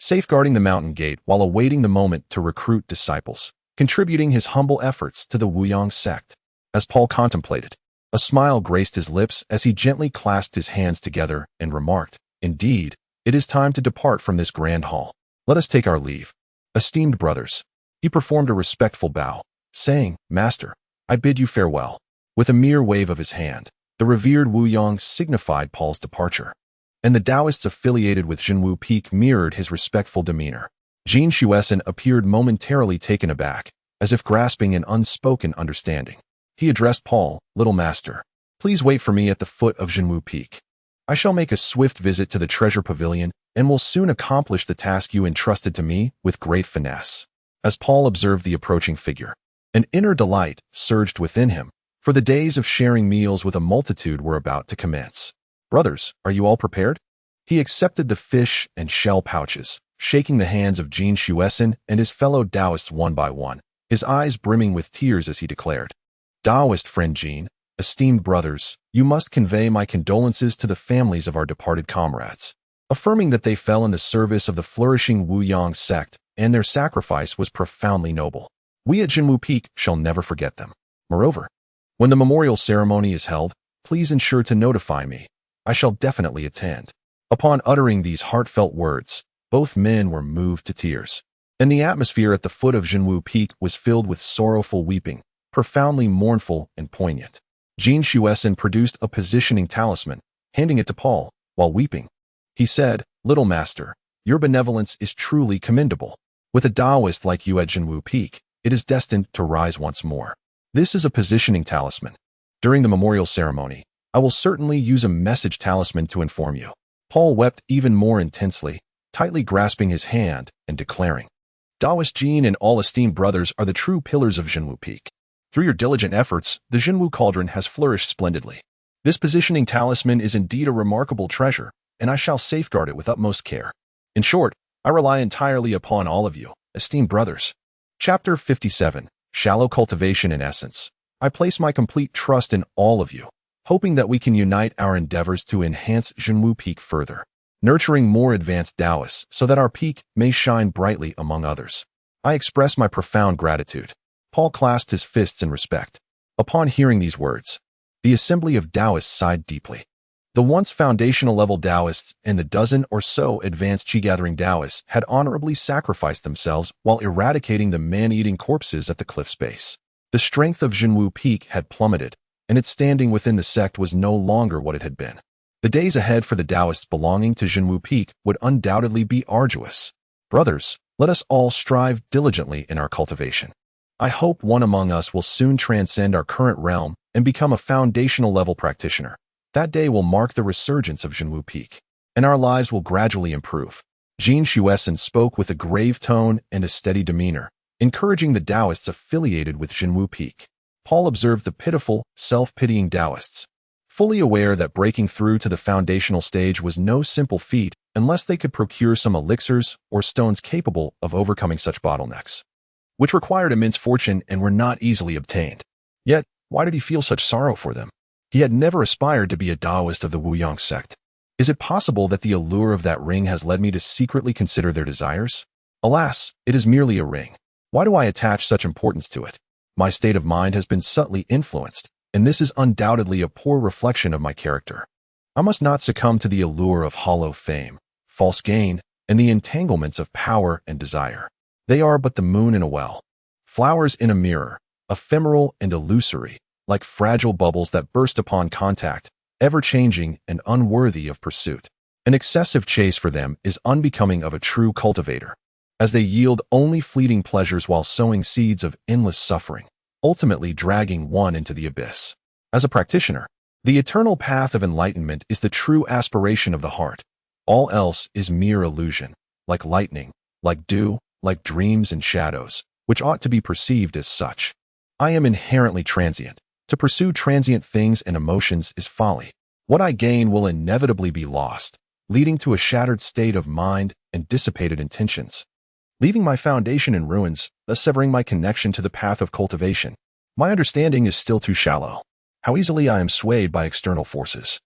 safeguarding the mountain gate while awaiting the moment to recruit disciples, contributing his humble efforts to the Wuyang sect. As Paul contemplated, a smile graced his lips as he gently clasped his hands together and remarked, "Indeed, it is time to depart from this grand hall. Let us take our leave. Esteemed brothers." He performed a respectful bow, saying, "Master, I bid you farewell." With a mere wave of his hand, the revered Wuyang signified Paul's departure, and the Taoists affiliated with Jinwu Peak mirrored his respectful demeanor. Jin Shuesan appeared momentarily taken aback, as if grasping an unspoken understanding. He addressed Paul, "Little master, please wait for me at the foot of Jinwu Peak. I shall make a swift visit to the treasure pavilion and will soon accomplish the task you entrusted to me with great finesse." As Paul observed the approaching figure, an inner delight surged within him, for the days of sharing meals with a multitude were about to commence. "Brothers, are you all prepared?" He accepted the fish and shell pouches, shaking the hands of Jin Shuesan and his fellow Taoists one by one, his eyes brimming with tears as he declared, "Taoist friend Jin, esteemed brothers, you must convey my condolences to the families of our departed comrades," affirming that they fell in the service of the flourishing Wuyang sect and their sacrifice was profoundly noble. "We at Jinwu Peak shall never forget them. Moreover, when the memorial ceremony is held, please ensure to notify me. I shall definitely attend." Upon uttering these heartfelt words, both men were moved to tears, and the atmosphere at the foot of Jinwu Peak was filled with sorrowful weeping, profoundly mournful and poignant. Jin Shuesan produced a positioning talisman, handing it to Paul, while weeping. He said, "Little master, your benevolence is truly commendable. With a Taoist like you at Jinwu Peak, it is destined to rise once more. This is a positioning talisman. During the memorial ceremony, I will certainly use a message talisman to inform you." Paul wept even more intensely, tightly grasping his hand and declaring, "Taoist Jin and all esteemed brothers are the true pillars of Jinwu Peak. Through your diligent efforts, the Jinwu Cauldron has flourished splendidly. This positioning talisman is indeed a remarkable treasure, and I shall safeguard it with utmost care. In short, I rely entirely upon all of you, esteemed brothers." Chapter 57, Shallow Cultivation in Essence. I place my complete trust in all of you, hoping that we can unite our endeavors to enhance Jinwu Peak further, nurturing more advanced Taoists so that our peak may shine brightly among others. I express my profound gratitude. Paul clasped his fists in respect. Upon hearing these words, the assembly of Taoists sighed deeply. The once foundational level Taoists and the dozen or so advanced Qi-gathering Taoists had honorably sacrificed themselves while eradicating the man-eating corpses at the cliff's base. The strength of Jinwu Peak had plummeted, and its standing within the sect was no longer what it had been. The days ahead for the Taoists belonging to Jinwu Peak would undoubtedly be arduous. Brothers, let us all strive diligently in our cultivation. I hope one among us will soon transcend our current realm and become a foundational level practitioner. That day will mark the resurgence of Jinwu Peak, and our lives will gradually improve. Jin Shuesan spoke with a grave tone and a steady demeanor, encouraging the Taoists affiliated with Jinwu Peak. Paul observed the pitiful, self-pitying Taoists, fully aware that breaking through to the foundational stage was no simple feat unless they could procure some elixirs or stones capable of overcoming such bottlenecks, which required immense fortune and were not easily obtained. Yet, why did he feel such sorrow for them? He had never aspired to be a Taoist of the Wuyang sect. Is it possible that the allure of that ring has led me to secretly consider their desires? Alas, it is merely a ring. Why do I attach such importance to it? My state of mind has been subtly influenced, and this is undoubtedly a poor reflection of my character. I must not succumb to the allure of hollow fame, false gain, and the entanglements of power and desire. They are but the moon in a well, flowers in a mirror, ephemeral and illusory, like fragile bubbles that burst upon contact, ever-changing and unworthy of pursuit. An excessive chase for them is unbecoming of a true cultivator, as they yield only fleeting pleasures while sowing seeds of endless suffering, ultimately dragging one into the abyss. As a practitioner, the eternal path of enlightenment is the true aspiration of the heart. All else is mere illusion, like lightning, like dew, like dreams and shadows, which ought to be perceived as such. I am inherently transient. To pursue transient things and emotions is folly. What I gain will inevitably be lost, leading to a shattered state of mind and dissipated intentions, leaving my foundation in ruins, thus severing my connection to the path of cultivation. My understanding is still too shallow. How easily I am swayed by external forces.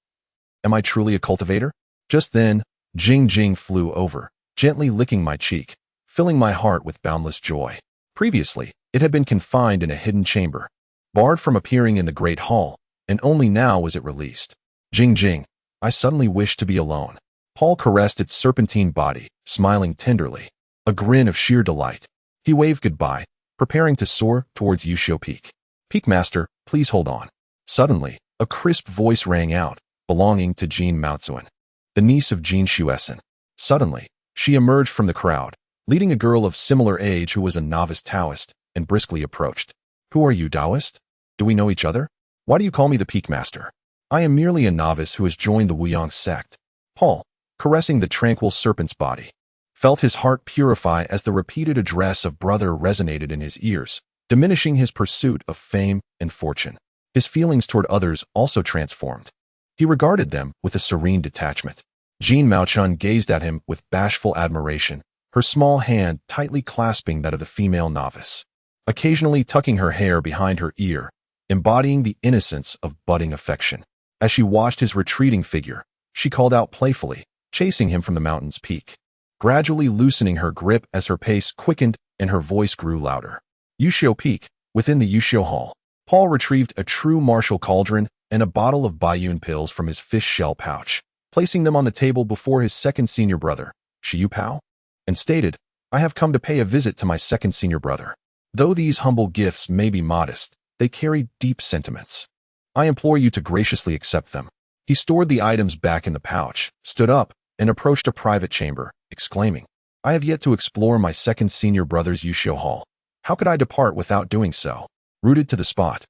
Am I truly a cultivator? Just then, Jing Jing flew over, gently licking my cheek, filling my heart with boundless joy. Previously, it had been confined in a hidden chamber, barred from appearing in the great hall, and only now was it released. Jing Jing, I suddenly wished to be alone. Paul caressed its serpentine body, smiling tenderly, a grin of sheer delight. He waved goodbye, preparing to soar towards Yushio Peak. Peak Master, please hold on. Suddenly, a crisp voice rang out, belonging to Jean Maozuan, the niece of Jin Shuesan. Suddenly, she emerged from the crowd, leading a girl of similar age who was a novice Taoist, and briskly approached. Who are you, Taoist? Do we know each other? Why do you call me the Peak Master? I am merely a novice who has joined the Wuyang sect. Paul, caressing the tranquil serpent's body, felt his heart purify as the repeated address of brother resonated in his ears, diminishing his pursuit of fame and fortune. His feelings toward others also transformed. He regarded them with a serene detachment. Jean Maochun gazed at him with bashful admiration, her small hand tightly clasping that of the female novice, occasionally tucking her hair behind her ear, embodying the innocence of budding affection. As she watched his retreating figure, she called out playfully, chasing him from the mountain's peak, gradually loosening her grip as her pace quickened and her voice grew louder. Yushio Peak, within the Yushio Hall, Paul retrieved a true martial cauldron and a bottle of Baiyun pills from his fish shell pouch, placing them on the table before his second senior brother, Shiyu Pao, and stated, I have come to pay a visit to my second senior brother. Though these humble gifts may be modest, they carry deep sentiments. I implore you to graciously accept them. He stored the items back in the pouch, stood up, and approached a private chamber, exclaiming, I have yet to explore my second senior brother's Yushio Hall. How could I depart without doing so? Rooted to the spot,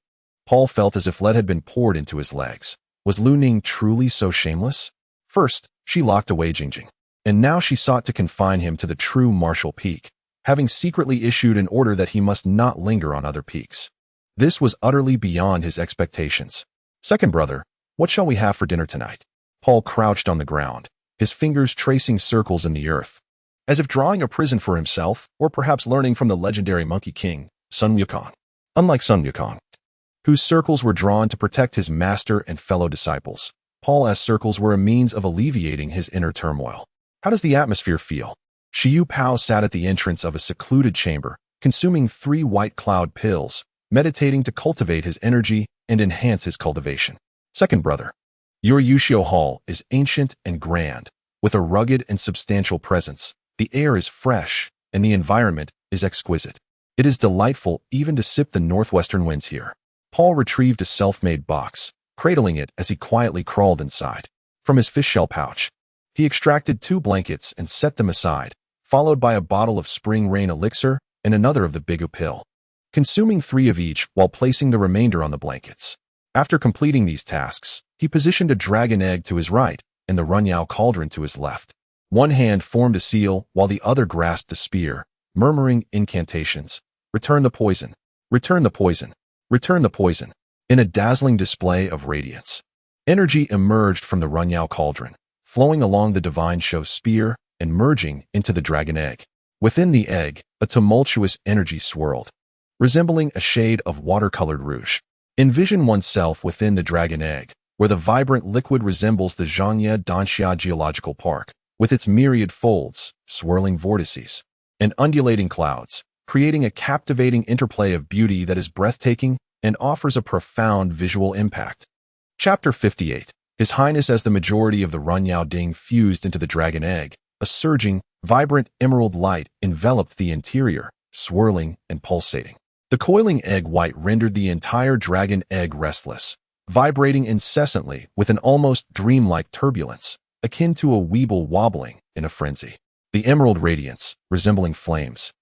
Paul felt as if lead had been poured into his legs. Was Lu Ning truly so shameless? First, she locked away Jingjing, and now she sought to confine him to the true martial peak, having secretly issued an order that he must not linger on other peaks. This was utterly beyond his expectations. Second brother, what shall we have for dinner tonight? Paul crouched on the ground, his fingers tracing circles in the earth, as if drawing a prison for himself, or perhaps learning from the legendary Monkey King, Sun Wukong. Unlike Sun Wukong, whose circles were drawn to protect his master and fellow disciples, Paul's circles were a means of alleviating his inner turmoil. How does the atmosphere feel? Shiyu Pao sat at the entrance of a secluded chamber, consuming 3 white cloud pills, meditating to cultivate his energy and enhance his cultivation. Second brother, your Yushio Hall is ancient and grand, with a rugged and substantial presence. The air is fresh, and the environment is exquisite. It is delightful even to sip the northwestern winds here. Paul retrieved a self-made box, cradling it as he quietly crawled inside. From his fish shell pouch, he extracted 2 blankets and set them aside, followed by a bottle of spring rain elixir and another of the bigu pill, consuming 3 of each while placing the remainder on the blankets. After completing these tasks, he positioned a dragon egg to his right and the Runyao cauldron to his left. One hand formed a seal while the other grasped a spear, murmuring incantations. Return the poison. Return the poison. Return the poison. In a dazzling display of radiance, energy emerged from the Runyao cauldron, flowing along the divine show spear and merging into the dragon egg. Within the egg, a tumultuous energy swirled, resembling a shade of watercolored rouge. Envision oneself within the dragon egg, where the vibrant liquid resembles the Zhangye Danxia Geological Park, with its myriad folds, swirling vortices, and undulating clouds, creating a captivating interplay of beauty that is breathtaking and offers a profound visual impact. Chapter 58. His Highness as the majority of the Runyao Ding fused into the dragon egg, a surging, vibrant emerald light enveloped the interior, swirling and pulsating. The coiling egg white rendered the entire dragon egg restless, vibrating incessantly with an almost dreamlike turbulence, akin to a weeble wobbling in a frenzy. The emerald radiance, resembling flames,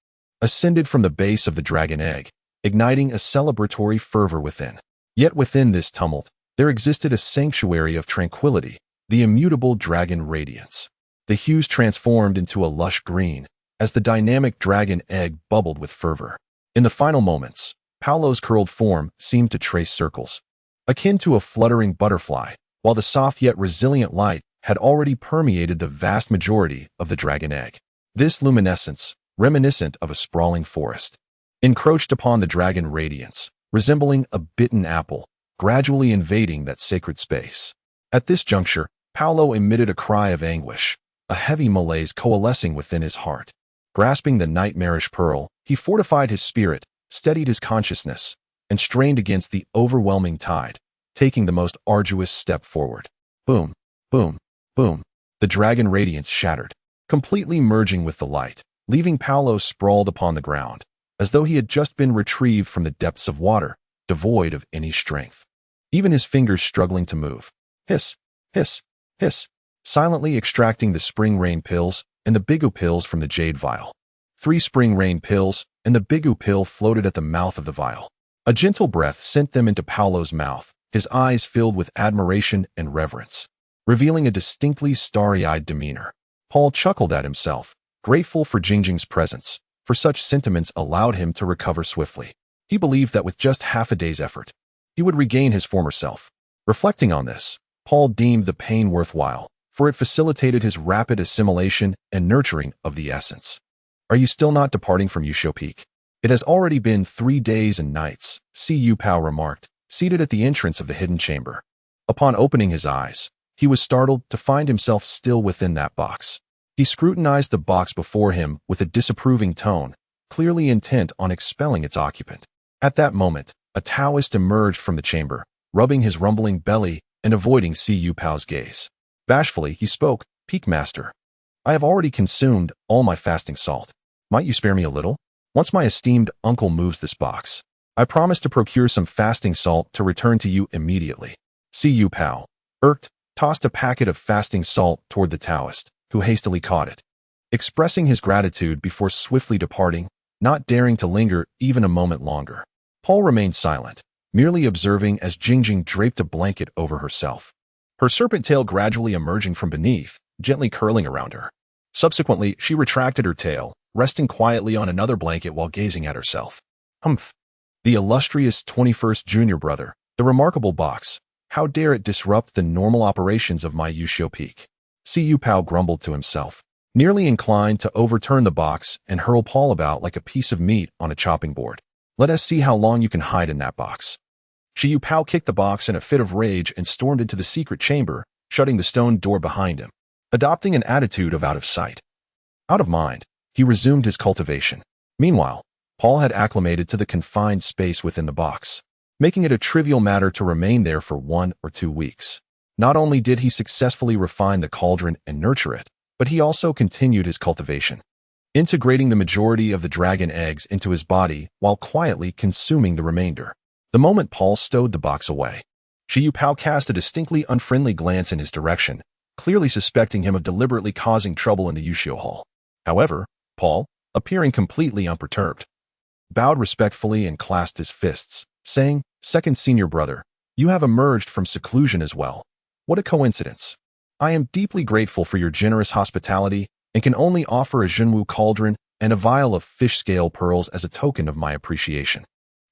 ascended from the base of the dragon egg, igniting a celebratory fervor within. Yet within this tumult, there existed a sanctuary of tranquility, the immutable dragon radiance. The hues transformed into a lush green, as the dynamic dragon egg bubbled with fervor. In the final moments, Paolo's curled form seemed to trace circles, akin to a fluttering butterfly, while the soft yet resilient light had already permeated the vast majority of the dragon egg. This luminescence, reminiscent of a sprawling forest, encroached upon the dragon radiance, resembling a bitten apple, gradually invading that sacred space. At this juncture, Paolo emitted a cry of anguish, a heavy malaise coalescing within his heart. Grasping the nightmarish pearl, he fortified his spirit, steadied his consciousness, and strained against the overwhelming tide, taking the most arduous step forward. Boom, boom, boom. The dragon radiance shattered, completely merging with the light, leaving Paolo sprawled upon the ground, as though he had just been retrieved from the depths of water, devoid of any strength. Even his fingers struggling to move. Hiss, hiss, hiss, silently extracting the spring rain pills and the bigu pills from the jade vial. 3 spring rain pills and the bigu pill floated at the mouth of the vial. A gentle breath sent them into Paolo's mouth, his eyes filled with admiration and reverence, revealing a distinctly starry-eyed demeanor. Paul chuckled at himself, grateful for Jingjing's presence, for such sentiments allowed him to recover swiftly. He believed that with just half a day's effort, he would regain his former self. Reflecting on this, Paul deemed the pain worthwhile, for it facilitated his rapid assimilation and nurturing of the essence. Are you still not departing from Yusho Peak? It has already been 3 days and nights, Si Yu Pao remarked, seated at the entrance of the hidden chamber. Upon opening his eyes, he was startled to find himself still within that box. He scrutinized the box before him with a disapproving tone, clearly intent on expelling its occupant. At that moment, a Taoist emerged from the chamber, rubbing his rumbling belly and avoiding Si Yu Pao's gaze. Bashfully, he spoke, "Peak Master, I have already consumed all my fasting salt. Might you spare me a little? Once my esteemed uncle moves this box, I promise to procure some fasting salt to return to you immediately." Si Yu Pao, irked, tossed a packet of fasting salt toward the Taoist, who hastily caught it, expressing his gratitude before swiftly departing, not daring to linger even a moment longer. Paul remained silent, merely observing as Jingjing draped a blanket over herself, her serpent tail gradually emerging from beneath, gently curling around her. Subsequently, she retracted her tail, resting quietly on another blanket while gazing at herself. Humph. The illustrious 21st junior brother, the remarkable box. How dare it disrupt the normal operations of my Yusho Peak? Si Yu Pao grumbled to himself, nearly inclined to overturn the box and hurl Paul about like a piece of meat on a chopping board. Let us see how long you can hide in that box. Si Yu Pao kicked the box in a fit of rage and stormed into the secret chamber, shutting the stone door behind him. Adopting an attitude of out of sight, out of mind, he resumed his cultivation. Meanwhile, Paul had acclimated to the confined space within the box, making it a trivial matter to remain there for 1 or 2 weeks. Not only did he successfully refine the cauldron and nurture it, but he also continued his cultivation, integrating the majority of the dragon eggs into his body while quietly consuming the remainder. The moment Paul stowed the box away, Si Yu Pao cast a distinctly unfriendly glance in his direction, clearly suspecting him of deliberately causing trouble in the Yushio Hall. However, Paul, appearing completely unperturbed, bowed respectfully and clasped his fists, saying, "Second senior brother, you have emerged from seclusion as well. What a coincidence. I am deeply grateful for your generous hospitality and can only offer a Jinwu cauldron and a vial of fish scale pearls as a token of my appreciation.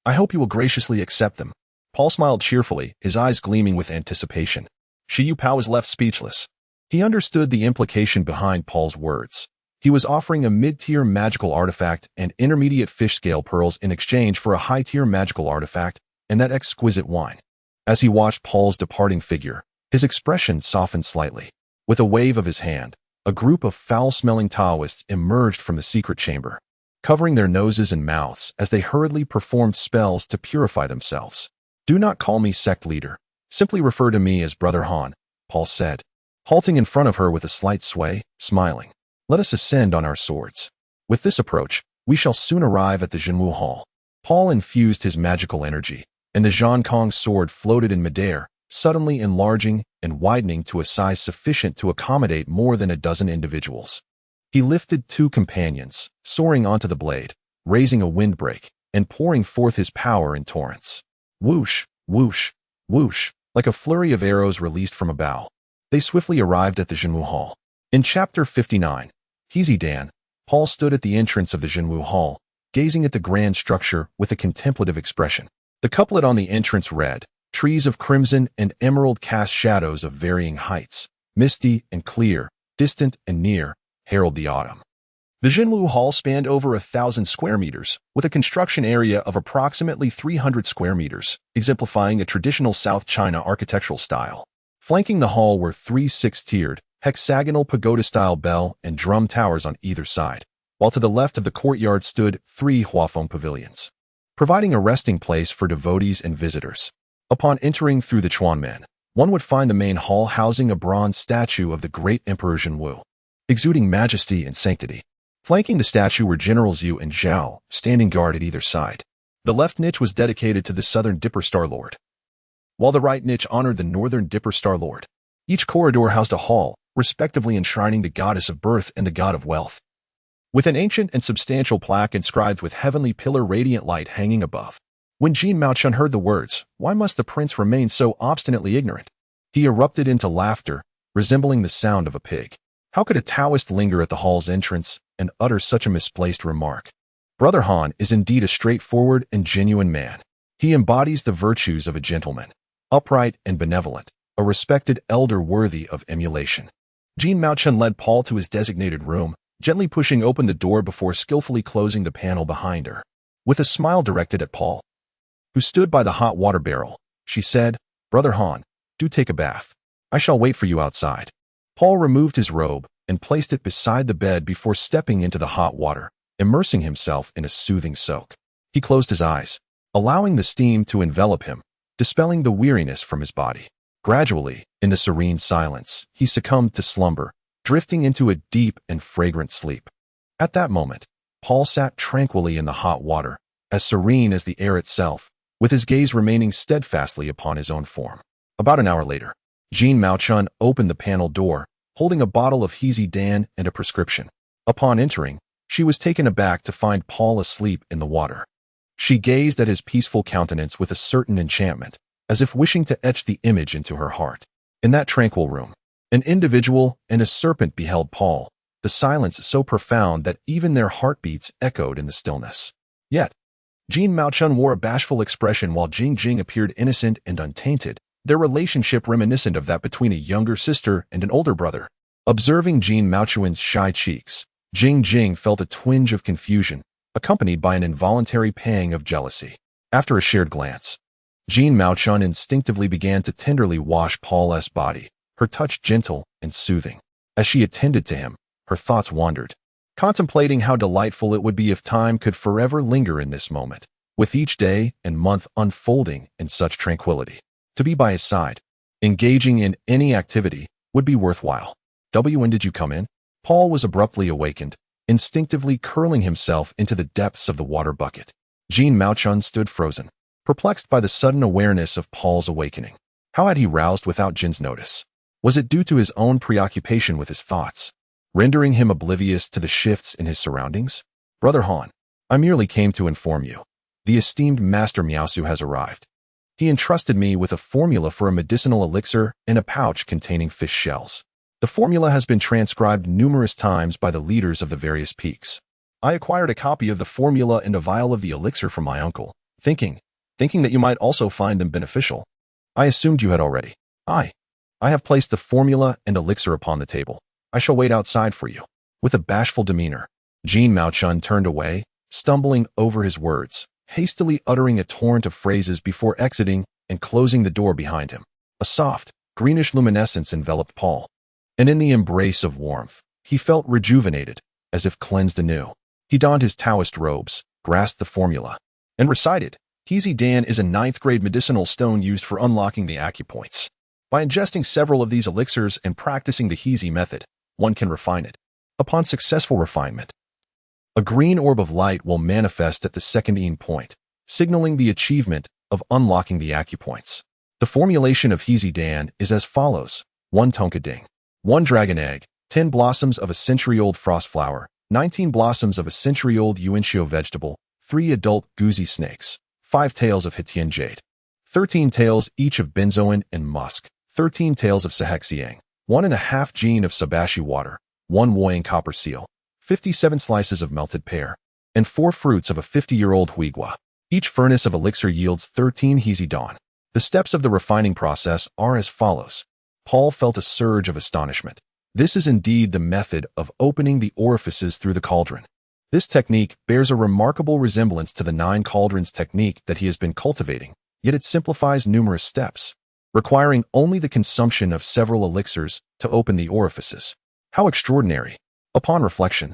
I hope you will graciously accept them." Paul smiled cheerfully, his eyes gleaming with anticipation. Shi Yupao was left speechless. He understood the implication behind Paul's words. He was offering a mid-tier magical artifact and intermediate fish scale pearls in exchange for a high-tier magical artifact and that exquisite wine. As he watched Paul's departing figure, his expression softened slightly. With a wave of his hand, a group of foul-smelling Taoists emerged from the secret chamber, covering their noses and mouths as they hurriedly performed spells to purify themselves. "Do not call me sect leader. Simply refer to me as Brother Han," Paul said, halting in front of her with a slight sway, smiling. "Let us ascend on our swords. With this approach, we shall soon arrive at the Jinwu Hall." Paul infused his magical energy, and the Zhankong sword floated in midair, suddenly enlarging and widening to a size sufficient to accommodate more than a dozen individuals. He lifted two companions, soaring onto the blade, raising a windbreak, and pouring forth his power in torrents. Whoosh, whoosh, whoosh, like a flurry of arrows released from a bow. They swiftly arrived at the Jinwu Hall. In Chapter 59, Heavenly, Paul stood at the entrance of the Jinwu Hall, gazing at the grand structure with a contemplative expression. The couplet on the entrance read, "Trees of crimson and emerald cast shadows of varying heights, misty and clear, distant and near, herald the autumn." The Jinwu Hall spanned over 1,000 square meters, with a construction area of approximately 300 square meters, exemplifying a traditional South China architectural style. Flanking the hall were three six-tiered, hexagonal pagoda-style bell and drum towers on either side, while to the left of the courtyard stood three huafeng pavilions, providing a resting place for devotees and visitors. Upon entering through the Chuanmen, one would find the main hall housing a bronze statue of the great Emperor Jinwu, exuding majesty and sanctity. Flanking the statue were Generals Yu and Zhao, standing guard at either side. The left niche was dedicated to the Southern Dipper Star Lord, while the right niche honored the Northern Dipper Star Lord. Each corridor housed a hall, respectively enshrining the goddess of birth and the god of wealth, with an ancient and substantial plaque inscribed with heavenly pillar radiant light hanging above. When Jin Maochun heard the words, "Why must the prince remain so obstinately ignorant?" he erupted into laughter, resembling the sound of a pig. How could a Taoist linger at the hall's entrance and utter such a misplaced remark? Brother Han is indeed a straightforward and genuine man. He embodies the virtues of a gentleman, upright and benevolent, a respected elder worthy of emulation. Jin Maochun led Paul to his designated room, gently pushing open the door before skillfully closing the panel behind her. With a smile directed at Paul, who stood by the hot water barrel, she said, "Brother Han, do take a bath. I shall wait for you outside." Paul removed his robe and placed it beside the bed before stepping into the hot water, immersing himself in a soothing soak. He closed his eyes, allowing the steam to envelop him, dispelling the weariness from his body. Gradually, in the serene silence, he succumbed to slumber, drifting into a deep and fragrant sleep. At that moment, Paul sat tranquilly in the hot water, as serene as the air itself, with his gaze remaining steadfastly upon his own form. About an hour later, Jin Maochun opened the panel door, holding a bottle of Heavenly Dan and a prescription. Upon entering, she was taken aback to find Paul asleep in the water. She gazed at his peaceful countenance with a certain enchantment, as if wishing to etch the image into her heart. In that tranquil room, an individual and a serpent beheld Paul, the silence so profound that even their heartbeats echoed in the stillness. Yet, Jin Maochun wore a bashful expression while Jing Jing appeared innocent and untainted, their relationship reminiscent of that between a younger sister and an older brother. Observing Jin Maochun's shy cheeks, Jing Jing felt a twinge of confusion, accompanied by an involuntary pang of jealousy. After a shared glance, Jin Maochun instinctively began to tenderly wash Paul's body, her touch gentle and soothing. As she attended to him, her thoughts wandered, contemplating how delightful it would be if time could forever linger in this moment, with each day and month unfolding in such tranquility. To be by his side, engaging in any activity, would be worthwhile. When did you come in? Paul was abruptly awakened, instinctively curling himself into the depths of the water bucket. Jin Maochun stood frozen, perplexed by the sudden awareness of Paul's awakening. How had he roused without Jin's notice? Was it due to his own preoccupation with his thoughts, rendering him oblivious to the shifts in his surroundings? Brother Han, I merely came to inform you. The esteemed Master Miaosu has arrived. He entrusted me with a formula for a medicinal elixir in a pouch containing fish shells. The formula has been transcribed numerous times by the leaders of the various peaks. I acquired a copy of the formula and a vial of the elixir from my uncle, thinking that you might also find them beneficial. I assumed you had already. I have placed the formula and elixir upon the table. I shall wait outside for you. With a bashful demeanor, Jin Maochun turned away, stumbling over his words, hastily uttering a torrent of phrases before exiting and closing the door behind him. A soft, greenish luminescence enveloped Paul, and in the embrace of warmth, he felt rejuvenated, as if cleansed anew. He donned his Taoist robes, grasped the formula, and recited, Heazy Dan is a 9th-grade medicinal stone used for unlocking the acupoints. By ingesting several of these elixirs and practicing the Heazy method, one can refine it. Upon successful refinement, a green orb of light will manifest at the second Yin point, signaling the achievement of unlocking the acupoints. The formulation of Heazy Dan is as follows: 1 tonka ding, 1 dragon egg, 10 blossoms of a century-old frost flower, 19 blossoms of a century-old Yuanxiu vegetable, 3 adult goozy snakes, 5 tails of Hitian jade, 13 tails each of benzoin and musk, 13 tails of sahexiang, 1.5 gene of sabashi water, 1 woying copper seal, 57 slices of melted pear, and 4 fruits of a 50-year-old huigua. Each furnace of elixir yields 13 Heazy Dan. The steps of the refining process are as follows. Paul felt a surge of astonishment. This is indeed the method of opening the orifices through the cauldron. This technique bears a remarkable resemblance to the 9 cauldrons technique that he has been cultivating, yet it simplifies numerous steps, requiring only the consumption of several elixirs to open the orifices. How extraordinary! Upon reflection,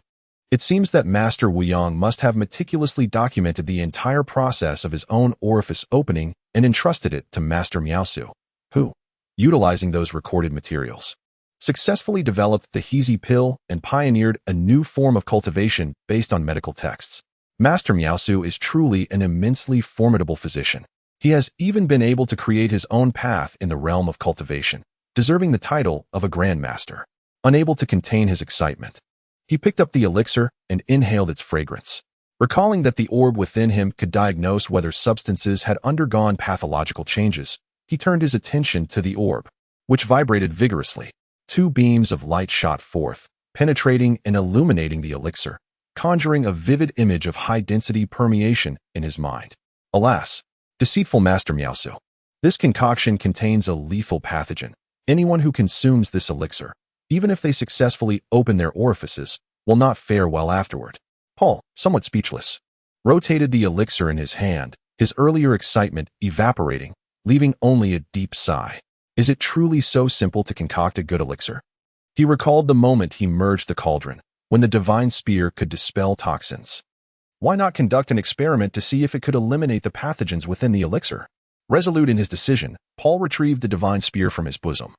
it seems that Master Wu Yang must have meticulously documented the entire process of his own orifice opening and entrusted it to Master Miaosu, who, utilizing those recorded materials, successfully developed the Heazy pill and pioneered a new form of cultivation based on medical texts. Master Miaosu is truly an immensely formidable physician. He has even been able to create his own path in the realm of cultivation, deserving the title of a Grand Master. Unable to contain his excitement, he picked up the elixir and inhaled its fragrance. Recalling that the orb within him could diagnose whether substances had undergone pathological changes, he turned his attention to the orb, which vibrated vigorously. 2 beams of light shot forth, penetrating and illuminating the elixir, conjuring a vivid image of high-density permeation in his mind. Alas, deceitful Master Miaosu, this concoction contains a lethal pathogen. Anyone who consumes this elixir, even if they successfully open their orifices, will not fare well afterward. Paul, somewhat speechless, rotated the elixir in his hand, his earlier excitement evaporating, leaving only a deep sigh. Is it truly so simple to concoct a good elixir? He recalled the moment he merged the cauldron, when the divine spear could dispel toxins. Why not conduct an experiment to see if it could eliminate the pathogens within the elixir? Resolute in his decision, Paul retrieved the divine spear from his bosom,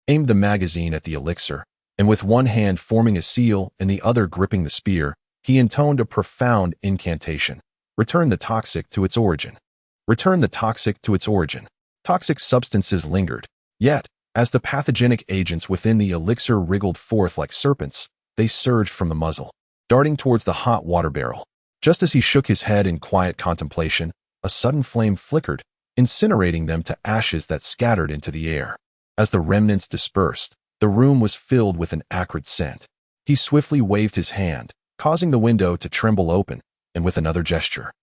aimed the magazine at the elixir, and with one hand forming a seal and the other gripping the spear, he intoned a profound incantation. Return the toxic to its origin. Return the toxic to its origin. Toxic substances lingered. Yet, as the pathogenic agents within the elixir wriggled forth like serpents, they surged from the muzzle, darting towards the hot water barrel. Just as he shook his head in quiet contemplation, a sudden flame flickered, incinerating them to ashes that scattered into the air. As the remnants dispersed, the room was filled with an acrid scent. He swiftly waved his hand, causing the window to tremble open, and with another gesture,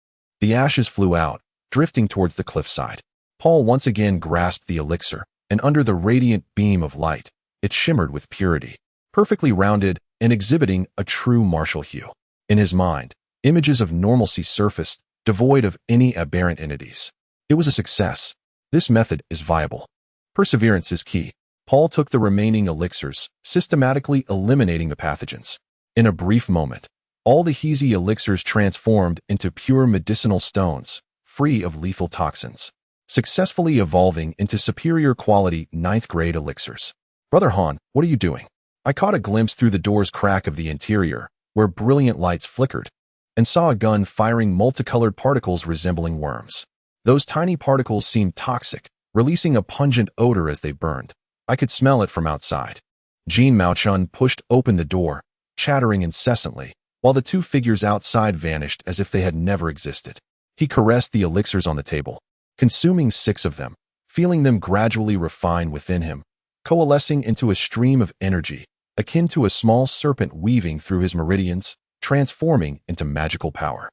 the ashes flew out, drifting towards the cliffside. Paul once again grasped the elixir, and under the radiant beam of light, it shimmered with purity, perfectly rounded and exhibiting a true martial hue. In his mind, images of normalcy surfaced, devoid of any aberrant entities. It was a success. This method is viable. Perseverance is key. Paul took the remaining elixirs, systematically eliminating the pathogens. In a brief moment, all the Heazy elixirs transformed into pure medicinal stones, free of lethal toxins, successfully evolving into superior quality 9th-grade elixirs. Brother Han, what are you doing? I caught a glimpse through the door's crack of the interior, where brilliant lights flickered, and saw a gun firing multicolored particles resembling worms. Those tiny particles seemed toxic, releasing a pungent odor as they burned. I could smell it from outside. Jean Mao-chun pushed open the door, chattering incessantly, while the two figures outside vanished as if they had never existed. He caressed the elixirs on the table, consuming 6 of them, feeling them gradually refine within him, coalescing into a stream of energy, akin to a small serpent weaving through his meridians, transforming into magical power.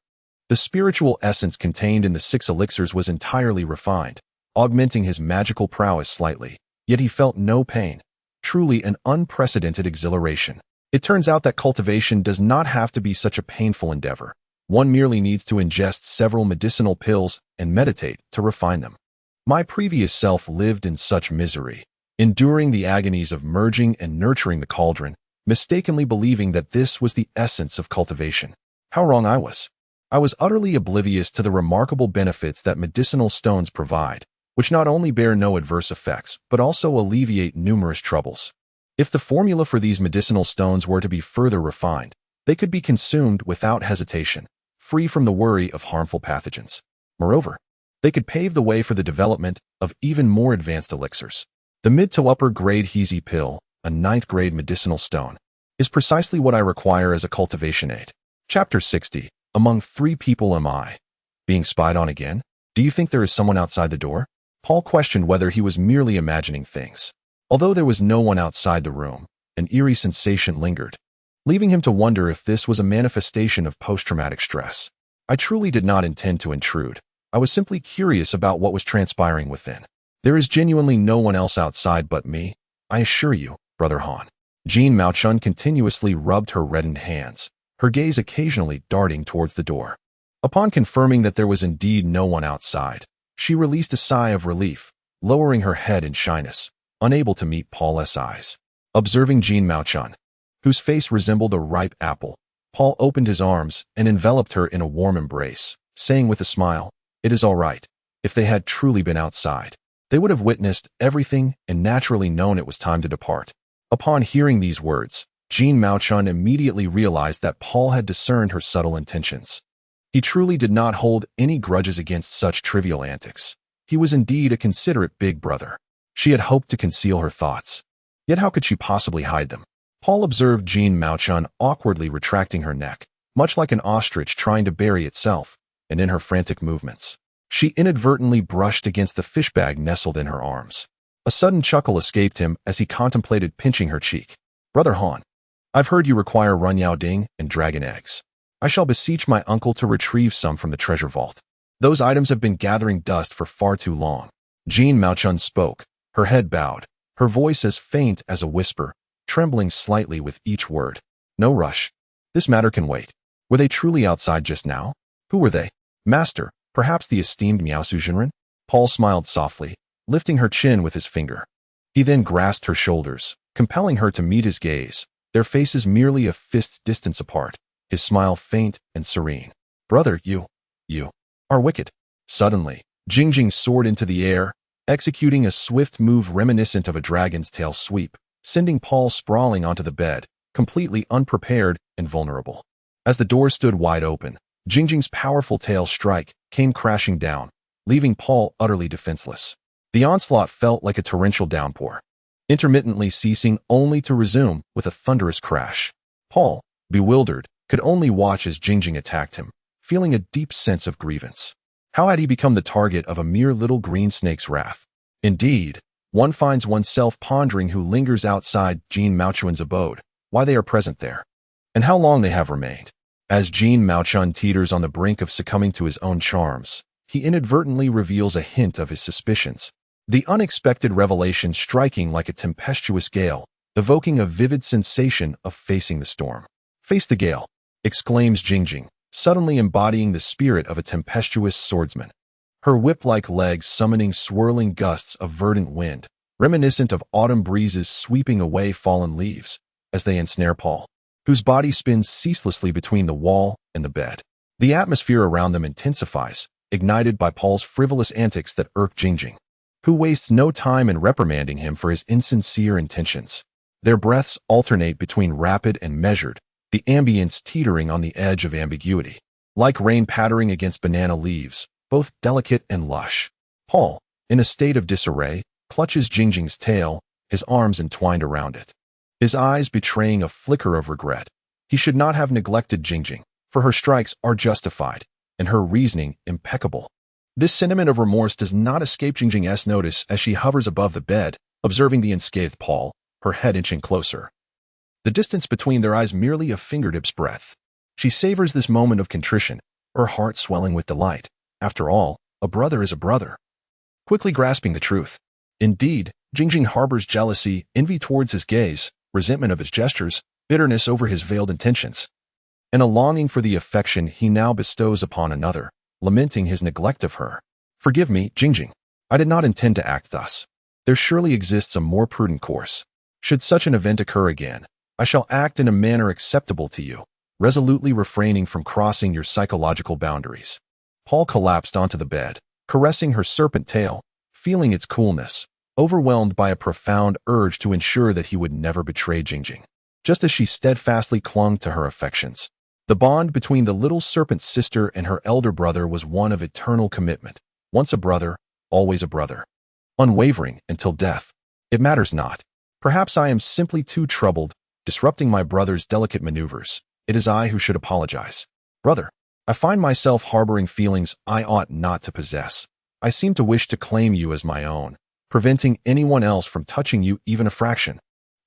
The spiritual essence contained in the 6 elixirs was entirely refined, augmenting his magical prowess slightly, yet he felt no pain, truly an unprecedented exhilaration. It turns out that cultivation does not have to be such a painful endeavor. One merely needs to ingest several medicinal pills and meditate to refine them. My previous self lived in such misery, enduring the agonies of merging and nurturing the cauldron, mistakenly believing that this was the essence of cultivation. How wrong I was. I was utterly oblivious to the remarkable benefits that medicinal stones provide, which not only bear no adverse effects, but also alleviate numerous troubles. If the formula for these medicinal stones were to be further refined, they could be consumed without hesitation, free from the worry of harmful pathogens. Moreover, they could pave the way for the development of even more advanced elixirs. The mid to upper grade Heezy pill, a 9th grade medicinal stone, is precisely what I require as a cultivation aid. Chapter 60. Among 3 people am I. Being spied on again? Do you think there is someone outside the door? Paul questioned whether he was merely imagining things. Although there was no one outside the room, an eerie sensation lingered, leaving him to wonder if this was a manifestation of post-traumatic stress. I truly did not intend to intrude. I was simply curious about what was transpiring within. There is genuinely no one else outside but me, I assure you, Brother Han. Jean Mao-chun continuously rubbed her reddened hands, her gaze occasionally darting towards the door. Upon confirming that there was indeed no one outside, she released a sigh of relief, lowering her head in shyness, unable to meet Paul's eyes. Observing Jean Mao-chun, whose face resembled a ripe apple, Paul opened his arms and enveloped her in a warm embrace, saying with a smile, "It is all right. If they had truly been outside, they would have witnessed everything and naturally known it was time to depart." Upon hearing these words, Jean Mao-chun immediately realized that Paul had discerned her subtle intentions. He truly did not hold any grudges against such trivial antics. He was indeed a considerate big brother. She had hoped to conceal her thoughts. Yet how could she possibly hide them? Paul observed Jean Mao-chun awkwardly retracting her neck, much like an ostrich trying to bury itself, and in her frantic movements, she inadvertently brushed against the fish bag nestled in her arms. A sudden chuckle escaped him as he contemplated pinching her cheek. "Brother Han, I've heard you require Runyao Ding and dragon eggs. I shall beseech my uncle to retrieve some from the treasure vault. Those items have been gathering dust for far too long." Jean Mao-chun spoke, her head bowed, her voice as faint as a whisper, trembling slightly with each word. "No rush. This matter can wait. Were they truly outside just now? Who were they? Master, perhaps the esteemed Miaosu Jinren?" Paul smiled softly, lifting her chin with his finger. He then grasped her shoulders, compelling her to meet his gaze, their faces merely a fist's distance apart, his smile faint and serene. "Brother, you are wicked." Suddenly, Jingjing soared into the air, executing a swift move reminiscent of a dragon's tail sweep, sending Paul sprawling onto the bed, completely unprepared and vulnerable. As the door stood wide open, Jingjing's powerful tail strike came crashing down, leaving Paul utterly defenseless. The onslaught felt like a torrential downpour, intermittently ceasing only to resume with a thunderous crash. Paul, bewildered, could only watch as Jingjing attacked him, feeling a deep sense of grievance. How had he become the target of a mere little green snake's wrath? Indeed, one finds oneself pondering who lingers outside Jean Mao-chun's abode, why they are present there, and how long they have remained. As Jean Mao-chun teeters on the brink of succumbing to his own charms, he inadvertently reveals a hint of his suspicions, the unexpected revelation striking like a tempestuous gale, evoking a vivid sensation of facing the storm. "Face the gale," exclaims Jingjing, suddenly embodying the spirit of a tempestuous swordsman, her whip-like legs summoning swirling gusts of verdant wind, reminiscent of autumn breezes sweeping away fallen leaves, as they ensnare Paul, whose body spins ceaselessly between the wall and the bed. The atmosphere around them intensifies, ignited by Paul's frivolous antics that irk Jingjing, who wastes no time in reprimanding him for his insincere intentions. Their breaths alternate between rapid and measured, the ambience teetering on the edge of ambiguity, like rain pattering against banana leaves, both delicate and lush. Paul, in a state of disarray, clutches Jingjing's tail, his arms entwined around it, his eyes betraying a flicker of regret. He should not have neglected Jingjing, for her strikes are justified, and her reasoning impeccable. This sentiment of remorse does not escape Jingjing's notice as she hovers above the bed, observing the unscathed Paul, her head inching closer. The distance between their eyes merely a fingertip's breadth. She savors this moment of contrition, her heart swelling with delight. After all, a brother is a brother. Quickly grasping the truth. Indeed, Jingjing harbors jealousy, envy towards his gaze, resentment of his gestures, bitterness over his veiled intentions, and a longing for the affection he now bestows upon another, lamenting his neglect of her. Forgive me, Jingjing. I did not intend to act thus. There surely exists a more prudent course. Should such an event occur again, I shall act in a manner acceptable to you, resolutely refraining from crossing your psychological boundaries. Paul collapsed onto the bed, caressing her serpent tail, feeling its coolness, overwhelmed by a profound urge to ensure that he would never betray Jingjing. Just as she steadfastly clung to her affections, the bond between the little serpent's sister and her elder brother was one of eternal commitment. Once a brother, always a brother. Unwavering until death. It matters not. Perhaps I am simply too troubled, disrupting my brother's delicate maneuvers. It is I who should apologize. Brother, I find myself harboring feelings I ought not to possess. I seem to wish to claim you as my own, preventing anyone else from touching you even a fraction.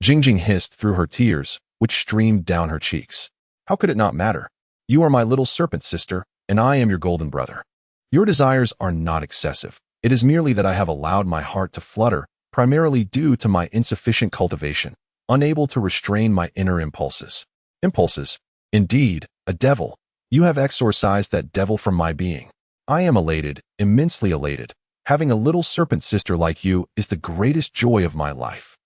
Jingjing hissed through her tears, which streamed down her cheeks. How could it not matter? You are my little serpent sister, and I am your golden brother. Your desires are not excessive. It is merely that I have allowed my heart to flutter, primarily due to my insufficient cultivation, unable to restrain my inner impulses. Impulses? Indeed, a devil. You have exorcised that devil from my being. I am elated, immensely elated. Having a little serpent sister like you is the greatest joy of my life.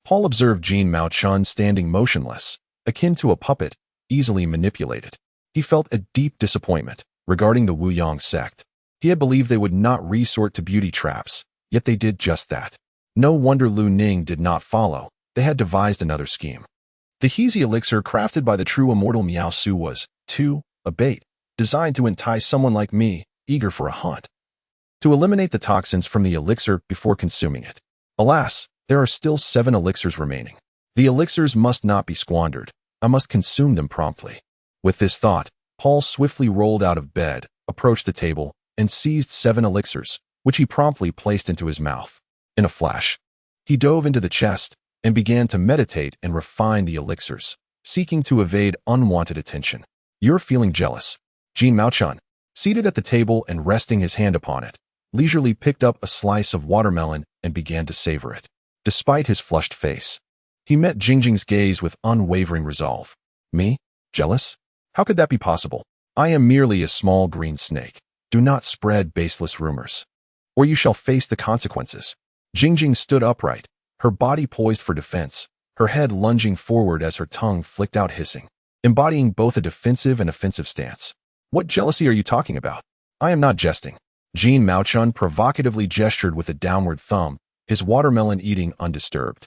Paul observed Jean Mao Chun standing motionless, akin to a puppet, easily manipulated. He felt a deep disappointment regarding the Wu Yang sect. He had believed they would not resort to beauty traps, yet they did just that. No wonder Lu Ning did not follow. They had devised another scheme. The Heezy elixir crafted by the true immortal Miao Su was, too, a bait, designed to entice someone like me, eager for a hunt, to eliminate the toxins from the elixir before consuming it. Alas, there are still 7 elixirs remaining. The elixirs must not be squandered. I must consume them promptly. With this thought, Paul swiftly rolled out of bed, approached the table, and seized 7 elixirs, which he promptly placed into his mouth. In a flash, he dove into the chest and began to meditate and refine the elixirs, seeking to evade unwanted attention. You're feeling jealous. Jean Mao Chun, seated at the table and resting his hand upon it, leisurely picked up a slice of watermelon and began to savor it. Despite his flushed face, he met Jingjing's gaze with unwavering resolve. Me? Jealous? How could that be possible? I am merely a small green snake. Do not spread baseless rumors, or you shall face the consequences. Jingjing stood upright, her body poised for defense, her head lunging forward as her tongue flicked out hissing, embodying both a defensive and offensive stance. What jealousy are you talking about? I am not jesting. Jean Mao Chun provocatively gestured with a downward thumb, his watermelon eating undisturbed,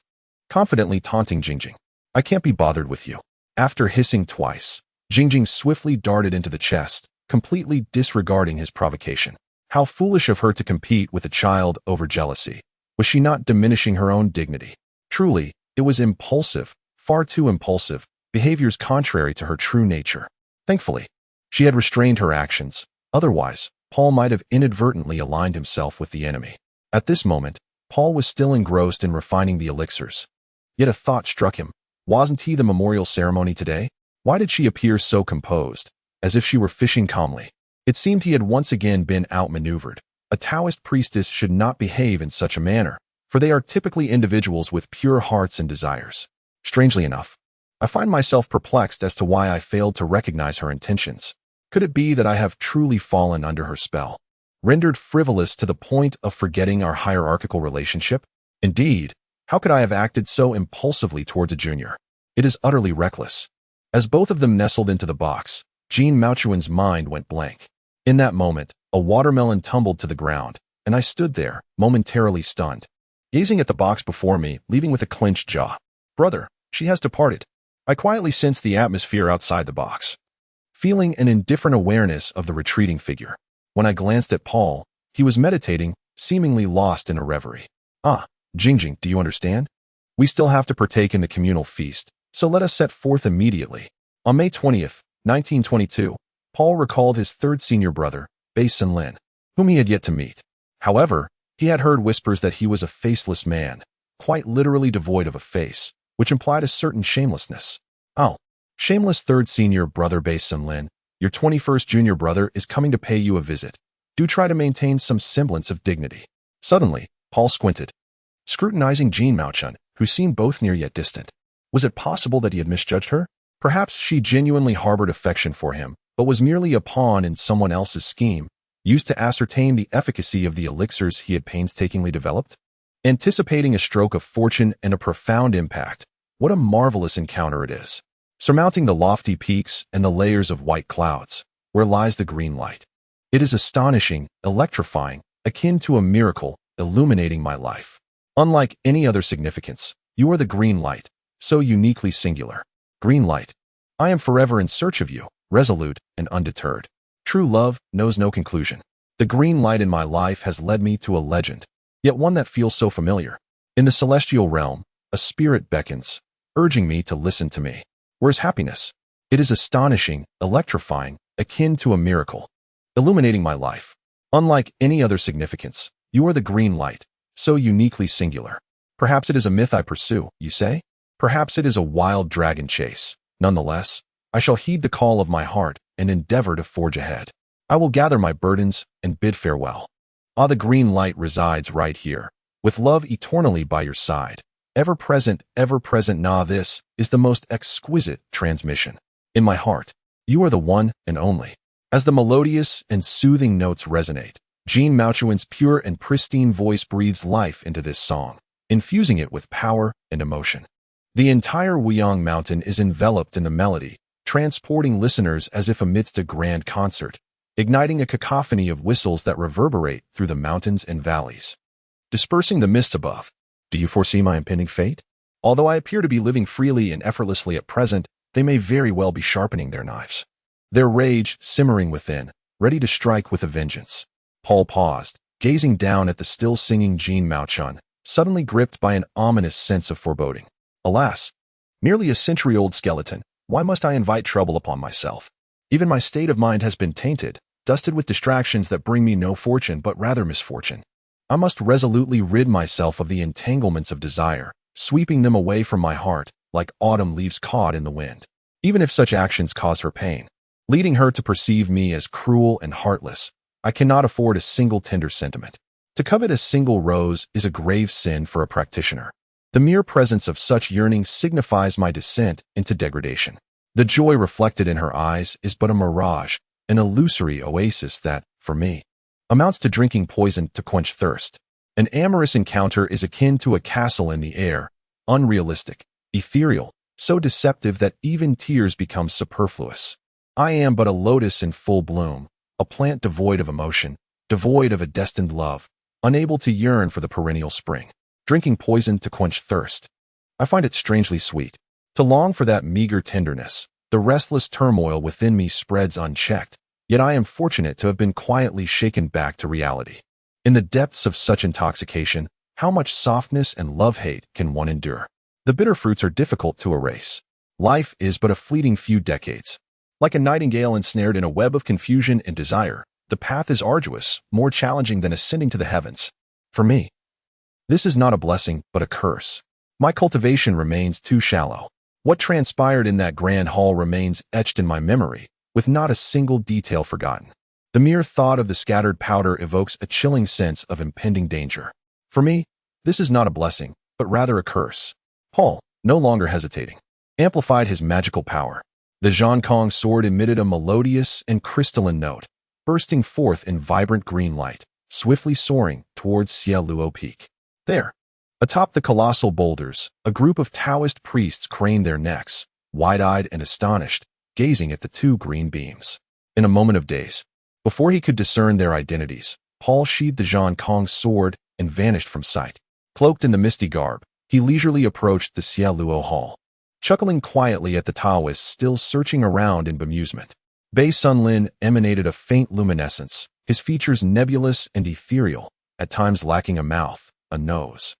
confidently taunting Jingjing. I can't be bothered with you. After hissing twice, Jingjing swiftly darted into the chest, completely disregarding his provocation. How foolish of her to compete with a child over jealousy. Was she not diminishing her own dignity? Truly, it was impulsive, far too impulsive, behaviors contrary to her true nature. Thankfully, she had restrained her actions. Otherwise, Paul might have inadvertently aligned himself with the enemy. At this moment, Paul was still engrossed in refining the elixirs. Yet a thought struck him. Wasn't he the memorial ceremony today? Why did she appear so composed, as if she were fishing calmly? It seemed he had once again been outmaneuvered. A Taoist priestess should not behave in such a manner, for they are typically individuals with pure hearts and desires. Strangely enough, I find myself perplexed as to why I failed to recognize her intentions. Could it be that I have truly fallen under her spell, rendered frivolous to the point of forgetting our hierarchical relationship? Indeed, how could I have acted so impulsively towards a junior? It is utterly reckless. As both of them nestled into the box, Jean Mao Chun's mind went blank. In that moment, a watermelon tumbled to the ground, and I stood there, momentarily stunned, gazing at the box before me, leaving with a clenched jaw. Brother, she has departed. I quietly sensed the atmosphere outside the box, feeling an indifferent awareness of the retreating figure. When I glanced at Paul, he was meditating, seemingly lost in a reverie. Ah, Jingjing, do you understand? We still have to partake in the communal feast, so let us set forth immediately. On May 20th, 1922, Paul recalled his third senior brother, Basin Lin, whom he had yet to meet. However, he had heard whispers that he was a faceless man, quite literally devoid of a face, which implied a certain shamelessness. Oh, shameless third senior brother Basin Lin, your 21st junior brother is coming to pay you a visit. Do try to maintain some semblance of dignity. Suddenly, Paul squinted, scrutinizing Jean Mouchon, who seemed both near yet distant. Was it possible that he had misjudged her? Perhaps she genuinely harbored affection for him, but was merely a pawn in someone else's scheme, used to ascertain the efficacy of the elixirs he had painstakingly developed? Anticipating a stroke of fortune and a profound impact, what a marvelous encounter it is. Surmounting the lofty peaks and the layers of white clouds, where lies the green light. It is astonishing, electrifying, akin to a miracle, illuminating my life. Unlike any other significance, you are the green light, so uniquely singular. Green light. I am forever in search of you, resolute and undeterred. True love knows no conclusion. The green light in my life has led me to a legend, yet one that feels so familiar. In the celestial realm, a spirit beckons, urging me to listen to me. Where's happiness? It is astonishing, electrifying, akin to a miracle, illuminating my life. Unlike any other significance, you are the green light, so uniquely singular. Perhaps it is a myth I pursue, you say? Perhaps it is a wild dragon chase. Nonetheless, I shall heed the call of my heart and endeavor to forge ahead. I will gather my burdens and bid farewell. Ah, the green light resides right here, with love eternally by your side. Ever present, nah, this is the most exquisite transmission. In my heart, you are the one and only. As the melodious and soothing notes resonate, Jean Mouchon's pure and pristine voice breathes life into this song, infusing it with power and emotion. The entire Wuyang Mountain is enveloped in the melody, transporting listeners as if amidst a grand concert, igniting a cacophony of whistles that reverberate through the mountains and valleys. Dispersing the mist above. Do you foresee my impending fate? Although I appear to be living freely and effortlessly at present, they may very well be sharpening their knives. Their rage simmering within, ready to strike with a vengeance. Paul paused, gazing down at the still singing Jean Mouchon, suddenly gripped by an ominous sense of foreboding. Alas, merely a century-old skeleton, why must I invite trouble upon myself? Even my state of mind has been tainted, dusted with distractions that bring me no fortune but rather misfortune. I must resolutely rid myself of the entanglements of desire, sweeping them away from my heart, like autumn leaves caught in the wind. Even if such actions cause her pain, leading her to perceive me as cruel and heartless, I cannot afford a single tender sentiment. To covet a single rose is a grave sin for a practitioner. The mere presence of such yearning signifies my descent into degradation. The joy reflected in her eyes is but a mirage, an illusory oasis that, for me, amounts to drinking poison to quench thirst. An amorous encounter is akin to a castle in the air, unrealistic, ethereal, so deceptive that even tears become superfluous. I am but a lotus in full bloom, a plant devoid of emotion, devoid of a destined love, unable to yearn for the perennial spring. Drinking poison to quench thirst. I find it strangely sweet. To long for that meager tenderness, the restless turmoil within me spreads unchecked, yet I am fortunate to have been quietly shaken back to reality. In the depths of such intoxication, how much softness and love-hate can one endure? The bitter fruits are difficult to erase. Life is but a fleeting few decades. Like a nightingale ensnared in a web of confusion and desire, the path is arduous, more challenging than ascending to the heavens. For me, this is not a blessing, but a curse. My cultivation remains too shallow. What transpired in that grand hall remains etched in my memory, with not a single detail forgotten. The mere thought of the scattered powder evokes a chilling sense of impending danger. For me, this is not a blessing, but rather a curse. Paul, no longer hesitating, amplified his magical power. The Zhongkong sword emitted a melodious and crystalline note, bursting forth in vibrant green light, swiftly soaring towards Xie Luo Peak. There, atop the colossal boulders, a group of Taoist priests craned their necks, wide-eyed and astonished, gazing at the two green beams. In a moment of daze, before he could discern their identities, Paul sheathed the Zhongkong sword and vanished from sight. Cloaked in the misty garb, he leisurely approached the Xie Luo Hall, chuckling quietly at the Taoists still searching around in bemusement. Bei Sun Lin emanated a faint luminescence, his features nebulous and ethereal, at times lacking a mouth, a nose,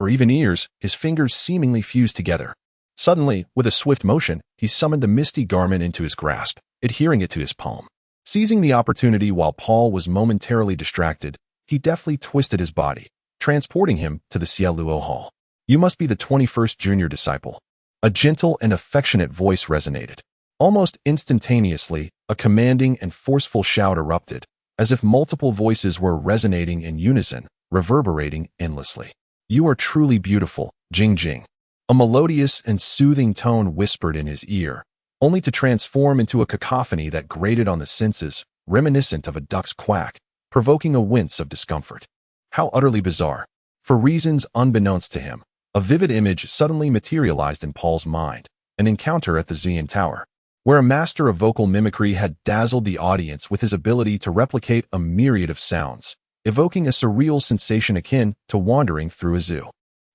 or even ears, his fingers seemingly fused together. Suddenly, with a swift motion, he summoned the misty garment into his grasp, adhering it to his palm. Seizing the opportunity while Paul was momentarily distracted, he deftly twisted his body, transporting him to the Cielo Hall. "You must be the 21st junior disciple." A gentle and affectionate voice resonated. Almost instantaneously, a commanding and forceful shout erupted, as if multiple voices were resonating in unison, reverberating endlessly. "You are truly beautiful, Jing Jing." A melodious and soothing tone whispered in his ear, only to transform into a cacophony that grated on the senses, reminiscent of a duck's quack, provoking a wince of discomfort. How utterly bizarre. For reasons unbeknownst to him, a vivid image suddenly materialized in Paul's mind, an encounter at the Xian Tower, where a master of vocal mimicry had dazzled the audience with his ability to replicate a myriad of sounds, evoking a surreal sensation akin to wandering through a zoo.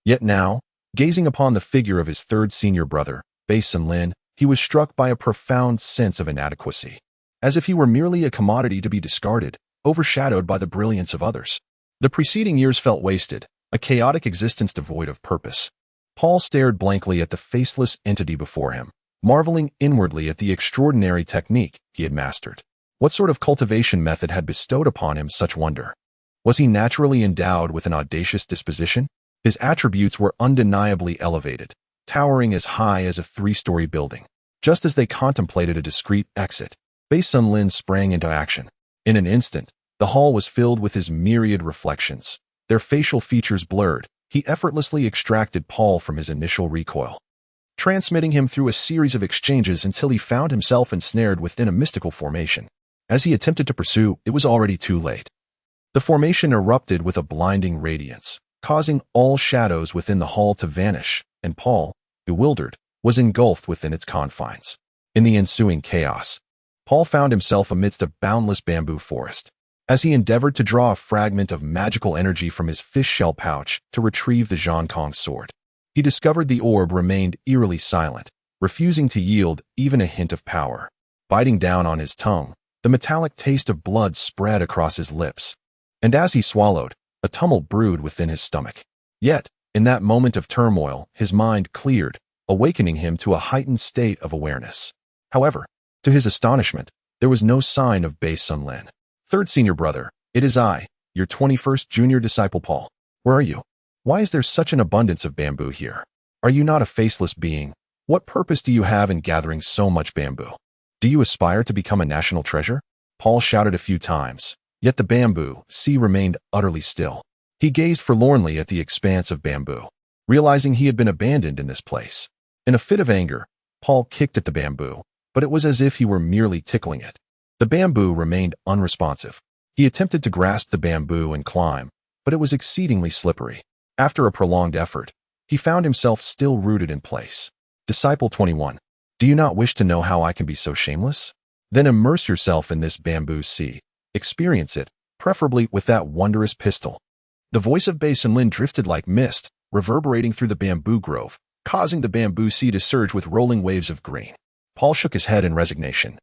Yet now, gazing upon the figure of his third senior brother, Bei Sun Lin, he was struck by a profound sense of inadequacy, as if he were merely a commodity to be discarded, overshadowed by the brilliance of others. The preceding years felt wasted, a chaotic existence devoid of purpose. Paul stared blankly at the faceless entity before him, marveling inwardly at the extraordinary technique he had mastered. What sort of cultivation method had bestowed upon him such wonder? Was he naturally endowed with an audacious disposition? His attributes were undeniably elevated, towering as high as a 3-story building. Just as they contemplated a discreet exit, Bei Sun Lin sprang into action. In an instant, the hall was filled with his myriad reflections. Their facial features blurred, he effortlessly extracted Paul from his initial recoil, transmitting him through a series of exchanges until he found himself ensnared within a mystical formation. As he attempted to pursue, it was already too late. The formation erupted with a blinding radiance, causing all shadows within the hall to vanish, and Paul, bewildered, was engulfed within its confines. In the ensuing chaos, Paul found himself amidst a boundless bamboo forest. As he endeavored to draw a fragment of magical energy from his fish shell pouch to retrieve the Zhang Kong sword, he discovered the orb remained eerily silent, refusing to yield even a hint of power. Biting down on his tongue, the metallic taste of blood spread across his lips, and as he swallowed, a tumult brewed within his stomach. Yet, in that moment of turmoil, his mind cleared, awakening him to a heightened state of awareness. However, to his astonishment, there was no sign of Bei Sun Lin. "Third senior brother, it is I, your 21st junior disciple Paul. Where are you? Why is there such an abundance of bamboo here? Are you not a faceless being? What purpose do you have in gathering so much bamboo? Do you aspire to become a national treasure?" Paul shouted a few times, yet the bamboo sea remained utterly still. He gazed forlornly at the expanse of bamboo, realizing he had been abandoned in this place. In a fit of anger, Paul kicked at the bamboo, but it was as if he were merely tickling it. The bamboo remained unresponsive. He attempted to grasp the bamboo and climb, but it was exceedingly slippery. After a prolonged effort, he found himself still rooted in place. Disciple 21. Do you not wish to know how I can be so shameless? Then immerse yourself in this bamboo sea. Experience it, preferably with that wondrous pistol. The voice of Bei Sun Lin drifted like mist, reverberating through the bamboo grove, causing the bamboo sea to surge with rolling waves of green. Paul shook his head in resignation,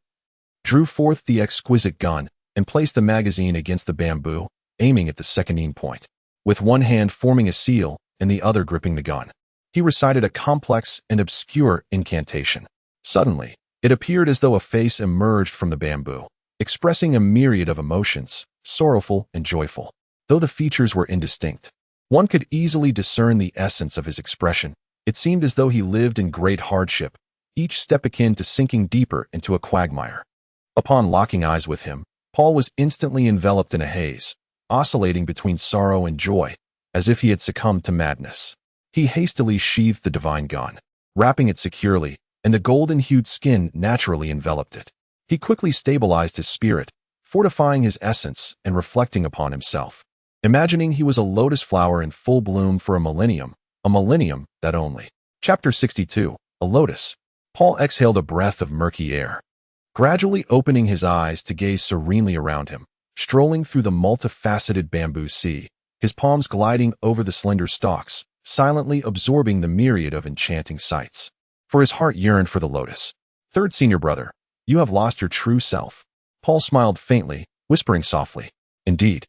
drew forth the exquisite gun, and placed the magazine against the bamboo, aiming at the seconding point. With one hand forming a seal and the other gripping the gun, he recited a complex and obscure incantation. Suddenly, it appeared as though a face emerged from the bamboo, expressing a myriad of emotions, sorrowful and joyful. Though the features were indistinct, one could easily discern the essence of his expression. It seemed as though he lived in great hardship, each step akin to sinking deeper into a quagmire. Upon locking eyes with him, Paul was instantly enveloped in a haze, oscillating between sorrow and joy, as if he had succumbed to madness. He hastily sheathed the divine gun, wrapping it securely, and the golden-hued skin naturally enveloped it. He quickly stabilized his spirit, fortifying his essence and reflecting upon himself, imagining he was a lotus flower in full bloom for a millennium that only. Chapter 62, A Lotus. Paul exhaled a breath of murky air, gradually opening his eyes to gaze serenely around him, strolling through the multifaceted bamboo sea, his palms gliding over the slender stalks, silently absorbing the myriad of enchanting sights. For his heart yearned for the lotus. Third senior brother, you have lost your true self. Paul smiled faintly, whispering softly, Indeed.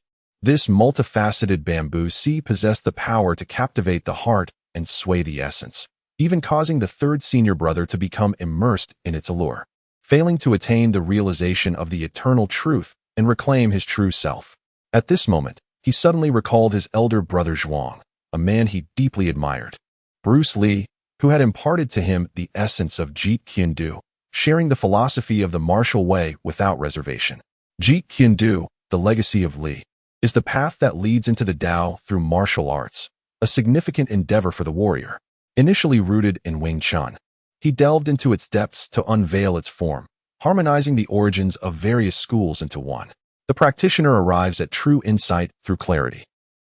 This multifaceted bamboo sea possessed the power to captivate the heart and sway the essence, even causing the third senior brother to become immersed in its allure, failing to attain the realization of the eternal truth and reclaim his true self. At this moment, he suddenly recalled his elder brother Zhuang, a man he deeply admired. Bruce Lee, who had imparted to him the essence of Jeet Kune Do, sharing the philosophy of the martial way without reservation. Jeet Kune Do, the legacy of Li, is the path that leads into the Tao through martial arts, a significant endeavor for the warrior. Initially rooted in Wing Chun, he delved into its depths to unveil its form, harmonizing the origins of various schools into one. The practitioner arrives at true insight through clarity.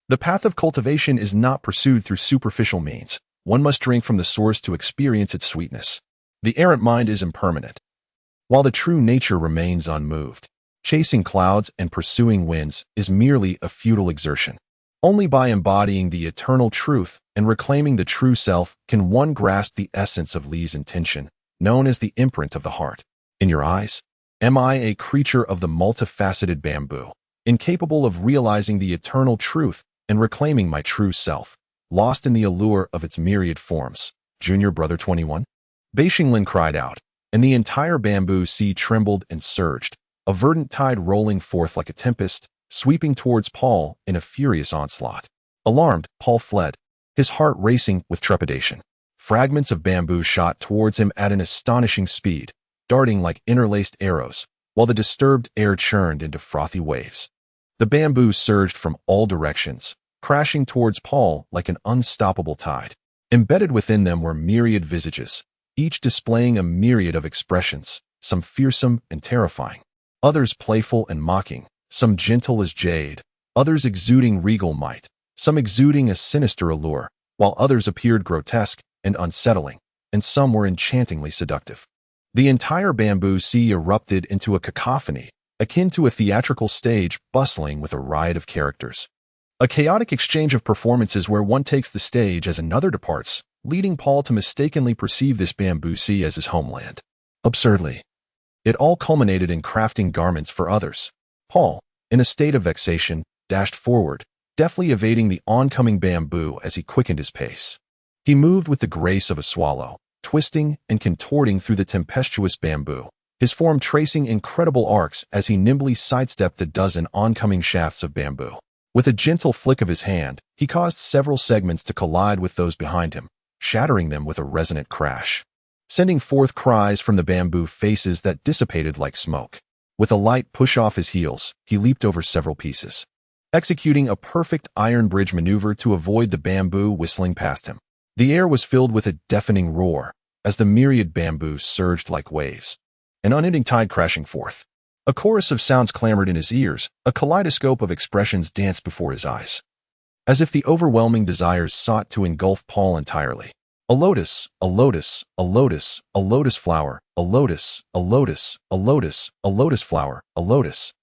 The path of cultivation is not pursued through superficial means. One must drink from the source to experience its sweetness. The errant mind is impermanent, while the true nature remains unmoved. Chasing clouds and pursuing winds is merely a futile exertion. Only by embodying the eternal truth and reclaiming the true self can one grasp the essence of Li's intention, known as the imprint of the heart. In your eyes, am I a creature of the multifaceted bamboo, incapable of realizing the eternal truth and reclaiming my true self, lost in the allure of its myriad forms? Junior Brother 21? Bei Xinglin cried out, and the entire bamboo sea trembled and surged, a verdant tide rolling forth like a tempest, sweeping towards Paul in a furious onslaught. Alarmed, Paul fled, his heart racing with trepidation. Fragments of bamboo shot towards him at an astonishing speed, darting like interlaced arrows, while the disturbed air churned into frothy waves. The bamboo surged from all directions, crashing towards Paul like an unstoppable tide. Embedded within them were myriad visages, each displaying a myriad of expressions, some fearsome and terrifying, others playful and mocking, some gentle as jade, others exuding regal might, some exuding a sinister allure, while others appeared grotesque and unsettling, and some were enchantingly seductive. The entire bamboo sea erupted into a cacophony, akin to a theatrical stage bustling with a riot of characters. A chaotic exchange of performances where one takes the stage as another departs, leading Paul to mistakenly perceive this bamboo sea as his homeland. Absurdly, it all culminated in crafting garments for others. Paul, in a state of vexation, dashed forward, deftly evading the oncoming bamboo as he quickened his pace. He moved with the grace of a swallow, twisting and contorting through the tempestuous bamboo, his form tracing incredible arcs as he nimbly sidestepped a dozen oncoming shafts of bamboo. With a gentle flick of his hand, he caused several segments to collide with those behind him, shattering them with a resonant crash, sending forth cries from the bamboo faces that dissipated like smoke. With a light push off his heels, he leaped over several pieces, executing a perfect iron bridge maneuver to avoid the bamboo whistling past him. The air was filled with a deafening roar as the myriad bamboo surged like waves, an unending tide crashing forth. A chorus of sounds clamored in his ears, a kaleidoscope of expressions danced before his eyes, as if the overwhelming desires sought to engulf Paul entirely. A lotus, a lotus, a lotus, a lotus flower, a lotus, a lotus, a lotus, a lotus flower, a lotus,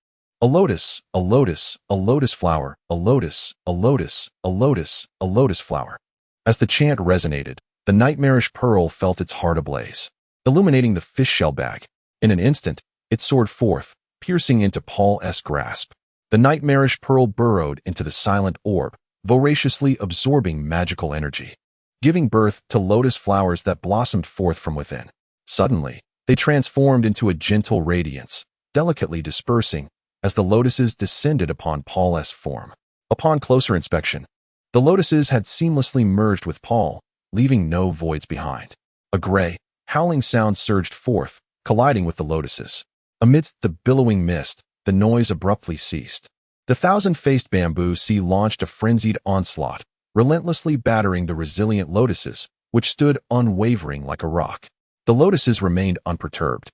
a lotus, a lotus, a lotus flower, a lotus, a lotus, a lotus, a lotus flower. As the chant resonated, the nightmarish pearl felt its heart ablaze, illuminating the fish shell bag. In an instant, it soared forth, piercing into Paul's grasp. The nightmarish pearl burrowed into the silent orb, voraciously absorbing magical energy, giving birth to lotus flowers that blossomed forth from within. Suddenly, they transformed into a gentle radiance, delicately dispersing as the lotuses descended upon Paul's form. Upon closer inspection, the lotuses had seamlessly merged with Paul, leaving no voids behind. A gray, howling sound surged forth, colliding with the lotuses. Amidst the billowing mist, the noise abruptly ceased. The thousand-faced bamboo sea launched a frenzied onslaught, relentlessly battering the resilient lotuses, which stood unwavering like a rock. The lotuses remained unperturbed,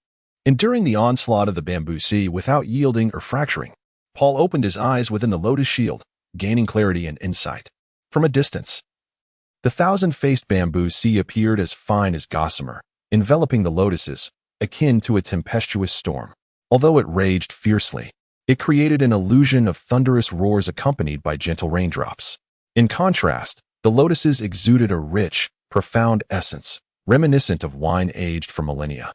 enduring the onslaught of the bamboo sea without yielding or fracturing. Paul opened his eyes within the lotus shield, gaining clarity and insight. From a distance, the thousand-faced bamboo sea appeared as fine as gossamer, enveloping the lotuses, akin to a tempestuous storm. Although it raged fiercely, it created an illusion of thunderous roars accompanied by gentle raindrops. In contrast, the lotuses exuded a rich, profound essence, reminiscent of wine aged for millennia.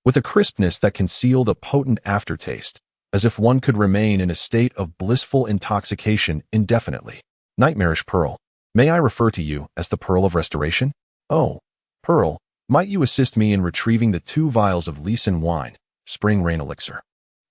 With a crispness that concealed a potent aftertaste, as if one could remain in a state of blissful intoxication indefinitely. Nightmarish Pearl. May I refer to you as the Pearl of Restoration? Oh, Pearl, might you assist me in retrieving the 2 vials of Li Chen wine, spring rain elixir,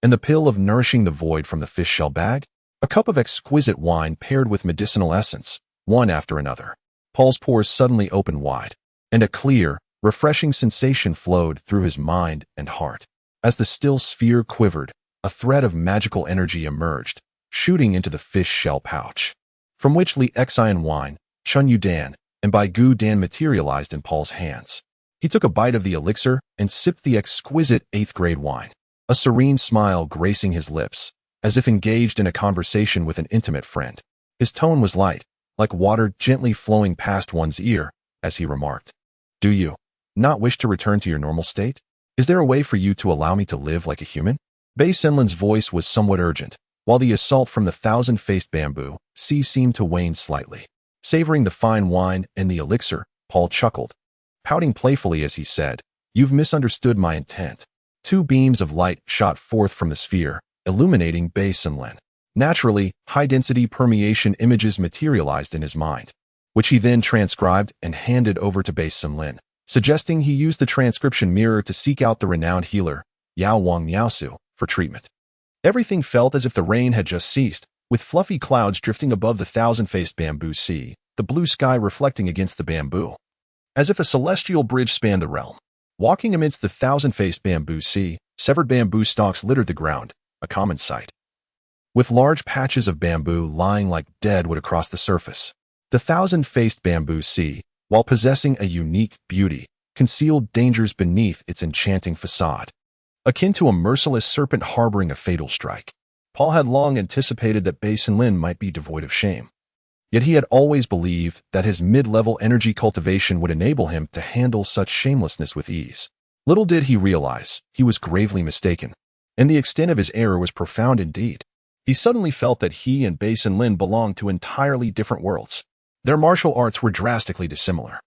and the pill of nourishing the void from the fish shell bag? A cup of exquisite wine paired with medicinal essence, one after another. Paul's pores suddenly opened wide, and a clear, refreshing sensation flowed through his mind and heart. As the still sphere quivered, a thread of magical energy emerged, shooting into the fish shell pouch, from which Li Chen wine, Chun Yu Dan, and Bai Gu Dan materialized in Paul's hands. He took a bite of the elixir and sipped the exquisite 8th-grade wine, a serene smile gracing his lips, as if engaged in a conversation with an intimate friend. His tone was light, like water gently flowing past one's ear, as he remarked, "Do you not wish to return to your normal state? Is there a way for you to allow me to live like a human?" Bei Senlin's voice was somewhat urgent, while the assault from the 1,000-faced bamboo sea seemed to wane slightly. Savoring the fine wine and the elixir, Paul chuckled, pouting playfully as he said, "You've misunderstood my intent." 2 beams of light shot forth from the sphere, illuminating Bei Senlin. Naturally, high-density permeation images materialized in his mind, which he then transcribed and handed over to Bei Senlin, suggesting he use the transcription mirror to seek out the renowned healer, Yao Wang Miaosu, for treatment. Everything felt as if the rain had just ceased, with fluffy clouds drifting above the 1,000-faced bamboo sea, the blue sky reflecting against the bamboo, as if a celestial bridge spanned the realm. Walking amidst the 1,000-faced bamboo sea, severed bamboo stalks littered the ground, a common sight, with large patches of bamboo lying like dead wood across the surface. The 1,000-faced bamboo sea, while possessing a unique beauty, concealed dangers beneath its enchanting facade, akin to a merciless serpent harboring a fatal strike. Paul had long anticipated that Bei Senlin might be devoid of shame. Yet he had always believed that his mid-level energy cultivation would enable him to handle such shamelessness with ease. Little did he realize he was gravely mistaken, and the extent of his error was profound indeed. He suddenly felt that he and Bei Senlin belonged to entirely different worlds. Their martial arts were drastically dissimilar,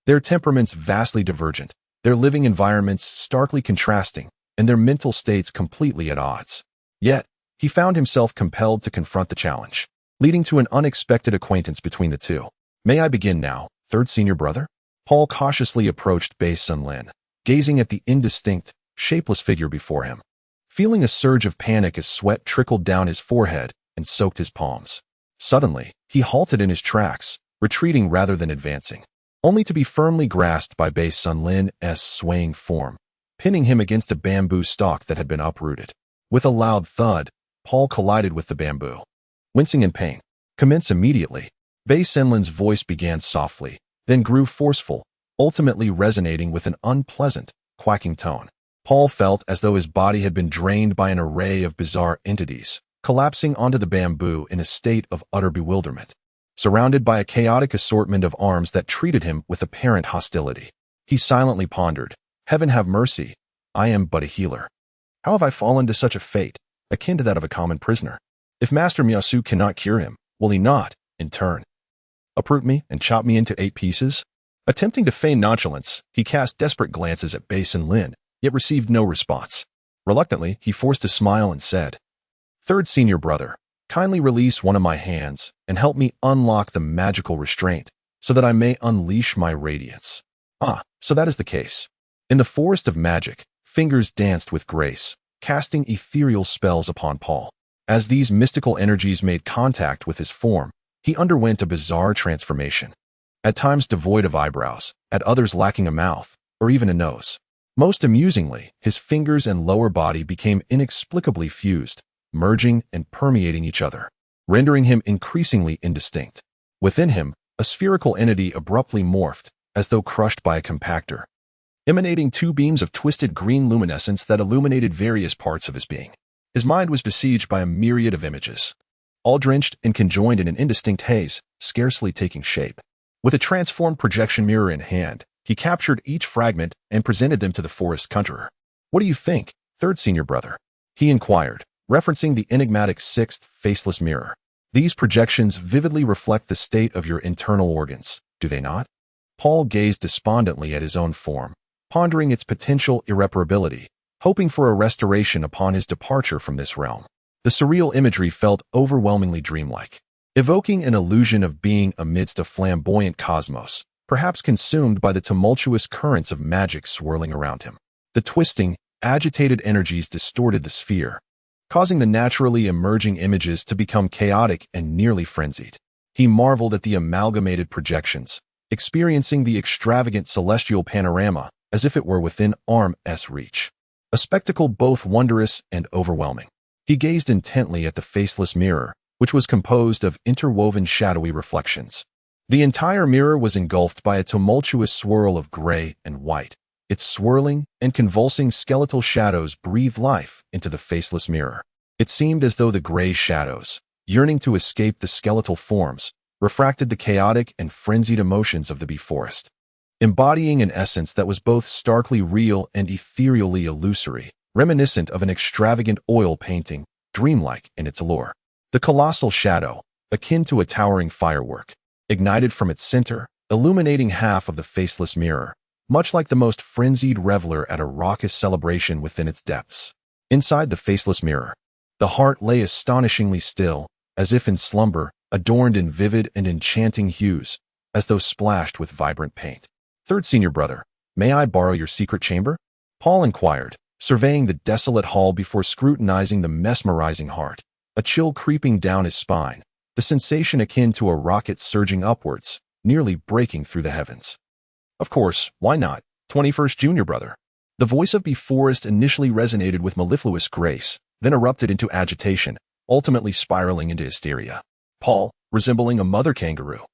their temperaments vastly divergent, their living environments starkly contrasting, and their mental states completely at odds. Yet, he found himself compelled to confront the challenge, leading to an unexpected acquaintance between the two. "May I begin now, 3rd senior brother?" Paul cautiously approached Bei Senlin, gazing at the indistinct, shapeless figure before him, feeling a surge of panic as sweat trickled down his forehead and soaked his palms. Suddenly, he halted in his tracks, retreating rather than advancing, only to be firmly grasped by Bei Senlin's swaying form, pinning him against a bamboo stalk that had been uprooted. With a loud thud, Paul collided with the bamboo. Wincing in pain, "Commence immediately." Bei Senlin's voice began softly, then grew forceful, ultimately resonating with an unpleasant, quacking tone. Paul felt as though his body had been drained by an array of bizarre entities, collapsing onto the bamboo in a state of utter bewilderment. Surrounded by a chaotic assortment of arms that treated him with apparent hostility, he silently pondered, "Heaven have mercy, I am but a healer. How have I fallen to such a fate, akin to that of a common prisoner? If Master Miaosu cannot cure him, will he not, in turn, uproot me and chop me into 8 pieces?" Attempting to feign nonchalance, he cast desperate glances at Bei Senlin, yet received no response. Reluctantly, he forced a smile and said, "3rd senior brother, kindly release one of my hands and help me unlock the magical restraint so that I may unleash my radiance." Ah, so that is the case. In the forest of magic, fingers danced with grace, casting ethereal spells upon Paul. As these mystical energies made contact with his form, he underwent a bizarre transformation, at times devoid of eyebrows, at others lacking a mouth, or even a nose. Most amusingly, his fingers and lower body became inexplicably fused, merging and permeating each other, rendering him increasingly indistinct. Within him, a spherical entity abruptly morphed, as though crushed by a compactor, emanating 2 beams of twisted green luminescence that illuminated various parts of his being. His mind was besieged by a myriad of images, all drenched and conjoined in an indistinct haze, scarcely taking shape. With a transformed projection mirror in hand, he captured each fragment and presented them to the forest conjurer. "What do you think, 3rd senior brother?" he inquired, referencing the enigmatic 6th faceless mirror. "These projections vividly reflect the state of your internal organs, do they not?" Paul gazed despondently at his own form, pondering its potential irreparability, hoping for a restoration upon his departure from this realm. The surreal imagery felt overwhelmingly dreamlike, evoking an illusion of being amidst a flamboyant cosmos, perhaps consumed by the tumultuous currents of magic swirling around him. The twisting, agitated energies distorted the sphere, causing the naturally emerging images to become chaotic and nearly frenzied. He marveled at the amalgamated projections, experiencing the extravagant celestial panorama as if it were within arm's reach, a spectacle both wondrous and overwhelming. He gazed intently at the faceless mirror, which was composed of interwoven shadowy reflections. The entire mirror was engulfed by a tumultuous swirl of gray and white. Its swirling and convulsing skeletal shadows breathed life into the faceless mirror. It seemed as though the gray shadows, yearning to escape the skeletal forms, refracted the chaotic and frenzied emotions of the before-est, embodying an essence that was both starkly real and ethereally illusory, reminiscent of an extravagant oil painting, dreamlike in its allure. The colossal shadow, akin to a towering firework, ignited from its center, illuminating half of the faceless mirror, much like the most frenzied reveler at a raucous celebration within its depths. Inside the faceless mirror, the heart lay astonishingly still, as if in slumber, adorned in vivid and enchanting hues, as though splashed with vibrant paint. "Third senior brother, may I borrow your secret chamber?" Paul inquired, surveying the desolate hall before scrutinizing the mesmerizing heart, a chill creeping down his spine, the sensation akin to a rocket surging upwards, nearly breaking through the heavens. "Of course, why not, 21st junior brother?" The voice of before-est initially resonated with mellifluous grace, then erupted into agitation, ultimately spiraling into hysteria. Paul, resembling a mother kangaroo,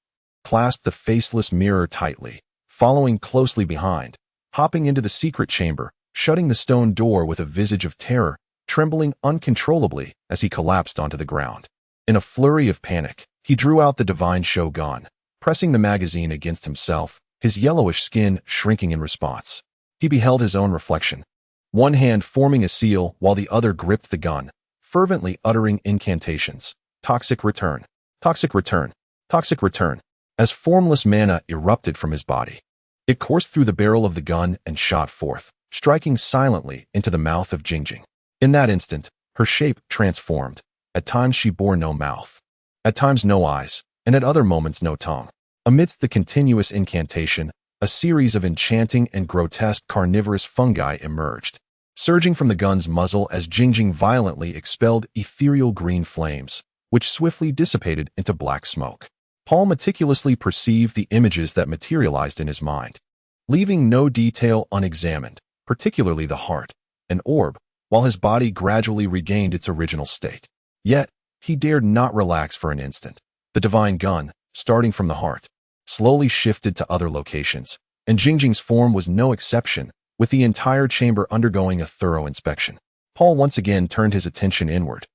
clasped the faceless mirror tightly, following closely behind, hopping into the secret chamber, shutting the stone door with a visage of terror, trembling uncontrollably as he collapsed onto the ground. In a flurry of panic, he drew out the divine shogun, pressing the magazine against himself, his yellowish skin shrinking in response. He beheld his own reflection, one hand forming a seal while the other gripped the gun, fervently uttering incantations. Toxic return, toxic return, toxic return, as formless mana erupted from his body. It coursed through the barrel of the gun and shot forth, striking silently into the mouth of Jingjing. In that instant, her shape transformed. At times she bore no mouth, at times no eyes, and at other moments no tongue. Amidst the continuous incantation, a series of enchanting and grotesque carnivorous fungi emerged, surging from the gun's muzzle as Jingjing violently expelled ethereal green flames, which swiftly dissipated into black smoke. Paul meticulously perceived the images that materialized in his mind, leaving no detail unexamined, particularly the heart, an orb, while his body gradually regained its original state. Yet, he dared not relax for an instant. The divine gun, starting from the heart, slowly shifted to other locations, and Jingjing's form was no exception, with the entire chamber undergoing a thorough inspection. Paul once again turned his attention inward,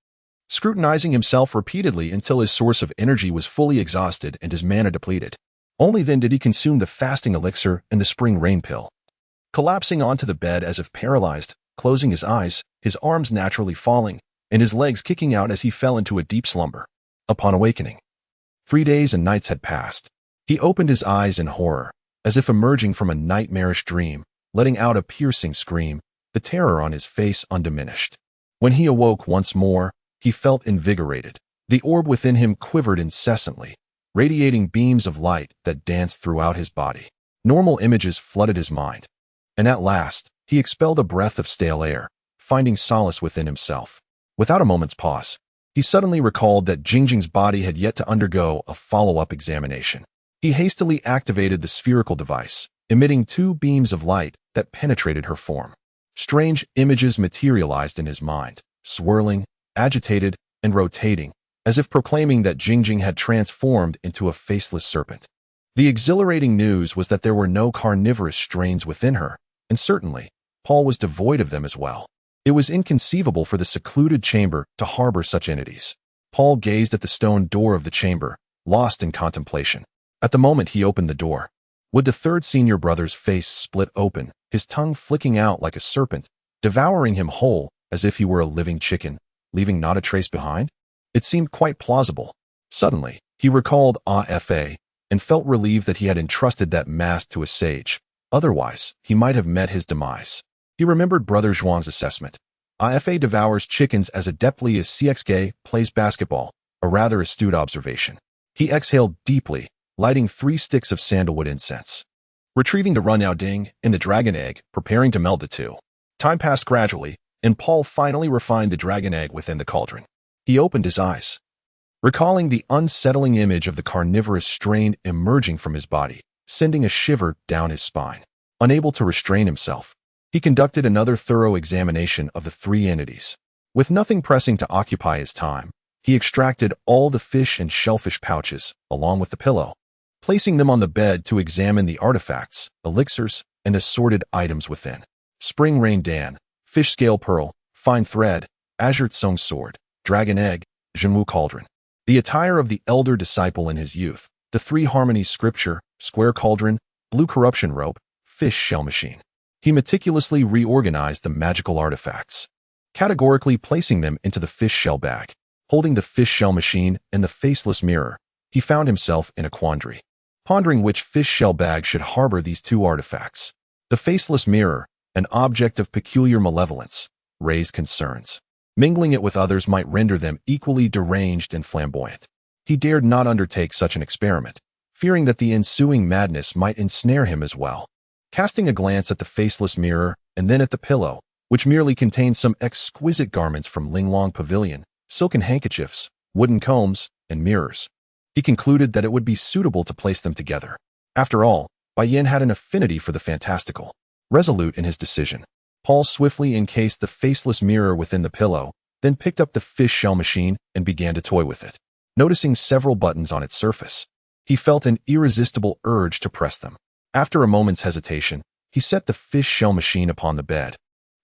scrutinizing himself repeatedly until his source of energy was fully exhausted and his mana depleted. Only then did he consume the fasting elixir and the spring rain pill. Collapsing onto the bed as if paralyzed, closing his eyes, his arms naturally falling, and his legs kicking out as he fell into a deep slumber. Upon awakening, 3 days and nights had passed. He opened his eyes in horror, as if emerging from a nightmarish dream, letting out a piercing scream, the terror on his face undiminished. When he awoke once more, he felt invigorated. The orb within him quivered incessantly, radiating beams of light that danced throughout his body. Normal images flooded his mind, and at last, he expelled a breath of stale air, finding solace within himself. Without a moment's pause, he suddenly recalled that Jingjing's body had yet to undergo a follow-up examination. He hastily activated the spherical device, emitting 2 beams of light that penetrated her form. Strange images materialized in his mind, swirling, agitated, and rotating, as if proclaiming that Jingjing had transformed into a faceless serpent. The exhilarating news was that there were no carnivorous strains within her, and certainly, Paul was devoid of them as well. It was inconceivable for the secluded chamber to harbor such entities. Paul gazed at the stone door of the chamber, lost in contemplation. At the moment he opened the door, would the third senior brother's face split open, his tongue flicking out like a serpent, devouring him whole as if he were a living chicken, leaving not a trace behind? It seemed quite plausible. Suddenly, he recalled AFA and felt relieved that he had entrusted that mask to a sage. Otherwise, he might have met his demise. He remembered Brother Zhuang's assessment. IFA devours chickens as adeptly as CXK plays basketball, a rather astute observation. He exhaled deeply, lighting 3 sticks of sandalwood incense. Retrieving the runao ding and the dragon egg, preparing to meld the two. Time passed gradually, and Paul finally refined the dragon egg within the cauldron. He opened his eyes, recalling the unsettling image of the carnivorous strain emerging from his body, sending a shiver down his spine. Unable to restrain himself, he conducted another thorough examination of the 3 entities. With nothing pressing to occupy his time, he extracted all the fish and shellfish pouches, along with the pillow, placing them on the bed to examine the artifacts, elixirs, and assorted items within. Spring Rain Dan, Fish Scale Pearl, Fine Thread, Azure Tsung Sword, Dragon Egg, Zhenwu Cauldron. The attire of the elder disciple in his youth, the 3 harmonies scripture, Square Cauldron, Blue Corruption Rope, Fish Shell Machine. He meticulously reorganized the magical artifacts, categorically placing them into the fish shell bag. Holding the fish shell machine and the faceless mirror, he found himself in a quandary, pondering which fish shell bag should harbor these 2 artifacts. The faceless mirror, an object of peculiar malevolence, raised concerns. Mingling it with others might render them equally deranged and flamboyant. He dared not undertake such an experiment, fearing that the ensuing madness might ensnare him as well. Casting a glance at the faceless mirror and then at the pillow, which merely contained some exquisite garments from Linglong Pavilion, silken handkerchiefs, wooden combs, and mirrors, he concluded that it would be suitable to place them together. After all, Bai Yin had an affinity for the fantastical. Resolute in his decision, Paul swiftly encased the faceless mirror within the pillow, then picked up the fish shell machine and began to toy with it. Noticing several buttons on its surface, he felt an irresistible urge to press them. After a moment's hesitation, he set the fish shell machine upon the bed,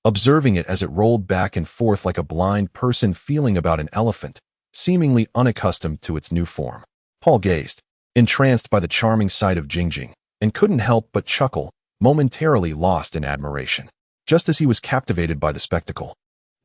observing it as it rolled back and forth like a blind person feeling about an elephant, seemingly unaccustomed to its new form. Paul gazed, entranced by the charming sight of Jingjing, and couldn't help but chuckle, momentarily lost in admiration. Just as he was captivated by the spectacle,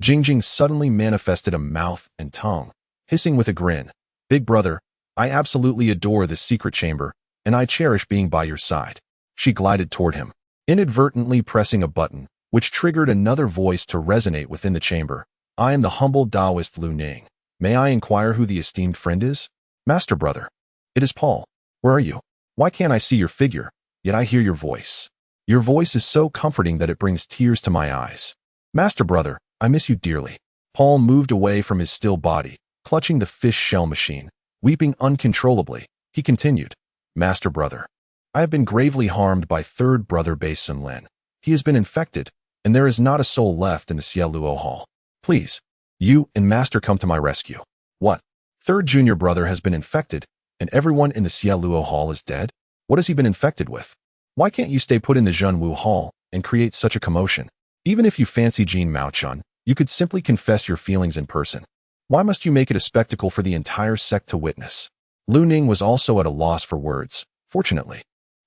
Jingjing suddenly manifested a mouth and tongue, hissing with a grin. "Big brother, I absolutely adore this secret chamber, and I cherish being by your side." She glided toward him, inadvertently pressing a button, which triggered another voice to resonate within the chamber. "I am the humble Taoist Lu Ning. May I inquire who the esteemed friend is?" "Master brother." "It is Paul. Where are you? Why can't I see your figure, yet I hear your voice? Your voice is so comforting that it brings tears to my eyes." "Master brother, I miss you dearly." Paul moved away from his still body, clutching the fish shell machine. Weeping uncontrollably, he continued, "Master brother, I have been gravely harmed by 3rd brother Bai Sunlin. He has been infected, and there is not a soul left in the Xieluo Hall. Please, you and Master come to my rescue." "What? 3rd junior brother has been infected, and everyone in the Xieluo Hall is dead? What has he been infected with? Why can't you stay put in the Zhenwu Hall and create such a commotion? Even if you fancy Jean Maochun, you could simply confess your feelings in person. Why must you make it a spectacle for the entire sect to witness?" Lu Ning was also at a loss for words. Fortunately,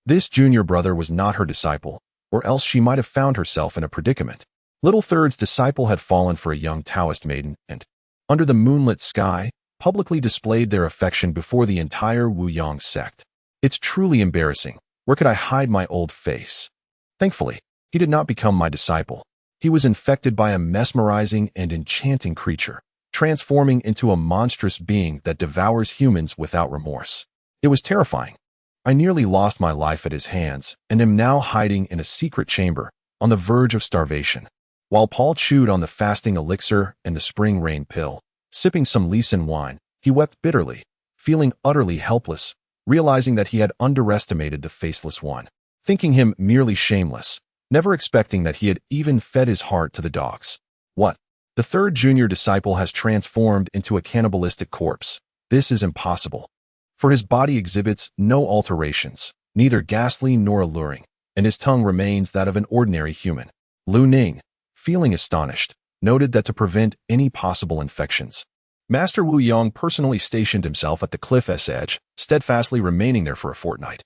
this junior brother was not her disciple, or else she might have found herself in a predicament. Little Third's disciple had fallen for a young Taoist maiden and, under the moonlit sky, publicly displayed their affection before the entire Wu Yang sect. It's truly embarrassing. Where could I hide my old face? Thankfully, he did not become my disciple. He was infected by a mesmerizing and enchanting creature, transforming into a monstrous being that devours humans without remorse. It was terrifying. I nearly lost my life at his hands and am now hiding in a secret chamber on the verge of starvation. While Paul chewed on the fasting elixir and the spring rain pill, sipping some Li Chen wine, he wept bitterly, feeling utterly helpless, realizing that he had underestimated the faceless one, thinking him merely shameless, never expecting that he had even fed his heart to the dogs. What? The 3rd junior disciple has transformed into a cannibalistic corpse. This is impossible. For his body exhibits no alterations, neither ghastly nor alluring, and his tongue remains that of an ordinary human. Lu Ning, feeling astonished, noted that to prevent any possible infections, Master Wu Yang personally stationed himself at the cliff's edge, steadfastly remaining there for a fortnight,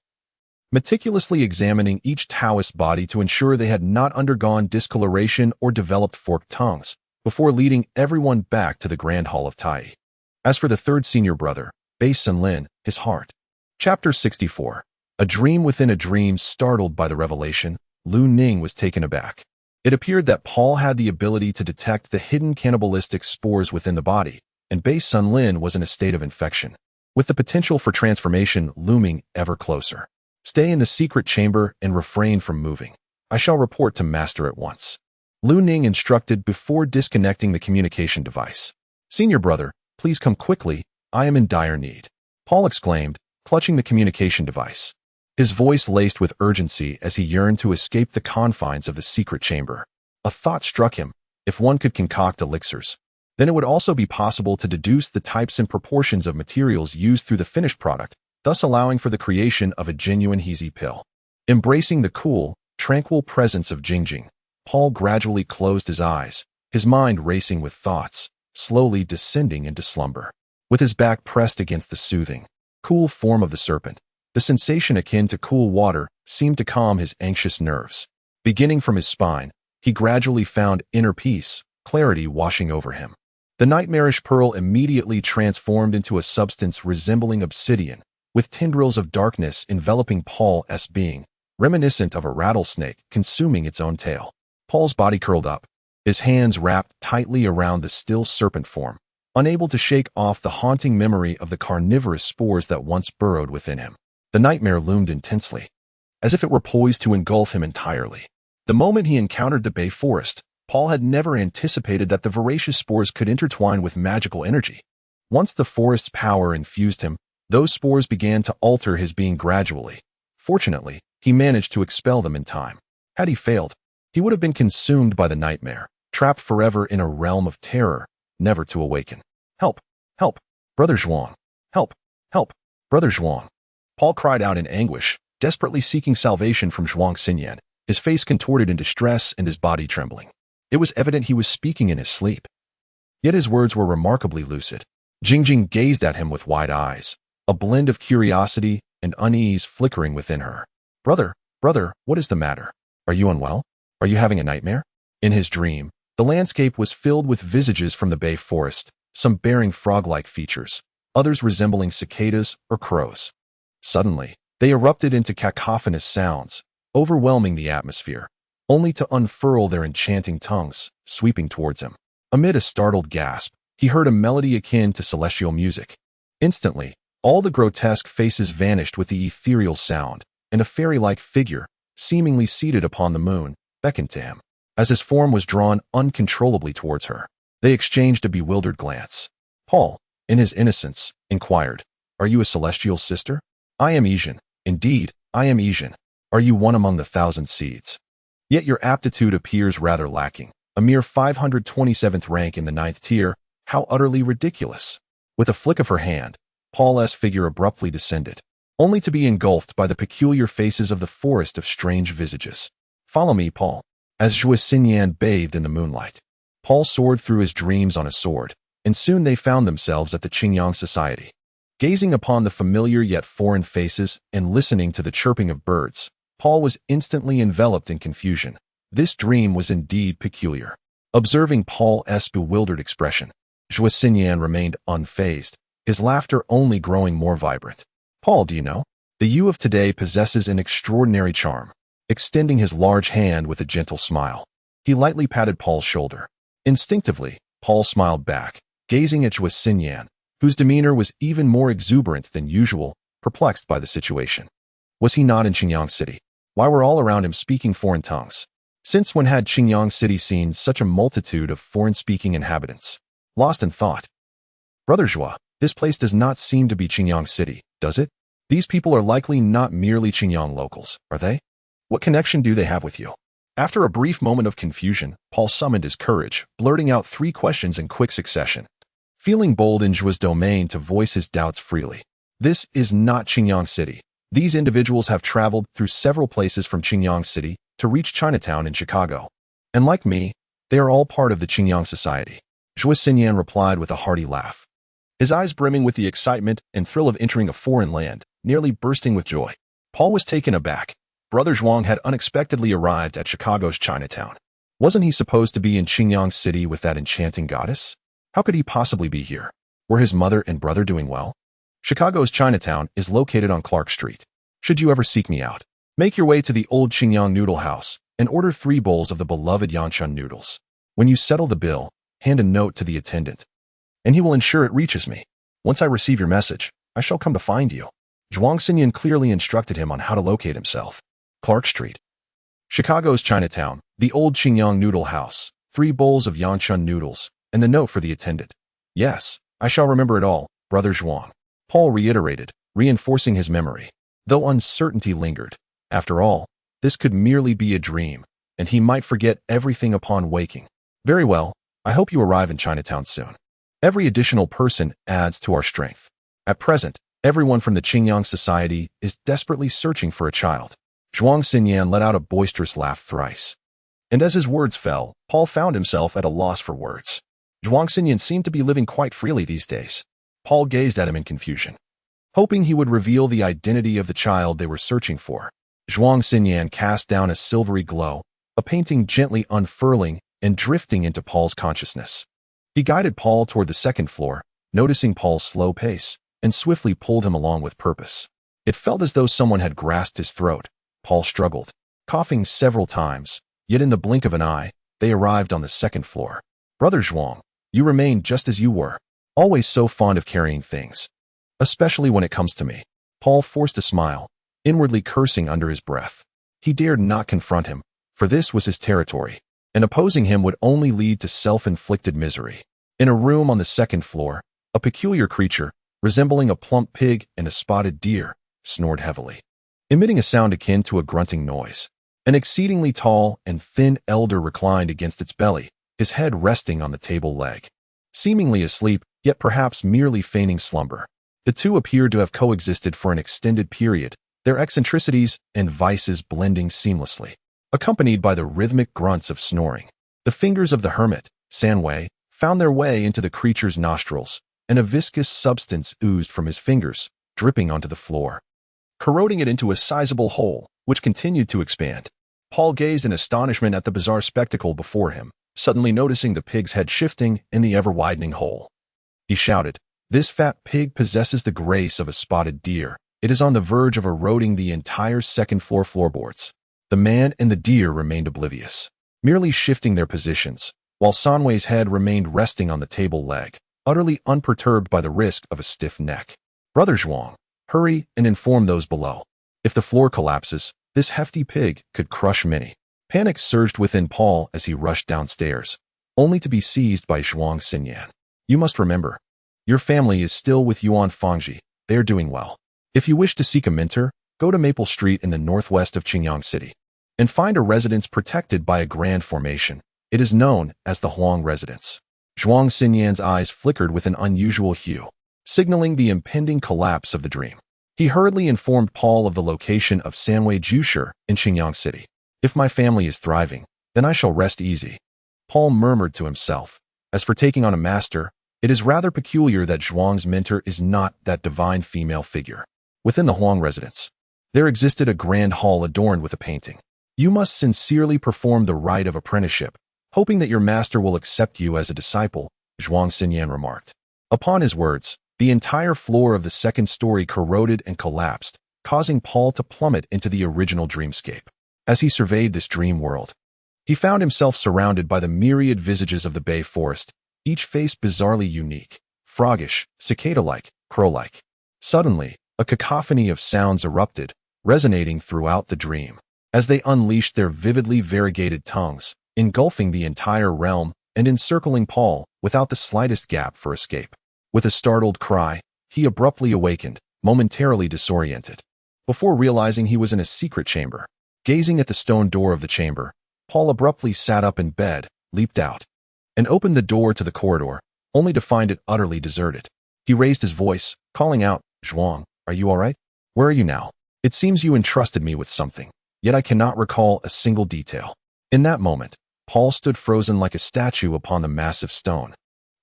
meticulously examining each Taoist body to ensure they had not undergone discoloration or developed forked tongues, before leading everyone back to the Grand Hall of Tai. As for the 3rd senior brother, Bai Sunlin, his heart. Chapter 64. A dream within a dream. Startled by the revelation, Lu Ning was taken aback. It appeared that Paul had the ability to detect the hidden cannibalistic spores within the body, and Bei Sun Lin was in a state of infection, with the potential for transformation looming ever closer. Stay in the secret chamber and refrain from moving. I shall report to Master at once. Lu Ning instructed before disconnecting the communication device. Senior brother, please come quickly, I am in dire need. Paul exclaimed, clutching the communication device. His voice laced with urgency as he yearned to escape the confines of the secret chamber. A thought struck him. If one could concoct elixirs, then it would also be possible to deduce the types and proportions of materials used through the finished product, thus allowing for the creation of a genuine Heezy pill. Embracing the cool, tranquil presence of Jingjing, Paul gradually closed his eyes, his mind racing with thoughts, slowly descending into slumber. With his back pressed against the soothing, cool form of the serpent, the sensation akin to cool water seemed to calm his anxious nerves. Beginning from his spine, he gradually found inner peace, clarity washing over him. The nightmarish pearl immediately transformed into a substance resembling obsidian, with tendrils of darkness enveloping Paul's being, reminiscent of a rattlesnake consuming its own tail. Paul's body curled up, his hands wrapped tightly around the still serpent form, unable to shake off the haunting memory of the carnivorous spores that once burrowed within him. The nightmare loomed intensely, as if it were poised to engulf him entirely. The moment he encountered the Bay Forest, Paul had never anticipated that the voracious spores could intertwine with magical energy. Once the forest's power infused him, those spores began to alter his being gradually. Fortunately, he managed to expel them in time. Had he failed, he would have been consumed by the nightmare, trapped forever in a realm of terror, never to awaken. Help! Help! Brother Zhuang! Help! Help! Brother Zhuang! Paul cried out in anguish, desperately seeking salvation from Zhuang Xinyan, his face contorted in distress and his body trembling. It was evident he was speaking in his sleep. Yet his words were remarkably lucid. Jingjing gazed at him with wide eyes, a blend of curiosity and unease flickering within her. Brother, what is the matter? Are you unwell? Are you having a nightmare? In his dream, the landscape was filled with visages from the Bay Forest, some bearing frog-like features, others resembling cicadas or crows. Suddenly, they erupted into cacophonous sounds, overwhelming the atmosphere, only to unfurl their enchanting tongues, sweeping towards him. Amid a startled gasp, he heard a melody akin to celestial music. Instantly, all the grotesque faces vanished with the ethereal sound, and a fairy-like figure, seemingly seated upon the moon, beckoned to him. As his form was drawn uncontrollably towards her, they exchanged a bewildered glance. Paul, in his innocence, inquired, "Are you a celestial sister?" "I am Yijin. Indeed, I am Yijin. Are you one among the 1,000 seeds? Yet your aptitude appears rather lacking. A mere 527th rank in the 9th tier, how utterly ridiculous." With a flick of her hand, Paul's figure abruptly descended, only to be engulfed by the peculiar faces of the forest of strange visages. "Follow me, Paul." As Zhuo Xinyan bathed in the moonlight, Paul soared through his dreams on a sword, and soon they found themselves at the Qingyang Society. Gazing upon the familiar yet foreign faces and listening to the chirping of birds, Paul was instantly enveloped in confusion. This dream was indeed peculiar. Observing Paul's bewildered expression, Zhuo Xinyan remained unfazed, his laughter only growing more vibrant. "Paul, do you know? The you of today possesses an extraordinary charm." Extending his large hand with a gentle smile, he lightly patted Paul's shoulder. Instinctively, Paul smiled back, gazing at Zhuo Xinyan, whose demeanor was even more exuberant than usual, perplexed by the situation. Was he not in Qingyang City? Why were all around him speaking foreign tongues? Since when had Qingyang City seen such a multitude of foreign-speaking inhabitants? Lost in thought. "Brother Zhuo, this place does not seem to be Qingyang City, does it? These people are likely not merely Qingyang locals, are they? What connection do they have with you?" After a brief moment of confusion, Paul summoned his courage, blurting out 3 questions in quick succession, feeling bold in Zhuo's domain to voice his doubts freely. "This is not Qingyang City. These individuals have traveled through several places from Qingyang City to reach Chinatown in Chicago. And like me, they are all part of the Qingyang Society." Zhuo Xinyan replied with a hearty laugh, his eyes brimming with the excitement and thrill of entering a foreign land, nearly bursting with joy. Paul was taken aback. Brother Zhuang had unexpectedly arrived at Chicago's Chinatown. Wasn't he supposed to be in Qingyang City with that enchanting goddess? How could he possibly be here? Were his mother and brother doing well? Chicago's Chinatown is located on Clark Street. Should you ever seek me out, make your way to the old Qingyang Noodle House, and order 3 bowls of the beloved Yanchun noodles. When you settle the bill, hand a note to the attendant, and he will ensure it reaches me. Once I receive your message, I shall come to find you." Zhuang Xinyan clearly instructed him on how to locate himself. Clark Street, Chicago's Chinatown, the old Qingyang noodle house, 3 bowls of Yanchun noodles, and the note for the attendant. "Yes, I shall remember it all, Brother Zhuang," Paul reiterated, reinforcing his memory. Though uncertainty lingered, after all, this could merely be a dream, and he might forget everything upon waking. "Very well, I hope you arrive in Chinatown soon. Every additional person adds to our strength. At present, everyone from the Qingyang society is desperately searching for a child." Zhuang Xinyan let out a boisterous laugh thrice. And as his words fell, Paul found himself at a loss for words. Zhuang Xinyan seemed to be living quite freely these days. Paul gazed at him in confusion, hoping he would reveal the identity of the child they were searching for. Zhuang Xinyan cast down a silvery glow, a painting gently unfurling and drifting into Paul's consciousness. He guided Paul toward the 2nd floor, noticing Paul's slow pace, and swiftly pulled him along with purpose. It felt as though someone had grasped his throat. Paul struggled, coughing several times, yet in the blink of an eye, they arrived on the 2nd floor. "Brother Zhuang, you remain just as you were, always so fond of carrying things. Especially when it comes to me." Paul forced a smile, inwardly cursing under his breath. He dared not confront him, for this was his territory, and opposing him would only lead to self-inflicted misery. In a room on the 2nd floor, a peculiar creature, resembling a plump pig and a spotted deer, snored heavily, emitting a sound akin to a grunting noise. An exceedingly tall and thin elder reclined against its belly, his head resting on the table leg, seemingly asleep, yet perhaps merely feigning slumber. The two appeared to have coexisted for an extended period, their eccentricities and vices blending seamlessly, accompanied by the rhythmic grunts of snoring. The fingers of the hermit, Sanwei, found their way into the creature's nostrils, and a viscous substance oozed from his fingers, dripping onto the floor, corroding it into a sizable hole, which continued to expand. Paul gazed in astonishment at the bizarre spectacle before him, suddenly noticing the pig's head shifting in the ever-widening hole. He shouted, "This fat pig possesses the grace of a spotted deer. It is on the verge of eroding the entire 2nd floor floorboards." The man and the deer remained oblivious, merely shifting their positions, while Sanwei's head remained resting on the table leg, utterly unperturbed by the risk of a stiff neck. "Brother Zhuang, hurry and inform those below. If the floor collapses, this hefty pig could crush many." Panic surged within Paul as he rushed downstairs, only to be seized by Zhuang Xinyan. "You must remember, your family is still with Yuan Fangji. They are doing well. If you wish to seek a mentor, go to Maple Street in the northwest of Qingyang City, and find a residence protected by a grand formation. It is known as the Huang Residence." Zhuang Xinyan's eyes flickered with an unusual hue, signaling the impending collapse of the dream. He hurriedly informed Paul of the location of Sanwei Jushi in Qingyang City. "If my family is thriving, then I shall rest easy," Paul murmured to himself. As for taking on a master, it is rather peculiar that Zhuang's mentor is not that divine female figure. Within the Huang residence, there existed a grand hall adorned with a painting. "You must sincerely perform the rite of apprenticeship, hoping that your master will accept you as a disciple," Zhuang Xinyan remarked. Upon his words, the entire floor of the 2nd story corroded and collapsed, causing Paul to plummet into the original dreamscape. As he surveyed this dream world, he found himself surrounded by the myriad visages of the Bay Forest, each face bizarrely unique, froggish, cicada-like, crow-like. Suddenly, a cacophony of sounds erupted, resonating throughout the dream, as they unleashed their vividly variegated tongues, engulfing the entire realm and encircling Paul without the slightest gap for escape. With a startled cry, he abruptly awakened, momentarily disoriented, before realizing he was in a secret chamber. Gazing at the stone door of the chamber, Paul abruptly sat up in bed, leaped out, and opened the door to the corridor, only to find it utterly deserted. He raised his voice, calling out, "Zhuang, are you all right? Where are you now? It seems you entrusted me with something, yet I cannot recall a single detail." In that moment, Paul stood frozen like a statue upon the massive stone,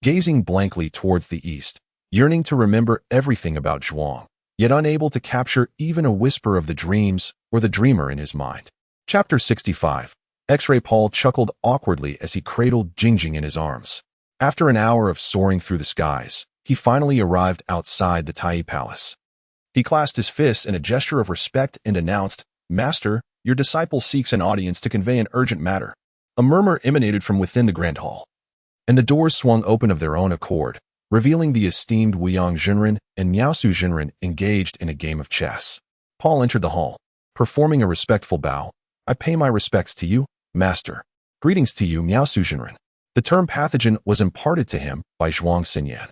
gazing blankly towards the east, yearning to remember everything about Zhuang, yet unable to capture even a whisper of the dreams or the dreamer in his mind. Chapter 65. X-Ray Paul chuckled awkwardly as he cradled Jingjing in his arms. After an hour of soaring through the skies, he finally arrived outside the Tai Palace. He clasped his fists in a gesture of respect and announced, "Master, Your disciple seeks an audience to convey an urgent matter. A murmur emanated from within the grand hall, and the doors swung open of their own accord, revealing the esteemed Wuyang Zhenren and Miaosu Zhenren engaged in a game of chess. Paul entered the hall, performing a respectful bow. I pay my respects to you, master. Greetings to you, Miaosu Zhenren. The term pathogen was imparted to him by Zhuang Xinyan.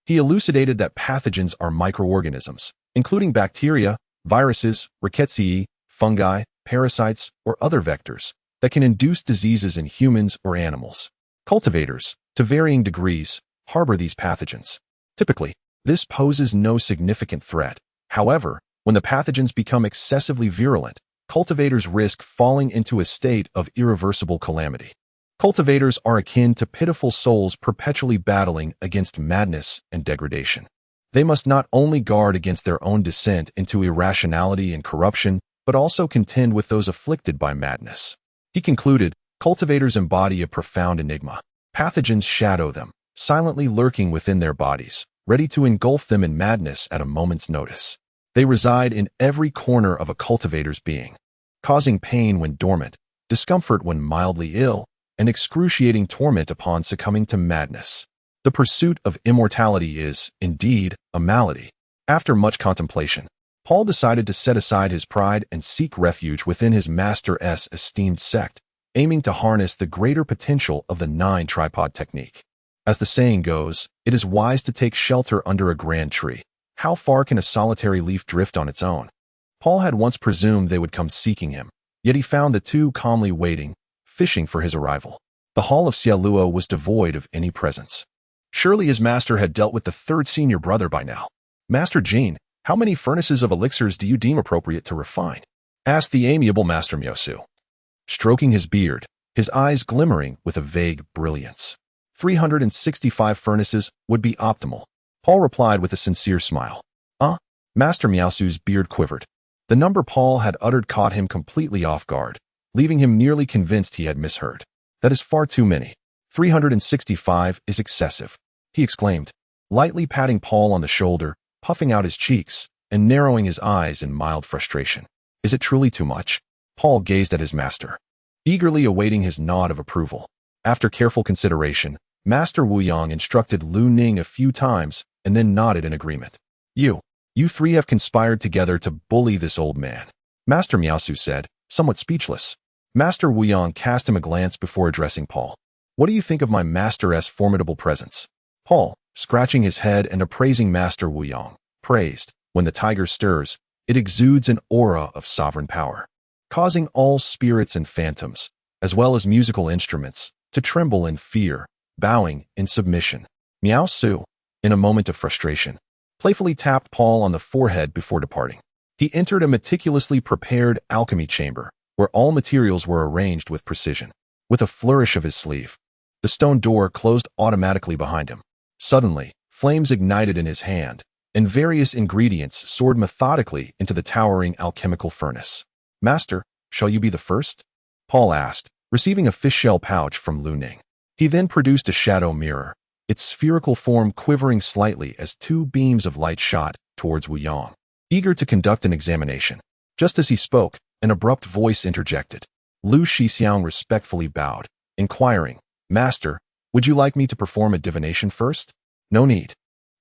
He elucidated that pathogens are microorganisms, including bacteria, viruses, rickettsia, fungi, parasites, or other vectors that can induce diseases in humans or animals. Cultivators, to varying degrees, harbor these pathogens. Typically, this poses no significant threat. However, when the pathogens become excessively virulent, cultivators risk falling into a state of irreversible calamity. Cultivators are akin to pitiful souls perpetually battling against madness and degradation. They must not only guard against their own descent into irrationality and corruption, but also contend with those afflicted by madness. He concluded, cultivators embody a profound enigma. Pathogens shadow them, silently lurking within their bodies, ready to engulf them in madness at a moment's notice. They reside in every corner of a cultivator's being, causing pain when dormant, discomfort when mildly ill, and excruciating torment upon succumbing to madness. The pursuit of immortality is, indeed, a malady. After much contemplation, Paul decided to set aside his pride and seek refuge within his master's esteemed sect, aiming to harness the greater potential of the 9-tripod technique. As the saying goes, it is wise to take shelter under a grand tree. How far can a solitary leaf drift on its own? Paul had once presumed they would come seeking him, yet he found the two calmly waiting, fishing for his arrival. The hall of Xiaoluo was devoid of any presence. Surely his master had dealt with the third senior brother by now. Master Jin, how many furnaces of elixirs do you deem appropriate to refine? Asked the amiable Master Miaosu, stroking his beard, his eyes glimmering with a vague brilliance. 365 furnaces would be optimal. Paul replied with a sincere smile. Master Miaosu's beard quivered. The number Paul had uttered caught him completely off guard, leaving him nearly convinced he had misheard. That is far too many. 365 is excessive, he exclaimed, lightly patting Paul on the shoulder, puffing out his cheeks, and narrowing his eyes in mild frustration. Is it truly too much? Paul gazed at his master, eagerly awaiting his nod of approval. After careful consideration, Master Wuyang instructed Lu Ning a few times and then nodded in agreement. You three have conspired together to bully this old man, Master Miaosu said, somewhat speechless. Master Wuyang cast him a glance before addressing Paul. What do you think of my master's formidable presence? Paul, scratching his head and appraising Master Wuyang, praised, when the tiger stirs, it exudes an aura of sovereign power, causing all spirits and phantoms, as well as musical instruments, to tremble in fear, bowing in submission. Miaosu, in a moment of frustration, playfully tapped Paul on the forehead before departing. He entered a meticulously prepared alchemy chamber, where all materials were arranged with precision. With a flourish of his sleeve, the stone door closed automatically behind him. Suddenly, flames ignited in his hand, and various ingredients soared methodically into the towering alchemical furnace. Master, shall you be the first? Paul asked, receiving a fish-shell pouch from Lu Ning. He then produced a shadow mirror, its spherical form quivering slightly as two beams of light shot towards Wuyang, eager to conduct an examination. Just as he spoke, an abrupt voice interjected. Lu Shixiang respectfully bowed, inquiring, Master, would you like me to perform a divination first? No need.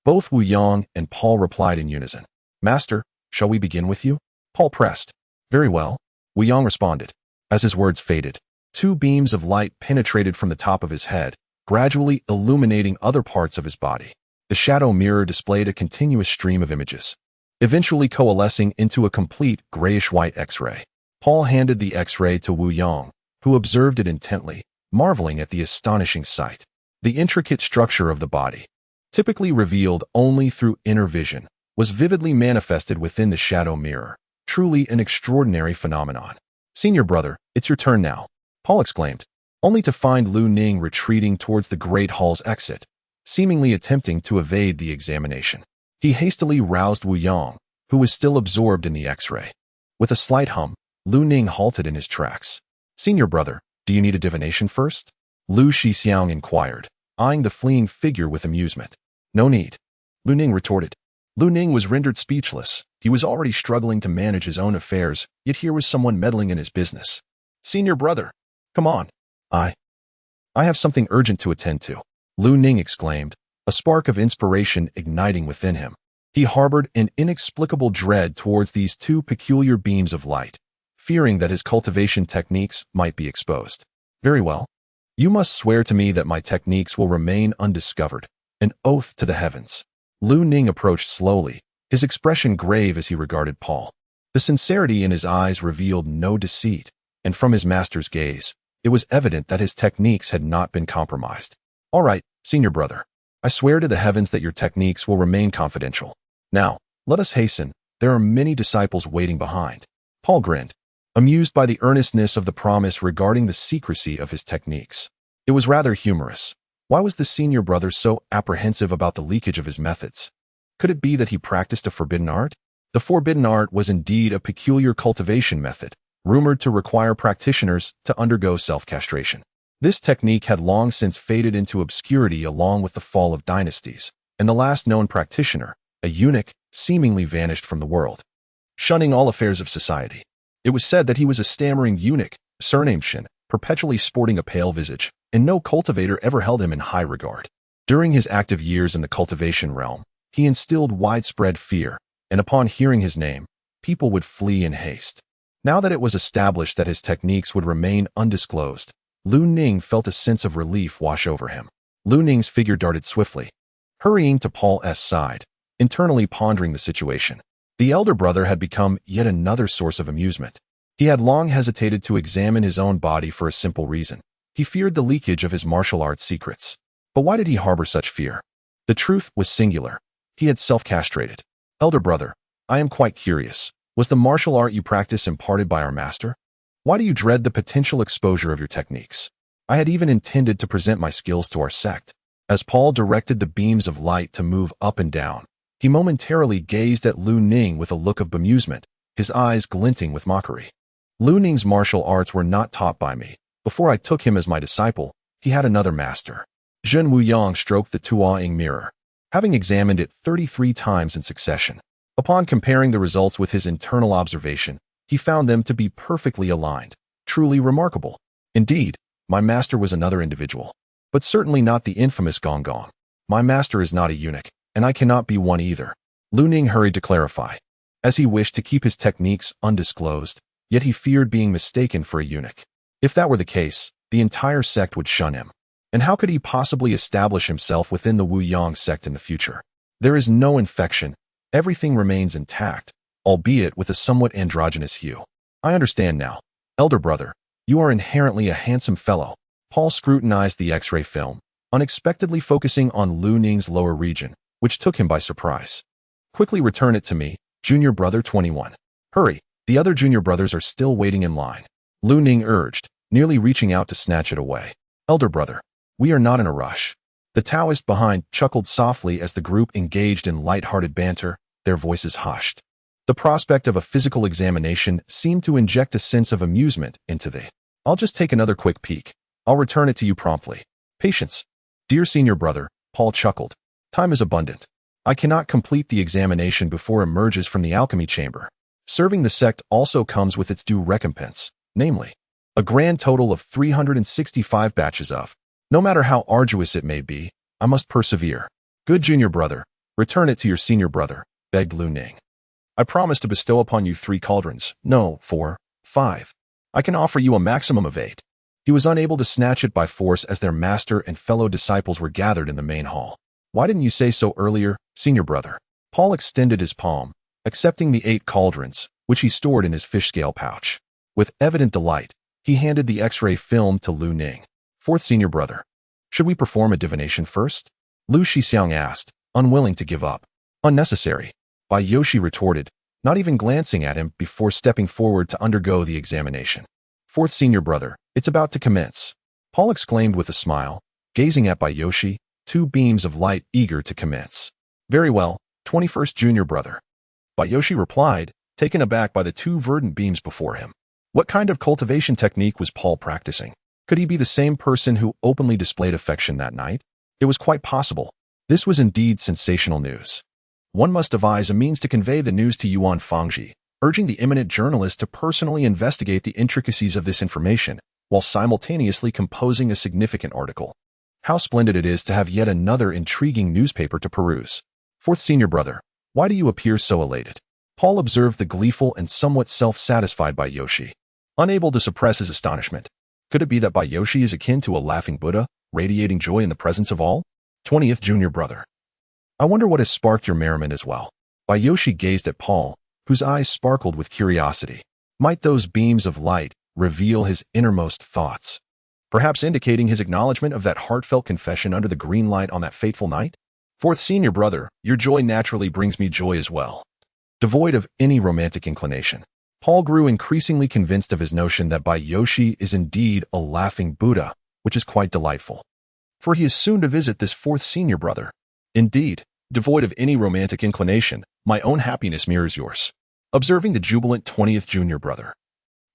Both Wuyang and Paul replied in unison. Master, shall we begin with you? Paul pressed. Very well. Wuyang responded. As his words faded, two beams of light penetrated from the top of his head, gradually illuminating other parts of his body. The shadow mirror displayed a continuous stream of images, eventually coalescing into a complete grayish-white X-ray. Paul handed the X-ray to Wuyang, who observed it intently, marveling at the astonishing sight. The intricate structure of the body, typically revealed only through inner vision, was vividly manifested within the shadow mirror. Truly an extraordinary phenomenon. Senior brother, it's your turn now, Paul exclaimed, only to find Lu Ning retreating towards the great hall's exit, seemingly attempting to evade the examination. He hastily roused Wuyang, who was still absorbed in the X-ray. With a slight hum, Lu Ning halted in his tracks. Senior brother, do you need a divination first? Lu Shixiang inquired, eyeing the fleeing figure with amusement. No need, Lu Ning retorted. Lu Ning was rendered speechless. He was already struggling to manage his own affairs, yet here was someone meddling in his business. Senior brother, come on. I have something urgent to attend to, Lu Ning exclaimed, a spark of inspiration igniting within him. He harbored an inexplicable dread towards these two peculiar beams of light, fearing that his cultivation techniques might be exposed. Very well. You must swear to me that my techniques will remain undiscovered, an oath to the heavens. Lu Ning approached slowly, his expression grave as he regarded Paul. The sincerity in his eyes revealed no deceit, and from his master's gaze, it was evident that his techniques had not been compromised. All right, senior brother. I swear to the heavens that your techniques will remain confidential. Now, let us hasten. There are many disciples waiting behind. Paul grinned, amused by the earnestness of the promise regarding the secrecy of his techniques. It was rather humorous. Why was the senior brother so apprehensive about the leakage of his methods? Could it be that he practiced a forbidden art? The forbidden art was indeed a peculiar cultivation method, rumored to require practitioners to undergo self-castration. This technique had long since faded into obscurity along with the fall of dynasties, and the last known practitioner, a eunuch, seemingly vanished from the world, shunning all affairs of society. It was said that he was a stammering eunuch, surnamed Chen, perpetually sporting a pale visage, and no cultivator ever held him in high regard. During his active years in the cultivation realm, he instilled widespread fear, and upon hearing his name, people would flee in haste. Now that it was established that his techniques would remain undisclosed, Lu Ning felt a sense of relief wash over him. Lu Ning's figure darted swiftly, hurrying to Paul's side, internally pondering the situation. The elder brother had become yet another source of amusement. He had long hesitated to examine his own body for a simple reason. He feared the leakage of his martial arts secrets. But why did he harbor such fear? The truth was singular. He had self-castrated. Elder brother, I am quite curious. Was the martial art you practice imparted by our master? Why do you dread the potential exposure of your techniques? I had even intended to present my skills to our sect. As Paul directed the beams of light to move up and down, he momentarily gazed at Lu Ning with a look of bemusement, his eyes glinting with mockery. Lu Ning's martial arts were not taught by me. Before I took him as my disciple, he had another master. Zhen Wuyang stroked the Tuaing mirror, having examined it 33 times in succession. Upon comparing the results with his internal observation, he found them to be perfectly aligned, truly remarkable. Indeed, my master was another individual, but certainly not the infamous Gong Gong. My master is not a eunuch, and I cannot be one either. Lu Ning hurried to clarify, as he wished to keep his techniques undisclosed, yet he feared being mistaken for a eunuch. If that were the case, the entire sect would shun him. And how could he possibly establish himself within the Wu Yang sect in the future? There is no infection. Everything remains intact, albeit with a somewhat androgynous hue. I understand now. Elder brother, you are inherently a handsome fellow. Paul scrutinized the X-ray film, unexpectedly focusing on Lu Ning's lower region, which took him by surprise. Quickly return it to me, junior brother 21. Hurry, the other junior brothers are still waiting in line. Lu Ning urged, nearly reaching out to snatch it away. Elder brother, we are not in a rush. The Taoist behind chuckled softly as the group engaged in light-hearted banter, their voices hushed. The prospect of a physical examination seemed to inject a sense of amusement into the, I'll just take another quick peek. I'll return it to you promptly. Patience. Dear senior brother, Paul chuckled. Time is abundant. I cannot complete the examination before it emerges from the alchemy chamber. Serving the sect also comes with its due recompense, namely, a grand total of 365 batches of. No matter how arduous it may be, I must persevere. Good junior brother, return it to your senior brother, begged Lu Ning. I promise to bestow upon you 3 cauldrons. No, 4, 5. I can offer you a maximum of 8. He was unable to snatch it by force as their master and fellow disciples were gathered in the main hall. Why didn't you say so earlier, senior brother? Paul extended his palm, accepting the 8 cauldrons, which he stored in his fish scale pouch. With evident delight, he handed the X-ray film to Lu Ning. 4th senior brother. Should we perform a divination first? Lu Shixiang asked, unwilling to give up. Unnecessary. Bai Yoshi retorted, not even glancing at him before stepping forward to undergo the examination. 4th senior brother, it's about to commence. Paul exclaimed with a smile, gazing at Bai Yoshi, 2 beams of light eager to commence. Very well, 21st junior brother. Bai Yoshi replied, taken aback by the 2 verdant beams before him. What kind of cultivation technique was Paul practicing? Could he be the same person who openly displayed affection that night? It was quite possible. This was indeed sensational news. one must devise a means to convey the news to Yuan Fangji, urging the eminent journalist to personally investigate the intricacies of this information, while simultaneously composing a significant article. How splendid it is to have yet another intriguing newspaper to peruse. Fourth senior brother, why do you appear so elated? Paul observed the gleeful and somewhat self-satisfied Baiyoshi, unable to suppress his astonishment. Could it be that Baiyoshi is akin to a laughing Buddha, radiating joy in the presence of all? 20th junior brother. I wonder what has sparked your merriment as well. Baiyoshi gazed at Paul, whose eyes sparkled with curiosity. Might those beams of light reveal his innermost thoughts, perhaps indicating his acknowledgement of that heartfelt confession under the green light on that fateful night? Fourth senior brother, your joy naturally brings me joy as well. Devoid of any romantic inclination, Paul grew increasingly convinced of his notion that Baiyoshi is indeed a laughing Buddha, which is quite delightful. For he is soon to visit this fourth senior brother. Indeed, devoid of any romantic inclination, my own happiness mirrors yours. Observing the jubilant 20th junior brother,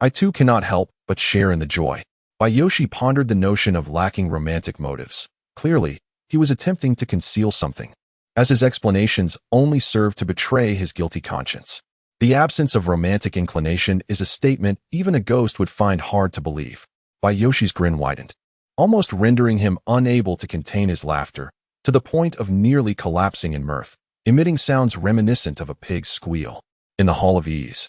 I too cannot help but share in the joy. Baiyoshi pondered the notion of lacking romantic motives. Clearly, he was attempting to conceal something, as his explanations only served to betray his guilty conscience. The absence of romantic inclination is a statement even a ghost would find hard to believe. Baiyoshi's grin widened, almost rendering him unable to contain his laughter, to the point of nearly collapsing in mirth, emitting sounds reminiscent of a pig's squeal. In the Hall of Ease,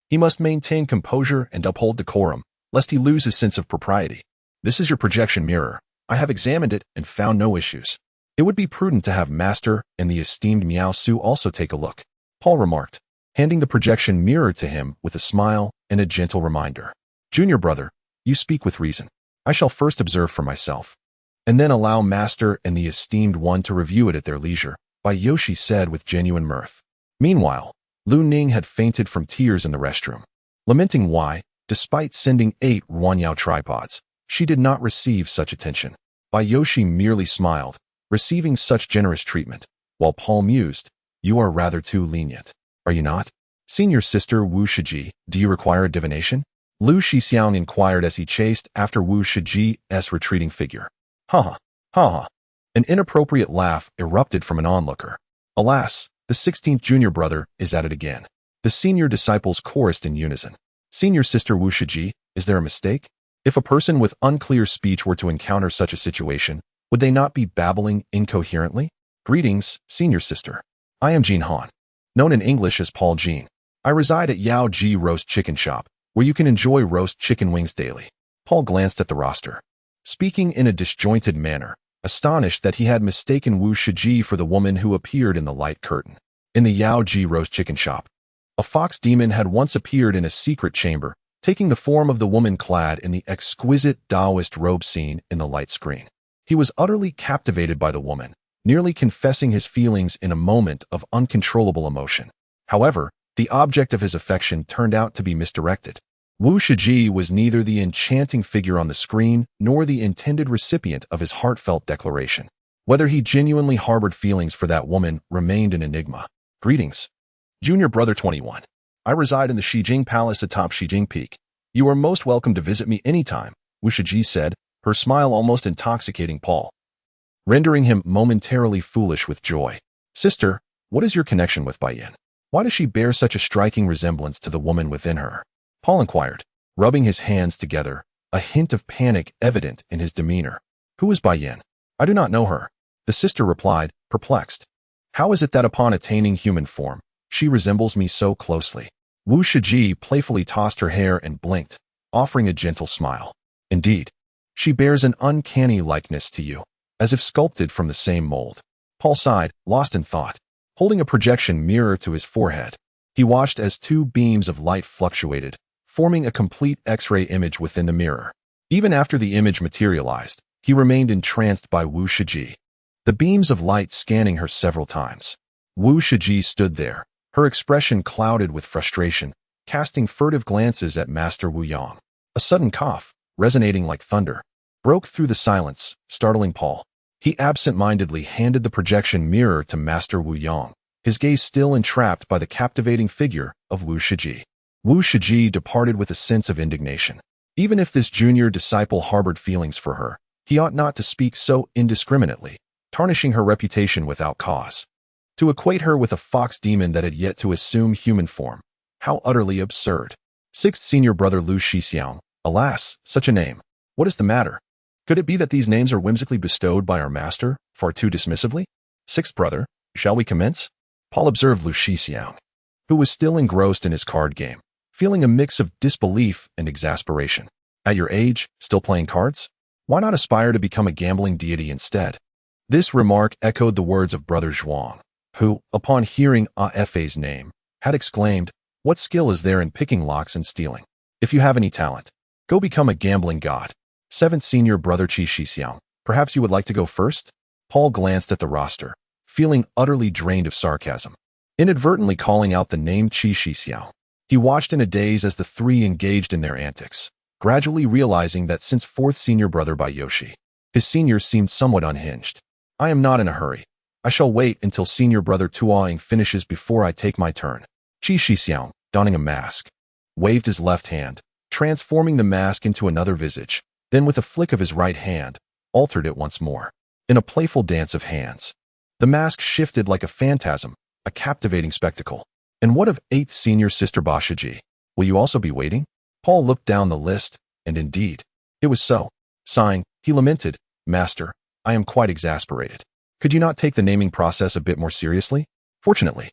he must maintain composure and uphold decorum, lest he lose his sense of propriety. This is your projection mirror. I have examined it and found no issues. It would be prudent to have Master and the esteemed Miao Su also take a look, Paul remarked, handing the projection mirror to him with a smile and a gentle reminder. Junior brother, you speak with reason. I shall first observe for myself, and then allow Master and the esteemed one to review it at their leisure, Baiyoshi said with genuine mirth. Meanwhile, Lu Ning had fainted from tears in the restroom, lamenting why, despite sending 8 Ruanyao tripods, she did not receive such attention. Baiyoshi merely smiled, receiving such generous treatment, while Paul mused, you are rather too lenient, are you not? Senior sister Wu Shiji, do you require a divination? Lu Shixiang inquired as he chased after Wu Shiji's retreating figure. Ha ha, ha ha. An inappropriate laugh erupted from an onlooker. Alas, the 16th junior brother is at it again. The senior disciples chorused in unison. Senior sister Wu Shiji, is there a mistake? If a person with unclear speech were to encounter such a situation, would they not be babbling incoherently? Greetings, senior sister. I am Jean Han, known in English as Paul Jean. I reside at Yao Ji Roast Chicken Shop, where you can enjoy roast chicken wings daily. Paul glanced at the roster, speaking in a disjointed manner, astonished that he had mistaken Wu Shiji for the woman who appeared in the light curtain. In the Yao Ji Roast Chicken Shop, a fox demon had once appeared in a secret chamber, taking the form of the woman clad in the exquisite Taoist robe seen in the light screen. He was utterly captivated by the woman, nearly confessing his feelings in a moment of uncontrollable emotion. However, the object of his affection turned out to be misdirected. Wu Shiji was neither the enchanting figure on the screen nor the intended recipient of his heartfelt declaration. Whether he genuinely harbored feelings for that woman remained an enigma. Greetings, Junior Brother 21. I reside in the Shijing Palace atop Shijing Peak. You are most welcome to visit me anytime, Wu Shiji said, her smile almost intoxicating Paul, rendering him momentarily foolish with joy. Sister, what is your connection with Baiyan? Why does she bear such a striking resemblance to the woman within her? Paul inquired, rubbing his hands together, a hint of panic evident in his demeanor. Who is Baiyan? I do not know her. The sister replied, perplexed. How is it that upon attaining human form, she resembles me so closely? Wu Shiji playfully tossed her hair and blinked, offering a gentle smile. Indeed, she bears an uncanny likeness to you, as if sculpted from the same mold. Paul sighed, lost in thought, holding a projection mirror to his forehead. He watched as 2 beams of light fluctuated, forming a complete X-ray image within the mirror. Even after the image materialized, he remained entranced by Wu Shiji, the beams of light scanning her several times. Wu Shiji stood there, her expression clouded with frustration, casting furtive glances at Master Wu Yang. A sudden cough, resonating like thunder, broke through the silence, startling Paul. He absent-mindedly handed the projection mirror to Master Wu Yang, his gaze still entrapped by the captivating figure of Wu Shiji. Wu Shiji departed with a sense of indignation. Even if this junior disciple harbored feelings for her, he ought not to speak so indiscriminately, tarnishing her reputation without cause. To equate her with a fox demon that had yet to assume human form. How utterly absurd. Sixth senior brother Lu Shixiang. Alas, such a name. What is the matter? Could it be that these names are whimsically bestowed by our master, far too dismissively? Sixth brother, shall we commence? Paul observed Lu Shixiang, who was still engrossed in his card game, feeling a mix of disbelief and exasperation. At your age, still playing cards? Why not aspire to become a gambling deity instead? This remark echoed the words of Brother Zhuang, who, upon hearing Afa's name, had exclaimed, "What skill is there in picking locks and stealing? If you have any talent, go become a gambling god." Seventh senior brother Qi Shixiang, perhaps you would like to go first? Paul glanced at the roster, feeling utterly drained of sarcasm. Inadvertently calling out the name Qi Shixiang, he watched in a daze as the three engaged in their antics, gradually realizing that since fourth senior brother Bai Yoshi, his seniors seemed somewhat unhinged. I am not in a hurry. I shall wait until senior brother Tuoing finishes before I take my turn. Qi Shixiang, donning a mask, waved his left hand, transforming the mask into another visage, then with a flick of his right hand, altered it once more. In a playful dance of hands, the mask shifted like a phantasm, a captivating spectacle. And what of eighth senior sister Bashaji? Will you also be waiting? Paul looked down the list, and indeed, it was so. Sighing, he lamented, Master, I am quite exasperated. Could you not take the naming process a bit more seriously? Fortunately,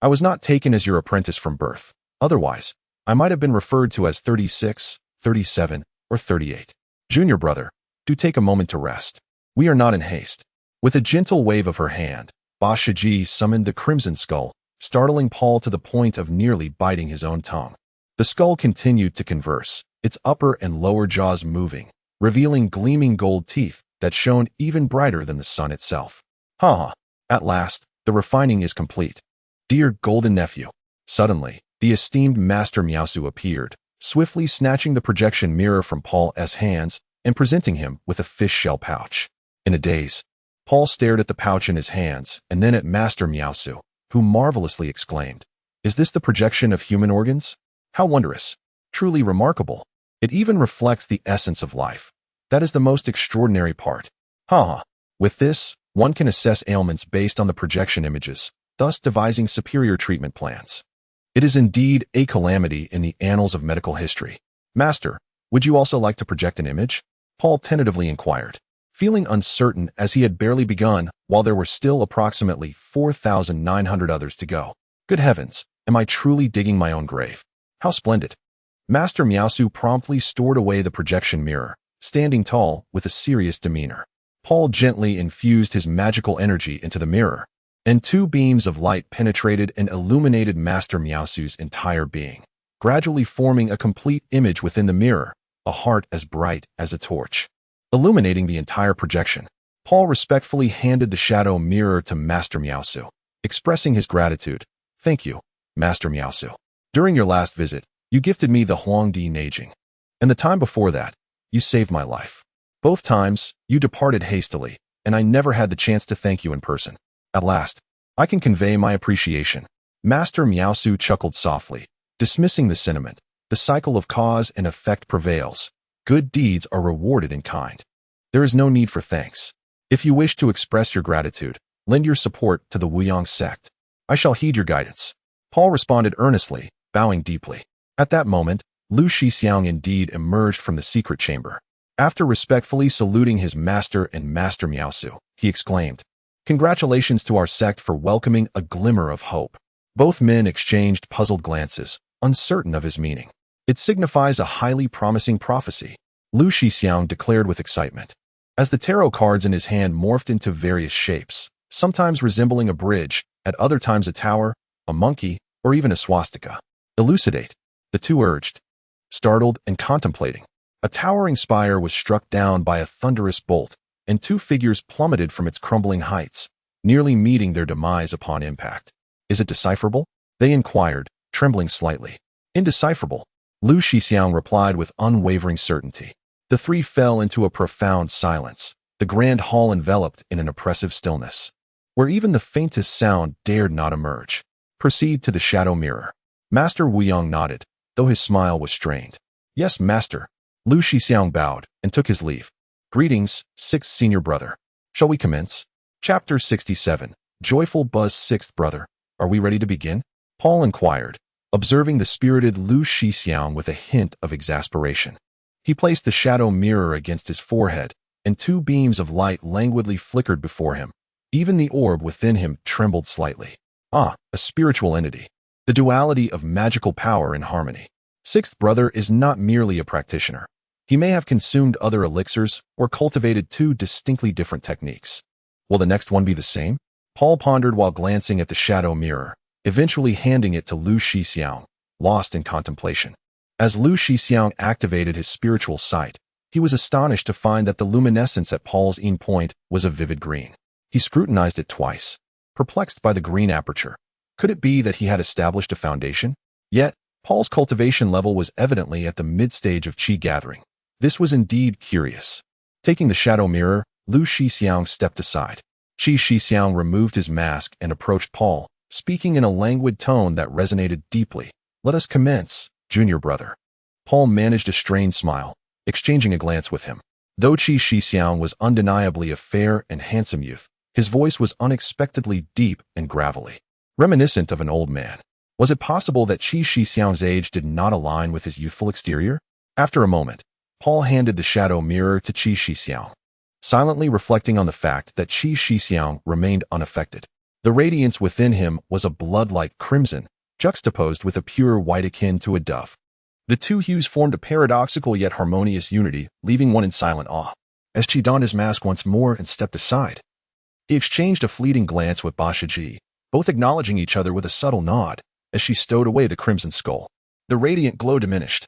I was not taken as your apprentice from birth. Otherwise, I might have been referred to as 36, 37, or 38. Junior brother, do take a moment to rest. We are not in haste. With a gentle wave of her hand, Bashaji summoned the Crimson Skull, startling Paul to the point of nearly biting his own tongue. The skull continued to converse, its upper and lower jaws moving, revealing gleaming gold teeth that shone even brighter than the sun itself. At last, the refining is complete. Dear golden nephew. Suddenly, the esteemed Master Miaosu appeared, swiftly snatching the projection mirror from Paul's hands and presenting him with a fish shell pouch. In a daze, Paul stared at the pouch in his hands and then at Master Miaosu, who marvelously exclaimed, "Is this the projection of human organs? How wondrous! Truly remarkable! It even reflects the essence of life. That is the most extraordinary part. With this, one can assess ailments based on the projection images, thus devising superior treatment plans. It is indeed a calamity in the annals of medical history. Master, would you also like to project an image?" Paul tentatively inquired, feeling uncertain as he had barely begun while there were still approximately 4,900 others to go. Good heavens, am I truly digging my own grave? How splendid. Master Miaosu promptly stored away the projection mirror, standing tall with a serious demeanor. Paul gently infused his magical energy into the mirror, and two beams of light penetrated and illuminated Master Miaosu's entire being, gradually forming a complete image within the mirror, a heart as bright as a torch. Illuminating the entire projection, Paul respectfully handed the shadow mirror to Master Miaosu, expressing his gratitude. Thank you, Master Miaosu. During your last visit, you gifted me the Huangdi Neijing, and the time before that, you saved my life. Both times, you departed hastily, and I never had the chance to thank you in person. At last, I can convey my appreciation. Master Miaosu chuckled softly, dismissing the sentiment. The cycle of cause and effect prevails. Good deeds are rewarded in kind. There is no need for thanks. If you wish to express your gratitude, lend your support to the Wuyang sect. I shall heed your guidance. Paul responded earnestly, bowing deeply. At that moment, Lu Shixiang indeed emerged from the secret chamber. After respectfully saluting his master and Master Miaosu, he exclaimed, "Congratulations to our sect for welcoming a glimmer of hope." Both men exchanged puzzled glances, uncertain of his meaning. It signifies a highly promising prophecy, Lu Shixiang declared with excitement. As the tarot cards in his hand morphed into various shapes, sometimes resembling a bridge, at other times a tower, a monkey, or even a swastika. Elucidate, the two urged. Startled and contemplating, a towering spire was struck down by a thunderous bolt, and two figures plummeted from its crumbling heights, nearly meeting their demise upon impact. Is it decipherable? They inquired, trembling slightly. Indecipherable, Lu Shixiang replied with unwavering certainty. The three fell into a profound silence, the grand hall enveloped in an oppressive stillness, where even the faintest sound dared not emerge. Proceed to the shadow mirror. Master Wuyang nodded, though his smile was strained. Yes, master. Lu Shixiang bowed and took his leave. Greetings, sixth senior brother. Shall we commence? Chapter 67. Joyful buzz sixth brother. Are we ready to begin? Paul inquired, observing the spirited Lu Shixiang with a hint of exasperation. He placed the shadow mirror against his forehead, and two beams of light languidly flickered before him. Even the orb within him trembled slightly. Ah, a spiritual entity. The duality of magical power and harmony. Sixth brother is not merely a practitioner. He may have consumed other elixirs or cultivated two distinctly different techniques. Will the next one be the same? Paul pondered while glancing at the shadow mirror, eventually handing it to Lu Shixiang, lost in contemplation. As Lu Shixiang activated his spiritual sight, he was astonished to find that the luminescence at Paul's endpoint was a vivid green. He scrutinized it twice, perplexed by the green aperture. Could it be that he had established a foundation? Yet, Paul's cultivation level was evidently at the mid-stage of qi gathering. This was indeed curious. Taking the shadow mirror, Lu Shixiang stepped aside. Qi Shixiang removed his mask and approached Paul, speaking in a languid tone that resonated deeply. Let us commence, junior brother. Paul managed a strained smile, exchanging a glance with him. Though Qi Shixiang was undeniably a fair and handsome youth, his voice was unexpectedly deep and gravelly, reminiscent of an old man. Was it possible that Qi Shixiang's age did not align with his youthful exterior? After a moment, Paul handed the shadow mirror to Qi Shixiang, silently reflecting on the fact that Qi Shixiang remained unaffected. The radiance within him was a blood-like crimson, juxtaposed with a pure white akin to a dove. The two hues formed a paradoxical yet harmonious unity, leaving one in silent awe. As Qi donned his mask once more and stepped aside, he exchanged a fleeting glance with Ba Shiji, both acknowledging each other with a subtle nod as she stowed away the crimson skull. The radiant glow diminished,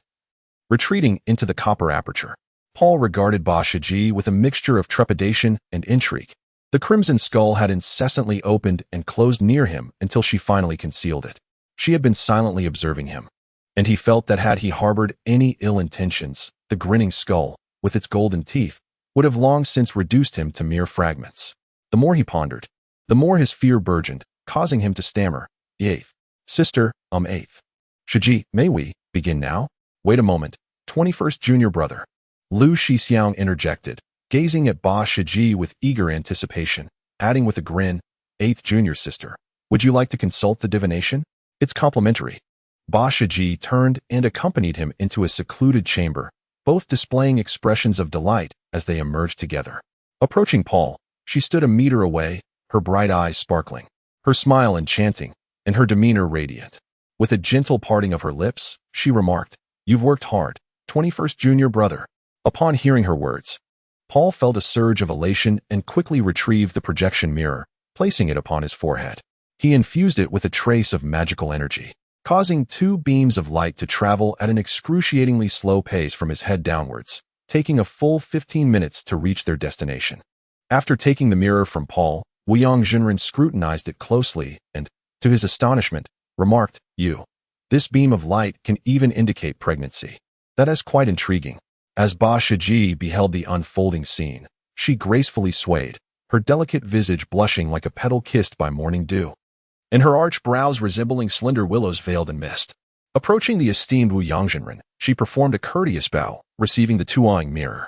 retreating into the copper aperture. Paul regarded Ba Shiji with a mixture of trepidation and intrigue. The crimson skull had incessantly opened and closed near him until she finally concealed it. She had been silently observing him, and he felt that had he harbored any ill intentions, the grinning skull, with its golden teeth, would have long since reduced him to mere fragments. The more he pondered, the more his fear burgeoned, causing him to stammer, "Eighth, sister, eighth. Shiji, may we begin now?" Wait a moment, 21st junior brother. Lu Shixiang interjected, gazing at Ba Shiji with eager anticipation, adding with a grin, "Eighth junior sister. Would you like to consult the divination? It's complimentary." Ba Shiji turned and accompanied him into a secluded chamber, both displaying expressions of delight as they emerged together. Approaching Paul, she stood a meter away, her bright eyes sparkling, her smile enchanting, and her demeanor radiant. With a gentle parting of her lips, she remarked, "You've worked hard, 21st junior brother." Upon hearing her words, Paul felt a surge of elation and quickly retrieved the projection mirror, placing it upon his forehead. He infused it with a trace of magical energy, causing two beams of light to travel at an excruciatingly slow pace from his head downwards, taking a full 15 minutes to reach their destination. After taking the mirror from Paul, Wuyang Jinren scrutinized it closely and, to his astonishment, remarked, This beam of light can even indicate pregnancy. That is quite intriguing." As Ba Shiji beheld the unfolding scene, she gracefully swayed, her delicate visage blushing like a petal kissed by morning dew, and her arched brows resembling slender willows veiled in mist. Approaching the esteemed Wu Yangzhenren, she performed a courteous bow, receiving the tuoing mirror,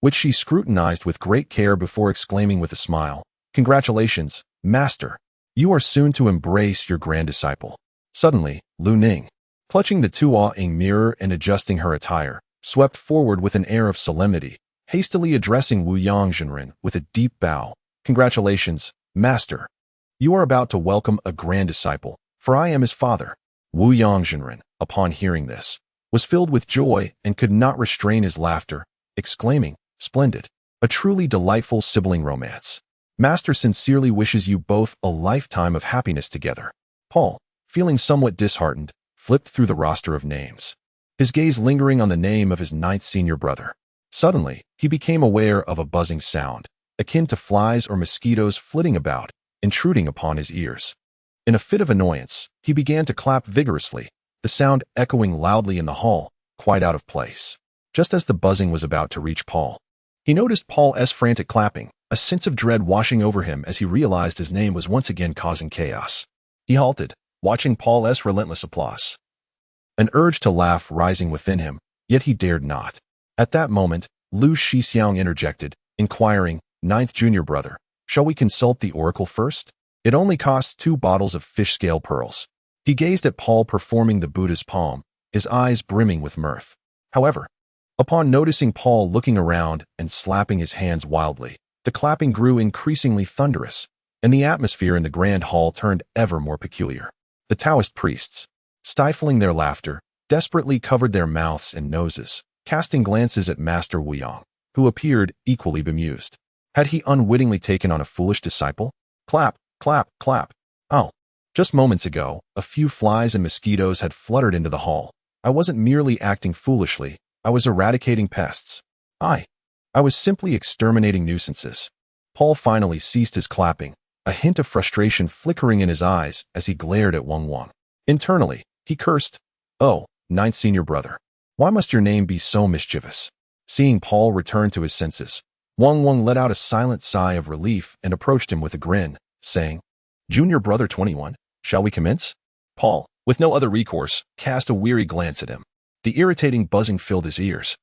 which she scrutinized with great care before exclaiming with a smile, "Congratulations, master. You are soon to embrace your grand disciple." Suddenly, Lu Ning, clutching the tuoing mirror and adjusting her attire, swept forward with an air of solemnity, hastily addressing Wu Yangzhenren with a deep bow. "Congratulations, master. You are about to welcome a grand disciple, for I am his father." Wu Yangzhenren, upon hearing this, was filled with joy and could not restrain his laughter, exclaiming, "Splendid. A truly delightful sibling romance. Master sincerely wishes you both a lifetime of happiness together." Paul, feeling somewhat disheartened, flipped through the roster of names, his gaze lingering on the name of his ninth senior brother. Suddenly, he became aware of a buzzing sound, akin to flies or mosquitoes flitting about, intruding upon his ears. In a fit of annoyance, he began to clap vigorously, the sound echoing loudly in the hall, quite out of place. Just as the buzzing was about to reach Paul, he noticed Paul's frantic clapping, a sense of dread washing over him as he realized his name was once again causing chaos. He halted, watching Paul's relentless applause, an urge to laugh rising within him, yet he dared not. At that moment, Lu Shixiang interjected, inquiring, "Ninth junior brother, shall we consult the oracle first?" It only costs 2 bottles of fish scale pearls. He gazed at Paul performing the Buddha's palm, his eyes brimming with mirth. However, upon noticing Paul looking around and slapping his hands wildly, the clapping grew increasingly thunderous, and the atmosphere in the grand hall turned ever more peculiar. The Taoist priests, stifling their laughter, desperately covered their mouths and noses, casting glances at Master Wuyong, who appeared equally bemused. Had he unwittingly taken on a foolish disciple? Clap, clap, clap. Oh, just moments ago, a few flies and mosquitoes had fluttered into the hall. I wasn't merely acting foolishly, I was eradicating pests. I was simply exterminating nuisances. Paul finally ceased his clapping, a hint of frustration flickering in his eyes as he glared at Wang Wang. Internally, he cursed, "Oh, ninth senior brother, why must your name be so mischievous?" Seeing Paul return to his senses, Wang Wang let out a silent sigh of relief and approached him with a grin, saying, "Junior brother 21, shall we commence?" Paul, with no other recourse, cast a weary glance at him. The irritating buzzing filled his ears,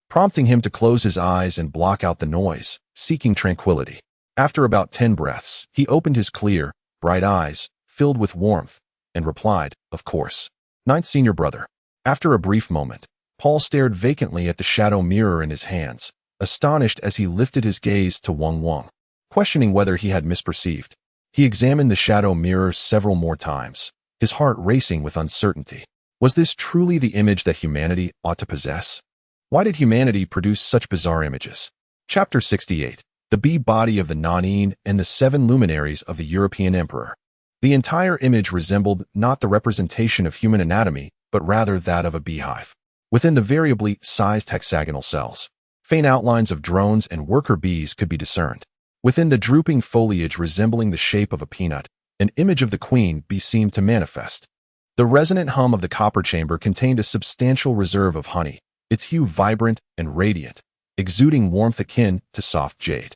prompting him to close his eyes and block out the noise, seeking tranquility. After about 10 breaths, he opened his clear, bright eyes, filled with warmth, and replied, "Of course. Ninth senior brother." After a brief moment, Paul stared vacantly at the shadow mirror in his hands, astonished as he lifted his gaze to Wang Wang, questioning whether he had misperceived. He examined the shadow mirror several more times, his heart racing with uncertainty. Was this truly the image that humanity ought to possess? Why did humanity produce such bizarre images? Chapter 68. The bee body of the Nanin and the 7 luminaries of the European emperor. The entire image resembled not the representation of human anatomy, but rather that of a beehive. Within the variably sized hexagonal cells, faint outlines of drones and worker bees could be discerned. Within the drooping foliage resembling the shape of a peanut, an image of the queen bee seemed to manifest. The resonant hum of the copper chamber contained a substantial reserve of honey, its hue vibrant and radiant, exuding warmth akin to soft jade.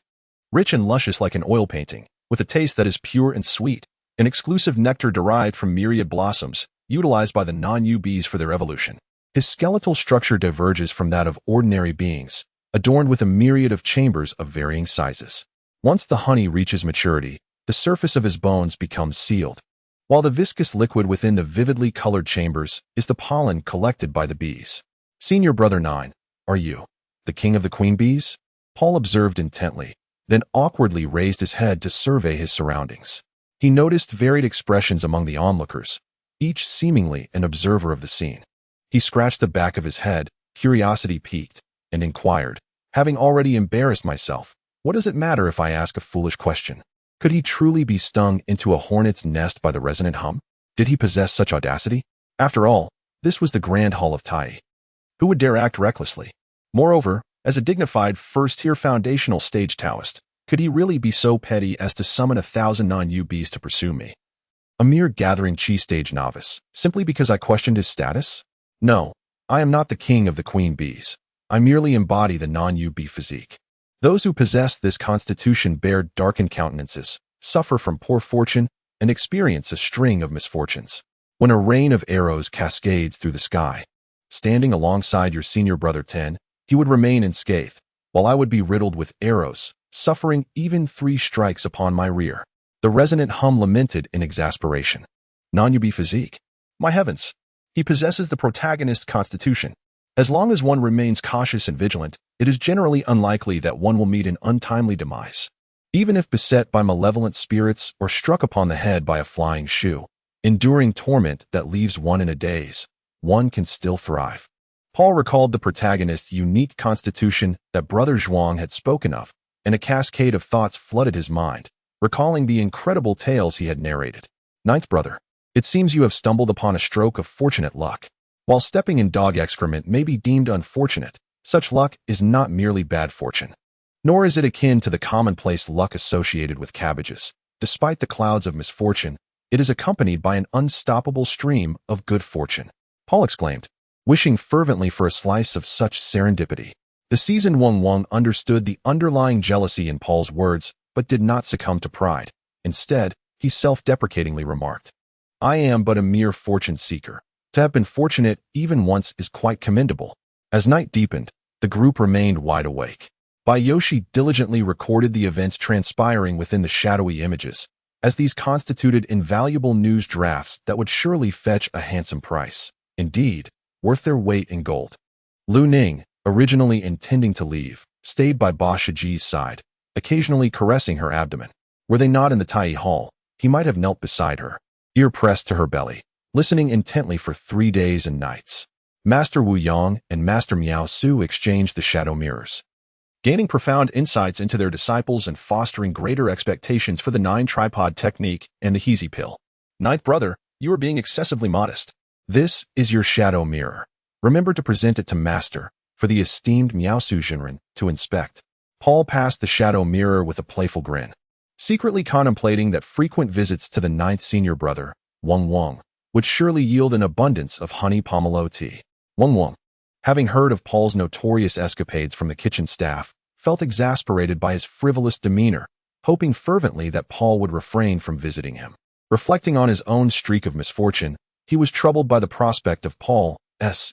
Rich and luscious like an oil painting, with a taste that is pure and sweet, an exclusive nectar derived from myriad blossoms, utilized by the non-U bees for their evolution. His skeletal structure diverges from that of ordinary beings, adorned with a myriad of chambers of varying sizes. Once the honey reaches maturity, the surface of his bones becomes sealed, while the viscous liquid within the vividly colored chambers is the pollen collected by the bees. Senior brother 9, are you the king of the queen bees? Paul observed intently, then awkwardly raised his head to survey his surroundings. He noticed varied expressions among the onlookers, each seemingly an observer of the scene. He scratched the back of his head, curiosity piqued, and inquired, "Having already embarrassed myself, what does it matter if I ask a foolish question?" Could he truly be stung into a hornet's nest by the resonant hum? Did he possess such audacity? After all, this was the Grand Hall of Tai. Who would dare act recklessly? Moreover, as a dignified first-tier foundational stage Taoist, could he really be so petty as to summon 1,000 non-U bees to pursue me? A mere gathering chi stage novice, simply because I questioned his status? No, I am not the king of the queen bees. I merely embody the non-U bee physique. Those who possess this constitution bear darkened countenances, suffer from poor fortune, and experience a string of misfortunes. When a rain of arrows cascades through the sky, standing alongside your senior brother 10, he would remain unscathed, while I would be riddled with arrows, suffering even 3 strikes upon my rear. The resonant hum lamented in exasperation. Non-U bee physique? My heavens! He possesses the protagonist's constitution. As long as one remains cautious and vigilant, it is generally unlikely that one will meet an untimely demise. Even if beset by malevolent spirits or struck upon the head by a flying shoe, enduring torment that leaves one in a daze, one can still thrive. Paul recalled the protagonist's unique constitution that Brother Zhuang had spoken of, and a cascade of thoughts flooded his mind, recalling the incredible tales he had narrated. Ninth brother, it seems you have stumbled upon a stroke of fortunate luck. While stepping in dog excrement may be deemed unfortunate, such luck is not merely bad fortune. Nor is it akin to the commonplace luck associated with cabbages. Despite the clouds of misfortune, it is accompanied by an unstoppable stream of good fortune. Paul exclaimed, wishing fervently for a slice of such serendipity. The seasoned Wang Wang understood the underlying jealousy in Paul's words, but did not succumb to pride. Instead, he self-deprecatingly remarked, I am but a mere fortune seeker. To have been fortunate even once is quite commendable. As night deepened, the group remained wide awake. Yoshi diligently recorded the events transpiring within the shadowy images, as these constituted invaluable news drafts that would surely fetch a handsome price. Indeed, worth their weight in gold. Lu Ning, originally intending to leave, stayed by Ba Shiji's side, occasionally caressing her abdomen. Were they not in the Tai Hall, he might have knelt beside her, ear pressed to her belly, listening intently for 3 days and nights. Master Wu Yang and Master Miao Su exchanged the shadow mirrors, gaining profound insights into their disciples and fostering greater expectations for the 9-tripod technique and the Heezy pill. Ninth brother, you are being excessively modest. This is your shadow mirror. Remember to present it to Master, for the esteemed Miao Su Jinren to inspect. Paul passed the shadow mirror with a playful grin, secretly contemplating that frequent visits to the 9th senior brother, Wang Wang, would surely yield an abundance of honey pomelo tea. Wang Wang, having heard of Paul's notorious escapades from the kitchen staff, felt exasperated by his frivolous demeanor, hoping fervently that Paul would refrain from visiting him. Reflecting on his own streak of misfortune, he was troubled by the prospect of Paul's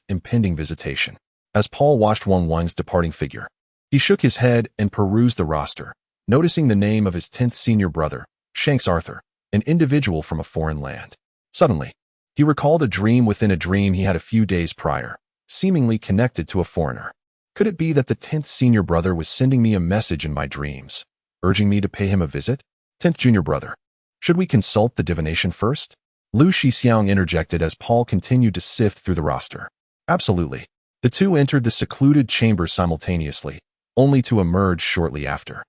impending visitation. As Paul watched Wang Wang's departing figure, he shook his head and perused the roster, noticing the name of his 10th senior brother, Shanks Arthur, an individual from a foreign land. Suddenly, he recalled a dream within a dream he had a few days prior, seemingly connected to a foreigner. Could it be that the 10th senior brother was sending me a message in my dreams, urging me to pay him a visit? 10th junior brother, should we consult the divination first? Lu Shixiang interjected as Paul continued to sift through the roster. Absolutely. The two entered the secluded chamber simultaneously, only to emerge shortly after.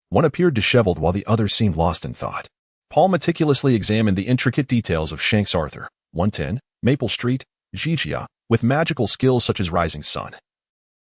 One appeared disheveled while the other seemed lost in thought. Paul meticulously examined the intricate details of Shanks Arthur, 110, Maple Street, Jijia, with magical skills such as Rising Sun,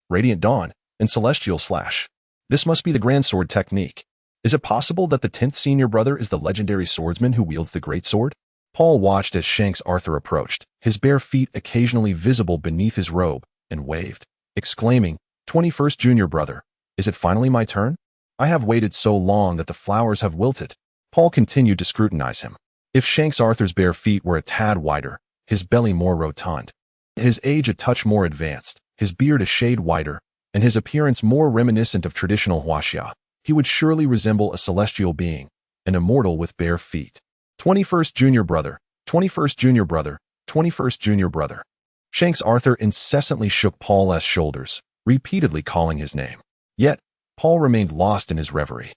Radiant Dawn, and Celestial Slash. This must be the Grand Sword technique. Is it possible that the 10th senior brother is the legendary swordsman who wields the Great Sword? Paul watched as Shanks Arthur approached, his bare feet occasionally visible beneath his robe, and waved, exclaiming, 21st junior brother, is it finally my turn? I have waited so long that the flowers have wilted. Paul continued to scrutinize him. If Shanks Arthur's bare feet were a tad wider, his belly more rotund, his age a touch more advanced, his beard a shade whiter, and his appearance more reminiscent of traditional Huaxia, he would surely resemble a celestial being, an immortal with bare feet. 21st junior brother, 21st junior brother, 21st junior brother. Shanks Arthur incessantly shook Paul's shoulders, repeatedly calling his name. Yet, Paul remained lost in his reverie,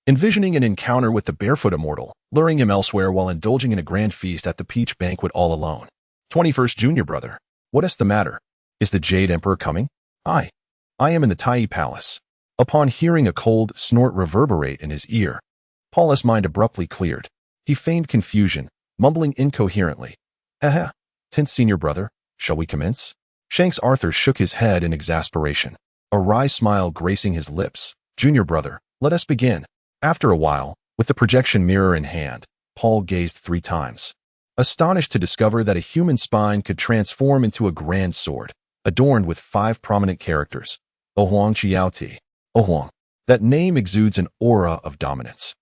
envisioning an encounter with the barefoot immortal, luring him elsewhere while indulging in a grand feast at the peach banquet all alone. 21st junior brother, what is the matter? Is the Jade Emperor coming? I am in the Tai Palace. Upon hearing a cold snort reverberate in his ear, Paul's mind abruptly cleared. He feigned confusion, mumbling incoherently. 10th senior brother, shall we commence? Shanks Arthur shook his head in exasperation, a wry smile gracing his lips. Junior brother, let us begin. After a while, with the projection mirror in hand, Paul gazed 3 times, astonished to discover that a human spine could transform into a grand sword, adorned with 5 prominent characters. Ohuang Chiaoti. Ohuang. That name exudes an aura of dominance,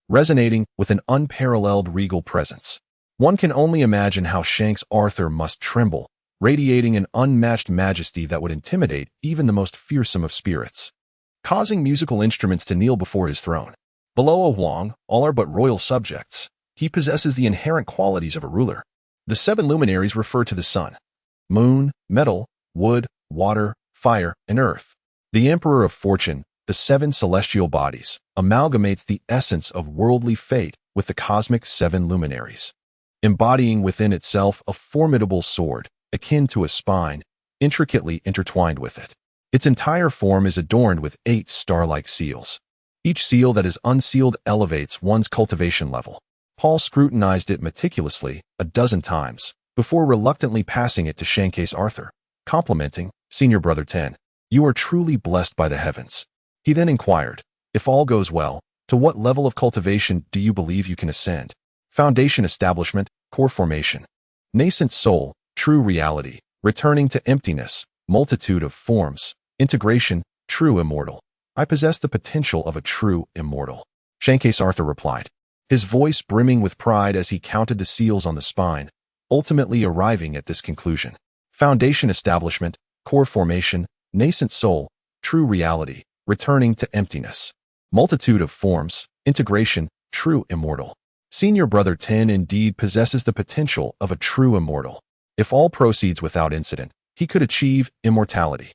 resonating with an unparalleled regal presence. One can only imagine how Shanks Arthur must tremble, radiating an unmatched majesty that would intimidate even the most fearsome of spirits, causing musical instruments to kneel before his throne. Below Ohuang, all are but royal subjects. He possesses the inherent qualities of a ruler. The 7 luminaries refer to the sun, moon, metal, wood, water, fire, and earth. The Emperor of Fortune, the 7 celestial bodies, amalgamates the essence of worldly fate with the cosmic 7 luminaries, embodying within itself a formidable sword, akin to a spine, intricately intertwined with it. Its entire form is adorned with 8 star-like seals. Each seal that is unsealed elevates one's cultivation level. Paul scrutinized it meticulously a dozen times before reluctantly passing it to Shanks Arthur, complimenting, Senior Brother 10, you are truly blessed by the heavens. He then inquired, if all goes well, to what level of cultivation do you believe you can ascend? Foundation establishment, core formation, nascent soul, true reality, returning to emptiness, multitude of forms, integration, true immortal. I possess the potential of a true immortal. Shanks Arthur replied, his voice brimming with pride as he counted the seals on the spine, ultimately arriving at this conclusion. Foundation establishment, core formation, nascent soul, true reality, returning to emptiness, multitude of forms, integration, true immortal. Senior Brother 10 indeed possesses the potential of a true immortal. If all proceeds without incident, he could achieve immortality.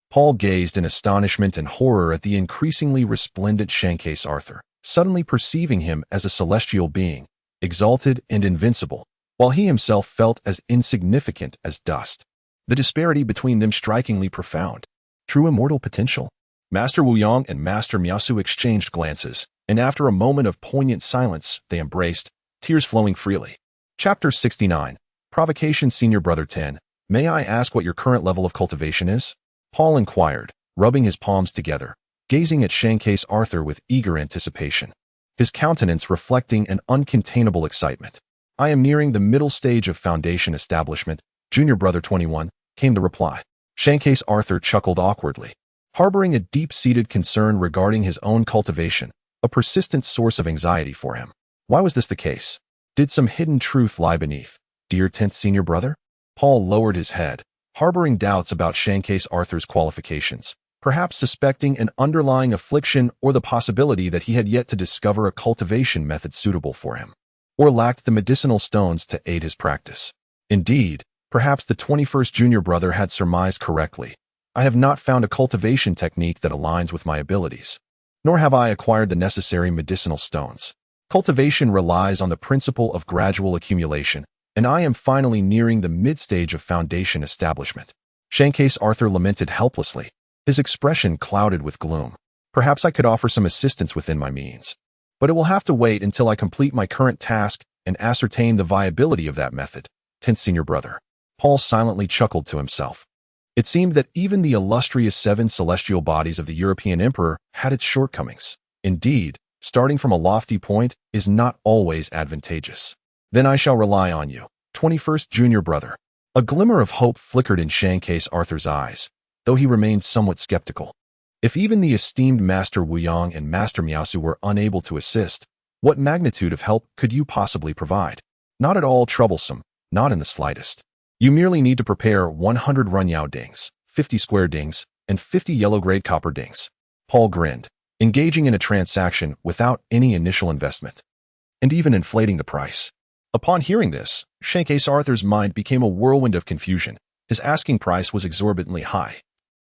Paul gazed in astonishment and horror at the increasingly resplendent Shankcase Arthur, suddenly perceiving him as a celestial being, exalted and invincible, while he himself felt as insignificant as dust. The disparity between them strikingly profound. True immortal potential. Master Wu Yang and Master Miaosu exchanged glances, and after a moment of poignant silence, they embraced, tears flowing freely. Chapter 69. Provocation. Senior Brother 10. May I ask what your current level of cultivation is? Paul inquired, rubbing his palms together, gazing at Shankcase Arthur with eager anticipation, his countenance reflecting an uncontainable excitement. I am nearing the middle stage of foundation establishment, Junior Brother 21, came the reply. Shankcase Arthur chuckled awkwardly, harboring a deep-seated concern regarding his own cultivation, a persistent source of anxiety for him. Why was this the case? Did some hidden truth lie beneath? Dear 10th Senior Brother? Paul lowered his head, harboring doubts about Shankcase Arthur's qualifications, perhaps suspecting an underlying affliction or the possibility that he had yet to discover a cultivation method suitable for him, or lacked the medicinal stones to aid his practice. Indeed, perhaps the 21st Junior Brother had surmised correctly. I have not found a cultivation technique that aligns with my abilities, nor have I acquired the necessary medicinal stones. Cultivation relies on the principle of gradual accumulation, and I am finally nearing the mid-stage of foundation establishment. Shankcase Arthur lamented helplessly, his expression clouded with gloom. Perhaps I could offer some assistance within my means, but it will have to wait until I complete my current task and ascertain the viability of that method. 10th Senior Brother. Paul silently chuckled to himself. It seemed that even the illustrious 7 celestial bodies of the European Emperor had its shortcomings. Indeed, starting from a lofty point is not always advantageous. Then I shall rely on you, 21st Junior Brother. A glimmer of hope flickered in Shankcase Arthur's eyes, though he remained somewhat skeptical. If even the esteemed Master Wu Yang and Master Miaosu were unable to assist, what magnitude of help could you possibly provide? Not at all troublesome, not in the slightest. You merely need to prepare 100 Runyao dings, 50 square dings, and 50 yellow-grade copper dings. Paul grinned, engaging in a transaction without any initial investment, and even inflating the price. Upon hearing this, Shankcase Arthur's mind became a whirlwind of confusion. His asking price was exorbitantly high.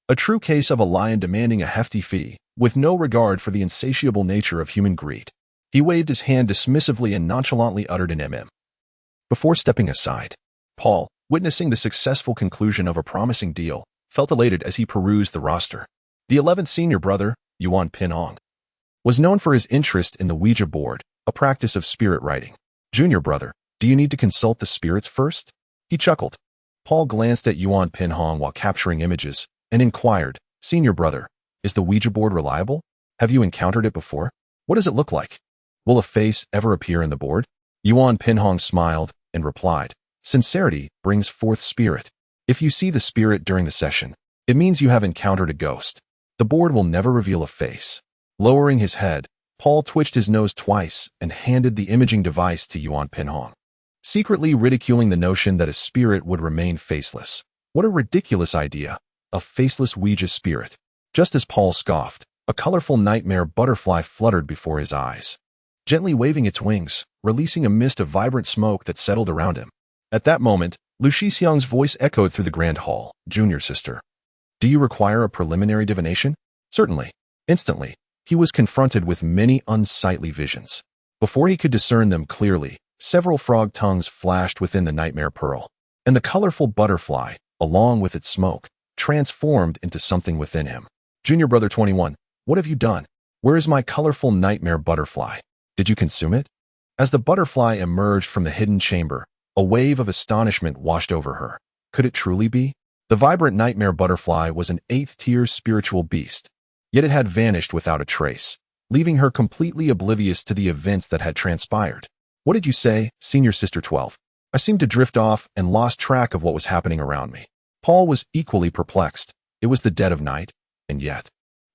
A true case of a lion demanding a hefty fee, with no regard for the insatiable nature of human greed. He waved his hand dismissively and nonchalantly uttered an mm. Before stepping aside, Paul, witnessing the successful conclusion of a promising deal, felt elated as he perused the roster. The 11th Senior Brother, Yuan Pinhong, was known for his interest in the Ouija board, a practice of spirit writing. Junior Brother, do you need to consult the spirits first? He chuckled. Paul glanced at Yuan Pinhong while capturing images, and inquired, Senior Brother, is the Ouija board reliable? Have you encountered it before? What does it look like? Will a face ever appear in the board? Yuan Pinhong smiled and replied, Sincerity brings forth spirit. If you see the spirit during the session, it means you have encountered a ghost. The board will never reveal a face. Lowering his head, Paul twitched his nose twice and handed the imaging device to Yuan Pinhong, secretly ridiculing the notion that a spirit would remain faceless. What a ridiculous idea, a faceless Ouija spirit. Just as Paul scoffed, a colorful nightmare butterfly fluttered before his eyes, gently waving its wings, releasing a mist of vibrant smoke that settled around him. At that moment, Lu Shixiang's voice echoed through the grand hall. Junior sister, do you require a preliminary divination? Certainly. Instantly, he was confronted with many unsightly visions. Before he could discern them clearly, several frog tongues flashed within the nightmare pearl, and the colorful butterfly, along with its smoke, transformed into something within him. Junior Brother 21, what have you done? Where is my colorful nightmare butterfly? Did you consume it? As the butterfly emerged from the hidden chamber, a wave of astonishment washed over her. Could it truly be? The vibrant nightmare butterfly was an 8th-tier spiritual beast, yet it had vanished without a trace, leaving her completely oblivious to the events that had transpired. What did you say, Senior Sister 12? I seemed to drift off and lost track of what was happening around me. Paul was equally perplexed. It was the dead of night, and yet,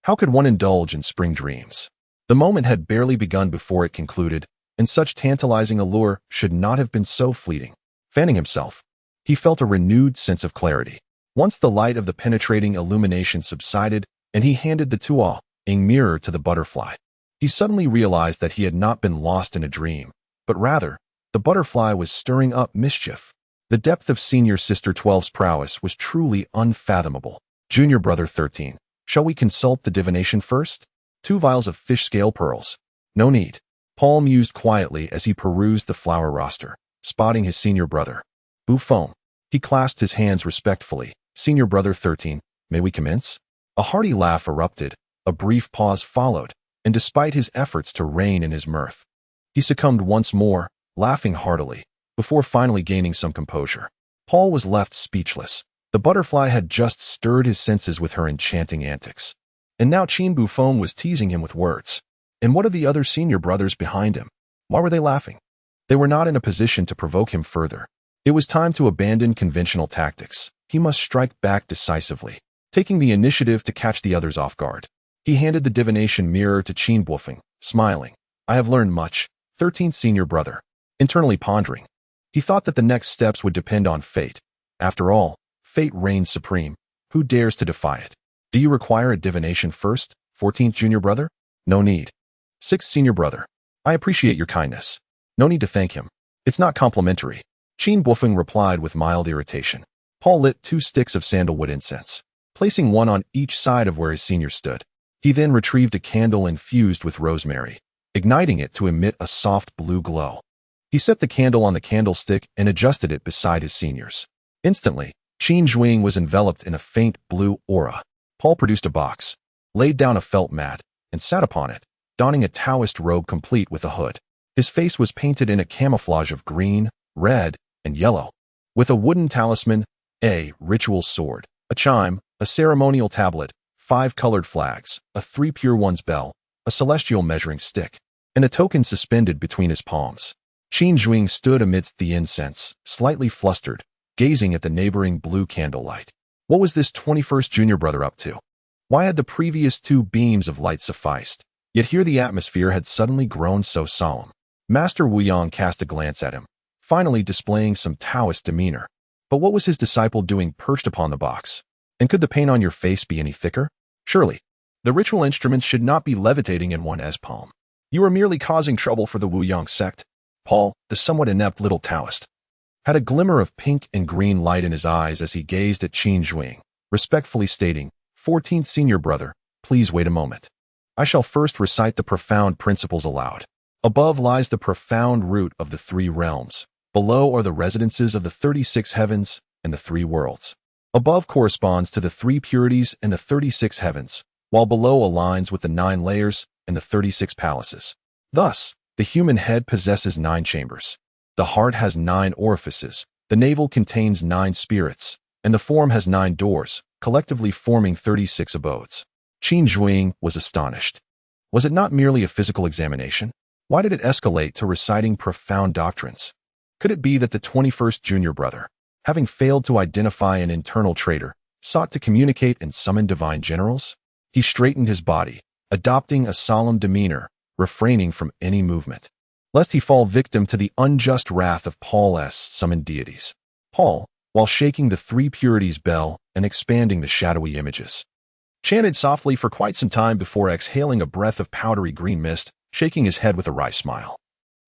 how could one indulge in spring dreams? The moment had barely begun before it concluded, and such tantalizing allure should not have been so fleeting. Fanning himself, he felt a renewed sense of clarity. Once the light of the penetrating illumination subsided, and he handed the tuo-ing mirror to the butterfly, he suddenly realized that he had not been lost in a dream, but rather, the butterfly was stirring up mischief. The depth of Senior Sister 12's prowess was truly unfathomable. Junior Brother 13, shall we consult the divination first? 2 vials of fish scale pearls. No need. Paul mused quietly as he perused the flower roster, spotting his senior brother. Buffon. He clasped his hands respectfully. Senior Brother 13, may we commence? A hearty laugh erupted, a brief pause followed, and despite his efforts to rein in his mirth, he succumbed once more, laughing heartily, before finally gaining some composure. Paul was left speechless. The butterfly had just stirred his senses with her enchanting antics. And now Chin Buffon was teasing him with words. And what of the other senior brothers behind him? Why were they laughing? They were not in a position to provoke him further. It was time to abandon conventional tactics. He must strike back decisively, taking the initiative to catch the others off guard. He handed the divination mirror to Chin Buffon, smiling. I have learned much, 13th senior brother. Internally pondering, he thought that the next steps would depend on fate. After all, fate reigns supreme. Who dares to defy it? Do you require a divination first, 14th junior brother? No need. 6th senior brother. I appreciate your kindness. No need to thank him. It's not complimentary. Chin Buffon replied with mild irritation. Paul lit 2 sticks of sandalwood incense, placing one on each side of where his senior stood. He then retrieved a candle infused with rosemary, igniting it to emit a soft blue glow. He set the candle on the candlestick and adjusted it beside his seniors. Instantly, Qin Zhuing was enveloped in a faint blue aura. Paul produced a box, laid down a felt mat, and sat upon it, donning a Taoist robe complete with a hood. His face was painted in a camouflage of green, red, and yellow, with a wooden talisman, a ritual sword, a chime, a ceremonial tablet, 5 colored flags, a 3 pure ones bell, a celestial measuring stick, and a token suspended between his palms. Qin Zhuing stood amidst the incense, slightly flustered, gazing at the neighboring blue candlelight. What was this 21st junior brother up to? Why had the previous 2 beams of light sufficed? Yet here the atmosphere had suddenly grown so solemn. Master Wu Yang cast a glance at him, finally displaying some Taoist demeanor. But what was his disciple doing perched upon the box? And could the paint on your face be any thicker? Surely, the ritual instruments should not be levitating in one's palm. You are merely causing trouble for the Wu Yang sect. Paul, the somewhat inept little Taoist, had a glimmer of pink and green light in his eyes as he gazed at Qin Zhuing, respectfully stating, 14th senior brother, please wait a moment. I shall first recite the profound principles aloud. Above lies the profound root of the 3 realms. Below are the residences of the 36 heavens and the 3 worlds. Above corresponds to the 3 purities and the 36 heavens, while below aligns with the 9 layers and the 36 palaces. Thus, the human head possesses 9 chambers. The heart has 9 orifices, the navel contains 9 spirits, and the form has 9 doors, collectively forming 36 abodes. Qin Zhuing was astonished. Was it not merely a physical examination? Why did it escalate to reciting profound doctrines? Could it be that the 21st junior brother, having failed to identify an internal traitor, sought to communicate and summon divine generals? He straightened his body, adopting a solemn demeanor, refraining from any movement, lest he fall victim to the unjust wrath of Paul's summoned deities. Paul, while shaking the 3 purities bell and expanding the shadowy images, chanted softly for quite some time before exhaling a breath of powdery green mist, shaking his head with a wry smile.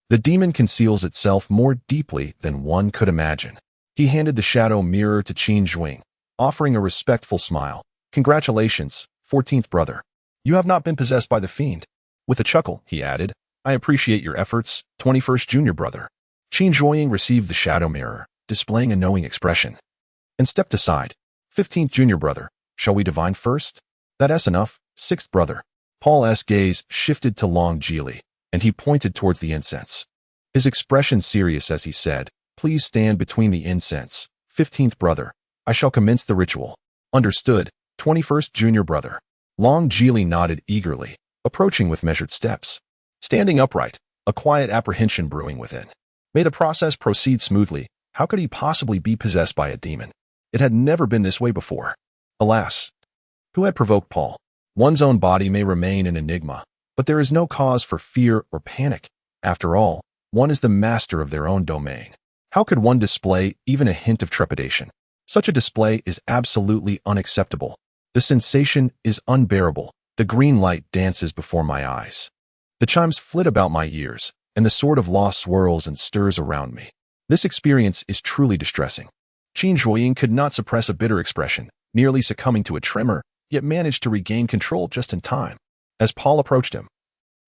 The demon conceals itself more deeply than one could imagine. He handed the shadow mirror to Qin Zhuing, offering a respectful smile. Congratulations, 14th brother. You have not been possessed by the fiend. With a chuckle, he added, I appreciate your efforts, 21st junior brother. Qin Zhuing received the shadow mirror, displaying a knowing expression, and stepped aside. 15th junior brother, shall we divine first? That's enough, 6th brother. Paul's gaze shifted to Long Jili, and he pointed towards the incense. His expression serious as he said, please stand between the incense, 15th brother. I shall commence the ritual. Understood, 21st junior brother. Long Jili nodded eagerly, approaching with measured steps. Standing upright, a quiet apprehension brewing within. May the process proceed smoothly. How could he possibly be possessed by a demon? It had never been this way before. Alas! Who had provoked Paul? One's own body may remain an enigma, but there is no cause for fear or panic. After all, one is the master of their own domain. How could one display even a hint of trepidation? Such a display is absolutely unacceptable. The sensation is unbearable. The green light dances before my eyes. The chimes flit about my ears, and the sword of law swirls and stirs around me. This experience is truly distressing. Qin Zhuoying could not suppress a bitter expression, nearly succumbing to a tremor, yet managed to regain control just in time. As Paul approached him,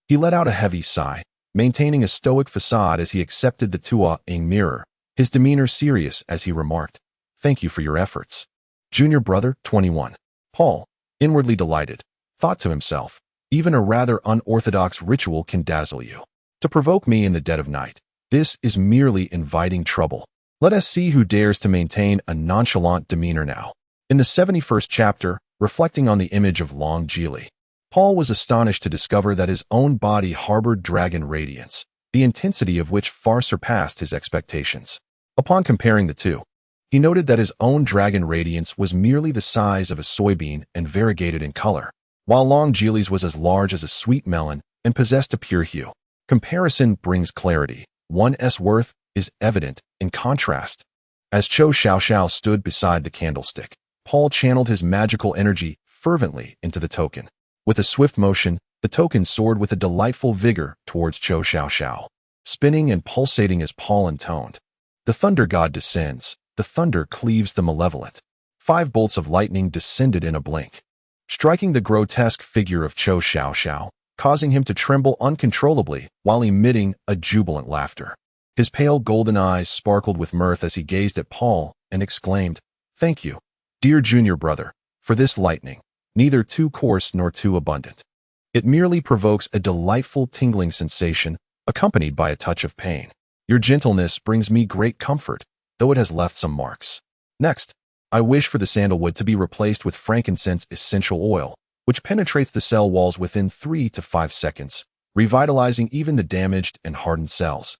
he let out a heavy sigh, maintaining a stoic facade as he accepted the Tua-ing mirror, his demeanor serious as he remarked, "Thank you for your efforts." Junior brother, 21. Paul, inwardly delighted, thought to himself, even a rather unorthodox ritual can dazzle you. To provoke me in the dead of night, this is merely inviting trouble. Let us see who dares to maintain a nonchalant demeanor now. In the 71st chapter, reflecting on the image of Long Jili, Paul was astonished to discover that his own body harbored dragon radiance, the intensity of which far surpassed his expectations. Upon comparing the two, he noted that his own dragon radiance was merely the size of a soybean and variegated in color, while Long Jili's was as large as a sweet melon and possessed a pure hue. Comparison brings clarity. One's worth is evident in contrast. As Cho Xiaoxiao stood beside the candlestick, Paul channeled his magical energy fervently into the token. With a swift motion, the token soared with a delightful vigor towards Cho Xiaoxiao, spinning and pulsating as Paul intoned. The thunder god descends, the thunder cleaves the malevolent. 5 bolts of lightning descended in a blink, striking the grotesque figure of Cho Xiaoxiao, causing him to tremble uncontrollably while emitting a jubilant laughter. His pale golden eyes sparkled with mirth as he gazed at Paul and exclaimed, "Thank you, dear junior brother, for this lightning, neither too coarse nor too abundant. It merely provokes a delightful tingling sensation, accompanied by a touch of pain. Your gentleness brings me great comfort, though it has left some marks. Next, I wish for the sandalwood to be replaced with frankincense essential oil, which penetrates the cell walls within 3 to 5 seconds, revitalizing even the damaged and hardened cells,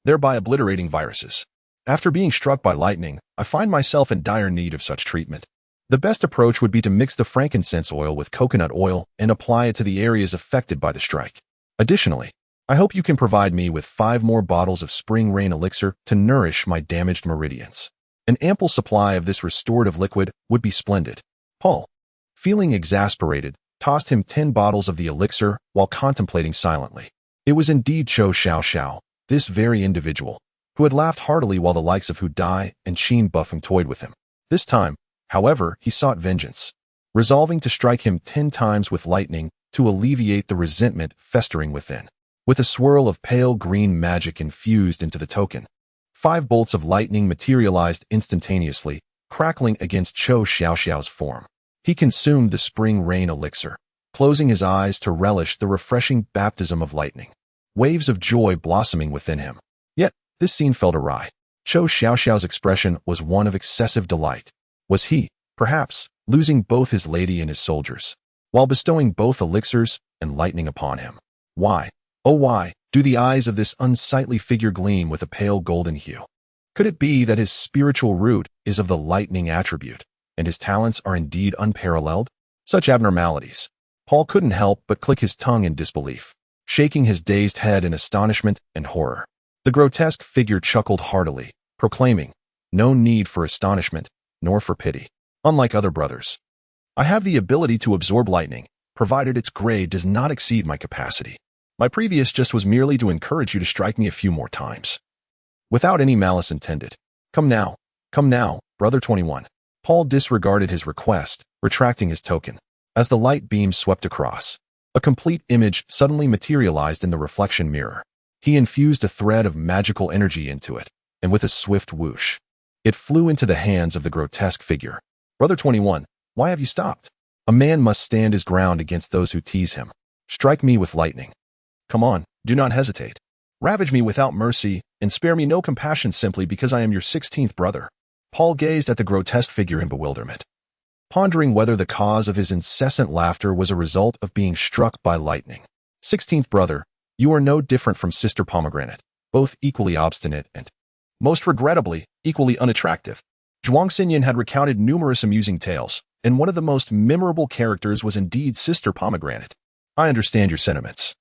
thereby obliterating viruses. After being struck by lightning, I find myself in dire need of such treatment. The best approach would be to mix the frankincense oil with coconut oil and apply it to the areas affected by the strike. Additionally, I hope you can provide me with 5 more bottles of spring rain elixir to nourish my damaged meridians. An ample supply of this restorative liquid would be splendid." Paul, feeling exasperated, tossed him 10 bottles of the elixir while contemplating silently. It was indeed Cho Xiaoxiao, this very individual, who had laughed heartily while the likes of Hu Dai and Qin Buffing toyed with him. This time, however, he sought vengeance, resolving to strike him 10 times with lightning to alleviate the resentment festering within. With a swirl of pale green magic infused into the token, 5 bolts of lightning materialized instantaneously, crackling against Cho Xiaoxiao's form. He consumed the spring rain elixir, closing his eyes to relish the refreshing baptism of lightning, waves of joy blossoming within him. Yet, this scene felt awry. Cho Xiaoxiao's expression was one of excessive delight. Was he, perhaps, losing both his lady and his soldiers, while bestowing both elixirs and lightning upon him? Why, oh why, do the eyes of this unsightly figure gleam with a pale golden hue? Could it be that his spiritual root is of the lightning attribute, and his talents are indeed unparalleled? Such abnormalities. Paul couldn't help but click his tongue in disbelief, shaking his dazed head in astonishment and horror. The grotesque figure chuckled heartily, proclaiming, "No need for astonishment, nor for pity. Unlike other brothers, I have the ability to absorb lightning, provided its grade does not exceed my capacity. My previous just was merely to encourage you to strike me a few more times, without any malice intended. Come now, brother 21. Paul disregarded his request, retracting his token. As the light beam swept across, a complete image suddenly materialized in the reflection mirror. He infused a thread of magical energy into it, and with a swift whoosh, it flew into the hands of the grotesque figure. Brother 21, why have you stopped? A man must stand his ground against those who tease him. Strike me with lightning. Come on, do not hesitate. Ravage me without mercy, and spare me no compassion simply because I am your 16th brother." Paul gazed at the grotesque figure in bewilderment, pondering whether the cause of his incessant laughter was a result of being struck by lightning. 16th brother, you are no different from Sister Pomegranate, both equally obstinate and, most regrettably, equally unattractive. Zhuang Xinyan had recounted numerous amusing tales, and one of the most memorable characters was indeed Sister Pomegranate. I understand your sentiments.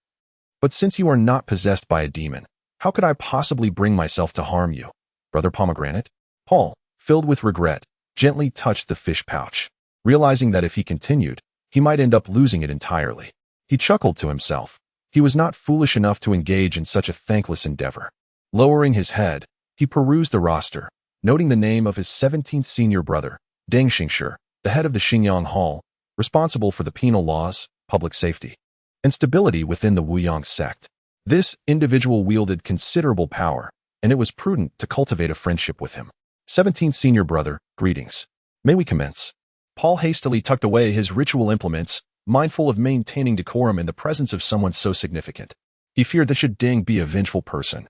But since you are not possessed by a demon, how could I possibly bring myself to harm you, Brother Pomegranate? Paul, filled with regret, gently touched the fish pouch, realizing that if he continued, he might end up losing it entirely. He chuckled to himself, He was not foolish enough to engage in such a thankless endeavor. Lowering his head, he perused the roster, noting the name of his 17th senior brother, Deng Xingshi, the head of the Xingyang Hall, responsible for the penal laws, public safety, and stability within the Wuyang sect. This individual wielded considerable power, and it was prudent to cultivate a friendship with him. 17th senior brother, greetings. May we commence? Paul hastily tucked away his ritual implements, mindful of maintaining decorum in the presence of someone so significant. He feared that should Deng be a vengeful person,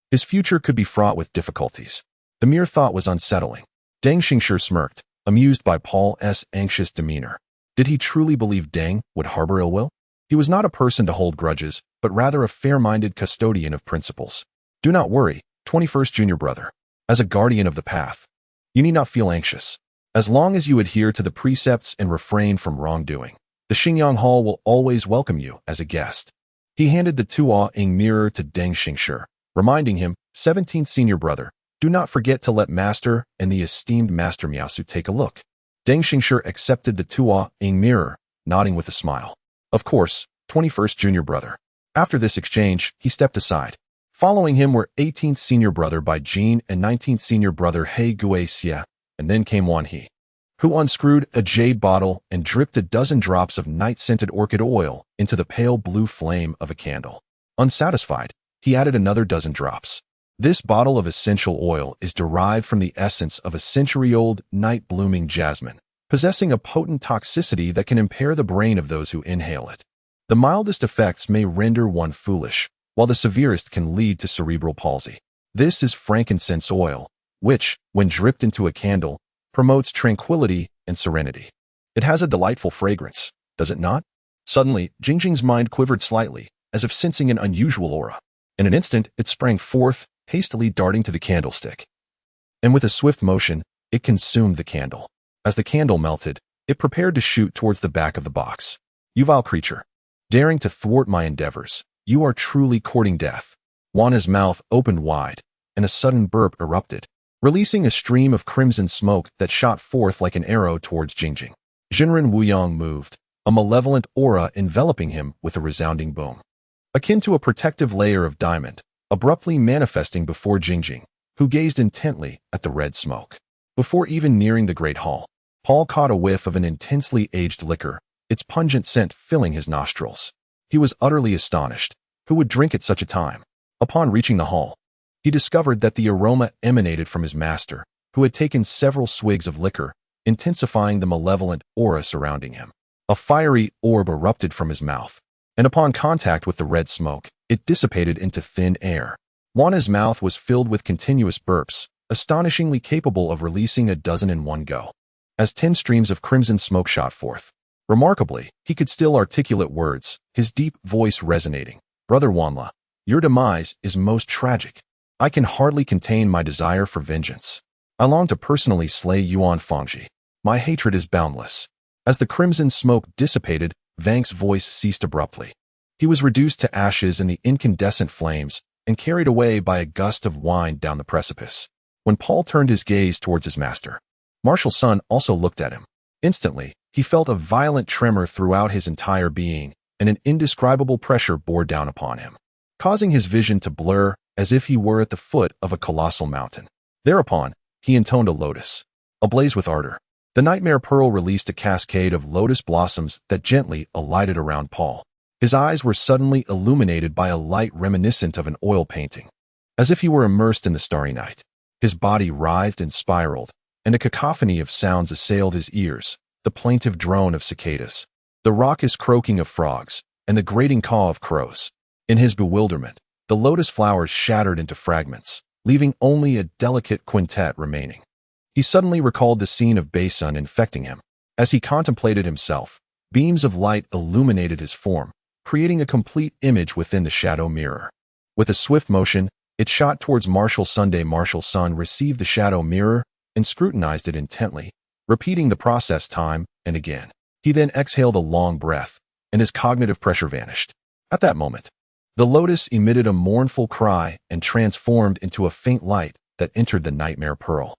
his future could be fraught with difficulties. The mere thought was unsettling. Deng Xingshi smirked, amused by Paul's anxious demeanor. Did he truly believe Deng would harbor ill will? He was not a person to hold grudges, but rather a fair-minded custodian of principles. Do not worry, 21st junior brother. As a guardian of the path, you need not feel anxious. As long as you adhere to the precepts and refrain from wrongdoing, the Xingyang Hall will always welcome you as a guest. He handed the Tuo-ing mirror to Deng Xingshi, reminding him, 17th senior brother, do not forget to let Master and the esteemed Master Miaosu take a look. Deng Xingshi accepted the Tuo-ing mirror, nodding with a smile. Of course, 21st junior brother. After this exchange, he stepped aside. Following him were 18th senior brother Bai Jin and 19th senior brother He Guixia, and then came Wan He, who unscrewed a jade bottle and dripped a dozen drops of night-scented orchid oil into the pale blue flame of a candle. Unsatisfied, he added another dozen drops. This bottle of essential oil is derived from the essence of a century-old night-blooming jasmine, possessing a potent toxicity that can impair the brain of those who inhale it. The mildest effects may render one foolish, while the severest can lead to cerebral palsy. This is frankincense oil, which, when dripped into a candle, promotes tranquility and serenity. It has a delightful fragrance, does it not? Suddenly, Jingjing's mind quivered slightly, as if sensing an unusual aura. In an instant, it sprang forth, hastily darting to the candlestick. And with a swift motion, it consumed the candle. As the candle melted, it prepared to shoot towards the back of the box. You vile creature, daring to thwart my endeavors, you are truly courting death. Wana's mouth opened wide, and a sudden burp erupted, releasing a stream of crimson smoke that shot forth like an arrow towards Jingjing. Jinren Wuyang moved, a malevolent aura enveloping him with a resounding boom, akin to a protective layer of diamond, abruptly manifesting before Jingjing, who gazed intently at the red smoke. Before even nearing the great hall, Paul caught a whiff of an intensely aged liquor, its pungent scent filling his nostrils. He was utterly astonished. Who would drink at such a time? Upon reaching the hall, he discovered that the aroma emanated from his master, who had taken several swigs of liquor, intensifying the malevolent aura surrounding him. A fiery orb erupted from his mouth, and upon contact with the red smoke, it dissipated into thin air. Wana's mouth was filled with continuous burps, astonishingly capable of releasing a dozen in one go. As 10 streams of crimson smoke shot forth. Remarkably, he could still articulate words, his deep voice resonating. Brother Wanla, your demise is most tragic. I can hardly contain my desire for vengeance. I long to personally slay Yuan Fangji. My hatred is boundless. As the crimson smoke dissipated, Vang's voice ceased abruptly. He was reduced to ashes in the incandescent flames and carried away by a gust of wind down the precipice. When Paul turned his gaze towards his master, Martial Sun also looked at him. Instantly, he felt a violent tremor throughout his entire being, and an indescribable pressure bore down upon him, causing his vision to blur as if he were at the foot of a colossal mountain. Thereupon, he intoned a lotus, ablaze with ardor. The nightmare pearl released a cascade of lotus blossoms that gently alighted around Paul. His eyes were suddenly illuminated by a light reminiscent of an oil painting, as if he were immersed in the starry night. His body writhed and spiraled, and a cacophony of sounds assailed his ears, the plaintive drone of cicadas, the raucous croaking of frogs, and the grating caw of crows. In his bewilderment, the lotus flowers shattered into fragments, leaving only a delicate quintet remaining. He suddenly recalled the scene of Baesun infecting him. As he contemplated himself, beams of light illuminated his form, creating a complete image within the shadow mirror. With a swift motion, it shot towards Martial Sunday. Martial Sun received the shadow mirror and scrutinized it intently, repeating the process time and again. He then exhaled a long breath, and his cognitive pressure vanished. At that moment, the lotus emitted a mournful cry and transformed into a faint light that entered the nightmare pearl,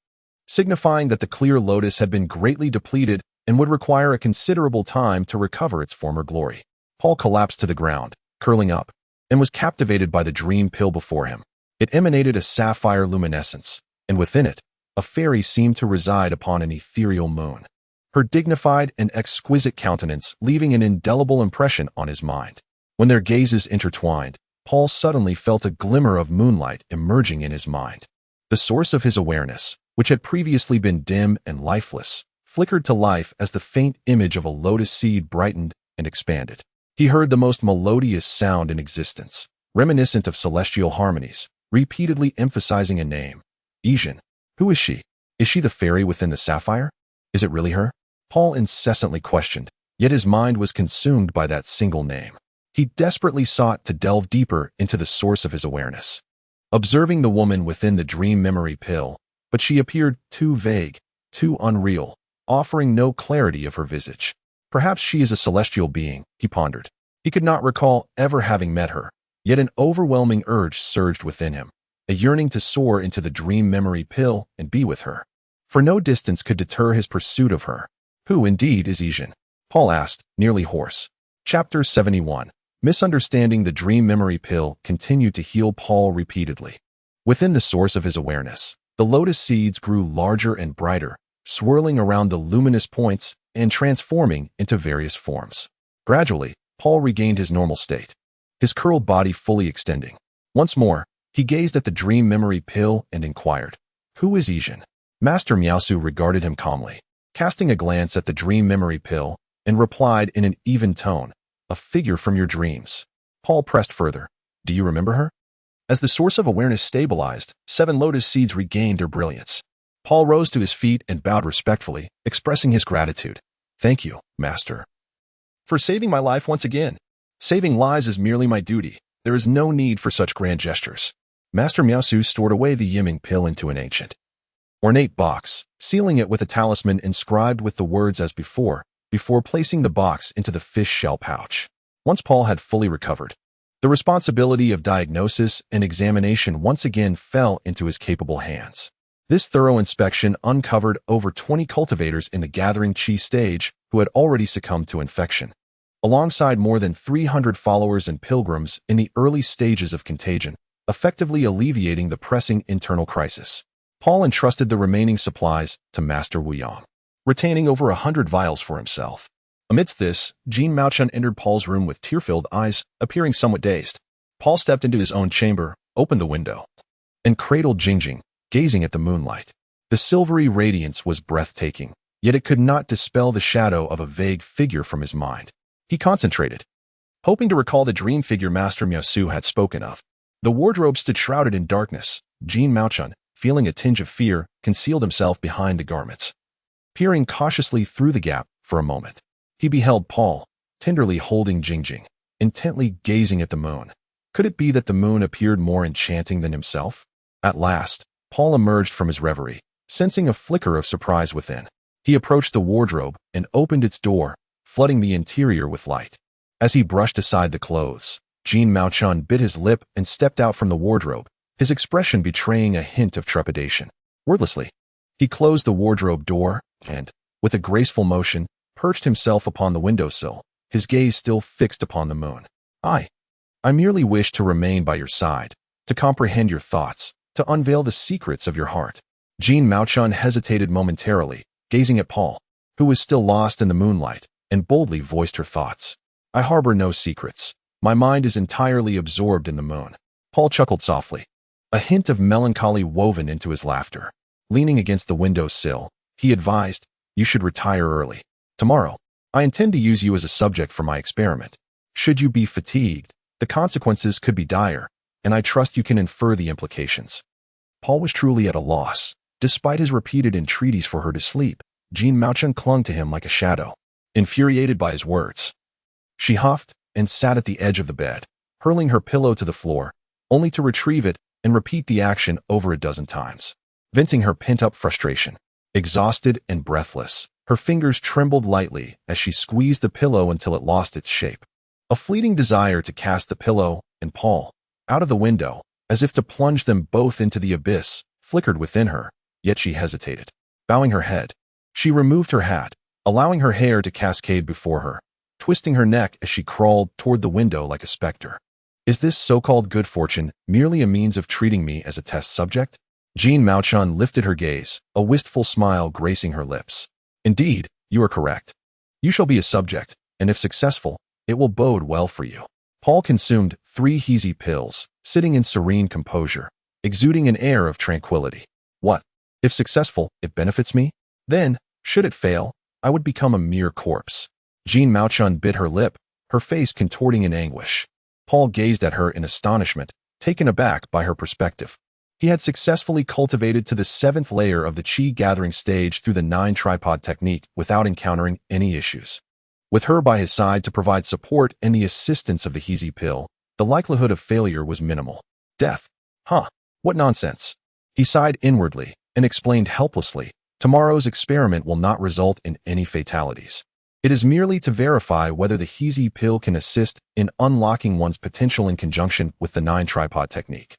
signifying that the clear lotus had been greatly depleted and would require a considerable time to recover its former glory. Paul collapsed to the ground, curling up, and was captivated by the dream pill before him. It emanated a sapphire luminescence, and within it, a fairy seemed to reside upon an ethereal moon. Her dignified and exquisite countenance leaving an indelible impression on his mind. When their gazes intertwined, Paul suddenly felt a glimmer of moonlight emerging in his mind. The source of his awareness, which had previously been dim and lifeless, flickered to life as the faint image of a lotus seed brightened and expanded. He heard the most melodious sound in existence, reminiscent of celestial harmonies, repeatedly emphasizing a name. Ijin. Who is she? Is she the fairy within the sapphire? Is it really her? Paul incessantly questioned, yet his mind was consumed by that single name. He desperately sought to delve deeper into the source of his awareness. Observing the woman within the dream memory pill, but she appeared too vague, too unreal, offering no clarity of her visage. Perhaps she is a celestial being, he pondered. He could not recall ever having met her, yet an overwhelming urge surged within him, a yearning to soar into the dream memory pill and be with her. For no distance could deter his pursuit of her. Who indeed is Ijin? Paul asked, nearly hoarse. Chapter 71. Misunderstanding the dream memory pill continued to heal Paul repeatedly. Within the source of his awareness, the lotus seeds grew larger and brighter, swirling around the luminous points and transforming into various forms. Gradually, Paul regained his normal state, his curled body fully extending. Once more, he gazed at the dream memory pill and inquired, "Who is Ijin?" Master Miaosu regarded him calmly, casting a glance at the dream memory pill, and replied in an even tone, "A figure from your dreams." Paul pressed further, "Do you remember her?" As the source of awareness stabilized, 7 lotus seeds regained their brilliance. Paul rose to his feet and bowed respectfully, expressing his gratitude. "Thank you, Master, for saving my life once again. Saving lives is merely my duty. There is no need for such grand gestures." Master Miaosu stored away the Yiming pill into an ancient, ornate box, sealing it with a talisman inscribed with the words as before placing the box into the fish shell pouch. Once Paul had fully recovered, the responsibility of diagnosis and examination once again fell into his capable hands. This thorough inspection uncovered over 20 cultivators in the gathering chi stage who had already succumbed to infection, alongside more than 300 followers and pilgrims in the early stages of contagion, effectively alleviating the pressing internal crisis. Paul entrusted the remaining supplies to Master Wu Yang, retaining over 100 vials for himself. Amidst this, Jean Maochun entered Paul's room with tear-filled eyes, appearing somewhat dazed. Paul stepped into his own chamber, opened the window, and cradled Jingjing, gazing at the moonlight. The silvery radiance was breathtaking, yet it could not dispel the shadow of a vague figure from his mind. He concentrated, hoping to recall the dream figure Master Miaosu had spoken of. The wardrobe stood shrouded in darkness. Jean Maochun, feeling a tinge of fear, concealed himself behind the garments. Peering cautiously through the gap for a moment, he beheld Paul, tenderly holding Jingjing, intently gazing at the moon. Could it be that the moon appeared more enchanting than himself? At last, Paul emerged from his reverie, sensing a flicker of surprise within. He approached the wardrobe and opened its door, flooding the interior with light. As he brushed aside the clothes, Jean Maochun bit his lip and stepped out from the wardrobe, his expression betraying a hint of trepidation. Wordlessly, he closed the wardrobe door and, with a graceful motion, perched himself upon the windowsill, his gaze still fixed upon the moon. I merely wish to remain by your side, to comprehend your thoughts, to unveil the secrets of your heart." Jean Maochun hesitated momentarily, gazing at Paul, who was still lost in the moonlight, and boldly voiced her thoughts. "I harbor no secrets. My mind is entirely absorbed in the moon." Paul chuckled softly, a hint of melancholy woven into his laughter. Leaning against the windowsill, he advised, "You should retire early. Tomorrow, I intend to use you as a subject for my experiment. Should you be fatigued, the consequences could be dire, and I trust you can infer the implications." Paul was truly at a loss. Despite his repeated entreaties for her to sleep, Jean Maochun clung to him like a shadow, infuriated by his words. She huffed and sat at the edge of the bed, hurling her pillow to the floor, only to retrieve it and repeat the action over a dozen times, venting her pent-up frustration. Exhausted and breathless, her fingers trembled lightly as she squeezed the pillow until it lost its shape. A fleeting desire to cast the pillow and Paul out of the window, as if to plunge them both into the abyss, flickered within her, yet she hesitated. Bowing her head, she removed her hat, allowing her hair to cascade before her, twisting her neck as she crawled toward the window like a specter. Is this so-called good fortune merely a means of treating me as a test subject? Jean Mouchon lifted her gaze, a wistful smile gracing her lips. Indeed, you are correct. You shall be a subject, and if successful, it will bode well for you. Paul consumed 3 hazy pills, sitting in serene composure, exuding an air of tranquility. What? If successful, it benefits me? Then, should it fail, I would become a mere corpse. Jean Mouchon bit her lip, her face contorting in anguish. Paul gazed at her in astonishment, taken aback by her perspective. He had successfully cultivated to the 7th layer of the Qi gathering stage through the 9-tripod technique without encountering any issues. With her by his side to provide support and the assistance of the hazy pill, the likelihood of failure was minimal. Death? Huh, what nonsense. He sighed inwardly and explained helplessly, tomorrow's experiment will not result in any fatalities. It is merely to verify whether the hazy pill can assist in unlocking one's potential in conjunction with the 9-tripod technique.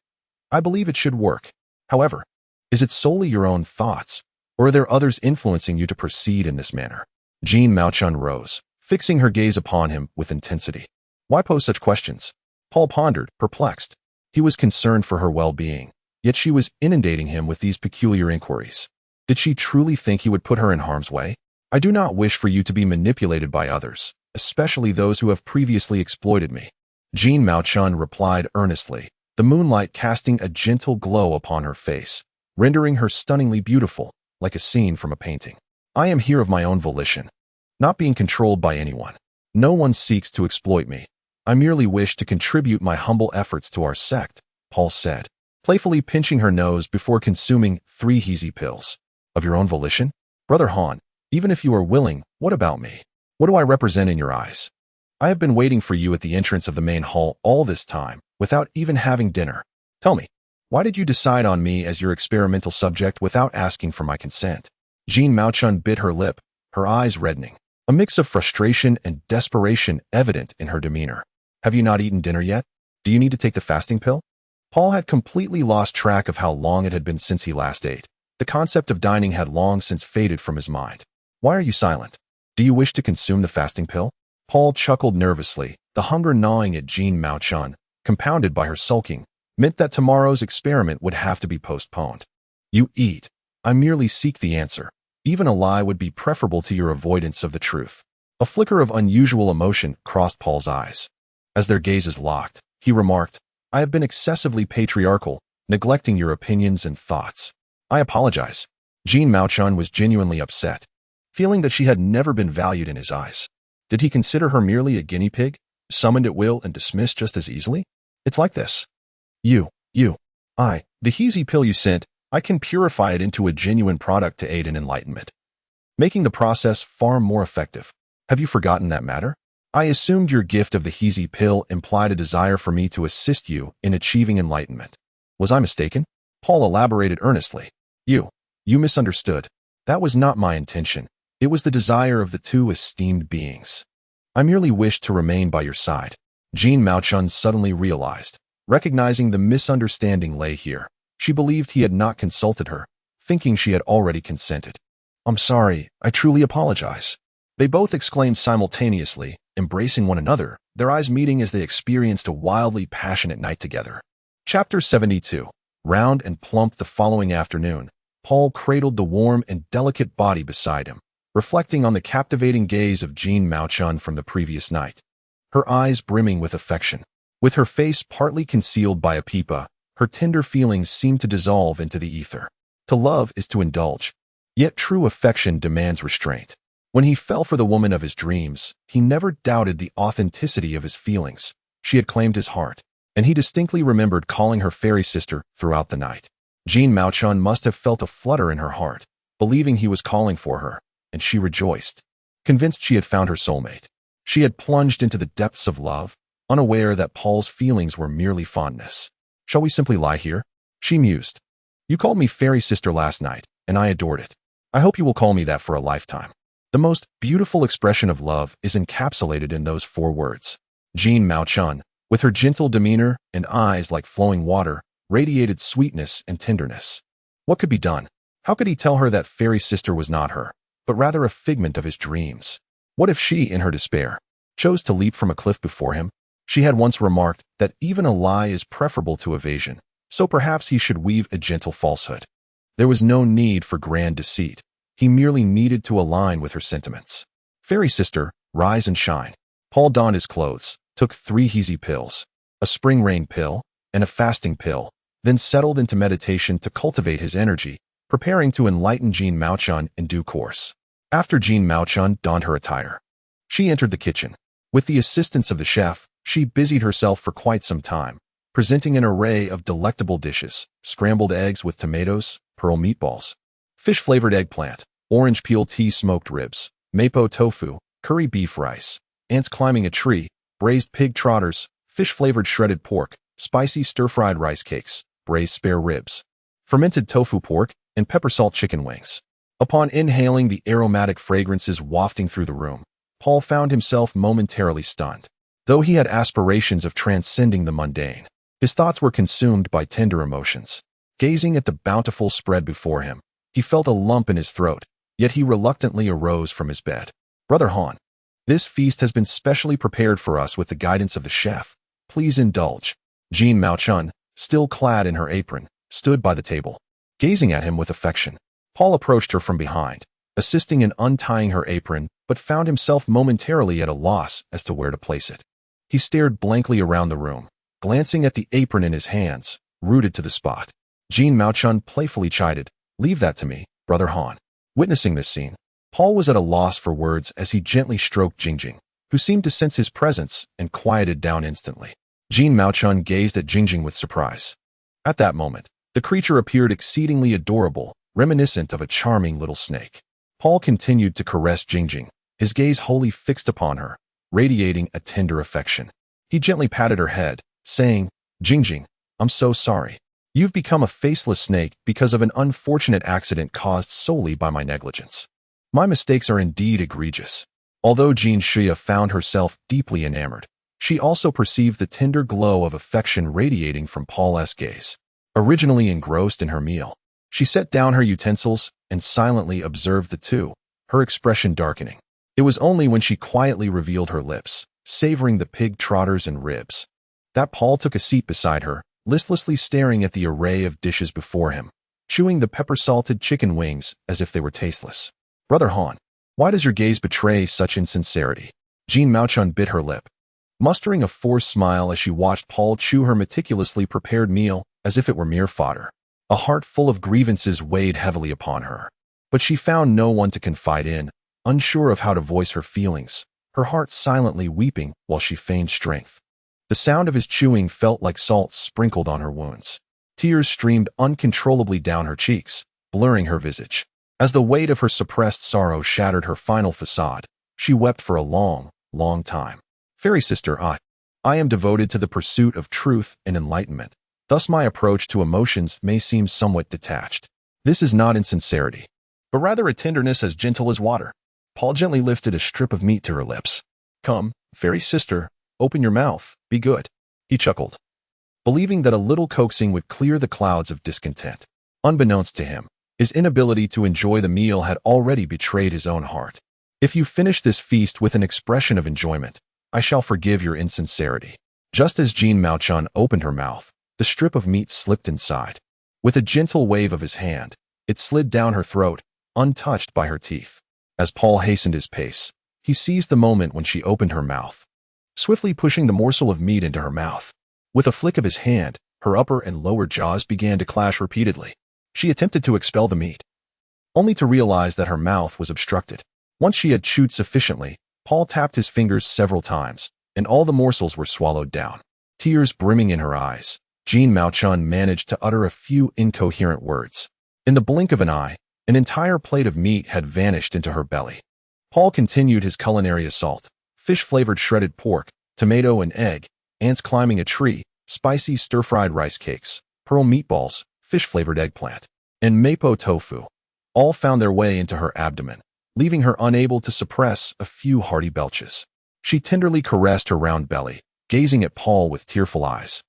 I believe it should work. However, is it solely your own thoughts, or are there others influencing you to proceed in this manner? Jean Mouchon rose, fixing her gaze upon him with intensity. Why pose such questions? Paul pondered, perplexed. He was concerned for her well-being, yet she was inundating him with these peculiar inquiries. Did she truly think he would put her in harm's way? I do not wish for you to be manipulated by others, especially those who have previously exploited me. Jean Mouchon replied earnestly, the moonlight casting a gentle glow upon her face, rendering her stunningly beautiful, like a scene from a painting. I am here of my own volition, not being controlled by anyone. No one seeks to exploit me. I merely wish to contribute my humble efforts to our sect, Paul said, playfully pinching her nose before consuming 3 hazy pills. Of your own volition? Brother Han, even if you are willing, what about me? What do I represent in your eyes? I have been waiting for you at the entrance of the main hall all this time, without even having dinner. Tell me, why did you decide on me as your experimental subject without asking for my consent? Jean Mouchon bit her lip, her eyes reddening, a mix of frustration and desperation evident in her demeanor. Have you not eaten dinner yet? Do you need to take the fasting pill? Paul had completely lost track of how long it had been since he last ate. The concept of dining had long since faded from his mind. Why are you silent? Do you wish to consume the fasting pill? Paul chuckled nervously, the hunger gnawing at Jean Mouchon, compounded by her sulking, meant that tomorrow's experiment would have to be postponed. You eat. I merely seek the answer. Even a lie would be preferable to your avoidance of the truth. A flicker of unusual emotion crossed Paul's eyes. As their gazes locked, he remarked, I have been excessively patriarchal, neglecting your opinions and thoughts. I apologize. Jean Mouchon was genuinely upset, feeling that she had never been valued in his eyes. Did he consider her merely a guinea pig, summoned at will and dismissed just as easily? It's like this. The hazy pill you sent, I can purify it into a genuine product to aid in enlightenment, making the process far more effective. Have you forgotten that matter? I assumed your gift of the hazy pill implied a desire for me to assist you in achieving enlightenment. Was I mistaken? Paul elaborated earnestly. You misunderstood. That was not my intention. It was the desire of the 2 esteemed beings. I merely wished to remain by your side. Jean Mouchon suddenly realized, recognizing the misunderstanding lay here. She believed he had not consulted her, thinking she had already consented. I'm sorry, I truly apologize. They both exclaimed simultaneously, embracing one another, their eyes meeting as they experienced a wildly passionate night together. Chapter 72. Round and plump the following afternoon, Paul cradled the warm and delicate body beside him, reflecting on the captivating gaze of Jean Mouchon from the previous night, her eyes brimming with affection. With her face partly concealed by a pipa, her tender feelings seemed to dissolve into the ether. To love is to indulge, yet true affection demands restraint. When he fell for the woman of his dreams, he never doubted the authenticity of his feelings. She had claimed his heart, and he distinctly remembered calling her fairy sister throughout the night. Jean Mouchon must have felt a flutter in her heart, believing he was calling for her, and she rejoiced, convinced she had found her soulmate. She had plunged into the depths of love, unaware that Paul's feelings were merely fondness. Shall we simply lie here? She mused. You called me fairy sister last night, and I adored it. I hope you will call me that for a lifetime. The most beautiful expression of love is encapsulated in those 4 words. Jean Mouchon, with her gentle demeanor and eyes like flowing water, radiated sweetness and tenderness. What could be done? How could he tell her that fairy sister was not her, but rather a figment of his dreams? What if she, in her despair, chose to leap from a cliff before him. She had once remarked that even a lie is preferable to evasion, so perhaps he should weave a gentle falsehood. There was no need for grand deceit. He merely needed to align with her sentiments. Fairy sister, rise and shine. Paul donned his clothes, took 3 easy pills, a spring rain pill, and a fasting pill, then settled into meditation to cultivate his energy, preparing to enlighten Jean Mouchon in due course. After Jean Mouchon donned her attire, she entered the kitchen. With the assistance of the chef, she busied herself for quite some time, presenting an array of delectable dishes: scrambled eggs with tomatoes, pearl meatballs, fish-flavored eggplant, orange peel tea smoked ribs, mapo tofu, curry beef rice, ants climbing a tree, braised pig trotters, fish-flavored shredded pork, spicy stir-fried rice cakes, braised spare ribs, fermented tofu pork, and pepper salt chicken wings. Upon inhaling the aromatic fragrances wafting through the room, Paul found himself momentarily stunned. Though he had aspirations of transcending the mundane, his thoughts were consumed by tender emotions. Gazing at the bountiful spread before him, he felt a lump in his throat, yet he reluctantly arose from his bed. Brother Han, this feast has been specially prepared for us with the guidance of the chef. Please indulge. Jean Mouchon, still clad in her apron, stood by the table, gazing at him with affection. Paul approached her from behind, assisting in untying her apron, but found himself momentarily at a loss as to where to place it. He stared blankly around the room, glancing at the apron in his hands, rooted to the spot. Jean Mouchon playfully chided, "Leave that to me, Brother Han." Witnessing this scene, Paul was at a loss for words as he gently stroked Jingjing, who seemed to sense his presence and quieted down instantly. Jean Mouchon gazed at Jingjing with surprise. At that moment, the creature appeared exceedingly adorable, reminiscent of a charming little snake. Paul continued to caress Jingjing, his gaze wholly fixed upon her, radiating a tender affection. He gently patted her head, saying, "Jingjing, I'm so sorry. You've become a faceless snake because of an unfortunate accident caused solely by my negligence. My mistakes are indeed egregious." Although Jean Shia found herself deeply enamored, she also perceived the tender glow of affection radiating from Paul's gaze. Originally engrossed in her meal, she set down her utensils and silently observed the two, her expression darkening. It was only when she quietly revealed her lips, savoring the pig trotters and ribs, that Paul took a seat beside her, listlessly staring at the array of dishes before him, chewing the pepper-salted chicken wings as if they were tasteless. "Brother Han, why does your gaze betray such insincerity?" Jean Mouchon bit her lip, mustering a forced smile as she watched Paul chew her meticulously prepared meal as if it were mere fodder. A heart full of grievances weighed heavily upon her, but she found no one to confide in, unsure of how to voice her feelings, her heart silently weeping while she feigned strength. The sound of his chewing felt like salt sprinkled on her wounds. Tears streamed uncontrollably down her cheeks, blurring her visage. As the weight of her suppressed sorrow shattered her final facade, she wept for a long, long time. "Fairy sister, I am devoted to the pursuit of truth and enlightenment. Thus my approach to emotions may seem somewhat detached. This is not insincerity, but rather a tenderness as gentle as water." Paul gently lifted a strip of meat to her lips. "Come, fairy sister, open your mouth, be good." He chuckled, believing that a little coaxing would clear the clouds of discontent. Unbeknownst to him, his inability to enjoy the meal had already betrayed his own heart. "If you finish this feast with an expression of enjoyment, I shall forgive your insincerity." Just as Jean Mouchon opened her mouth, the strip of meat slipped inside. With a gentle wave of his hand, it slid down her throat, untouched by her teeth. As Paul hastened his pace, he seized the moment when she opened her mouth, swiftly pushing the morsel of meat into her mouth. With a flick of his hand, her upper and lower jaws began to clash repeatedly. She attempted to expel the meat, only to realize that her mouth was obstructed. Once she had chewed sufficiently, Paul tapped his fingers several times, and all the morsels were swallowed down. Tears brimming in her eyes, Jean Mouchon managed to utter a few incoherent words. In the blink of an eye, an entire plate of meat had vanished into her belly. Paul continued his culinary assault: fish-flavored shredded pork, tomato and egg, ants climbing a tree, spicy stir-fried rice cakes, pearl meatballs, fish-flavored eggplant, and mapo tofu, all found their way into her abdomen, leaving her unable to suppress a few hearty belches. She tenderly caressed her round belly, gazing at Paul with tearful eyes,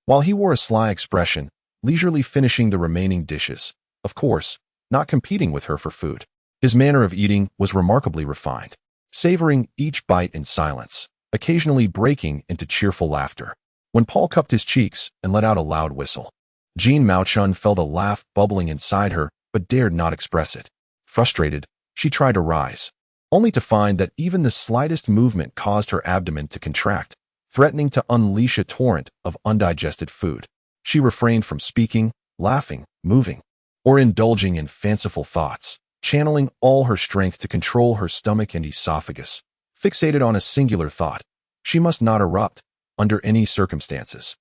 while he wore a sly expression, leisurely finishing the remaining dishes, of course, not competing with her for food. His manner of eating was remarkably refined, savoring each bite in silence, occasionally breaking into cheerful laughter. When Paul cupped his cheeks and let out a loud whistle, Jean Mao-chun felt a laugh bubbling inside her but dared not express it. Frustrated, she tried to rise, only to find that even the slightest movement caused her abdomen to contract, threatening to unleash a torrent of undigested food. She refrained from speaking, laughing, moving, or indulging in fanciful thoughts, channeling all her strength to control her stomach and esophagus. Fixated on a singular thought, she must not erupt, under any circumstances.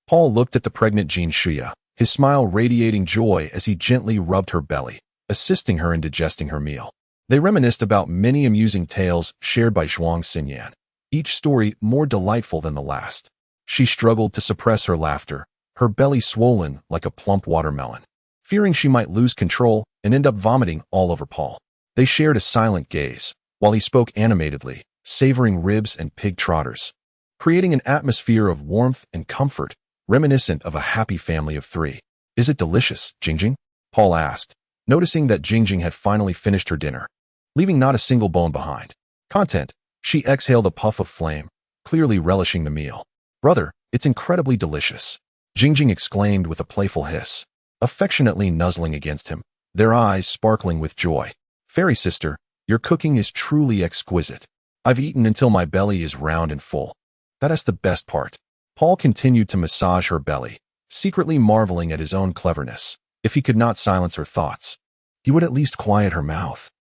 Paul looked at the pregnant Jean Shuya, his smile radiating joy as he gently rubbed her belly, assisting her in digesting her meal. They reminisced about many amusing tales shared by Zhuang Xinyan, each story more delightful than the last. She struggled to suppress her laughter, her belly swollen like a plump watermelon, fearing she might lose control and end up vomiting all over Paul. They shared a silent gaze, while he spoke animatedly, savoring ribs and pig trotters, creating an atmosphere of warmth and comfort, reminiscent of a happy family of three. "Is it delicious, Jingjing?" Paul asked, noticing that Jingjing had finally finished her dinner, leaving not a single bone behind. Content, she exhaled a puff of flame, clearly relishing the meal. "Brother, it's incredibly delicious," Jingjing exclaimed with a playful hiss, affectionately nuzzling against him, their eyes sparkling with joy. "Fairy sister, your cooking is truly exquisite. I've eaten until my belly is round and full. That's the best part." Paul continued to massage her belly, secretly marveling at his own cleverness. If he could not silence her thoughts, he would at least quiet her mouth.